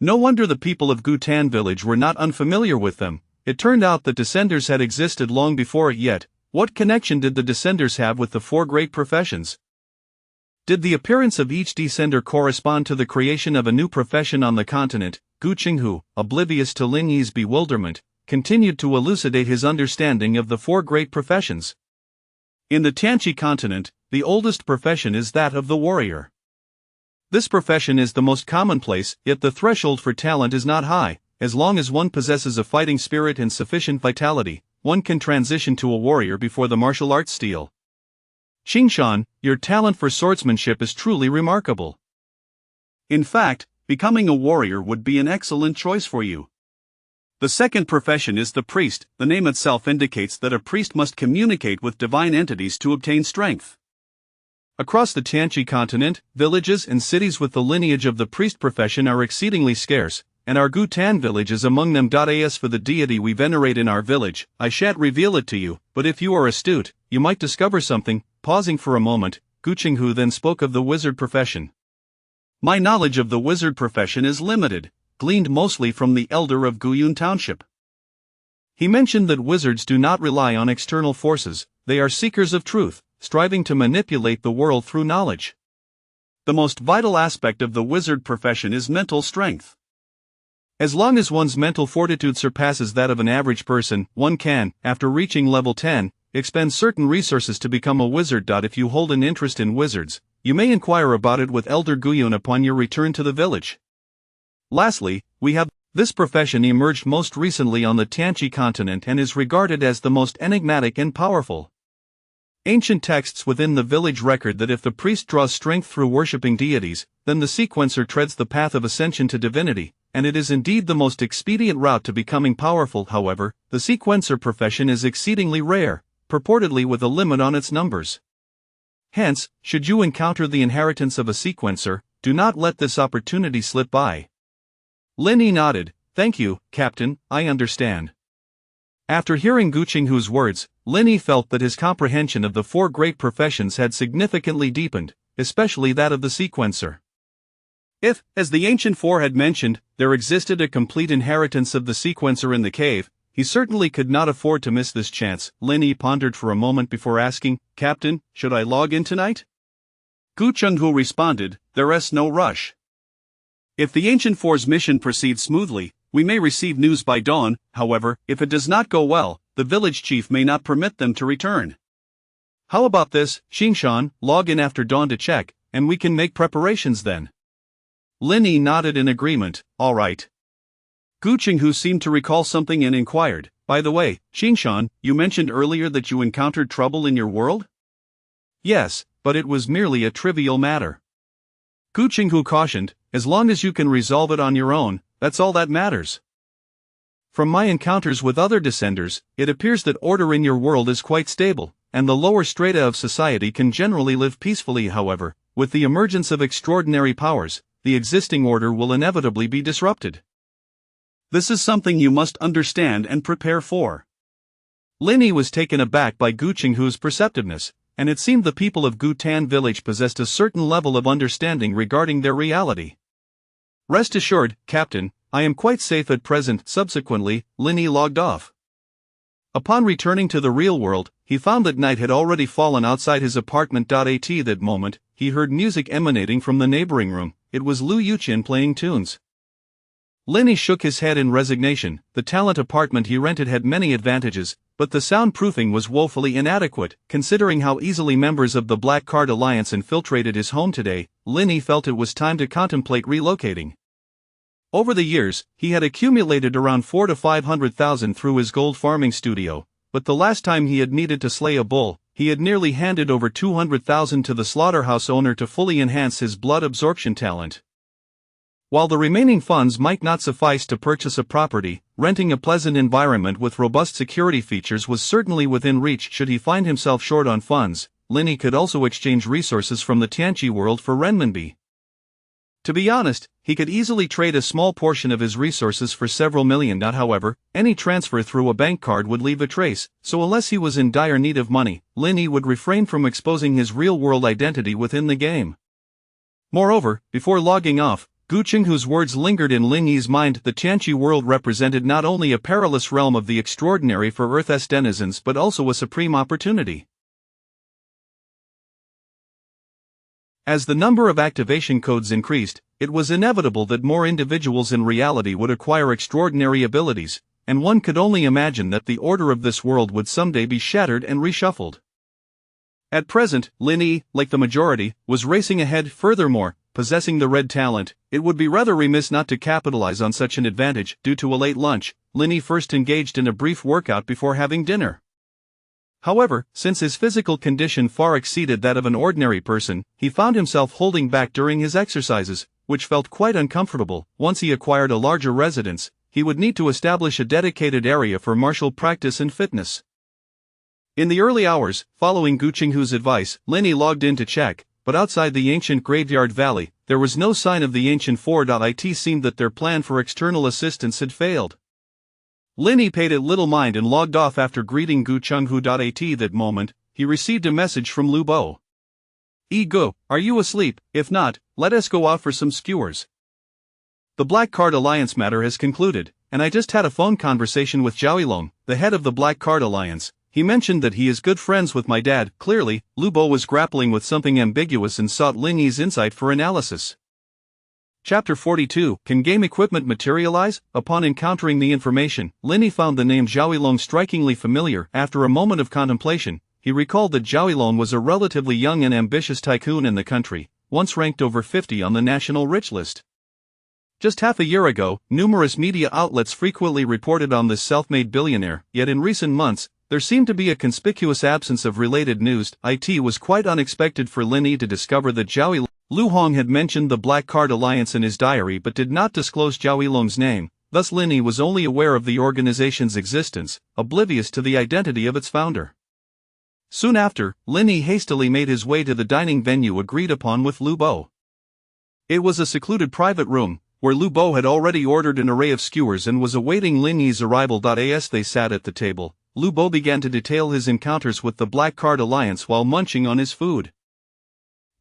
No wonder the people of Gutan village were not unfamiliar with them. It turned out that descenders had existed long before it yet. What connection did the descenders have with the 4 great professions? Did the appearance of each descender correspond to the creation of a new profession on the continent? Gu Qinghu, oblivious to Linny's bewilderment, continued to elucidate his understanding of the 4 great professions. In the Tianqi continent, the oldest profession is that of the warrior. This profession is the most commonplace, yet the threshold for talent is not high. As long as one possesses a fighting spirit and sufficient vitality, one can transition to a warrior before the martial arts steel. Xing Shan, your talent for swordsmanship is truly remarkable. In fact, becoming a warrior would be an excellent choice for you. The second profession is the priest. The name itself indicates that a priest must communicate with divine entities to obtain strength. Across the Tianqi continent, villages and cities with the lineage of the priest profession are exceedingly scarce, and our Gutan village is among them. As for the deity we venerate in our village, I shan't reveal it to you, but if you are astute, you might discover something. Pausing for a moment, Gu Qinghu then spoke of the wizard profession. My knowledge of the wizard profession is limited, gleaned mostly from the elder of Guyun Township. He mentioned that wizards do not rely on external forces, they are seekers of truth, striving to manipulate the world through knowledge. The most vital aspect of the wizard profession is mental strength. As long as one's mental fortitude surpasses that of an average person, one can, after reaching level 10, expend certain resources to become a wizard. If you hold an interest in wizards, you may inquire about it with Elder Guyun upon your return to the village. Lastly, we have this profession emerged most recently on the Tianqi continent and is regarded as the most enigmatic and powerful. Ancient texts within the village record that if the priest draws strength through worshipping deities, then the sequencer treads the path of ascension to divinity, and it is indeed the most expedient route to becoming powerful. However, the sequencer profession is exceedingly rare, purportedly with a limit on its numbers. Hence, should you encounter the inheritance of a sequencer, do not let this opportunity slip by. Linny nodded. Thank you, Captain, I understand. After hearing Gu Qinghu's words, Linny felt that his comprehension of the 4 great professions had significantly deepened, especially that of the sequencer. If, as the Ancient Four had mentioned, there existed a complete inheritance of the sequencer in the cave, he certainly could not afford to miss this chance. Linny pondered for a moment before asking, "Captain, should I log in tonight?" Gu Chenghu responded, "There's no rush. If the Ancient Four's mission proceeds smoothly, we may receive news by dawn. However, if it does not go well, the village chief may not permit them to return. How about this, Xingshan, log in after dawn to check, and we can make preparations then." Linny nodded in agreement. "All right." Gu Chenghu seemed to recall something and inquired, "By the way, Xingshan, you mentioned earlier that you encountered trouble in your world?" "Yes, but it was merely a trivial matter." Gu Chenghu cautioned, "As long as you can resolve it on your own, that's all that matters. From my encounters with other descenders, it appears that order in your world is quite stable, and the lower strata of society can generally live peacefully. However, with the emergence of extraordinary powers, the existing order will inevitably be disrupted. This is something you must understand and prepare for." Linny was taken aback by Gu Chenghu's perceptiveness, and it seemed the people of Gu Tan village possessed a certain level of understanding regarding their reality. "Rest assured, Captain, I am quite safe at present." Subsequently, Linny logged off. Upon returning to the real world, he found that night had already fallen outside his apartment. At that moment, he heard music emanating from the neighboring room. It was Lu Yuqian playing tunes. Linny shook his head in resignation. The talent apartment he rented had many advantages, but the soundproofing was woefully inadequate. Considering how easily members of the Black Card Alliance infiltrated his home today, Linny felt it was time to contemplate relocating. Over the years, he had accumulated around 400,000 to 500,000 through his gold farming studio, but the last time he had needed to slay a bull, he had nearly handed over 200,000 to the slaughterhouse owner to fully enhance his blood absorption talent. While the remaining funds might not suffice to purchase a property, renting a pleasant environment with robust security features was certainly within reach. Should he find himself short on funds, Linny could also exchange resources from the Tianqi world for renminbi. To be honest, he could easily trade a small portion of his resources for several million. However, any transfer through a bank card would leave a trace, so unless he was in dire need of money, Linny would refrain from exposing his real-world identity within the game. Moreover, before logging off, Gu Chenghu's words lingered in Linny's mind. The Tianqi world represented not only a perilous realm of the extraordinary for Earth's denizens but also a supreme opportunity. As the number of activation codes increased, it was inevitable that more individuals in reality would acquire extraordinary abilities, and one could only imagine that the order of this world would someday be shattered and reshuffled. At present, Linny, like the majority, was racing ahead. Furthermore, possessing the red talent, it would be rather remiss not to capitalize on such an advantage. Due to a late lunch, Linny first engaged in a brief workout before having dinner. However, since his physical condition far exceeded that of an ordinary person, he found himself holding back during his exercises, which felt quite uncomfortable. Once he acquired a larger residence, he would need to establish a dedicated area for martial practice and fitness. In the early hours, following Gu Chenghu's advice, Linny logged in to check, but outside the ancient graveyard valley, there was no sign of the Ancient Four. It seemed that their plan for external assistance had failed. Linny paid it little mind and logged off after greeting Gu Chenghu. At that moment, he received a message from Lu Bo. "Gu, are you asleep? If not, let us go out for some skewers. The Black Card Alliance matter has concluded, and I just had a phone conversation with Zhao, the head of the Black Card Alliance. He mentioned that he is good friends with my dad." Clearly, Lu Bo was grappling with something ambiguous and sought Linny's insight for analysis. Chapter 42, Can Game Equipment Materialize? Upon encountering the information, Linny found the name Zhao strikingly familiar. After a moment of contemplation, he recalled that Zhao was a relatively young and ambitious tycoon in the country, once ranked over 50 on the national rich list. Just half a year ago, numerous media outlets frequently reported on this self-made billionaire, yet in recent months, there seemed to be a conspicuous absence of related news. It was quite unexpected for Linny to discover that Zhao Lu Hong had mentioned the Black Card Alliance in his diary but did not disclose Zhao Long's name. Thus Linny was only aware of the organization's existence, oblivious to the identity of its founder. Soon after, Linny hastily made his way to the dining venue agreed upon with Lu Bo. It was a secluded private room, where Lu Bo had already ordered an array of skewers and was awaiting Linny's arrival. As they sat at the table, Lu Bo began to detail his encounters with the Black Card Alliance while munching on his food.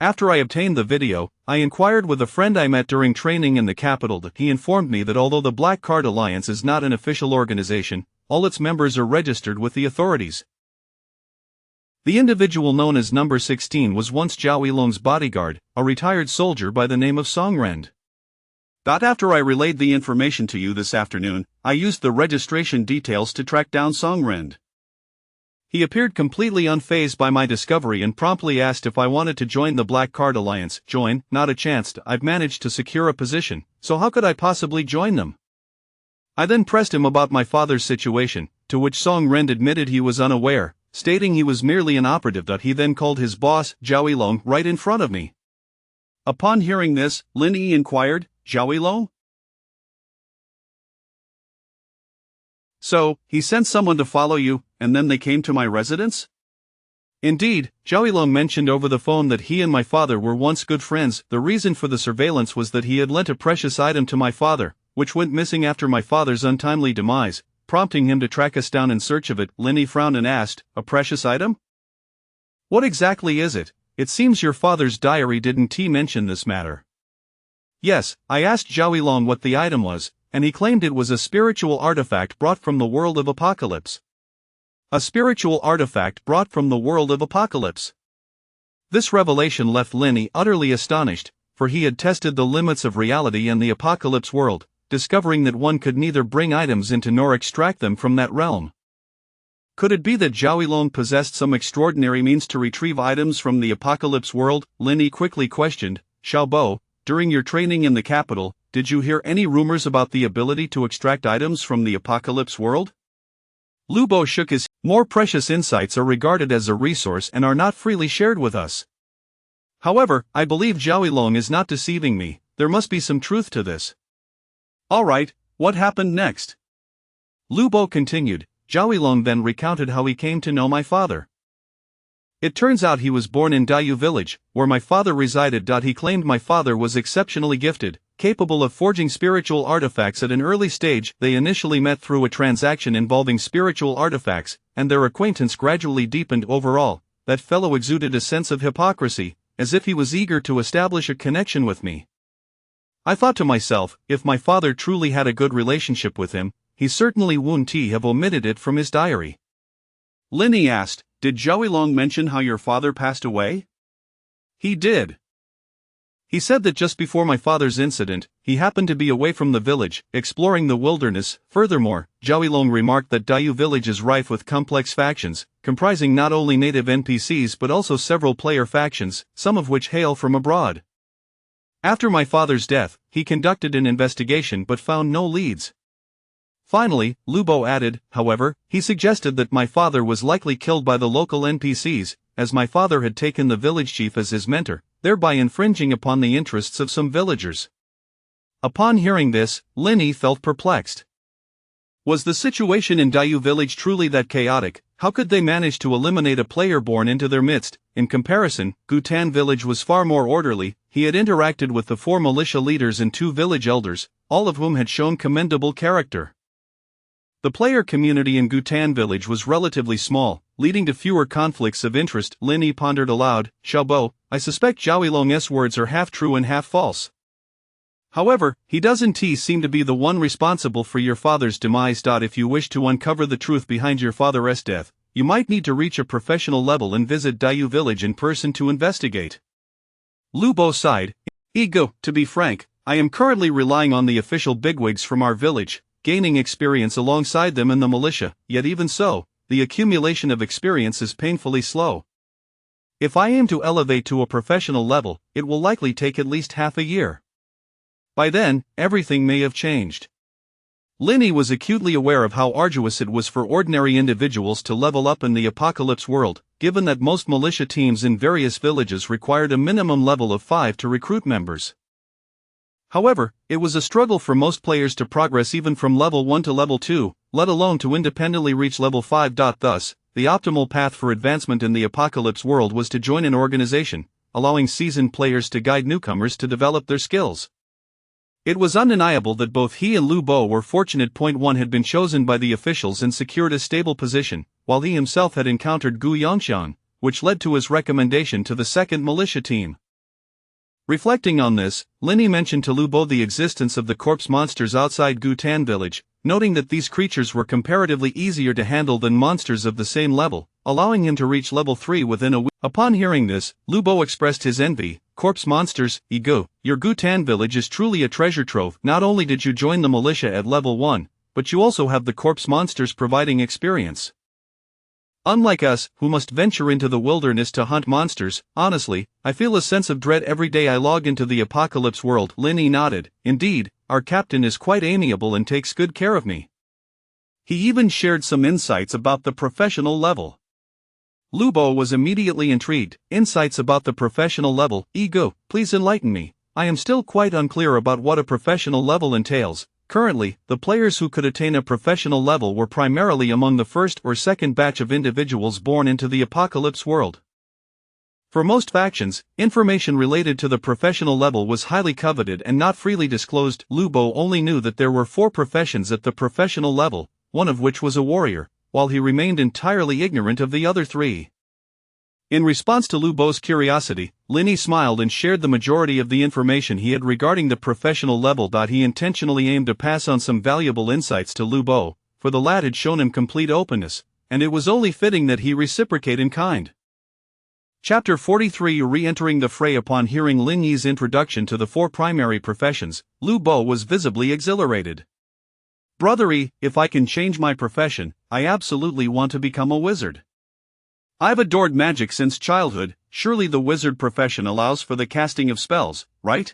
After I obtained the video, I inquired with a friend I met during training in the capital. He informed me that although the Black Card Alliance is not an official organization, all its members are registered with the authorities. The individual known as Number 16 was once Zhao Yilong's bodyguard, a retired soldier by the name of Song Rend. After I relayed the information to you this afternoon, I used the registration details to track down Song Rend. He appeared completely unfazed by my discovery and promptly asked if I wanted to join the Black Card Alliance. Join? Not a chance. I've managed to secure a position, so how could I possibly join them? I then pressed him about my father's situation, to which Song Rend admitted he was unaware, stating he was merely an operative. He then called his boss, Zhao Yilong, right in front of me. Upon hearing this, Lin Yi inquired, Zhao Yilong? So, he sent someone to follow you, and then they came to my residence? Indeed, Zhao Yilong mentioned over the phone that he and my father were once good friends. The reason for the surveillance was that he had lent a precious item to my father, which went missing after my father's untimely demise, prompting him to track us down in search of it. Lin Yi frowned and asked, a precious item? What exactly is it? It seems your father's diary didn't mention this matter. Yes, I asked Zhao Yilong what the item was, and he claimed it was a spiritual artifact brought from the world of Apocalypse. A spiritual artifact brought from the world of Apocalypse. This revelation left Lin Yi utterly astonished, for he had tested the limits of reality and the Apocalypse world, discovering that one could neither bring items into nor extract them from that realm. Could it be that Zhao Yilong possessed some extraordinary means to retrieve items from the Apocalypse world? Lin Yi quickly questioned, Xiao Bo, during your training in the capital, did you hear any rumors about the ability to extract items from the Apocalypse world? Lu Bo shook his head. More precious insights are regarded as a resource and are not freely shared with us. However, I believe Zhao Yilong is not deceiving me. There must be some truth to this. Alright, what happened next? Lu Bo continued. Zhao Yilong then recounted how he came to know my father. It turns out he was born in Dayu village, where my father resided. He claimed my father was exceptionally gifted, capable of forging spiritual artifacts at an early stage. They initially met through a transaction involving spiritual artifacts, and their acquaintance gradually deepened. Overall, that fellow exuded a sense of hypocrisy, as if he was eager to establish a connection with me. I thought to myself, if my father truly had a good relationship with him, he certainly wouldn't have omitted it from his diary. Lin Yi asked, did Zhao Yilong mention how your father passed away? He did. He said that just before my father's incident, he happened to be away from the village, exploring the wilderness. Furthermore, Zhao Yilong remarked that Dayu village is rife with complex factions, comprising not only native NPCs but also several player factions, some of which hail from abroad. After my father's death, he conducted an investigation but found no leads. Finally, Lu Bo added, however, he suggested that my father was likely killed by the local NPCs, as my father had taken the village chief as his mentor, thereby infringing upon the interests of some villagers. Upon hearing this, Lin Yi felt perplexed. Was the situation in Dayu village truly that chaotic? How could they manage to eliminate a player born into their midst? In comparison, Gutan village was far more orderly. He had interacted with the 4 militia leaders and 2 village elders, all of whom had shown commendable character. The player community in Gutan village was relatively small, leading to fewer conflicts of interest. Lin Yi pondered aloud, Xiao Bo, I suspect Zhao Yilong's words are half true and half false. However, he doesn't seem to be the one responsible for your father's demise. If you wish to uncover the truth behind your father's death, you might need to reach a professional level and visit Dayu village in person to investigate. Lu Bo sighed, Ego, to be frank, I am currently relying on the official bigwigs from our village, gaining experience alongside them in the militia, yet even so, the accumulation of experience is painfully slow. If I aim to elevate to a professional level, it will likely take at least half a year. By then, everything may have changed. Lin Yi was acutely aware of how arduous it was for ordinary individuals to level up in the Apocalypse world, given that most militia teams in various villages required a minimum level of 5 to recruit members. However, it was a struggle for most players to progress even from level 1 to level 2, let alone to independently reach level 5. Thus, the optimal path for advancement in the Apocalypse world was to join an organization, allowing seasoned players to guide newcomers to develop their skills. It was undeniable that both he and Lu Bo were fortunate. One had been chosen by the officials and secured a stable position, while he himself had encountered Gu Yongxiang, which led to his recommendation to the second militia team. Reflecting on this, Linny mentioned to Lu Bo the existence of the corpse monsters outside Gu Tan village, noting that these creatures were comparatively easier to handle than monsters of the same level, allowing him to reach level 3 within a week. Upon hearing this, Lu Bo expressed his envy. Corpse monsters, Ego, your Gu Tan village is truly a treasure trove. Not only did you join the militia at level 1, but you also have the corpse monsters providing experience. Unlike us, who must venture into the wilderness to hunt monsters, honestly, I feel a sense of dread every day I log into the apocalypse world. Linny nodded. Indeed, our captain is quite amiable and takes good care of me. He even shared some insights about the professional level. Lu Bo was immediately intrigued. Insights about the professional level? Ego, please enlighten me. I am still quite unclear about what a professional level entails. Currently, the players who could attain a professional level were primarily among the first or second batch of individuals born into the apocalypse world. For most factions, information related to the professional level was highly coveted and not freely disclosed. Lu Bo only knew that there were 4 professions at the professional level, one of which was a warrior, while he remained entirely ignorant of the other 3. In response to Lu Bo's curiosity, Linny smiled and shared the majority of the information he had regarding the professional level. He intentionally aimed to pass on some valuable insights to Lu Bo, for the lad had shown him complete openness, and it was only fitting that he reciprocate in kind. Chapter 43. Re-entering the fray. Upon hearing Lin Yi's introduction to the 4 primary professions, Lu Bo was visibly exhilarated. Brothery, if I can change my profession, I absolutely want to become a wizard. I've adored magic since childhood. Surely the wizard profession allows for the casting of spells, right?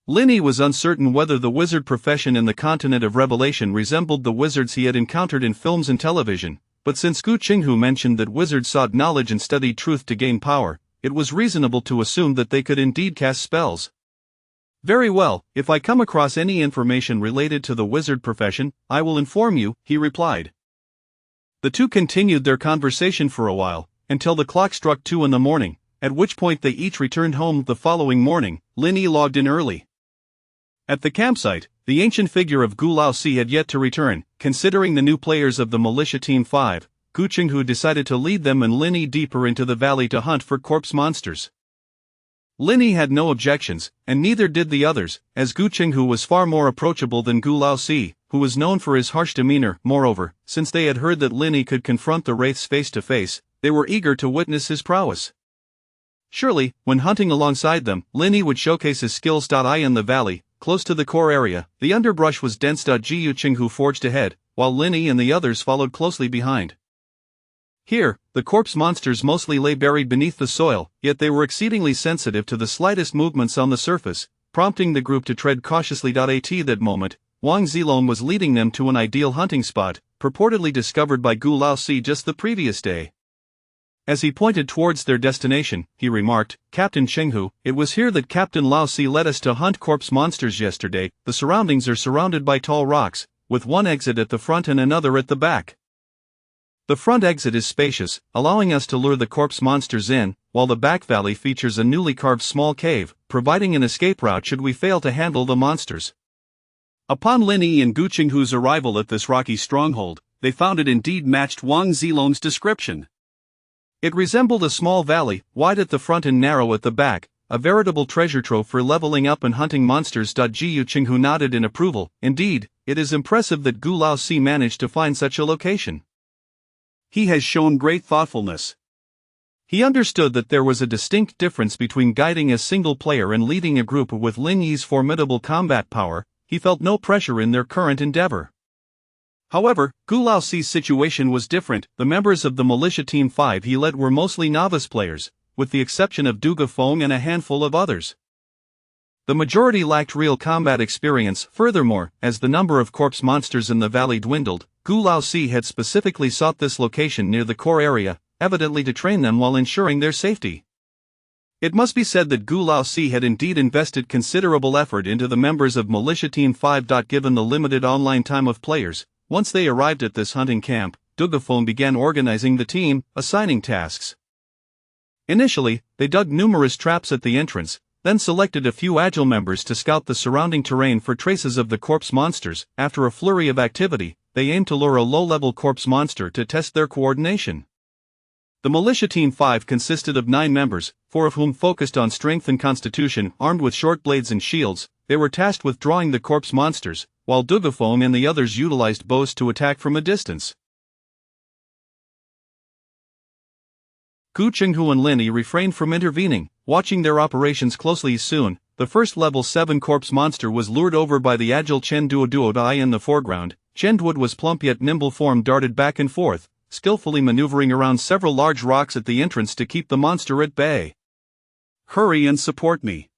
Linny was uncertain whether the wizard profession in the continent of Revelation resembled the wizards he had encountered in films and television, but since Gu Qinghu mentioned that wizards sought knowledge and studied truth to gain power, it was reasonable to assume that they could indeed cast spells. Very well, if I come across any information related to the wizard profession, I will inform you, he replied. The two continued their conversation for a while, until the clock struck 2 in the morning, at which point they each returned home. The following morning, Linny logged in early. At the campsite, the ancient figure of Gu Laosi had yet to return. Considering the new players of the Militia Team 5, Gu Qinghu decided to lead them and Linny deeper into the valley to hunt for corpse monsters. Linny had no objections, and neither did the others, as Gu Qinghu was far more approachable than Gu Laosi, who was known for his harsh demeanor. Moreover, since they had heard that Linny could confront the wraiths face to face, they were eager to witness his prowess. Surely, when hunting alongside them, Linny would showcase his skills. In the valley, close to the core area, the underbrush was dense. Gu Qinghu forged ahead, while Linny and the others followed closely behind. Here, the corpse monsters mostly lay buried beneath the soil, yet they were exceedingly sensitive to the slightest movements on the surface, prompting the group to tread cautiously. At that moment, Wang Zilong was leading them to an ideal hunting spot, purportedly discovered by Gu Laosi just the previous day. As he pointed towards their destination, he remarked, "Captain Chenghu, it was here that Captain Laosi led us to hunt corpse monsters yesterday. The surroundings are surrounded by tall rocks, with one exit at the front and another at the back. The front exit is spacious, allowing us to lure the corpse monsters in, while the back valley features a newly carved small cave, providing an escape route should we fail to handle the monsters." Upon Linny and Gu Qinghu's arrival at this rocky stronghold, they found it indeed matched Wang Zilong's description. It resembled a small valley, wide at the front and narrow at the back, a veritable treasure trove for leveling up and hunting monsters. Gu Qinghu nodded in approval. Indeed, it is impressive that Gu Laosi managed to find such a location. He has shown great thoughtfulness. He understood that there was a distinct difference between guiding a single player and leading a group. With Lin Yi's formidable combat power, he felt no pressure in their current endeavor. However, Gu Laosi's situation was different. The members of the Militia Team 5 he led were mostly novice players, with the exception of Duga Feng and a handful of others. The majority lacked real combat experience. Furthermore, as the number of corpse monsters in the valley dwindled, Gu Laosi had specifically sought this location near the core area, evidently to train them while ensuring their safety. It must be said that Gu Laosi had indeed invested considerable effort into the members of Militia Team 5. Given the limited online time of players, once they arrived at this hunting camp, Dugafeng began organizing the team, assigning tasks. Initially, they dug numerous traps at the entrance, then selected a few agile members to scout the surrounding terrain for traces of the corpse monsters. After a flurry of activity, they aimed to lure a low-level corpse monster to test their coordination. The Militia Team 5 consisted of 9 members, 4 of whom focused on strength and constitution. Armed with short blades and shields, they were tasked with drawing the corpse monsters, while Dugafong and the others utilized bows to attack from a distance. Gu Chenghu and Lin Yi refrained from intervening, watching their operations closely. Soon, the first level 7 corpse monster was lured over by the agile Chen Duoduodai in the foreground. Chen Duod was plump yet nimble form darted back and forth, skillfully maneuvering around several large rocks at the entrance to keep the monster at bay. Hurry and support me.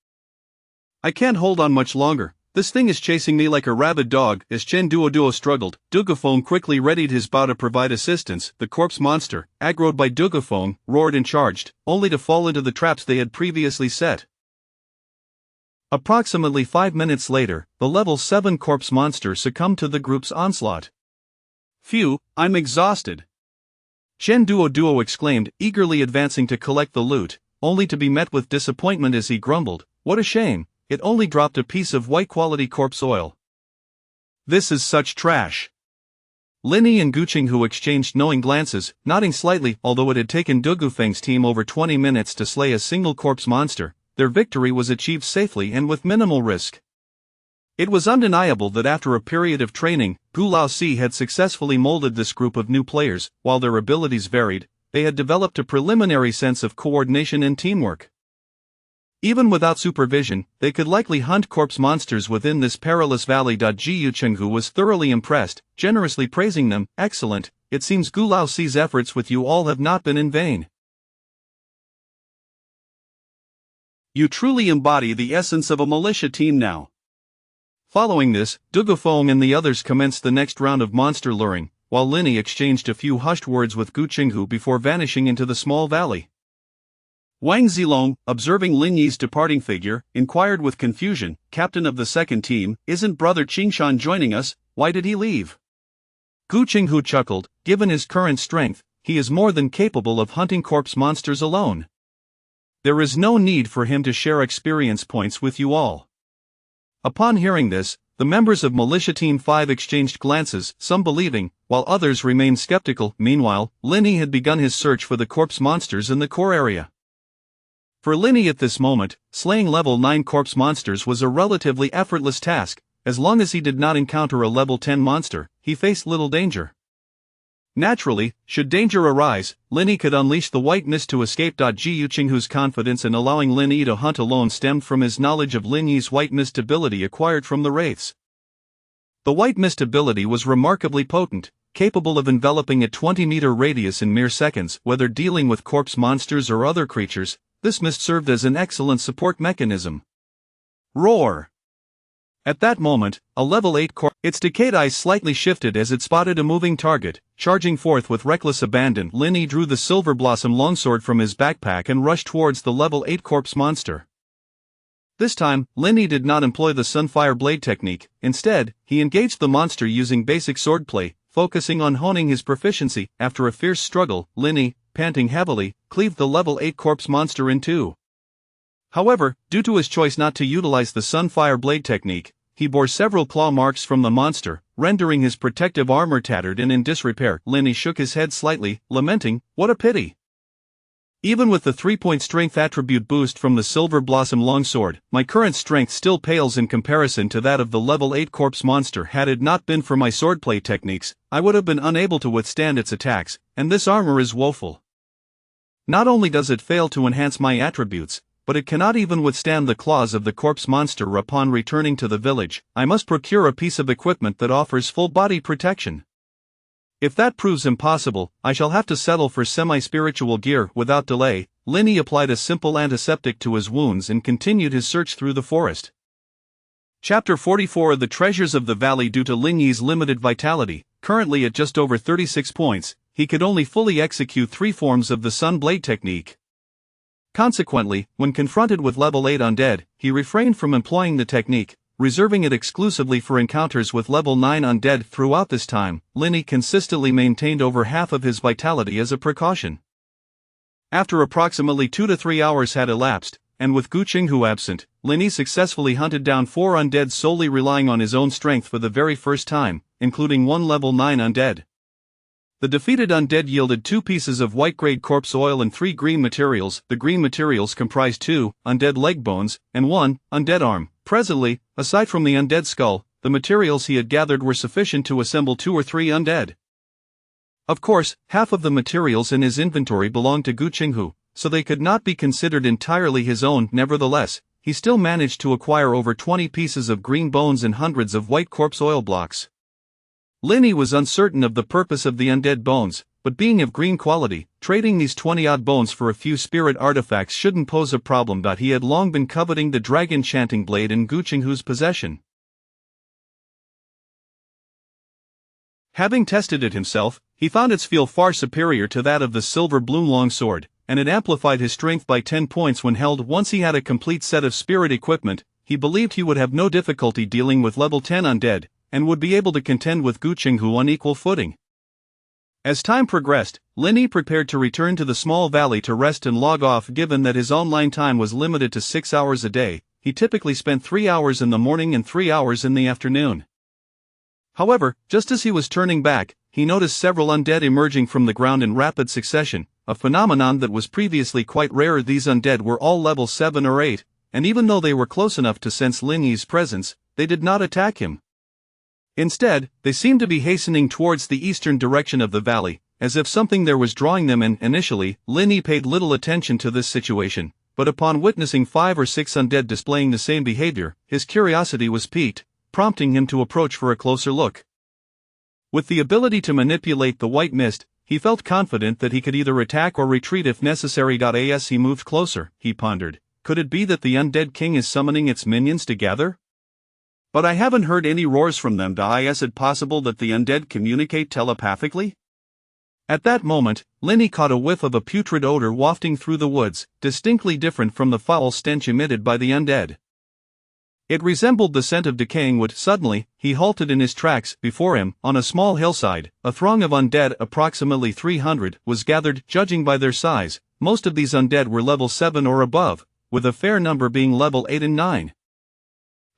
I can't hold on much longer. This thing is chasing me like a rabid dog. As Chen Duoduo struggled, Dugafong quickly readied his bow to provide assistance. The corpse monster, aggroed by Dugafong, roared and charged, only to fall into the traps they had previously set. Approximately 5 minutes later, the level 7 corpse monster succumbed to the group's onslaught. Phew, I'm exhausted. Chen Duoduo exclaimed, eagerly advancing to collect the loot, only to be met with disappointment as he grumbled, "What a shame, it only dropped a piece of white-quality corpse oil. This is such trash." Lin Yi and Gu Chenghu exchanged knowing glances, nodding slightly. Although it had taken Dugafeng's team over 20 minutes to slay a single corpse monster, their victory was achieved safely and with minimal risk. It was undeniable that after a period of training, Gu Laosi had successfully molded this group of new players. While their abilities varied, they had developed a preliminary sense of coordination and teamwork. Even without supervision, they could likely hunt corpse monsters within this perilous valley. Gu Chenghu was thoroughly impressed, generously praising them. "Excellent, it seems Gu Laosi's efforts with you all have not been in vain. You truly embody the essence of a militia team now." Following this, Dugafong and the others commenced the next round of monster luring, while Lin Yi exchanged a few hushed words with Gu Chenghu before vanishing into the small valley. Wang Zilong, observing Lin Yi's departing figure, inquired with confusion, "Captain of the second team, isn't Brother Qingshan joining us? Why did he leave?" Gu Chenghu chuckled, "Given his current strength, he is more than capable of hunting corpse monsters alone. There is no need for him to share experience points with you all." Upon hearing this, the members of Militia Team 5 exchanged glances, some believing, while others remained skeptical. Meanwhile, Lin Yi had begun his search for the corpse monsters in the core area. For Lin Yi at this moment, slaying level 9 corpse monsters was a relatively effortless task. As long as he did not encounter a level 10 monster, he faced little danger. Naturally, should danger arise, Lin Yi could unleash the white mist to escape. Gu Chenghu's confidence in allowing Lin Yi to hunt alone stemmed from his knowledge of Lin Yi's white mist ability acquired from the wraiths. The white mist ability was remarkably potent, capable of enveloping a 20-meter radius in mere seconds. Whether dealing with corpse monsters or other creatures, this mist served as an excellent support mechanism. Roar! At that moment, a level 8 its decayed eyes slightly shifted as it spotted a moving target. Charging forth with reckless abandon, Lin Yi drew the Silver Blossom longsword from his backpack and rushed towards the level 8 corpse monster. This time, Lin Yi did not employ the Sunfire Blade technique. Instead, he engaged the monster using basic swordplay, focusing on honing his proficiency. After a fierce struggle, Lin Yi, panting heavily, cleaved the level 8 corpse monster in two. However, due to his choice not to utilize the Sunfire Blade technique, he bore several claw marks from the monster, rendering his protective armor tattered and in disrepair. Lin Yi shook his head slightly, lamenting, "What a pity. Even with the 3-point strength attribute boost from the Silver Blossom longsword, my current strength still pales in comparison to that of the level 8 corpse monster. Had it not been for my swordplay techniques, I would have been unable to withstand its attacks, and this armor is woeful. Not only does it fail to enhance my attributes, but it cannot even withstand the claws of the corpse monster. Upon returning to the village, I must procure a piece of equipment that offers full body protection. If that proves impossible, I shall have to settle for semi-spiritual gear." Without delay, Lin Yi applied a simple antiseptic to his wounds and continued his search through the forest. Chapter 44 The Treasures of the Valley. Due to Lin Yi's limited vitality, currently at just over 36 points, he could only fully execute 3 forms of the Sun Blade technique. Consequently, when confronted with level 8 undead, he refrained from employing the technique, reserving it exclusively for encounters with level 9 undead. Throughout this time, Lin Yi consistently maintained over half of his vitality as a precaution. After approximately 2 to 3 hours had elapsed, and with Gu Chenghu absent, Lin Yi successfully hunted down 4 undead solely relying on his own strength for the very first time, including 1 level 9 undead. The defeated undead yielded 2 pieces of white-grade corpse oil and 3 green materials. The green materials comprised 2 undead leg bones and 1 undead arm. Presently, aside from the undead skull, the materials he had gathered were sufficient to assemble 2 or 3 undead. Of course, half of the materials in his inventory belonged to Gu Qinghu, so they could not be considered entirely his own. Nevertheless, he still managed to acquire over 20 pieces of green bones and hundreds of white corpse oil blocks. Linny was uncertain of the purpose of the undead bones, but being of green quality, trading these 20-odd bones for a few spirit artifacts shouldn't pose a problem. He had long been coveting the dragon chanting blade in Gu Qinghu's possession. Having tested it himself, he found its feel far superior to that of the silver bloom longsword, and it amplified his strength by 10 points when held. Once he had a complete set of spirit equipment, he believed he would have no difficulty dealing with level 10 undead, and would be able to contend with Gu Qinghu on equal footing. As time progressed, Linny prepared to return to the small valley to rest and log off. Given that his online time was limited to 6 hours a day, he typically spent 3 hours in the morning and 3 hours in the afternoon. However, just as he was turning back, he noticed several undead emerging from the ground in rapid succession, a phenomenon that was previously quite rare. These undead were all level 7 or 8, and even though they were close enough to sense Linny's presence, they did not attack him. Instead, they seemed to be hastening towards the eastern direction of the valley, as if something there was drawing them in. Initially, Linny paid little attention to this situation, but upon witnessing 5 or 6 undead displaying the same behavior, his curiosity was piqued, prompting him to approach for a closer look. With the ability to manipulate the white mist, he felt confident that he could either attack or retreat if necessary. As he moved closer, he pondered, could it be that the undead king is summoning its minions to gather? But I haven't heard any roars from them. Is it possible that the undead communicate telepathically? At that moment, Linny caught a whiff of a putrid odor wafting through the woods, distinctly different from the foul stench emitted by the undead. It resembled the scent of decaying wood. Suddenly, he halted in his tracks. Before him, on a small hillside, a throng of undead, approximately 300, was gathered. Judging by their size, most of these undead were level 7 or above, with a fair number being level 8 and 9.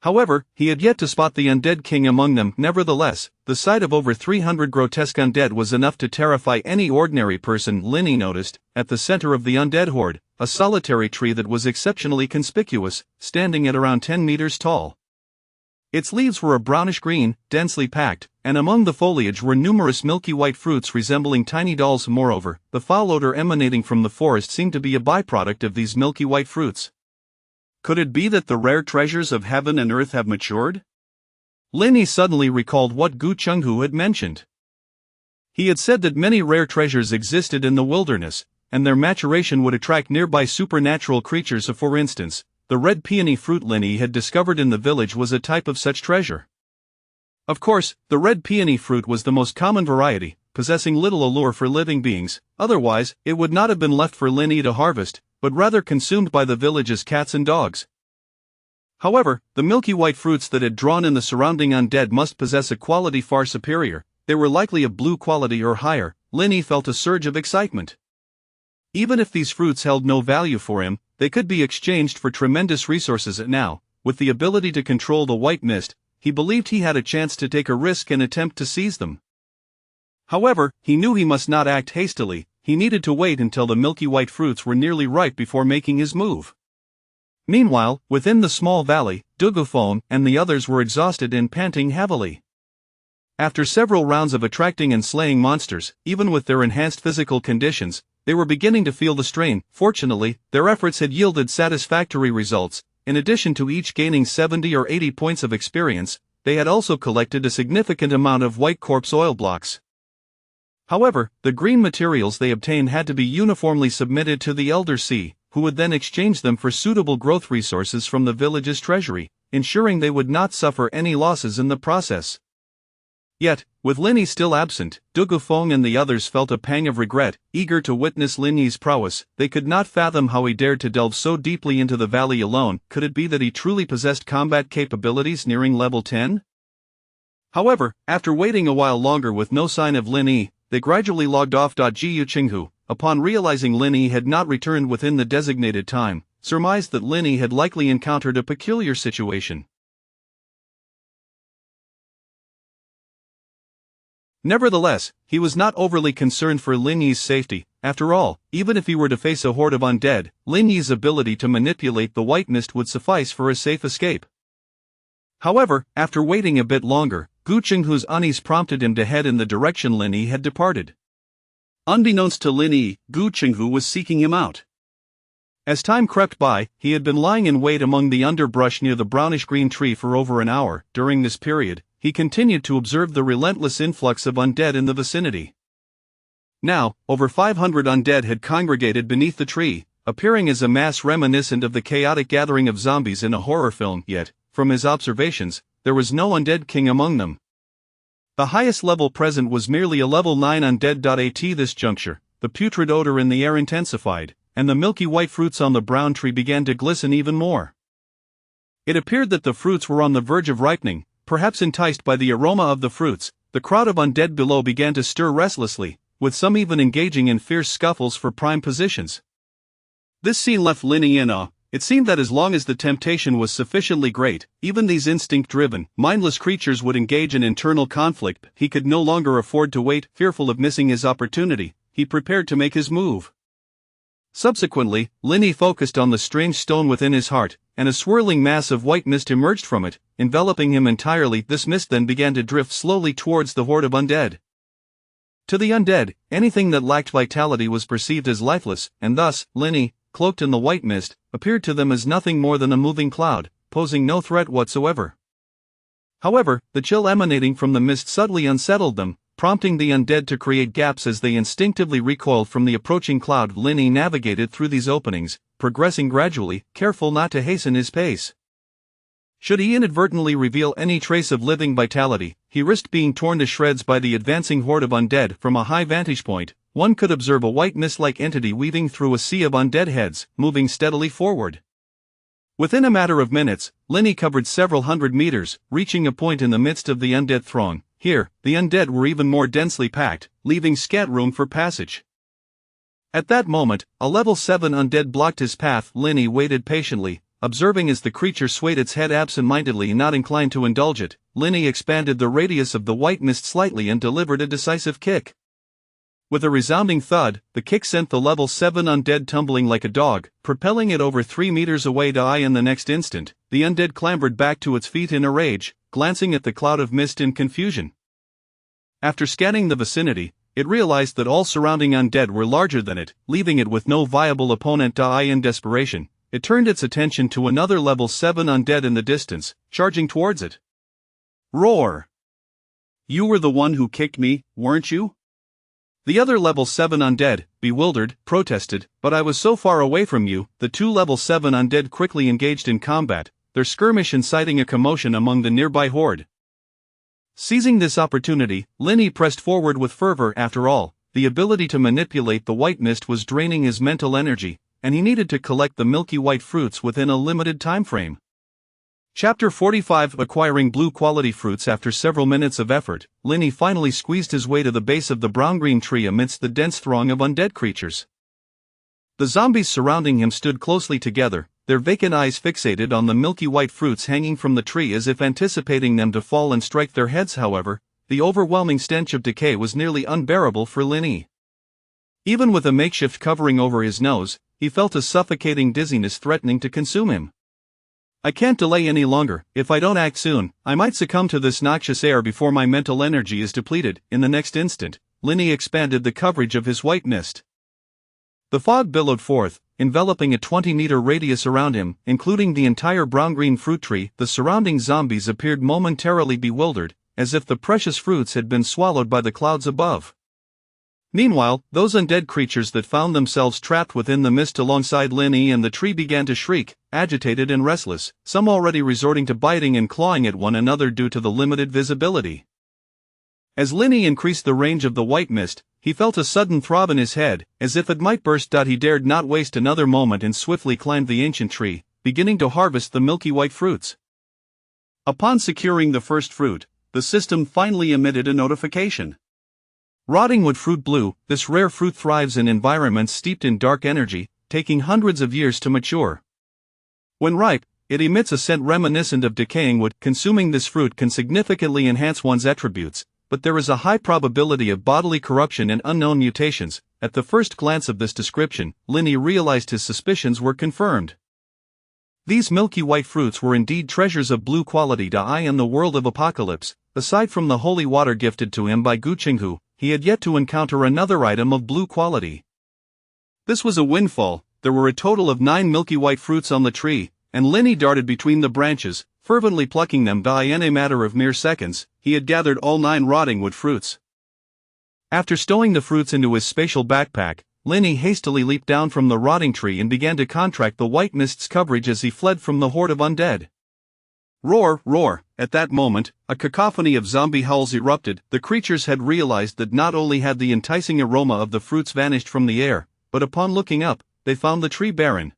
However, he had yet to spot the undead king among them. Nevertheless, the sight of over 300 grotesque undead was enough to terrify any ordinary person. Linny noticed, at the center of the undead horde, a solitary tree that was exceptionally conspicuous, standing at around 10 meters tall. Its leaves were a brownish green, densely packed, and among the foliage were numerous milky white fruits resembling tiny dolls. Moreover, the foul odor emanating from the forest seemed to be a byproduct of these milky white fruits. Could it be that the rare treasures of heaven and earth have matured? Linny suddenly recalled what Gu Qinghu had mentioned. He had said that many rare treasures existed in the wilderness, and their maturation would attract nearby supernatural creatures. For instance, the red peony fruit Linny had discovered in the village was a type of such treasure. Of course, the red peony fruit was the most common variety, possessing little allure for living beings. Otherwise, it would not have been left for Linny to harvest, but rather consumed by the village's cats and dogs. However, the milky white fruits that had drawn in the surrounding undead must possess a quality far superior. They were likely of blue quality or higher. Linny felt a surge of excitement. Even if these fruits held no value for him, they could be exchanged for tremendous resources. Now, with the ability to control the white mist, he believed he had a chance to take a risk and attempt to seize them. However, he knew he must not act hastily. He needed to wait until the milky white fruits were nearly ripe before making his move. Meanwhile, within the small valley, Dugufeng and the others were exhausted and panting heavily. After several rounds of attracting and slaying monsters, even with their enhanced physical conditions, they were beginning to feel the strain. Fortunately, their efforts had yielded satisfactory results. In addition to each gaining 70 or 80 points of experience, they had also collected a significant amount of white corpse oil blocks. However, the green materials they obtained had to be uniformly submitted to the Elder Sea, who would then exchange them for suitable growth resources from the village's treasury, ensuring they would not suffer any losses in the process. Yet, with Linny still absent, Dugufeng and the others felt a pang of regret. Eager to witness Linny's prowess, they could not fathom how he dared to delve so deeply into the valley alone. Could it be that he truly possessed combat capabilities nearing level 10? However, after waiting a while longer with no sign of Linny, they gradually logged off. Gu Qinghu, upon realizing Linny had not returned within the designated time, surmised that Linny had likely encountered a peculiar situation. Nevertheless, he was not overly concerned for Lin Yi's safety. After all, even if he were to face a horde of undead, Lin Yi's ability to manipulate the white mist would suffice for a safe escape. However, after waiting a bit longer, Gu Chenghu's unease prompted him to head in the direction Lin Yi had departed. Unbeknownst to Lin Yi, Gu Chenghu was seeking him out. As time crept by, he had been lying in wait among the underbrush near the brownish-green tree for over an hour. During this period, he continued to observe the relentless influx of undead in the vicinity. Now, over 500 undead had congregated beneath the tree, appearing as a mass reminiscent of the chaotic gathering of zombies in a horror film. Yet, from his observations, there was no undead king among them. The highest level present was merely a level 9 undead. At this juncture, the putrid odor in the air intensified, and the milky white fruits on the brown tree began to glisten even more. It appeared that the fruits were on the verge of ripening. Perhaps enticed by the aroma of the fruits, the crowd of undead below began to stir restlessly, with some even engaging in fierce scuffles for prime positions. This scene left Lin Yi in awe. It seemed that as long as the temptation was sufficiently great, even these instinct-driven, mindless creatures would engage in internal conflict. He could no longer afford to wait. Fearful of missing his opportunity, he prepared to make his move. Subsequently, Lin Yi focused on the strange stone within his heart, and a swirling mass of white mist emerged from it, enveloping him entirely. This mist then began to drift slowly towards the horde of undead. To the undead, anything that lacked vitality was perceived as lifeless, and thus, Lin Yi, cloaked in the white mist, appeared to them as nothing more than a moving cloud, posing no threat whatsoever. However, the chill emanating from the mist subtly unsettled them, prompting the undead to create gaps as they instinctively recoiled from the approaching cloud. Lin Yi navigated through these openings, progressing gradually, careful not to hasten his pace. Should he inadvertently reveal any trace of living vitality, he risked being torn to shreds by the advancing horde of undead. From a high vantage point, one could observe a white mist-like entity weaving through a sea of undead heads, moving steadily forward. Within a matter of minutes, Lin Yi covered several hundred meters, reaching a point in the midst of the undead throng. Here, the undead were even more densely packed, leaving scant room for passage. At that moment, a level 7 undead blocked his path. Lin Yi waited patiently, observing as the creature swayed its head absent-mindedly. Not inclined to indulge it, Lin Yi expanded the radius of the white mist slightly and delivered a decisive kick. With a resounding thud, the kick sent the level 7 undead tumbling like a dog, propelling it over 3 meters away. In the next instant, the undead clambered back to its feet in a rage, glancing at the cloud of mist in confusion. After scanning the vicinity, it realized that all surrounding undead were larger than it, leaving it with no viable opponent. In desperation, it turned its attention to another level 7 undead in the distance, charging towards it. Roar! You were the one who kicked me, weren't you? The other level 7 undead, bewildered, protested, but I was so far away from you. The two level 7 undead quickly engaged in combat, their skirmish inciting a commotion among the nearby horde. Seizing this opportunity, Lin Yi pressed forward with fervor. After all, the ability to manipulate the white mist was draining his mental energy, and he needed to collect the milky white fruits within a limited time frame. Chapter 45 Acquiring blue quality fruits. After several minutes of effort, Lin Yi finally squeezed his way to the base of the brown-green tree amidst the dense throng of undead creatures. The zombies surrounding him stood closely together, their vacant eyes fixated on the milky white fruits hanging from the tree as if anticipating them to fall and strike their heads. However, the overwhelming stench of decay was nearly unbearable for Lin Yi. Even with a makeshift covering over his nose, he felt a suffocating dizziness threatening to consume him. I can't delay any longer. If I don't act soon, I might succumb to this noxious air before my mental energy is depleted. In the next instant, Lin Yi expanded the coverage of his white mist. The fog billowed forth, enveloping a 20-meter radius around him, including the entire brown-green fruit tree. The surrounding zombies appeared momentarily bewildered, as if the precious fruits had been swallowed by the clouds above. Meanwhile, those undead creatures that found themselves trapped within the mist alongside Lin Yi and the tree began to shriek, agitated and restless, some already resorting to biting and clawing at one another due to the limited visibility. As Lin Yi increased the range of the white mist, he felt a sudden throb in his head, as if it might burst. He dared not waste another moment and swiftly climbed the ancient tree, beginning to harvest the milky white fruits. Upon securing the first fruit, the system finally emitted a notification. Rotting wood fruit blue, this rare fruit thrives in environments steeped in dark energy, taking hundreds of years to mature. When ripe, it emits a scent reminiscent of decaying wood. Consuming this fruit can significantly enhance one's attributes, but there is a high probability of bodily corruption and unknown mutations. At the first glance of this description, Linny realized his suspicions were confirmed. These milky white fruits were indeed treasures of blue quality. In the world of Apocalypse, aside from the holy water gifted to him by Gu Qinghu, he had yet to encounter another item of blue quality. This was a windfall. There were a total of 9 milky white fruits on the tree, and Linny darted between the branches, fervently plucking them. In a matter of mere seconds, he had gathered all 9 rotting wood fruits. After stowing the fruits into his spatial backpack, Linny hastily leaped down from the rotting tree and began to contract the white mist's coverage as he fled from the horde of undead. Roar, roar! At that moment, a cacophony of zombie howls erupted. The creatures had realized that not only had the enticing aroma of the fruits vanished from the air, but upon looking up, they found the tree barren.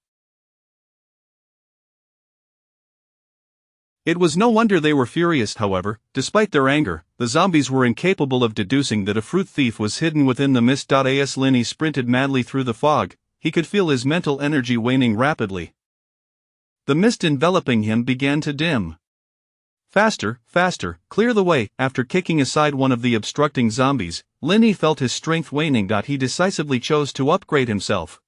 It was no wonder they were furious. However, despite their anger, the zombies were incapable of deducing that a fruit thief was hidden within the mist. As Linny sprinted madly through the fog, he could feel his mental energy waning rapidly. The mist enveloping him began to dim. Faster, faster, clear the way! After kicking aside one of the obstructing zombies, Linny felt his strength waning. He decisively chose to upgrade himself.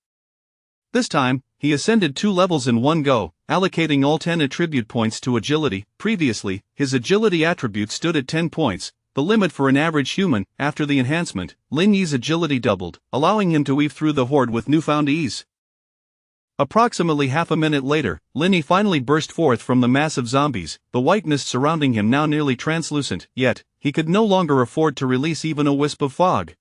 This time, he ascended 2 levels in one go, allocating all 10 attribute points to agility. Previously, his agility attribute stood at 10 points, the limit for an average human. After the enhancement, Linny's agility doubled, allowing him to weave through the horde with newfound ease. Approximately half a minute later, Linny finally burst forth from the mass of zombies, the white mist surrounding him now nearly translucent, yet, he could no longer afford to release even a wisp of fog.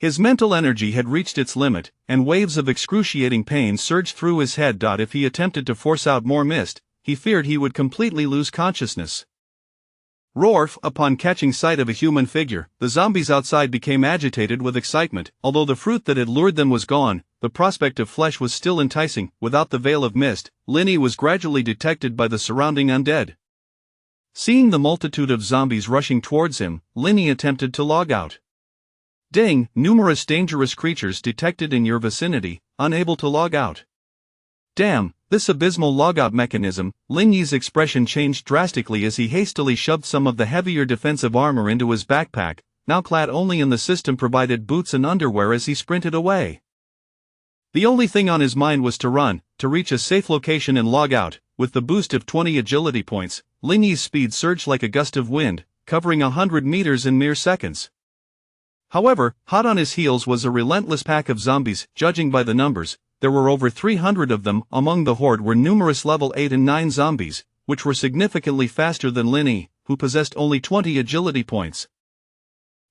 His mental energy had reached its limit, and waves of excruciating pain surged through his head. If he attempted to force out more mist, he feared he would completely lose consciousness. Roar! Upon catching sight of a human figure, the zombies outside became agitated with excitement. Although the fruit that had lured them was gone, the prospect of flesh was still enticing. Without the veil of mist, Linny was gradually detected by the surrounding undead. Seeing the multitude of zombies rushing towards him, Linny attempted to log out. Ding! Numerous dangerous creatures detected in your vicinity, unable to log out. Damn, this abysmal logout mechanism! Linny's expression changed drastically as he hastily shoved some of the heavier defensive armor into his backpack, now clad only in the system-provided boots and underwear as he sprinted away. The only thing on his mind was to run, to reach a safe location and log out. With the boost of 20 agility points, Linny's speed surged like a gust of wind, covering 100 meters in mere seconds. However, hot on his heels was a relentless pack of zombies. Judging by the numbers, there were over 300 of them. Among the horde were numerous level 8 and 9 zombies, which were significantly faster than Linny, who possessed only 20 agility points.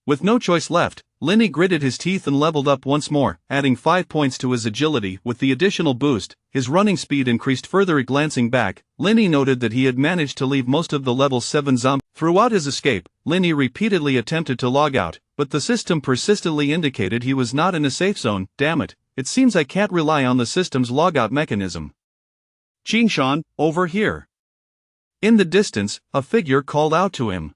With no choice left, Linny gritted his teeth and leveled up once more, adding 5 points to his agility. With the additional boost, his running speed increased further. Glancing back, Linny noted that he had managed to leave most of the level 7 zombies. Throughout his escape, Linny repeatedly attempted to log out, but the system persistently indicated he was not in a safe zone. Damn it, it seems I can't rely on the system's logout mechanism. Qingshan, over here. In the distance, a figure called out to him.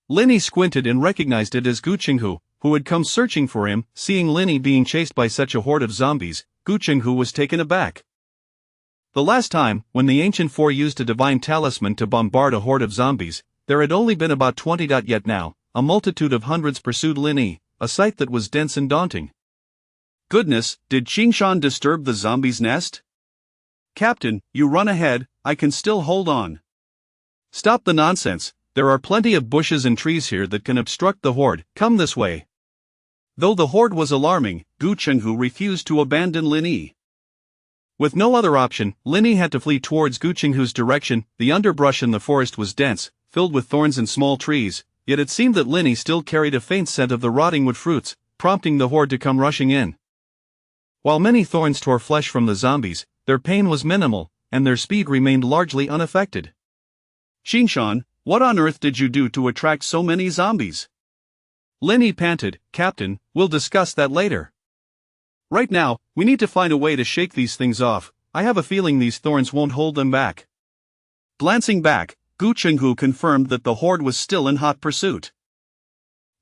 Linny squinted and recognized it as Gu Qinghu, who had come searching for him. Seeing Linny being chased by such a horde of zombies, Gu Qinghu was taken aback. The last time, when the Ancient Four used a divine talisman to bombard a horde of zombies, there had only been about 20. Yet now, a multitude of hundreds pursued Linny, a sight that was dense and daunting. Goodness, did Qingshan disturb the zombies' nest? Captain, you run ahead, I can still hold on. Stop the nonsense, there are plenty of bushes and trees here that can obstruct the horde. Come this way. Though the horde was alarming, Gu Qinghu refused to abandon Linny. With no other option, Linny had to flee towards Gu Qinghu's direction. The underbrush in the forest was dense, filled with thorns and small trees, yet it seemed that Linny still carried a faint scent of the rotting wood fruits, prompting the horde to come rushing in. While many thorns tore flesh from the zombies, their pain was minimal, and their speed remained largely unaffected. Qingshan, what on earth did you do to attract so many zombies? Linny panted. Captain, we'll discuss that later. Right now, we need to find a way to shake these things off. I have a feeling these thorns won't hold them back. Glancing back, Gu Chenghu confirmed that the horde was still in hot pursuit.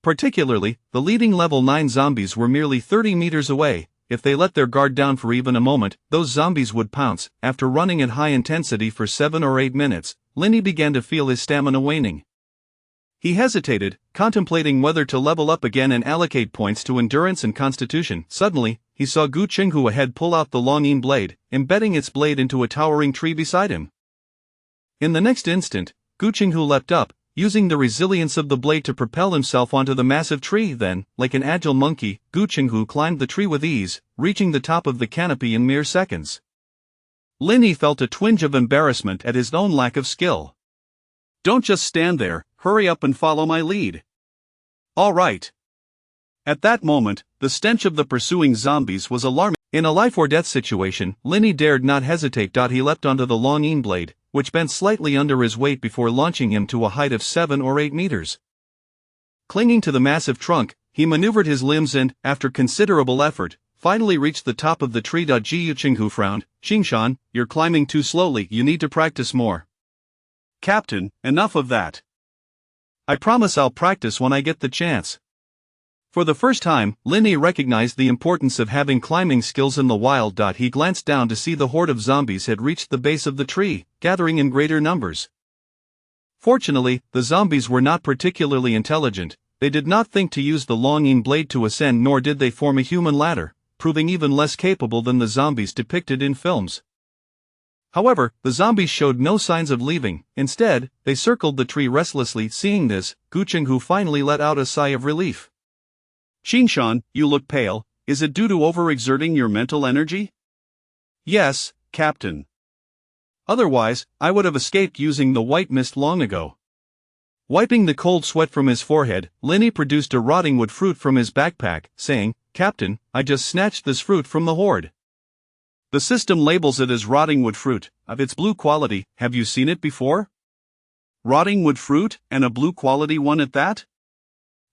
Particularly, the leading level 9 zombies were merely 30 meters away. If they let their guard down for even a moment, those zombies would pounce. After running at high intensity for 7 or 8 minutes, Linny began to feel his stamina waning. He hesitated, contemplating whether to level up again and allocate points to endurance and constitution. Suddenly, he saw Gu Chenghu ahead pull out the longing blade, embedding its blade into a towering tree beside him. In the next instant, Gu Chenghu leapt up, using the resilience of the blade to propel himself onto the massive tree. Then, like an agile monkey, Gu Chenghu climbed the tree with ease, reaching the top of the canopy in mere seconds. Linny felt a twinge of embarrassment at his own lack of skill. "Don't just stand there, hurry up and follow my lead." "All right." At that moment, the stench of the pursuing zombies was alarming. In a life-or-death situation, Linny dared not hesitate. He leapt onto the longing blade, which bent slightly under his weight before launching him to a height of 7 or 8 meters. Clinging to the massive trunk, he maneuvered his limbs and, after considerable effort, finally reached the top of the tree. Gu Chenghu frowned. "Qingshan, you're climbing too slowly, you need to practice more." "Captain, enough of that. I promise I'll practice when I get the chance." For the first time, Linny recognized the importance of having climbing skills in the wild. He glanced down to see the horde of zombies had reached the base of the tree, gathering in greater numbers. Fortunately, the zombies were not particularly intelligent. They did not think to use the longing blade to ascend, nor did they form a human ladder, proving even less capable than the zombies depicted in films. However, the zombies showed no signs of leaving. Instead, they circled the tree restlessly. Seeing this, Gu Chenghu finally let out a sigh of relief. "Qingshan, you look pale. Is it due to overexerting your mental energy?" "Yes, Captain. Otherwise, I would have escaped using the white mist long ago." Wiping the cold sweat from his forehead, Linny produced a rotting wood fruit from his backpack, saying, "Captain, I just snatched this fruit from the horde. The system labels it as rotting wood fruit. Of its blue quality, have you seen it before?" "Rotting wood fruit, and a blue quality one at that?"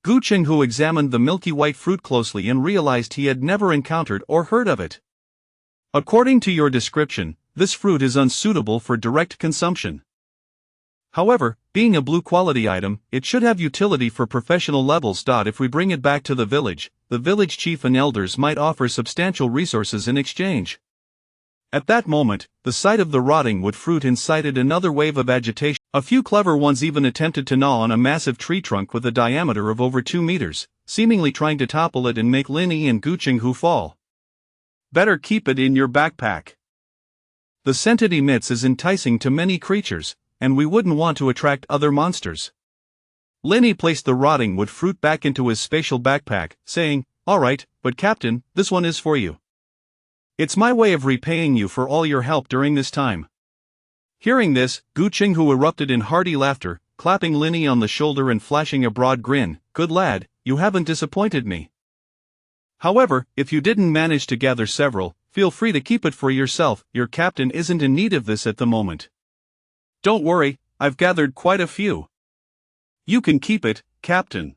Gu Chenghu examined the milky white fruit closely and realized he had never encountered or heard of it. "According to your description, this fruit is unsuitable for direct consumption. However, being a blue quality item, it should have utility for professional levels. If we bring it back to the village chief and elders might offer substantial resources in exchange." At that moment, the sight of the rotting wood fruit incited another wave of agitation. A few clever ones even attempted to gnaw on a massive tree trunk with a diameter of over 2 meters, seemingly trying to topple it and make Linny and Gu Chenghu fall. "Better keep it in your backpack. The scent it emits is enticing to many creatures, and we wouldn't want to attract other monsters." Linny placed the rotting wood fruit back into his spatial backpack, saying, "All right, but Captain, this one is for you. It's my way of repaying you for all your help during this time." Hearing this, Gu Chenghu erupted in hearty laughter, clapping Linny on the shoulder and flashing a broad grin. "Good lad, you haven't disappointed me. However, if you didn't manage to gather several, feel free to keep it for yourself. Your captain isn't in need of this at the moment." "Don't worry, I've gathered quite a few. You can keep it, Captain."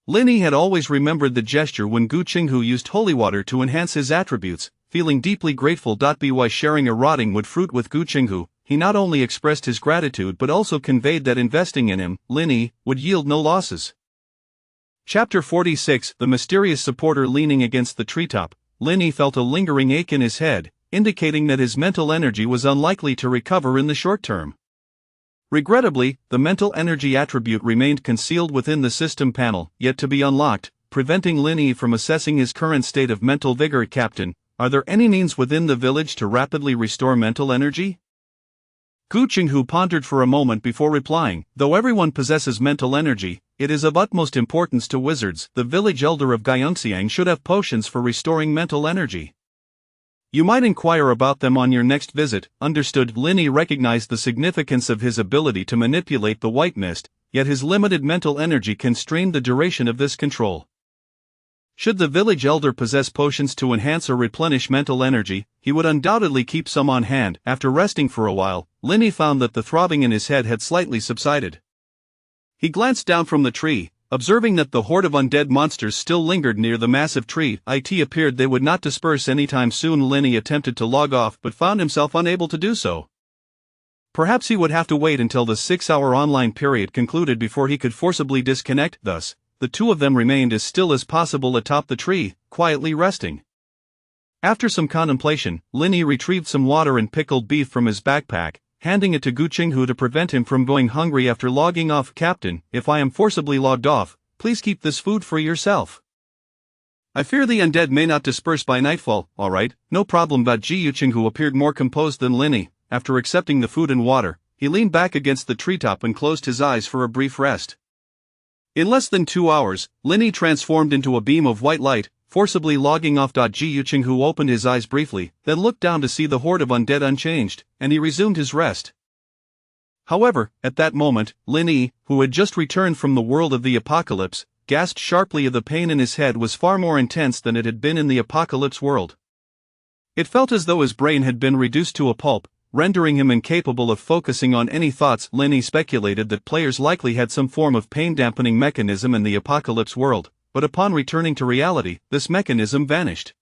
Linny had always remembered the gesture when Gu Chenghu used holy water to enhance his attributes. Feeling deeply grateful by sharing a rotting wood fruit with Gu Chenghu, he not only expressed his gratitude but also conveyed that investing in him, Linny, would yield no losses. Chapter 46. The mysterious supporter. Leaning against the treetop, Linny felt a lingering ache in his head, indicating that his mental energy was unlikely to recover in the short term. Regrettably, the mental energy attribute remained concealed within the system panel, yet to be unlocked, preventing Linny from assessing his current state of mental vigor. "Captain, are there any means within the village to rapidly restore mental energy?" Gu Chenghu pondered for a moment before replying. "Though everyone possesses mental energy, it is of utmost importance to wizards. The village elder of Gyeongsiang should have potions for restoring mental energy. You might inquire about them on your next visit." Understood. Linny recognized the significance of his ability to manipulate the white mist, yet his limited mental energy constrained the duration of this control. Should the village elder possess potions to enhance or replenish mental energy, he would undoubtedly keep some on hand. After resting for a while, Linny found that the throbbing in his head had slightly subsided. He glanced down from the tree, observing that the horde of undead monsters still lingered near the massive tree. It appeared they would not disperse anytime soon. Linny attempted to log off but found himself unable to do so. Perhaps he would have to wait until the 6-hour online period concluded before he could forcibly disconnect. Thus, the two of them remained as still as possible atop the tree, quietly resting. After some contemplation, Linny retrieved some water and pickled beef from his backpack, handing it to Gu Qinghu to prevent him from going hungry after logging off. Captain, if I am forcibly logged off, please keep this food for yourself. I fear the undead may not disperse by nightfall. Alright, no problem. Gu Qinghu appeared more composed than Linny. After accepting the food and water, he leaned back against the treetop and closed his eyes for a brief rest. In less than 2 hours, Linny transformed into a beam of white light, forcibly logging off. Gu Qinghu opened his eyes briefly, then looked down to see the horde of undead unchanged, and he resumed his rest. However, at that moment, Linny, who had just returned from the world of the apocalypse, gasped sharply. The pain in his head was far more intense than it had been in the apocalypse world. It felt as though his brain had been reduced to a pulp, rendering him incapable of focusing on any thoughts. Linny speculated that players likely had some form of pain-dampening mechanism in the apocalypse world, but upon returning to reality, this mechanism vanished.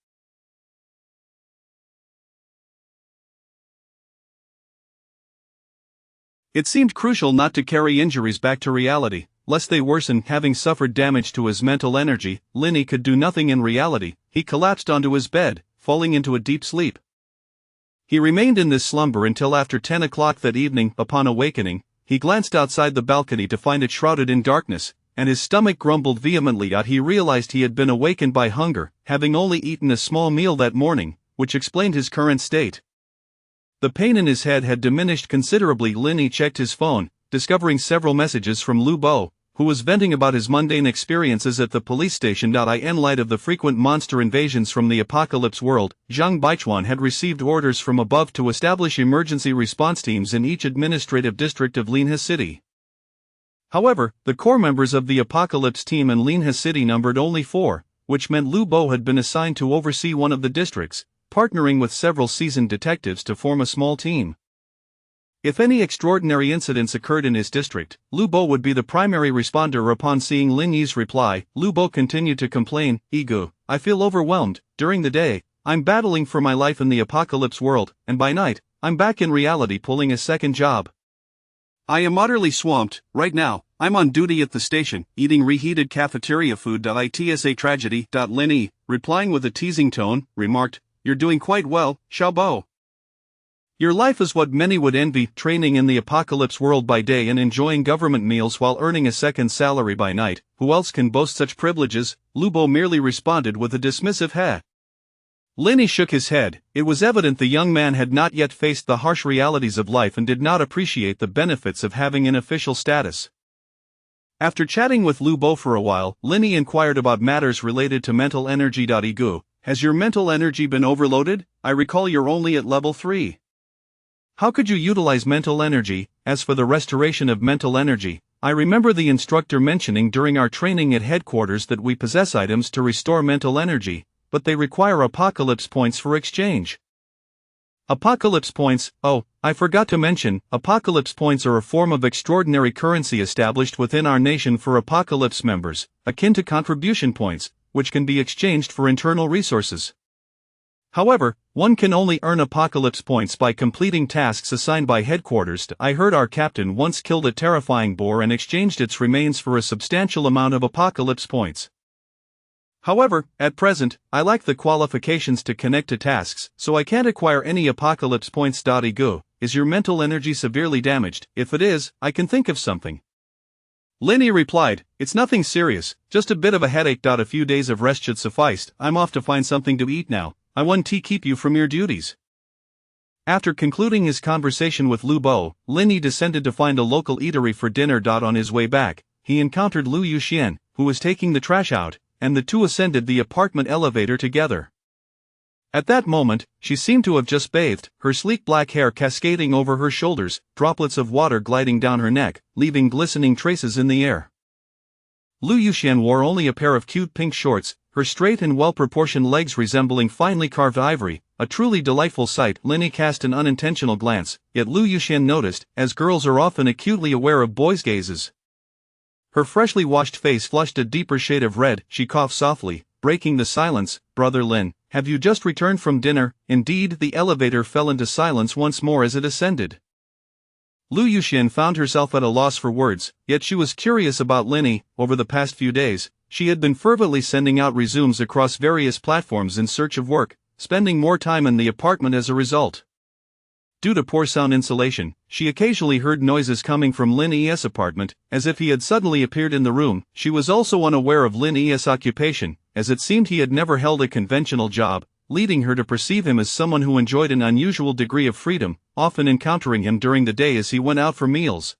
It seemed crucial not to carry injuries back to reality, lest they worsen. Having suffered damage to his mental energy, Linny could do nothing in reality. He collapsed onto his bed, falling into a deep sleep. He remained in this slumber until after 10 o'clock that evening. Upon awakening, he glanced outside the balcony to find it shrouded in darkness, and his stomach grumbled vehemently. He realized he had been awakened by hunger, having only eaten a small meal that morning, which explained his current state. The pain in his head had diminished considerably. Linny checked his phone, discovering several messages from Lu Bo, who was venting about his mundane experiences at the police station. In light of the frequent monster invasions from the apocalypse world, Zhang Baichuan had received orders from above to establish emergency response teams in each administrative district of Linhe City. However, the core members of the apocalypse team in Linhe City numbered only 4, which meant Lu Bo had been assigned to oversee one of the districts, partnering with several seasoned detectives to form a small team. If any extraordinary incidents occurred in his district, Lu Bo would be the primary responder. Upon seeing Lin Yi's reply, Lu Bo continued to complain, "Egu, I feel overwhelmed. During the day, I'm battling for my life in the apocalypse world, and by night, I'm back in reality pulling a second job. I am utterly swamped. Right now, I'm on duty at the station, eating reheated cafeteria food. It's a tragedy." Lin Yi, replying with a teasing tone, remarked, "You're doing quite well, Xiao Bo. Your life is what many would envy, training in the apocalypse world by day and enjoying government meals while earning a second salary by night. Who else can boast such privileges?" Lu Bo merely responded with a dismissive heh. Lin Yi shook his head. It was evident the young man had not yet faced the harsh realities of life and did not appreciate the benefits of having an official status. After chatting with Lu Bo for a while, Lin Yi inquired about matters related to mental energy. Egu, has your mental energy been overloaded? I recall you're only at level 3. How could you utilize mental energy? As for the restoration of mental energy, I remember the instructor mentioning during our training at headquarters that we possess items to restore mental energy, but they require apocalypse points for exchange. Apocalypse points? Oh, I forgot to mention, apocalypse points are a form of extraordinary currency established within our nation for apocalypse members, akin to contribution points, which can be exchanged for internal resources. However, one can only earn apocalypse points by completing tasks assigned by headquarters. I heard our captain once killed a terrifying boar and exchanged its remains for a substantial amount of apocalypse points. However, at present, I lack the qualifications to connect to tasks, so I can't acquire any apocalypse points. Egu, is your mental energy severely damaged? If it is, I can think of something. Lin Yi replied, "It's nothing serious, just a bit of a headache. A few days of rest should suffice. I'm off to find something to eat now. I won't keep you from your duties." After concluding his conversation with Lu Bo, Lin Yi descended to find a local eatery for dinner. On his way back, he encountered Lu Yuxian, who was taking the trash out, and the two ascended the apartment elevator together. At that moment, she seemed to have just bathed, her sleek black hair cascading over her shoulders, droplets of water gliding down her neck, leaving glistening traces in the air. Lu Yuxian wore only a pair of cute pink shorts, her straight and well-proportioned legs resembling finely carved ivory, a truly delightful sight. Lin Yi cast an unintentional glance, yet Lu Yuxian noticed, as girls are often acutely aware of boys' gazes. Her freshly washed face flushed a deeper shade of red. She coughed softly, breaking the silence. "Brother Lin, have you just returned from dinner?" Indeed, the elevator fell into silence once more as it ascended. Lu Yuxian found herself at a loss for words, yet she was curious about Linny. Over the past few days, she had been fervently sending out resumes across various platforms in search of work, spending more time in the apartment as a result. Due to poor sound insulation, she occasionally heard noises coming from Lin Es' apartment, as if he had suddenly appeared in the room. She was also unaware of Lin Es' occupation, as it seemed he had never held a conventional job, leading her to perceive him as someone who enjoyed an unusual degree of freedom, often encountering him during the day as he went out for meals.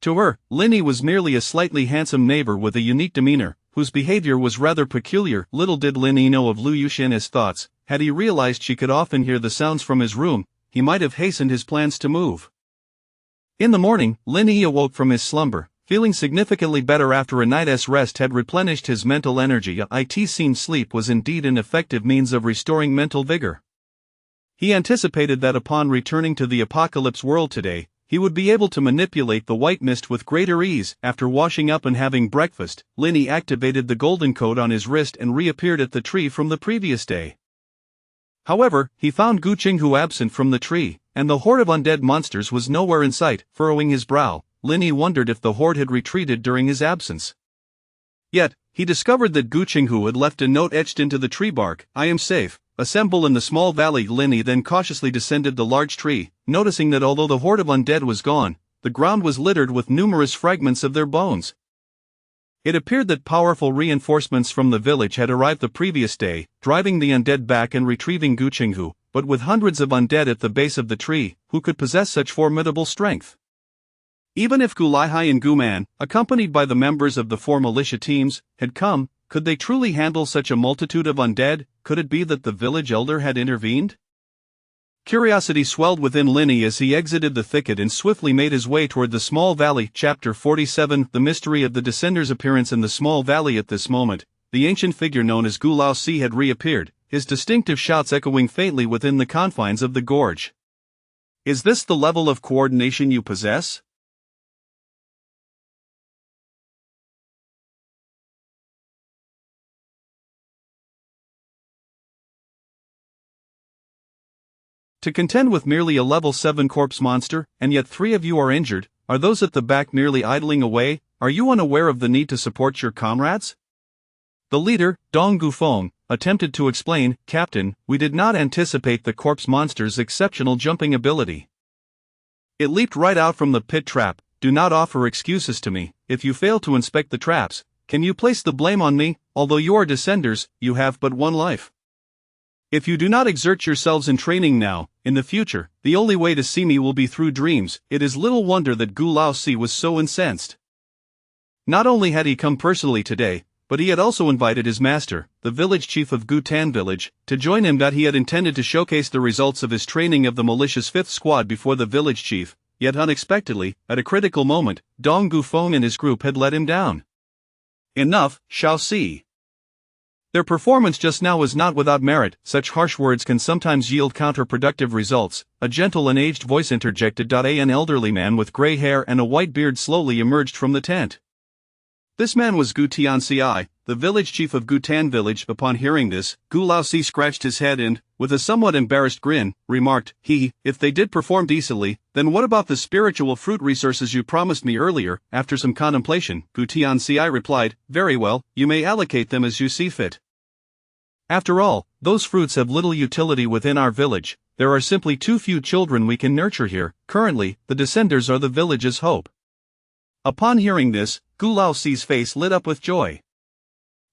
To her, Linny was merely a slightly handsome neighbor with a unique demeanor, whose behavior was rather peculiar. Little did Linny know of Lu Yuxian's thoughts. Had he realized she could often hear the sounds from his room, he might have hastened his plans to move. In the morning, Linny awoke from his slumber, feeling significantly better after a night's rest had replenished his mental energy. Sleep was indeed an effective means of restoring mental vigor. He anticipated that upon returning to the apocalypse world today, he would be able to manipulate the white mist with greater ease. After washing up and having breakfast, Linny activated the golden code on his wrist and reappeared at the tree from the previous day. However, he found Gu Qinghu absent from the tree, and the horde of undead monsters was nowhere in sight. Furrowing his brow, Linny wondered if the horde had retreated during his absence. Yet, he discovered that Gu Qinghu had left a note etched into the tree bark: "I am safe. Assemble in the small valley." Linny then cautiously descended the large tree, noticing that although the horde of undead was gone, the ground was littered with numerous fragments of their bones. It appeared that powerful reinforcements from the village had arrived the previous day, driving the undead back and retrieving Gu Qinghu. But with hundreds of undead at the base of the tree, who could possess such formidable strength? Even if Gu Laihai and Gu Man, accompanied by the members of the 4 militia teams, had come, could they truly handle such a multitude of undead? Could it be that the village elder had intervened? Curiosity swelled within Linny as he exited the thicket and swiftly made his way toward the small valley. Chapter 47. The mystery of the Descender's appearance in the small valley. At this moment, the ancient figure known as Gu Laosi had reappeared, his distinctive shouts echoing faintly within the confines of the gorge. "Is this the level of coordination you possess?" To contend with merely a level 7 corpse monster, and yet 3 of you are injured. Are those at the back merely idling away? Are you unaware of the need to support your comrades? The leader, Dong Gufeng, attempted to explain. "Captain, we did not anticipate the corpse monster's exceptional jumping ability. It leaped right out from the pit trap. Do not offer excuses to me. If you fail to inspect the traps, can you place the blame on me? Although you are descenders, you have but one life. If you do not exert yourselves in training now, in the future, the only way to see me will be through dreams." It is little wonder that Gu Laosi was so incensed. Not only had he come personally today, but he had also invited his master, the village chief of Gutan village, to join him. He had intended to showcase the results of his training of the militia's 5th squad before the village chief, yet unexpectedly, at a critical moment, Dong Gufeng and his group had let him down. "Enough, Shaoxi. Their performance just now was not without merit. Such harsh words can sometimes yield counterproductive results," a gentle and aged voice interjected. An elderly man with gray hair and a white beard slowly emerged from the tent. This man was Gu Tianci, the village chief of Gutan village. Upon hearing this, Gu Laosi scratched his head and, with a somewhat embarrassed grin, remarked, If they did perform decently, then what about the spiritual fruit resources you promised me earlier?" After some contemplation, Gu Tianci replied, "Very well, you may allocate them as you see fit. After all, those fruits have little utility within our village. There are simply too few children we can nurture here. Currently, the descenders are the village's hope." Upon hearing this, Gu Laosi's face lit up with joy.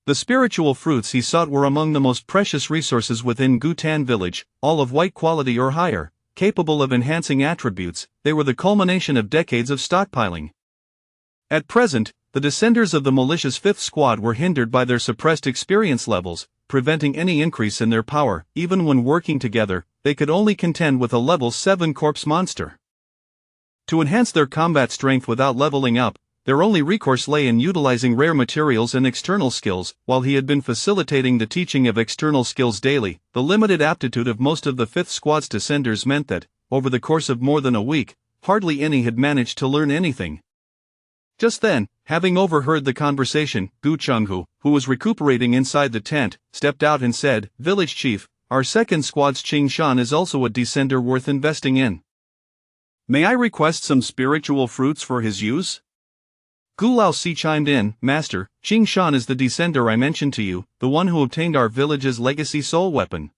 The spiritual fruits he sought were among the most precious resources within Gutan village, all of white quality or higher, capable of enhancing attributes. They were the culmination of decades of stockpiling. At present, the descenders of the militia's 5th squad were hindered by their suppressed experience levels, preventing any increase in their power. Even when working together, they could only contend with a level 7 corpse monster. To enhance their combat strength without leveling up, their only recourse lay in utilizing rare materials and external skills. While he had been facilitating the teaching of external skills daily, the limited aptitude of most of the 5th squad's descenders meant that, over the course of more than a week, hardly any had managed to learn anything. Just then, having overheard the conversation, Gu Chenghu, who was recuperating inside the tent, stepped out and said, "Village chief, our 2nd squad's Qing Shan is also a descender worth investing in." May I request some spiritual fruits for his use? Gu Laosi chimed in, Master, Qing Shan is the descender I mentioned to you, the one who obtained our village's legacy soul weapon.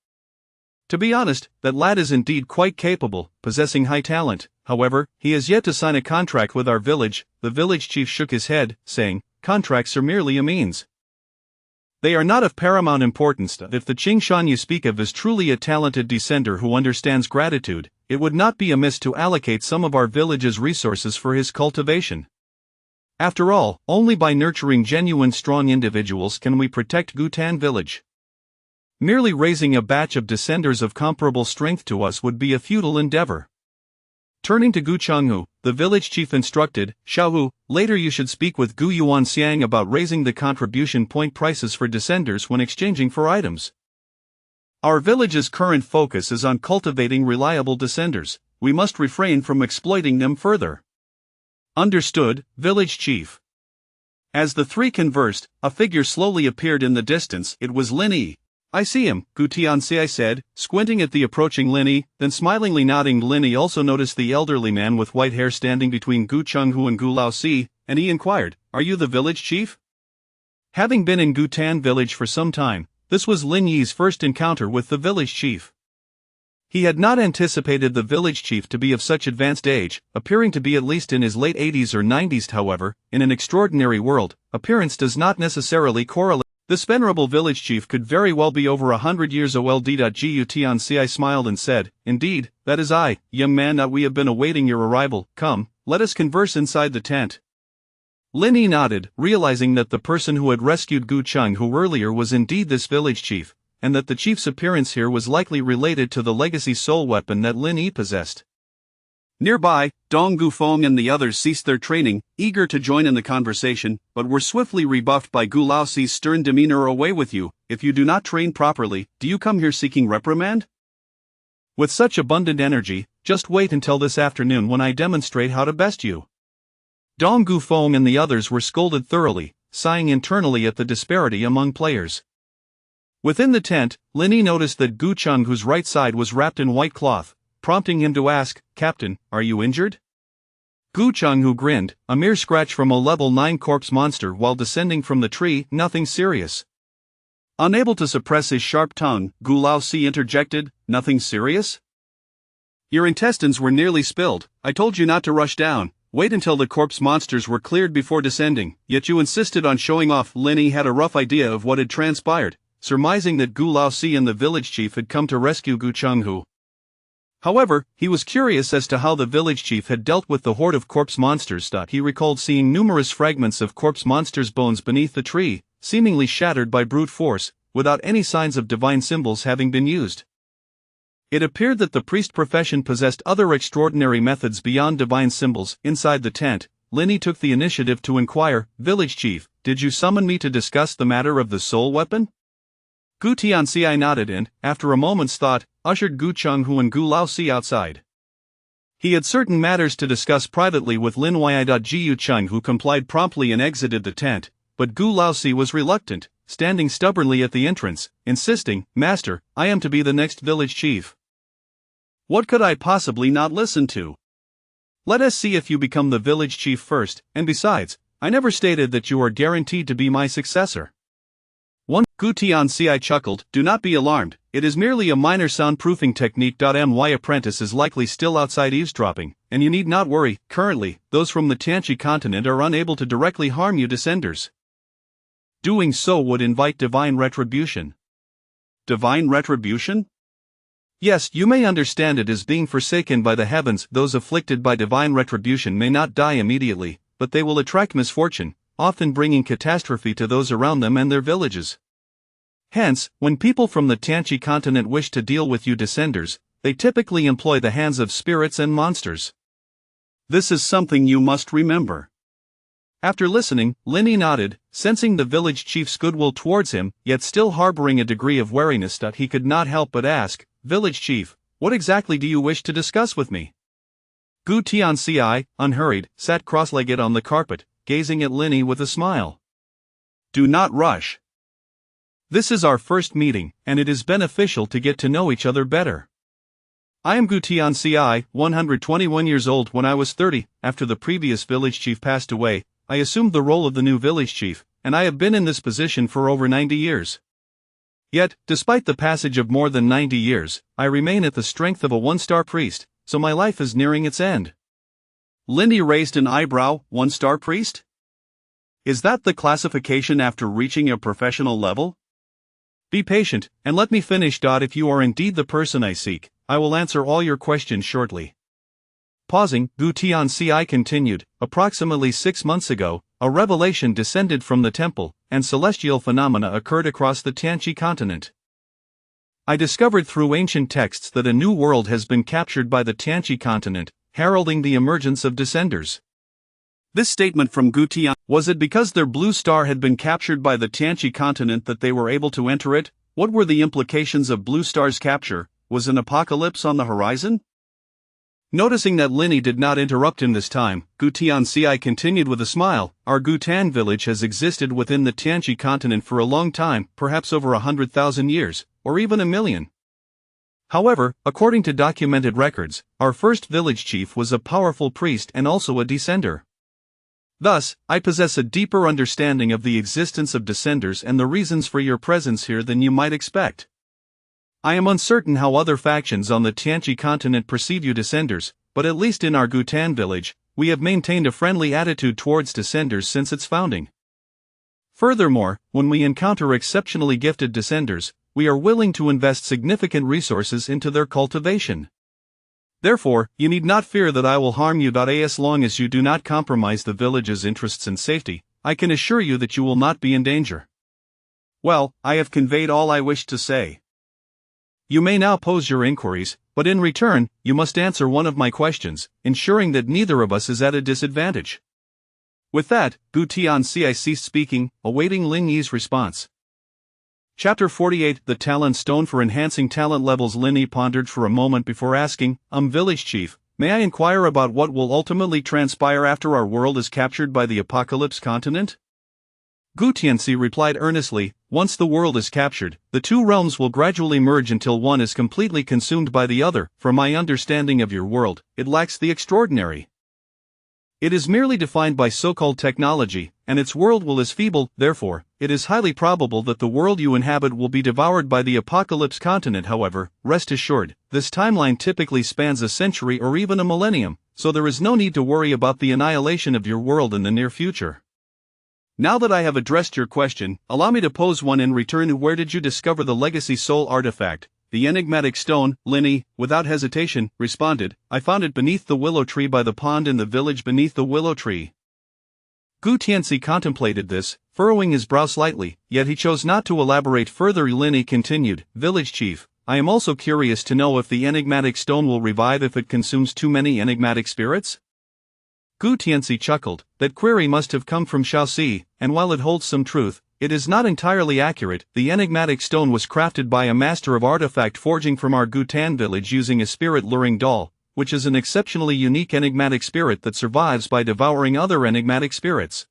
To be honest, that lad is indeed quite capable, possessing high talent. However, he has yet to sign a contract with our village. The village chief shook his head, saying, contracts are merely a means. They are not of paramount importance. If the Qing Shan you speak of is truly a talented descender who understands gratitude, it would not be amiss to allocate some of our village's resources for his cultivation. After all, only by nurturing genuine strong individuals can we protect Gutan village. Merely raising a batch of descenders of comparable strength to us would be a futile endeavor. Turning to Gu Changhu, the village chief instructed, Xiaohu, later you should speak with Gu Yuanxiang about raising the contribution point prices for descenders when exchanging for items. Our village's current focus is on cultivating reliable descenders. We must refrain from exploiting them further. Understood, village chief. As the three conversed, a figure slowly appeared in the distance. It was Lin Yi. I see him, Gu Tianxi said, squinting at the approaching Lin Yi, then smilingly nodding. Lin Yi also noticed the elderly man with white hair standing between Gu Chenghu and Gu Laosi, and he inquired, Are you the village chief? Having been in Gutan village for some time, this was Lin Yi's first encounter with the village chief. He had not anticipated the village chief to be of such advanced age, appearing to be at least in his late 80s or 90s. However, in an extraordinary world, appearance does not necessarily correlate. This venerable village chief could very well be over 100 years old. Gu Tianxi smiled and said, Indeed, that is I, young man. We have been awaiting your arrival. Come, let us converse inside the tent. Lin Yi nodded, realizing that the person who had rescued Gu Chenghu earlier was indeed this village chief, and that the chief's appearance here was likely related to the legacy soul weapon that Lin Yi possessed. Nearby, Dong Gufeng and the others ceased their training, eager to join in the conversation, but were swiftly rebuffed by Gu Laoxi's stern demeanor. Away with you, if you do not train properly, do you come here seeking reprimand? With such abundant energy, just wait until this afternoon when I demonstrate how to best you. Dong Gufeng and the others were scolded thoroughly, sighing internally at the disparity among players. Within the tent, Lin Yi noticed that Gu Chenghu's right side was wrapped in white cloth, prompting him to ask, Captain, are you injured? Gu Chenghu grinned, a mere scratch from a level 9 corpse monster while descending from the tree, nothing serious. Unable to suppress his sharp tongue, Gu Laosi interjected, Nothing serious? Your intestines were nearly spilled. I told you not to rush down. Wait until the corpse monsters were cleared before descending, yet you insisted on showing off. Lin Yi had a rough idea of what had transpired, surmising that Gu Laosi and the village chief had come to rescue Gu Chenghu. However, he was curious as to how the village chief had dealt with the horde of corpse monsters. He recalled seeing numerous fragments of corpse monsters' bones beneath the tree, seemingly shattered by brute force, without any signs of divine symbols having been used. It appeared that the priest profession possessed other extraordinary methods beyond divine symbols. Inside the tent, Lin Yi took the initiative to inquire, Village chief, did you summon me to discuss the matter of the soul weapon? Gu Tianxi nodded and, after a moment's thought, ushered Gu Chenghu and Gu Laosi outside. He had certain matters to discuss privately with Lin Yi. Gu Chenghu complied promptly and exited the tent, but Gu Laosi was reluctant, standing stubbornly at the entrance, insisting, Master, I am to be the next village chief. What could I possibly not listen to? Let us see if you become the village chief first, and besides, I never stated that you are guaranteed to be my successor. Gu Tianxi chuckled, Do not be alarmed, it is merely a minor soundproofing technique. My apprentice is likely still outside eavesdropping, and you need not worry. Currently, those from the Tianqi continent are unable to directly harm you descenders. Doing so would invite divine retribution. Divine retribution? Yes, you may understand it as being forsaken by the heavens. Those afflicted by divine retribution may not die immediately, but they will attract misfortune, often bringing catastrophe to those around them and their villages. Hence, when people from the Tianqi continent wish to deal with you descenders, they typically employ the hands of spirits and monsters. This is something you must remember. After listening, Lin Yi nodded, sensing the village chief's goodwill towards him, yet still harboring a degree of wariness. He could not help but ask, Village chief, what exactly do you wish to discuss with me? Gu Tianxi, unhurried, sat cross-legged on the carpet, gazing at Lin Yi with a smile. Do not rush. This is our first meeting, and it is beneficial to get to know each other better. I am Gutian CI, 121 years old. When I was 30, after the previous village chief passed away, I assumed the role of the new village chief, and I have been in this position for over 90 years. Yet, despite the passage of more than 90 years, I remain at the strength of a one-star priest, so my life is nearing its end. Lindy raised an eyebrow. One-star priest? Is that the classification after reaching a professional level? Be patient, and let me finish. If you are indeed the person I seek, I will answer all your questions shortly. Pausing, Gutian CI continued, approximately 6 months ago, a revelation descended from the temple, and celestial phenomena occurred across the Tianqi continent. I discovered through ancient texts that a new world has been captured by the Tianqi continent, heralding the emergence of descenders. This statement from Gutian, was it because their blue star had been captured by the Tianqi continent that they were able to enter it? What were the implications of blue star's capture? Was an apocalypse on the horizon? Noticing that Linny did not interrupt him this time, Gutian CI continued with a smile. Our Gutan village has existed within the Tianqi continent for a long time, perhaps over 100,000 years, or even 1,000,000. However, according to documented records, our first village chief was a powerful priest and also a descender. Thus, I possess a deeper understanding of the existence of descenders and the reasons for your presence here than you might expect. I am uncertain how other factions on the Tianqi continent perceive you descenders, but at least in our Gutan village, we have maintained a friendly attitude towards descenders since its founding. Furthermore, when we encounter exceptionally gifted descenders, we are willing to invest significant resources into their cultivation. Therefore, you need not fear that I will harm you. As long as you do not compromise the village's interests and safety, I can assure you that you will not be in danger. Well, I have conveyed all I wished to say. You may now pose your inquiries, but in return, you must answer one of my questions, ensuring that neither of us is at a disadvantage. With that, Gutian CI ceased speaking, awaiting Lin Yi's response. Chapter 48 The Talent Stone for Enhancing Talent Levels. Lin Yi pondered for a moment before asking, Village Chief, may I inquire about what will ultimately transpire after our world is captured by the Apocalypse continent? Gutianzi replied earnestly, once the world is captured, the two realms will gradually merge until one is completely consumed by the other. From my understanding of your world, it lacks the extraordinary. It is merely defined by so-called technology, and its world will is feeble. Therefore, it is highly probable that the world you inhabit will be devoured by the Apocalypse continent. However, rest assured, this timeline typically spans a century or even a millennium, so there is no need to worry about the annihilation of your world in the near future. Now that I have addressed your question, allow me to pose one in return. Where did you discover the legacy soul artifact, the enigmatic stone? Lin Yi, without hesitation, responded, I found it beneath the willow tree by the pond in the village. Beneath the willow tree. Gu Tianzi contemplated this, furrowing his brow slightly, yet he chose not to elaborate further. Lin Yi continued, Village Chief, I am also curious to know if the enigmatic stone will revive if it consumes too many enigmatic spirits? Gu Tianzi chuckled, that query must have come from Shaoxi, and while it holds some truth, it is not entirely accurate. The enigmatic stone was crafted by a master of artifact forging from our Gutan village using a spirit-luring doll, which is an exceptionally unique enigmatic spirit that survives by devouring other enigmatic spirits.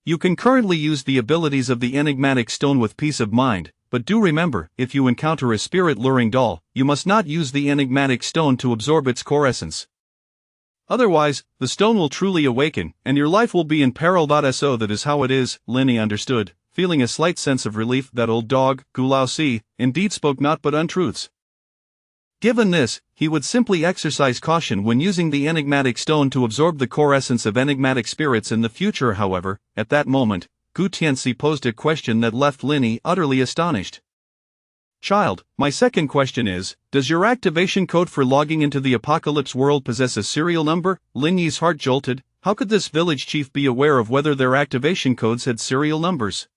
You can currently use the abilities of the enigmatic stone with peace of mind, but do remember, if you encounter a spirit-luring doll, you must not use the enigmatic stone to absorb its core essence. Otherwise, the stone will truly awaken, and your life will be in peril. So that is how it is. Lin Yi understood, feeling a slight sense of relief. That old dog, Gulao Si, indeed spoke not but untruths. Given this, he would simply exercise caution when using the enigmatic stone to absorb the core essence of enigmatic spirits in the future. However, at that moment, Gu Tianzi posed a question that left Lin Yi utterly astonished. Child, my second question is, does your activation code for logging into the Apocalypse world possess a serial number? Lin Yi's heart jolted. How could this village chief be aware of whether their activation codes had serial numbers?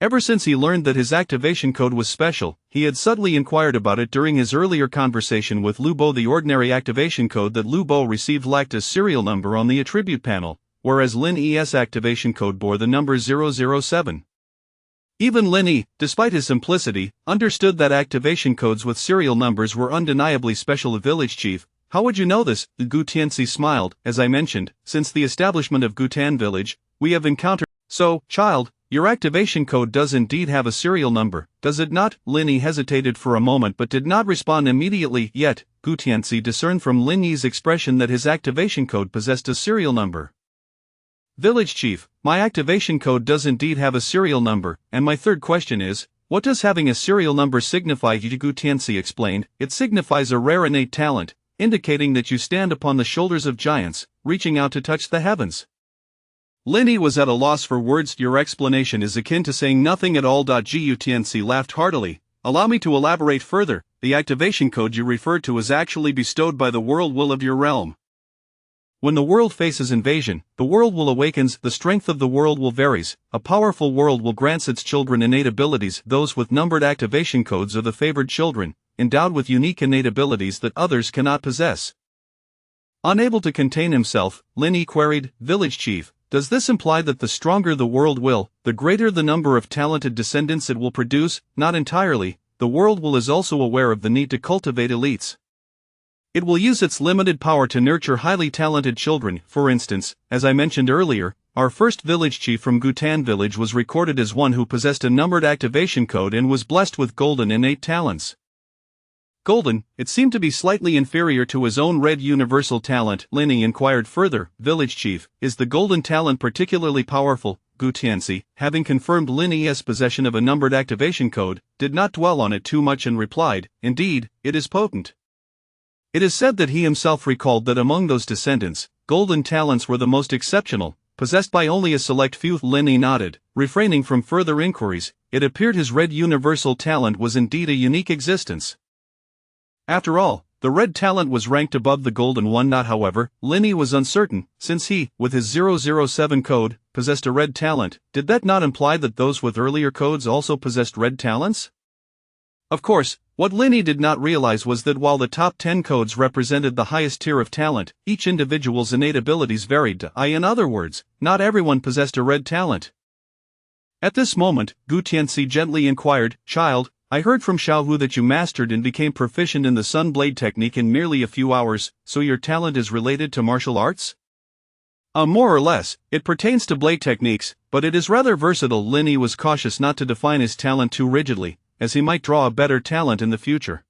Ever since he learned that his activation code was special, he had subtly inquired about it during his earlier conversation with Lu Bo. The ordinary activation code that Lu Bo received lacked a serial number on the attribute panel, whereas Lin Yi's activation code bore the number 007. Even Lin Yi, despite his simplicity, understood that activation codes with serial numbers were undeniably special. A village chief, how would you know this? Gu Tianzi smiled. As I mentioned, since the establishment of Gutan village, we have encountered. So, child, your activation code does indeed have a serial number, does it not? Linny hesitated for a moment but did not respond immediately. Yet, Gutianzi discerned from Linny's expression that his activation code possessed a serial number. Village Chief, my activation code does indeed have a serial number, and my third question is, what does having a serial number signify? Gutianzi explained, it signifies a rare innate talent, indicating that you stand upon the shoulders of giants, reaching out to touch the heavens. Linny was at a loss for words. Your explanation is akin to saying nothing at all. Gutianzi laughed heartily. Allow me to elaborate further. The activation code you refer to is actually bestowed by the world will of your realm. When the world faces invasion, the world will awakens, the strength of the world will varies, a powerful world will grants its children innate abilities. Those with numbered activation codes are the favored children, endowed with unique innate abilities that others cannot possess. Unable to contain himself, Linny queried, Village Chief, does this imply that the stronger the world will, the greater the number of talented descendants it will produce? Not entirely, the world will is also aware of the need to cultivate elites. It will use its limited power to nurture highly talented children. For instance, as I mentioned earlier, our first village chief from Gutan village was recorded as one who possessed a numbered activation code and was blessed with golden innate talents. Golden, it seemed to be slightly inferior to his own red universal talent. Linny inquired further, Village Chief, is the golden talent particularly powerful? Gutianzi, having confirmed Linny's possession of a numbered activation code, did not dwell on it too much and replied, indeed, it is potent. It is said that he himself recalled that among those descendants, golden talents were the most exceptional, possessed by only a select few. Linny nodded, refraining from further inquiries. It appeared his red universal talent was indeed a unique existence. After all, the red talent was ranked above the golden one. Not however, Linny was uncertain, since he, with his 007 code, possessed a red talent, did that not imply that those with earlier codes also possessed red talents? Of course, what Linny did not realize was that while the top 10 codes represented the highest tier of talent, each individual's innate abilities varied. In other words, not everyone possessed a red talent. At this moment, Gutianzi gently inquired, Child, I heard from Xiaohu that you mastered and became proficient in the Sun Blade technique in merely a few hours, so your talent is related to martial arts? More or less, it pertains to blade techniques, but it is rather versatile. Linny was cautious not to define his talent too rigidly, as he might draw a better talent in the future.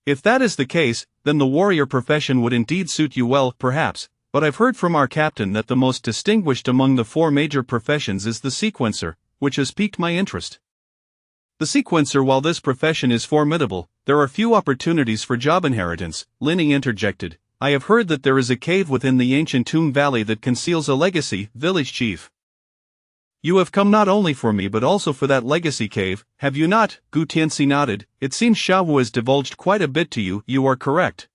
If that is the case, then the warrior profession would indeed suit you well, perhaps, but I've heard from our captain that the most distinguished among the 4 major professions is the sequencer, which has piqued my interest. The sequencer, while this profession is formidable, there are few opportunities for job inheritance. Linny interjected, I have heard that there is a cave within the ancient tomb valley that conceals a legacy. Village Chief, you have come not only for me but also for that legacy cave, have you not? Gutianzi nodded, it seems Xiaohu has divulged quite a bit to you. You are correct.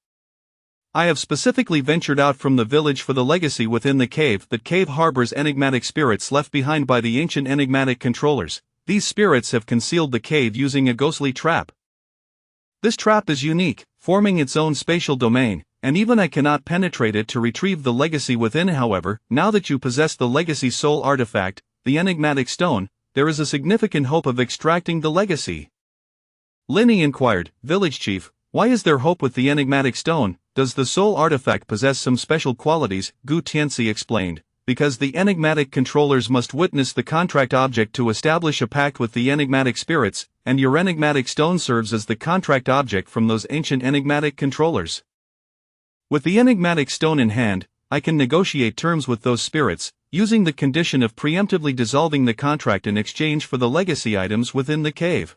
I have specifically ventured out from the village for the legacy within the cave. That cave harbors enigmatic spirits left behind by the ancient enigmatic controllers. These spirits have concealed the cave using a ghostly trap. This trap is unique, forming its own spatial domain, and even I cannot penetrate it to retrieve the legacy within. However, now that you possess the legacy soul artifact, the enigmatic stone, there is a significant hope of extracting the legacy. Linny inquired, Village Chief, why is there hope with the enigmatic stone? Does the soul artifact possess some special qualities? Gutianzi explained, because the enigmatic controllers must witness the contract object to establish a pact with the enigmatic spirits, and your enigmatic stone serves as the contract object from those ancient enigmatic controllers. With the enigmatic stone in hand, I can negotiate terms with those spirits, using the condition of preemptively dissolving the contract in exchange for the legacy items within the cave.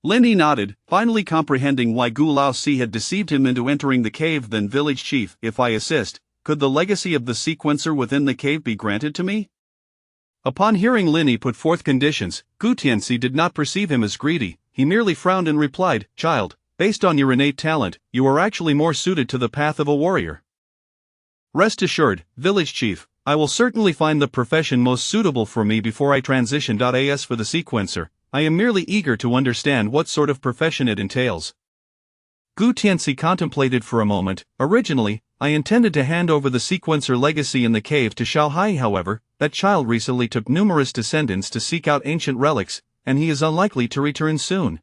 Linny nodded, finally comprehending why Gu Laosi had deceived him into entering the cave. Then Village Chief, if I assist, could the legacy of the sequencer within the cave be granted to me? Upon hearing Linny put forth conditions, Gutianzi did not perceive him as greedy, he merely frowned and replied, Child, based on your innate talent, you are actually more suited to the path of a warrior. Rest assured, Village Chief, I will certainly find the profession most suitable for me before I transition. As for the sequencer, I am merely eager to understand what sort of profession it entails. Gutianzi contemplated for a moment. Originally, I intended to hand over the sequencer legacy in the cave to Xiaohai. However, that child recently took numerous descendants to seek out ancient relics, and he is unlikely to return soon.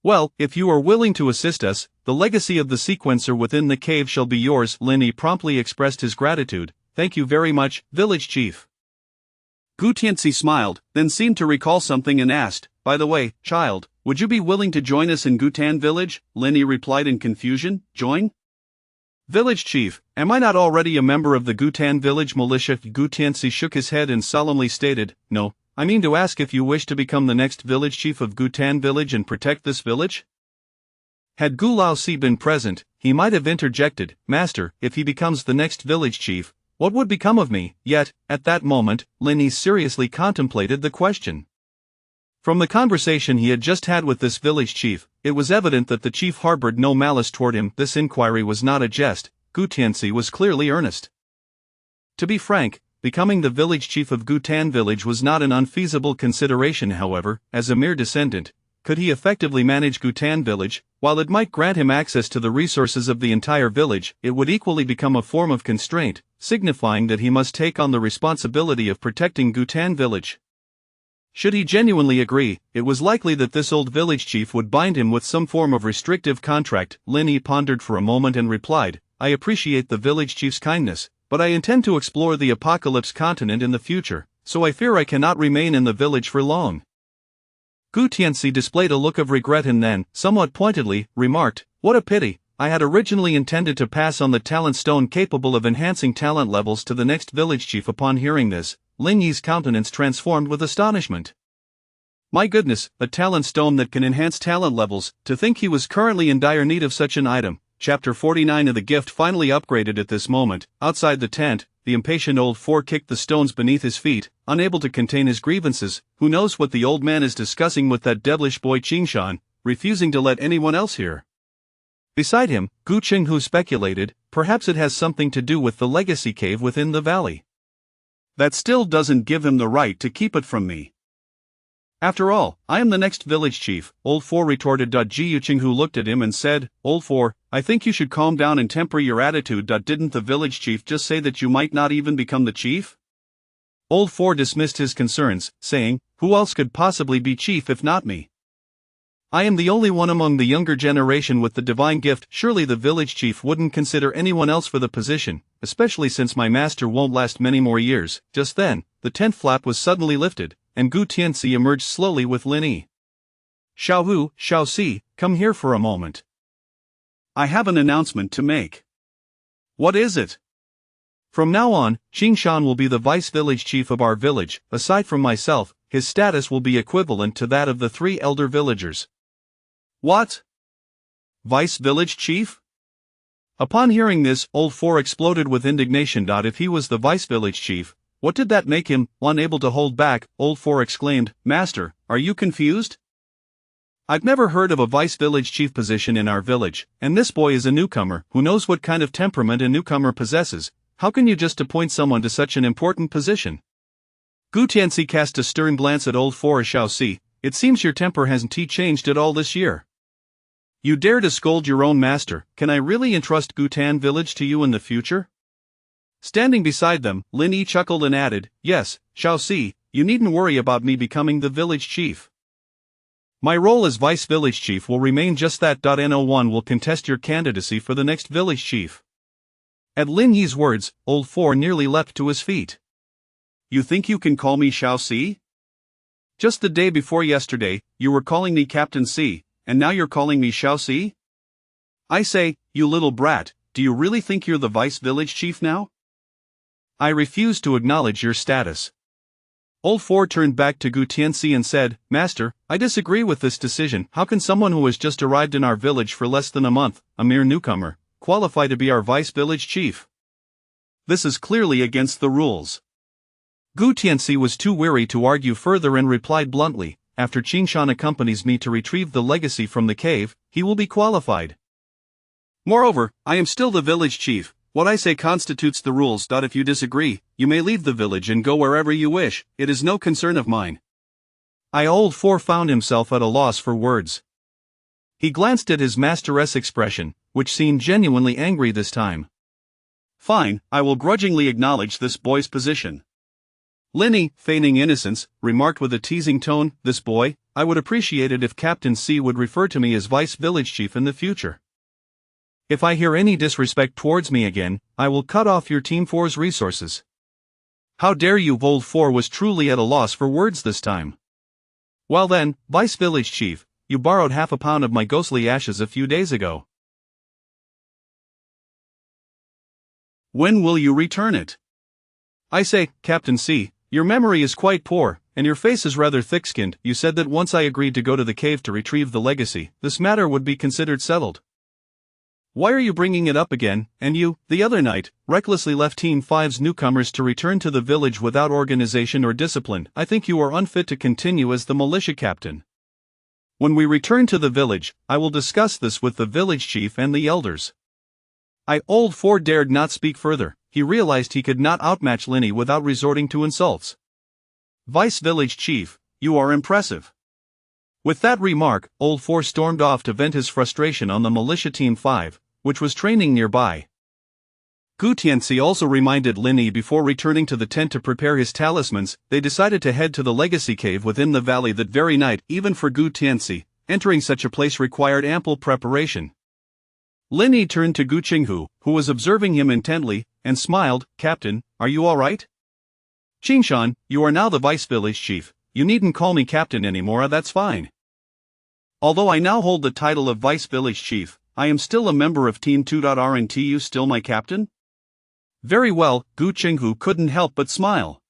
Well, if you are willing to assist us, the legacy of the sequencer within the cave shall be yours. Linny promptly expressed his gratitude. Thank you very much, Village Chief. Gu Tianxi smiled, then seemed to recall something and asked, "By the way, child, would you be willing to join us in Gutan village?" Linny replied in confusion, "Join? Village chief, am I not already a member of the Gutan village militia?" Gu Tianxi shook his head and solemnly stated, "No, I mean to ask if you wish to become the next village chief of Gutan village and protect this village?" Had Gu Laosi been present, he might have interjected, "Master, if he becomes the next village chief, what would become of me?" Yet, at that moment, Linny seriously contemplated the question. From the conversation he had just had with this village chief, it was evident that the chief harbored no malice toward him. This inquiry was not a jest. Gu Tianxi was clearly earnest. To be frank, becoming the village chief of Gutan village was not an unfeasible consideration. However, as a mere descendant, could he effectively manage Gutan village? While it might grant him access to the resources of the entire village, it would equally become a form of constraint, signifying that he must take on the responsibility of protecting Gutan village. Should he genuinely agree, it was likely that this old village chief would bind him with some form of restrictive contract. Linny pondered for a moment and replied, "I appreciate the village chief's kindness, but I intend to explore the Apocalypse continent in the future, so I fear I cannot remain in the village for long." Gu Tianxi displayed a look of regret and then, somewhat pointedly, remarked, "What a pity, I had originally intended to pass on the talent stone capable of enhancing talent levels to the next village chief." Upon hearing this, Lin Yi's countenance transformed with astonishment. My goodness, a talent stone that can enhance talent levels, to think he was currently in dire need of such an item. Chapter 49 of the gift finally upgraded at this moment. Outside the tent, the impatient old four kicked the stones beneath his feet, unable to contain his grievances. Who knows what the old man is discussing with that devilish boy Qingshan, refusing to let anyone else hear. Beside him, Gu Qinghu speculated, perhaps it has something to do with the legacy cave within the valley. That still doesn't give him the right to keep it from me. After all, I am the next village chief, Old Four retorted. Ji Yuqinghu looked at him and said, "Old Four, I think you should calm down and temper your attitude. Didn't the village chief just say that you might not even become the chief?" Old Four dismissed his concerns, saying, "Who else could possibly be chief if not me? I am the only one among the younger generation with the divine gift. Surely the village chief wouldn't consider anyone else for the position, especially since my master won't last many more years." Just then, the tent flap was suddenly lifted, and Gu Tianxi emerged slowly with Lin Yi. "Xiao Hu, Xiao Si, come here for a moment. I have an announcement to make." "What is it?" "From now on, Qingshan will be the vice village chief of our village. Aside from myself, his status will be equivalent to that of the 3 elder villagers." "What? Vice village chief?" Upon hearing this, Old Four exploded with indignation. If he was the vice village chief, what did that make him? Unable to hold back, Old Four exclaimed, "Master, are you confused? I've never heard of a vice village chief position in our village, and this boy is a newcomer. Who knows what kind of temperament a newcomer possesses? How can you just appoint someone to such an important position?" Gu Tianxi cast a stern glance at Old Four. "Xiao Si, it seems your temper hasn't changed at all this year. You dare to scold your own master. Can I really entrust Gutan village to you in the future?" Standing beside them, Lin Yi chuckled and added, "Yes, Xiao Si, you needn't worry about me becoming the village chief. My role as vice village chief will remain just that. No one will contest your candidacy for the next village chief." At Lin Yi's words, Old Four nearly leapt to his feet. "You think you can call me Xiao Si? Just the day before yesterday, you were calling me Captain Si, and now you're calling me Xiao Si? I say, you little brat, do you really think you're the vice village chief now? I refuse to acknowledge your status." Old Four turned back to Gu Tianxi and said, "Master, I disagree with this decision. How can someone who has just arrived in our village for less than a month, a mere newcomer, qualify to be our vice village chief? This is clearly against the rules." Gu Tianxi was too weary to argue further and replied bluntly, "After Qingshan accompanies me to retrieve the legacy from the cave, he will be qualified. Moreover, I am still the village chief. What I say constitutes the rules. If you disagree, you may leave the village and go wherever you wish. It is no concern of mine." Old Four found himself at a loss for words. He glanced at his master's expression, which seemed genuinely angry this time. "Fine, I will grudgingly acknowledge this boy's position." Lin Yi, feigning innocence, remarked with a teasing tone, "This boy, I would appreciate it if Captain C would refer to me as vice village chief in the future. If I hear any disrespect towards me again, I will cut off your Team 4's resources." How dare you? Old Four was truly at a loss for words this time. Well then, Vice Village Chief, you borrowed half a pound of my ghostly ashes a few days ago. When will you return it? I say, Captain C, your memory is quite poor, and your face is rather thick-skinned. You said that once I agreed to go to the cave to retrieve the legacy, this matter would be considered settled. Why are you bringing it up again? And you, the other night, recklessly left Team 5's newcomers to return to the village without organization or discipline. I think you are unfit to continue as the militia captain. When we return to the village, I will discuss this with the village chief and the elders. Old Four dared not speak further. He realized he could not outmatch Linny without resorting to insults. Vice Village Chief, you are impressive. With that remark, Old Four stormed off to vent his frustration on the militia Team 5, which was training nearby. Gu Tianxi also reminded Linny before returning to the tent to prepare his talismans. They decided to head to the legacy cave within the valley that very night. Even for Gu Tianxi, entering such a place required ample preparation. Linny turned to Gu Qinghu, who was observing him intently, and smiled. Captain, are you all right? Qingshan, you are now the Vice Village Chief. You needn't call me Captain anymore, that's fine. Although I now hold the title of Vice Village Chief, I am still a member of Team 2. Aren't you still my captain? Very well, Gu Qinghu couldn't help but smile.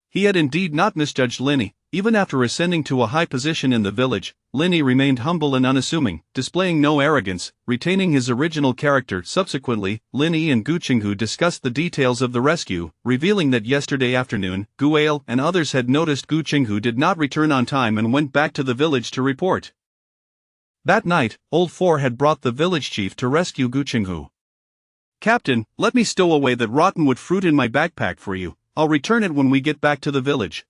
He had indeed not misjudged Linny. Even after ascending to a high position in the village, Linny remained humble and unassuming, displaying no arrogance, retaining his original character. Subsequently, Linny and Gu Qinghu discussed the details of the rescue, revealing that yesterday afternoon, Gu Ale and others had noticed Gu Qinghu did not return on time and went back to the village to report. That night, Old Four had brought the village chief to rescue Gu Qinghu. Captain, let me stow away that rottenwood fruit in my backpack for you. I'll return it when we get back to the village.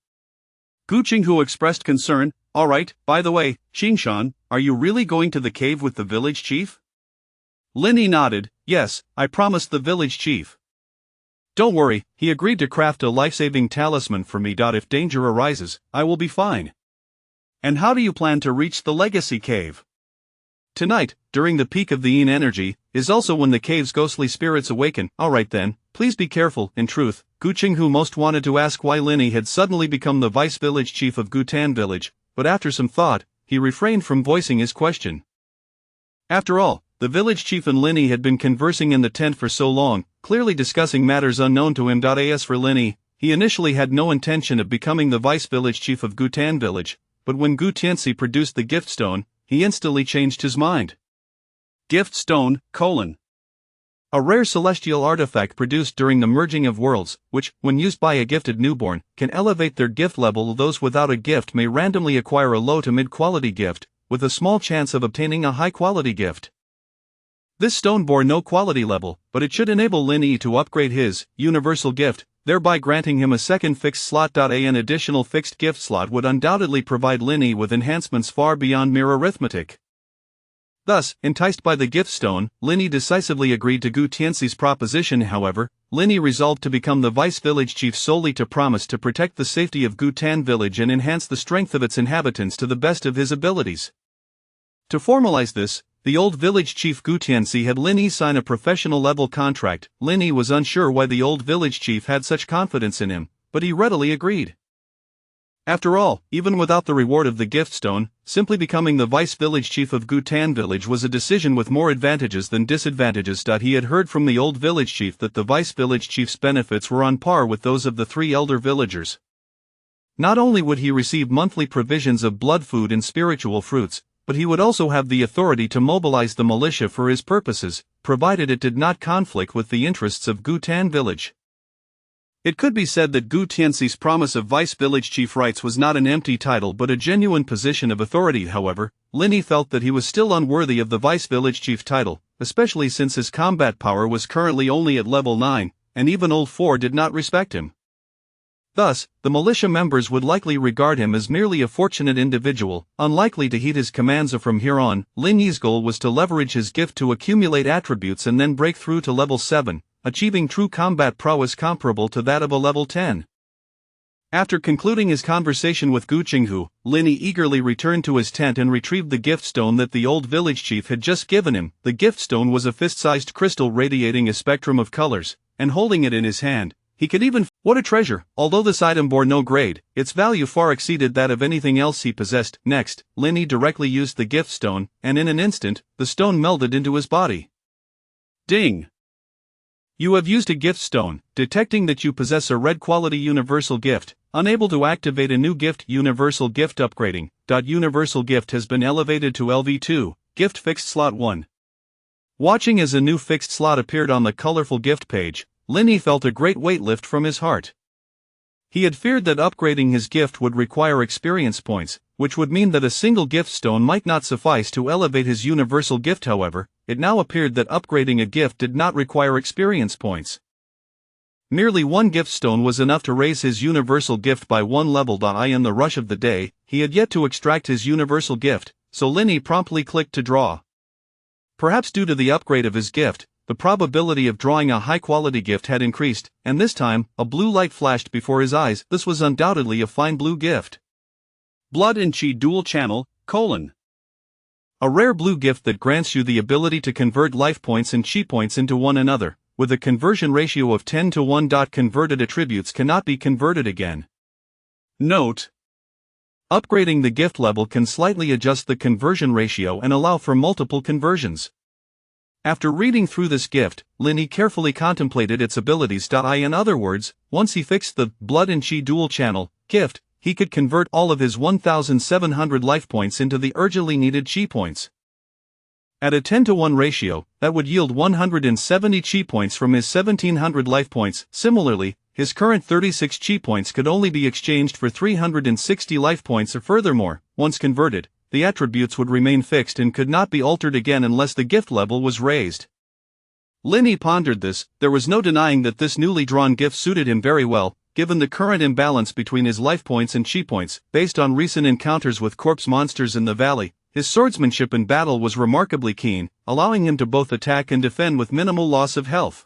Gu Qinghu expressed concern. All right, by the way, Qingshan, are you really going to the cave with the village chief? Linny nodded. Yes, I promised the village chief. Don't worry, he agreed to craft a life-saving talisman for me. If danger arises, I will be fine. And how do you plan to reach the legacy cave? Tonight, during the peak of the yin energy, is also when the cave's ghostly spirits awaken. Alright then, please be careful. In truth, Gu Qinghu most wanted to ask why Linny had suddenly become the vice village chief of Gutan village, but after some thought, he refrained from voicing his question. After all, the village chief and Linny had been conversing in the tent for so long, clearly discussing matters unknown to him. As for Linny, he initially had no intention of becoming the vice village chief of Gutan village, but when Gu Tianxi produced the gift stone, he instantly changed his mind. Gift stone, a rare celestial artifact produced during the merging of worlds, which, when used by a gifted newborn, can elevate their gift level. Those without a gift may randomly acquire a low to mid-quality gift, with a small chance of obtaining a high-quality gift. This stone bore no quality level, but it should enable Linny to upgrade his universal gift, thereby granting him a second fixed slot. An additional fixed gift slot would undoubtedly provide Linny with enhancements far beyond mere arithmetic. Thus, enticed by the gift stone, Linny decisively agreed to Gu Tianxi's proposition. However, Linny resolved to become the vice village chief solely to promise to protect the safety of Gutan village and enhance the strength of its inhabitants to the best of his abilities. To formalize this, the old village chief Gu Tianxi had Linny sign a professional-level contract. Linny was unsure why the old village chief had such confidence in him, but he readily agreed. After all, even without the reward of the gift stone, simply becoming the vice village chief of Gutan village was a decision with more advantages than disadvantages. He had heard from the old village chief that the vice village chief's benefits were on par with those of the 3 elder villagers. Not only would he receive monthly provisions of blood food and spiritual fruits, but he would also have the authority to mobilize the militia for his purposes, provided it did not conflict with the interests of Gutan village. It could be said that Gu Tianxi's promise of vice village chief rights was not an empty title but a genuine position of authority. However, Linny felt that he was still unworthy of the vice village chief title, especially since his combat power was currently only at level 9, and even Old Four did not respect him. Thus, the militia members would likely regard him as merely a fortunate individual, unlikely to heed his commands. From here on, Linny's goal was to leverage his gift to accumulate attributes and then break through to level 7, achieving true combat prowess comparable to that of a level 10. After concluding his conversation with Gu Qinghu, Linny eagerly returned to his tent and retrieved the gift stone that the old village chief had just given him. The gift stone was a fist-sized crystal radiating a spectrum of colors, and holding it in his hand, He could even. What a treasure! Although this item bore no grade, its value far exceeded that of anything else he possessed. Next, Linny directly used the gift stone, and in an instant, the stone melded into his body. Ding! You have used a gift stone, detecting that you possess a red quality universal gift. Unable to activate a new gift. Universal gift upgrading. Universal gift has been elevated to LV2, gift fixed slot 1. Watching as a new fixed slot appeared on the colorful gift page, Linny felt a great weight lift from his heart. He had feared that upgrading his gift would require experience points, which would mean that a single gift stone might not suffice to elevate his universal gift. However, it now appeared that upgrading a gift did not require experience points. Merely one gift stone was enough to raise his universal gift by one level. In the rush of the day, he had yet to extract his universal gift, so Linny promptly clicked to draw. Perhaps due to the upgrade of his gift, the probability of drawing a high-quality gift had increased, and this time, a blue light flashed before his eyes. This was undoubtedly a fine blue gift. Blood and Chi Dual Channel, : A rare blue gift that grants you the ability to convert life points and chi points into one another, with a conversion ratio of 10 to 1. Converted attributes cannot be converted again. Note: Upgrading the gift level can slightly adjust the conversion ratio and allow for multiple conversions. After reading through this gift, Linny carefully contemplated its abilities. In other words, once he fixed the Blood and Chi Dual Channel gift, he could convert all of his 1,700 life points into the urgently needed chi points. At a 10 to 1 ratio, that would yield 170 chi points from his 1,700 life points. Similarly, his current 36 chi points could only be exchanged for 360 life points. Furthermore, once converted, the attributes would remain fixed and could not be altered again unless the gift level was raised. Linny pondered this. There was no denying that this newly drawn gift suited him very well, given the current imbalance between his life points and chi points. Based on recent encounters with corpse monsters in the valley, his swordsmanship in battle was remarkably keen, allowing him to both attack and defend with minimal loss of health.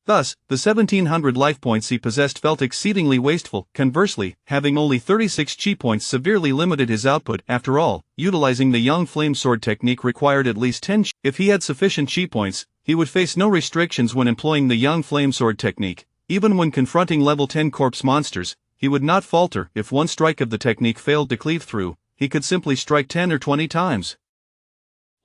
Thus, the 1,700 life points he possessed felt exceedingly wasteful. Conversely, having only 36 chi points severely limited his output. After all, utilizing the Young Flame Sword technique required at least 10 chi. If he had sufficient chi points, he would face no restrictions when employing the Young Flame Sword technique. Even when confronting level 10 corpse monsters, he would not falter. If one strike of the technique failed to cleave through, he could simply strike 10 or 20 times.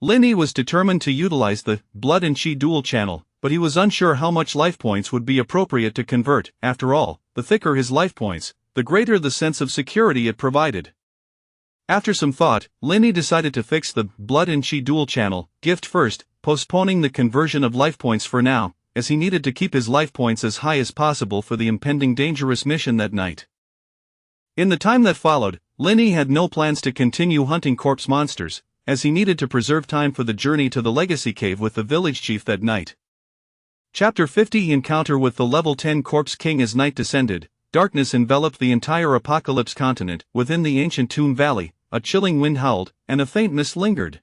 Linny was determined to utilize the Blood and Chi Dual Channel, but he was unsure how much life points would be appropriate to convert. After all, the thicker his life points, the greater the sense of security it provided. After some thought, Linny decided to fix the Blood and Chi Dual Channel gift first, postponing the conversion of life points for now, as he needed to keep his life points as high as possible for the impending dangerous mission that night. In the time that followed, Linny had no plans to continue hunting corpse monsters, as he needed to preserve time for the journey to the Legacy Cave with the village chief that night. Chapter 50: Encounter with the Level 10 Corpse King. As night descended, darkness enveloped the entire Apocalypse continent. Within the ancient Tomb Valley, a chilling wind howled, and a faint mist lingered.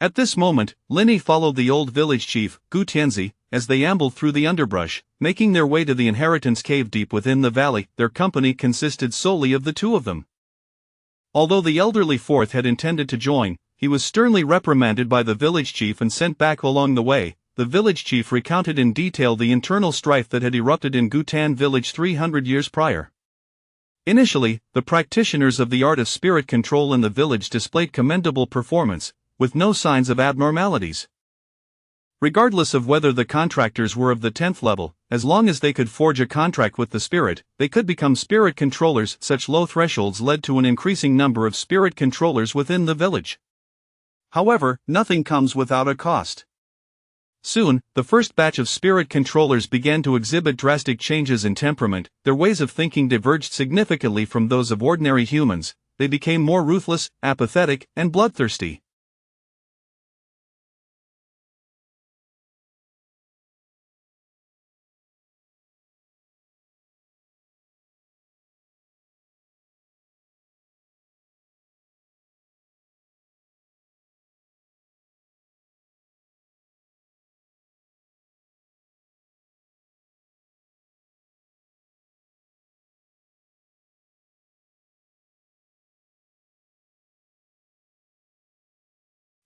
At this moment, Linny followed the old village chief, Gu Tianzi, as they ambled through the underbrush, making their way to the Inheritance Cave deep within the valley. Their company consisted solely of the two of them. Although the elderly fourth had intended to join, he was sternly reprimanded by the village chief and sent back. Along the way, the village chief recounted in detail the internal strife that had erupted in Gutan village 300 years prior. Initially, the practitioners of the art of spirit control in the village displayed commendable performance, with no signs of abnormalities. Regardless of whether the contractors were of the 10th level, as long as they could forge a contract with the spirit, they could become spirit controllers. Such low thresholds led to an increasing number of spirit controllers within the village. However, nothing comes without a cost. Soon, the first batch of spirit controllers began to exhibit drastic changes in temperament. Their ways of thinking diverged significantly from those of ordinary humans. They became more ruthless, apathetic, and bloodthirsty.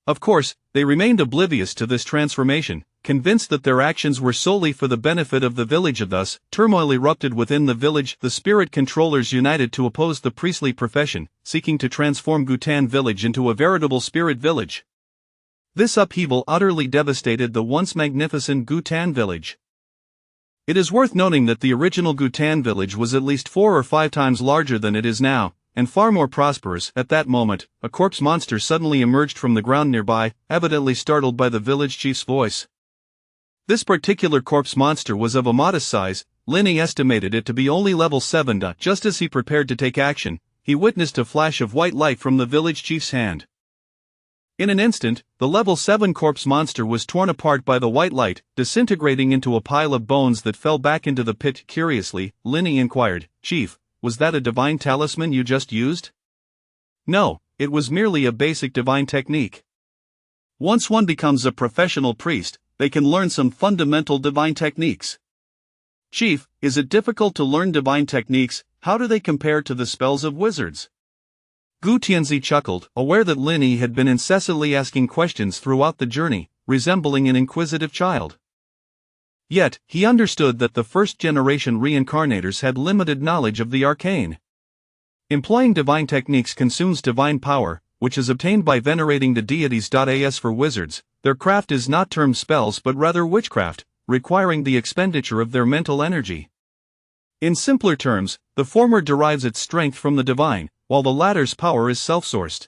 Of course, they remained oblivious to this transformation, convinced that their actions were solely for the benefit of the village. Thus, turmoil erupted within the village. The spirit controllers united to oppose the priestly profession, seeking to transform Gutan village into a veritable spirit village. This upheaval utterly devastated the once magnificent Gutan village. It is worth noting that the original Gutan village was at least 4 or 5 times larger than it is now, and far more prosperous. At that moment, a corpse monster suddenly emerged from the ground nearby, evidently startled by the village chief's voice. This particular corpse monster was of a modest size. Linny estimated it to be only level 7. Just as he prepared to take action, he witnessed a flash of white light from the village chief's hand. In an instant, the level 7 corpse monster was torn apart by the white light, disintegrating into a pile of bones that fell back into the pit. Curiously, Linny inquired, "Chief, was that a divine talisman you just used?" "No, it was merely a basic divine technique. Once one becomes a professional priest, they can learn some fundamental divine techniques." "Chief, is it difficult to learn divine techniques? How do they compare to the spells of wizards?" Gu Tianzi chuckled, aware that Linny had been incessantly asking questions throughout the journey, resembling an inquisitive child. Yet, he understood that the first-generation reincarnators had limited knowledge of the arcane. Employing divine techniques consumes divine power, which is obtained by venerating the deities. As for wizards, their craft is not termed spells but rather witchcraft, requiring the expenditure of their mental energy. In simpler terms, the former derives its strength from the divine, while the latter's power is self-sourced.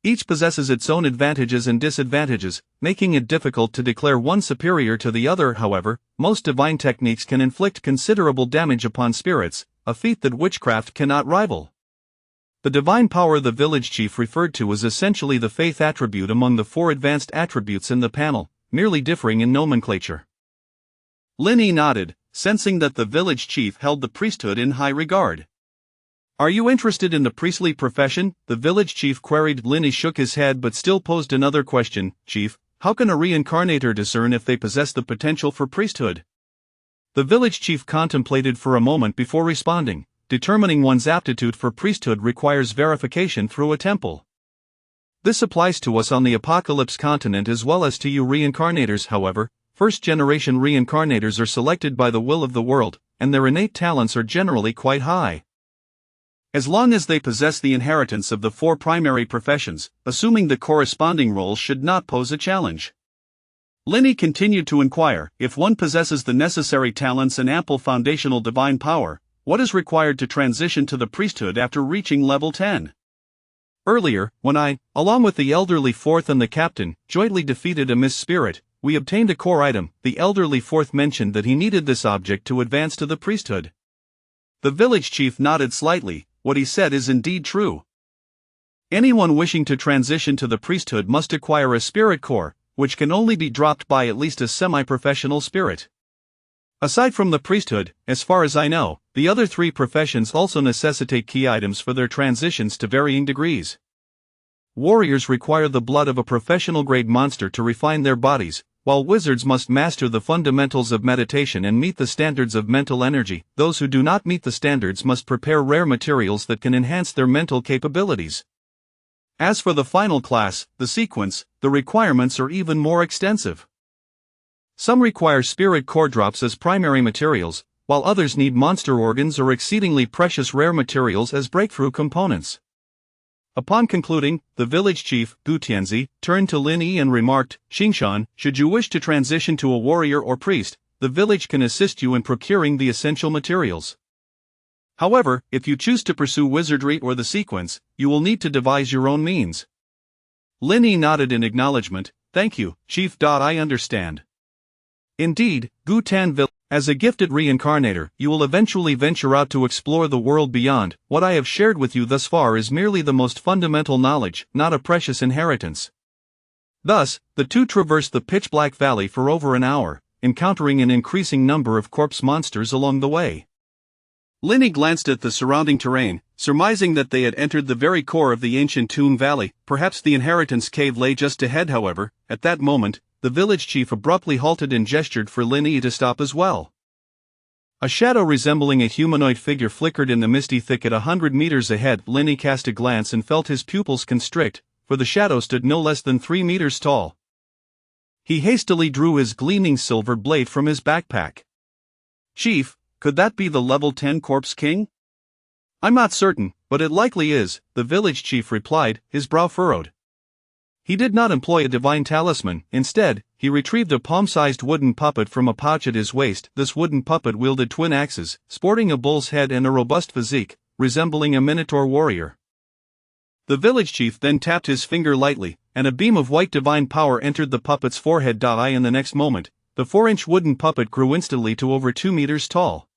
Each possesses its own advantages and disadvantages, making it difficult to declare one superior to the other. However, most divine techniques can inflict considerable damage upon spirits, a feat that witchcraft cannot rival. The divine power the village chief referred to is essentially the faith attribute among the 4 advanced attributes in the panel, merely differing in nomenclature. Linny nodded, sensing that the village chief held the priesthood in high regard. "Are you interested in the priestly profession?" the village chief queried. Linny shook his head but still posed another question. "Chief, how can a reincarnator discern if they possess the potential for priesthood?" The village chief contemplated for a moment before responding. "Determining one's aptitude for priesthood requires verification through a temple. This applies to us on the Apocalypse continent as well as to you reincarnators. However, first-generation reincarnators are selected by the will of the world, and their innate talents are generally quite high. As long as they possess the inheritance of the 4 primary professions, assuming the corresponding roles should not pose a challenge." Linny continued to inquire, "If one possesses the necessary talents and ample foundational divine power, what is required to transition to the priesthood after reaching level 10? Earlier, when I, along with the elderly fourth and the captain, jointly defeated a mis-spirit, we obtained a core item." The elderly fourth mentioned that he needed this object to advance to the priesthood. The village chief nodded slightly. What he said is indeed true. Anyone wishing to transition to the priesthood must acquire a spirit core, which can only be dropped by at least a semi-professional spirit. Aside from the priesthood, as far as I know, the other 3 professions also necessitate key items for their transitions to varying degrees. Warriors require the blood of a professional-grade monster to refine their bodies, while wizards must master the fundamentals of meditation and meet the standards of mental energy. Those who do not meet the standards must prepare rare materials that can enhance their mental capabilities. As for the final class, the sequence, the requirements are even more extensive. Some require spirit core drops as primary materials, while others need monster organs or exceedingly precious rare materials as breakthrough components. Upon concluding, the village chief, Gu Tianzi, turned to Linny and remarked, "Xingshan, should you wish to transition to a warrior or priest, the village can assist you in procuring the essential materials. However, if you choose to pursue wizardry or the sequence, you will need to devise your own means." Linny nodded in acknowledgement. "Thank you, Chief. I understand." Indeed, Gu Tan Village. As a gifted reincarnator, you will eventually venture out to explore the world beyond. What I have shared with you thus far is merely the most fundamental knowledge, not a precious inheritance. Thus, the 2 traversed the pitch-black valley for over an hour, encountering an increasing number of corpse monsters along the way. Linny glanced at the surrounding terrain, surmising that they had entered the very core of the ancient Tomb Valley. Perhaps the inheritance cave lay just ahead. However, at that moment, the village chief abruptly halted and gestured for Linny to stop as well. A shadow resembling a humanoid figure flickered in the misty thicket 100 meters ahead. Linny cast a glance and felt his pupils constrict, for the shadow stood no less than 3 meters tall. He hastily drew his gleaming silver blade from his backpack. Chief, could that be the level 10 Corpse King? I'm not certain, but it likely is, the village chief replied, his brow furrowed. He did not employ a divine talisman. Instead, he retrieved a palm-sized wooden puppet from a pouch at his waist. This wooden puppet wielded twin axes, sporting a bull's head and a robust physique, resembling a minotaur warrior. The village chief then tapped his finger lightly, and a beam of white divine power entered the puppet's forehead. In the next moment, the 4-inch wooden puppet grew instantly to over 2 meters tall.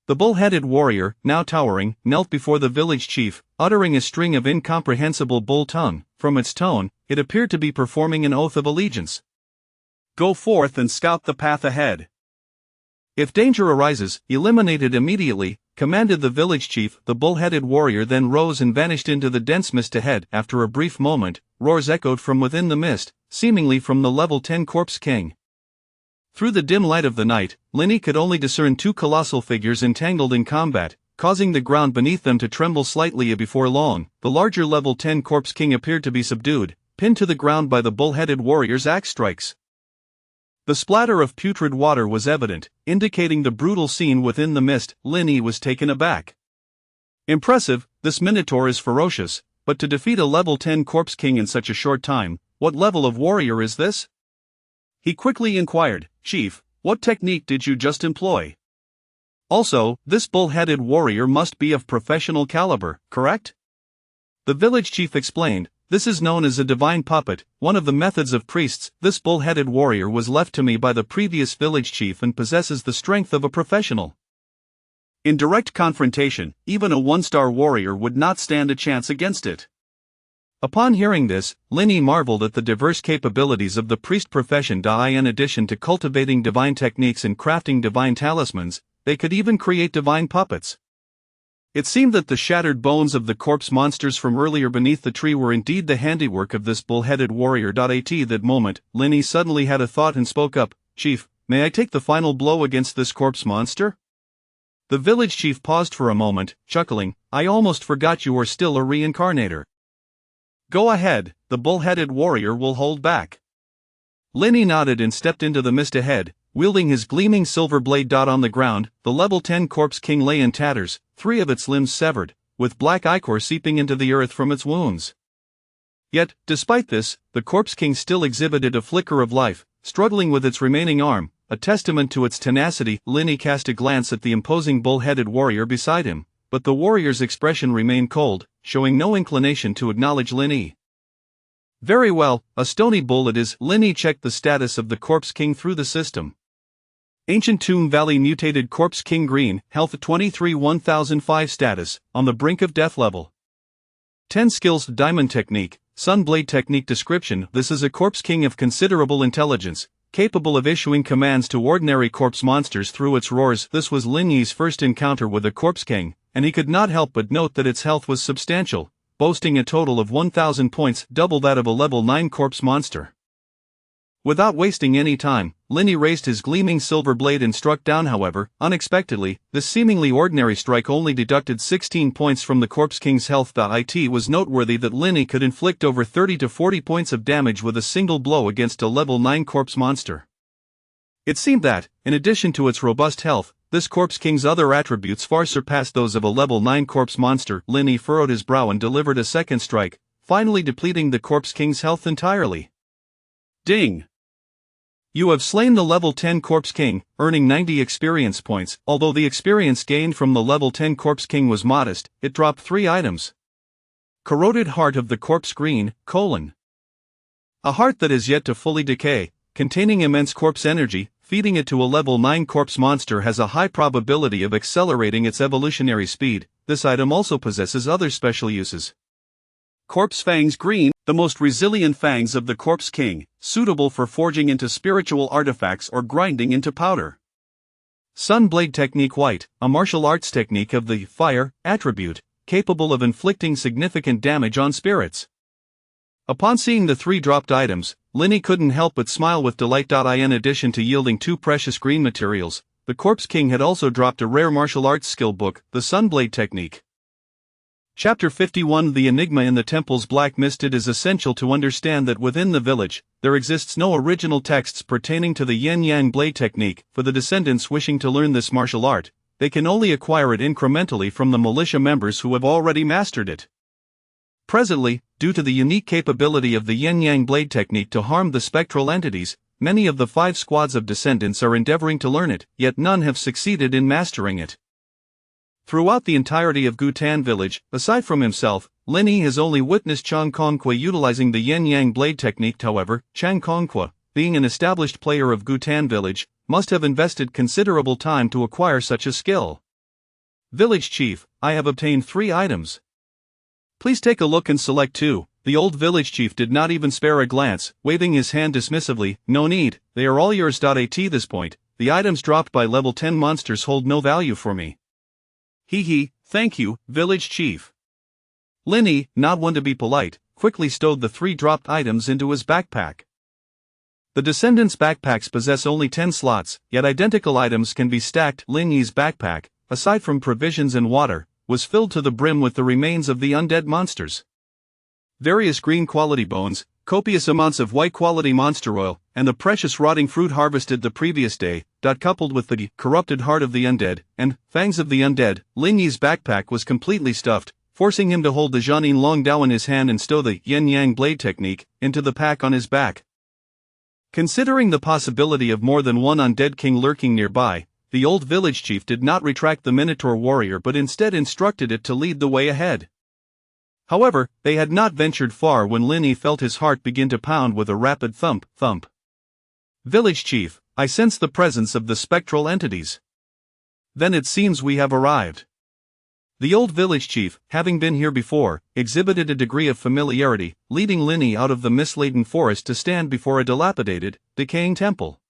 The bull-headed warrior, now towering, knelt before the village chief, uttering a string of incomprehensible bull tongue. From its tone, it appeared to be performing an oath of allegiance. Go forth and scout the path ahead. If danger arises, eliminate it immediately, commanded the village chief. The bull-headed warrior then rose and vanished into the dense mist ahead. After a brief moment, roars echoed from within the mist, seemingly from the level 10 Corpse King. Through the dim light of the night, Linny could only discern 2 colossal figures entangled in combat, causing the ground beneath them to tremble slightly. Before long, the larger level 10 Corpse King appeared to be subdued, pinned to the ground by the bull-headed warrior's axe strikes. The splatter of putrid water was evident, indicating the brutal scene within the mist. Linny was taken aback. Impressive, this minotaur is ferocious, but to defeat a level 10 Corpse King in such a short time, what level of warrior is this? He quickly inquired, Chief, what technique did you just employ? Also, this bull-headed warrior must be of professional caliber, correct? The village chief explained, this is known as a divine puppet, one of the methods of priests. This bull-headed warrior was left to me by the previous village chief and possesses the strength of a professional. In direct confrontation, even a 1-star warrior would not stand a chance against it. Upon hearing this, Linny marveled at the diverse capabilities of the priest profession. In addition to cultivating divine techniques and crafting divine talismans, they could even create divine puppets. It seemed that the shattered bones of the corpse monsters from earlier beneath the tree were indeed the handiwork of this bull-headed warrior. At that moment, Linny suddenly had a thought and spoke up, Chief, may I take the final blow against this corpse monster? The village chief paused for a moment, chuckling, I almost forgot you are still a reincarnator. Go ahead, the bull-headed warrior will hold back. Linny nodded and stepped into the mist ahead, wielding his gleaming silver blade. On the ground, the level 10 Corpse King lay in tatters, 3 of its limbs severed, with black ichor seeping into the earth from its wounds. Yet, despite this, the Corpse King still exhibited a flicker of life, struggling with its remaining arm, a testament to its tenacity. Linny cast a glance at the imposing bull-headed warrior beside him, but the warrior's expression remained cold, showing no inclination to acknowledge Linny. Very well, a stony bull it is. Linny checked the status of the Corpse King through the system. Ancient Tomb Valley mutated Corpse King Green, Health 23 1005 status, on the brink of death level. 10 skills Diamond Technique, Sunblade Technique Description. This is a Corpse King of considerable intelligence, capable of issuing commands to ordinary corpse monsters through its roars. This was Linny's first encounter with a Corpse King, and he could not help but note that its health was substantial, boasting a total of 1,000 points, double that of a level 9 corpse monster. Without wasting any time, Linny raised his gleaming silver blade and struck down. However, unexpectedly, this seemingly ordinary strike only deducted 16 points from the Corpse King's health. It was noteworthy that Linny could inflict over 30 to 40 points of damage with a single blow against a level 9 corpse monster. It seemed that, in addition to its robust health, this Corpse King's other attributes far surpassed those of a level 9 corpse monster. Linny furrowed his brow and delivered a second strike, finally depleting the Corpse King's health entirely. Ding! You have slain the level 10 Corpse King, earning 90 experience points. Although the experience gained from the level 10 Corpse King was modest, it dropped 3 items. Corroded Heart of the Corpse Green, : a heart that is yet to fully decay, containing immense corpse energy. Feeding it to a level 9 corpse monster has a high probability of accelerating its evolutionary speed. This item also possesses other special uses. Corpse Fangs Green, the most resilient fangs of the Corpse King, suitable for forging into spiritual artifacts or grinding into powder. Sunblade Technique White, a martial arts technique of the fire attribute, capable of inflicting significant damage on spirits. Upon seeing the 3 dropped items, Linny couldn't help but smile with delight. In addition to yielding 2 precious green materials, the Corpse King had also dropped a rare martial arts skill book, the Sunblade Technique. Chapter 51 The Enigma in the Temple's Black Mist. It is essential to understand that within the village, there exists no original texts pertaining to the yin-yang blade technique. For the descendants wishing to learn this martial art, they can only acquire it incrementally from the militia members who have already mastered it. Presently, due to the unique capability of the yin-yang blade technique to harm the spectral entities, many of the 5 squads of descendants are endeavoring to learn it, yet none have succeeded in mastering it. Throughout the entirety of Gutan village, aside from himself, Linny has only witnessed Chang Kongqua utilizing the yin-yang blade technique. However, Chang Kongqua, being an established player of Gutan village, must have invested considerable time to acquire such a skill. Village Chief, I have obtained 3 items. Please take a look and select 2. The old village chief did not even spare a glance, waving his hand dismissively. No need, they are all yours. At this point, the items dropped by level 10 monsters hold no value for me. Thank you, village chief. Linny, not one to be polite, quickly stowed the 3 dropped items into his backpack. The descendants' backpacks possess only 10 slots, yet identical items can be stacked. Linny's backpack, aside from provisions and water, was filled to the brim with the remains of the undead monsters. Various green quality bones, copious amounts of white quality monster oil, and the precious rotting fruit harvested the previous day, coupled with the corrupted heart of the undead, and fangs of the undead, Linny's backpack was completely stuffed, forcing him to hold the Jianin Long Dao in his hand and stow the yin-yang blade technique into the pack on his back. Considering the possibility of more than one undead king lurking nearby, the old village chief did not retract the Minotaur warrior but instead instructed it to lead the way ahead. However, they had not ventured far when Linny felt his heart begin to pound with a rapid thump, thump. Village chief, I sense the presence of the spectral entities. Then it seems we have arrived. The old village chief, having been here before, exhibited a degree of familiarity, leading Linny out of the mist-laden forest to stand before a dilapidated, decaying temple.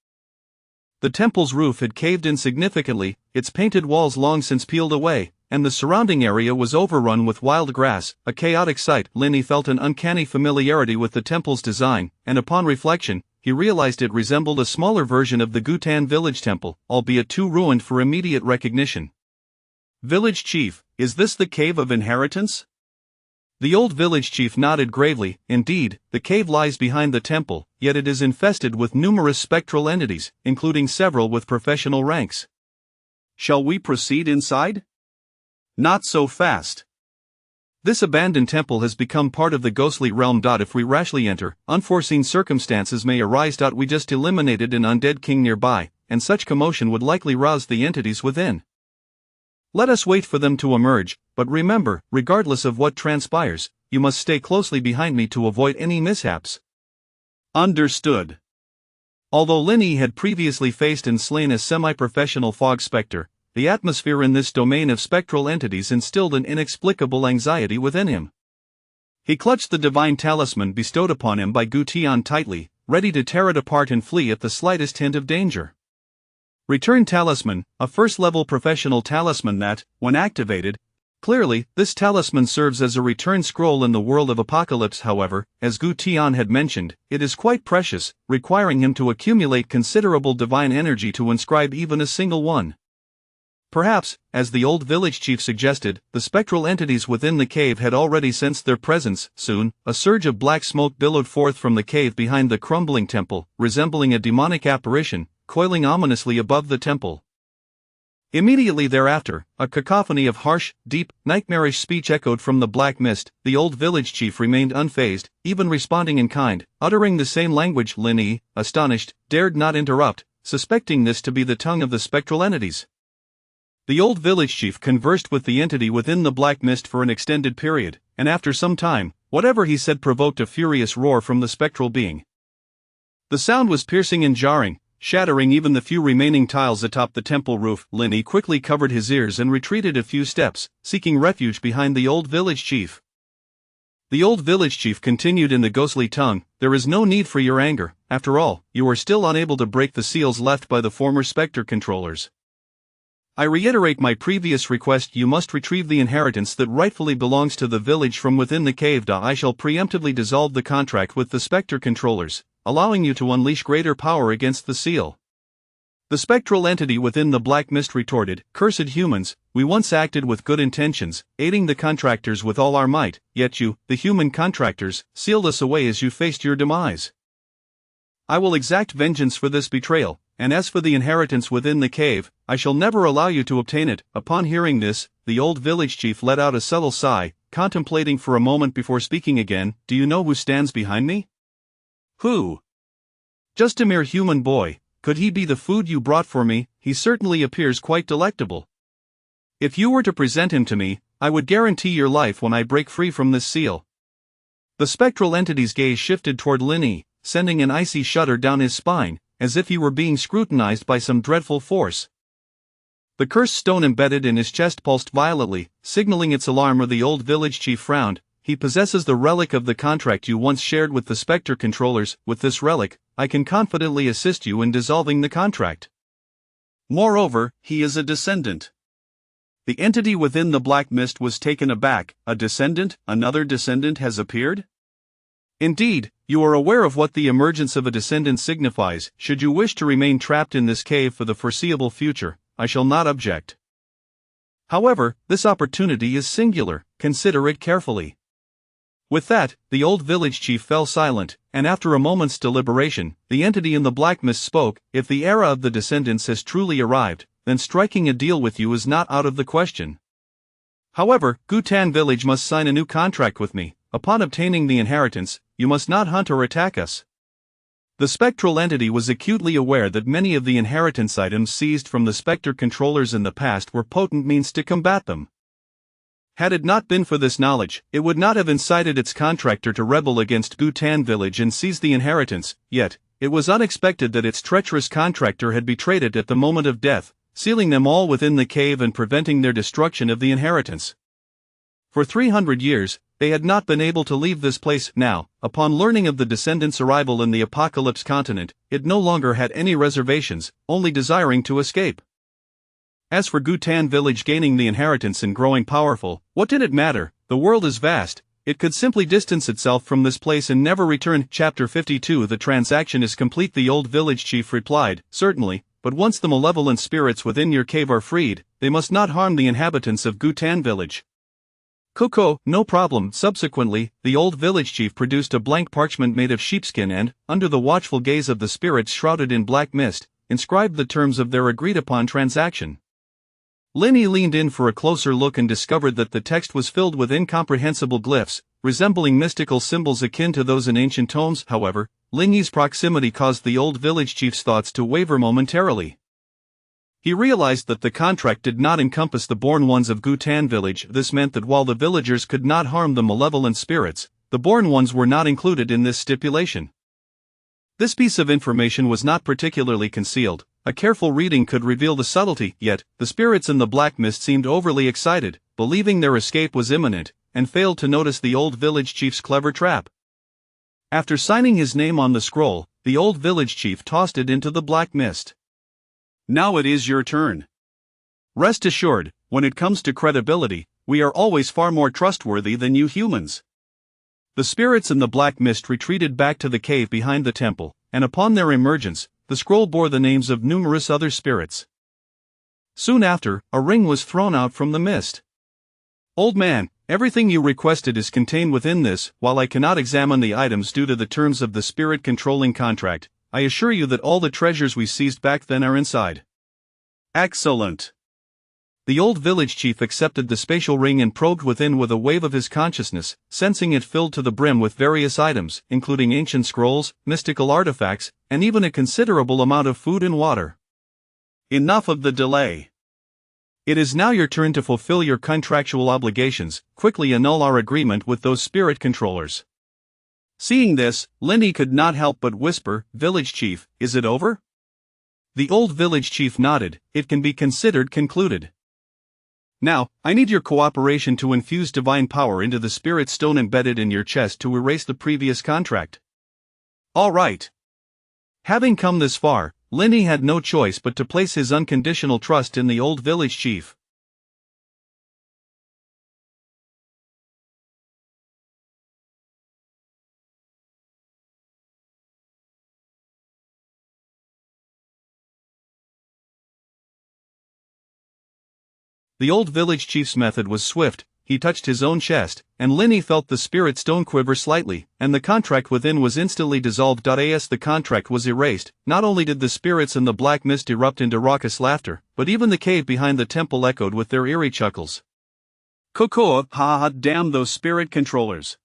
The temple's roof had caved in significantly, its painted walls long since peeled away, and the surrounding area was overrun with wild grass, a chaotic sight. Linny felt an uncanny familiarity with the temple's design, and upon reflection, he realized it resembled a smaller version of the Gutan village temple, albeit too ruined for immediate recognition. Village chief, is this the Cave of Inheritance? The old village chief nodded gravely. Indeed, the cave lies behind the temple, yet it is infested with numerous spectral entities, including several with professional ranks. Shall we proceed inside? Not so fast. This abandoned temple has become part of the ghostly realm. If we rashly enter, unforeseen circumstances may arise. We just eliminated an undead king nearby, and such commotion would likely rouse the entities within. Let us wait for them to emerge, but remember, regardless of what transpires, you must stay closely behind me to avoid any mishaps. Understood. Although Linny had previously faced and slain a semi-professional fog specter, the atmosphere in this domain of spectral entities instilled an inexplicable anxiety within him. He clutched the divine talisman bestowed upon him by Gutian tightly, ready to tear it apart and flee at the slightest hint of danger. Return Talisman, a first-level professional talisman that, when activated, clearly, this talisman serves as a return scroll in the world of Apocalypse. However, as Gutian had mentioned, it is quite precious, requiring him to accumulate considerable divine energy to inscribe even a single one. Perhaps, as the old village chief suggested, the spectral entities within the cave had already sensed their presence. Soon, a surge of black smoke billowed forth from the cave behind the crumbling temple, resembling a demonic apparition, coiling ominously above the temple. Immediately thereafter, a cacophony of harsh, deep, nightmarish speech echoed from the black mist. The old village chief remained unfazed, even responding in kind, uttering the same language. Linny, astonished, dared not interrupt, suspecting this to be the tongue of the spectral entities. The old village chief conversed with the entity within the black mist for an extended period, and after some time, whatever he said provoked a furious roar from the spectral being. The sound was piercing and jarring, shattering even the few remaining tiles atop the temple roof. Linny quickly covered his ears and retreated a few steps, seeking refuge behind the old village chief. The old village chief continued in the ghostly tongue, "There is no need for your anger. After all, you are still unable to break the seals left by the former Spectre controllers. I reiterate my previous request. You must retrieve the inheritance that rightfully belongs to the village from within the cave. I shall preemptively dissolve the contract with the Spectre controllers. allowing you to unleash greater power against the seal. The spectral entity within the black mist retorted, "Cursed humans, we once acted with good intentions, aiding the contractors with all our might, yet you, the human contractors, sealed us away as you faced your demise. I will exact vengeance for this betrayal, and as for the inheritance within the cave, I shall never allow you to obtain it." Upon hearing this, the old village chief let out a subtle sigh, contemplating for a moment before speaking again. "Do you know who stands behind me?" Who? "Just a mere human boy. Could he be the food you brought for me? He certainly appears quite delectable. If you were to present him to me, I would guarantee your life when I break free from this seal." The spectral entity's gaze shifted toward Linny, sending an icy shudder down his spine, as if he were being scrutinized by some dreadful force. The cursed stone embedded in his chest pulsed violently, signaling its alarm. The old village chief frowned. "He possesses the relic of the contract you once shared with the Spectre controllers. With this relic, I can confidently assist you in dissolving the contract. Moreover, he is a descendant." The entity within the black mist was taken aback. "A descendant? Another descendant has appeared?" "Indeed, you are aware of what the emergence of a descendant signifies. Should you wish to remain trapped in this cave for the foreseeable future, I shall not object. However, this opportunity is singular, consider it carefully." With that, the old village chief fell silent, and after a moment's deliberation, the entity in the black mist spoke. "If the era of the descendants has truly arrived, then striking a deal with you is not out of the question. However, Gutan village must sign a new contract with me. Upon obtaining the inheritance, you must not hunt or attack us." The spectral entity was acutely aware that many of the inheritance items seized from the Spectre controllers in the past were potent means to combat them. Had it not been for this knowledge, it would not have incited its contractor to rebel against Gutan village and seize the inheritance. Yet, it was unexpected that its treacherous contractor had betrayed it at the moment of death, sealing them all within the cave and preventing their destruction of the inheritance. For 300 years, they had not been able to leave this place. Now, upon learning of the descendants' arrival in the Apocalypse continent, it no longer had any reservations, only desiring to escape. As for Gutan village gaining the inheritance and growing powerful, what did it matter? The world is vast. It could simply distance itself from this place and never return. Chapter 52. The transaction is complete. The old village chief replied, "Certainly, but once the malevolent spirits within your cave are freed, they must not harm the inhabitants of Gutan village." "Coco, no problem." Subsequently, the old village chief produced a blank parchment made of sheepskin and, under the watchful gaze of the spirits shrouded in black mist, inscribed the terms of their agreed-upon transaction. Linny leaned in for a closer look and discovered that the text was filled with incomprehensible glyphs, resembling mystical symbols akin to those in ancient tomes. However, Linny's proximity caused the old village chief's thoughts to waver momentarily. He realized that the contract did not encompass the born ones of Gutan village. This meant that while the villagers could not harm the malevolent spirits, the born ones were not included in this stipulation. This piece of information was not particularly concealed. A careful reading could reveal the subtlety. Yet, the spirits in the black mist seemed overly excited, believing their escape was imminent, and failed to notice the old village chief's clever trap. After signing his name on the scroll, the old village chief tossed it into the black mist. "Now it is your turn. Rest assured, when it comes to credibility, we are always far more trustworthy than you humans." The spirits in the black mist retreated back to the cave behind the temple, and upon their emergence, the scroll bore the names of numerous other spirits. Soon after, a ring was thrown out from the mist. "Old man, everything you requested is contained within this. While I cannot examine the items due to the terms of the spirit-controlling contract, I assure you that all the treasures we seized back then are inside." "Excellent." The old village chief accepted the spatial ring and probed within with a wave of his consciousness, sensing it filled to the brim with various items, including ancient scrolls, mystical artifacts, and even a considerable amount of food and water. "Enough of the delay. It is now your turn to fulfill your contractual obligations. Quickly annul our agreement with those spirit controllers." Seeing this, Linny could not help but whisper, "Village chief, is it over?" The old village chief nodded. "It can be considered concluded. Now, I need your cooperation to infuse divine power into the spirit stone embedded in your chest to erase the previous contract." "All right." Having come this far, Linny had no choice but to place his unconditional trust in the old village chief. The old village chief's method was swift. He touched his own chest, and Linny felt the spirit stone quiver slightly, and the contract within was instantly dissolved. As the contract was erased, not only did the spirits in the black mist erupt into raucous laughter, but even the cave behind the temple echoed with their eerie chuckles. Cocoa, ha ha, damn those spirit controllers.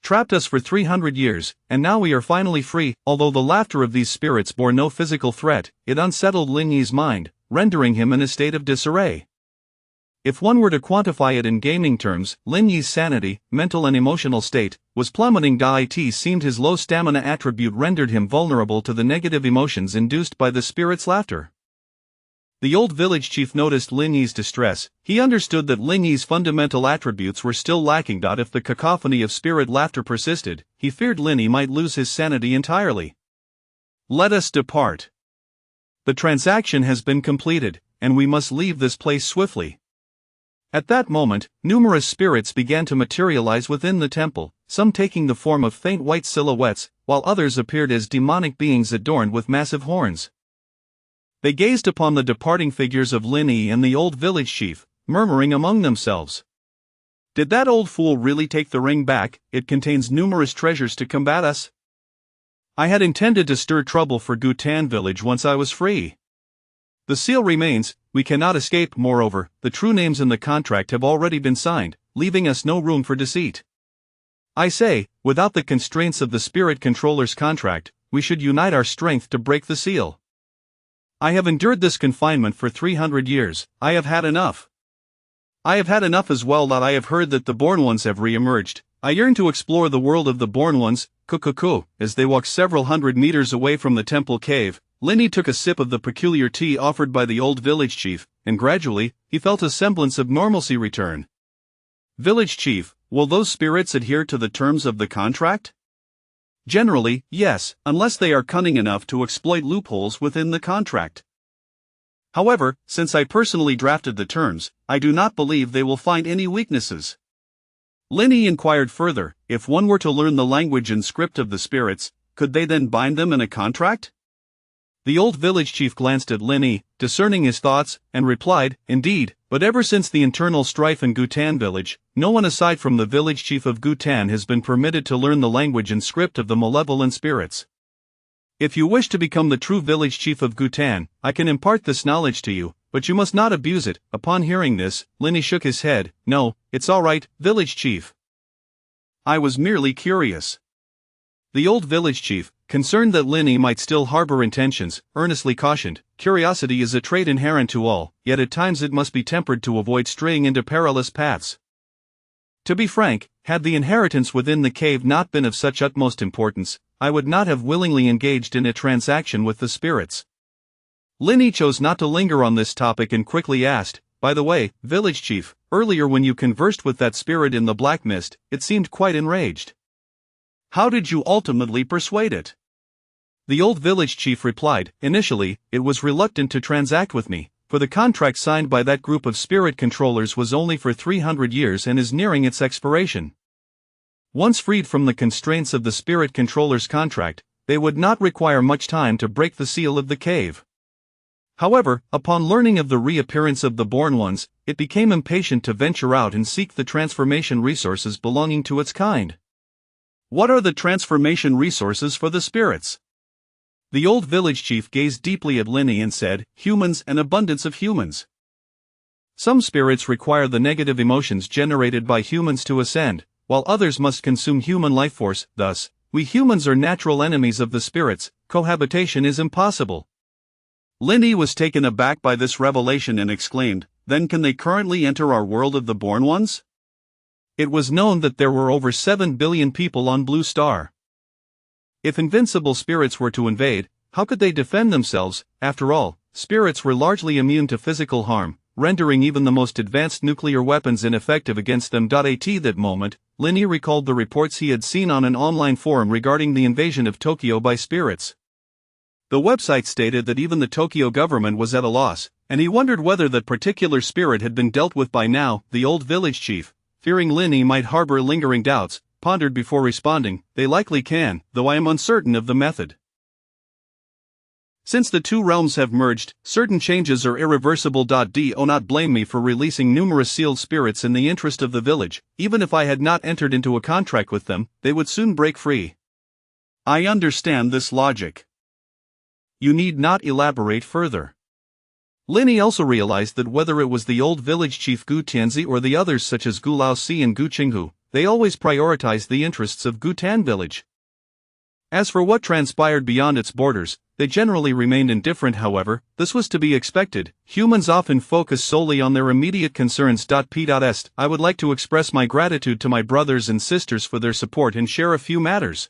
Trapped us for 300 years, and now we are finally free. Although the laughter of these spirits bore no physical threat, it unsettled Linny's mind, rendering him in a state of disarray. If one were to quantify it in gaming terms, Linny's sanity, mental and emotional state, was plummeting. It seemed his low stamina attribute rendered him vulnerable to the negative emotions induced by the spirit's laughter. The old village chief noticed Linny's distress. He understood that Linny's fundamental attributes were still lacking. If the cacophony of spirit laughter persisted, he feared Linny might lose his sanity entirely. Let us depart. The transaction has been completed, and we must leave this place swiftly. At that moment, numerous spirits began to materialize within the temple, some taking the form of faint white silhouettes, while others appeared as demonic beings adorned with massive horns. They gazed upon the departing figures of Linny and the old village chief, murmuring among themselves. Did that old fool really take the ring back? It contains numerous treasures to combat us. I had intended to stir trouble for Gutan village once I was free. The seal remains, we cannot escape. Moreover, the true names in the contract have already been signed, leaving us no room for deceit. I say, without the constraints of the spirit controller's contract, we should unite our strength to break the seal. I have endured this confinement for 300 years, I have had enough. I have had enough as well. I have heard that the Born Ones have re-emerged. I yearn to explore the world of the Born Ones. Cuckoo. As they walked several hundred meters away from the temple cave, Linny took a sip of the peculiar tea offered by the old village chief, and gradually, he felt a semblance of normalcy return. Village chief, will those spirits adhere to the terms of the contract? Generally, yes, unless they are cunning enough to exploit loopholes within the contract. However, since I personally drafted the terms, I do not believe they will find any weaknesses. Linny inquired further, if one were to learn the language and script of the spirits, could they then bind them in a contract? The old village chief glanced at Linny, discerning his thoughts, and replied, indeed, but ever since the internal strife in Gutan village, no one aside from the village chief of Gutan has been permitted to learn the language and script of the malevolent spirits. If you wish to become the true village chief of Gutan, I can impart this knowledge to you, but you must not abuse it. Upon hearing this, Linny shook his head. No, it's all right, village chief. I was merely curious. The old village chief, concerned that Linny might still harbor intentions, earnestly cautioned, curiosity is a trait inherent to all, yet at times it must be tempered to avoid straying into perilous paths. To be frank, had the inheritance within the cave not been of such utmost importance, I would not have willingly engaged in a transaction with the spirits. Linny chose not to linger on this topic and quickly asked, by the way, village chief, earlier when you conversed with that spirit in the black mist, it seemed quite enraged. How did you ultimately persuade it? The old village chief replied, initially, it was reluctant to transact with me, for the contract signed by that group of spirit controllers was only for 300 years and is nearing its expiration. Once freed from the constraints of the spirit controller's contract, they would not require much time to break the seal of the cave. However, upon learning of the reappearance of the Born Ones, it became impatient to venture out and seek the transformation resources belonging to its kind. What are the transformation resources for the spirits? The old village chief gazed deeply at Linny and said, humans and abundance of humans. Some spirits require the negative emotions generated by humans to ascend, while others must consume human life force. Thus, we humans are natural enemies of the spirits, cohabitation is impossible. Linny was taken aback by this revelation and exclaimed, then can they currently enter our world of the Born Ones? It was known that there were over 7 billion people on Blue Star. If invincible spirits were to invade, how could they defend themselves? After all, spirits were largely immune to physical harm, rendering even the most advanced nuclear weapons ineffective against them. At that moment, Linny recalled the reports he had seen on an online forum regarding the invasion of Tokyo by spirits. The website stated that even the Tokyo government was at a loss, and he wondered whether that particular spirit had been dealt with by now. The old village chief, fearing Linny might harbor lingering doubts, pondered before responding, they likely can, though I am uncertain of the method. Since the two realms have merged, certain changes are irreversible. Do not blame me for releasing numerous sealed spirits in the interest of the village. Even if I had not entered into a contract with them, they would soon break free. I understand this logic. You need not elaborate further. Lini also realized that whether it was the old village chief Gu Tianzi or the others such as Gu Laosi and Gu Qinghu, they always prioritized the interests of Gu Tan village. As for what transpired beyond its borders, they generally remained indifferent. However, this was to be expected. Humans often focus solely on their immediate concerns. P.est. I would like to express my gratitude to my brothers and sisters for their support and share a few matters.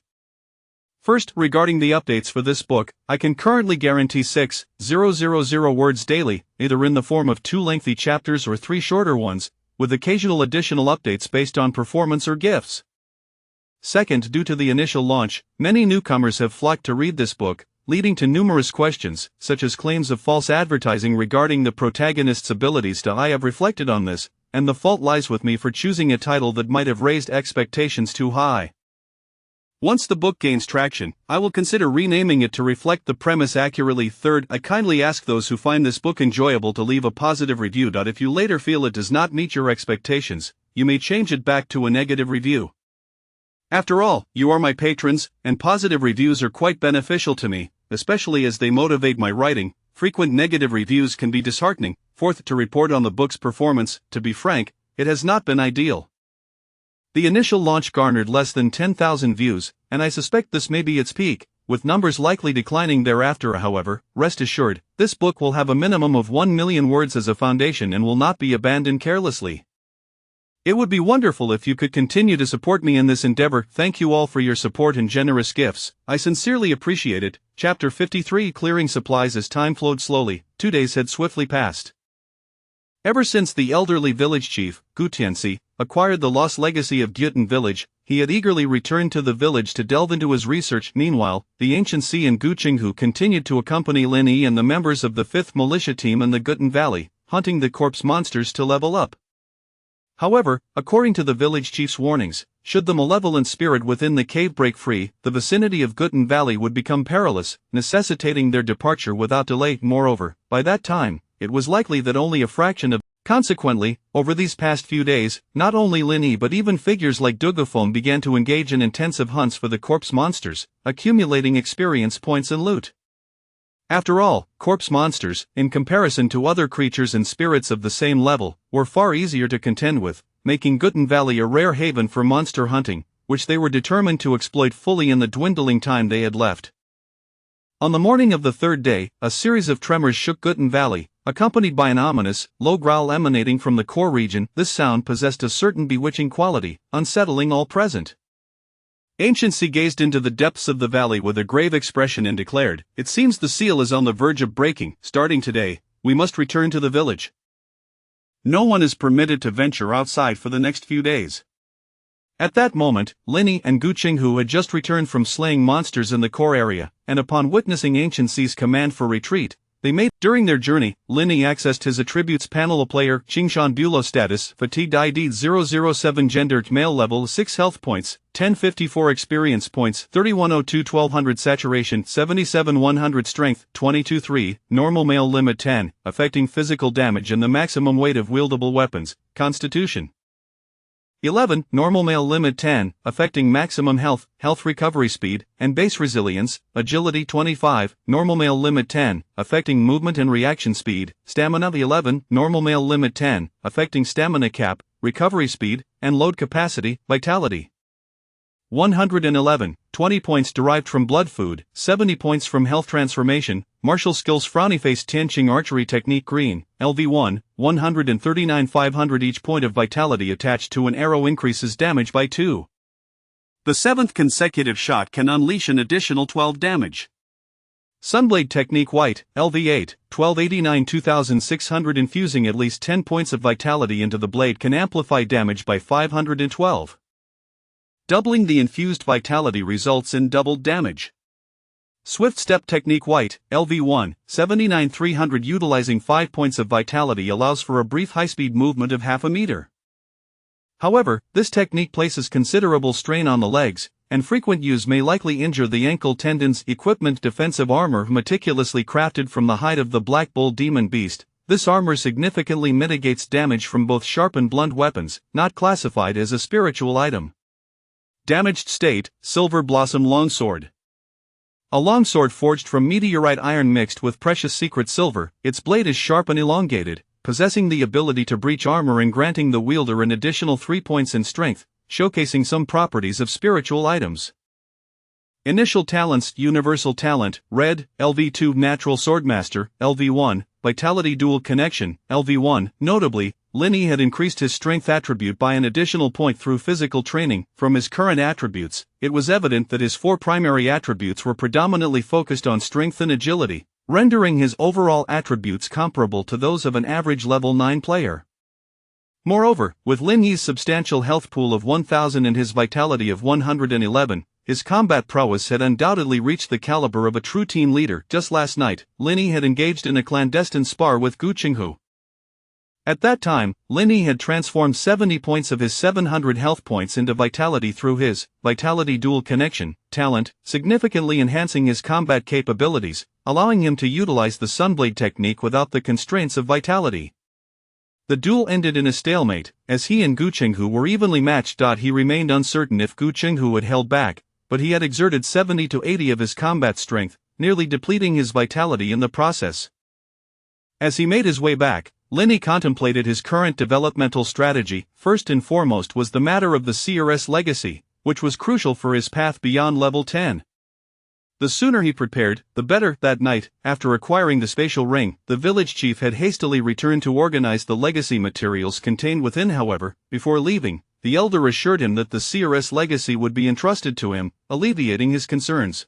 First, regarding the updates for this book, I can currently guarantee 6,000 words daily, either in the form of 2 lengthy chapters or 3 shorter ones, with occasional additional updates based on performance or gifts. Second, due to the initial launch, many newcomers have flocked to read this book, leading to numerous questions, such as claims of false advertising regarding the protagonist's abilities. I have reflected on this, and the fault lies with me for choosing a title that might have raised expectations too high. Once the book gains traction, I will consider renaming it to reflect the premise accurately. Third, I kindly ask those who find this book enjoyable to leave a positive review. If you later feel it does not meet your expectations, you may change it back to a negative review. After all, you are my patrons, and positive reviews are quite beneficial to me, especially as they motivate my writing. Frequent negative reviews can be disheartening. Fourth, to report on the book's performance, to be frank, it has not been ideal. The initial launch garnered less than 10,000 views, and I suspect this may be its peak, with numbers likely declining thereafter. However, rest assured, this book will have a minimum of 1 million words as a foundation and will not be abandoned carelessly. It would be wonderful if you could continue to support me in this endeavor. Thank you all for your support and generous gifts. I sincerely appreciate it. Chapter 53. Clearing supplies. As time flowed slowly, 2 days had swiftly passed. Ever since the elderly village chief, Gu Tianzi, acquired the lost legacy of Gyutan village, he had eagerly returned to the village to delve into his research. Meanwhile, the ancient Si and Gu Qinghu continued to accompany Lin Yi and the members of the 5th militia team in the Gyutan Valley, hunting the corpse monsters to level up. However, according to the village chief's warnings, should the malevolent spirit within the cave break free, the vicinity of Gyutan Valley would become perilous, necessitating their departure without delay. Moreover, by that time, it was likely that only a fraction of. Consequently, over these past few days, not only Lin Yi but even figures like Dugofeng began to engage in intensive hunts for the corpse monsters, accumulating experience points and loot. After all, corpse monsters, in comparison to other creatures and spirits of the same level, were far easier to contend with, making Gyutan Valley a rare haven for monster hunting, which they were determined to exploit fully in the dwindling time they had left. On the morning of the 3rd day, a series of tremors shook Gyutan Valley, accompanied by an ominous, low growl emanating from the core region. This sound possessed a certain bewitching quality, unsettling all present. Ancient Si gazed into the depths of the valley with a grave expression and declared, "It seems the seal is on the verge of breaking. Starting today, we must return to the village. No one is permitted to venture outside for the next few days." At that moment, Lin Yi and Gu Qinghu had just returned from slaying monsters in the core area, and upon witnessing Ancient Si's command for retreat, they made. During their journey, Lin Yi accessed his attributes panel. A player, Qingshan Bulo status, Fatigue ID 007 gender, male level 6 health points, 1054 experience points, 3102 1200 saturation, 77 100 strength, 22-3, normal male limit 10, affecting physical damage and the maximum weight of wieldable weapons, constitution 11, normal male limit 10, affecting maximum health, health recovery speed, and base resilience, agility 25, normal male limit 10, affecting movement and reaction speed, stamina 11, normal male limit 10, affecting stamina cap, recovery speed, and load capacity, vitality 111, 20 points derived from blood food, 70 points from health transformation, martial skills frowny face Tianqing archery technique green, LV1, 139 500 each point of vitality attached to an arrow increases damage by 2. The 7th consecutive shot can unleash an additional 12 damage. Sunblade technique white, LV8, 1289 2600 infusing at least 10 points of vitality into the blade can amplify damage by 512. Doubling the infused vitality results in doubled damage. Swift Step Technique White, LV1, 79 300 utilizing 5 points of vitality allows for a brief high-speed movement of half a meter. However, this technique places considerable strain on the legs, and frequent use may likely injure the ankle tendons. Equipment: defensive armor meticulously crafted from the hide of the Black Bull demon beast. This armor significantly mitigates damage from both sharp and blunt weapons, not classified as a spiritual item. Damaged state: Silver Blossom Longsword. A longsword forged from meteorite iron mixed with precious secret silver. Its blade is sharp and elongated, possessing the ability to breach armor and granting the wielder an additional 3 points in strength, showcasing some properties of spiritual items. Initial talents: Universal Talent, Red, LV2 Natural Swordmaster, LV1, Vitality Dual Connection, LV1. Notably, Linny had increased his strength attribute by an additional point through physical training. From his current attributes, it was evident that his 4 primary attributes were predominantly focused on strength and agility, rendering his overall attributes comparable to those of an average level 9 player. Moreover, with Linny's substantial health pool of 1000 and his vitality of 111, his combat prowess had undoubtedly reached the caliber of a true team leader. Just last night, Linny had engaged in a clandestine spar with Gu Qinghu. At that time, Linny had transformed 70 points of his 700 health points into vitality through his Vitality Dual Connection talent, significantly enhancing his combat capabilities, allowing him to utilize the Sunblade technique without the constraints of vitality. The duel ended in a stalemate, as he and Gu Qinghu were evenly matched. He remained uncertain if Gu Qinghu had held back, but he had exerted 70 to 80 of his combat strength, nearly depleting his vitality in the process. As he made his way back, Linny contemplated his current developmental strategy. First and foremost was the matter of the CRS legacy, which was crucial for his path beyond level 10. The sooner he prepared, the better. That night, after acquiring the spatial ring, the village chief had hastily returned to organize the legacy materials contained within. However, before leaving, the elder assured him that the CRS legacy would be entrusted to him, alleviating his concerns.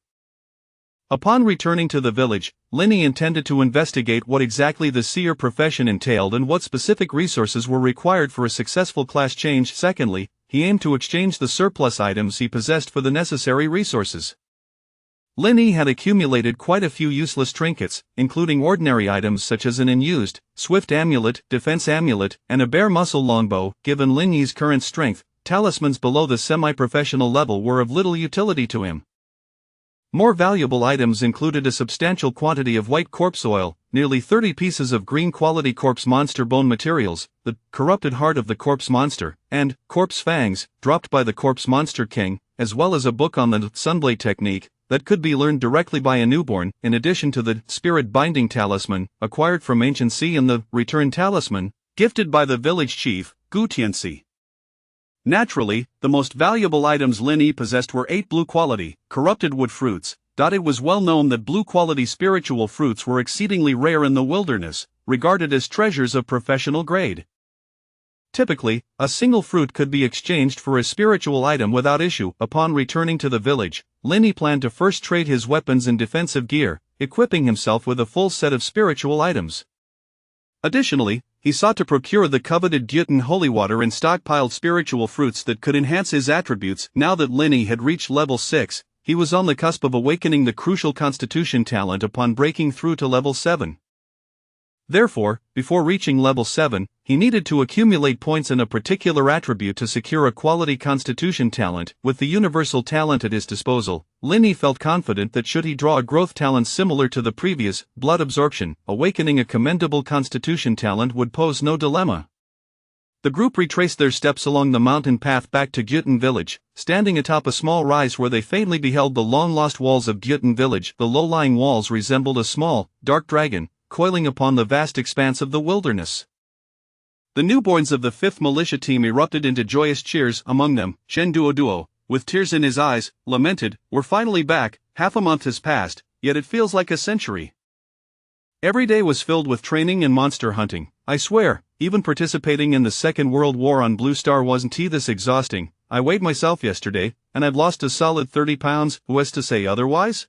Upon returning to the village, Linny intended to investigate what exactly the seer profession entailed and what specific resources were required for a successful class change. Secondly, he aimed to exchange the surplus items he possessed for the necessary resources. Linny had accumulated quite a few useless trinkets, including ordinary items such as an unused Swift Amulet, Defense Amulet, and a bare muscle longbow. Given Linny's current strength, talismans below the semi-professional level were of little utility to him. More valuable items included a substantial quantity of white corpse oil, nearly 30 pieces of green quality corpse monster bone materials, the corrupted heart of the corpse monster, and corpse fangs, dropped by the corpse monster king, as well as a book on the Sunblade technique that could be learned directly by a newborn, in addition to the spirit binding talisman, acquired from Ancient Sea, and the return talisman, gifted by the village chief, Gu Tianxi. Naturally, the most valuable items Linny possessed were 8 blue quality, corrupted wood fruits. It was well known that blue quality spiritual fruits were exceedingly rare in the wilderness, regarded as treasures of professional grade. Typically, a single fruit could be exchanged for a spiritual item without issue. Upon returning to the village, Linny planned to first trade his weapons and defensive gear, equipping himself with a full set of spiritual items. Additionally, he sought to procure the coveted Gyutan holy water and stockpiled spiritual fruits that could enhance his attributes. Now that Linny had reached level 6, he was on the cusp of awakening the crucial constitution talent upon breaking through to level 7. Therefore, before reaching level 7, he needed to accumulate points in a particular attribute to secure a quality constitution talent. With the universal talent at his disposal, Linny felt confident that should he draw a growth talent similar to the previous, blood absorption, awakening a commendable constitution talent would pose no dilemma. The group retraced their steps along the mountain path back to Gyutan village, standing atop a small rise where they faintly beheld the long-lost walls of Gyutan village. The low-lying walls resembled a small, dark dragon, coiling upon the vast expanse of the wilderness. The newborns of the 5th militia team erupted into joyous cheers. Among them, Shen Duoduo, with tears in his eyes, lamented, "We're finally back. Half a month has passed, yet it feels like a century. Every day was filled with training and monster hunting. I swear, even participating in the Second World War on Blue Star wasn't this exhausting. I weighed myself yesterday, and I've lost a solid 30 pounds, who is to say otherwise?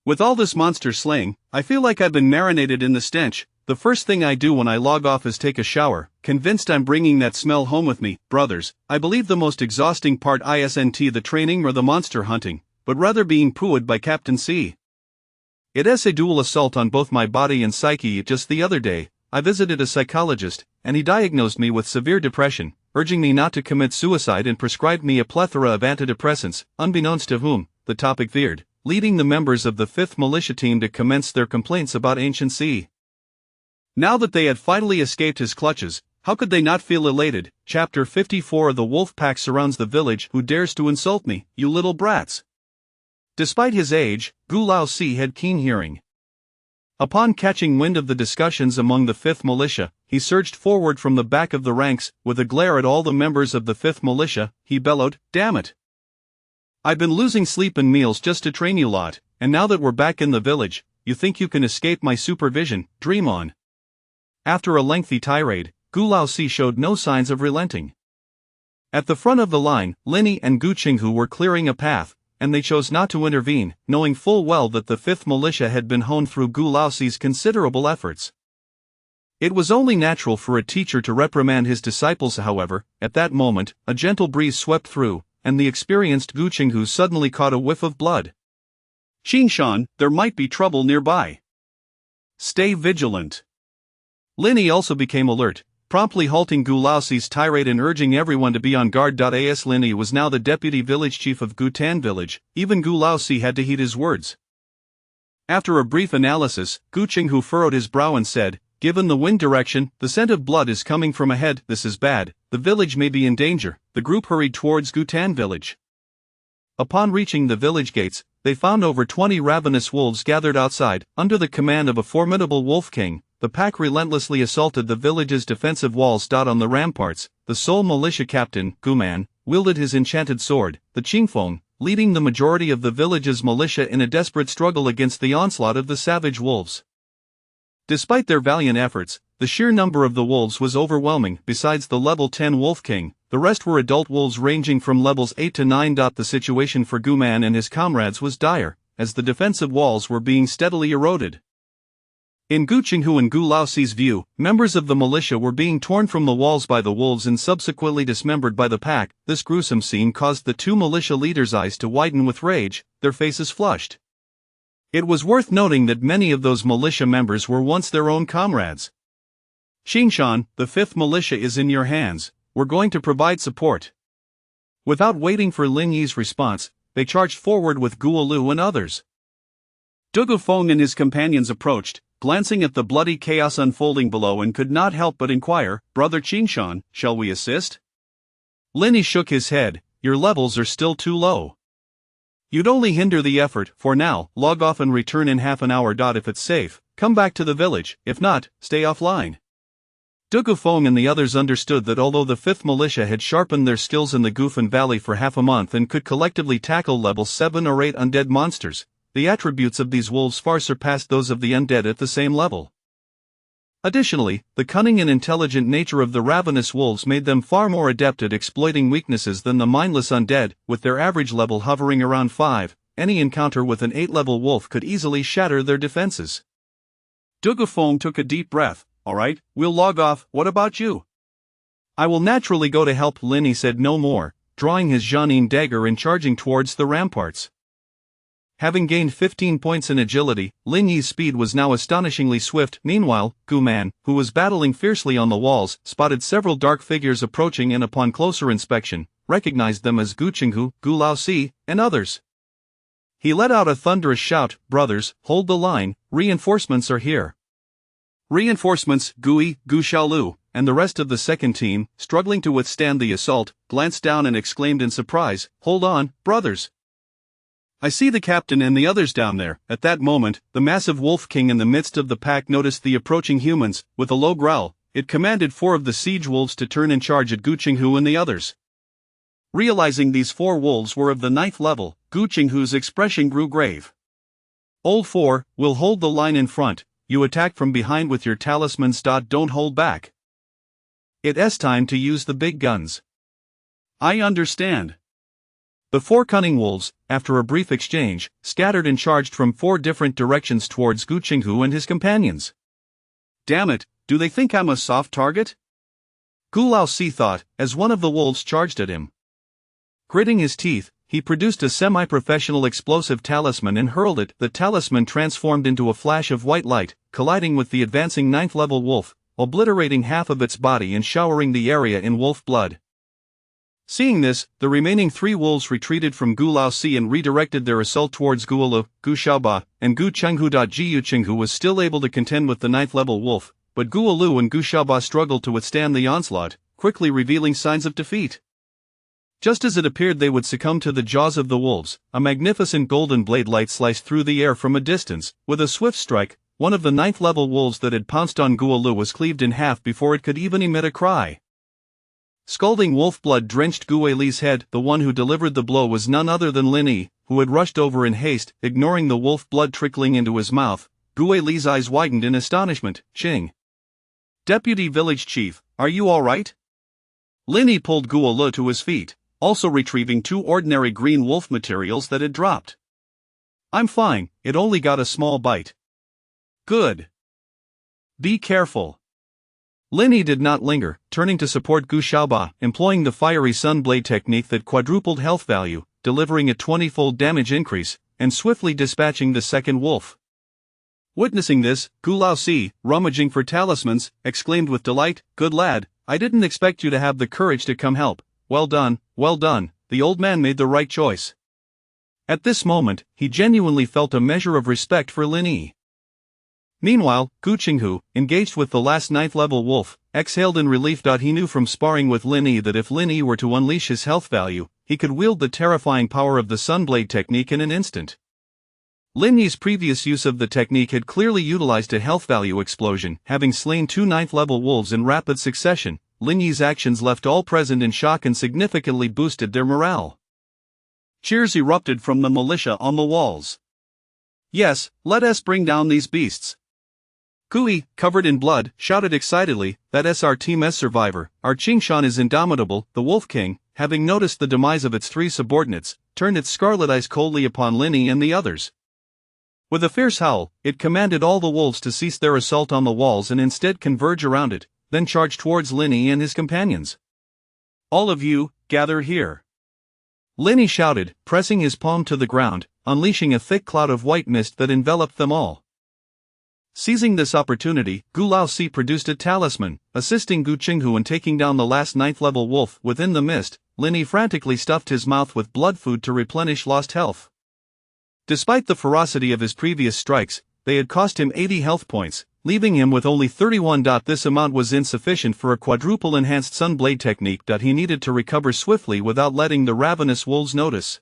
With all this monster slaying, I feel like I've been marinated in the stench. The first thing I do when I log off is take a shower, convinced I'm bringing that smell home with me. Brothers, I believe the most exhausting part isn't the training or the monster hunting, but rather being pooed by Captain C. It's a dual assault on both my body and psyche. Just the other day, I visited a psychologist, and he diagnosed me with severe depression, urging me not to commit suicide and prescribed me a plethora of antidepressants, unbeknownst to whom, the topic veered, leading the members of the 5th Militia Team to commence their complaints about Ancient C. Now that they had finally escaped his clutches, how could they not feel elated? Chapter 54. The wolf pack surrounds the village. Who dares to insult me, you little brats? Despite his age, Gu Lao Si had keen hearing. Upon catching wind of the discussions among the 5th Militia, he surged forward from the back of the ranks. With a glare at all the members of the 5th Militia, he bellowed, "Damn it! I've been losing sleep and meals just to train you lot, and now that we're back in the village, you think you can escape my supervision? Dream on." After a lengthy tirade, Gu Lao Si showed no signs of relenting. At the front of the line, Linny and Gu Qinghu were clearing a path, and they chose not to intervene, knowing full well that the 5th Militia had been honed through Gu Lao Si's considerable efforts. It was only natural for a teacher to reprimand his disciples. However, at that moment, a gentle breeze swept through, and the experienced Gu Qinghu suddenly caught a whiff of blood. "Qingshan, there might be trouble nearby. Stay vigilant." Linny also became alert, promptly halting Gu Lao Si's tirade and urging everyone to be on guard. As Linny was now the deputy village chief of Gutan village, even Gu Lao Si had to heed his words. After a brief analysis, Gu Qinghu furrowed his brow and said, "Given the wind direction, the scent of blood is coming from ahead. This is bad. The village may be in danger." The group hurried towards Gutan village. Upon reaching the village gates, they found over 20 ravenous wolves gathered outside. Under the command of a formidable wolf king, the pack relentlessly assaulted the village's defensive walls. On the ramparts, the sole militia captain, Guman, wielded his enchanted sword, the Qingfeng, leading the majority of the village's militia in a desperate struggle against the onslaught of the savage wolves. Despite their valiant efforts, the sheer number of the wolves was overwhelming. Besides the level 10 Wolf King, the rest were adult wolves ranging from levels 8 to 9. The situation for Guman and his comrades was dire, as the defensive walls were being steadily eroded. In Gu Qinghu and Gu Lao Si's view, members of the militia were being torn from the walls by the wolves and subsequently dismembered by the pack. This gruesome scene caused the two militia leaders' eyes to widen with rage, their faces flushed. It was worth noting that many of those militia members were once their own comrades. "Qingshan, the 5th Militia is in your hands. We're going to provide support." Without waiting for Lin Yi's response, they charged forward with Guo Lu and others. Dugu Feng and his companions approached, glancing at the bloody chaos unfolding below, and could not help but inquire, "Brother Qingshan, shall we assist?" Lin Yi shook his head, "Your levels are still too low. You'd only hinder the effort. For now, log off and return in half an hour. If it's safe, come back to the village. If not, stay offline." Dugu Feng and the others understood that although the 5th Militia had sharpened their skills in the Gufan Valley for half a month and could collectively tackle level 7 or 8 undead monsters, the attributes of these wolves far surpassed those of the undead at the same level. Additionally, the cunning and intelligent nature of the ravenous wolves made them far more adept at exploiting weaknesses than the mindless undead. With their average level hovering around 5, any encounter with an 8-level wolf could easily shatter their defenses. Dugu Feng took a deep breath. "Alright, we'll log off. What about you?" "I will naturally go to help." Lin Yi said no more, drawing his Jianin dagger and charging towards the ramparts. Having gained 15 points in agility, Lin Yi's speed was now astonishingly swift. Meanwhile, Gu Man, who was battling fiercely on the walls, spotted several dark figures approaching and upon closer inspection, recognized them as Gu Qinghu, Gu Lao Si, and others. He let out a thunderous shout, "Brothers, hold the line, reinforcements are here." Reinforcements, Gui, Gu Xiaolu, and the rest of the second team, struggling to withstand the assault, glanced down and exclaimed in surprise, "Hold on, brothers. I see the captain and the others down there." At that moment, the massive Wolf King in the midst of the pack noticed the approaching humans. With a low growl, it commanded 4 of the siege wolves to turn and charge at Gu Qinghu and the others. Realizing these 4 wolves were of the 9th level, Gu Qinghu's expression grew grave. "Old 4, we'll hold the line in front. You attack from behind with your talismans. Don't hold back. It's time to use the big guns." "I understand." The 4 cunning wolves, after a brief exchange, scattered and charged from 4 different directions towards Gu Qinghu and his companions. "Damn it, do they think I'm a soft target?" Gu Lao Si thought, as one of the wolves charged at him. Gritting his teeth, he produced a semi-professional explosive talisman and hurled it. The talisman transformed into a flash of white light, colliding with the advancing 9th level wolf, obliterating half of its body and showering the area in wolf blood. Seeing this, the remaining 3 wolves retreated from Gu Laosi and redirected their assault towards Gu Lu, Gu Xiaoba, and Gu Chenghu. Gu Chenghu was still able to contend with the 9th level wolf, but Gu Lu and Gu Xiaoba struggled to withstand the onslaught, quickly revealing signs of defeat. Just as it appeared they would succumb to the jaws of the wolves, a magnificent golden blade light sliced through the air from a distance. With a swift strike, one of the 9th level wolves that had pounced on Gu Lu was cleaved in half before it could even emit a cry. Scalding wolf blood drenched Gu Li's head. The one who delivered the blow was none other than Lin Yi, who had rushed over in haste, ignoring the wolf blood trickling into his mouth. Gu Li's eyes widened in astonishment. Qing. Deputy Village Chief, are you alright? Lin Yi pulled Gu Lu to his feet, also retrieving 2 ordinary green wolf materials that had dropped. I'm fine, it only got a small bite. Good. Be careful. Lin Yi did not linger, turning to support Gu Xiaoba, employing the fiery sun blade technique that quadrupled health value, delivering a 20-fold damage increase, and swiftly dispatching the second wolf. Witnessing this, Gu Laosi, rummaging for talismans, exclaimed with delight, "Good lad, I didn't expect you to have the courage to come help. Well done, the old man made the right choice." At this moment, he genuinely felt a measure of respect for Lin Yi. Meanwhile, Gu Chenghu, engaged with the last 9th level wolf, exhaled in relief. He knew from sparring with Lin Yi that if Lin Yi were to unleash his health value, he could wield the terrifying power of the Sunblade technique in an instant. Lin Yi's previous use of the technique had clearly utilized a health value explosion, having slain 2 9th level wolves in rapid succession. Lin Yi's actions left all present in shock and significantly boosted their morale. Cheers erupted from the militia on the walls. "Yes, let us bring down these beasts." Gui, covered in blood, shouted excitedly, "That's our Team S survivor. Our Qingshan is indomitable." The Wolf King, having noticed the demise of its 3 subordinates, turned its scarlet eyes coldly upon Lin Yi and the others. With a fierce howl, it commanded all the wolves to cease their assault on the walls and instead converge around it, then charge towards Lin Yi and his companions. "All of you, gather here." Lin Yi shouted, pressing his palm to the ground, unleashing a thick cloud of white mist that enveloped them all. Seizing this opportunity, Gu Laosi produced a talisman, assisting Gu Chenghu in taking down the last 9th level wolf. Within the mist, Lin Yi frantically stuffed his mouth with blood food to replenish lost health. Despite the ferocity of his previous strikes, they had cost him 80 health points, leaving him with only 31. This amount was insufficient for a quadruple enhanced sunblade technique. He needed to recover swiftly without letting the ravenous wolves notice.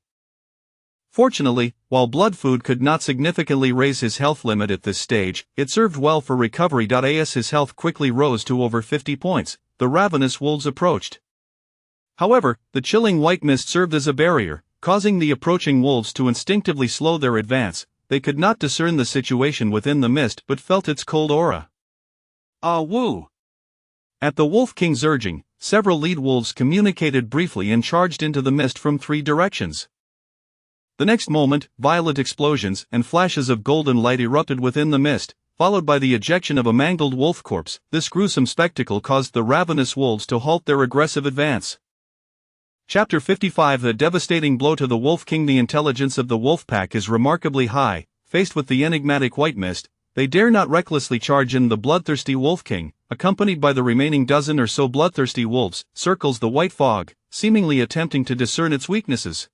Fortunately, while blood food could not significantly raise his health limit at this stage, it served well for recovery. As his health quickly rose to over 50 points, the ravenous wolves approached. However, the chilling white mist served as a barrier, causing the approaching wolves to instinctively slow their advance. They could not discern the situation within the mist but felt its cold aura. "Ah woo!" At the Wolf King's urging, several lead wolves communicated briefly and charged into the mist from 3 directions. The next moment, violent explosions and flashes of golden light erupted within the mist, followed by the ejection of a mangled wolf corpse. This gruesome spectacle caused the ravenous wolves to halt their aggressive advance. Chapter 55. The devastating blow to the Wolf King. The intelligence of the wolf pack is remarkably high. Faced with the enigmatic white mist, they dare not recklessly charge in. The bloodthirsty Wolf King, accompanied by the remaining dozen or so bloodthirsty wolves, circles the white fog, seemingly attempting to discern its weaknesses.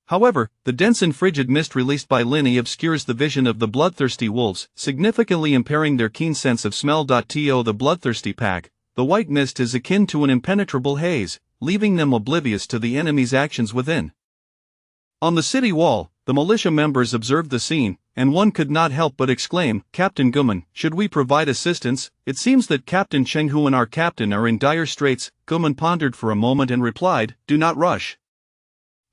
However, the dense and frigid mist released by Lin Yi obscures the vision of the bloodthirsty wolves, significantly impairing their keen sense of smell. To the bloodthirsty pack, the white mist is akin to an impenetrable haze, leaving them oblivious to the enemy's actions within. On the city wall, the militia members observed the scene, and one could not help but exclaim, "Captain Guman, should we provide assistance? It seems that Captain Chenghu and our captain are in dire straits." Guman pondered for a moment and replied, "Do not rush.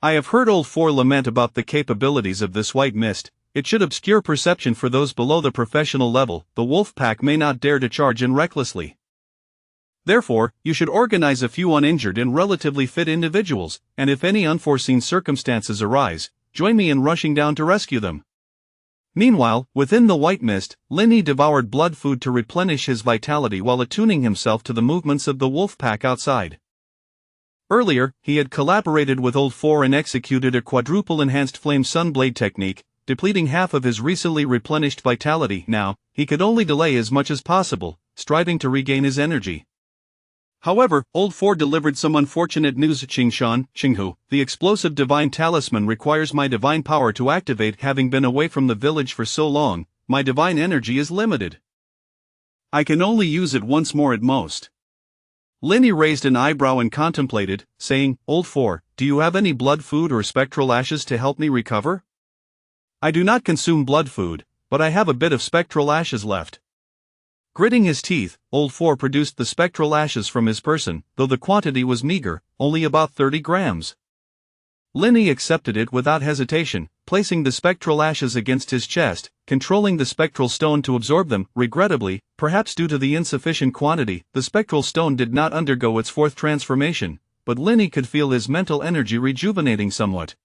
I have heard Old Four lament about the capabilities of this white mist. It should obscure perception for those below the professional level. The wolf pack may not dare to charge in recklessly. Therefore, you should organize a few uninjured and relatively fit individuals, and if any unforeseen circumstances arise, join me in rushing down to rescue them." Meanwhile, within the white mist, Lin Yi devoured blood food to replenish his vitality while attuning himself to the movements of the wolf pack outside. Earlier, he had collaborated with Old Four and executed a quadruple enhanced flame sunblade technique, depleting half of his recently replenished vitality. Now, he could only delay as much as possible, striving to regain his energy. However, Old Four delivered some unfortunate news. Qingshan, Qinghu, the explosive divine talisman requires my divine power to activate. Having been away from the village for so long, my divine energy is limited. I can only use it once more at most. Linny raised an eyebrow and contemplated, saying, Old Four, do you have any blood food or spectral ashes to help me recover? I do not consume blood food, but I have a bit of spectral ashes left. Gritting his teeth, Old Four produced the spectral ashes from his person, though the quantity was meager, only about 30 grams. Linny accepted it without hesitation, placing the spectral ashes against his chest, controlling the spectral stone to absorb them. Regrettably, perhaps due to the insufficient quantity, the spectral stone did not undergo its fourth transformation, but Linny could feel his mental energy rejuvenating somewhat.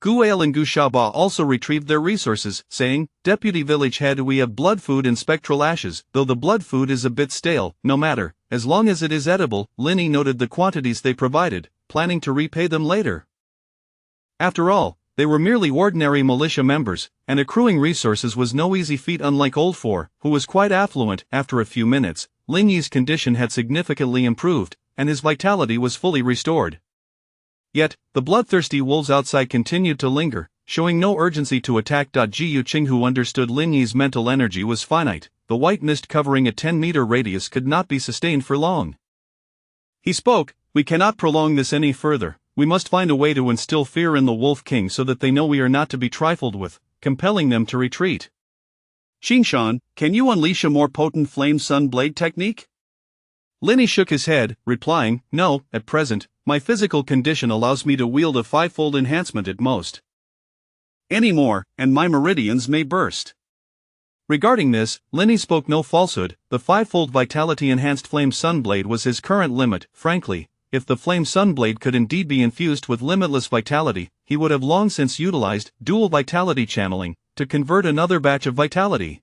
Guale and Gushaba also retrieved their resources, saying, Deputy Village Head, we have blood food and spectral ashes, though the blood food is a bit stale, no matter, as long as it is edible. Linny noted the quantities they provided, planning to repay them later. After all, they were merely ordinary militia members, and accruing resources was no easy feat. Unlike Old Four, who was quite affluent. After a few minutes, Linny's condition had significantly improved, and his vitality was fully restored. Yet, the bloodthirsty wolves outside continued to linger, showing no urgency to attack. Jiu Qinghu understood Linyi's mental energy was finite. The white mist covering a 10-meter radius could not be sustained for long. He spoke, we cannot prolong this any further. We must find a way to instill fear in the Wolf King so that they know we are not to be trifled with, compelling them to retreat. Qingshan, can you unleash a more potent flame sun blade technique? Linny shook his head, replying, no, at present, my physical condition allows me to wield a 5-fold enhancement at most. Any more, and my meridians may burst. Regarding this, Linny spoke no falsehood. The 5-fold vitality-enhanced flame sunblade was his current limit. Frankly, if the flame sunblade could indeed be infused with limitless vitality, he would have long since utilized dual vitality channeling to convert another batch of vitality.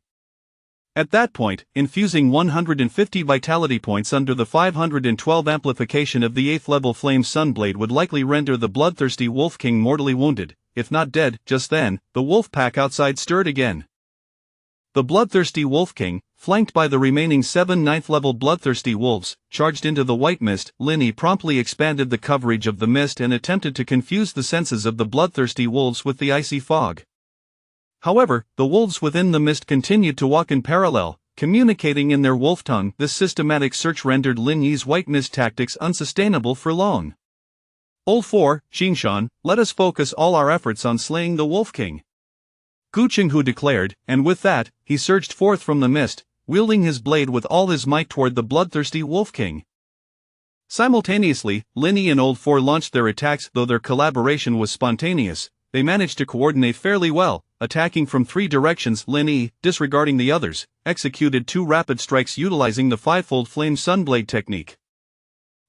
At that point, infusing 150 vitality points under the 512 amplification of the 8th level flame sunblade would likely render the bloodthirsty Wolf King mortally wounded, if not dead. Just then, the wolf pack outside stirred again. The bloodthirsty Wolf King, flanked by the remaining 7 9th-level bloodthirsty wolves, charged into the white mist. Linny promptly expanded the coverage of the mist and attempted to confuse the senses of the bloodthirsty wolves with the icy fog. However, the wolves within the mist continued to walk in parallel, communicating in their wolf tongue. This systematic search rendered Linyi's white mist tactics unsustainable for long. Old Four, Qingshan, let us focus all our efforts on slaying the Wolf King, Gu Qinghu declared, and with that, he surged forth from the mist, wielding his blade with all his might toward the bloodthirsty Wolf King. Simultaneously, Linny and Old Four launched their attacks. Though their collaboration was spontaneous, they managed to coordinate fairly well, attacking from 3 directions. Linny, disregarding the others, executed 2 rapid strikes utilizing the 5-fold flame sunblade technique.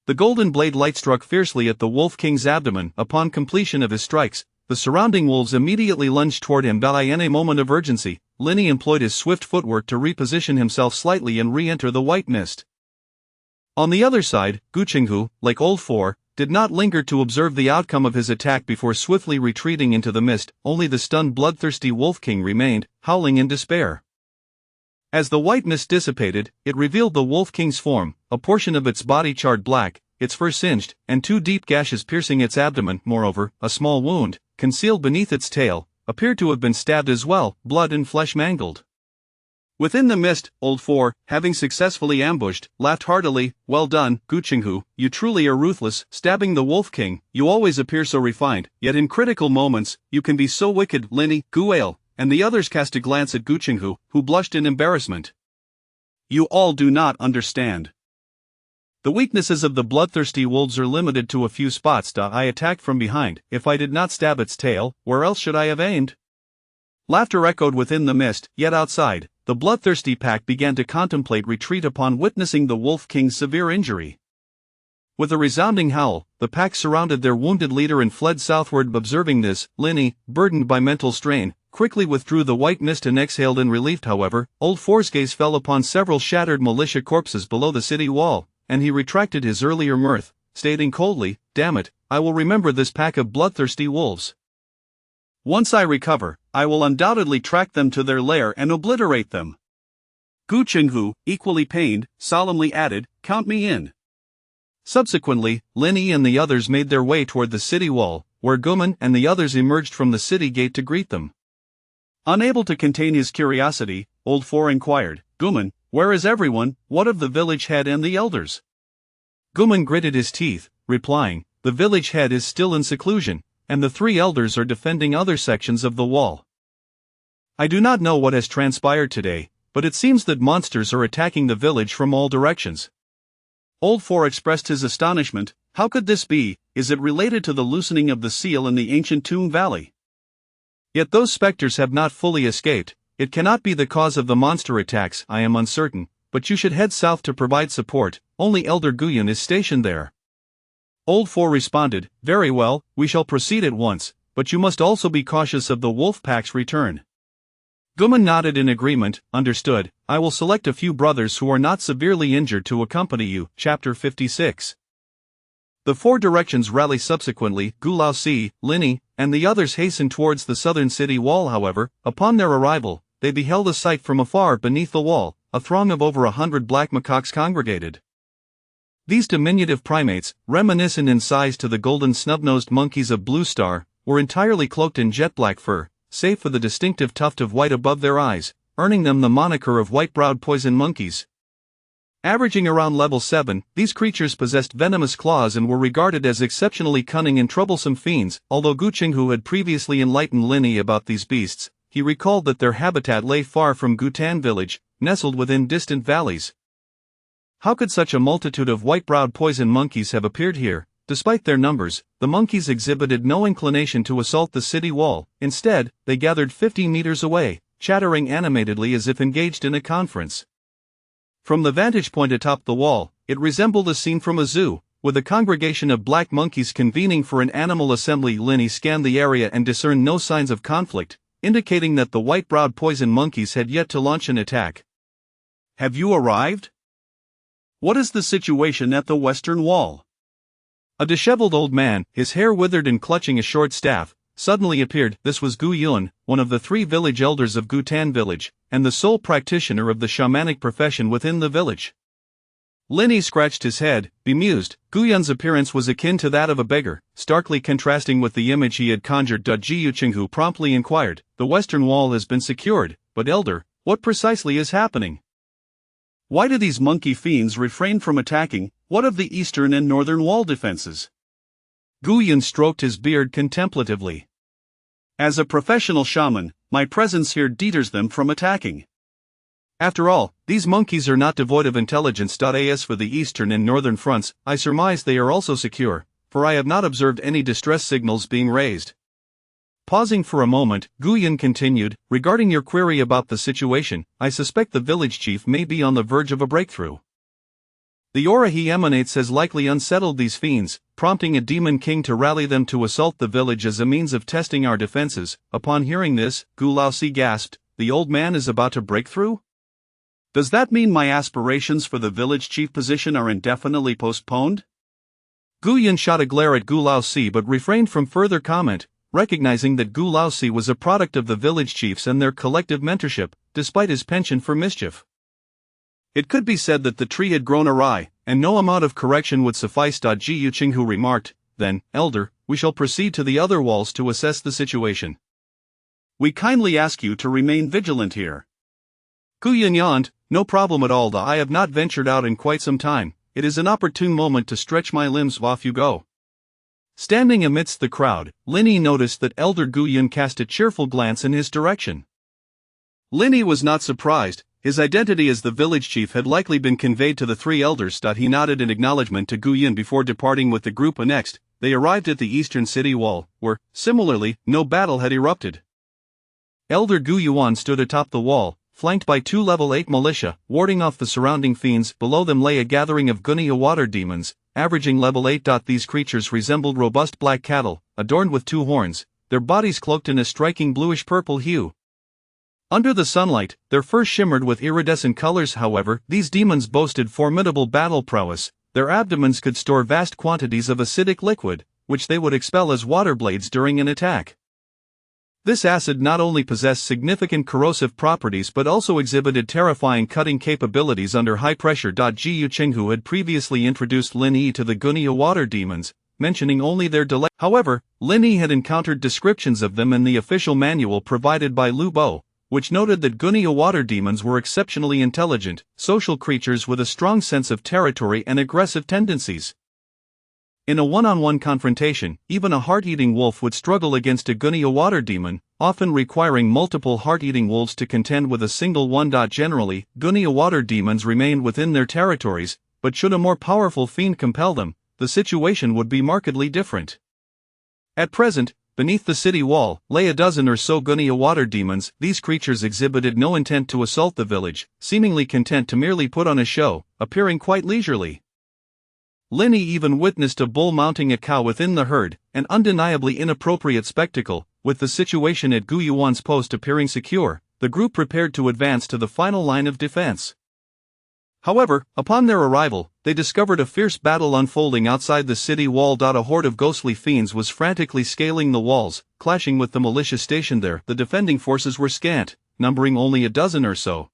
The golden blade light struck fiercely at the Wolf King's abdomen. Upon completion of his strikes, the surrounding wolves immediately lunged toward him. In a moment of urgency, Linny employed his swift footwork to reposition himself slightly and re-enter the white mist. On the other side, Gu Qinghu, like Old Four, did not linger to observe the outcome of his attack before swiftly retreating into the mist. Only the stunned bloodthirsty Wolf King remained, howling in despair. As the white mist dissipated, it revealed the Wolf King's form, a portion of its body charred black, its fur singed, and 2 deep gashes piercing its abdomen. Moreover, a small wound, concealed beneath its tail, appeared to have been stabbed as well, blood and flesh mangled. Within the mist, Old Four, having successfully ambushed, laughed heartily. Well done, Gu Qinghu, you truly are ruthless, stabbing the Wolf King. You always appear so refined, yet in critical moments, you can be so wicked. Linny, Guale, and the others cast a glance at Gu Qinghu, who blushed in embarrassment. You all do not understand. The weaknesses of the bloodthirsty wolves are limited to a few spots. I attacked from behind. If I did not stab its tail, where else should I have aimed? Laughter echoed within the mist, yet outside, the bloodthirsty pack began to contemplate retreat upon witnessing the Wolf King's severe injury. With a resounding howl, the pack surrounded their wounded leader and fled southward. Observing this, Linny, burdened by mental strain, quickly withdrew the white mist and exhaled in relief. However, Old Four's gaze fell upon several shattered militia corpses below the city wall, and he retracted his earlier mirth, stating coldly, damn it, I will remember this pack of bloodthirsty wolves. Once I recover, I will undoubtedly track them to their lair and obliterate them. Gu Qinghu, equally pained, solemnly added, count me in. Subsequently, Lini and the others made their way toward the city wall, where Guman and the others emerged from the city gate to greet them. Unable to contain his curiosity, Old Four inquired, "Guman, where is everyone? What of the village head and the elders?" Guman gritted his teeth, replying, "The village head is still in seclusion, and the 3 elders are defending other sections of the wall. I do not know what has transpired today, but it seems that monsters are attacking the village from all directions." Old Four expressed his astonishment. How could this be? Is it related to the loosening of the seal in the ancient Tomb Valley? Yet those specters have not fully escaped. It cannot be the cause of the monster attacks, I am uncertain, but you should head south to provide support. Only Elder Guyan is stationed there. Old Four responded, "Very well, we shall proceed at once, but you must also be cautious of the wolf pack's return." Guman nodded in agreement. "Understood. I will select a few brothers who are not severely injured to accompany you." Chapter 56. The 4 directions rally subsequently. Gu Laosi, Lini, and the others hastened towards the southern city wall. However, upon their arrival, they beheld a sight from afar. Beneath the wall, a throng of over 100 black macaques congregated. These diminutive primates, reminiscent in size to the golden snub-nosed monkeys of Blue Star, were entirely cloaked in jet-black fur, save for the distinctive tuft of white above their eyes, earning them the moniker of white-browed poison monkeys. Averaging around level 7, these creatures possessed venomous claws and were regarded as exceptionally cunning and troublesome fiends. Although Gu Qinghu had previously enlightened Lini about these beasts, he recalled that their habitat lay far from Gutan village, nestled within distant valleys. How could such a multitude of white-browed poison monkeys have appeared here? Despite their numbers, the monkeys exhibited no inclination to assault the city wall. Instead, they gathered 50 meters away, chattering animatedly as if engaged in a conference. From the vantage point atop the wall, it resembled a scene from a zoo, with a congregation of black monkeys convening for an animal assembly. Lini scanned the area and discerned no signs of conflict, indicating that the white-browed poison monkeys had yet to launch an attack. "Have you arrived? What is the situation at the western wall?" A disheveled old man, his hair withered and clutching a short staff, suddenly appeared. This was Gu Yun, one of the 3 village elders of Gutan village, and the sole practitioner of the shamanic profession within the village. Lini scratched his head, bemused. Gu Yun's appearance was akin to that of a beggar, starkly contrasting with the image he had conjured. Jiyu Qinghu promptly inquired, "The western wall has been secured, but Elder, what precisely is happening? Why do these monkey fiends refrain from attacking? What of the eastern and northern wall defenses?" Gu Yun stroked his beard contemplatively. "As a professional shaman, my presence here deters them from attacking. After all, these monkeys are not devoid of intelligence. As for the eastern and northern fronts, I surmise they are also secure, for I have not observed any distress signals being raised." Pausing for a moment, Gu Yun continued, "Regarding your query about the situation, I suspect the village chief may be on the verge of a breakthrough. The aura he emanates has likely unsettled these fiends, prompting a demon king to rally them to assault the village as a means of testing our defenses." Upon hearing this, Gu Laosi gasped, "The old man is about to break through? Does that mean my aspirations for the village chief position are indefinitely postponed?" Gu Yun shot a glare at Gu Laosi but refrained from further comment, recognizing that Gu Laosi was a product of the village chiefs and their collective mentorship, despite his penchant for mischief. It could be said that the tree had grown awry, and no amount of correction would suffice. Jiyu Qinghu remarked, "Then, Elder, we shall proceed to the other walls to assess the situation." "We kindly ask you to remain vigilant here." Gu Yun yawned, "No problem at all. I have not ventured out in quite some time. It is an opportune moment to stretch my limbs. Off you go." Standing amidst the crowd, Lini noticed that Elder Gu Yun cast a cheerful glance in his direction. Lini was not surprised. His identity as the village chief had likely been conveyed to the 3 elders. He nodded in acknowledgement to Gu Yun before departing with the group. Next, they arrived at the eastern city wall, where, similarly, no battle had erupted. Elder Gu Yuan stood atop the wall, flanked by 2 level 8 militia, warding off the surrounding fiends. Below them lay a gathering of Gunia water demons, averaging level 8. These creatures resembled robust black cattle, adorned with 2 horns, their bodies cloaked in a striking bluish-purple hue. Under the sunlight, their fur shimmered with iridescent colors. However, these demons boasted formidable battle prowess. Their abdomens could store vast quantities of acidic liquid, which they would expel as water blades during an attack. This acid not only possessed significant corrosive properties but also exhibited terrifying cutting capabilities under high pressure. Gu Qinghu had previously introduced Lin Yi to the Gunia water demons, mentioning only their delay. However, Lin Yi had encountered descriptions of them in the official manual provided by Lu Bo, which noted that Gunia water demons were exceptionally intelligent, social creatures with a strong sense of territory and aggressive tendencies. In a one-on-one confrontation, even a heart-eating wolf would struggle against a Gunia water demon, often requiring multiple heart-eating wolves to contend with a single one. Generally, Gunia water demons remained within their territories, but should a more powerful fiend compel them, the situation would be markedly different. At present, beneath the city wall, lay a dozen or so Gunia water demons. These creatures exhibited no intent to assault the village, seemingly content to merely put on a show, appearing quite leisurely. Lin Yi even witnessed a bull mounting a cow within the herd, an undeniably inappropriate spectacle. With the situation at Gu Yuan's post appearing secure, the group prepared to advance to the final line of defense. However, upon their arrival, they discovered a fierce battle unfolding outside the city wall. A horde of ghostly fiends was frantically scaling the walls, clashing with the militia stationed there. The defending forces were scant, numbering only a dozen or so.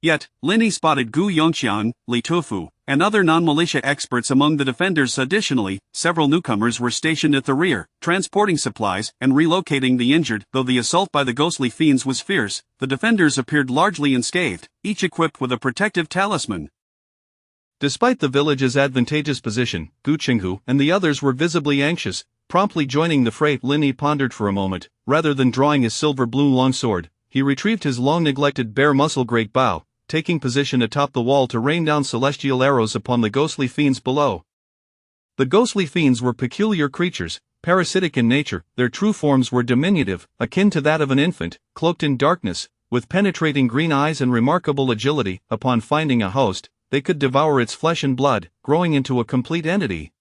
Yet, Lin Yi spotted Gu Yongqian, Li Tufu, and other non-militia experts among the defenders. Additionally, several newcomers were stationed at the rear, transporting supplies and relocating the injured. Though the assault by the ghostly fiends was fierce, the defenders appeared largely unscathed, each equipped with a protective talisman. Despite the village's advantageous position, Gu Qinghu and the others were visibly anxious, promptly joining the fray. Lin Yi pondered for a moment. Rather than drawing his silver blue longsword, he retrieved his long-neglected bare muscle great bow, taking position atop the wall to rain down celestial arrows upon the ghostly fiends below. The ghostly fiends were peculiar creatures, parasitic in nature. Their true forms were diminutive, akin to that of an infant, cloaked in darkness, with penetrating green eyes and remarkable agility. Upon finding a host, they could devour its flesh and blood, growing into a complete entity.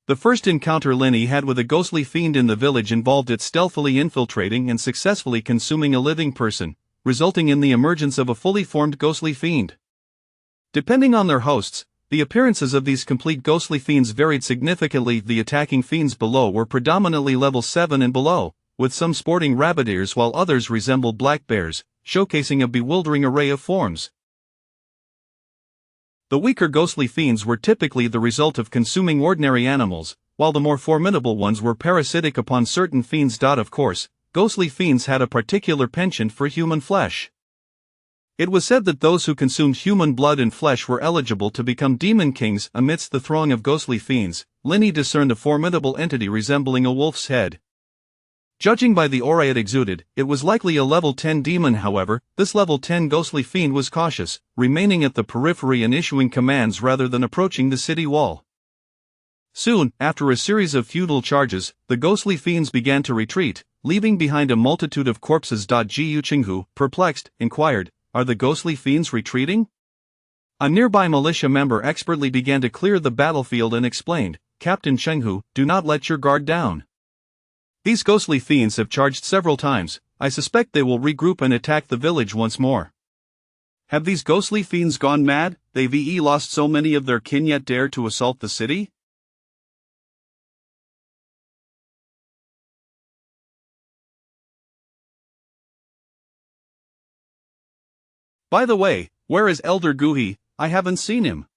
The first encounter Lin Yi had with a ghostly fiend in the village involved it stealthily infiltrating and successfully consuming a living person, resulting in the emergence of a fully formed ghostly fiend. Depending on their hosts, the appearances of these complete ghostly fiends varied significantly. The attacking fiends below were predominantly level 7 and below, with some sporting rabbit ears while others resembled black bears, showcasing a bewildering array of forms. The weaker ghostly fiends were typically the result of consuming ordinary animals, while the more formidable ones were parasitic upon certain fiends. Of course, ghostly fiends had a particular penchant for human flesh. It was said that those who consumed human blood and flesh were eligible to become demon kings. Amidst the throng of ghostly fiends, Lin Yi discerned a formidable entity resembling a wolf's head. Judging by the aura it exuded, it was likely a level 10 demon. However, this level 10 ghostly fiend was cautious, remaining at the periphery and issuing commands rather than approaching the city wall. Soon, after a series of futile charges, the ghostly fiends began to retreat, leaving behind a multitude of corpses. Gu Qinghu, perplexed, inquired, "Are the ghostly fiends retreating?" A nearby militia member expertly began to clear the battlefield and explained, "Captain Chenghu, do not let your guard down. These ghostly fiends have charged several times. I suspect they will regroup and attack the village once more." Have these ghostly fiends gone mad? They've lost so many of their kin yet dare to assault the city? By the way, where is Elder Guhi? I haven't seen him.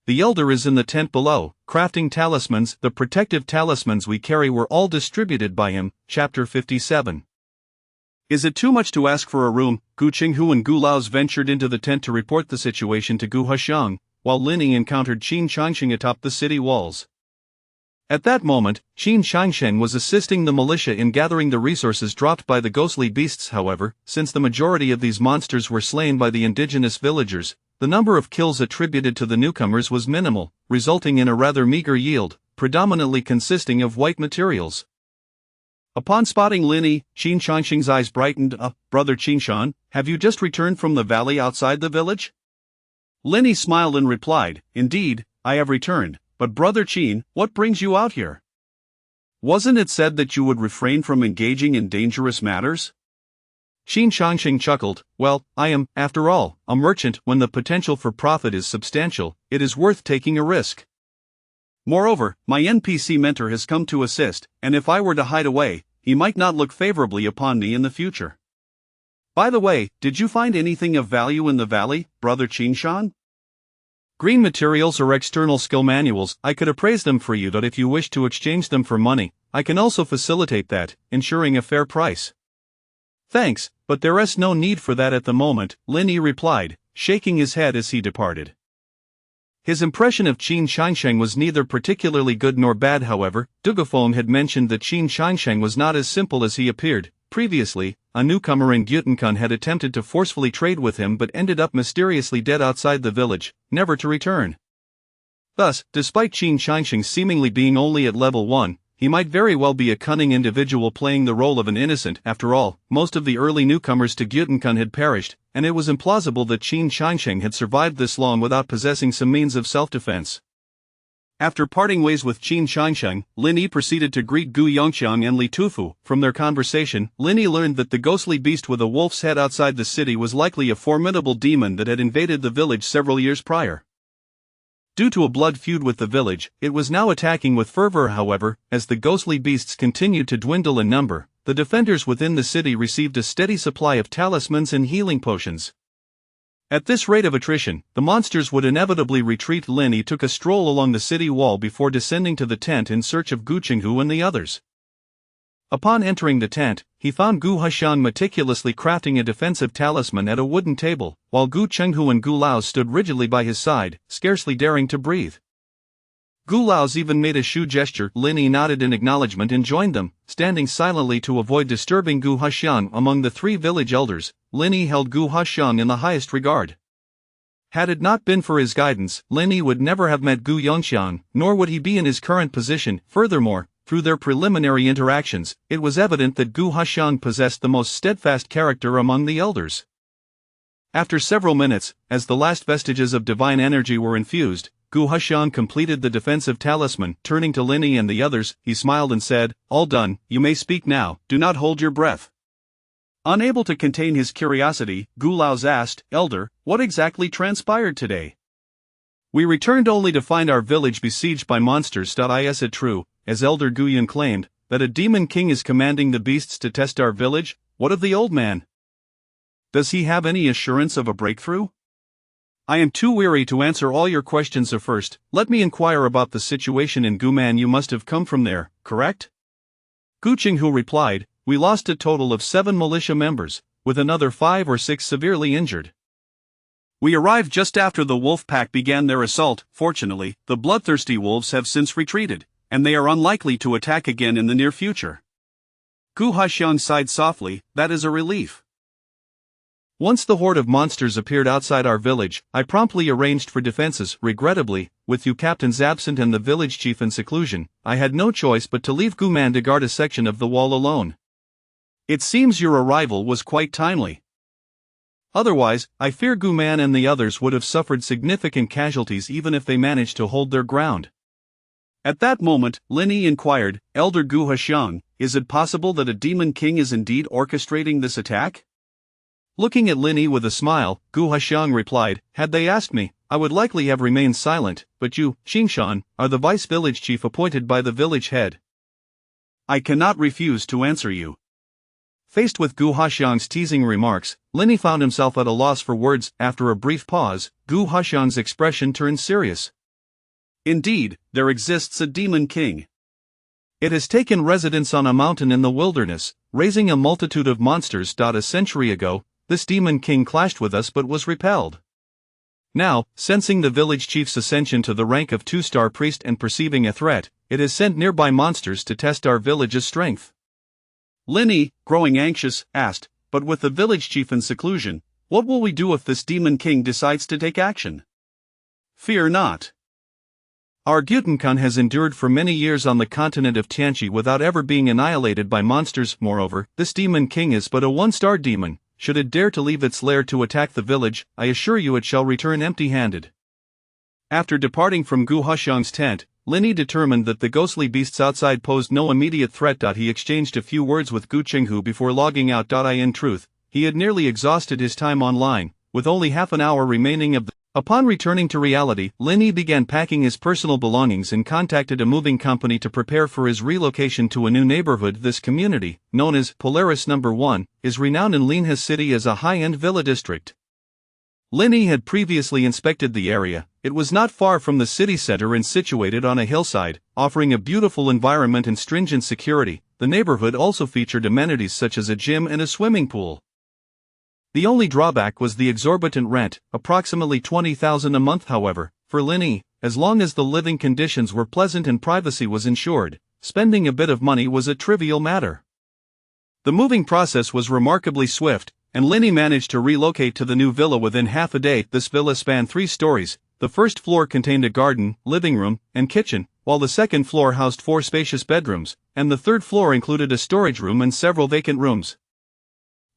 The elder is in the tent below, crafting talismans. The protective talismans we carry were all distributed by him. Chapter 57. Is it too much to ask for a room? Gu Qinghu and Gu Laos ventured into the tent to report the situation to Gu Huxiang, while Lin Yi encountered Qin Changsheng atop the city walls. At that moment, Qin Changsheng was assisting the militia in gathering the resources dropped by the ghostly beasts. However, since the majority of these monsters were slain by the indigenous villagers, the number of kills attributed to the newcomers was minimal, resulting in a rather meager yield, predominantly consisting of white materials. Upon spotting Lin Yi, Qin Changsheng's eyes brightened. Brother Qinshan, have you just returned from the valley outside the village?" Lin Yi smiled and replied, "Indeed, I have returned, but Brother Qin, what brings you out here? Wasn't it said that you would refrain from engaging in dangerous matters?" Qin Changsheng chuckled, "Well, I am, after all, a merchant. When the potential for profit is substantial, it is worth taking a risk. Moreover, my NPC mentor has come to assist, and if I were to hide away, he might not look favorably upon me in the future. By the way, did you find anything of value in the valley, Brother Qingshan? Green materials or external skill manuals, I could appraise them for you. If you wish to exchange them for money, I can also facilitate that, ensuring a fair price. Thanks, but there is no need for that at the moment, Lin Yi replied, shaking his head as he departed. His impression of Qin Shansheng was neither particularly good nor bad. However, Dugafeng had mentioned that Qin Shansheng was not as simple as he appeared. Previously, a newcomer in Gyutenkun had attempted to forcefully trade with him but ended up mysteriously dead outside the village, never to return. Thus, despite Qin Shansheng seemingly being only at level 1, he might very well be a cunning individual playing the role of an innocent. After all, most of the early newcomers to Gyutenkun had perished, and it was implausible that Qin Shansheng had survived this long without possessing some means of self-defense. After parting ways with Qin Shansheng, Lin Yi proceeded to greet Gu Yongqiang and Li Tufu. From their conversation, Lin Yi learned that the ghostly beast with a wolf's head outside the city was likely a formidable demon that had invaded the village several years prior. Due to a blood feud with the village, it was now attacking with fervor. However, as the ghostly beasts continued to dwindle in number, the defenders within the city received a steady supply of talismans and healing potions. At this rate of attrition, the monsters would inevitably retreat. Lin Yi took a stroll along the city wall before descending to the tent in search of Gu Qinghu and the others. Upon entering the tent, he found Gu Huxian meticulously crafting a defensive talisman at a wooden table, while Gu Chenghu and Gu Lao stood rigidly by his side, scarcely daring to breathe. Gu Lao's even made a shoe gesture. Lin Yi nodded in acknowledgement and joined them, standing silently to avoid disturbing Gu Huxian. Among the 3 village elders, Lin Yi held Gu Huxian in the highest regard. Had it not been for his guidance, Lin Yi would never have met Gu Yongqiang, nor would he be in his current position. Furthermore, through their preliminary interactions, it was evident that Gu Huxian possessed the most steadfast character among the elders. After several minutes, as the last vestiges of divine energy were infused, Gu Huxian completed the defensive talisman. Turning to Lin Yi and the others, he smiled and said, "All done, you may speak now, do not hold your breath." Unable to contain his curiosity, Gu Lao asked, "Elder, what exactly transpired today?" "We returned only to find our village besieged by monsters. Is it true, as Elder Guyan claimed, that a demon king is commanding the beasts to test our village? What of the old man? Does he have any assurance of a breakthrough?" "I am too weary to answer all your questions. First, let me inquire about the situation in Guman. You must have come from there, correct?" Gu Qinghu replied, "We lost a total of 7 militia members, with another 5 or 6 severely injured. We arrived just after the wolf pack began their assault. Fortunately, the bloodthirsty wolves have since retreated, and they are unlikely to attack again in the near future." Gu Huxian sighed softly. "That is a relief." "Once the horde of monsters appeared outside our village, I promptly arranged for defenses. Regrettably, with you captains absent and the village chief in seclusion, I had no choice but to leave Guman to guard a section of the wall alone. It seems your arrival was quite timely. Otherwise, I fear Guman and the others would have suffered significant casualties even if they managed to hold their ground." At that moment, Lin Yi inquired, "Elder Gu Huxian, is it possible that a demon king is indeed orchestrating this attack?" Looking at Lin Yi with a smile, Gu Huxiang replied, "Had they asked me, I would likely have remained silent, but you, Qingshan, are the vice-village chief appointed by the village head. I cannot refuse to answer you." Faced with Gu Huxiang's teasing remarks, Lin Yi found himself at a loss for words. After a brief pause, Gu Huxiang's expression turned serious. "Indeed, there exists a demon king. It has taken residence on a mountain in the wilderness, raising a multitude of monsters. A century ago, this demon king clashed with us but was repelled. Now, sensing the village chief's ascension to the rank of 2-star priest and perceiving a threat, it has sent nearby monsters to test our village's strength." Lin Yi, growing anxious, asked, "But with the village chief in seclusion, what will we do if this demon king decides to take action?" "Fear not. Our Gyutenkun has endured for many years on the continent of Tianqi without ever being annihilated by monsters. Moreover, this demon king is but a 1-star demon. Should it dare to leave its lair to attack the village, I assure you it shall return empty-handed." After departing from Gu Huxiang's tent, Lin Yi determined that the ghostly beasts outside posed no immediate threat. He exchanged a few words with Gu Qinghu before logging out. In truth, he had nearly exhausted his time online, with only half an hour remaining of the Upon returning to reality, Linny began packing his personal belongings and contacted a moving company to prepare for his relocation to a new neighborhood. This community, known as Polaris No. 1, is renowned in Linhas City as a high-end villa district. Linny had previously inspected the area. It was not far from the city center and situated on a hillside, offering a beautiful environment and stringent security. The neighborhood also featured amenities such as a gym and a swimming pool. The only drawback was the exorbitant rent, approximately $20,000 a month. However, for Linny, as long as the living conditions were pleasant and privacy was ensured, spending a bit of money was a trivial matter. The moving process was remarkably swift, and Linny managed to relocate to the new villa within half a day. This villa spanned 3 stories. The first floor contained a garden, living room, and kitchen, while the second floor housed 4 spacious bedrooms, and the third floor included a storage room and several vacant rooms.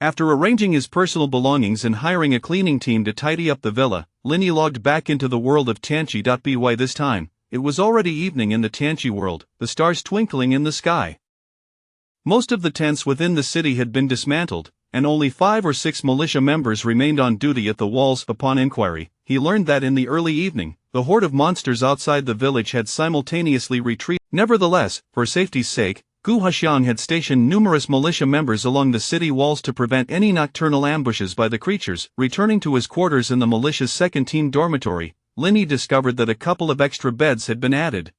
After arranging his personal belongings and hiring a cleaning team to tidy up the villa, Linny logged back into the world of Tianqi.by. This time, it was already evening in the Tianqi world, the stars twinkling in the sky. Most of the tents within the city had been dismantled, and only 5 or 6 militia members remained on duty at the walls. Upon inquiry, he learned that in the early evening, the horde of monsters outside the village had simultaneously retreated. Nevertheless, for safety's sake, Gu Haxiang had stationed numerous militia members along the city walls to prevent any nocturnal ambushes by the creatures. Returning to his quarters in the militia's second-team dormitory, Linny discovered that a couple of extra beds had been added.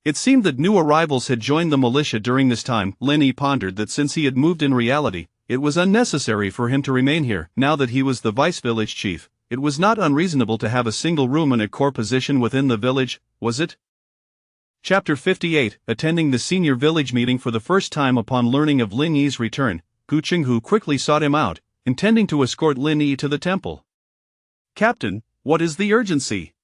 It seemed that new arrivals had joined the militia during this time. Linny pondered that since he had moved in reality, it was unnecessary for him to remain here. Now that he was the vice-village chief, it was not unreasonable to have a single room in a core position within the village, was it? Chapter 58. Attending the senior village meeting for the first time. Upon learning of Lin Yi's return, Gu Qinghu quickly sought him out, intending to escort Lin Yi to the temple. Captain, what is the urgency?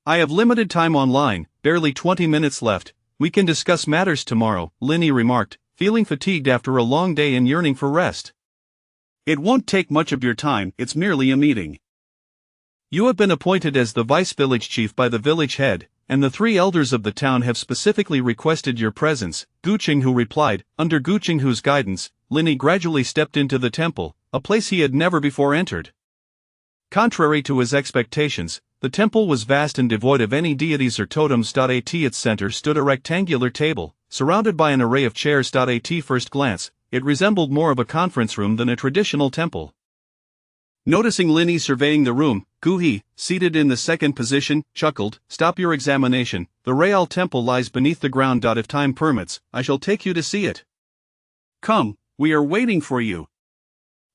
I have limited time online, barely 20 minutes left. We can discuss matters tomorrow, Lin Yi remarked, feeling fatigued after a long day and yearning for rest. It won't take much of your time, it's merely a meeting. You have been appointed as the vice-village chief by the village head, and the 3 elders of the town have specifically requested your presence, Gu Qinghu replied. Under Gu Qinghu's guidance, Lin Yi gradually stepped into the temple, a place he had never before entered. Contrary to his expectations, the temple was vast and devoid of any deities or totems. At its center stood a rectangular table, surrounded by an array of chairs. At first glance, it resembled more of a conference room than a traditional temple. Noticing Lin Yi surveying the room, Gu He, seated in the second position, chuckled, "Stop your examination, the Real Temple lies beneath the ground. If time permits, I shall take you to see it. Come, we are waiting for you."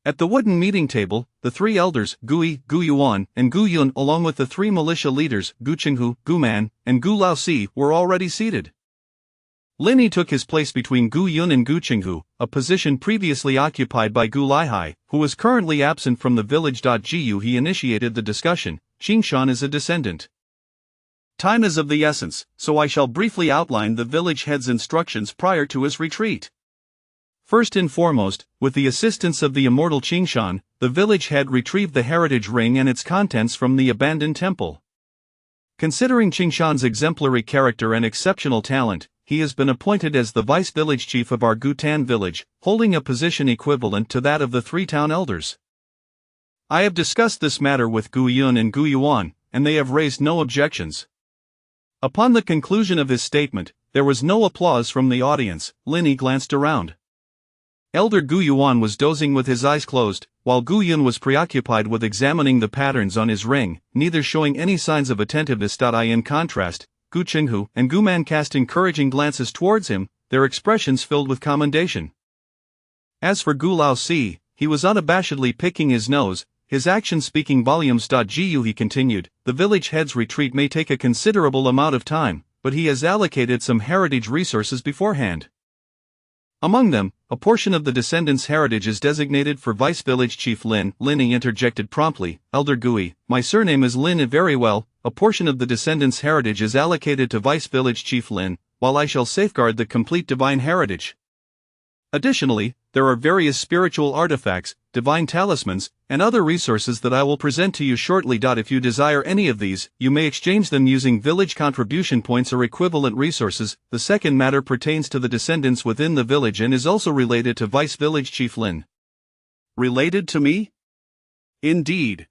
At the wooden meeting table, the 3 elders, Gu Yi, Gu Yuan, and Gu Yun, along with the 3 militia leaders, Gu Qinghu, Gu Man, and Gu Laosi, were already seated. Lin Yi took his place between Gu Yun and Gu Qinghu, a position previously occupied by Gu Laihai, who was currently absent from the village. Gu He initiated the discussion. Qingshan is a descendant. Time is of the essence, so I shall briefly outline the village head's instructions prior to his retreat. First and foremost, with the assistance of the immortal Qingshan, the village head retrieved the heritage ring and its contents from the abandoned temple. Considering Qingshan's exemplary character and exceptional talent, he has been appointed as the vice-village chief of our Gutan village, holding a position equivalent to that of the 3 town elders. I have discussed this matter with Gu Yun and Gu Yuan, and they have raised no objections. Upon the conclusion of his statement, there was no applause from the audience. Lin Yi glanced around. Elder Gu Yuan was dozing with his eyes closed, while Gu Yun was preoccupied with examining the patterns on his ring, neither showing any signs of attentiveness. In contrast, Gu Qinghu and Gu Man cast encouraging glances towards him, their expressions filled with commendation. As for Gu Laosi, he was unabashedly picking his nose, his actions speaking volumes. He continued, the village head's retreat may take a considerable amount of time, but he has allocated some heritage resources beforehand. Among them, a portion of the descendants' heritage is designated for Vice-Village Chief Lin. Lin Yi interjected promptly, Elder Gui, my surname is Lin. Very well, a portion of the descendants' heritage is allocated to Vice-Village Chief Lin, while I shall safeguard the complete divine heritage. Additionally, there are various spiritual artifacts, divine talismans, and other resources that I will present to you shortly. If you desire any of these, you may exchange them using village contribution points or equivalent resources. The second matter pertains to the descendants within the village and is also related to Vice-Village Chief Lin. Related to me? Indeed.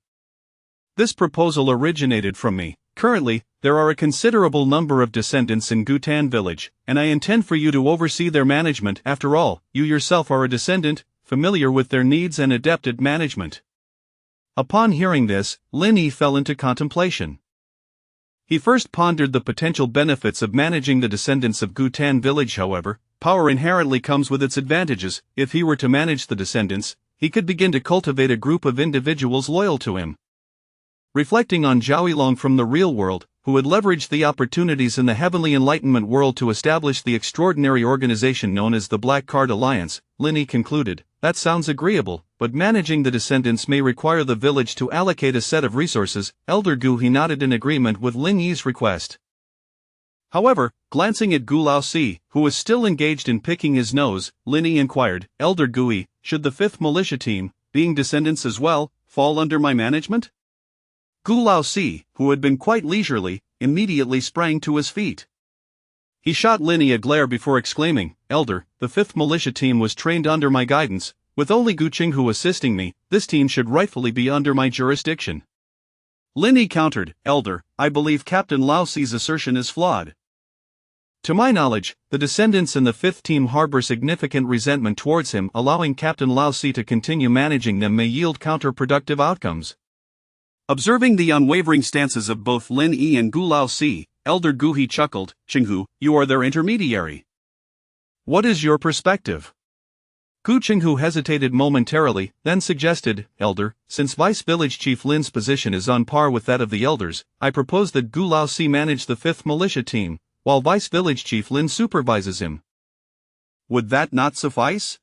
This proposal originated from me. Currently, there are a considerable number of descendants in Gutan village, and I intend for you to oversee their management. After all, you yourself are a descendant, familiar with their needs and adept at management. Upon hearing this, Lin Yi fell into contemplation. He first pondered the potential benefits of managing the descendants of Gutan village. However, power inherently comes with its advantages. If he were to manage the descendants, he could begin to cultivate a group of individuals loyal to him. Reflecting on Zhao Yilong from the real world, who had leveraged the opportunities in the heavenly enlightenment world to establish the extraordinary organization known as the Black Card Alliance, Lin Yi concluded, that sounds agreeable, but managing the descendants may require the village to allocate a set of resources. Elder Gu He nodded in agreement with Lin Yi's request. However, glancing at Gu Laosi, who was still engaged in picking his nose, Lin Yi inquired, Elder Gui, should the 5th militia team, being descendants as well, fall under my management? Gu Laosi, who had been quite leisurely, immediately sprang to his feet. He shot Lin Yi a glare before exclaiming, Elder, the 5th militia team was trained under my guidance, with only Gu Qinghu assisting me. This team should rightfully be under my jurisdiction. Lin Yi countered, Elder, I believe Captain Laosi's assertion is flawed. To my knowledge, the descendants in the 5th team harbor significant resentment towards him. Allowing Captain Laosi to continue managing them may yield counterproductive outcomes. Observing the unwavering stances of both Lin Yi and Gu Laosi, Elder Gu He chuckled, Qinghu, you are their intermediary. What is your perspective? Gu Qinghu hesitated momentarily, then suggested, Elder, since Vice Village Chief Lin's position is on par with that of the elders, I propose that Gu Laosi manage the 5th militia team, while Vice Village Chief Lin supervises him. Would that not suffice?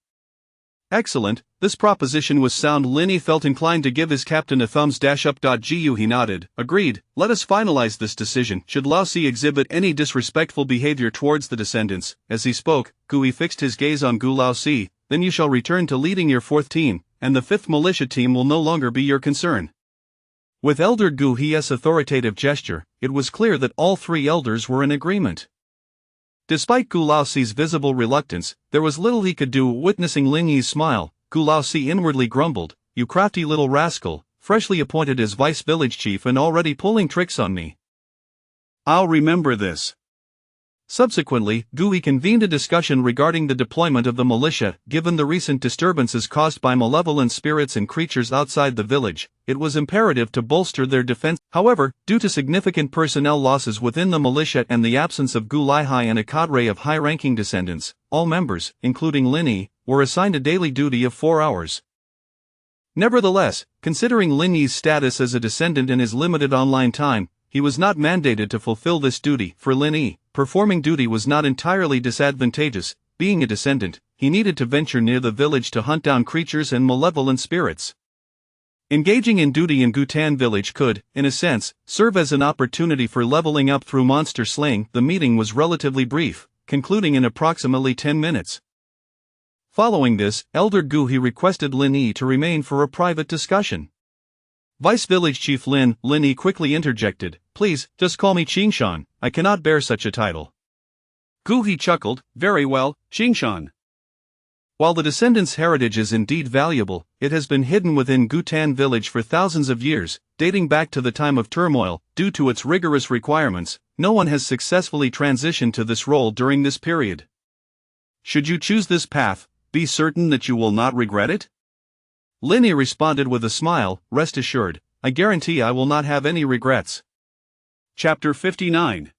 Excellent, this proposition was sound. Lin Yi felt inclined to give his captain a thumbs up. Gu He nodded, agreed, let us finalize this decision. Should Laosi exhibit any disrespectful behavior towards the descendants, as he spoke, Gu He fixed his gaze on Gu Laosi, then you shall return to leading your 4th team, and the 5th militia team will no longer be your concern. With Elder Gu He's authoritative gesture, it was clear that all 3 elders were in agreement. Despite Gu Laosi's visible reluctance, there was little he could do. Witnessing Lin Yi's smile, Gu Laosi inwardly grumbled, you crafty little rascal, freshly appointed as vice village chief and already pulling tricks on me. I'll remember this. Subsequently, Gu He convened a discussion regarding the deployment of the militia. Given the recent disturbances caused by malevolent spirits and creatures outside the village, it was imperative to bolster their defense. However, due to significant personnel losses within the militia and the absence of Gu Laihai and a cadre of high-ranking descendants, all members, including Lin Yi, were assigned a daily duty of 4 hours. Nevertheless, considering Lin Yi's status as a descendant and his limited online time, he was not mandated to fulfill this duty. For Lin Yi, performing duty was not entirely disadvantageous. Being a descendant, he needed to venture near the village to hunt down creatures and malevolent spirits. Engaging in duty in Gutan village could, in a sense, serve as an opportunity for leveling up through monster slaying. The meeting was relatively brief, concluding in approximately 10 minutes. Following this, Elder Gu He requested Lin Yi to remain for a private discussion. Vice Village Chief Lin Yi quickly interjected, please, just call me Qingshan, I cannot bear such a title. Gu He chuckled, very well, Qingshan. While the descendants' heritage is indeed valuable, it has been hidden within Gutan village for thousands of years, dating back to the time of turmoil. Due to its rigorous requirements, no one has successfully transitioned to this role during this period. Should you choose this path, be certain that you will not regret it? Lin Yi responded with a smile, rest assured, I guarantee I will not have any regrets. Chapter 59.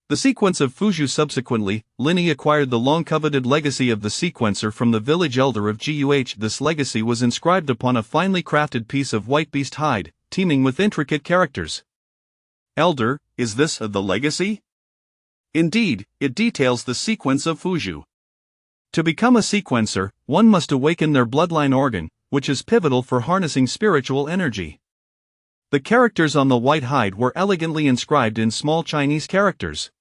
The sequence of Fuzhou. Subsequently, Lin Yi acquired the long-coveted legacy of the sequencer from the village elder of Guh. This legacy was inscribed upon a finely crafted piece of white beast hide, teeming with intricate characters. Elder, is this the legacy? Indeed, it details the sequence of Fuzhou. To become a sequencer, one must awaken their bloodline organ, which is pivotal for harnessing spiritual energy. The characters on the white hide were elegantly inscribed in small Chinese characters.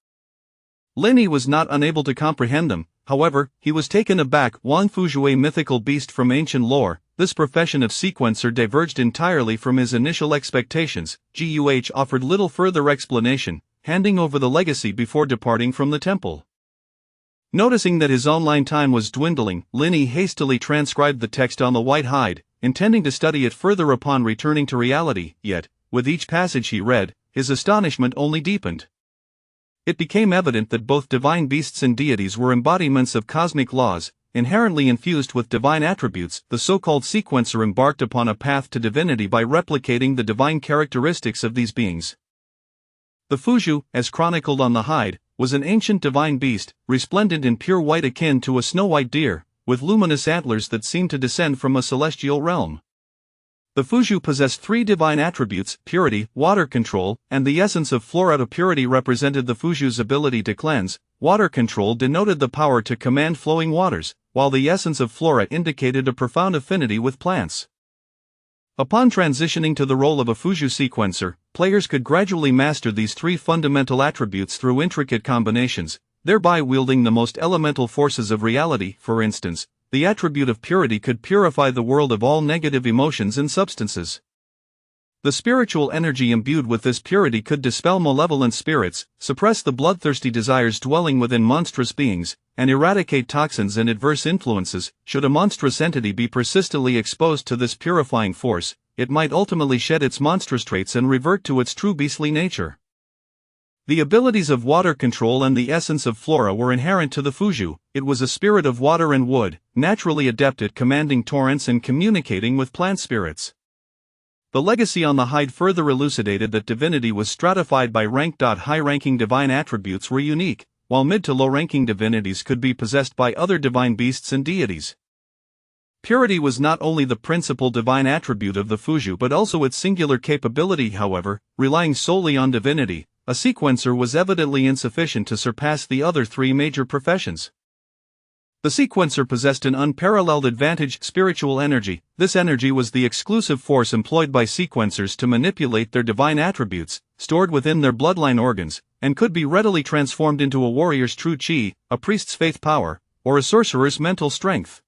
Lin Yi was not unable to comprehend them, however, he was taken aback. Wang Fuzhou, a mythical beast from ancient lore, this profession of sequencer diverged entirely from his initial expectations. Guh offered little further explanation, handing over the legacy before departing from the temple. Noticing that his online time was dwindling, Lin Yi hastily transcribed the text on the white hide, intending to study it further upon returning to reality. Yet, with each passage he read, his astonishment only deepened. It became evident that both divine beasts and deities were embodiments of cosmic laws, inherently infused with divine attributes. The so-called sequencer embarked upon a path to divinity by replicating the divine characteristics of these beings. The Fuju, as chronicled on the hide, was an ancient divine beast, resplendent in pure white akin to a snow-white deer, with luminous antlers that seemed to descend from a celestial realm. The Fuju possessed three divine attributes: purity, water control, and the essence of flora. Purity represented the Fuju's ability to cleanse, water control denoted the power to command flowing waters, while the essence of flora indicated a profound affinity with plants. Upon transitioning to the role of a Fuju sequencer, players could gradually master these three fundamental attributes through intricate combinations, thereby wielding the most elemental forces of reality. For instance, the attribute of purity could purify the world of all negative emotions and substances. The spiritual energy imbued with this purity could dispel malevolent spirits, suppress the bloodthirsty desires dwelling within monstrous beings, and eradicate toxins and adverse influences. Should a monstrous entity be persistently exposed to this purifying force, it might ultimately shed its monstrous traits and revert to its true beastly nature. The abilities of water control and the essence of flora were inherent to the Fuju. It was a spirit of water and wood, naturally adept at commanding torrents and communicating with plant spirits. The legacy on the hide further elucidated that divinity was stratified by rank. High-ranking divine attributes were unique, while mid to low-ranking divinities could be possessed by other divine beasts and deities. Purity was not only the principal divine attribute of the Fuju but also its singular capability. However, relying solely on divinity, a sequencer was evidently insufficient to surpass the other three major professions. The sequencer possessed an unparalleled advantage: spiritual energy. This energy was the exclusive force employed by sequencers to manipulate their divine attributes, stored within their bloodline organs, and could be readily transformed into a warrior's true chi, a priest's faith power, or a sorcerer's mental strength.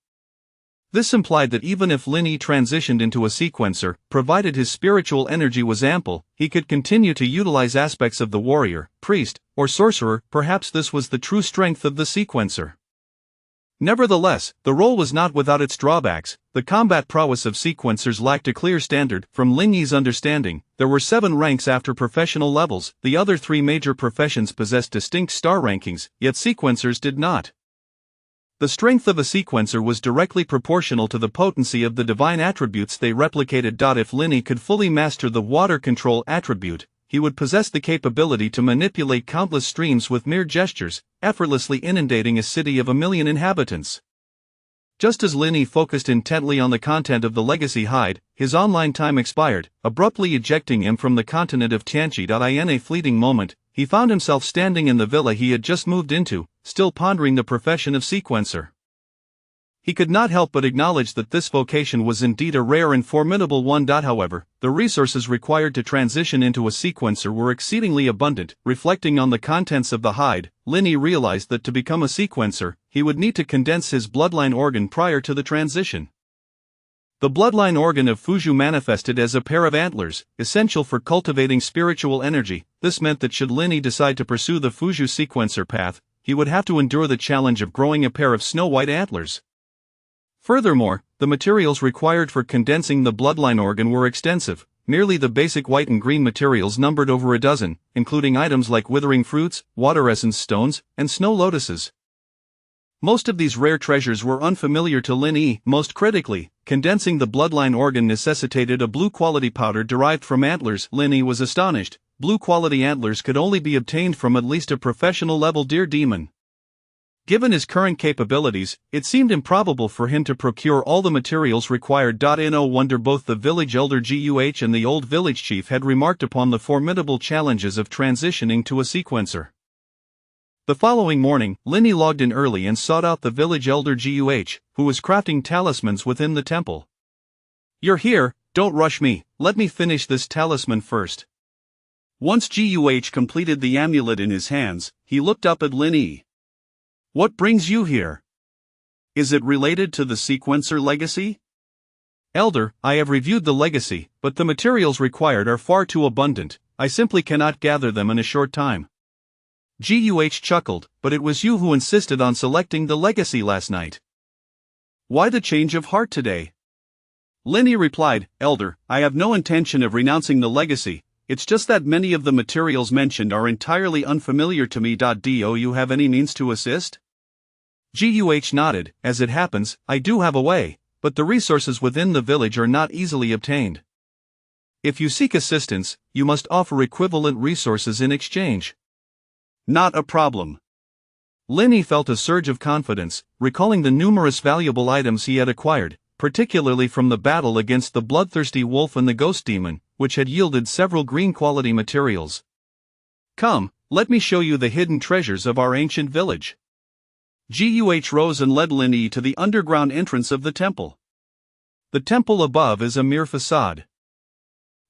This implied that even if Lin Yi transitioned into a sequencer, provided his spiritual energy was ample, he could continue to utilize aspects of the warrior, priest, or sorcerer. Perhaps this was the true strength of the sequencer. Nevertheless, the role was not without its drawbacks. The combat prowess of sequencers lacked a clear standard. From Lin Yi's understanding, there were 7 ranks after professional levels. The other 3 major professions possessed distinct star rankings, yet sequencers did not. The strength of a sequencer was directly proportional to the potency of the divine attributes they replicated. If Lin Yi could fully master the water control attribute, he would possess the capability to manipulate countless streams with mere gestures, effortlessly inundating a city of 1 million inhabitants. Just as Lin Yi focused intently on the content of the legacy hide, his online time expired, abruptly ejecting him from the continent of Tianqi. In a fleeting moment, he found himself standing in the villa he had just moved into, still pondering the profession of sequencer. He could not help but acknowledge that this vocation was indeed a rare and formidable one. However, the resources required to transition into a sequencer were exceedingly abundant. Reflecting on the contents of the hide, Lin Yi realized that to become a sequencer, he would need to condense his bloodline organ prior to the transition. The bloodline organ of Fuju manifested as a pair of antlers, essential for cultivating spiritual energy. This meant that should Lin Yi decide to pursue the Fuju sequencer path, he would have to endure the challenge of growing a pair of snow-white antlers. Furthermore, the materials required for condensing the bloodline organ were extensive. Merely the basic white and green materials numbered over a dozen, including items like withering fruits, water essence stones, and snow lotuses. Most of these rare treasures were unfamiliar to Lin Yi. Most critically, condensing the bloodline organ necessitated a blue-quality powder derived from antlers. Lin Yi was astonished. Blue-quality antlers could only be obtained from at least a professional-level deer demon. Given his current capabilities, it seemed improbable for him to procure all the materials required. No wonder both the village elder Guh and the old village chief had remarked upon the formidable challenges of transitioning to a sequencer. The following morning, Lin Yi logged in early and sought out the village elder Guh, who was crafting talismans within the temple. "You're here, don't rush me, let me finish this talisman first." Once Guh completed the amulet in his hands, he looked up at Lin Yi. "What brings you here? Is it related to the sequencer legacy?" "Elder, I have reviewed the legacy, but the materials required are far too abundant. I simply cannot gather them in a short time." Guh chuckled, "But it was you who insisted on selecting the legacy last night. Why the change of heart today?" Linny replied, Elder, I have no intention of renouncing the legacy, it's just that many of the materials mentioned are entirely unfamiliar to me. Do you have any means to assist? Guh nodded. As it happens, I do have a way, but the resources within the village are not easily obtained. If you seek assistance, you must offer equivalent resources in exchange. Not a problem. Linny felt a surge of confidence, recalling the numerous valuable items he had acquired, particularly from the battle against the bloodthirsty wolf and the ghost demon, which had yielded several green-quality materials. Come, let me show you the hidden treasures of our ancient village. Guh rose and led Linny to the underground entrance of the temple. The temple above is a mere facade.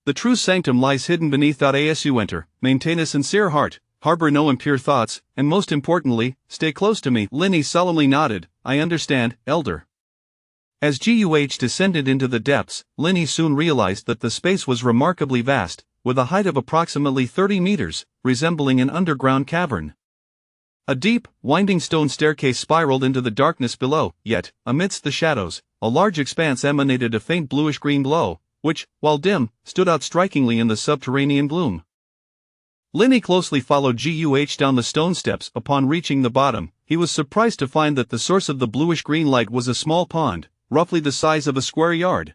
The true sanctum lies hidden beneath. As you enter, maintain a sincere heart, harbor no impure thoughts, and most importantly, stay close to me. Linny solemnly nodded. I understand, Elder. As Guh descended into the depths, Linny soon realized that the space was remarkably vast, with a height of approximately 30 meters, resembling an underground cavern. A deep, winding stone staircase spiraled into the darkness below, yet, amidst the shadows, a large expanse emanated a faint bluish-green glow, which, while dim, stood out strikingly in the subterranean gloom. Linny closely followed Guh down the stone steps. Upon reaching the bottom, he was surprised to find that the source of the bluish-green light was a small pond, roughly the size of a square yard.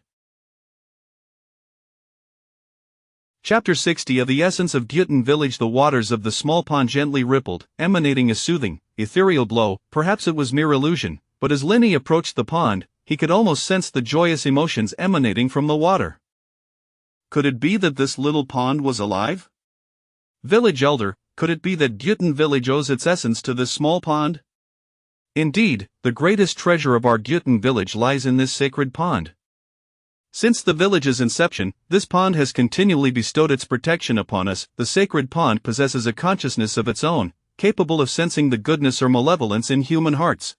Chapter 60 of the Essence of Gyutin Village. The waters of the small pond gently rippled, emanating a soothing, ethereal glow. Perhaps it was mere illusion, but as Linny approached the pond, he could almost sense the joyous emotions emanating from the water. Could it be that this little pond was alive? Village Elder, could it be that Gyutin Village owes its essence to this small pond? Indeed, the greatest treasure of our Gyutin village lies in this sacred pond. Since the village's inception, this pond has continually bestowed its protection upon us. The sacred pond possesses a consciousness of its own, capable of sensing the goodness or malevolence in human hearts.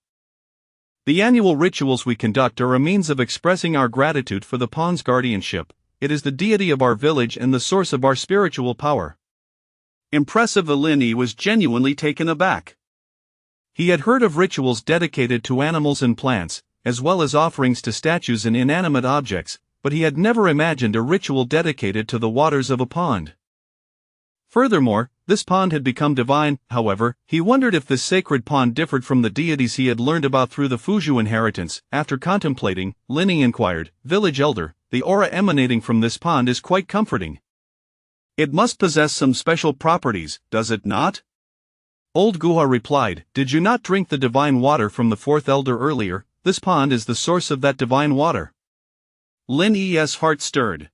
The annual rituals we conduct are a means of expressing our gratitude for the pond's guardianship. It is the deity of our village and the source of our spiritual power. Impressive. Linny was genuinely taken aback. He had heard of rituals dedicated to animals and plants, as well as offerings to statues and inanimate objects, but he had never imagined a ritual dedicated to the waters of a pond. Furthermore, this pond had become divine. However, he wondered if this sacred pond differed from the deities he had learned about through the Fuju inheritance. After contemplating, Linny inquired, Village Elder, the aura emanating from this pond is quite comforting. It must possess some special properties, does it not? Old Guha replied, Did you not drink the divine water from the fourth elder earlier? This pond is the source of that divine water. Lin's heart stirred.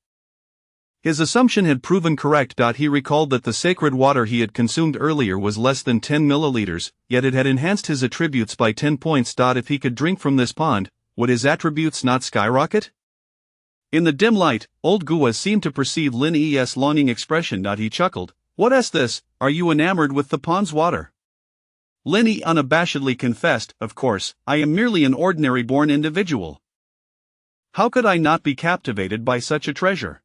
His assumption had proven correct. He recalled that the sacred water he had consumed earlier was less than 10 milliliters, yet it had enhanced his attributes by 10 points. If he could drink from this pond, would his attributes not skyrocket? In the dim light, old Guha seemed to perceive Lin's longing expression. He chuckled. What's this? Are you enamored with the pond's water? Linny unabashedly confessed, Of course, I am merely an ordinary born individual. How could I not be captivated by such a treasure?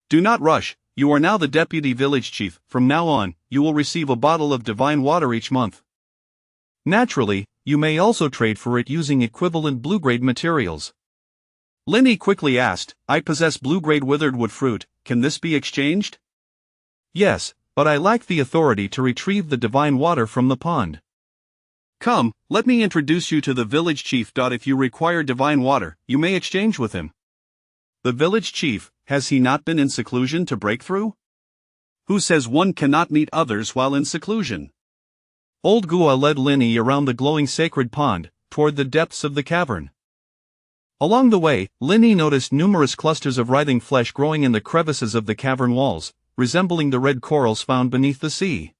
Do not rush, you are now the deputy village chief. From now on, you will receive a bottle of divine water each month. Naturally, you may also trade for it using equivalent blue-grade materials. Linny quickly asked, I possess blue-grade withered wood fruit, can this be exchanged? Yes, but I lack the authority to retrieve the divine water from the pond. Come, let me introduce you to the village chief. If you require divine water, you may exchange with him. The village chief, has he not been in seclusion to break through? Who says one cannot meet others while in seclusion? Old Guha led Linny around the glowing sacred pond, toward the depths of the cavern. Along the way, Linny noticed numerous clusters of writhing flesh growing in the crevices of the cavern walls, resembling the red corals found beneath the sea.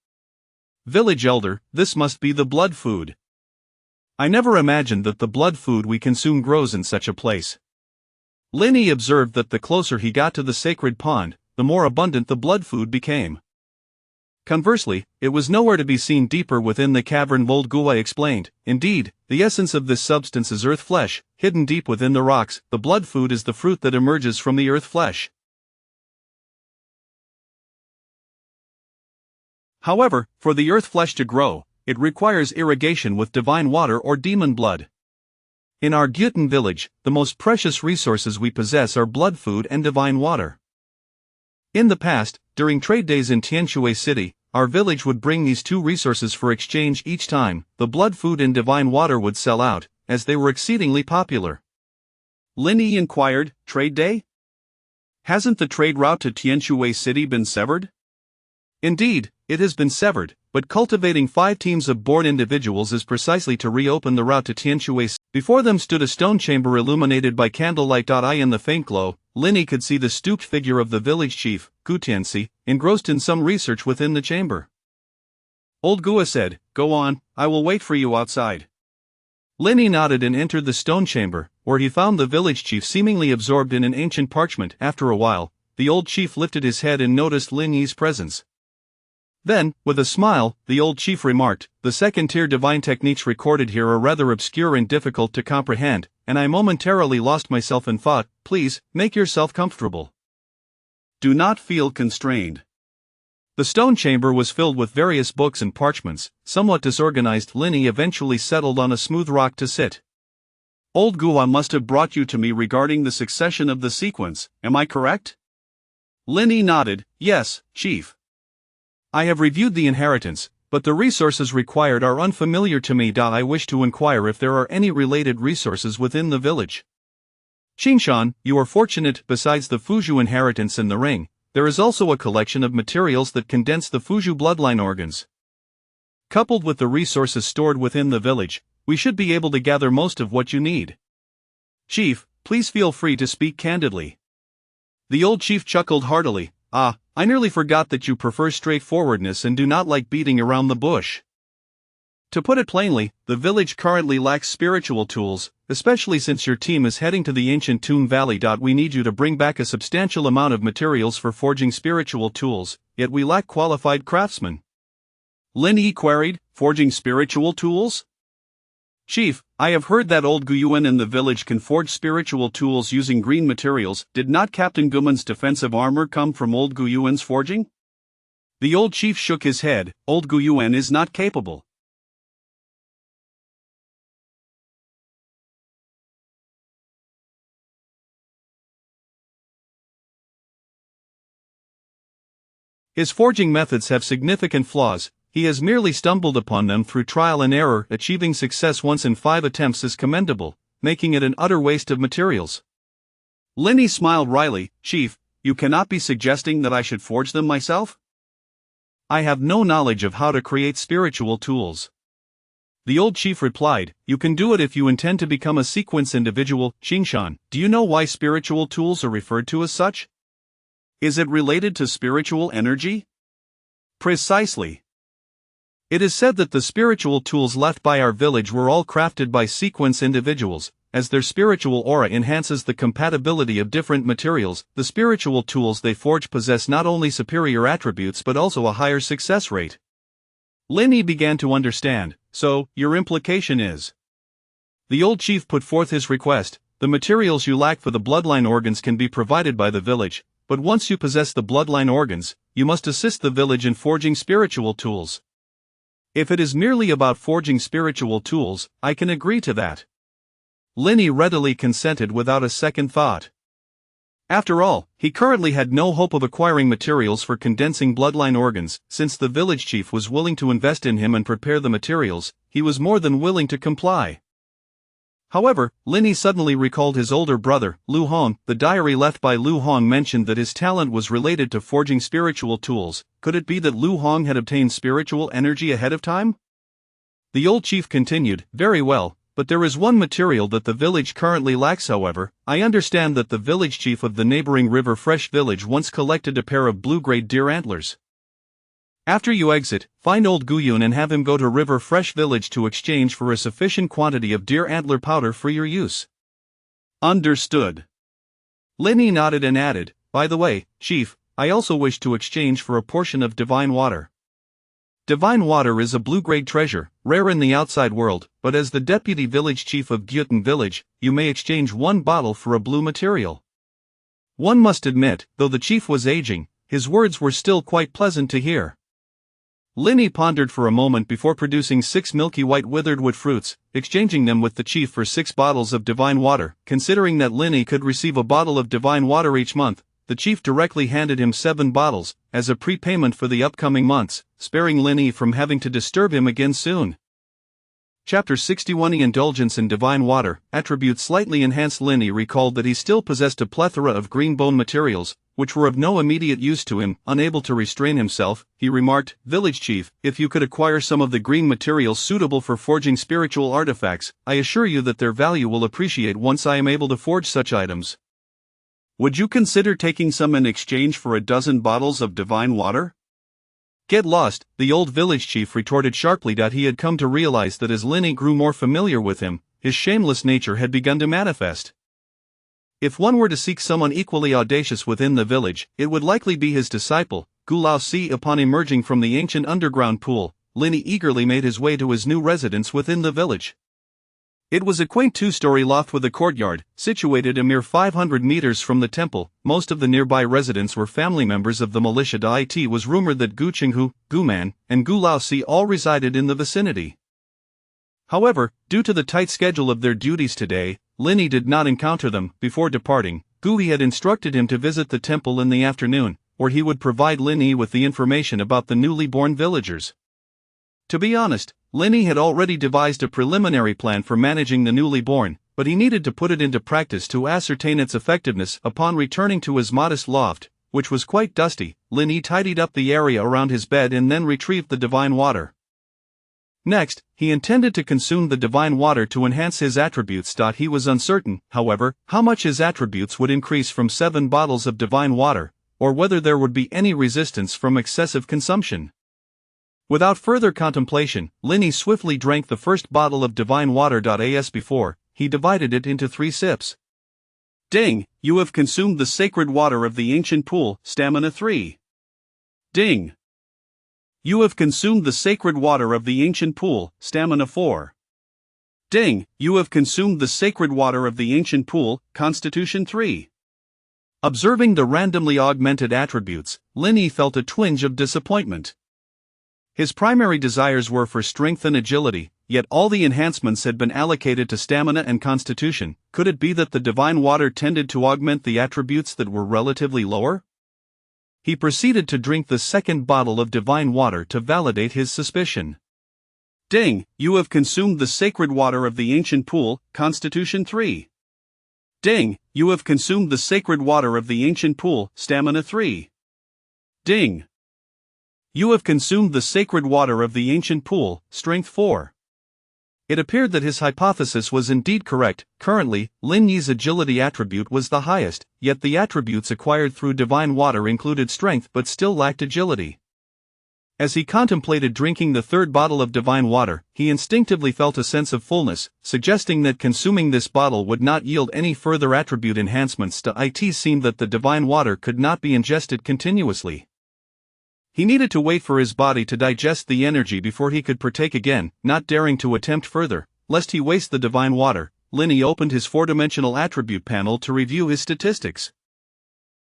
Village Elder, this must be the blood food. I never imagined that the blood food we consume grows in such a place. Linny observed that the closer he got to the sacred pond, the more abundant the blood food became. Conversely, it was nowhere to be seen deeper within the cavern. Old Guha explained, Indeed, the essence of this substance is earth flesh, hidden deep within the rocks. The blood food is the fruit that emerges from the earth flesh. However, for the earth flesh to grow, it requires irrigation with divine water or demon blood. In our Gyutan village, the most precious resources we possess are blood food and divine water. In the past, during trade days in Tianshui City, our village would bring these two resources for exchange each time. The blood food and divine water would sell out, as they were exceedingly popular. Lin Yi inquired, trade day? Hasn't the trade route to Tianshui City been severed? Indeed, it has been severed, but cultivating 5 teams of born individuals is precisely to reopen the route to Tianshui City. Before them stood a stone chamber illuminated by candlelight. In the faint glow, Lin Yi could see the stooped figure of the village chief, Gu Tianxi, engrossed in some research within the chamber. Old Gua said, "Go on, I will wait for you outside." Lin Yi nodded and entered the stone chamber, where he found the village chief seemingly absorbed in an ancient parchment. After a while, the old chief lifted his head and noticed Lin Yi's presence. Then, with a smile, the old chief remarked, "The second-tier divine techniques recorded here are rather obscure and difficult to comprehend, and I momentarily lost myself in thought. Please, make yourself comfortable. Do not feel constrained." The stone chamber was filled with various books and parchments. Somewhat disorganized, Lin Yi eventually settled on a smooth rock to sit. Old Gua must have brought you to me regarding the succession of the sequence, am I correct? Lin Yi nodded, "Yes, chief. I have reviewed the inheritance, but the resources required are unfamiliar to me. I wish to inquire if there are any related resources within the village." "Qingshan, you are fortunate. Besides the Fuzhou inheritance and the ring, there is also a collection of materials that condense the Fuzhou bloodline organs. Coupled with the resources stored within the village, we should be able to gather most of what you need." "Chief, please feel free to speak candidly." The old chief chuckled heartily. I nearly forgot that you prefer straightforwardness and do not like beating around the bush. To put it plainly, the village currently lacks spiritual tools, especially since your team is heading to the ancient Tomb Valley. We need you to bring back a substantial amount of materials for forging spiritual tools, yet we lack qualified craftsmen. Lin Yi queried, "Forging spiritual tools?" "Chief, I have heard that old Guyuan in the village can forge spiritual tools using green materials. Did not Captain Guman's defensive armor come from old Guyuan's forging?" The old chief shook his head. "Old Guyuan is not capable." His forging methods have significant flaws. He has merely stumbled upon them through trial and error. Achieving success once in 5 attempts is commendable, making it an utter waste of materials. Lin Yi smiled wryly. "Chief, you cannot be suggesting that I should forge them myself?" "I have no knowledge of how to create spiritual tools." The old chief replied, "You can do it if you intend to become a sequence individual." "Qingshan, do you know why spiritual tools are referred to as such?" "Is it related to spiritual energy?" "Precisely. It is said that the spiritual tools left by our village were all crafted by sequence individuals, as their spiritual aura enhances the compatibility of different materials. The spiritual tools they forge possess not only superior attributes but also a higher success rate." Lin Yi began to understand. "So, your implication is?" The old chief put forth his request. "The materials you lack for the bloodline organs can be provided by the village, but once you possess the bloodline organs, you must assist the village in forging spiritual tools." "If it is merely about forging spiritual tools, I can agree to that." Lin Yi readily consented without a second thought. After all, he currently had no hope of acquiring materials for condensing bloodline organs. Since the village chief was willing to invest in him and prepare the materials, he was more than willing to comply. However, Lin Yi suddenly recalled his older brother, Lu Hong. The diary left by Lu Hong mentioned that his talent was related to forging spiritual tools. Could it be that Lu Hong had obtained spiritual energy ahead of time? The old chief continued, "Very well, but there is one material that the village currently lacks. However, I understand that the village chief of the neighboring River Fresh village once collected a pair of blue-grade deer antlers. After you exit, find old Guyun and have him go to River Fresh village to exchange for a sufficient quantity of deer antler powder for your use." "Understood." Lin Yi nodded and added, "By the way, chief, I also wish to exchange for a portion of divine water. Divine water is a blue-grade treasure, rare in the outside world, but as the deputy village chief of Gyutan village, you may exchange 1 bottle for a blue material." One must admit, though the chief was aging, his words were still quite pleasant to hear. Linny pondered for a moment before producing 6 milky white withered wood fruits, exchanging them with the chief for 6 bottles of divine water. Considering that Linny could receive a bottle of divine water each month, the chief directly handed him 7 bottles, as a prepayment for the upcoming months, sparing Linny from having to disturb him again soon. Chapter 61. The indulgence in divine water, attributes slightly enhanced. Linny recalled that he still possessed a plethora of green bone materials, which were of no immediate use to him. Unable to restrain himself, he remarked, "Village chief, if you could acquire some of the green materials suitable for forging spiritual artifacts, I assure you that their value will appreciate once I am able to forge such items. Would you consider taking some in exchange for a dozen bottles of divine water?" "Get lost," the old village chief retorted sharply. He had come to realize that as Linny grew more familiar with him, his shameless nature had begun to manifest. If one were to seek someone equally audacious within the village, it would likely be his disciple, Gu Lao Si. Upon emerging from the ancient underground pool, Linny eagerly made his way to his new residence within the village. It was a quaint 2-story loft with a courtyard, situated a mere 500 meters from the temple. Most of the nearby residents were family members of the militia. It was rumored that Gu Qinghu, Gu Man, and Gu Lao Si all resided in the vicinity. However, due to the tight schedule of their duties today, Linny did not encounter them. Before departing, Gu had instructed him to visit the temple in the afternoon, where he would provide Linny with the information about the newly born villagers. To be honest, Linny had already devised a preliminary plan for managing the newly born, but he needed to put it into practice to ascertain its effectiveness. Upon returning to his modest loft, which was quite dusty, Linny tidied up the area around his bed and then retrieved the divine water. Next, he intended to consume the divine water to enhance his attributes. He was uncertain, however, how much his attributes would increase from 7 bottles of divine water, or whether there would be any resistance from excessive consumption. Without further contemplation, Linny swiftly drank the first bottle of divine water. As before, he divided it into 3 sips. "Ding, you have consumed the sacred water of the ancient pool, stamina 3. Ding. You have consumed the sacred water of the ancient pool, stamina 4. Ding, you have consumed the sacred water of the ancient pool, constitution 3. Observing the randomly augmented attributes, Linny felt a twinge of disappointment. His primary desires were for strength and agility, yet all the enhancements had been allocated to stamina and constitution. Could it be that the divine water tended to augment the attributes that were relatively lower? He proceeded to drink the second bottle of divine water to validate his suspicion. Ding, you have consumed the sacred water of the ancient pool, constitution 3. Ding, you have consumed the sacred water of the ancient pool, stamina 3. Ding. You have consumed the sacred water of the ancient pool, strength 4. It appeared that his hypothesis was indeed correct. Currently, Linny's agility attribute was the highest, yet the attributes acquired through divine water included strength but still lacked agility. As he contemplated drinking the third bottle of divine water, he instinctively felt a sense of fullness, suggesting that consuming this bottle would not yield any further attribute enhancements. It seemed that the divine water could not be ingested continuously. He needed to wait for his body to digest the energy before he could partake again. Not daring to attempt further, lest he waste the divine water, Linny opened his 4-dimensional attribute panel to review his statistics.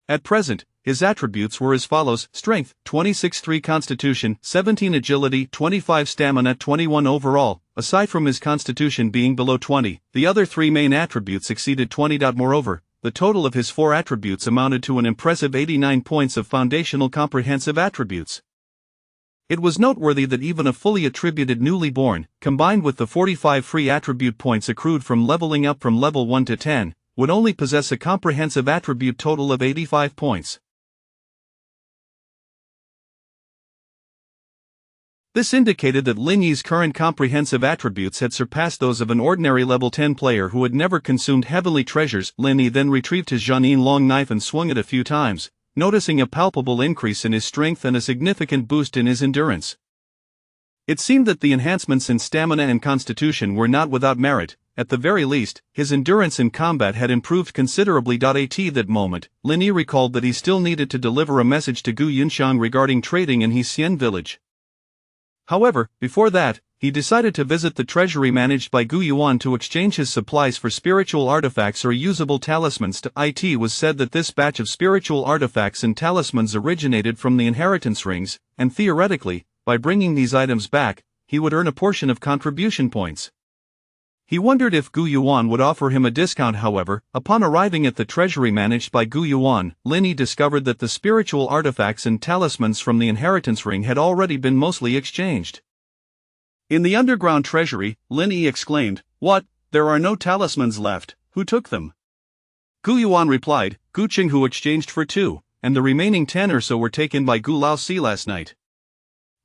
At present, his attributes were as follows: strength, 26-3, constitution, 17 agility, 25 stamina, 21 overall. Aside from his constitution being below 20, the other 3 main attributes exceeded 20. Moreover, the total of his 4 attributes amounted to an impressive 89 points of foundational comprehensive attributes. It was noteworthy that even a fully attributed newly born, combined with the 45 free attribute points accrued from leveling up from level 1 to 10, would only possess a comprehensive attribute total of 85 points. This indicated that Linny's current comprehensive attributes had surpassed those of an ordinary level 10 player who had never consumed heavenly treasures. Linny then retrieved his Janin long knife and swung it a few times, noticing a palpable increase in his strength and a significant boost in his endurance. It seemed that the enhancements in stamina and constitution were not without merit. At the very least, his endurance in combat had improved considerably. At that moment, Linny recalled that he still needed to deliver a message to Gu Yunxiang regarding trading in his Xian village. However, before that, he decided to visit the treasury managed by Gu Yuan to exchange his supplies for spiritual artifacts or usable talismans. It was said that this batch of spiritual artifacts and talismans originated from the inheritance rings, and theoretically, by bringing these items back, he would earn a portion of contribution points. He wondered if Gu Yuan would offer him a discount. However, upon arriving at the treasury managed by Gu Yuan, Linny discovered that the spiritual artifacts and talismans from the inheritance ring had already been mostly exchanged. In the underground treasury, Linny exclaimed, "What? There are no talismans left. Who took them?" Gu Yuan replied, "Gu Qinghu exchanged for 2, and the remaining 10 or so were taken by Gu Laosi last night."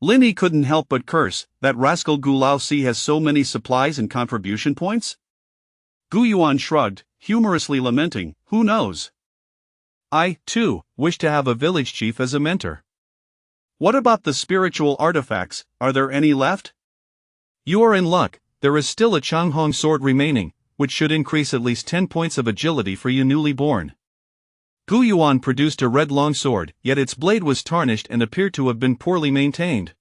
Linny couldn't help but curse, "That rascal Gu Laosi has so many supplies and contribution points?" Gu Yuan shrugged, humorously lamenting, "Who knows? I, too, wish to have a village chief as a mentor." "What about the spiritual artifacts? Are there any left?" "You are in luck. There is still a Changhong sword remaining, which should increase at least 10 points of agility for you newly born." Gu Yuan produced a red long sword, yet its blade was tarnished and appeared to have been poorly maintained.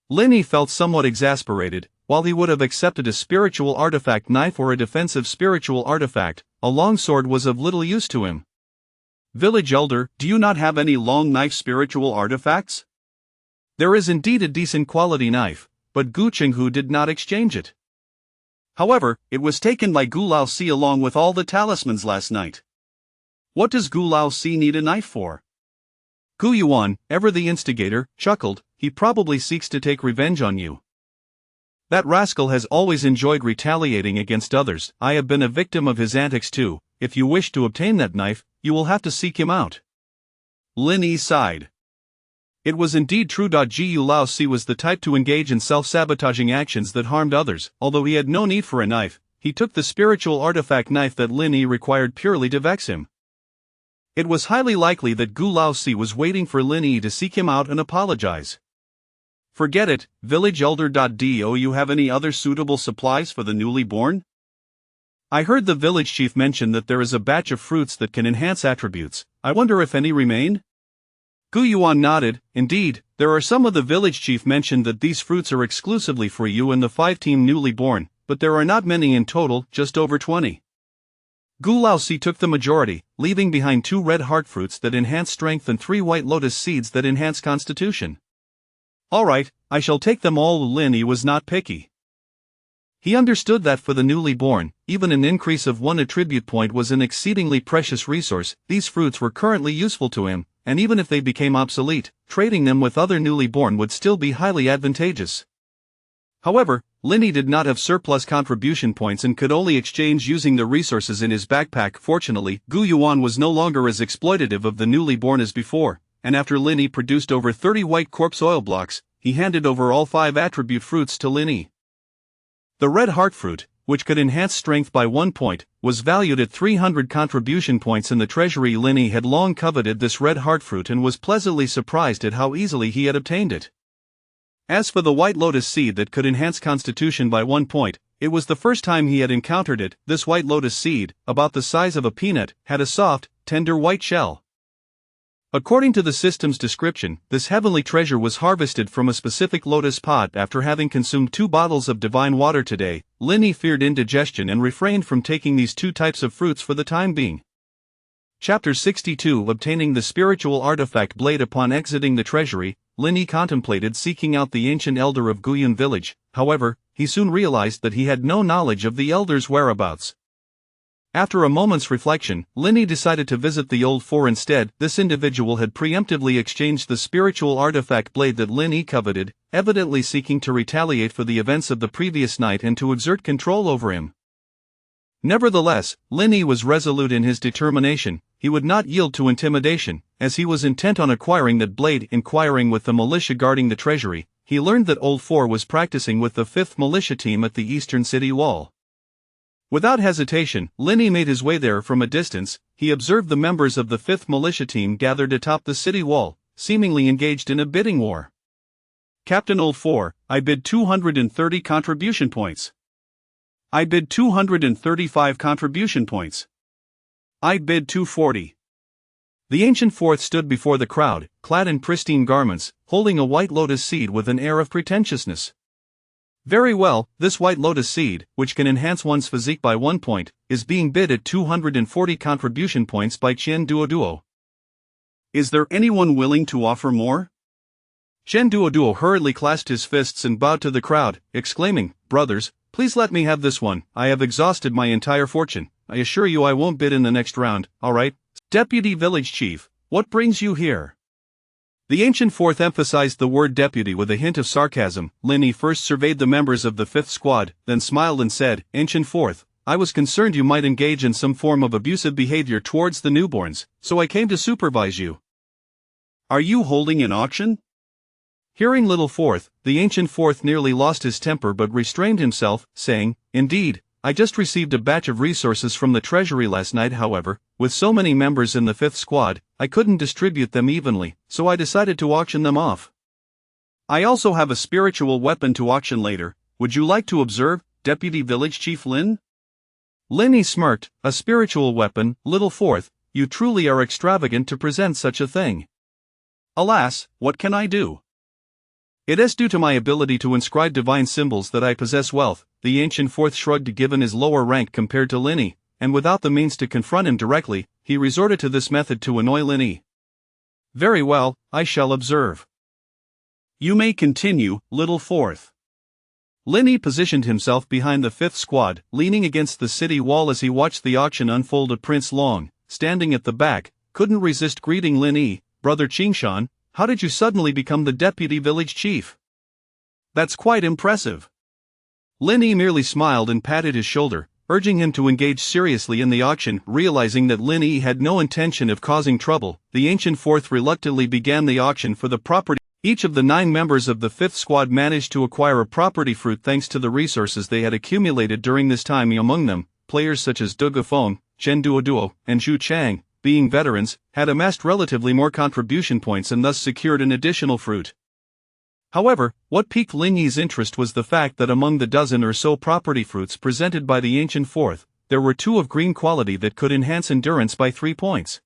Linny felt somewhat exasperated. While he would have accepted a spiritual artifact knife or a defensive spiritual artifact, a long sword was of little use to him. "Village elder, do you not have any long knife spiritual artifacts?" "There is indeed a decent quality knife, but Gu Qinghu did not exchange it. However, it was taken by Gu Laosi along with all the talismans last night. What does Gu Laosi need a knife for?" Gu Yuan, ever the instigator, chuckled, "He probably seeks to take revenge on you. That rascal has always enjoyed retaliating against others. I have been a victim of his antics too. If you wish to obtain that knife, you will have to seek him out." Linny sighed. It was indeed true. Gu Laosi was the type to engage in self-sabotaging actions that harmed others. Although he had no need for a knife, he took the spiritual artifact knife that Linny required purely to vex him. It was highly likely that Gu Laosi was waiting for Linny to seek him out and apologize. "Forget it, village elder. Do you have any other suitable supplies for the newly born?" "I heard the village chief mention that there is a batch of fruits that can enhance attributes. I wonder if any remain?" Gu Yuan nodded. "Indeed, there are some. Of the village chief mentioned that these fruits are exclusively for you and the 5 team newly born, but there are not many in total, just over 20. Gu Laosi took the majority, leaving behind 2 red heart fruits that enhance strength and 3 white lotus seeds that enhance constitution." "All right, I shall take them all." Linny was not picky. He understood that for the newly born, even an increase of 1 attribute point was an exceedingly precious resource. These fruits were currently useful to him, and even if they became obsolete, trading them with other newly born would still be highly advantageous. However, Linny did not have surplus contribution points and could only exchange using the resources in his backpack. Fortunately, Gu Yuan was no longer as exploitative of the newly born as before, and after Linny produced over 30 white corpse oil blocks, he handed over all 5 attribute fruits to Linny. The red heart fruit, which could enhance strength by 1 point, was valued at 300 contribution points in the treasury. Linny had long coveted this red heart fruit and was pleasantly surprised at how easily he had obtained it. As for the white lotus seed that could enhance constitution by 1 point, it was the first time he had encountered it. This white lotus seed, about the size of a peanut, had a soft, tender white shell. According to the system's description, this heavenly treasure was harvested from a specific lotus pod. After having consumed 2 bottles of divine water today, Linny feared indigestion and refrained from taking these 2 types of fruits for the time being. Chapter 62 Obtaining the spiritual artifact blade. Upon exiting the treasury, Linny contemplated seeking out the ancient elder of Guyun village. However, he soon realized that he had no knowledge of the elder's whereabouts. After a moment's reflection, Linny decided to visit the old four instead. This individual had preemptively exchanged the spiritual artifact blade that Linny coveted, evidently seeking to retaliate for the events of the previous night and to exert control over him. Nevertheless, Linny was resolute in his determination. He would not yield to intimidation, as he was intent on acquiring that blade. Inquiring with the militia guarding the treasury, he learned that Old Four was practicing with the 5th militia team at the eastern city wall. Without hesitation, Linny made his way there. From a distance, he observed the members of the 5th militia team gathered atop the city wall, seemingly engaged in a bidding war. "Captain Old Four, I bid 230 contribution points. I bid 235 contribution points. I bid 240. The ancient fourth stood before the crowd, clad in pristine garments, holding a white lotus seed with an air of pretentiousness. "Very well, this white lotus seed, which can enhance one's physique by 1 point, is being bid at 240 contribution points by Qian Duoduo. Is there anyone willing to offer more?" Chen Duoduo hurriedly clasped his fists and bowed to the crowd, exclaiming, "Brothers, please let me have this one. I have exhausted my entire fortune. I assure you I won't bid in the next round, alright? Deputy Village Chief, what brings you here?" The ancient fourth emphasized the word deputy with a hint of sarcasm. Linny first surveyed the members of the fifth squad, then smiled and said, "Ancient fourth, I was concerned you might engage in some form of abusive behavior towards the newborns, so I came to supervise you." "Are you holding an auction?" Hearing little fourth, the ancient fourth nearly lost his temper but restrained himself, saying, "Indeed, I just received a batch of resources from the treasury last night. However, with so many members in the fifth squad, I couldn't distribute them evenly, so I decided to auction them off." "I also have a spiritual weapon to auction later. Would you like to observe, Deputy Village Chief Lin?" Linny smirked. "A spiritual weapon, little fourth, you truly are extravagant to present such a thing." "Alas, what can I do? It is due to my ability to inscribe divine symbols that I possess wealth." The ancient fourth shrugged given his lower rank compared to Linny, and without the means to confront him directly, he resorted to this method to annoy Linny. "Very well, I shall observe." "You may continue, little fourth." Linny positioned himself behind the fifth squad, leaning against the city wall as he watched the auction unfold. Prince Long, standing at the back, couldn't resist greeting Linny. "Brother Qingshan, how did you suddenly become the deputy village chief?" "That's quite impressive." Linny merely smiled and patted his shoulder, urging him to engage seriously in the auction. Realizing that Linny had no intention of causing trouble, the ancient fourth reluctantly began the auction for the property. Each of the 9 members of the fifth squad managed to acquire a property fruit thanks to the resources they had accumulated during this time. Among them, players such as Du Gufeng, Chen Duoduo, and Zhu Chang, being veterans, had amassed relatively more contribution points and thus secured an additional fruit. However, what piqued Linny's interest was the fact that among the dozen or so property fruits presented by the ancient fourth, there were 2 of green quality that could enhance endurance by 3 points.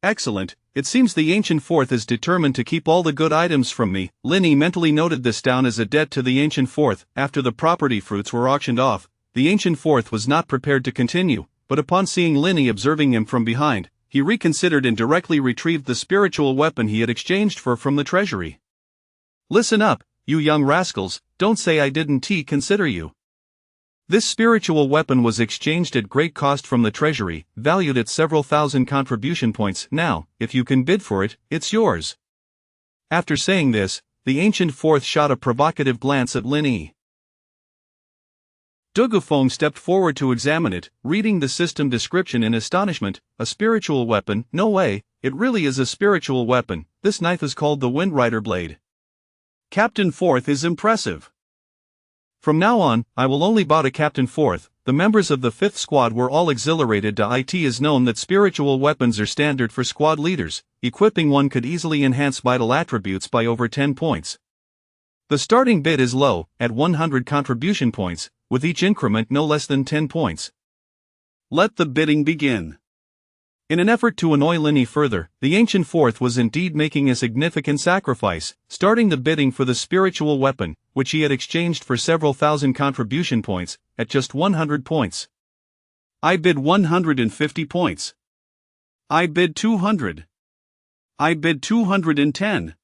"Excellent, it seems the ancient fourth is determined to keep all the good items from me." Linny mentally noted this down as a debt to the ancient fourth. After the property fruits were auctioned off, the ancient fourth was not prepared to continue, but upon seeing Linny observing him from behind, he reconsidered and directly retrieved the spiritual weapon he had exchanged from the treasury. "Listen up, you young rascals, don't say I didn't consider you. This spiritual weapon was exchanged at great cost from the treasury, valued at several thousand contribution points. Now, if you can bid for it, it's yours." After saying this, the ancient fourth shot a provocative glance at Linny. Du Gufeng stepped forward to examine it, reading the system description in astonishment. "A spiritual weapon? No way, it really is a spiritual weapon. This knife is called the Windrider Blade." "Captain Fourth is impressive. From now on, I will only bow to Captain Fourth." The members of the fifth squad were all exhilarated. It is known that spiritual weapons are standard for squad leaders. Equipping one could easily enhance vital attributes by over 10 points. The starting bid is low, at 100 contribution points, with each increment no less than 10 points. "Let the bidding begin." In an effort to annoy Linny further, the ancient fourth was indeed making a significant sacrifice, starting the bidding for the spiritual weapon, which he had exchanged for several thousand contribution points, at just 100 points. "I bid 150 points. I bid 200. I bid 210.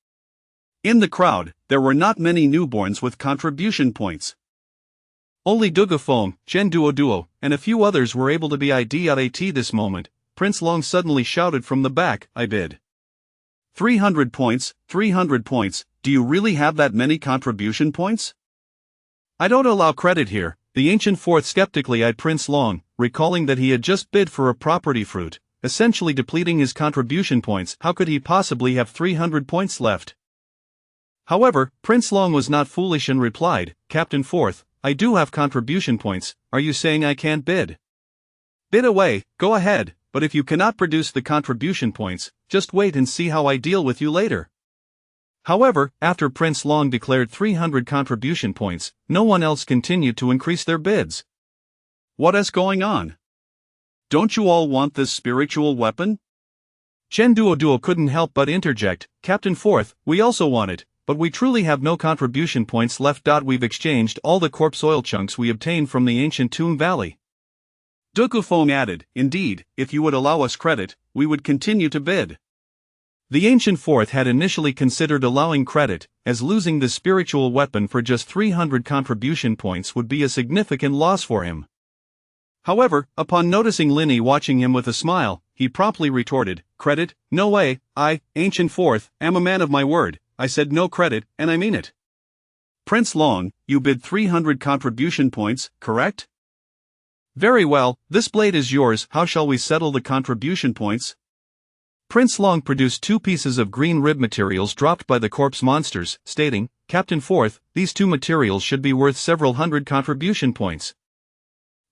In the crowd, there were not many newborns with contribution points. Only Du Gufeng, Chen Duoduo, and a few others were able to be at this moment. Prince Long suddenly shouted from the back, "I bid 300 points, 300 points, do you really have that many contribution points?" "I don't allow credit here." The ancient fourth skeptically eyed Prince Long, recalling that he had just bid for a property fruit, essentially depleting his contribution points. How could he possibly have 300 points left? However, Prince Long was not foolish and replied, "Captain Fourth, I do have contribution points. Are you saying I can't bid?" "Bid away, go ahead. But if you cannot produce the contribution points, just wait and see how I deal with you later." However, after Prince Long declared 300 contribution points, no one else continued to increase their bids. "What is going on? Don't you all want this spiritual weapon?" Chen Duoduo couldn't help but interject, "Captain Fourth, we also want it, but we truly have no contribution points left. We've exchanged all the corpse oil chunks we obtained from the ancient Tomb Valley." Du Gufeng added, "Indeed, if you would allow us credit, we would continue to bid." The ancient fourth had initially considered allowing credit, as losing the spiritual weapon for just 300 contribution points would be a significant loss for him. However, upon noticing Linny watching him with a smile, he promptly retorted, "Credit? No way, I, ancient fourth, am a man of my word. I said no credit, and I mean it." "Prince Long, you bid 300 contribution points, correct?" "Very well, this blade is yours. How shall we settle the contribution points?" Prince Long produced 2 pieces of green rib materials dropped by the corpse monsters, stating, "Captain Fourth, these 2 materials should be worth several hundred contribution points.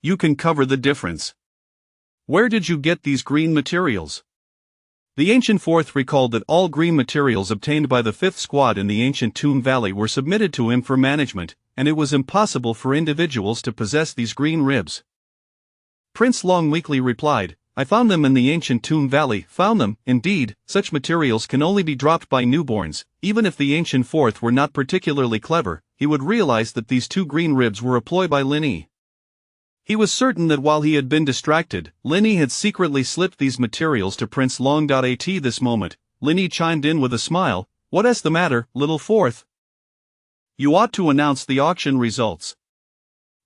You can cover the difference. Where did you get these green materials?" The ancient fourth recalled that all green materials obtained by the 5th squad in the ancient Tomb Valley were submitted to him for management, and it was impossible for individuals to possess these green ribs. Prince Long weakly replied, "I found them in the ancient Tomb Valley." Found them, indeed. Such materials can only be dropped by newborns. Even if the ancient fourth were not particularly clever, he would realize that these 2 green ribs were a ploy by Linny. He was certain that while he had been distracted, Linny had secretly slipped these materials to Prince Long. At this moment, Linny chimed in with a smile, "What's the matter, little fourth? You ought to announce the auction results."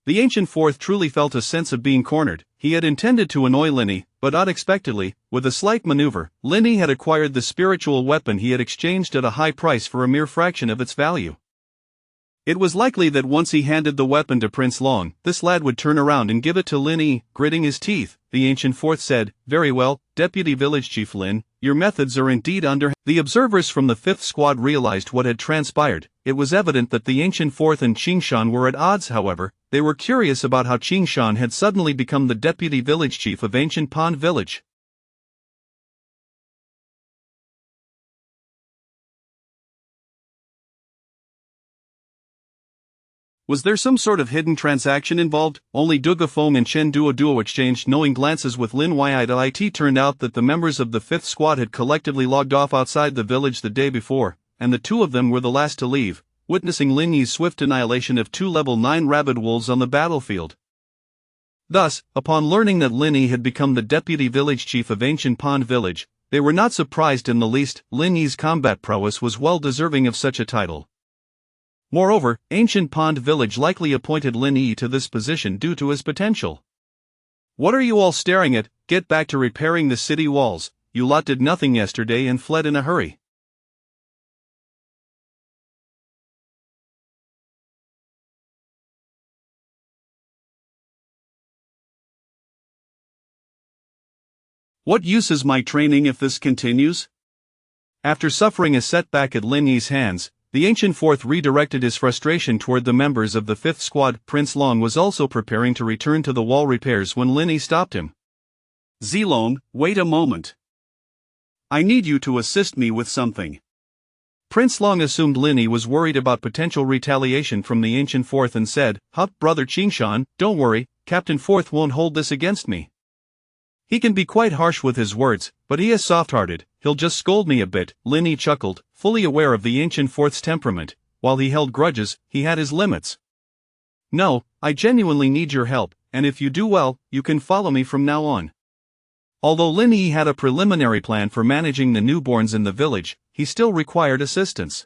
The ancient fourth truly felt a sense of being cornered. He had intended to annoy Linny, but unexpectedly, with a slight maneuver, Linny had acquired the spiritual weapon he had exchanged at a high price for a mere fraction of its value. It was likely that once he handed the weapon to Prince Long, this lad would turn around and give it to Linny. Gritting his teeth, the ancient fourth said, "Very well, Deputy Village Chief Lin, your methods are indeed under." The observers from the 5th squad realized what had transpired. It was evident that the ancient fourth and Qingshan were at odds. However, they were curious about how Qingshan had suddenly become the Deputy Village Chief of Ancient Pond Village. Was there some sort of hidden transaction involved? Only Duga Fong and Chen Duo exchanged knowing glances with Lin Yi. It turned out that the members of the 5th squad had collectively logged off outside the village the day before, and the 2 of them were the last to leave, witnessing Lin Yi's swift annihilation of 2 level 9 rabid wolves on the battlefield. Thus, upon learning that Lin Yi had become the Deputy Village Chief of Ancient Pond Village, they were not surprised in the least. Lin Yi's combat prowess was well deserving of such a title. Moreover, Ancient Pond Village likely appointed Lin Yi to this position due to his potential. "What are you all staring at? Get back to repairing the city walls. You lot did nothing yesterday and fled in a hurry." "What use is my training if this continues?" After suffering a setback at Lin Yi's hands, the ancient fourth redirected his frustration toward the members of the 5th squad. Prince Long was also preparing to return to the wall repairs when Lin Yi stopped him. "Zilong, wait a moment. I need you to assist me with something." Prince Long assumed Lin Yi was worried about potential retaliation from the ancient fourth and said, "Hup, brother Qingshan, don't worry, Captain Fourth won't hold this against me. He can be quite harsh with his words, but he is soft-hearted, he'll just scold me a bit." Lin Yi chuckled, fully aware of the ancient fourth's temperament. While he held grudges, he had his limits. "No, I genuinely need your help, and if you do well, you can follow me from now on." Although Lin Yi had a preliminary plan for managing the newborns in the village, he still required assistance.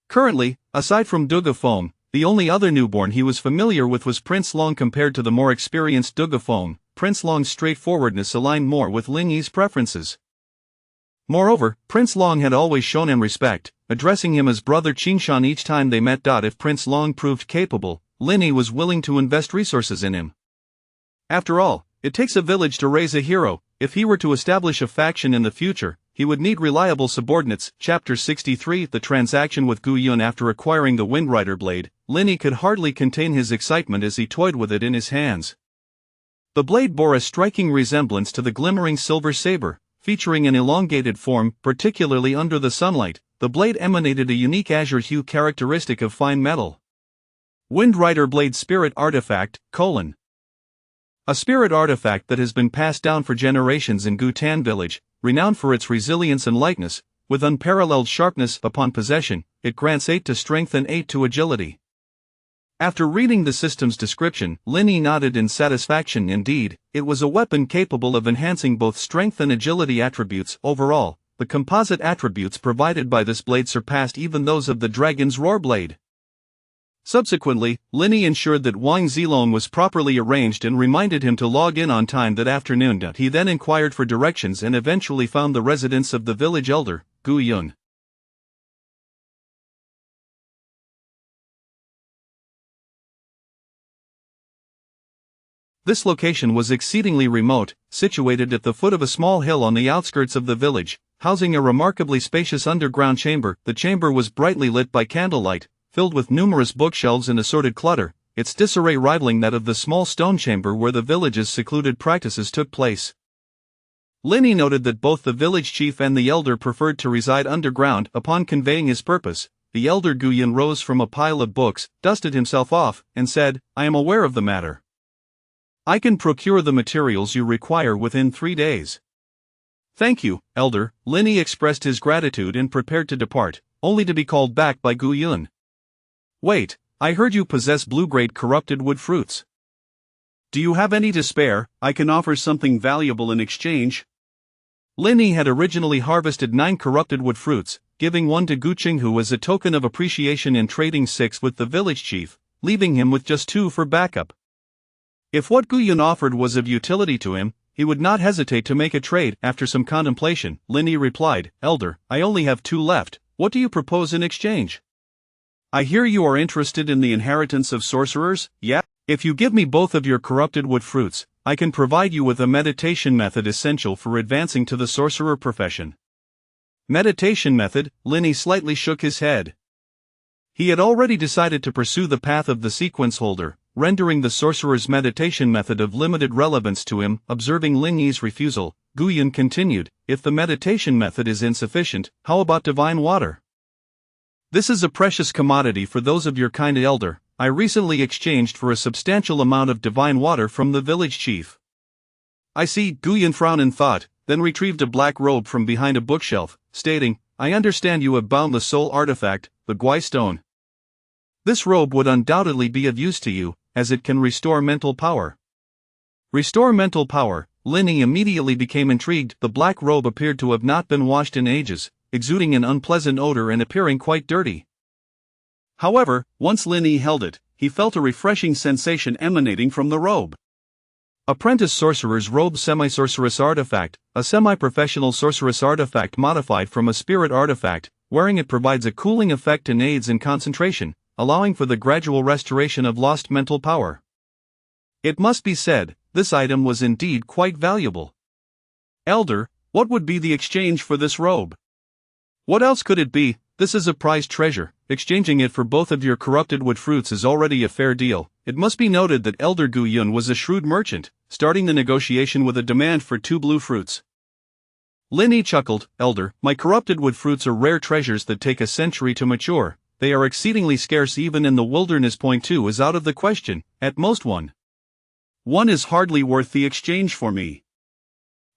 Currently, aside from Duga Fong, the only other newborn he was familiar with was Prince Long. Compared to the more experienced Duga Fong, Prince Long's straightforwardness aligned more with Lin Yi's preferences. Moreover, Prince Long had always shown him respect, addressing him as brother Qingshan each time they met. If Prince Long proved capable, Lin Yi was willing to invest resources in him. After all, it takes a village to raise a hero. If he were to establish a faction in the future, he would need reliable subordinates. Chapter 63 The transaction with Gu Yun. After acquiring the Windrider blade, Lin Yi could hardly contain his excitement as he toyed with it in his hands. The blade bore a striking resemblance to the glimmering silver saber, featuring an elongated form. Particularly under the sunlight, the blade emanated a unique azure hue characteristic of fine metal. Windrider Blade Spirit Artifact, : a spirit artifact that has been passed down for generations in Gutan Village, renowned for its resilience and lightness, with unparalleled sharpness. Upon possession, it grants 8 to strength and 8 to agility. After reading the system's description, Lin Yi nodded in satisfaction. Indeed, it was a weapon capable of enhancing both strength and agility attributes. Overall, the composite attributes provided by this blade surpassed even those of the dragon's roar blade. Subsequently, Linny ensured that Wang Zilong was properly arranged and reminded him to log in on time that afternoon. He then inquired for directions and eventually found the residence of the village elder, Gu Yun. This location was exceedingly remote, situated at the foot of a small hill on the outskirts of the village, housing a remarkably spacious underground chamber. The chamber was brightly lit by candlelight, filled with numerous bookshelves and assorted clutter, its disarray rivaling that of the small stone chamber where the village's secluded practices took place. Linny noted that both the village chief and the elder preferred to reside underground. Upon conveying his purpose, the elder Guyan rose from a pile of books, dusted himself off, and said, "I am aware of the matter. I can procure the materials you require within 3 days." "Thank you, elder." Linny expressed his gratitude and prepared to depart, only to be called back by Gu Yun. "Wait, I heard you possess blue-grade corrupted wood fruits. Do you have any to spare? I can offer something valuable in exchange." Linny had originally harvested 9 corrupted wood fruits, giving one to Gu Qinghu as a token of appreciation and trading 6 with the village chief, leaving him with just 2 for backup. If what Gu Yun offered was of utility to him, he would not hesitate to make a trade. After some contemplation, Linny replied, "Elder, I only have 2 left. What do you propose in exchange?" "I hear you are interested in the inheritance of sorcerers, yeah? If you give me both of your corrupted wood fruits, I can provide you with a meditation method essential for advancing to the sorcerer profession." Meditation method? Linny slightly shook his head. He had already decided to pursue the path of the sequence holder, rendering the sorcerer's meditation method of limited relevance to him. Observing Linny's refusal, Gu Yun continued, "If the meditation method is insufficient, how about divine water? This is a precious commodity for those of your kind, elder. I recently exchanged for a substantial amount of divine water from the village chief." "I see." Gu Yun frowned in thought, then retrieved a black robe from behind a bookshelf, stating, "I understand you have bound the soul artifact, the Guai stone. This robe would undoubtedly be of use to you, as it can restore mental power." Restore mental power? Linny immediately became intrigued. The black robe appeared to have not been washed in ages, exuding an unpleasant odor and appearing quite dirty. However, once Linny held it, he felt a refreshing sensation emanating from the robe. Apprentice Sorcerer's Robe Semi-Sorceress Artifact, a semi-professional sorceress artifact modified from a spirit artifact. Wearing it provides a cooling effect and aids in concentration, allowing for the gradual restoration of lost mental power. It must be said, this item was indeed quite valuable. "Elder, what would be the exchange for this robe?" "What else could it be? This is a prized treasure. Exchanging it for both of your corrupted wood fruits is already a fair deal." It must be noted that Elder Gu Yun was a shrewd merchant, starting the negotiation with a demand for 2 blue fruits. Linny chuckled, "Elder, my corrupted wood fruits are rare treasures that take a century to mature. They are exceedingly scarce even in the wilderness. Point 2 is out of the question, at most 1. 1 is hardly worth the exchange for me.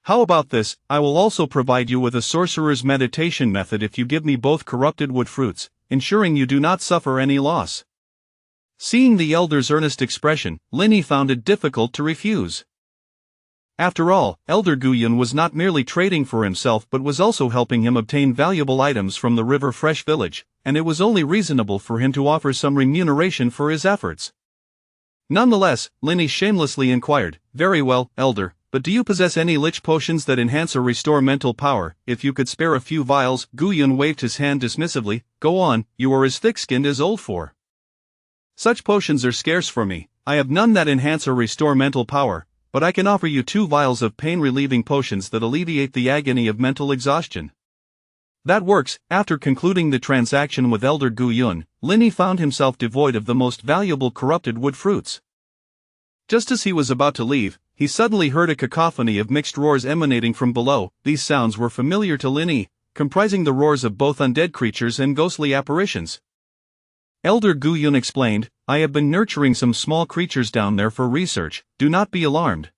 How about this? I will also provide you with a sorcerer's meditation method if you give me both corrupted wood fruits, ensuring you do not suffer any loss." Seeing the elder's earnest expression, Linny found it difficult to refuse. After all, Elder Gu Yun was not merely trading for himself but was also helping him obtain valuable items from the River Fresh village, and it was only reasonable for him to offer some remuneration for his efforts. Nonetheless, Linny shamelessly inquired, "Very well, elder, but do you possess any lich potions that enhance or restore mental power? If you could spare a few vials." Gu Yun waved his hand dismissively, "Go on, you are as thick-skinned as old for. Such potions are scarce for me. I have none that enhance or restore mental power, but I can offer you 2 vials of pain-relieving potions that alleviate the agony of mental exhaustion." "That works." After concluding the transaction with Elder Gu Yun, Linny found himself devoid of the most valuable corrupted wood fruits. Just as he was about to leave, he suddenly heard a cacophony of mixed roars emanating from below. These sounds were familiar to Linny, comprising the roars of both undead creatures and ghostly apparitions. Elder Gu Yun explained, "I have been nurturing some small creatures down there for research, do not be alarmed."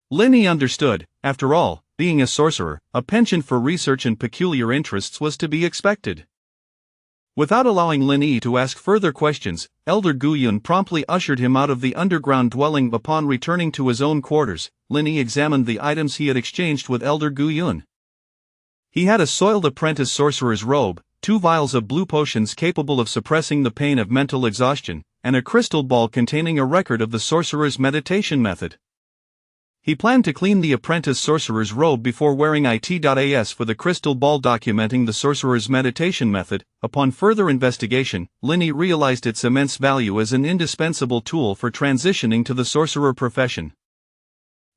Linny understood. After all, being a sorcerer, a penchant for research and peculiar interests was to be expected. Without allowing Linny to ask further questions, Elder Gu Yun promptly ushered him out of the underground dwelling. Upon returning to his own quarters, Linny examined the items he had exchanged with Elder Gu Yun. He had a soiled apprentice sorcerer's robe, 2 vials of blue potions capable of suppressing the pain of mental exhaustion, and a crystal ball containing a record of the sorcerer's meditation method. He planned to clean the apprentice sorcerer's robe before wearing it.as for the crystal ball documenting the sorcerer's meditation method. Upon further investigation, Linny realized its immense value as an indispensable tool for transitioning to the sorcerer profession.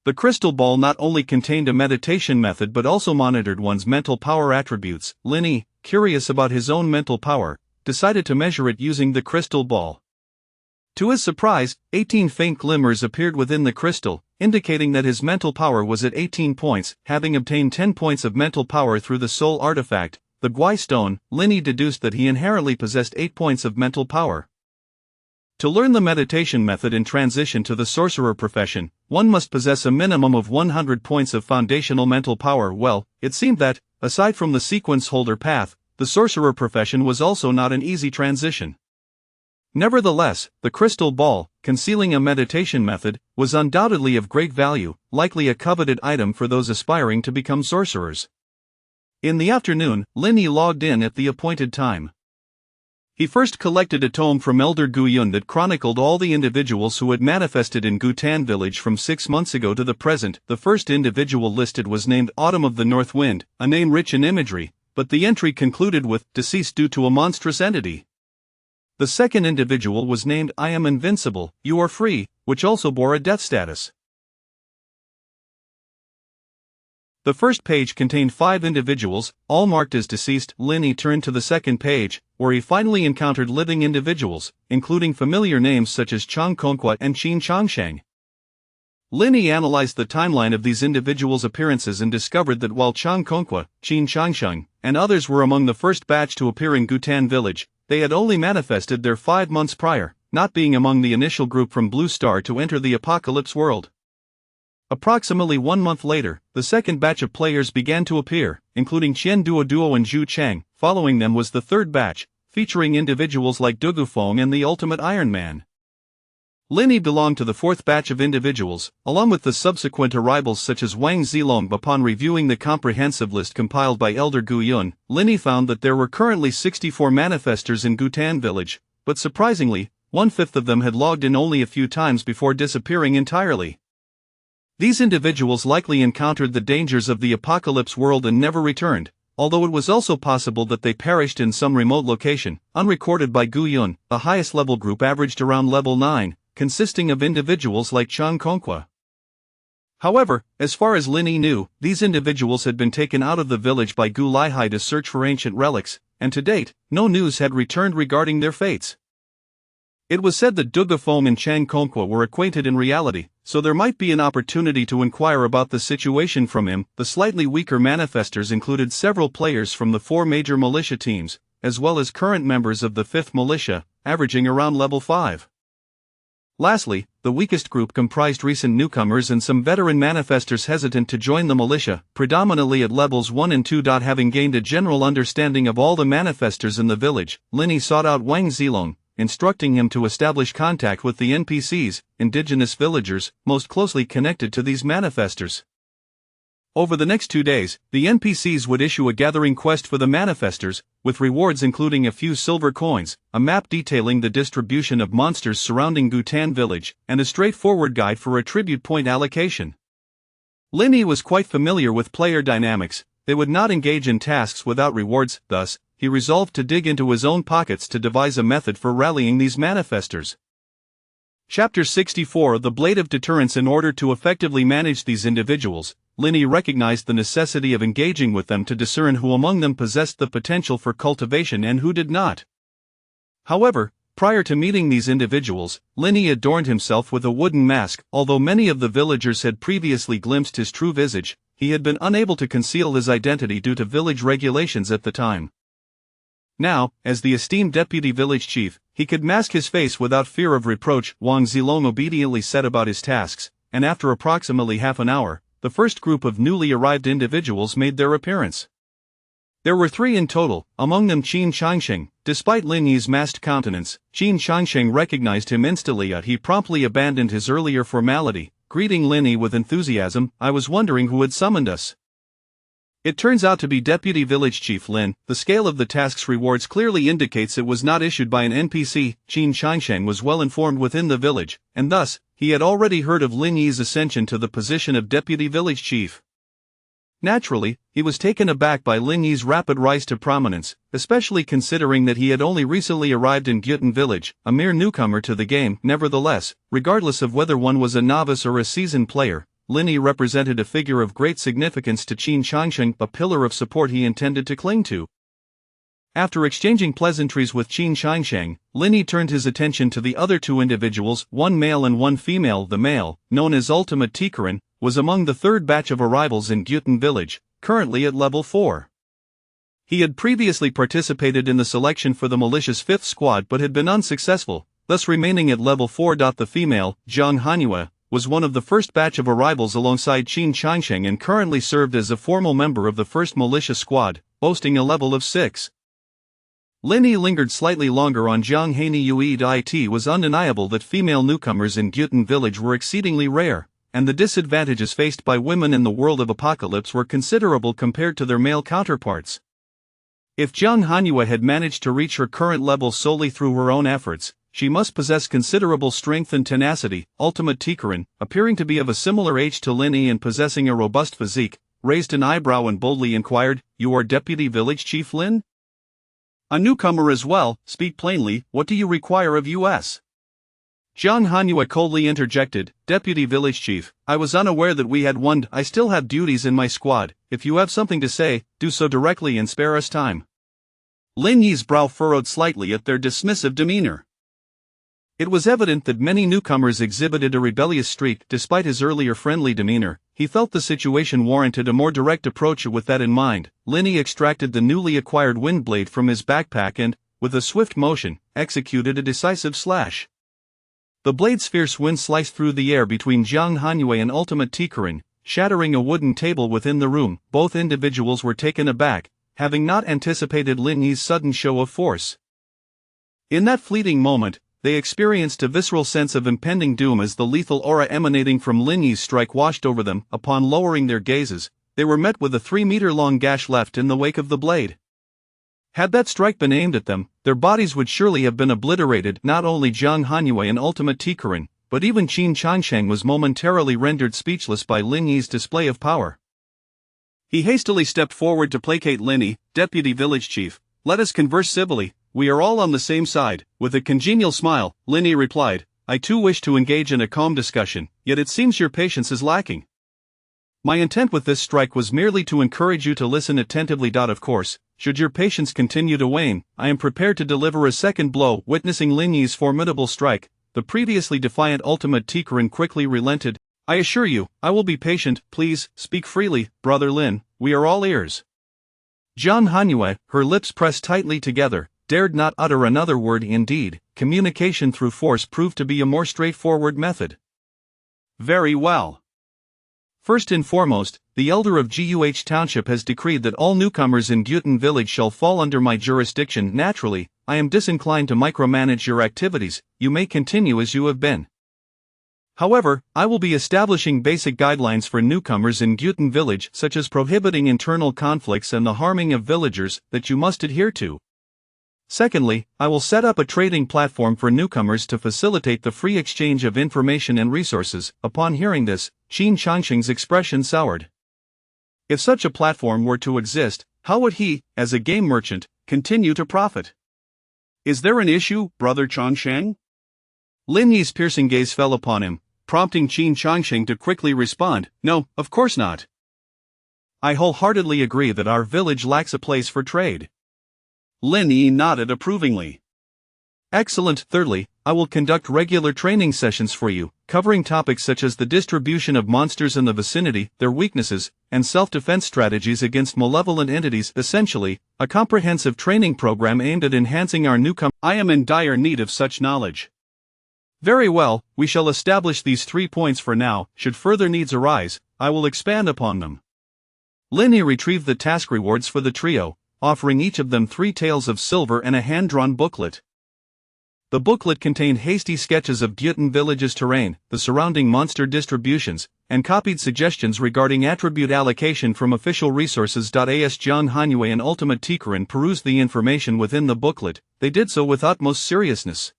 The crystal ball not only contained a meditation method but also monitored one's mental power attributes. Linny, curious about his own mental power, decided to measure it using the crystal ball. To his surprise, 18 faint glimmers appeared within the crystal, indicating that his mental power was at 18 points. Having obtained 10 points of mental power through the soul artifact, the Gwai stone, Linny deduced that he inherently possessed 8 points of mental power. To learn the meditation method and transition to the sorcerer profession, one must possess a minimum of 100 points of foundational mental power. Well, it seemed that, aside from the sequence holder path, the sorcerer profession was also not an easy transition. Nevertheless, the crystal ball, concealing a meditation method, was undoubtedly of great value, likely a coveted item for those aspiring to become sorcerers. In the afternoon, Linny logged in at the appointed time. He first collected a tome from Elder Guyun that chronicled all the individuals who had manifested in Gutan village from 6 months ago to the present. The first individual listed was named Autumn of the North Wind, a name rich in imagery, but the entry concluded with, deceased due to a monstrous entity. The second individual was named I am invincible, you are free, which also bore a death status. The first page contained 5 individuals, all marked as deceased. Linny turned to the second page, where he finally encountered living individuals, including familiar names such as Chang Kongqua and Qin Changsheng. Linny analyzed the timeline of these individuals' appearances and discovered that while Chang Kongqua, Qin Changsheng, and others were among the first batch to appear in Gutan village, they had only manifested there 5 months prior, not being among the initial group from Blue Star to enter the Apocalypse world. Approximately 1 month later, the second batch of players began to appear, including Qian Duo and Zhu Chang. Following them was the third batch, featuring individuals like Dugu Feng and the Ultimate Iron Man. Linny belonged to the fourth batch of individuals, along with the subsequent arrivals such as Wang Zilong. Upon reviewing the comprehensive list compiled by Elder Guyun, Linny found that there were currently 64 manifestors in Gutan village, but surprisingly, 1/5 of them had logged in only a few times before disappearing entirely. These individuals likely encountered the dangers of the Apocalypse world and never returned, although it was also possible that they perished in some remote location, unrecorded by Guyun. The highest level group averaged around level 9, consisting of individuals like Chang Kongqua. However, as far as Linny knew, these individuals had been taken out of the village by Gu Laihai to search for ancient relics, and to date, no news had returned regarding their fates. It was said that Dugu Feng and Chang Kongqua were acquainted in reality, so there might be an opportunity to inquire about the situation from him. The slightly weaker manifestors included several players from the 4 major militia teams, as well as current members of the 5th militia, averaging around level 5. Lastly, the weakest group comprised recent newcomers and some veteran manifestors hesitant to join the militia, predominantly at levels 1 and 2. Having gained a general understanding of all the manifestors in the village, Linny sought out Wang Zilong, instructing him to establish contact with the NPCs, indigenous villagers, most closely connected to these manifestors. Over the next 2 days, the NPCs would issue a gathering quest for the manifestors, with rewards including a few silver coins, a map detailing the distribution of monsters surrounding Gutan village, and a straightforward guide for attribute point allocation. Linny was quite familiar with player dynamics. They would not engage in tasks without rewards. Thus, he resolved to dig into his own pockets to devise a method for rallying these manifestors. Chapter 64: The Blade of Deterrence. In order to effectively manage these individuals, Linny recognized the necessity of engaging with them to discern who among them possessed the potential for cultivation and who did not. However, prior to meeting these individuals, Linny adorned himself with a wooden mask. Although many of the villagers had previously glimpsed his true visage, he had been unable to conceal his identity due to village regulations at the time. Now, as the esteemed deputy village chief, he could mask his face without fear of reproach. Wang Zilong obediently set about his tasks, and after approximately half an hour, the first group of newly arrived individuals made their appearance. There were 3 in total, among them Qin Changsheng. Despite Linny's masked countenance, Qin Changsheng recognized him instantly. He promptly abandoned his earlier formality, greeting Linny with enthusiasm. "I was wondering who had summoned us." It turns out to be Deputy Village Chief Lin. The scale of the task's rewards clearly indicates it was not issued by an NPC. Qin Changsheng was well informed within the village, and thus, he had already heard of Lin Yi's ascension to the position of Deputy Village Chief. Naturally, he was taken aback by Lin Yi's rapid rise to prominence, especially considering that he had only recently arrived in Gyutan village, a mere newcomer to the game. Nevertheless, regardless of whether one was a novice or a seasoned player, Lin Yi represented a figure of great significance to Qin Changsheng, a pillar of support he intended to cling to. After exchanging pleasantries with Qin Changsheng, Lin Yi turned his attention to the other two individuals, one male and one female. The male, known as Ultimate Tikarin, was among the third batch of arrivals in Gyutan village, currently at level 4. He had previously participated in the selection for the malicious 5th squad but had been unsuccessful, thus remaining at level 4. The female, Zhang Hanyue, was one of the first batch of arrivals alongside Qin Changsheng and currently served as a formal member of the 1st militia squad, boasting a level of 6. Lin Yi lingered slightly longer on Zhang Hanyue. It was undeniable that female newcomers in Gyutan village were exceedingly rare, and the disadvantages faced by women in the world of Apocalypse were considerable compared to their male counterparts. If Zhang Hanyue had managed to reach her current level solely through her own efforts, she must possess considerable strength and tenacity. Ultimate Tikarin, appearing to be of a similar age to Lin Yi and possessing a robust physique, raised an eyebrow and boldly inquired, "You are Deputy Village Chief Lin?" "A newcomer as well, speak plainly, what do you require of us?" Zhang Hanyue coldly interjected, "Deputy Village Chief, I was unaware that we had one. I still have duties in my squad. If you have something to say, do so directly and spare us time." Lin Yi's brow furrowed slightly at their dismissive demeanor. It was evident that many newcomers exhibited a rebellious streak. Despite his earlier friendly demeanor, he felt the situation warranted a more direct approach. With that in mind, Lin Yi extracted the newly acquired wind blade from his backpack and, with a swift motion, executed a decisive slash. The blade's fierce wind sliced through the air between Zhang Hanyue and Ultimate Tikarin, shattering a wooden table within the room. Both individuals were taken aback, having not anticipated Lin Yi's sudden show of force. In that fleeting moment, they experienced a visceral sense of impending doom as the lethal aura emanating from Lin Yi's strike washed over them. Upon lowering their gazes, they were met with a 3-meter-long gash left in the wake of the blade. Had that strike been aimed at them, their bodies would surely have been obliterated. Not only Zhang Hanyue and Ultimate Tikarin, but even Qin Changsheng was momentarily rendered speechless by Lin Yi's display of power. He hastily stepped forward to placate Lin Yi. "Deputy Village Chief, let us converse civilly. We are all on the same side." With a congenial smile, Lin Yi replied, "I too wish to engage in a calm discussion, yet it seems your patience is lacking. My intent with this strike was merely to encourage you to listen attentively. Of course, should your patience continue to wane, I am prepared to deliver a second blow." Witnessing Lin Yi's formidable strike, the previously defiant Ultimate Tikarin quickly relented. "I assure you, I will be patient. Please, speak freely, Brother Lin, we are all ears." Zhang Hanyue, her lips pressed tightly together, dared not utter another word. Indeed, communication through force proved to be a more straightforward method. "Very well. First and foremost, the elder of Guh Township has decreed that all newcomers in Gyutan village shall fall under my jurisdiction. Naturally, I am disinclined to micromanage your activities. You may continue as you have been. However, I will be establishing basic guidelines for newcomers in Gyutan village, such as prohibiting internal conflicts and the harming of villagers, that you must adhere to. Secondly, I will set up a trading platform for newcomers to facilitate the free exchange of information and resources." Upon hearing this, Qin Changsheng's expression soured. If such a platform were to exist, how would he, as a game merchant, continue to profit? "Is there an issue, Brother Changsheng?" Lin Yi's piercing gaze fell upon him, prompting Qin Changsheng to quickly respond, "No, of course not. I wholeheartedly agree that our village lacks a place for trade." Lin Yi nodded approvingly. "Excellent. Thirdly, I will conduct regular training sessions for you, covering topics such as the distribution of monsters in the vicinity, their weaknesses, and self-defense strategies against malevolent entities. Essentially, a comprehensive training program aimed at enhancing our newcomer. I am in dire need of such knowledge." "Very well, we shall establish these 3 points for now. Should further needs arise, I will expand upon them." Lin Yi retrieved the task rewards for the trio, offering each of them 3 taels of silver and a hand-drawn booklet. The booklet contained hasty sketches of Gyutan village's terrain, the surrounding monster distributions, and copied suggestions regarding attribute allocation from official resources. As Jiang Hanyue and Ultimate Tikarin perused the information within the booklet, they did so with utmost seriousness.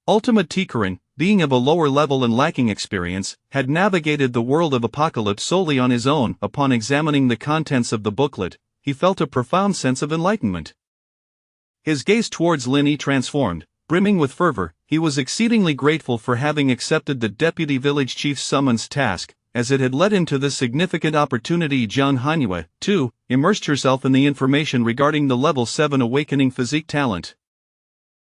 Ultimate Tikarin, being of a lower level and lacking experience, had navigated the world of Apocalypse solely on his own. Upon examining the contents of the booklet, he felt a profound sense of enlightenment. His gaze towards Linny transformed. Brimming with fervor, he was exceedingly grateful for having accepted the deputy village chief's summons task, as it had led him to this significant opportunity. Jiang Hanyue, too, immersed herself in the information regarding the level 7 awakening physique talent.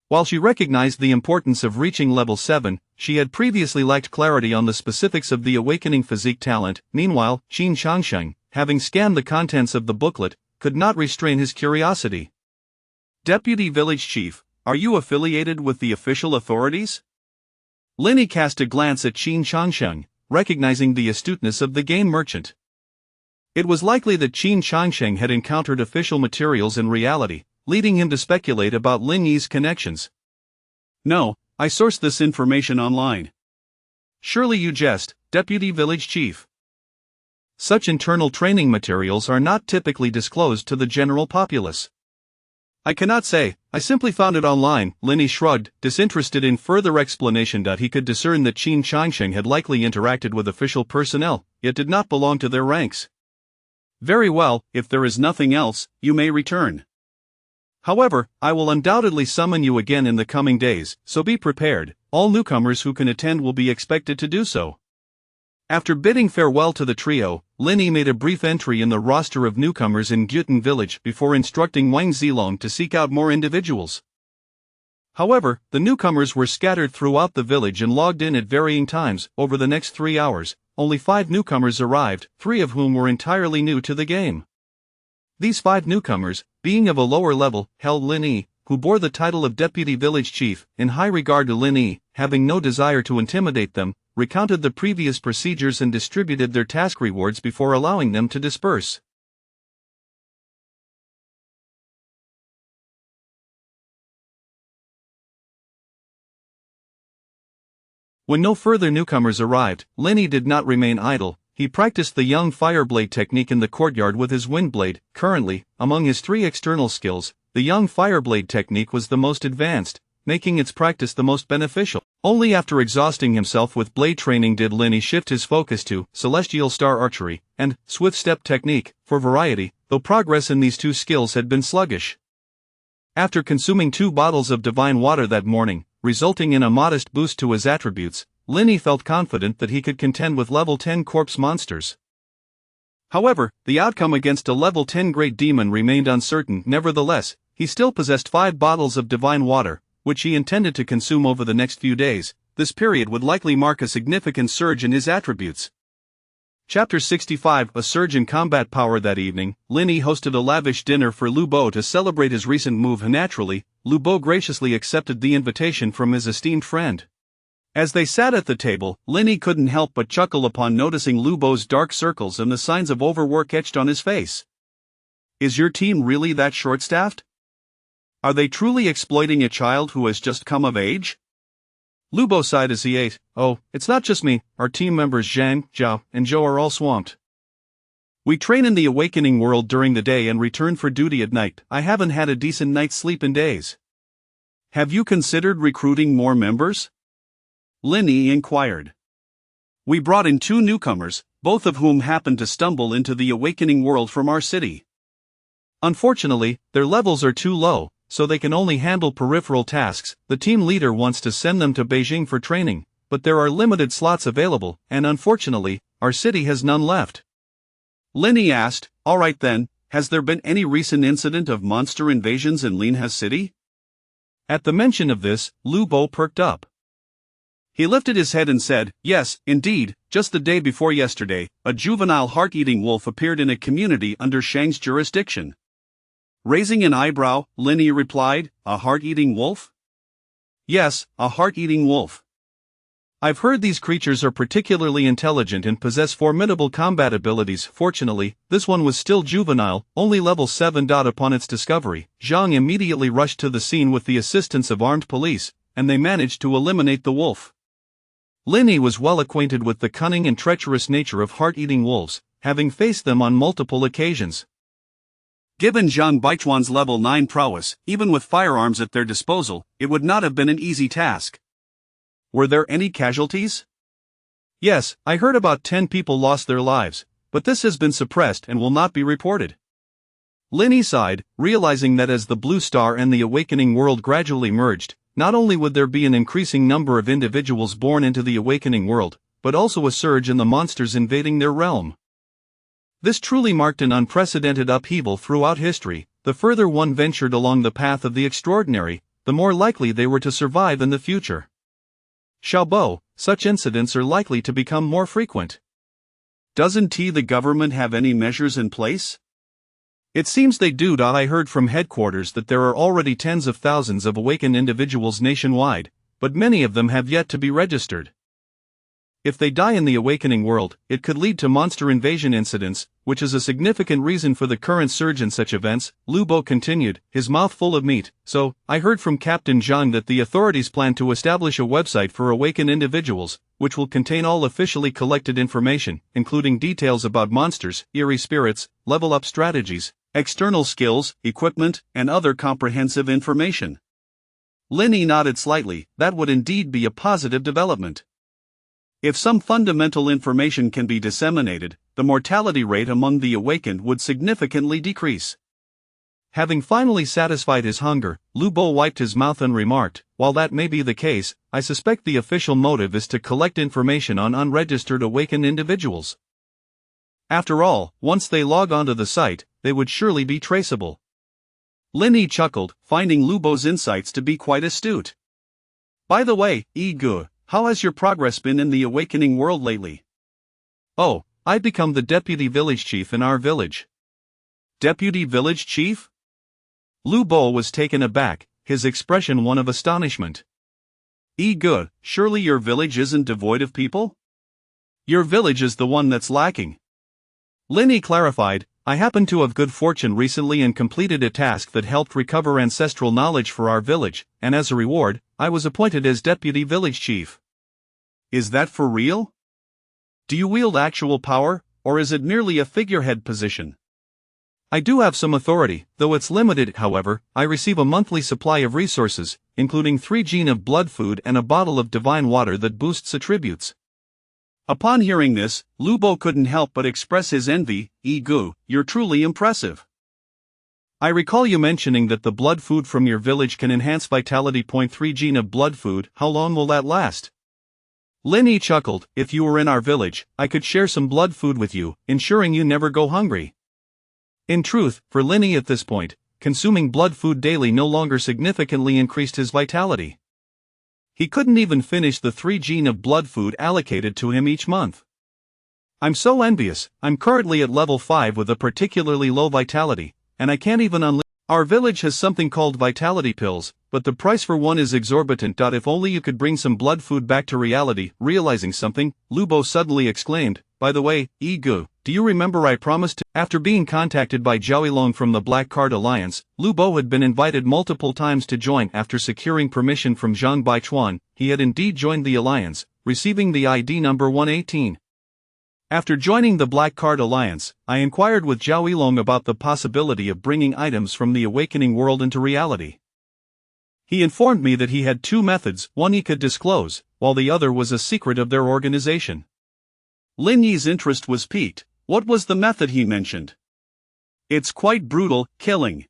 While she recognized the importance of reaching level 7, she had previously lacked clarity on the specifics of the awakening physique talent. Meanwhile, Qin Changsheng, having scanned the contents of the booklet, could not restrain his curiosity. Deputy Village Chief, are you affiliated with the official authorities? Linny cast a glance at Qin Changsheng, recognizing the astuteness of the game merchant. It was likely that Qin Changsheng had encountered official materials in reality, leading him to speculate about Lin Yi's connections. No, I sourced this information online. Surely you jest, Deputy Village Chief. Such internal training materials are not typically disclosed to the general populace. I cannot say, I simply found it online. Linny shrugged, disinterested in further explanation. He could discern that Qin Changsheng had likely interacted with official personnel, yet did not belong to their ranks. Very well, if there is nothing else, you may return. However, I will undoubtedly summon you again in the coming days, so be prepared. All newcomers who can attend will be expected to do so. After bidding farewell to the trio, Linny made a brief entry in the roster of newcomers in Gyutan village before instructing Wang Zilong to seek out more individuals. However, the newcomers were scattered throughout the village and logged in at varying times. Over the next 3 hours, only 5 newcomers arrived, 3 of whom were entirely new to the game. These 5 newcomers, being of a lower level, held Linny, who bore the title of Deputy Village Chief, in high regard. To Linny, having no desire to intimidate them, recounted the previous procedures and distributed their task rewards before allowing them to disperse. When no further newcomers arrived, Linny did not remain idle. He practiced the young fireblade technique in the courtyard with his windblade. Currently, among his 3 external skills, the young fireblade technique was the most advanced, making its practice the most beneficial. Only after exhausting himself with blade training did Linny shift his focus to celestial star archery and swift step technique, for variety, though progress in these 2 skills had been sluggish. After consuming 2 bottles of divine water that morning, resulting in a modest boost to his attributes, Linny felt confident that he could contend with level 10 corpse monsters. However, the outcome against a level 10 great demon remained uncertain. Nevertheless, he still possessed 5 bottles of divine water, which he intended to consume over the next few days. This period would likely mark a significant surge in his attributes. Chapter 65 A Surge in Combat Power. That evening, Linny hosted a lavish dinner for Lu Bo to celebrate his recent move. Naturally, Lu Bo graciously accepted the invitation from his esteemed friend. As they sat at the table, Linny couldn't help but chuckle upon noticing Lu Bo's dark circles and the signs of overwork etched on his face. Is your team really that short-staffed? Are they truly exploiting a child who has just come of age? Lu Bo sighed as he ate. Oh, it's not just me, our team members Zhang, Zhao, and Zhou are all swamped. We train in the awakening world during the day and return for duty at night. I haven't had a decent night's sleep in days. Have you considered recruiting more members? Linny inquired. We brought in 2 newcomers, both of whom happened to stumble into the awakening world from our city. Unfortunately, their levels are too low, so they can only handle peripheral tasks. The team leader wants to send them to Beijing for training, but there are limited slots available, and unfortunately, our city has none left. Linny asked, Alright then, has there been any recent incident of monster invasions in Linha City? At the mention of this, Lu Bo perked up. He lifted his head and said, Yes, indeed, just the day before yesterday, a juvenile heart-eating wolf appeared in a community under Shang's jurisdiction. Raising an eyebrow, Linny replied, A heart-eating wolf? Yes, a heart-eating wolf. I've heard these creatures are particularly intelligent and possess formidable combat abilities. Fortunately, this one was still juvenile, only level 7. Upon its discovery, Zhang immediately rushed to the scene with the assistance of armed police, and they managed to eliminate the wolf. Linny was well acquainted with the cunning and treacherous nature of heart-eating wolves, having faced them on multiple occasions. Given Zhang Baichuan's level 9 prowess, even with firearms at their disposal, it would not have been an easy task. Were there any casualties? Yes, I heard about 10 people lost their lives, but this has been suppressed and will not be reported. Linny sighed, realizing that as the Blue Star and the Awakening World gradually merged, not only would there be an increasing number of individuals born into the Awakening World, but also a surge in the monsters invading their realm. This truly marked an unprecedented upheaval throughout history. The further one ventured along the path of the extraordinary, the more likely they were to survive in the future. Xiaobo, such incidents are likely to become more frequent. Doesn't the government have any measures in place? It seems they do. I heard from headquarters that there are already tens of thousands of awakened individuals nationwide, but many of them have yet to be registered. If they die in the Awakening World, it could lead to monster invasion incidents, which is a significant reason for the current surge in such events, Lu Bo continued, his mouth full of meat. So, I heard from Captain Zhang that the authorities plan to establish a website for awakened individuals, which will contain all officially collected information, including details about monsters, eerie spirits, level-up strategies, external skills, equipment, and other comprehensive information. Linny nodded slightly. That would indeed be a positive development. If some fundamental information can be disseminated, the mortality rate among the awakened would significantly decrease. Having finally satisfied his hunger, Lu Bo wiped his mouth and remarked, while that may be the case, I suspect the official motive is to collect information on unregistered awakened individuals. After all, once they log onto the site, they would surely be traceable. Linny chuckled, finding Lu Bo's insights to be quite astute. By the way, Gu, how has your progress been in the Awakening World lately? Oh, I've become the deputy village chief in our village. Deputy village chief? Lu Bo was taken aback, his expression one of astonishment. Gu, surely your village isn't devoid of people? Your village is the one that's lacking. Linny clarified, I happened to have good fortune recently and completed a task that helped recover ancestral knowledge for our village, and as a reward, I was appointed as deputy village chief. Is that for real? Do you wield actual power, or is it merely a figurehead position? I do have some authority, though it's limited. However, I receive a monthly supply of resources, including 3 gene of blood food and a bottle of divine water that boosts attributes. Upon hearing this, Lu Bo couldn't help but express his envy. Gu, you're truly impressive. I recall you mentioning that the blood food from your village can enhance vitality. 3 gene of blood food, how long will that last? Linny chuckled, if you were in our village, I could share some blood food with you, ensuring you never go hungry. In truth, for Linny at this point, consuming blood food daily no longer significantly increased his vitality. He couldn't even finish the 3 gene of blood food allocated to him each month. I'm so envious. I'm currently at level 5 with a particularly low vitality, and I can't even unleash. Our village has something called vitality pills, but the price for one is exorbitant. If only you could bring some blood food back to reality. Realizing something, Lu Bo suddenly exclaimed, by the way, Gu, do you remember I promised to? After being contacted by Zhao Long from the Black Card Alliance, Lu Bo had been invited multiple times to join. After securing permission from Zhang Baichuan, he had indeed joined the alliance, receiving the ID number 118. After joining the Black Card Alliance, I inquired with Zhao Long about the possibility of bringing items from the Awakening World into reality. He informed me that he had 2 methods, one he could disclose, while the other was a secret of their organization. Linny's interest was piqued. What was the method he mentioned? It's quite brutal, killing.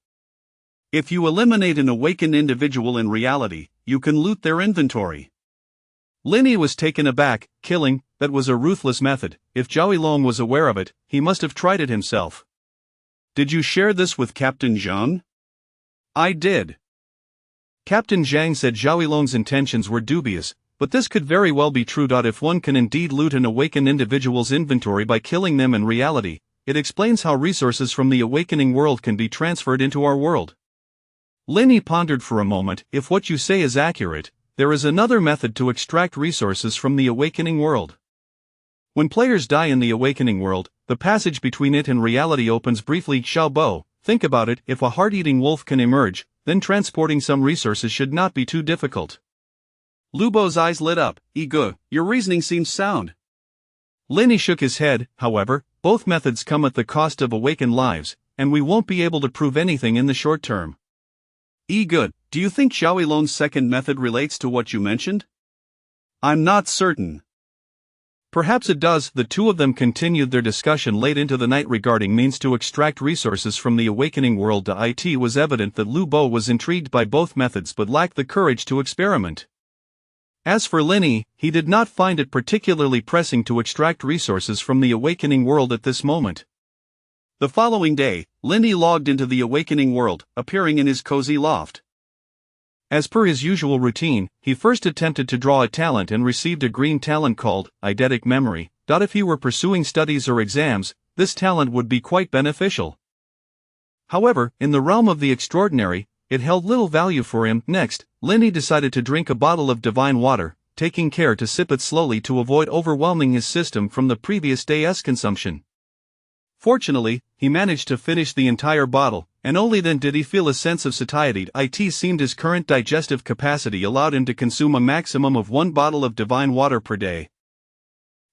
If you eliminate an awakened individual in reality, you can loot their inventory. Linny was taken aback. Killing, that was a ruthless method. If Zhao Long was aware of it, he must have tried it himself. Did you share this with Captain Zhang? I did. Captain Zhang said Zhao Long's intentions were dubious, but this could very well be true. If one can indeed loot an awakened individual's inventory by killing them in reality, it explains how resources from the Awakening World can be transferred into our world. Linny pondered for a moment. If what you say is accurate, there is another method to extract resources from the Awakening World. When players die in the Awakening World, the passage between it and reality opens briefly. Xiaobo, think about it. If a heart-eating wolf can emerge, then transporting some resources should not be too difficult. Lubo's eyes lit up. Good, your reasoning seems sound. Linny shook his head. However, both methods come at the cost of awakened lives, and we won't be able to prove anything in the short term. Good, do you think Xiao Lon's second method relates to what you mentioned? I'm not certain. Perhaps it does. The two of them continued their discussion late into the night regarding means to extract resources from the awakening world. It was evident that Lu Bo was intrigued by both methods but lacked the courage to experiment. As for Linny, he did not find it particularly pressing to extract resources from the awakening world at this moment. The following day, Linny logged into the awakening world, appearing in his cozy loft. As per his usual routine, he first attempted to draw a talent and received a green talent called eidetic memory. If he were pursuing studies or exams, this talent would be quite beneficial. However, in the realm of the extraordinary, it held little value for him. Next, Linny decided to drink a bottle of divine water, taking care to sip it slowly to avoid overwhelming his system from the previous day's consumption. Fortunately, he managed to finish the entire bottle, and only then did he feel a sense of satiety. It seemed his current digestive capacity allowed him to consume a maximum of 1 bottle of divine water per day.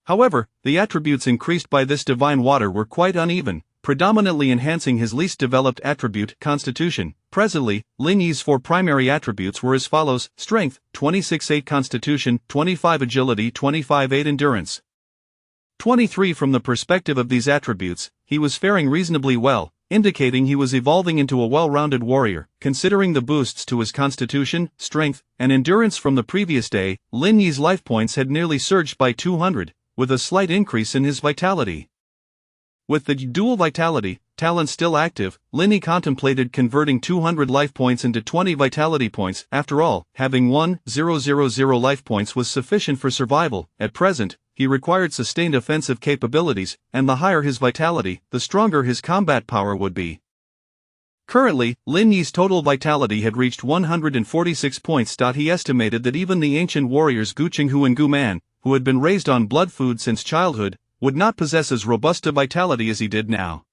However, the attributes increased by this divine water were quite uneven, predominantly enhancing his least developed attribute, constitution. Presently, Linny's 4 primary attributes were as follows: strength, 26/8 constitution, 25 agility, 25/8 endurance. 23. From the perspective of these attributes, he was faring reasonably well, indicating he was evolving into a well-rounded warrior. Considering the boosts to his constitution, strength, and endurance from the previous day, Linny's life points had nearly surged by 200, with a slight increase in his vitality. With the dual vitality talent still active, Linny contemplated converting 200 life points into 20 vitality points. After all, having 1,000 life points was sufficient for survival. At present, he required sustained offensive capabilities, and the higher his vitality, the stronger his combat power would be. Currently, Linny's total vitality had reached 146 points. He estimated that even the ancient warriors Gu Qinghu and Gu Man, who had been raised on blood food since childhood, would not possess as robust a vitality as he did now.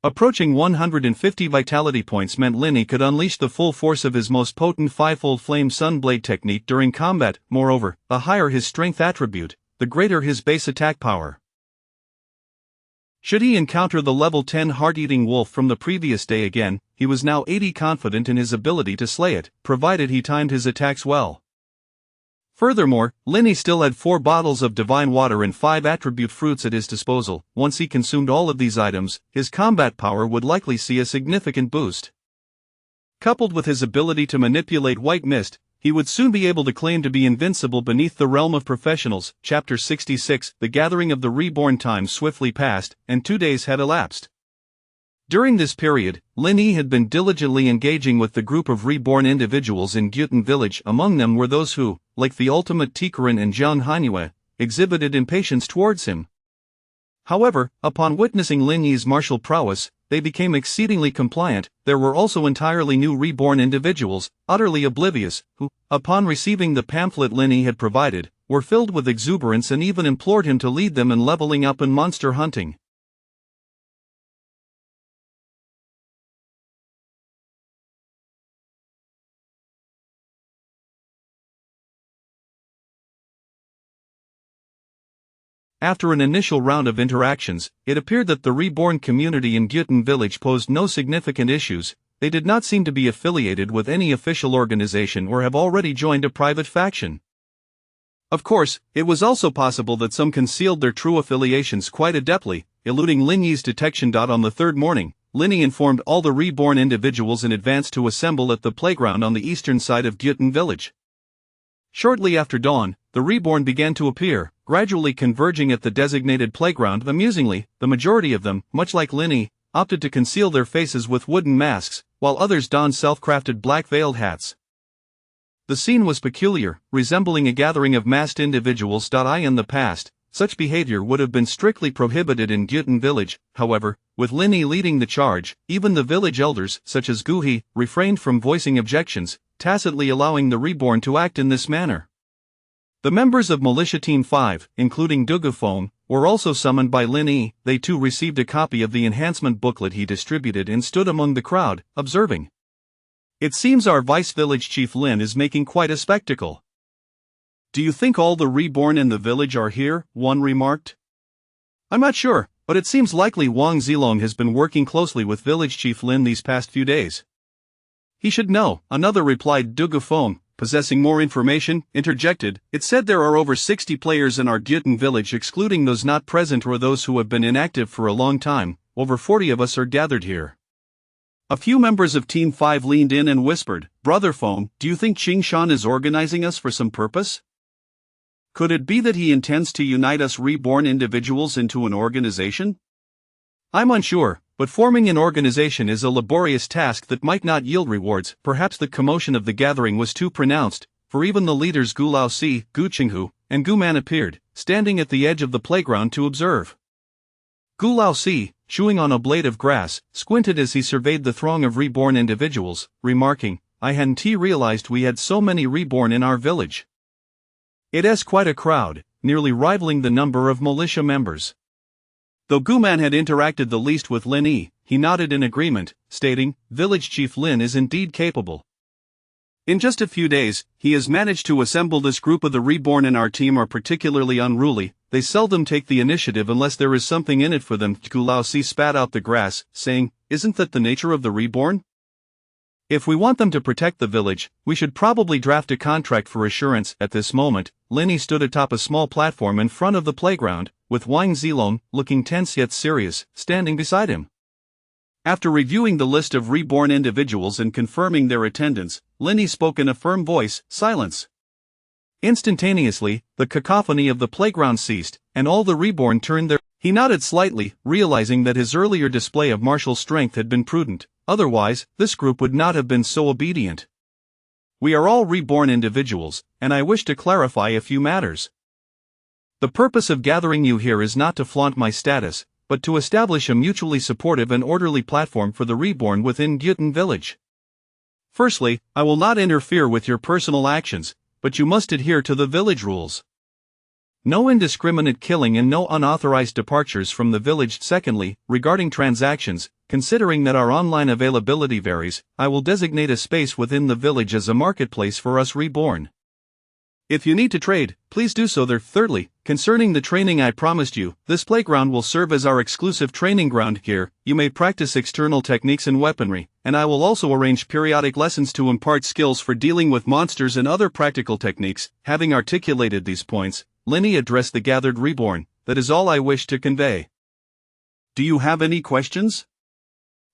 Approaching 150 vitality points meant Linny could unleash the full force of his most potent 5-fold flame sunblade technique during combat. Moreover, the higher his strength attribute, the greater his base attack power. Should he encounter the level 10 heart-eating wolf from the previous day again, he was now 80 confident in his ability to slay it, provided he timed his attacks well. Furthermore, Linny still had 4 bottles of divine water and 5 attribute fruits at his disposal. Once he consumed all of these items, his combat power would likely see a significant boost. Coupled with his ability to manipulate white mist, he would soon be able to claim to be invincible beneath the realm of professionals. Chapter 66. The gathering of the reborn time swiftly passed, and 2 days had elapsed. During this period, Linny had been diligently engaging with the group of reborn individuals in Gyutan village. Among them were those who, like the ultimate Tikaran and Jiang Hanyue, exhibited impatience towards him. However, upon witnessing Linny's martial prowess, they became exceedingly compliant. There were also entirely new reborn individuals, utterly oblivious, who, upon receiving the pamphlet Linny had provided, were filled with exuberance and even implored him to lead them in leveling up and monster hunting. After an initial round of interactions, it appeared that the reborn community in Gyutan village posed no significant issues. They did not seem to be affiliated with any official organization or have already joined a private faction. Of course, it was also possible that some concealed their true affiliations quite adeptly, eluding Linny's detection. On the third morning, Linny informed all the reborn individuals in advance to assemble at the playground on the eastern side of Gyutan village. Shortly after dawn, the reborn began to appear, gradually converging at the designated playground. Amusingly, the majority of them, much like Linny, opted to conceal their faces with wooden masks, while others donned self-crafted black-veiled hats. The scene was peculiar, resembling a gathering of masked individuals. In the past, such behavior would have been strictly prohibited in Gyutan village. However, with Linny leading the charge, even the village elders, such as Guhi, refrained from voicing objections, tacitly allowing the reborn to act in this manner. The members of Militia Team 5, including Dugufeng, were also summoned by Linny. They too received a copy of the enhancement booklet he distributed and stood among the crowd, observing. It seems our vice-village chief Lin is making quite a spectacle. Do you think all the reborn in the village are here? One remarked. I'm not sure, but it seems likely Wang Zilong has been working closely with village chief Lin these past few days. He should know, another replied. Dugu Feng, possessing more information, interjected. It said there are over 60 players in our Gyutan village, excluding those not present or those who have been inactive for a long time. Over 40 of us are gathered here. A few members of Team 5 leaned in and whispered, Brother Feng, do you think Qing Shan is organizing us for some purpose? Could it be that he intends to unite us reborn individuals into an organization? I'm unsure, but forming an organization is a laborious task that might not yield rewards. Perhaps the commotion of the gathering was too pronounced, for even the leaders Gu Laosi, Gu Qinghu, and Gu Man appeared, standing at the edge of the playground to observe. Gu Laosi, chewing on a blade of grass, squinted as he surveyed the throng of reborn individuals, remarking, I hadn't realized we had so many reborn in our village. It is quite a crowd, nearly rivaling the number of militia members. Though Gu Man had interacted the least with Lin Yi, he nodded in agreement, stating, Village Chief Lin is indeed capable. In just a few days, he has managed to assemble this group. Of the reborn in our team are particularly unruly, they seldom take the initiative unless there is something in it for them. Gu Laosi spat out the grass, saying, Isn't that the nature of the reborn? If we want them to protect the village, we should probably draft a contract for assurance. At this moment, Lin Yi stood atop a small platform in front of the playground, with Wang Zilong, looking tense yet serious, standing beside him. After reviewing the list of reborn individuals and confirming their attendance, Lin Yi spoke in a firm voice, Silence. Instantaneously, the cacophony of the playground ceased, and all the reborn turned their... He nodded slightly, realizing that his earlier display of martial strength had been prudent, otherwise, this group would not have been so obedient. We are all reborn individuals, and I wish to clarify a few matters. The purpose of gathering you here is not to flaunt my status, but to establish a mutually supportive and orderly platform for the reborn within Gyutan village. Firstly, I will not interfere with your personal actions, but you must adhere to the village rules. No indiscriminate killing and no unauthorized departures from the village. Secondly, regarding transactions, considering that our online availability varies, I will designate a space within the village as a marketplace for us reborn. If you need to trade, please do so there. Thirdly, concerning the training I promised you, this playground will serve as our exclusive training ground. Here, you may practice external techniques and weaponry, and I will also arrange periodic lessons to impart skills for dealing with monsters and other practical techniques. Having articulated these points, Lin Yi addressed the gathered reborn. That is all I wish to convey. Do you have any questions?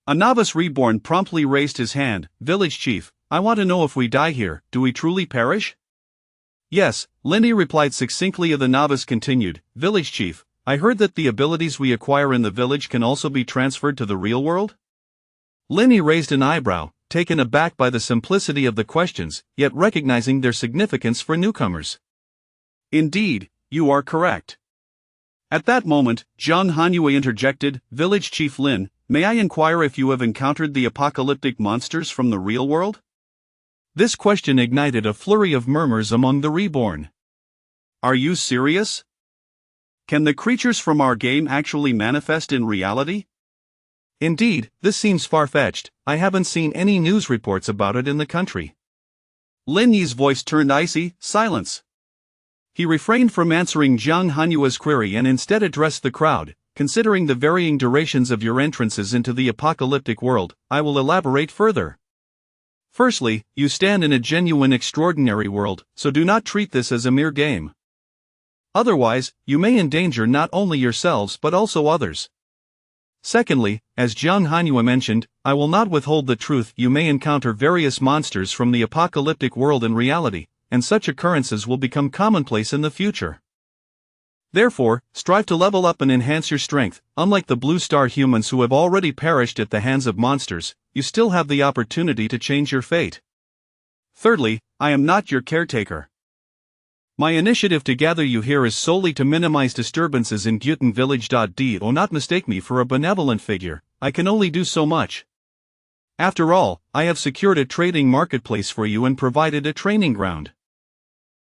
A novice reborn promptly raised his hand. Village chief, I want to know if we die here, do we truly perish? Yes, Lin Yi replied succinctly. The novice continued, Village chief, I heard that the abilities we acquire in the village can also be transferred to the real world? Lin Yi raised an eyebrow, taken aback by the simplicity of the questions, yet recognizing their significance for newcomers. Indeed, you are correct. At that moment, Zhang Hanyue interjected, Village Chief Lin, may I inquire if you have encountered the apocalyptic monsters from the real world? This question ignited a flurry of murmurs among the reborn. Are you serious? Can the creatures from our game actually manifest in reality? Indeed, this seems far-fetched. I haven't seen any news reports about it in the country. Lin Yi's voice turned icy. Silence. He refrained from answering Zhang Hanyue's query and instead addressed the crowd. Considering the varying durations of your entrances into the apocalyptic world, I will elaborate further. Firstly, you stand in a genuine extraordinary world, so do not treat this as a mere game. Otherwise, you may endanger not only yourselves but also others. Secondly, as Zhang Hanyue mentioned, I will not withhold the truth. You may encounter various monsters from the apocalyptic world in reality, and such occurrences will become commonplace in the future. Therefore, strive to level up and enhance your strength. Unlike the Blue Star humans who have already perished at the hands of monsters, you still have the opportunity to change your fate. Thirdly, I am not your caretaker. My initiative to gather you here is solely to minimize disturbances in Gyutan village. Do not mistake me for a benevolent figure, I can only do so much. After all, I have secured a trading marketplace for you and provided a training ground.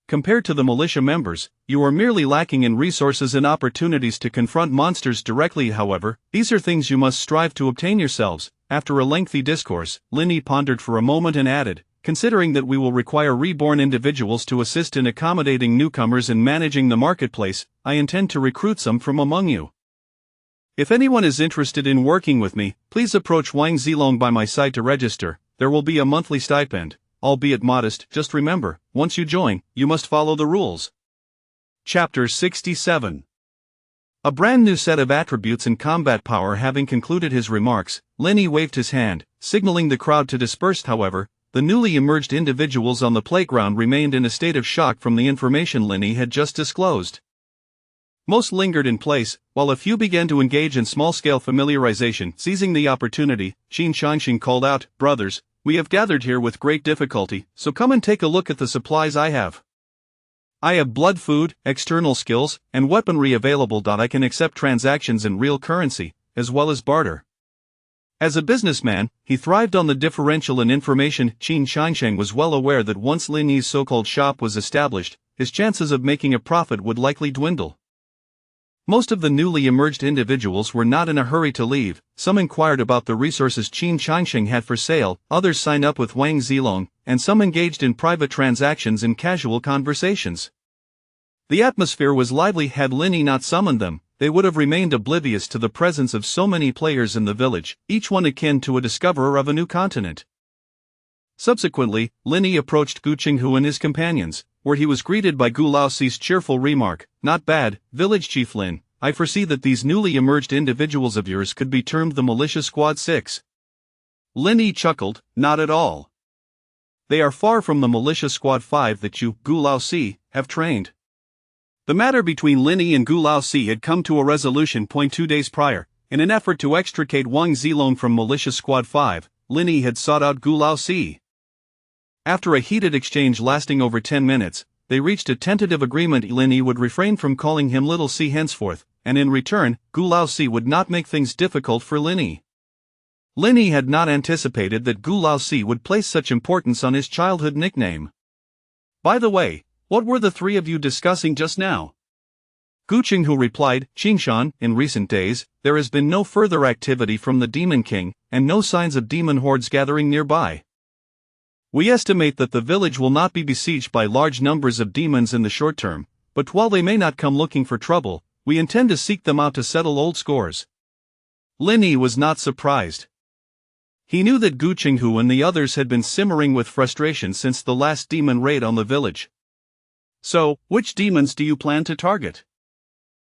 Compared to the militia members, you are merely lacking in resources and opportunities to confront monsters directly. However, these are things you must strive to obtain yourselves. After a lengthy discourse, Lin Yi pondered for a moment and added, considering that we will require reborn individuals to assist in accommodating newcomers and managing the marketplace, I intend to recruit some from among you. If anyone is interested in working with me, please approach Wang Zilong by my site to register. There will be a monthly stipend, albeit modest. Just remember, once you join, you must follow the rules. Chapter 67. A brand new set of attributes and combat power. Having concluded his remarks, Linny waved his hand, signaling the crowd to disperse. However, the newly emerged individuals on the playground remained in a state of shock from the information Linny had just disclosed. Most lingered in place, while a few began to engage in small-scale familiarization. Seizing the opportunity, Qin Shangxing called out, "Brothers, we have gathered here with great difficulty, so come and take a look at the supplies I have. I have blood food, external skills, and weaponry available. I can accept transactions in real currency, as well as barter." As a businessman, he thrived on the differential in information. Qin Shangxing was well aware that once Linny's so-called shop was established, his chances of making a profit would likely dwindle. Most of the newly emerged individuals were not in a hurry to leave. Some inquired about the resources Qin Shangxing had for sale, others signed up with Wang Zilong, and some engaged in private transactions and casual conversations. The atmosphere was lively. Had Linny not summoned them, they would have remained oblivious to the presence of so many players in the village, each one akin to a discoverer of a new continent. Subsequently, Linny approached Gu Qinghu and his companions, where he was greeted by Gu Laoxi's cheerful remark, "Not bad, Village Chief Lin. I foresee that these newly emerged individuals of yours could be termed the Militia Squad 6. Linny chuckled, "Not at all. They are far from the Militia Squad 5 that you, Gu Laoxi, have trained." The matter between Linny and Gu Laoxi had come to a resolution point 2 days prior. In an effort to extricate Wang Zilong from Militia Squad 5, Linny had sought out Gu Laoxi. After a heated exchange lasting over 10 minutes, they reached a tentative agreement. Linny would refrain from calling him Little C henceforth, and in return, Gu Laoxi would not make things difficult for Linny. Linny had not anticipated that Gu Laoxi would place such importance on his childhood nickname. "By the way, what were the three of you discussing just now?" Gu Qinghu replied, "Qingshan, in recent days, there has been no further activity from the Demon King, and no signs of demon hordes gathering nearby. We estimate that the village will not be besieged by large numbers of demons in the short term, but while they may not come looking for trouble, we intend to seek them out to settle old scores." Linny was not surprised. He knew that Gu Qinghu and the others had been simmering with frustration since the last demon raid on the village. "So, which demons do you plan to target?"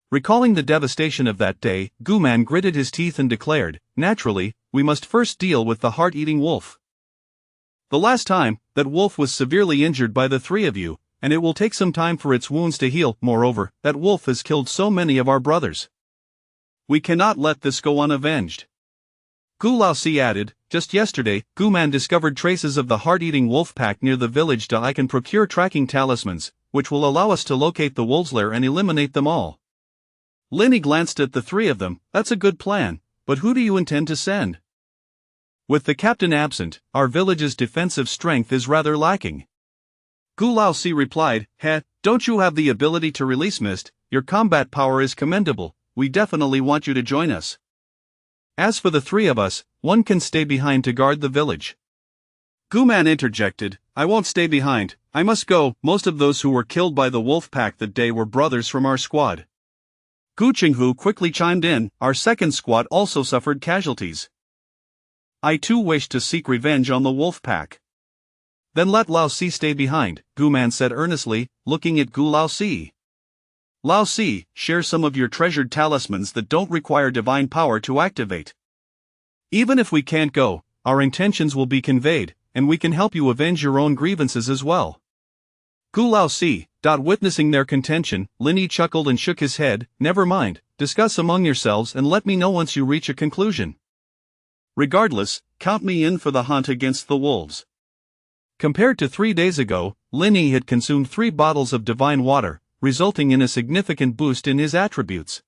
Recalling the devastation of that day, Gu Man gritted his teeth and declared, "Naturally, we must first deal with the heart-eating wolf. The last time, that wolf was severely injured by the three of you, and it will take some time for its wounds to heal. Moreover, that wolf has killed so many of our brothers. We cannot let this go unavenged." Gu Laoxi added, "Just yesterday, Gu Man discovered traces of the heart-eating wolf pack near the village. I can procure tracking talismans, which will allow us to locate the wolves' lair and eliminate them all." Linny glanced at the three of them. "That's a good plan, but who do you intend to send?" "With the captain absent, our village's defensive strength is rather lacking." Gu Laoxi replied, Don't you have the ability to release mist? Your combat power is commendable. We definitely want you to join us." "As for the three of us, one can stay behind to guard the village." Gu Man interjected, "I won't stay behind, I must go. Most of those who were killed by the wolf pack that day were brothers from our squad." Gu Qinghu quickly chimed in, "Our second squad also suffered casualties. I too wish to seek revenge on the wolf pack." "Then let Laoxi stay behind," Gu Man said earnestly, looking at Gu Laoxi. "Laoxi, share some of your treasured talismans that don't require divine power to activate. Even if we can't go, our intentions will be conveyed, and we can help you avenge your own grievances as well." Gu Laoxi, Witnessing their contention, Linny chuckled and shook his head. "Never mind, discuss among yourselves and let me know once you reach a conclusion. Regardless, count me in for the hunt against the wolves." Compared to 3 days ago, Linny had consumed 3 bottles of divine water, resulting in a significant boost in his attributes.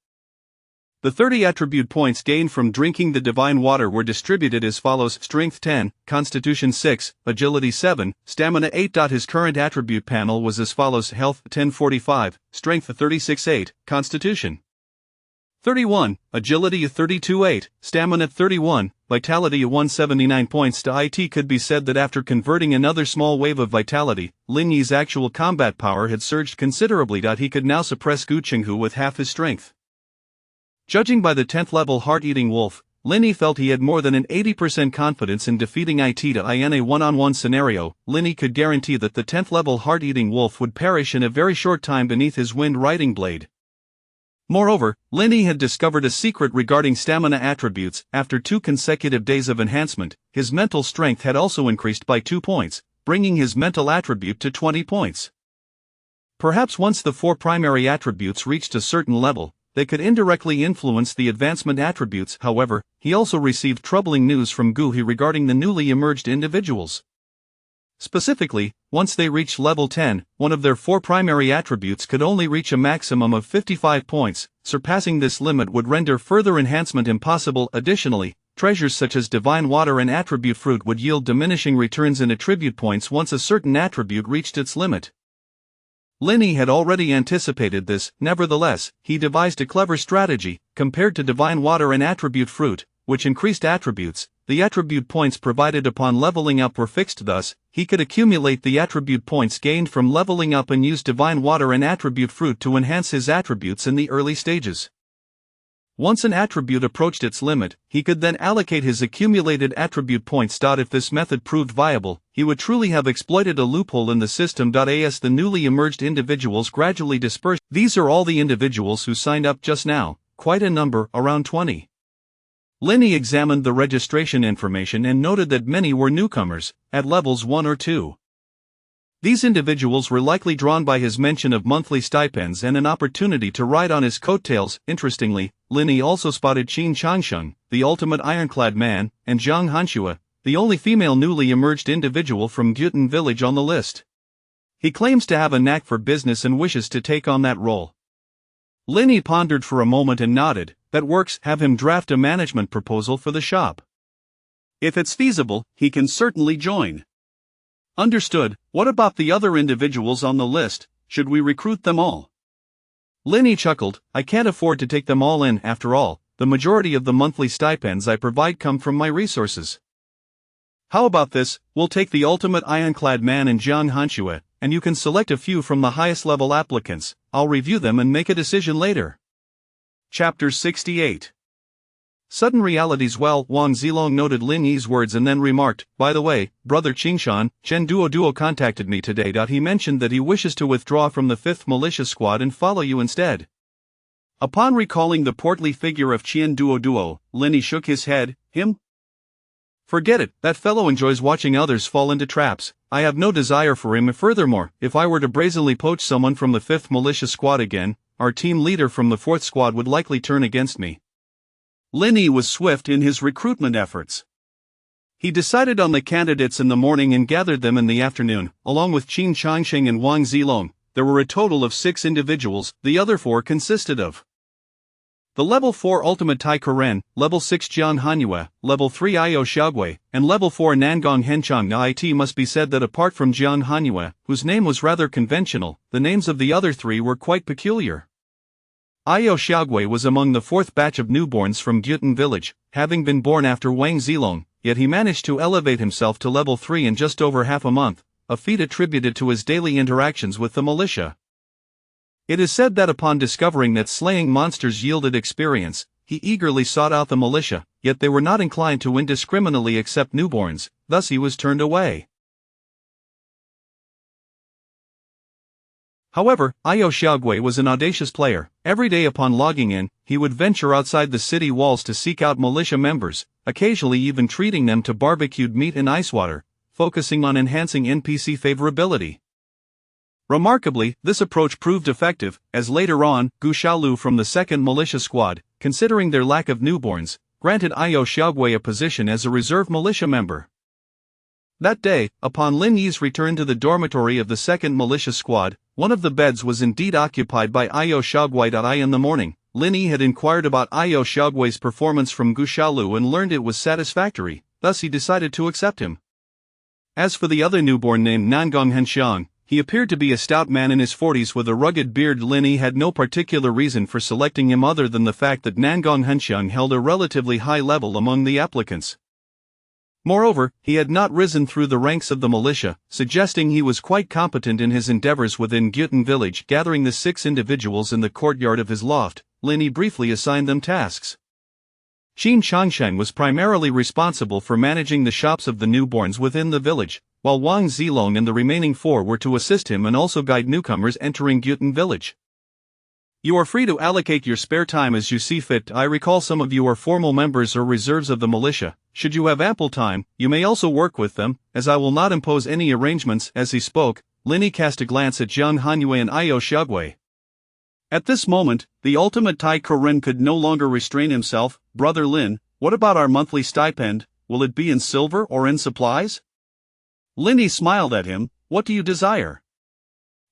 The 30 attribute points gained from drinking the divine water were distributed as follows: Strength 10, Constitution 6, Agility 7, Stamina 8. His current attribute panel was as follows: Health 1045, Strength 36 8, Constitution 31, agility of 32.8, stamina 31, vitality of 179 points. To it could be said that after converting another small wave of vitality, Lin Yi's actual combat power had surged considerably. He could now suppress Gu Qinghu with half his strength. Judging by the 10th level heart-eating wolf, Lin Yi felt he had more than an 80% confidence in defeating it. In a one-on-one scenario, Lin Yi could guarantee that the 10th level heart-eating wolf would perish in a very short time beneath his wind-riding blade. Moreover, Lin Yi had discovered a secret regarding stamina attributes. After 2 consecutive days of enhancement, his mental strength had also increased by 2 points, bringing his mental attribute to 20 points. Perhaps once the 4 primary attributes reached a certain level, they could indirectly influence the advancement attributes. However, he also received troubling news from Gu He regarding the newly emerged individuals. Specifically, once they reached level 10, one of their 4 primary attributes could only reach a maximum of 55 points. Surpassing this limit would render further enhancement impossible. Additionally, treasures such as divine water and attribute fruit would yield diminishing returns in attribute points once a certain attribute reached its limit. Lin Yi had already anticipated this. Nevertheless, he devised a clever strategy. Compared to divine water and attribute fruit, which increased attributes, the attribute points provided upon leveling up were fixed. Thus, he could accumulate the attribute points gained from leveling up and use divine water and attribute fruit to enhance his attributes in the early stages. Once an attribute approached its limit, he could then allocate his accumulated attribute points. If this method proved viable, he would truly have exploited a loophole in the system. As the newly emerged individuals gradually dispersed, these are all the individuals who signed up just now, quite a number, around 20. Lin Yi examined the registration information and noted that many were newcomers, at levels 1 or 2. These individuals were likely drawn by his mention of monthly stipends and an opportunity to ride on his coattails. Interestingly, Lin Yi also spotted Qin Changsheng, the ultimate ironclad man, and Zhang Hanxue, the only female newly emerged individual from Gyutan village on the list. He claims to have a knack for business and wishes to take on that role. Lin Yi pondered for a moment and nodded. That works. Have him draft a management proposal for the shop. If it's feasible, he can certainly join. Understood. What about the other individuals on the list? Should we recruit them all? Lin Yi chuckled. I can't afford to take them all in. After all, the majority of the monthly stipends I provide come from my resources. How about this? We'll take the ultimate ironclad man and Zhang Hanxue, and you can select a few from the highest level applicants. I'll review them and make a decision later. Chapter 68. Sudden realities. Well, Wang Zilong noted Lin Yi's words and then remarked, by the way, brother Qingshan, Chen Duo contacted me today. He mentioned that he wishes to withdraw from the 5th militia squad and follow you instead. Upon recalling the portly figure of Qian Duo, Lin Yi shook his head. Him? Forget it, that fellow enjoys watching others fall into traps. I have no desire for him. Furthermore, if I were to brazenly poach someone from the 5th militia squad again, our team leader from the 4th squad would likely turn against me. Lin Yi was swift in his recruitment efforts. He decided on the candidates in the morning and gathered them in the afternoon, along with Qin Changsheng and Wang Zilong. There were a total of 6 individuals. The other 4 consisted of the level 4 Ultimate Tai Karen, level 6 Jian Hanyu, level 3 Io Xiaogui, and level 4 Nangong Henchang. Now it must be said that apart from Jian Hanyu, whose name was rather conventional, the names of the other 3 were quite peculiar. Io Xiaogui was among the 4th batch of newborns from Gyutan village, having been born after Wang Zilong, yet he managed to elevate himself to level 3 in just over half a month, a feat attributed to his daily interactions with the militia. It is said that upon discovering that slaying monsters yielded experience, he eagerly sought out the militia, yet they were not inclined to indiscriminately accept newborns, thus he was turned away. However, Io Xiaogui was an audacious player. Every day upon logging in, he would venture outside the city walls to seek out militia members, occasionally even treating them to barbecued meat and ice water, focusing on enhancing NPC favorability. Remarkably, this approach proved effective, as later on, Gu Xiaolu from the 2nd militia squad, considering their lack of newborns, granted Io Xiaogui a position as a reserve militia member. That day, upon Lin Yi's return to the dormitory of the 2nd militia squad, one of the beds was indeed occupied by Io Xiaogui. In the morning, Lin Yi had inquired about Io Xiaogui's performance from Gu Xiaolu and learned it was satisfactory, thus he decided to accept him. As for the other newborn named Nangong Henxiang, he He appeared to be a stout man in his 40s with a rugged beard. Linny had no particular reason for selecting him other than the fact that Nangong Henxiang held a relatively high level among the applicants. Moreover, he had not risen through the ranks of the militia, suggesting he was quite competent in his endeavors within Gyutan village. Gathering the 6 individuals in the courtyard of his loft, Linny briefly assigned them tasks. Qin Changsheng was primarily responsible for managing the shops of the newborns within the village, while Wang Zilong and the remaining 4 were to assist him and also guide newcomers entering Gyutan village. You are free to allocate your spare time as you see fit. I recall some of you are formal members or reserves of the militia. Should you have ample time, you may also work with them, as I will not impose any arrangements. As he spoke, Linny cast a glance at Zhang Hanyue and Io Xiaogui. At this moment, the ultimate Tai Korin could no longer restrain himself. Brother Lin, what about our monthly stipend? Will it be in silver or in supplies? Linny smiled at him. What do you desire?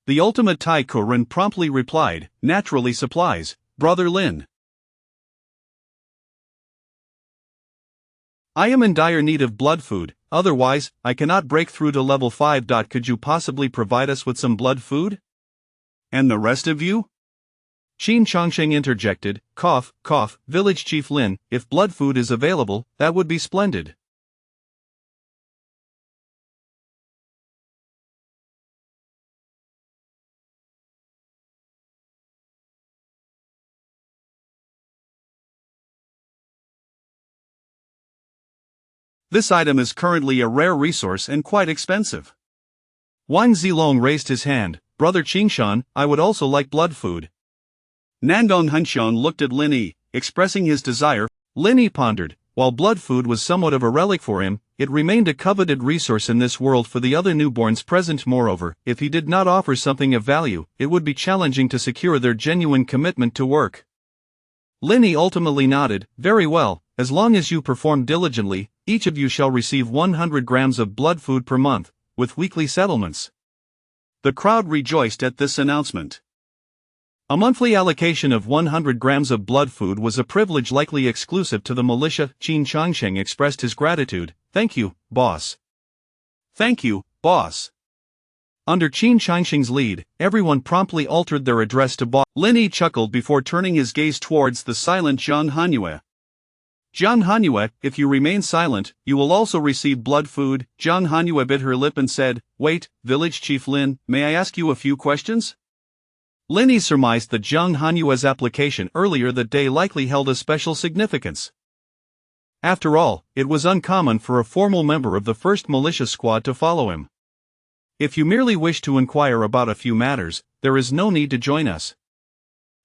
The ultimate Tai Korin promptly replied, naturally supplies, Brother Lin. I am in dire need of blood food, otherwise, I cannot break through to level 5. Could you possibly provide us with some blood food? And the rest of you? Qin Changsheng interjected, cough, cough, Village Chief Lin, if blood food is available, that would be splendid. This item is currently a rare resource and quite expensive. Wang Zilong raised his hand, Brother Qingshan, I would also like blood food. Nangong Henxiang looked at Linny, expressing his desire. Linny pondered, while blood food was somewhat of a relic for him, it remained a coveted resource in this world for the other newborns present. Moreover, if he did not offer something of value, it would be challenging to secure their genuine commitment to work. Linny ultimately nodded, very well, as long as you perform diligently, each of you shall receive 100 grams of blood food per month, with weekly settlements. The crowd rejoiced at this announcement. A monthly allocation of 100 grams of blood food was a privilege likely exclusive to the militia. Qin Changsheng expressed his gratitude. Thank you, boss. Thank you, boss. Under Qin Changsheng's lead, everyone promptly altered their address to boss. Linny chuckled before turning his gaze towards the silent Zhang Hanyue. Zhang Hanyue, if you remain silent, you will also receive blood food. Zhang Hanyue bit her lip and said, wait, Village Chief Lin, may I ask you a few questions? Linny surmised that Zhang Hanyue's application earlier that day likely held a special significance. After all, it was uncommon for a formal member of the 1st Militia Squad to follow him. If you merely wish to inquire about a few matters, there is no need to join us.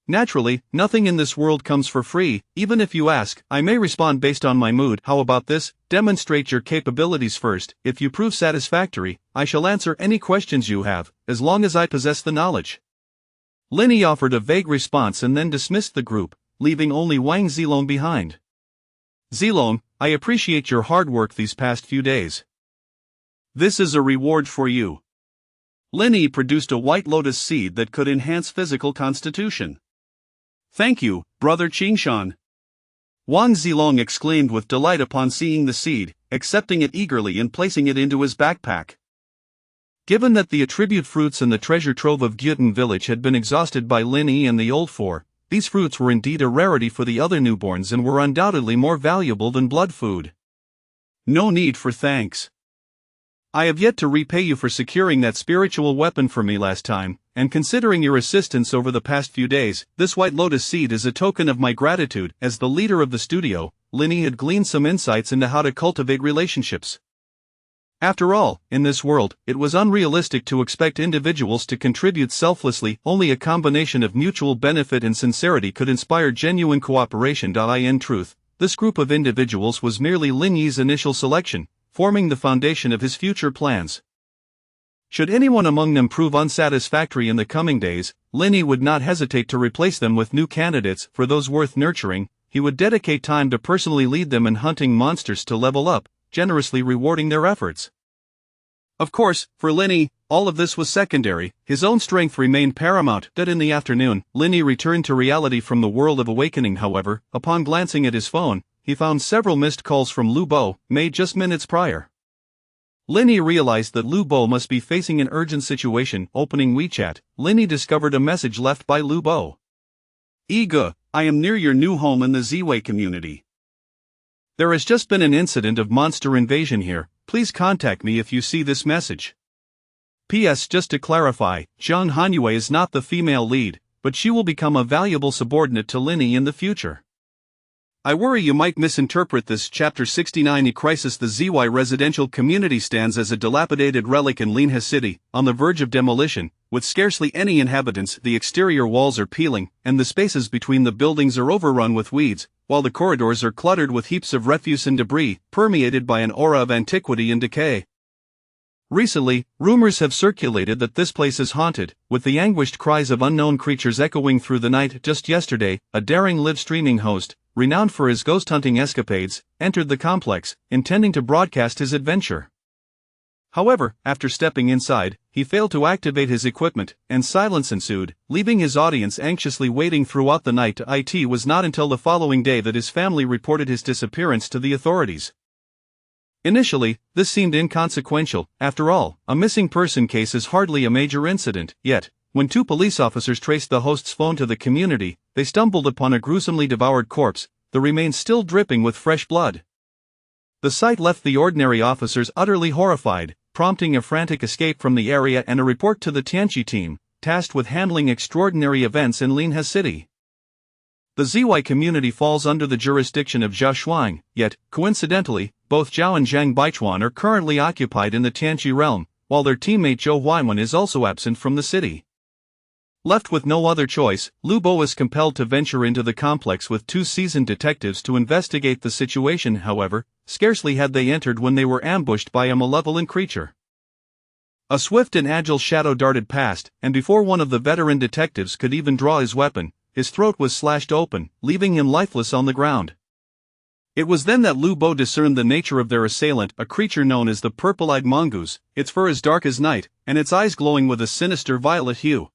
Naturally, nothing in this world comes for free. Even if you ask, I may respond based on my mood. How about this? Demonstrate your capabilities first. If you prove satisfactory, I shall answer any questions you have, as long as I possess the knowledge. Linny offered a vague response and then dismissed the group, leaving only Wang Zilong behind. Zilong, I appreciate your hard work these past few days. This is a reward for you. Linny produced a white lotus seed that could enhance physical constitution. Thank you, Brother Qingshan. Wang Zilong exclaimed with delight upon seeing the seed, accepting it eagerly and placing it into his backpack. Given that the attribute fruits and the treasure trove of Gyutan village had been exhausted by Linny and the old 4, these fruits were indeed a rarity for the other newborns and were undoubtedly more valuable than blood food. No need for thanks. I have yet to repay you for securing that spiritual weapon for me last time, and considering your assistance over the past few days, this white lotus seed is a token of my gratitude. As the leader of the studio, Linny had gleaned some insights into how to cultivate relationships. After all, in this world, it was unrealistic to expect individuals to contribute selflessly. Only a combination of mutual benefit and sincerity could inspire genuine cooperation. In truth, this group of individuals was merely Linny's initial selection, forming the foundation of his future plans. Should anyone among them prove unsatisfactory in the coming days, Linny would not hesitate to replace them with new candidates. For those worth nurturing, he would dedicate time to personally lead them in hunting monsters to level up, generously rewarding their efforts. Of course, for Linny, all of this was secondary. His own strength remained paramount. That in the afternoon, Linny returned to reality from the world of awakening. However, upon glancing at his phone, he found several missed calls from Lu Bo, made just minutes prior. Linny realized that Lu Bo must be facing an urgent situation. Opening WeChat, Linny discovered a message left by Lu Bo. Ega, I am near your new home in the Ziwei community. There has just been an incident of monster invasion here. Please contact me if you see this message. P.S. Just to clarify, Zhang Hanyue is not the female lead, but she will become a valuable subordinate to Linny in the future. I worry you might misinterpret this. Chapter 69 Crisis. The ZY residential community stands as a dilapidated relic in Linhe City, on the verge of demolition, with scarcely any inhabitants. The exterior walls are peeling, and the spaces between the buildings are overrun with weeds, while the corridors are cluttered with heaps of refuse and debris, permeated by an aura of antiquity and decay. Recently, rumors have circulated that this place is haunted, with the anguished cries of unknown creatures echoing through the night. Just yesterday, a daring live streaming host, renowned for his ghost hunting escapades, entered the complex, intending to broadcast his adventure. However, after stepping inside, he failed to activate his equipment, and silence ensued, leaving his audience anxiously waiting throughout the night. It was not until the following day that his family reported his disappearance to the authorities. Initially, this seemed inconsequential. After all, a missing person case is hardly a major incident. Yet, when two police officers traced the host's phone to the community, they stumbled upon a gruesomely devoured corpse, the remains still dripping with fresh blood. The sight left the ordinary officers utterly horrified, prompting a frantic escape from the area and a report to the Tianqi team, tasked with handling extraordinary events in Linhe City. The ZY community falls under the jurisdiction of Zhao Shuang, yet, coincidentally, both Zhao and Zhang Baichuan are currently occupied in the Tianqi realm, while their teammate Zhou Huaiwen is also absent from the city. Left with no other choice, Lu Bo is compelled to venture into the complex with two seasoned detectives to investigate the situation. However, scarcely had they entered when they were ambushed by a malevolent creature. A swift and agile shadow darted past, and before one of the veteran detectives could even draw his weapon, his throat was slashed open, leaving him lifeless on the ground. It was then that Lu Bo discerned the nature of their assailant, a creature known as the purple-eyed mongoose. Its fur is dark as night, and its eyes glowing with a sinister violet hue.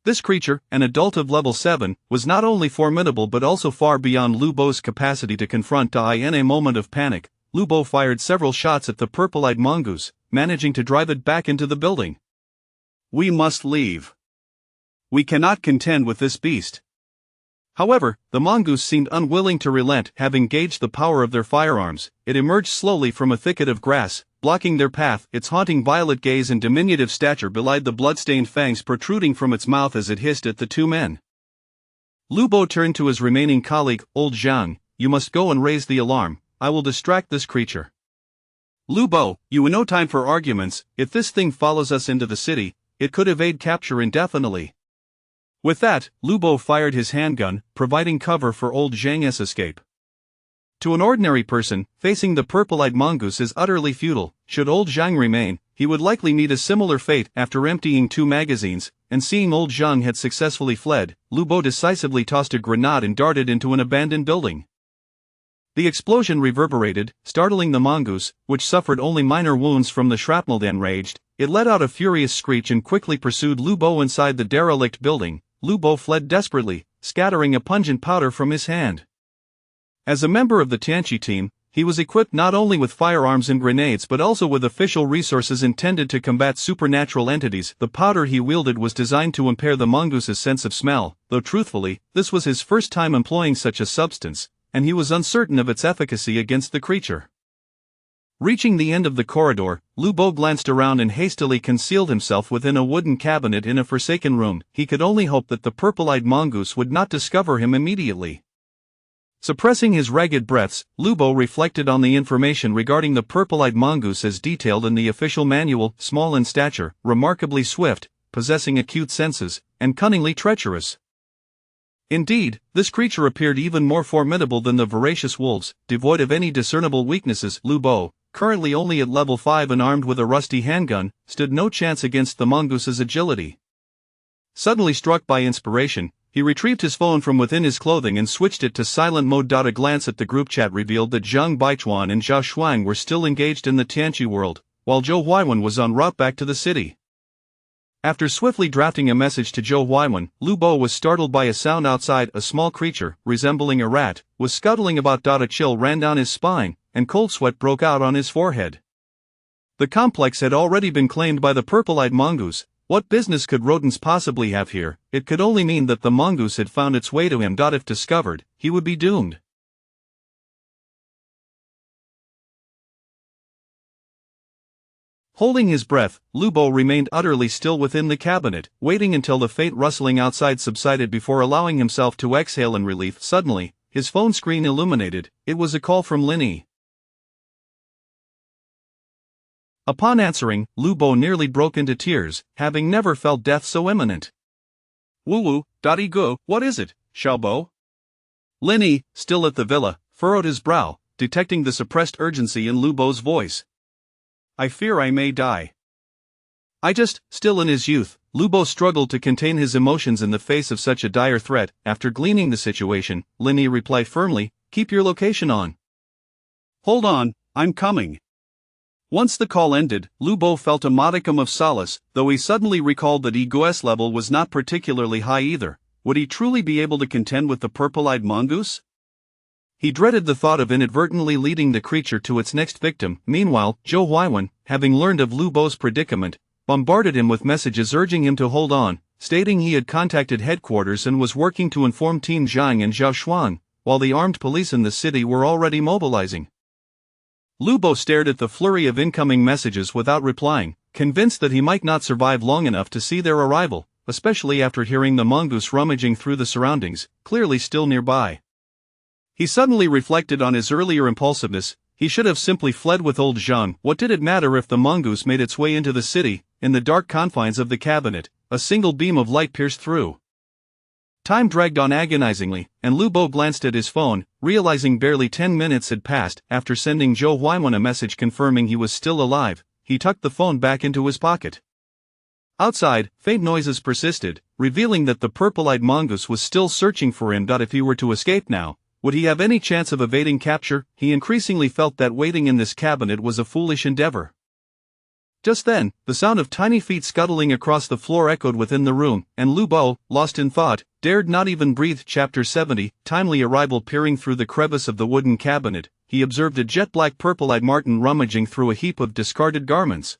This creature, an adult of level 7, was not only formidable but also far beyond Lu Bo's capacity to confront. In a moment of panic, Lu Bo fired several shots at the purple-eyed mongoose, managing to drive it back into the building. We must leave. We cannot contend with this beast. However, the mongoose seemed unwilling to relent. Having gauged the power of their firearms, it emerged slowly from a thicket of grass, blocking their path. Its haunting violet gaze and diminutive stature belied the blood-stained fangs protruding from its mouth as it hissed at the two men. Lu Bo turned to his remaining colleague, Old Zhang. You must go and raise the alarm. I will distract this creature. Lu Bo, you have no time for arguments. If this thing follows us into the city, it could evade capture indefinitely. With that, Lu Bo fired his handgun, providing cover for Old Zhang's escape. To an ordinary person, facing the purple-eyed mongoose is utterly futile. Should Old Zhang remain, he would likely meet a similar fate. After emptying 2 magazines, and seeing Old Zhang had successfully fled, Lu Bo decisively tossed a grenade and darted into an abandoned building. The explosion reverberated, startling the mongoose, which suffered only minor wounds from the shrapnel. Enraged, it let out a furious screech and quickly pursued Lu Bo inside the derelict building. Lu Bo fled desperately, scattering a pungent powder from his hand. As a member of the Tianqi team, he was equipped not only with firearms and grenades but also with official resources intended to combat supernatural entities. The powder he wielded was designed to impair the mongoose's sense of smell, though truthfully, this was his first time employing such a substance, and he was uncertain of its efficacy against the creature. Reaching the end of the corridor, Lu Bo glanced around and hastily concealed himself within a wooden cabinet in a forsaken room. He could only hope that the purple-eyed mongoose would not discover him immediately. Suppressing his ragged breaths, Lu Bo reflected on the information regarding the purple-eyed mongoose as detailed in the official manual: small in stature, remarkably swift, possessing acute senses, and cunningly treacherous. Indeed, this creature appeared even more formidable than the voracious wolves, devoid of any discernible weaknesses. Lu Bo, currently only at level 5 and armed with a rusty handgun, stood no chance against the mongoose's agility. Suddenly struck by inspiration, he retrieved his phone from within his clothing and switched it to silent mode. A glance at the group chat revealed that Zhang Baichuan and Zhao Shuang were still engaged in the Tianqi world, while Zhou Huaiwen was en route back to the city. After swiftly drafting a message to Zhou Huaiwen, Lu Bo was startled by a sound outside. A small creature, resembling a rat, was scuttling about. A chill ran down his spine, and cold sweat broke out on his forehead. The complex had already been claimed by the purple-eyed mongoose. What business could rodents possibly have here? It could only mean that the mongoose had found its way to him. If discovered, he would be doomed. Holding his breath, Lubo remained utterly still within the cabinet, waiting until the faint rustling outside subsided before allowing himself to exhale in relief. Suddenly, his phone screen illuminated. It was a call from Linny. Upon answering, Lubo nearly broke into tears, having never felt death so imminent. Woo-woo, Go, what is it, Xiaobo? Linny, still at the villa, furrowed his brow, detecting the suppressed urgency in Lubo's voice. I fear I may die. Still in his youth, Lubo struggled to contain his emotions in the face of such a dire threat. After gleaning the situation, Linny replied firmly, keep your location on. Hold on, I'm coming. Once the call ended, Lubo felt a modicum of solace, though he suddenly recalled that Ego's level was not particularly high either. Would he truly be able to contend with the purple-eyed mongoose? He dreaded the thought of inadvertently leading the creature to its next victim. Meanwhile, Zhou Huaiwen, having learned of Lubo's predicament, bombarded him with messages urging him to hold on, stating he had contacted headquarters and was working to inform Team Zhang and Zhao Xuan, while the armed police in the city were already mobilizing. Lubo stared at the flurry of incoming messages without replying, convinced that he might not survive long enough to see their arrival, especially after hearing the mongoose rummaging through the surroundings, clearly still nearby. He suddenly reflected on his earlier impulsiveness. He should have simply fled with old Zhang. What did it matter if the mongoose made its way into the city? In the dark confines of the cabinet, a single beam of light pierced through. Time dragged on agonizingly, and Lubo glanced at his phone, realizing barely 10 minutes had passed. After sending Zhou Huaiwen a message confirming he was still alive, he tucked the phone back into his pocket. Outside, faint noises persisted, revealing that the purple-eyed mongoose was still searching for him. If he were to escape now, would he have any chance of evading capture? He increasingly felt that waiting in this cabinet was a foolish endeavor. Just then, the sound of tiny feet scuttling across the floor echoed within the room, and Lubo, lost in thought, dared not even breathe. Chapter 70, timely arrival. Peering through the crevice of the wooden cabinet, he observed a jet-black purple-eyed marten rummaging through a heap of discarded garments.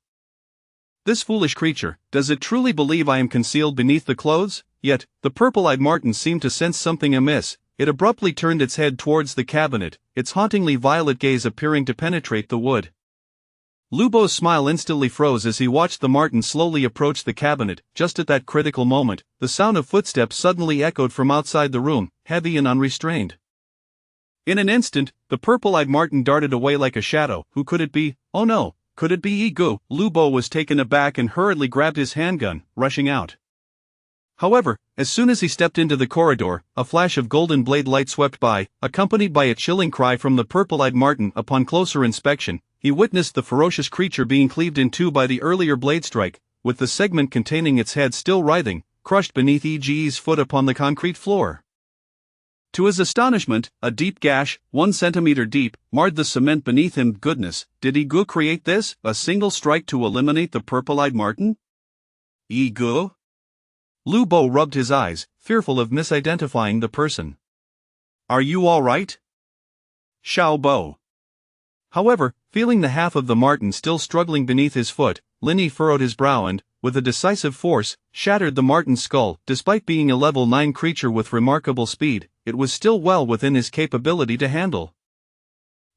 This foolish creature, does it truly believe I am concealed beneath the clothes? Yet, the purple-eyed marten seemed to sense something amiss. It abruptly turned its head towards the cabinet, its hauntingly violet gaze appearing to penetrate the wood. Lubo's smile instantly froze as he watched the marten slowly approach the cabinet. Just at that critical moment, the sound of footsteps suddenly echoed from outside the room, heavy and unrestrained. In an instant, the purple-eyed marten darted away like a shadow. Who could it be? Oh no, could it be Ego? Lubo was taken aback and hurriedly grabbed his handgun, rushing out. However, as soon as he stepped into the corridor, a flash of golden blade light swept by, accompanied by a chilling cry from the purple-eyed marten. Upon closer inspection, he witnessed the ferocious creature being cleaved in two by the earlier blade strike, with the segment containing its head still writhing, crushed beneath Ege's foot upon the concrete floor. To his astonishment, a deep gash, 1 centimeter deep, marred the cement beneath him. Goodness, did Ego create this? A single strike to eliminate the purple-eyed marten? Ego? Lubo rubbed his eyes, fearful of misidentifying the person. Are you all right, Xiaobo? However, feeling the half of the marten still struggling beneath his foot, Linny furrowed his brow and, with a decisive force, shattered the marten's skull. Despite being a level 9 creature with remarkable speed, it was still well within his capability to handle.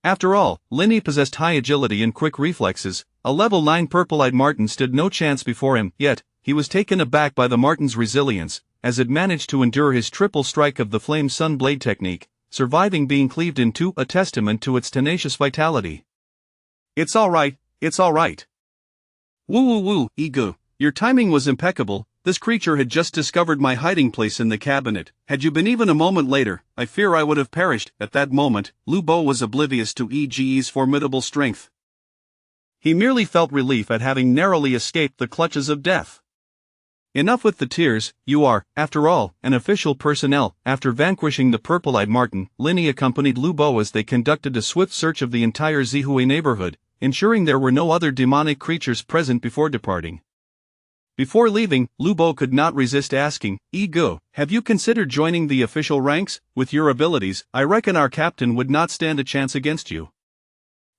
After all, Linny possessed high agility and quick reflexes. A level 9 purple-eyed marten stood no chance before him. Yet, he was taken aback by the marten's resilience, as it managed to endure his triple strike of the flame sun blade technique, surviving being cleaved in two, a testament to its tenacious vitality. It's all right. Woo, Ego, your timing was impeccable. This creature had just discovered my hiding place in the cabinet. Had you been even a moment later, I fear I would have perished. At that moment, Lubo was oblivious to Ege's formidable strength. He merely felt relief at having narrowly escaped the clutches of death. Enough with the tears. You are, after all, an official personnel. After vanquishing the purple-eyed marten, Linny accompanied Lubo as they conducted a swift search of the entire Zihui neighborhood, ensuring there were no other demonic creatures present before departing. Before leaving, Lubo could not resist asking, Ego, have you considered joining the official ranks? With your abilities, I reckon our captain would not stand a chance against you.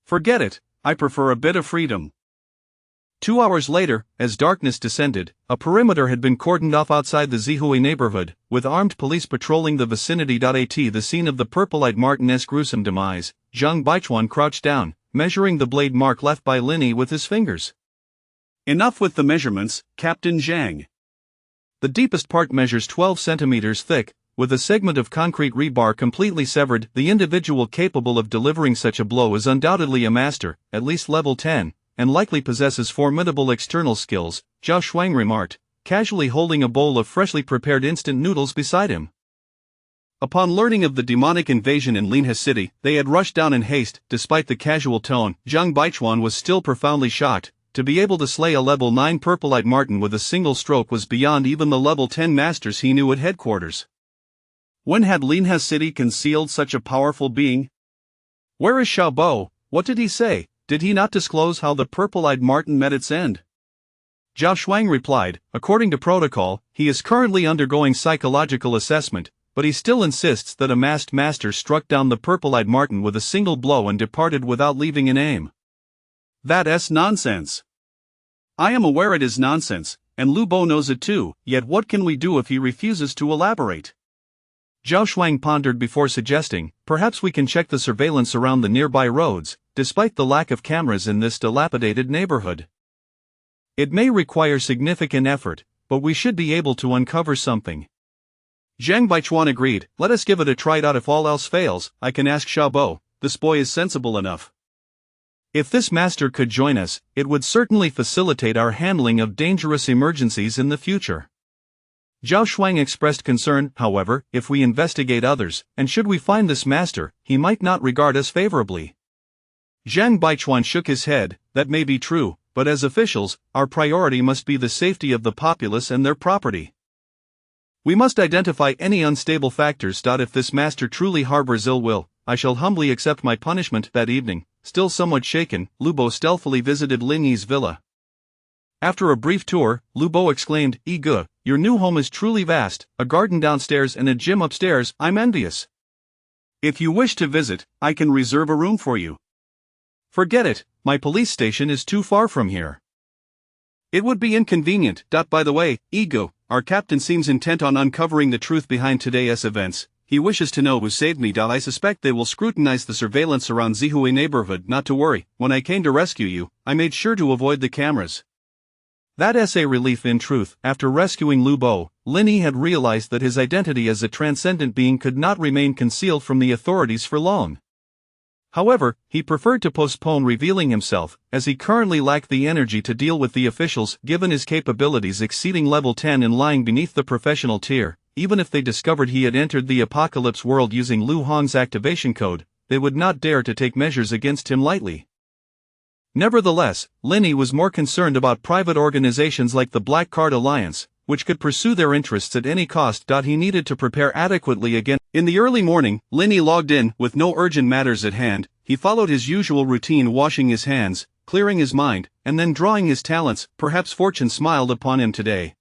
Forget it, I prefer a bit of freedom. 2 hours later, as darkness descended, a perimeter had been cordoned off outside the Zihui neighborhood, with armed police patrolling the vicinity. At the scene of the purple-eyed Martin's gruesome demise, Zhang Baichuan crouched down, measuring the blade mark left by Linny with his fingers. Enough with the measurements, Captain Zhang. The deepest part measures 12 centimeters thick, with a segment of concrete rebar completely severed. The individual capable of delivering such a blow is undoubtedly a master, at least level 10, and likely possesses formidable external skills, Zhao Shuang remarked, casually holding a bowl of freshly prepared instant noodles beside him. Upon learning of the demonic invasion in Linhe City, they had rushed down in haste. Despite the casual tone, Zhang Baichuan was still profoundly shocked. To be able to slay a level 9 purple-eyed Martin with a single stroke was beyond even the level 10 masters he knew at headquarters. When had Linhe City concealed such a powerful being? Where is Xiaobo? What did he say? Did he not disclose how the purple-eyed Martin met its end? Zhao Shuang replied, according to protocol, he is currently undergoing psychological assessment, but he still insists that a masked master struck down the purple-eyed Martin with a single blow and departed without leaving an aim. That's nonsense. I am aware it is nonsense, and Lu Bo knows it too, yet what can we do if he refuses to elaborate? Zhao Shuang pondered before suggesting, perhaps we can check the surveillance around the nearby roads, despite the lack of cameras in this dilapidated neighborhood. It may require significant effort, but we should be able to uncover something. Zhang Baichuan agreed. Let us give it a try. If all else fails, I can ask Xiaobo. This boy is sensible enough. If this master could join us, it would certainly facilitate our handling of dangerous emergencies in the future. Zhao Shuang expressed concern, however, if we investigate others, and should we find this master, he might not regard us favorably. Zhang Baichuan shook his head. That may be true, but as officials, our priority must be the safety of the populace and their property. We must identify any unstable factors. If this master truly harbors ill will, I shall humbly accept my punishment. That evening, still somewhat shaken, Lu Bo stealthily visited Lin Yi's villa. After a brief tour, Lu Bo exclaimed, "Ige, your new home is truly vast, a garden downstairs and a gym upstairs. I'm envious. If you wish to visit, I can reserve a room for you." "Forget it, my police station is too far from here." "It would be inconvenient. By the way, Ige, our captain seems intent on uncovering the truth behind today's events. He wishes to know who saved me. I suspect they will scrutinize the surveillance around Zihui neighborhood. Not to worry, when I came to rescue you, I made sure to avoid the cameras." That's a relief. In truth, after rescuing Lu Bo, Lin Yi had realized that his identity as a transcendent being could not remain concealed from the authorities for long. However, he preferred to postpone revealing himself, as he currently lacked the energy to deal with the officials. Given his capabilities exceeding level 10 and lying beneath the professional tier, even if they discovered he had entered the apocalypse world using Lu Hong's activation code, they would not dare to take measures against him lightly. Nevertheless, Lin Yi was more concerned about private organizations like the Black Card Alliance, which could pursue their interests at any cost. He needed to prepare adequately again. In the early morning, Lin Yi logged in. With no urgent matters at hand, he followed his usual routine, washing his hands, clearing his mind, and then drawing his talents. Perhaps fortune smiled upon him today.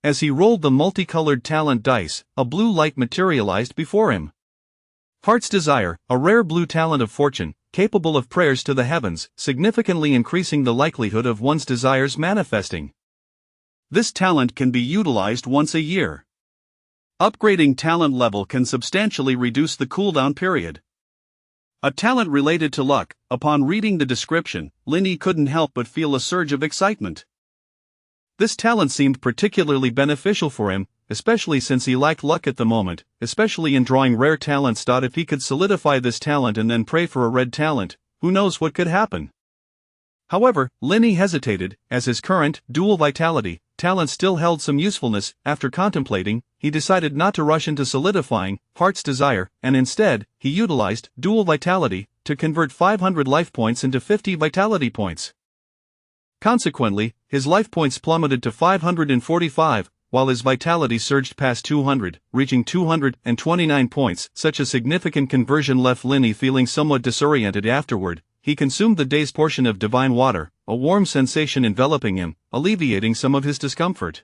As he rolled the multicolored talent dice, a blue light materialized before him. Heart's Desire, a rare blue talent of fortune, capable of prayers to the heavens, significantly increasing the likelihood of one's desires manifesting. This talent can be utilized once a year. Upgrading talent level can substantially reduce the cooldown period. A talent related to luck. Upon reading the description, Lin Yi couldn't help but feel a surge of excitement. This talent seemed particularly beneficial for him, especially since he lacked luck at the moment, especially in drawing rare talents. If he could solidify this talent and then pray for a red talent, who knows what could happen. However, Lin Yi hesitated, as his current, dual vitality, talent still held some usefulness. After contemplating, he decided not to rush into solidifying Heart's Desire, and instead, he utilized dual vitality to convert 500 life points into 50 vitality points. Consequently, his life points plummeted to 545, while his vitality surged past 200, reaching 229 points. Such a significant conversion left Lin Yi feeling somewhat disoriented. Afterward, he consumed the day's portion of divine water, a warm sensation enveloping him, alleviating some of his discomfort.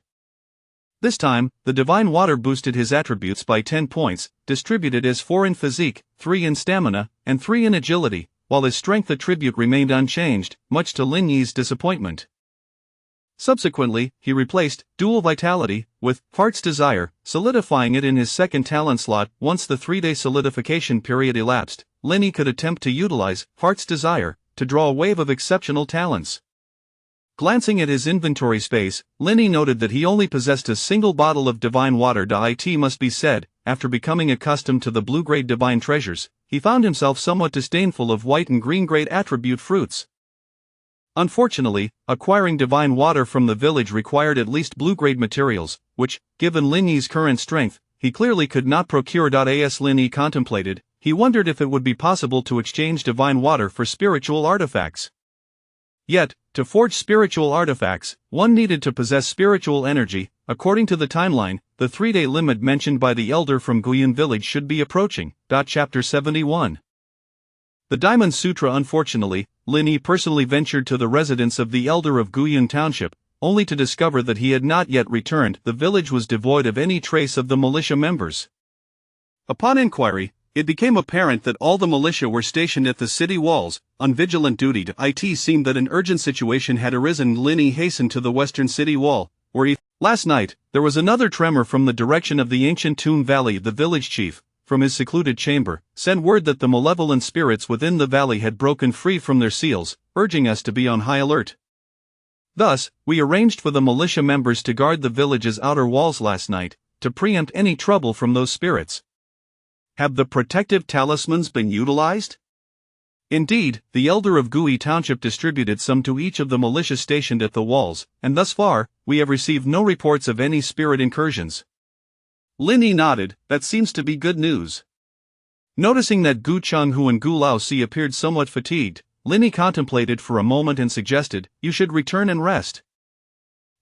This time, the divine water boosted his attributes by 10 points, distributed as 4 in physique, 3 in stamina, and 3 in agility, while his strength attribute remained unchanged, much to Lin Yi's disappointment. Subsequently, he replaced Dual Vitality with Heart's Desire, solidifying it in his second talent slot. Once the 3-day solidification period elapsed, Lin Yi could attempt to utilize Heart's Desire to draw a wave of exceptional talents. Glancing at his inventory space, Lin Yi noted that he only possessed a single bottle of divine water. It must be said, after becoming accustomed to the blue-grade divine treasures, he found himself somewhat disdainful of white and green-grade attribute fruits. Unfortunately, acquiring divine water from the village required at least blue-grade materials, which, given Lin Yi's current strength, he clearly could not procure. As Lin Yi contemplated, he wondered if it would be possible to exchange divine water for spiritual artifacts. Yet, to forge spiritual artifacts, one needed to possess spiritual energy. According to the timeline, the 3-day limit mentioned by the elder from Guiyun village should be approaching. Chapter 71. The Diamond Sutra. Unfortunately, Lin Yi personally ventured to the residence of the elder of Guiyun Township, only to discover that he had not yet returned. The village was devoid of any trace of the militia members. Upon inquiry, it became apparent that all the militia were stationed at the city walls, on vigilant duty. It seemed that an urgent situation had arisen. Lin Yi hastened to the western city wall, where he... Last night, there was another tremor from the direction of the ancient Toon Valley. The village chief, from his secluded chamber, sent word that the malevolent spirits within the valley had broken free from their seals, urging us to be on high alert. Thus, we arranged for the militia members to guard the village's outer walls last night, to preempt any trouble from those spirits. Have the protective talismans been utilized? Indeed, the elder of Gui Township distributed some to each of the militia stationed at the walls, and thus far, we have received no reports of any spirit incursions. Lin Yi nodded. That seems to be good news. Noticing that Gu Chenghu and Gu Laosi appeared somewhat fatigued, Lin Yi contemplated for a moment and suggested, "You should return and rest.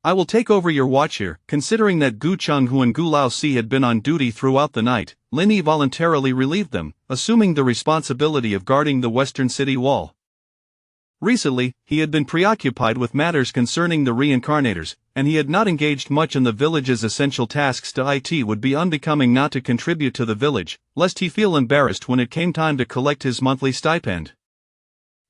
I will take over your watch here." Considering that Gu Chenghu and Gu Laosi had been on duty throughout the night, Lin Yi voluntarily relieved them, assuming the responsibility of guarding the western city wall. Recently, he had been preoccupied with matters concerning the reincarnators, and he had not engaged much in the village's essential tasks. It would be unbecoming not to contribute to the village, lest he feel embarrassed when it came time to collect his monthly stipend.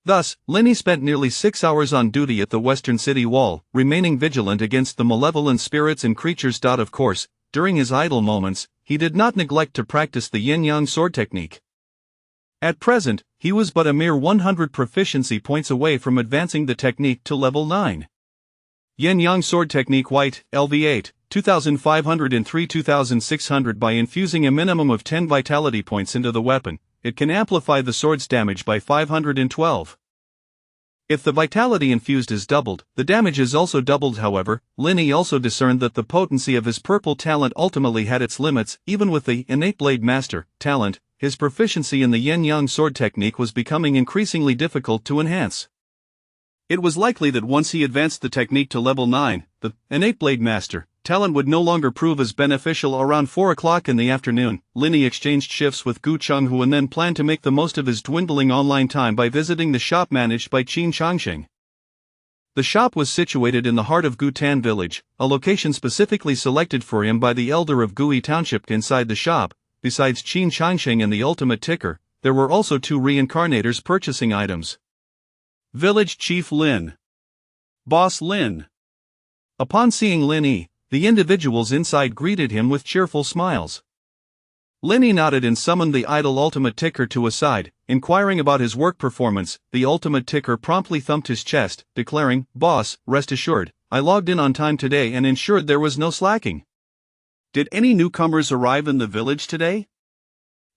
Thus, Lin Yi spent nearly 6 hours on duty at the western city wall, remaining vigilant against the malevolent spirits and creatures. Of course, during his idle moments, he did not neglect to practice the yin-yang sword technique. At present, he was but a mere 100 proficiency points away from advancing the technique to level 9. Yin-yang sword technique White, LV8, 2500 and 2600. By infusing a minimum of 10 vitality points into the weapon, it can amplify the sword's damage by 512. If the vitality infused is doubled, the damage is also doubled. However, Lin Yi also discerned that the potency of his purple talent ultimately had its limits. Even with the innate Blade Master talent, his proficiency in the yin-yang sword technique was becoming increasingly difficult to enhance. It was likely that once he advanced the technique to level 9, the innate Blade Master talent would no longer prove as beneficial. Around 4 o'clock in the afternoon, Lin Yi exchanged shifts with Gu Chenghu and then planned to make the most of his dwindling online time by visiting the shop managed by Qin Changsheng. The shop was situated in the heart of Gutan village, a location specifically selected for him by the elder of Gui Township. Inside the shop, besides Qin Changsheng and the ultimate ticker, there were also 2 reincarnators purchasing items. Village Chief Lin. Boss Lin. Upon seeing Lin Yi, the individuals inside greeted him with cheerful smiles. Lin Yi nodded and summoned the idle ultimate ticker to his side, inquiring about his work performance. The ultimate ticker promptly thumped his chest, declaring, "Boss, rest assured, I logged in on time today and ensured there was no slacking." Did any newcomers arrive in the village today?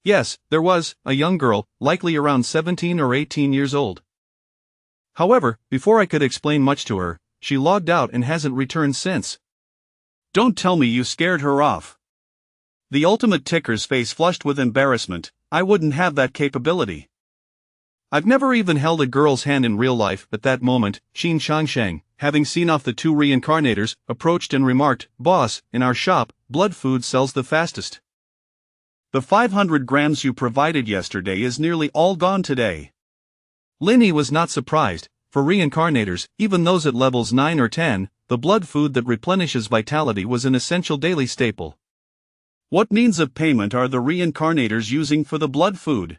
Yes, there was, a young girl, likely around 17 or 18 years old. However, before I could explain much to her, she logged out and hasn't returned since. Don't tell me you scared her off. The ultimate ticker's face flushed with embarrassment. I wouldn't have that capability. I've never even held a girl's hand in real life. At that moment, Qin Changsheng, having seen off the 2 reincarnators, approached and remarked, "Boss, in our shop, blood food sells the fastest. The 500 grams you provided yesterday is nearly all gone today." Lin Yi was not surprised. For reincarnators, even those at levels 9 or 10, the blood food that replenishes vitality was an essential daily staple. What means of payment are the reincarnators using for the blood food?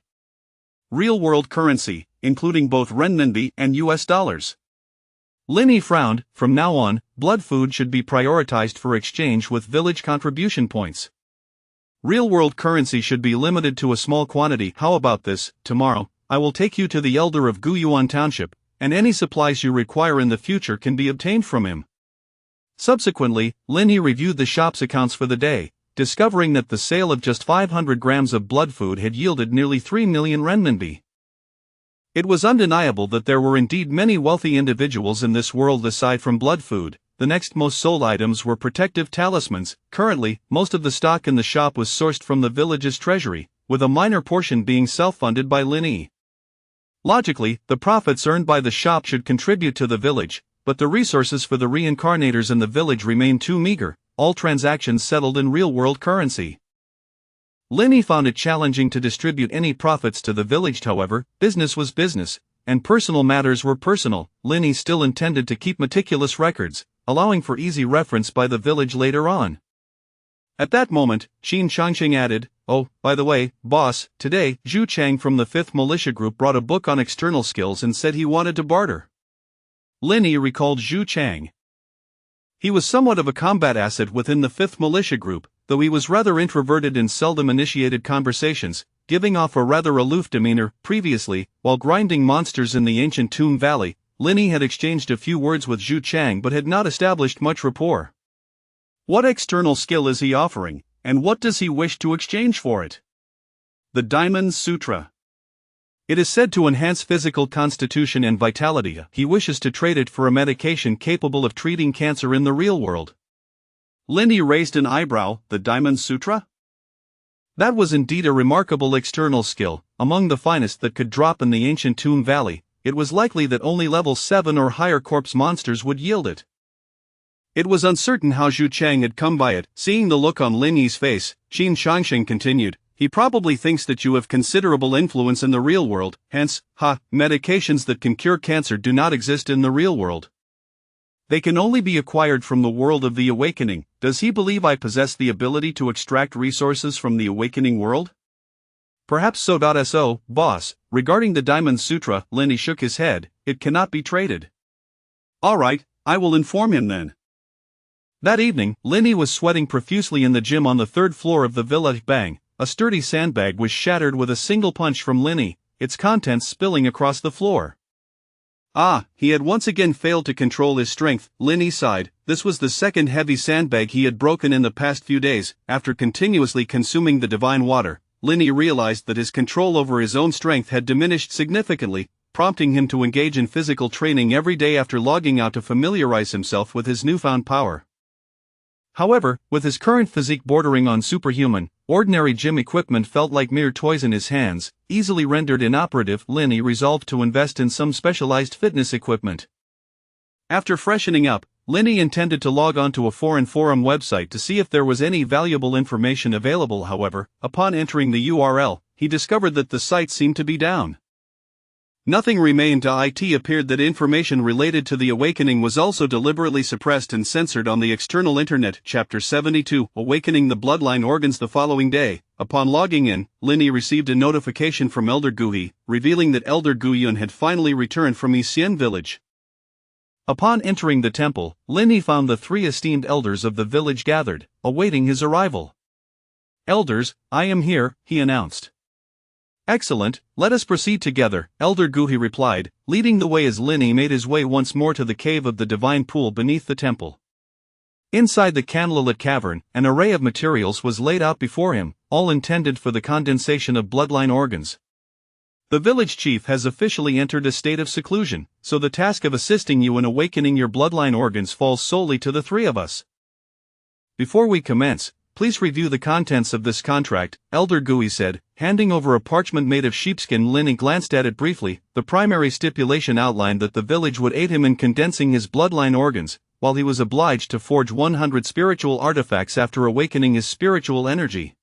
Real-world currency, including both renminbi and US dollars. Linny frowned. From now on, blood food should be prioritized for exchange with village contribution points. Real-world currency should be limited to a small quantity. How about this? Tomorrow, I will take you to the elder of Guyuan Township, and any supplies you require in the future can be obtained from him. Subsequently, Linny reviewed the shop's accounts for the day, discovering that the sale of just 500 grams of blood food had yielded nearly 3 million renminbi. It was undeniable that there were indeed many wealthy individuals in this world aside from blood food. The next most sold items were protective talismans. Currently, most of the stock in the shop was sourced from the village's treasury, with a minor portion being self-funded by Linny. Logically, the profits earned by the shop should contribute to the village, but the resources for the reincarnators in the village remained too meager, all transactions settled in real-world currency. Linny found it challenging to distribute any profits to the village. However, business was business, and personal matters were personal. Linny still intended to keep meticulous records, allowing for easy reference by the village later on. At that moment, Qin Shangxing added, "Oh, by the way, boss, today, Zhu Chang from the 5th Militia Group brought a book on external skills and said he wanted to barter." Linny recalled Zhu Chang. He was somewhat of a combat asset within the 5th Militia Group, though he was rather introverted and seldom initiated conversations, giving off a rather aloof demeanor. Previously, while grinding monsters in the ancient Tomb Valley, Linny had exchanged a few words with Zhu Chang but had not established much rapport. What external skill is he offering, and what does he wish to exchange for it? The Diamond Sutra. It is said to enhance physical constitution and vitality. He wishes to trade it for a medication capable of treating cancer in the real world. Linny raised an eyebrow. The Diamond Sutra? That was indeed a remarkable external skill, among the finest that could drop in the ancient Tomb Valley. It was likely that only level 7 or higher corpse monsters would yield it. It was uncertain how Zhu Chang had come by it. Seeing the look on Linny's face, Qin Shangxing continued, "He probably thinks that you have considerable influence in the real world, hence, medications that can cure cancer do not exist in the real world. They can only be acquired from the world of the awakening. Does he believe I possess the ability to extract resources from the awakening world?" "Perhaps so. So, boss, regarding the Diamond Sutra," Linny shook his head, "it cannot be traded." "All right, I will inform him then." That evening, Linny was sweating profusely in the gym on the 3rd floor of the villa. Bang! A sturdy sandbag was shattered with a single punch from Linny, its contents spilling across the floor. He had once again failed to control his strength. Linny sighed. This was the second heavy sandbag he had broken in the past few days. After continuously consuming the divine water, Linny realized that his control over his own strength had diminished significantly, prompting him to engage in physical training every day after logging out to familiarize himself with his newfound power. However, with his current physique bordering on superhuman, ordinary gym equipment felt like mere toys in his hands, easily rendered inoperative. Linny resolved to invest in some specialized fitness equipment. After freshening up, Linny intended to log on to a foreign forum website to see if there was any valuable information available. However, upon entering the URL, he discovered that the site seemed to be down. Nothing remained. It appeared that information related to the awakening was also deliberately suppressed and censored on the external internet. Chapter 72, Awakening the Bloodline Organs. The following day, upon logging in, Linny received a notification from Elder Guhi, revealing that Elder Guyun had finally returned from Yixin village. Upon entering the temple, Linny found the 3 esteemed elders of the village gathered, awaiting his arrival. "Elders, I am here," he announced. "Excellent, let us proceed together," Elder Guhi replied, leading the way as Linny made his way once more to the cave of the divine pool beneath the temple. Inside the candlelit cavern, an array of materials was laid out before him, all intended for the condensation of bloodline organs. "The village chief has officially entered a state of seclusion, so the task of assisting you in awakening your bloodline organs falls solely to the 3 of us. Before we commence, please review the contents of this contract," Elder Guhi said, handing over a parchment made of sheepskin. Linny glanced at it briefly. The primary stipulation outlined that the village would aid him in condensing his bloodline organs, while he was obliged to forge 100 spiritual artifacts after awakening his spiritual energy.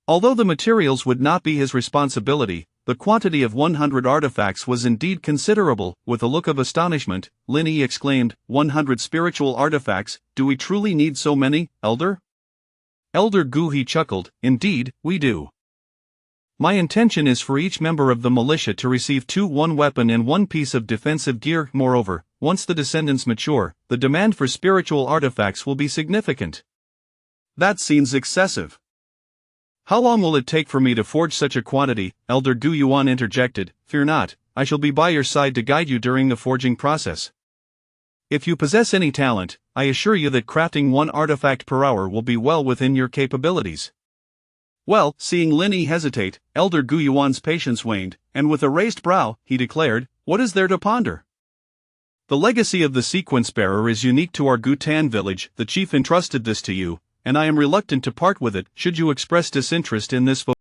Although the materials would not be his responsibility, the quantity of 100 artifacts was indeed considerable. With a look of astonishment, Linny exclaimed, 100 spiritual artifacts, do we truly need so many, Elder? Elder Guhi chuckled, indeed, we do. My intention is for each member of the militia to receive one weapon and one piece of defensive gear. Moreover, once the descendants mature, the demand for spiritual artifacts will be significant. That seems excessive. How long will it take for me to forge such a quantity? Elder Gu Yuan interjected. Fear not, I shall be by your side to guide you during the forging process. If you possess any talent, I assure you that crafting one artifact per hour will be well within your capabilities. Well, seeing Lin Yi hesitate, Elder Gu Yuan's patience waned, and with a raised brow, he declared, "What is there to ponder? The legacy of the sequence bearer is unique to our Gutan village. The chief entrusted this to you, and I am reluctant to part with it should you express disinterest in this vocation."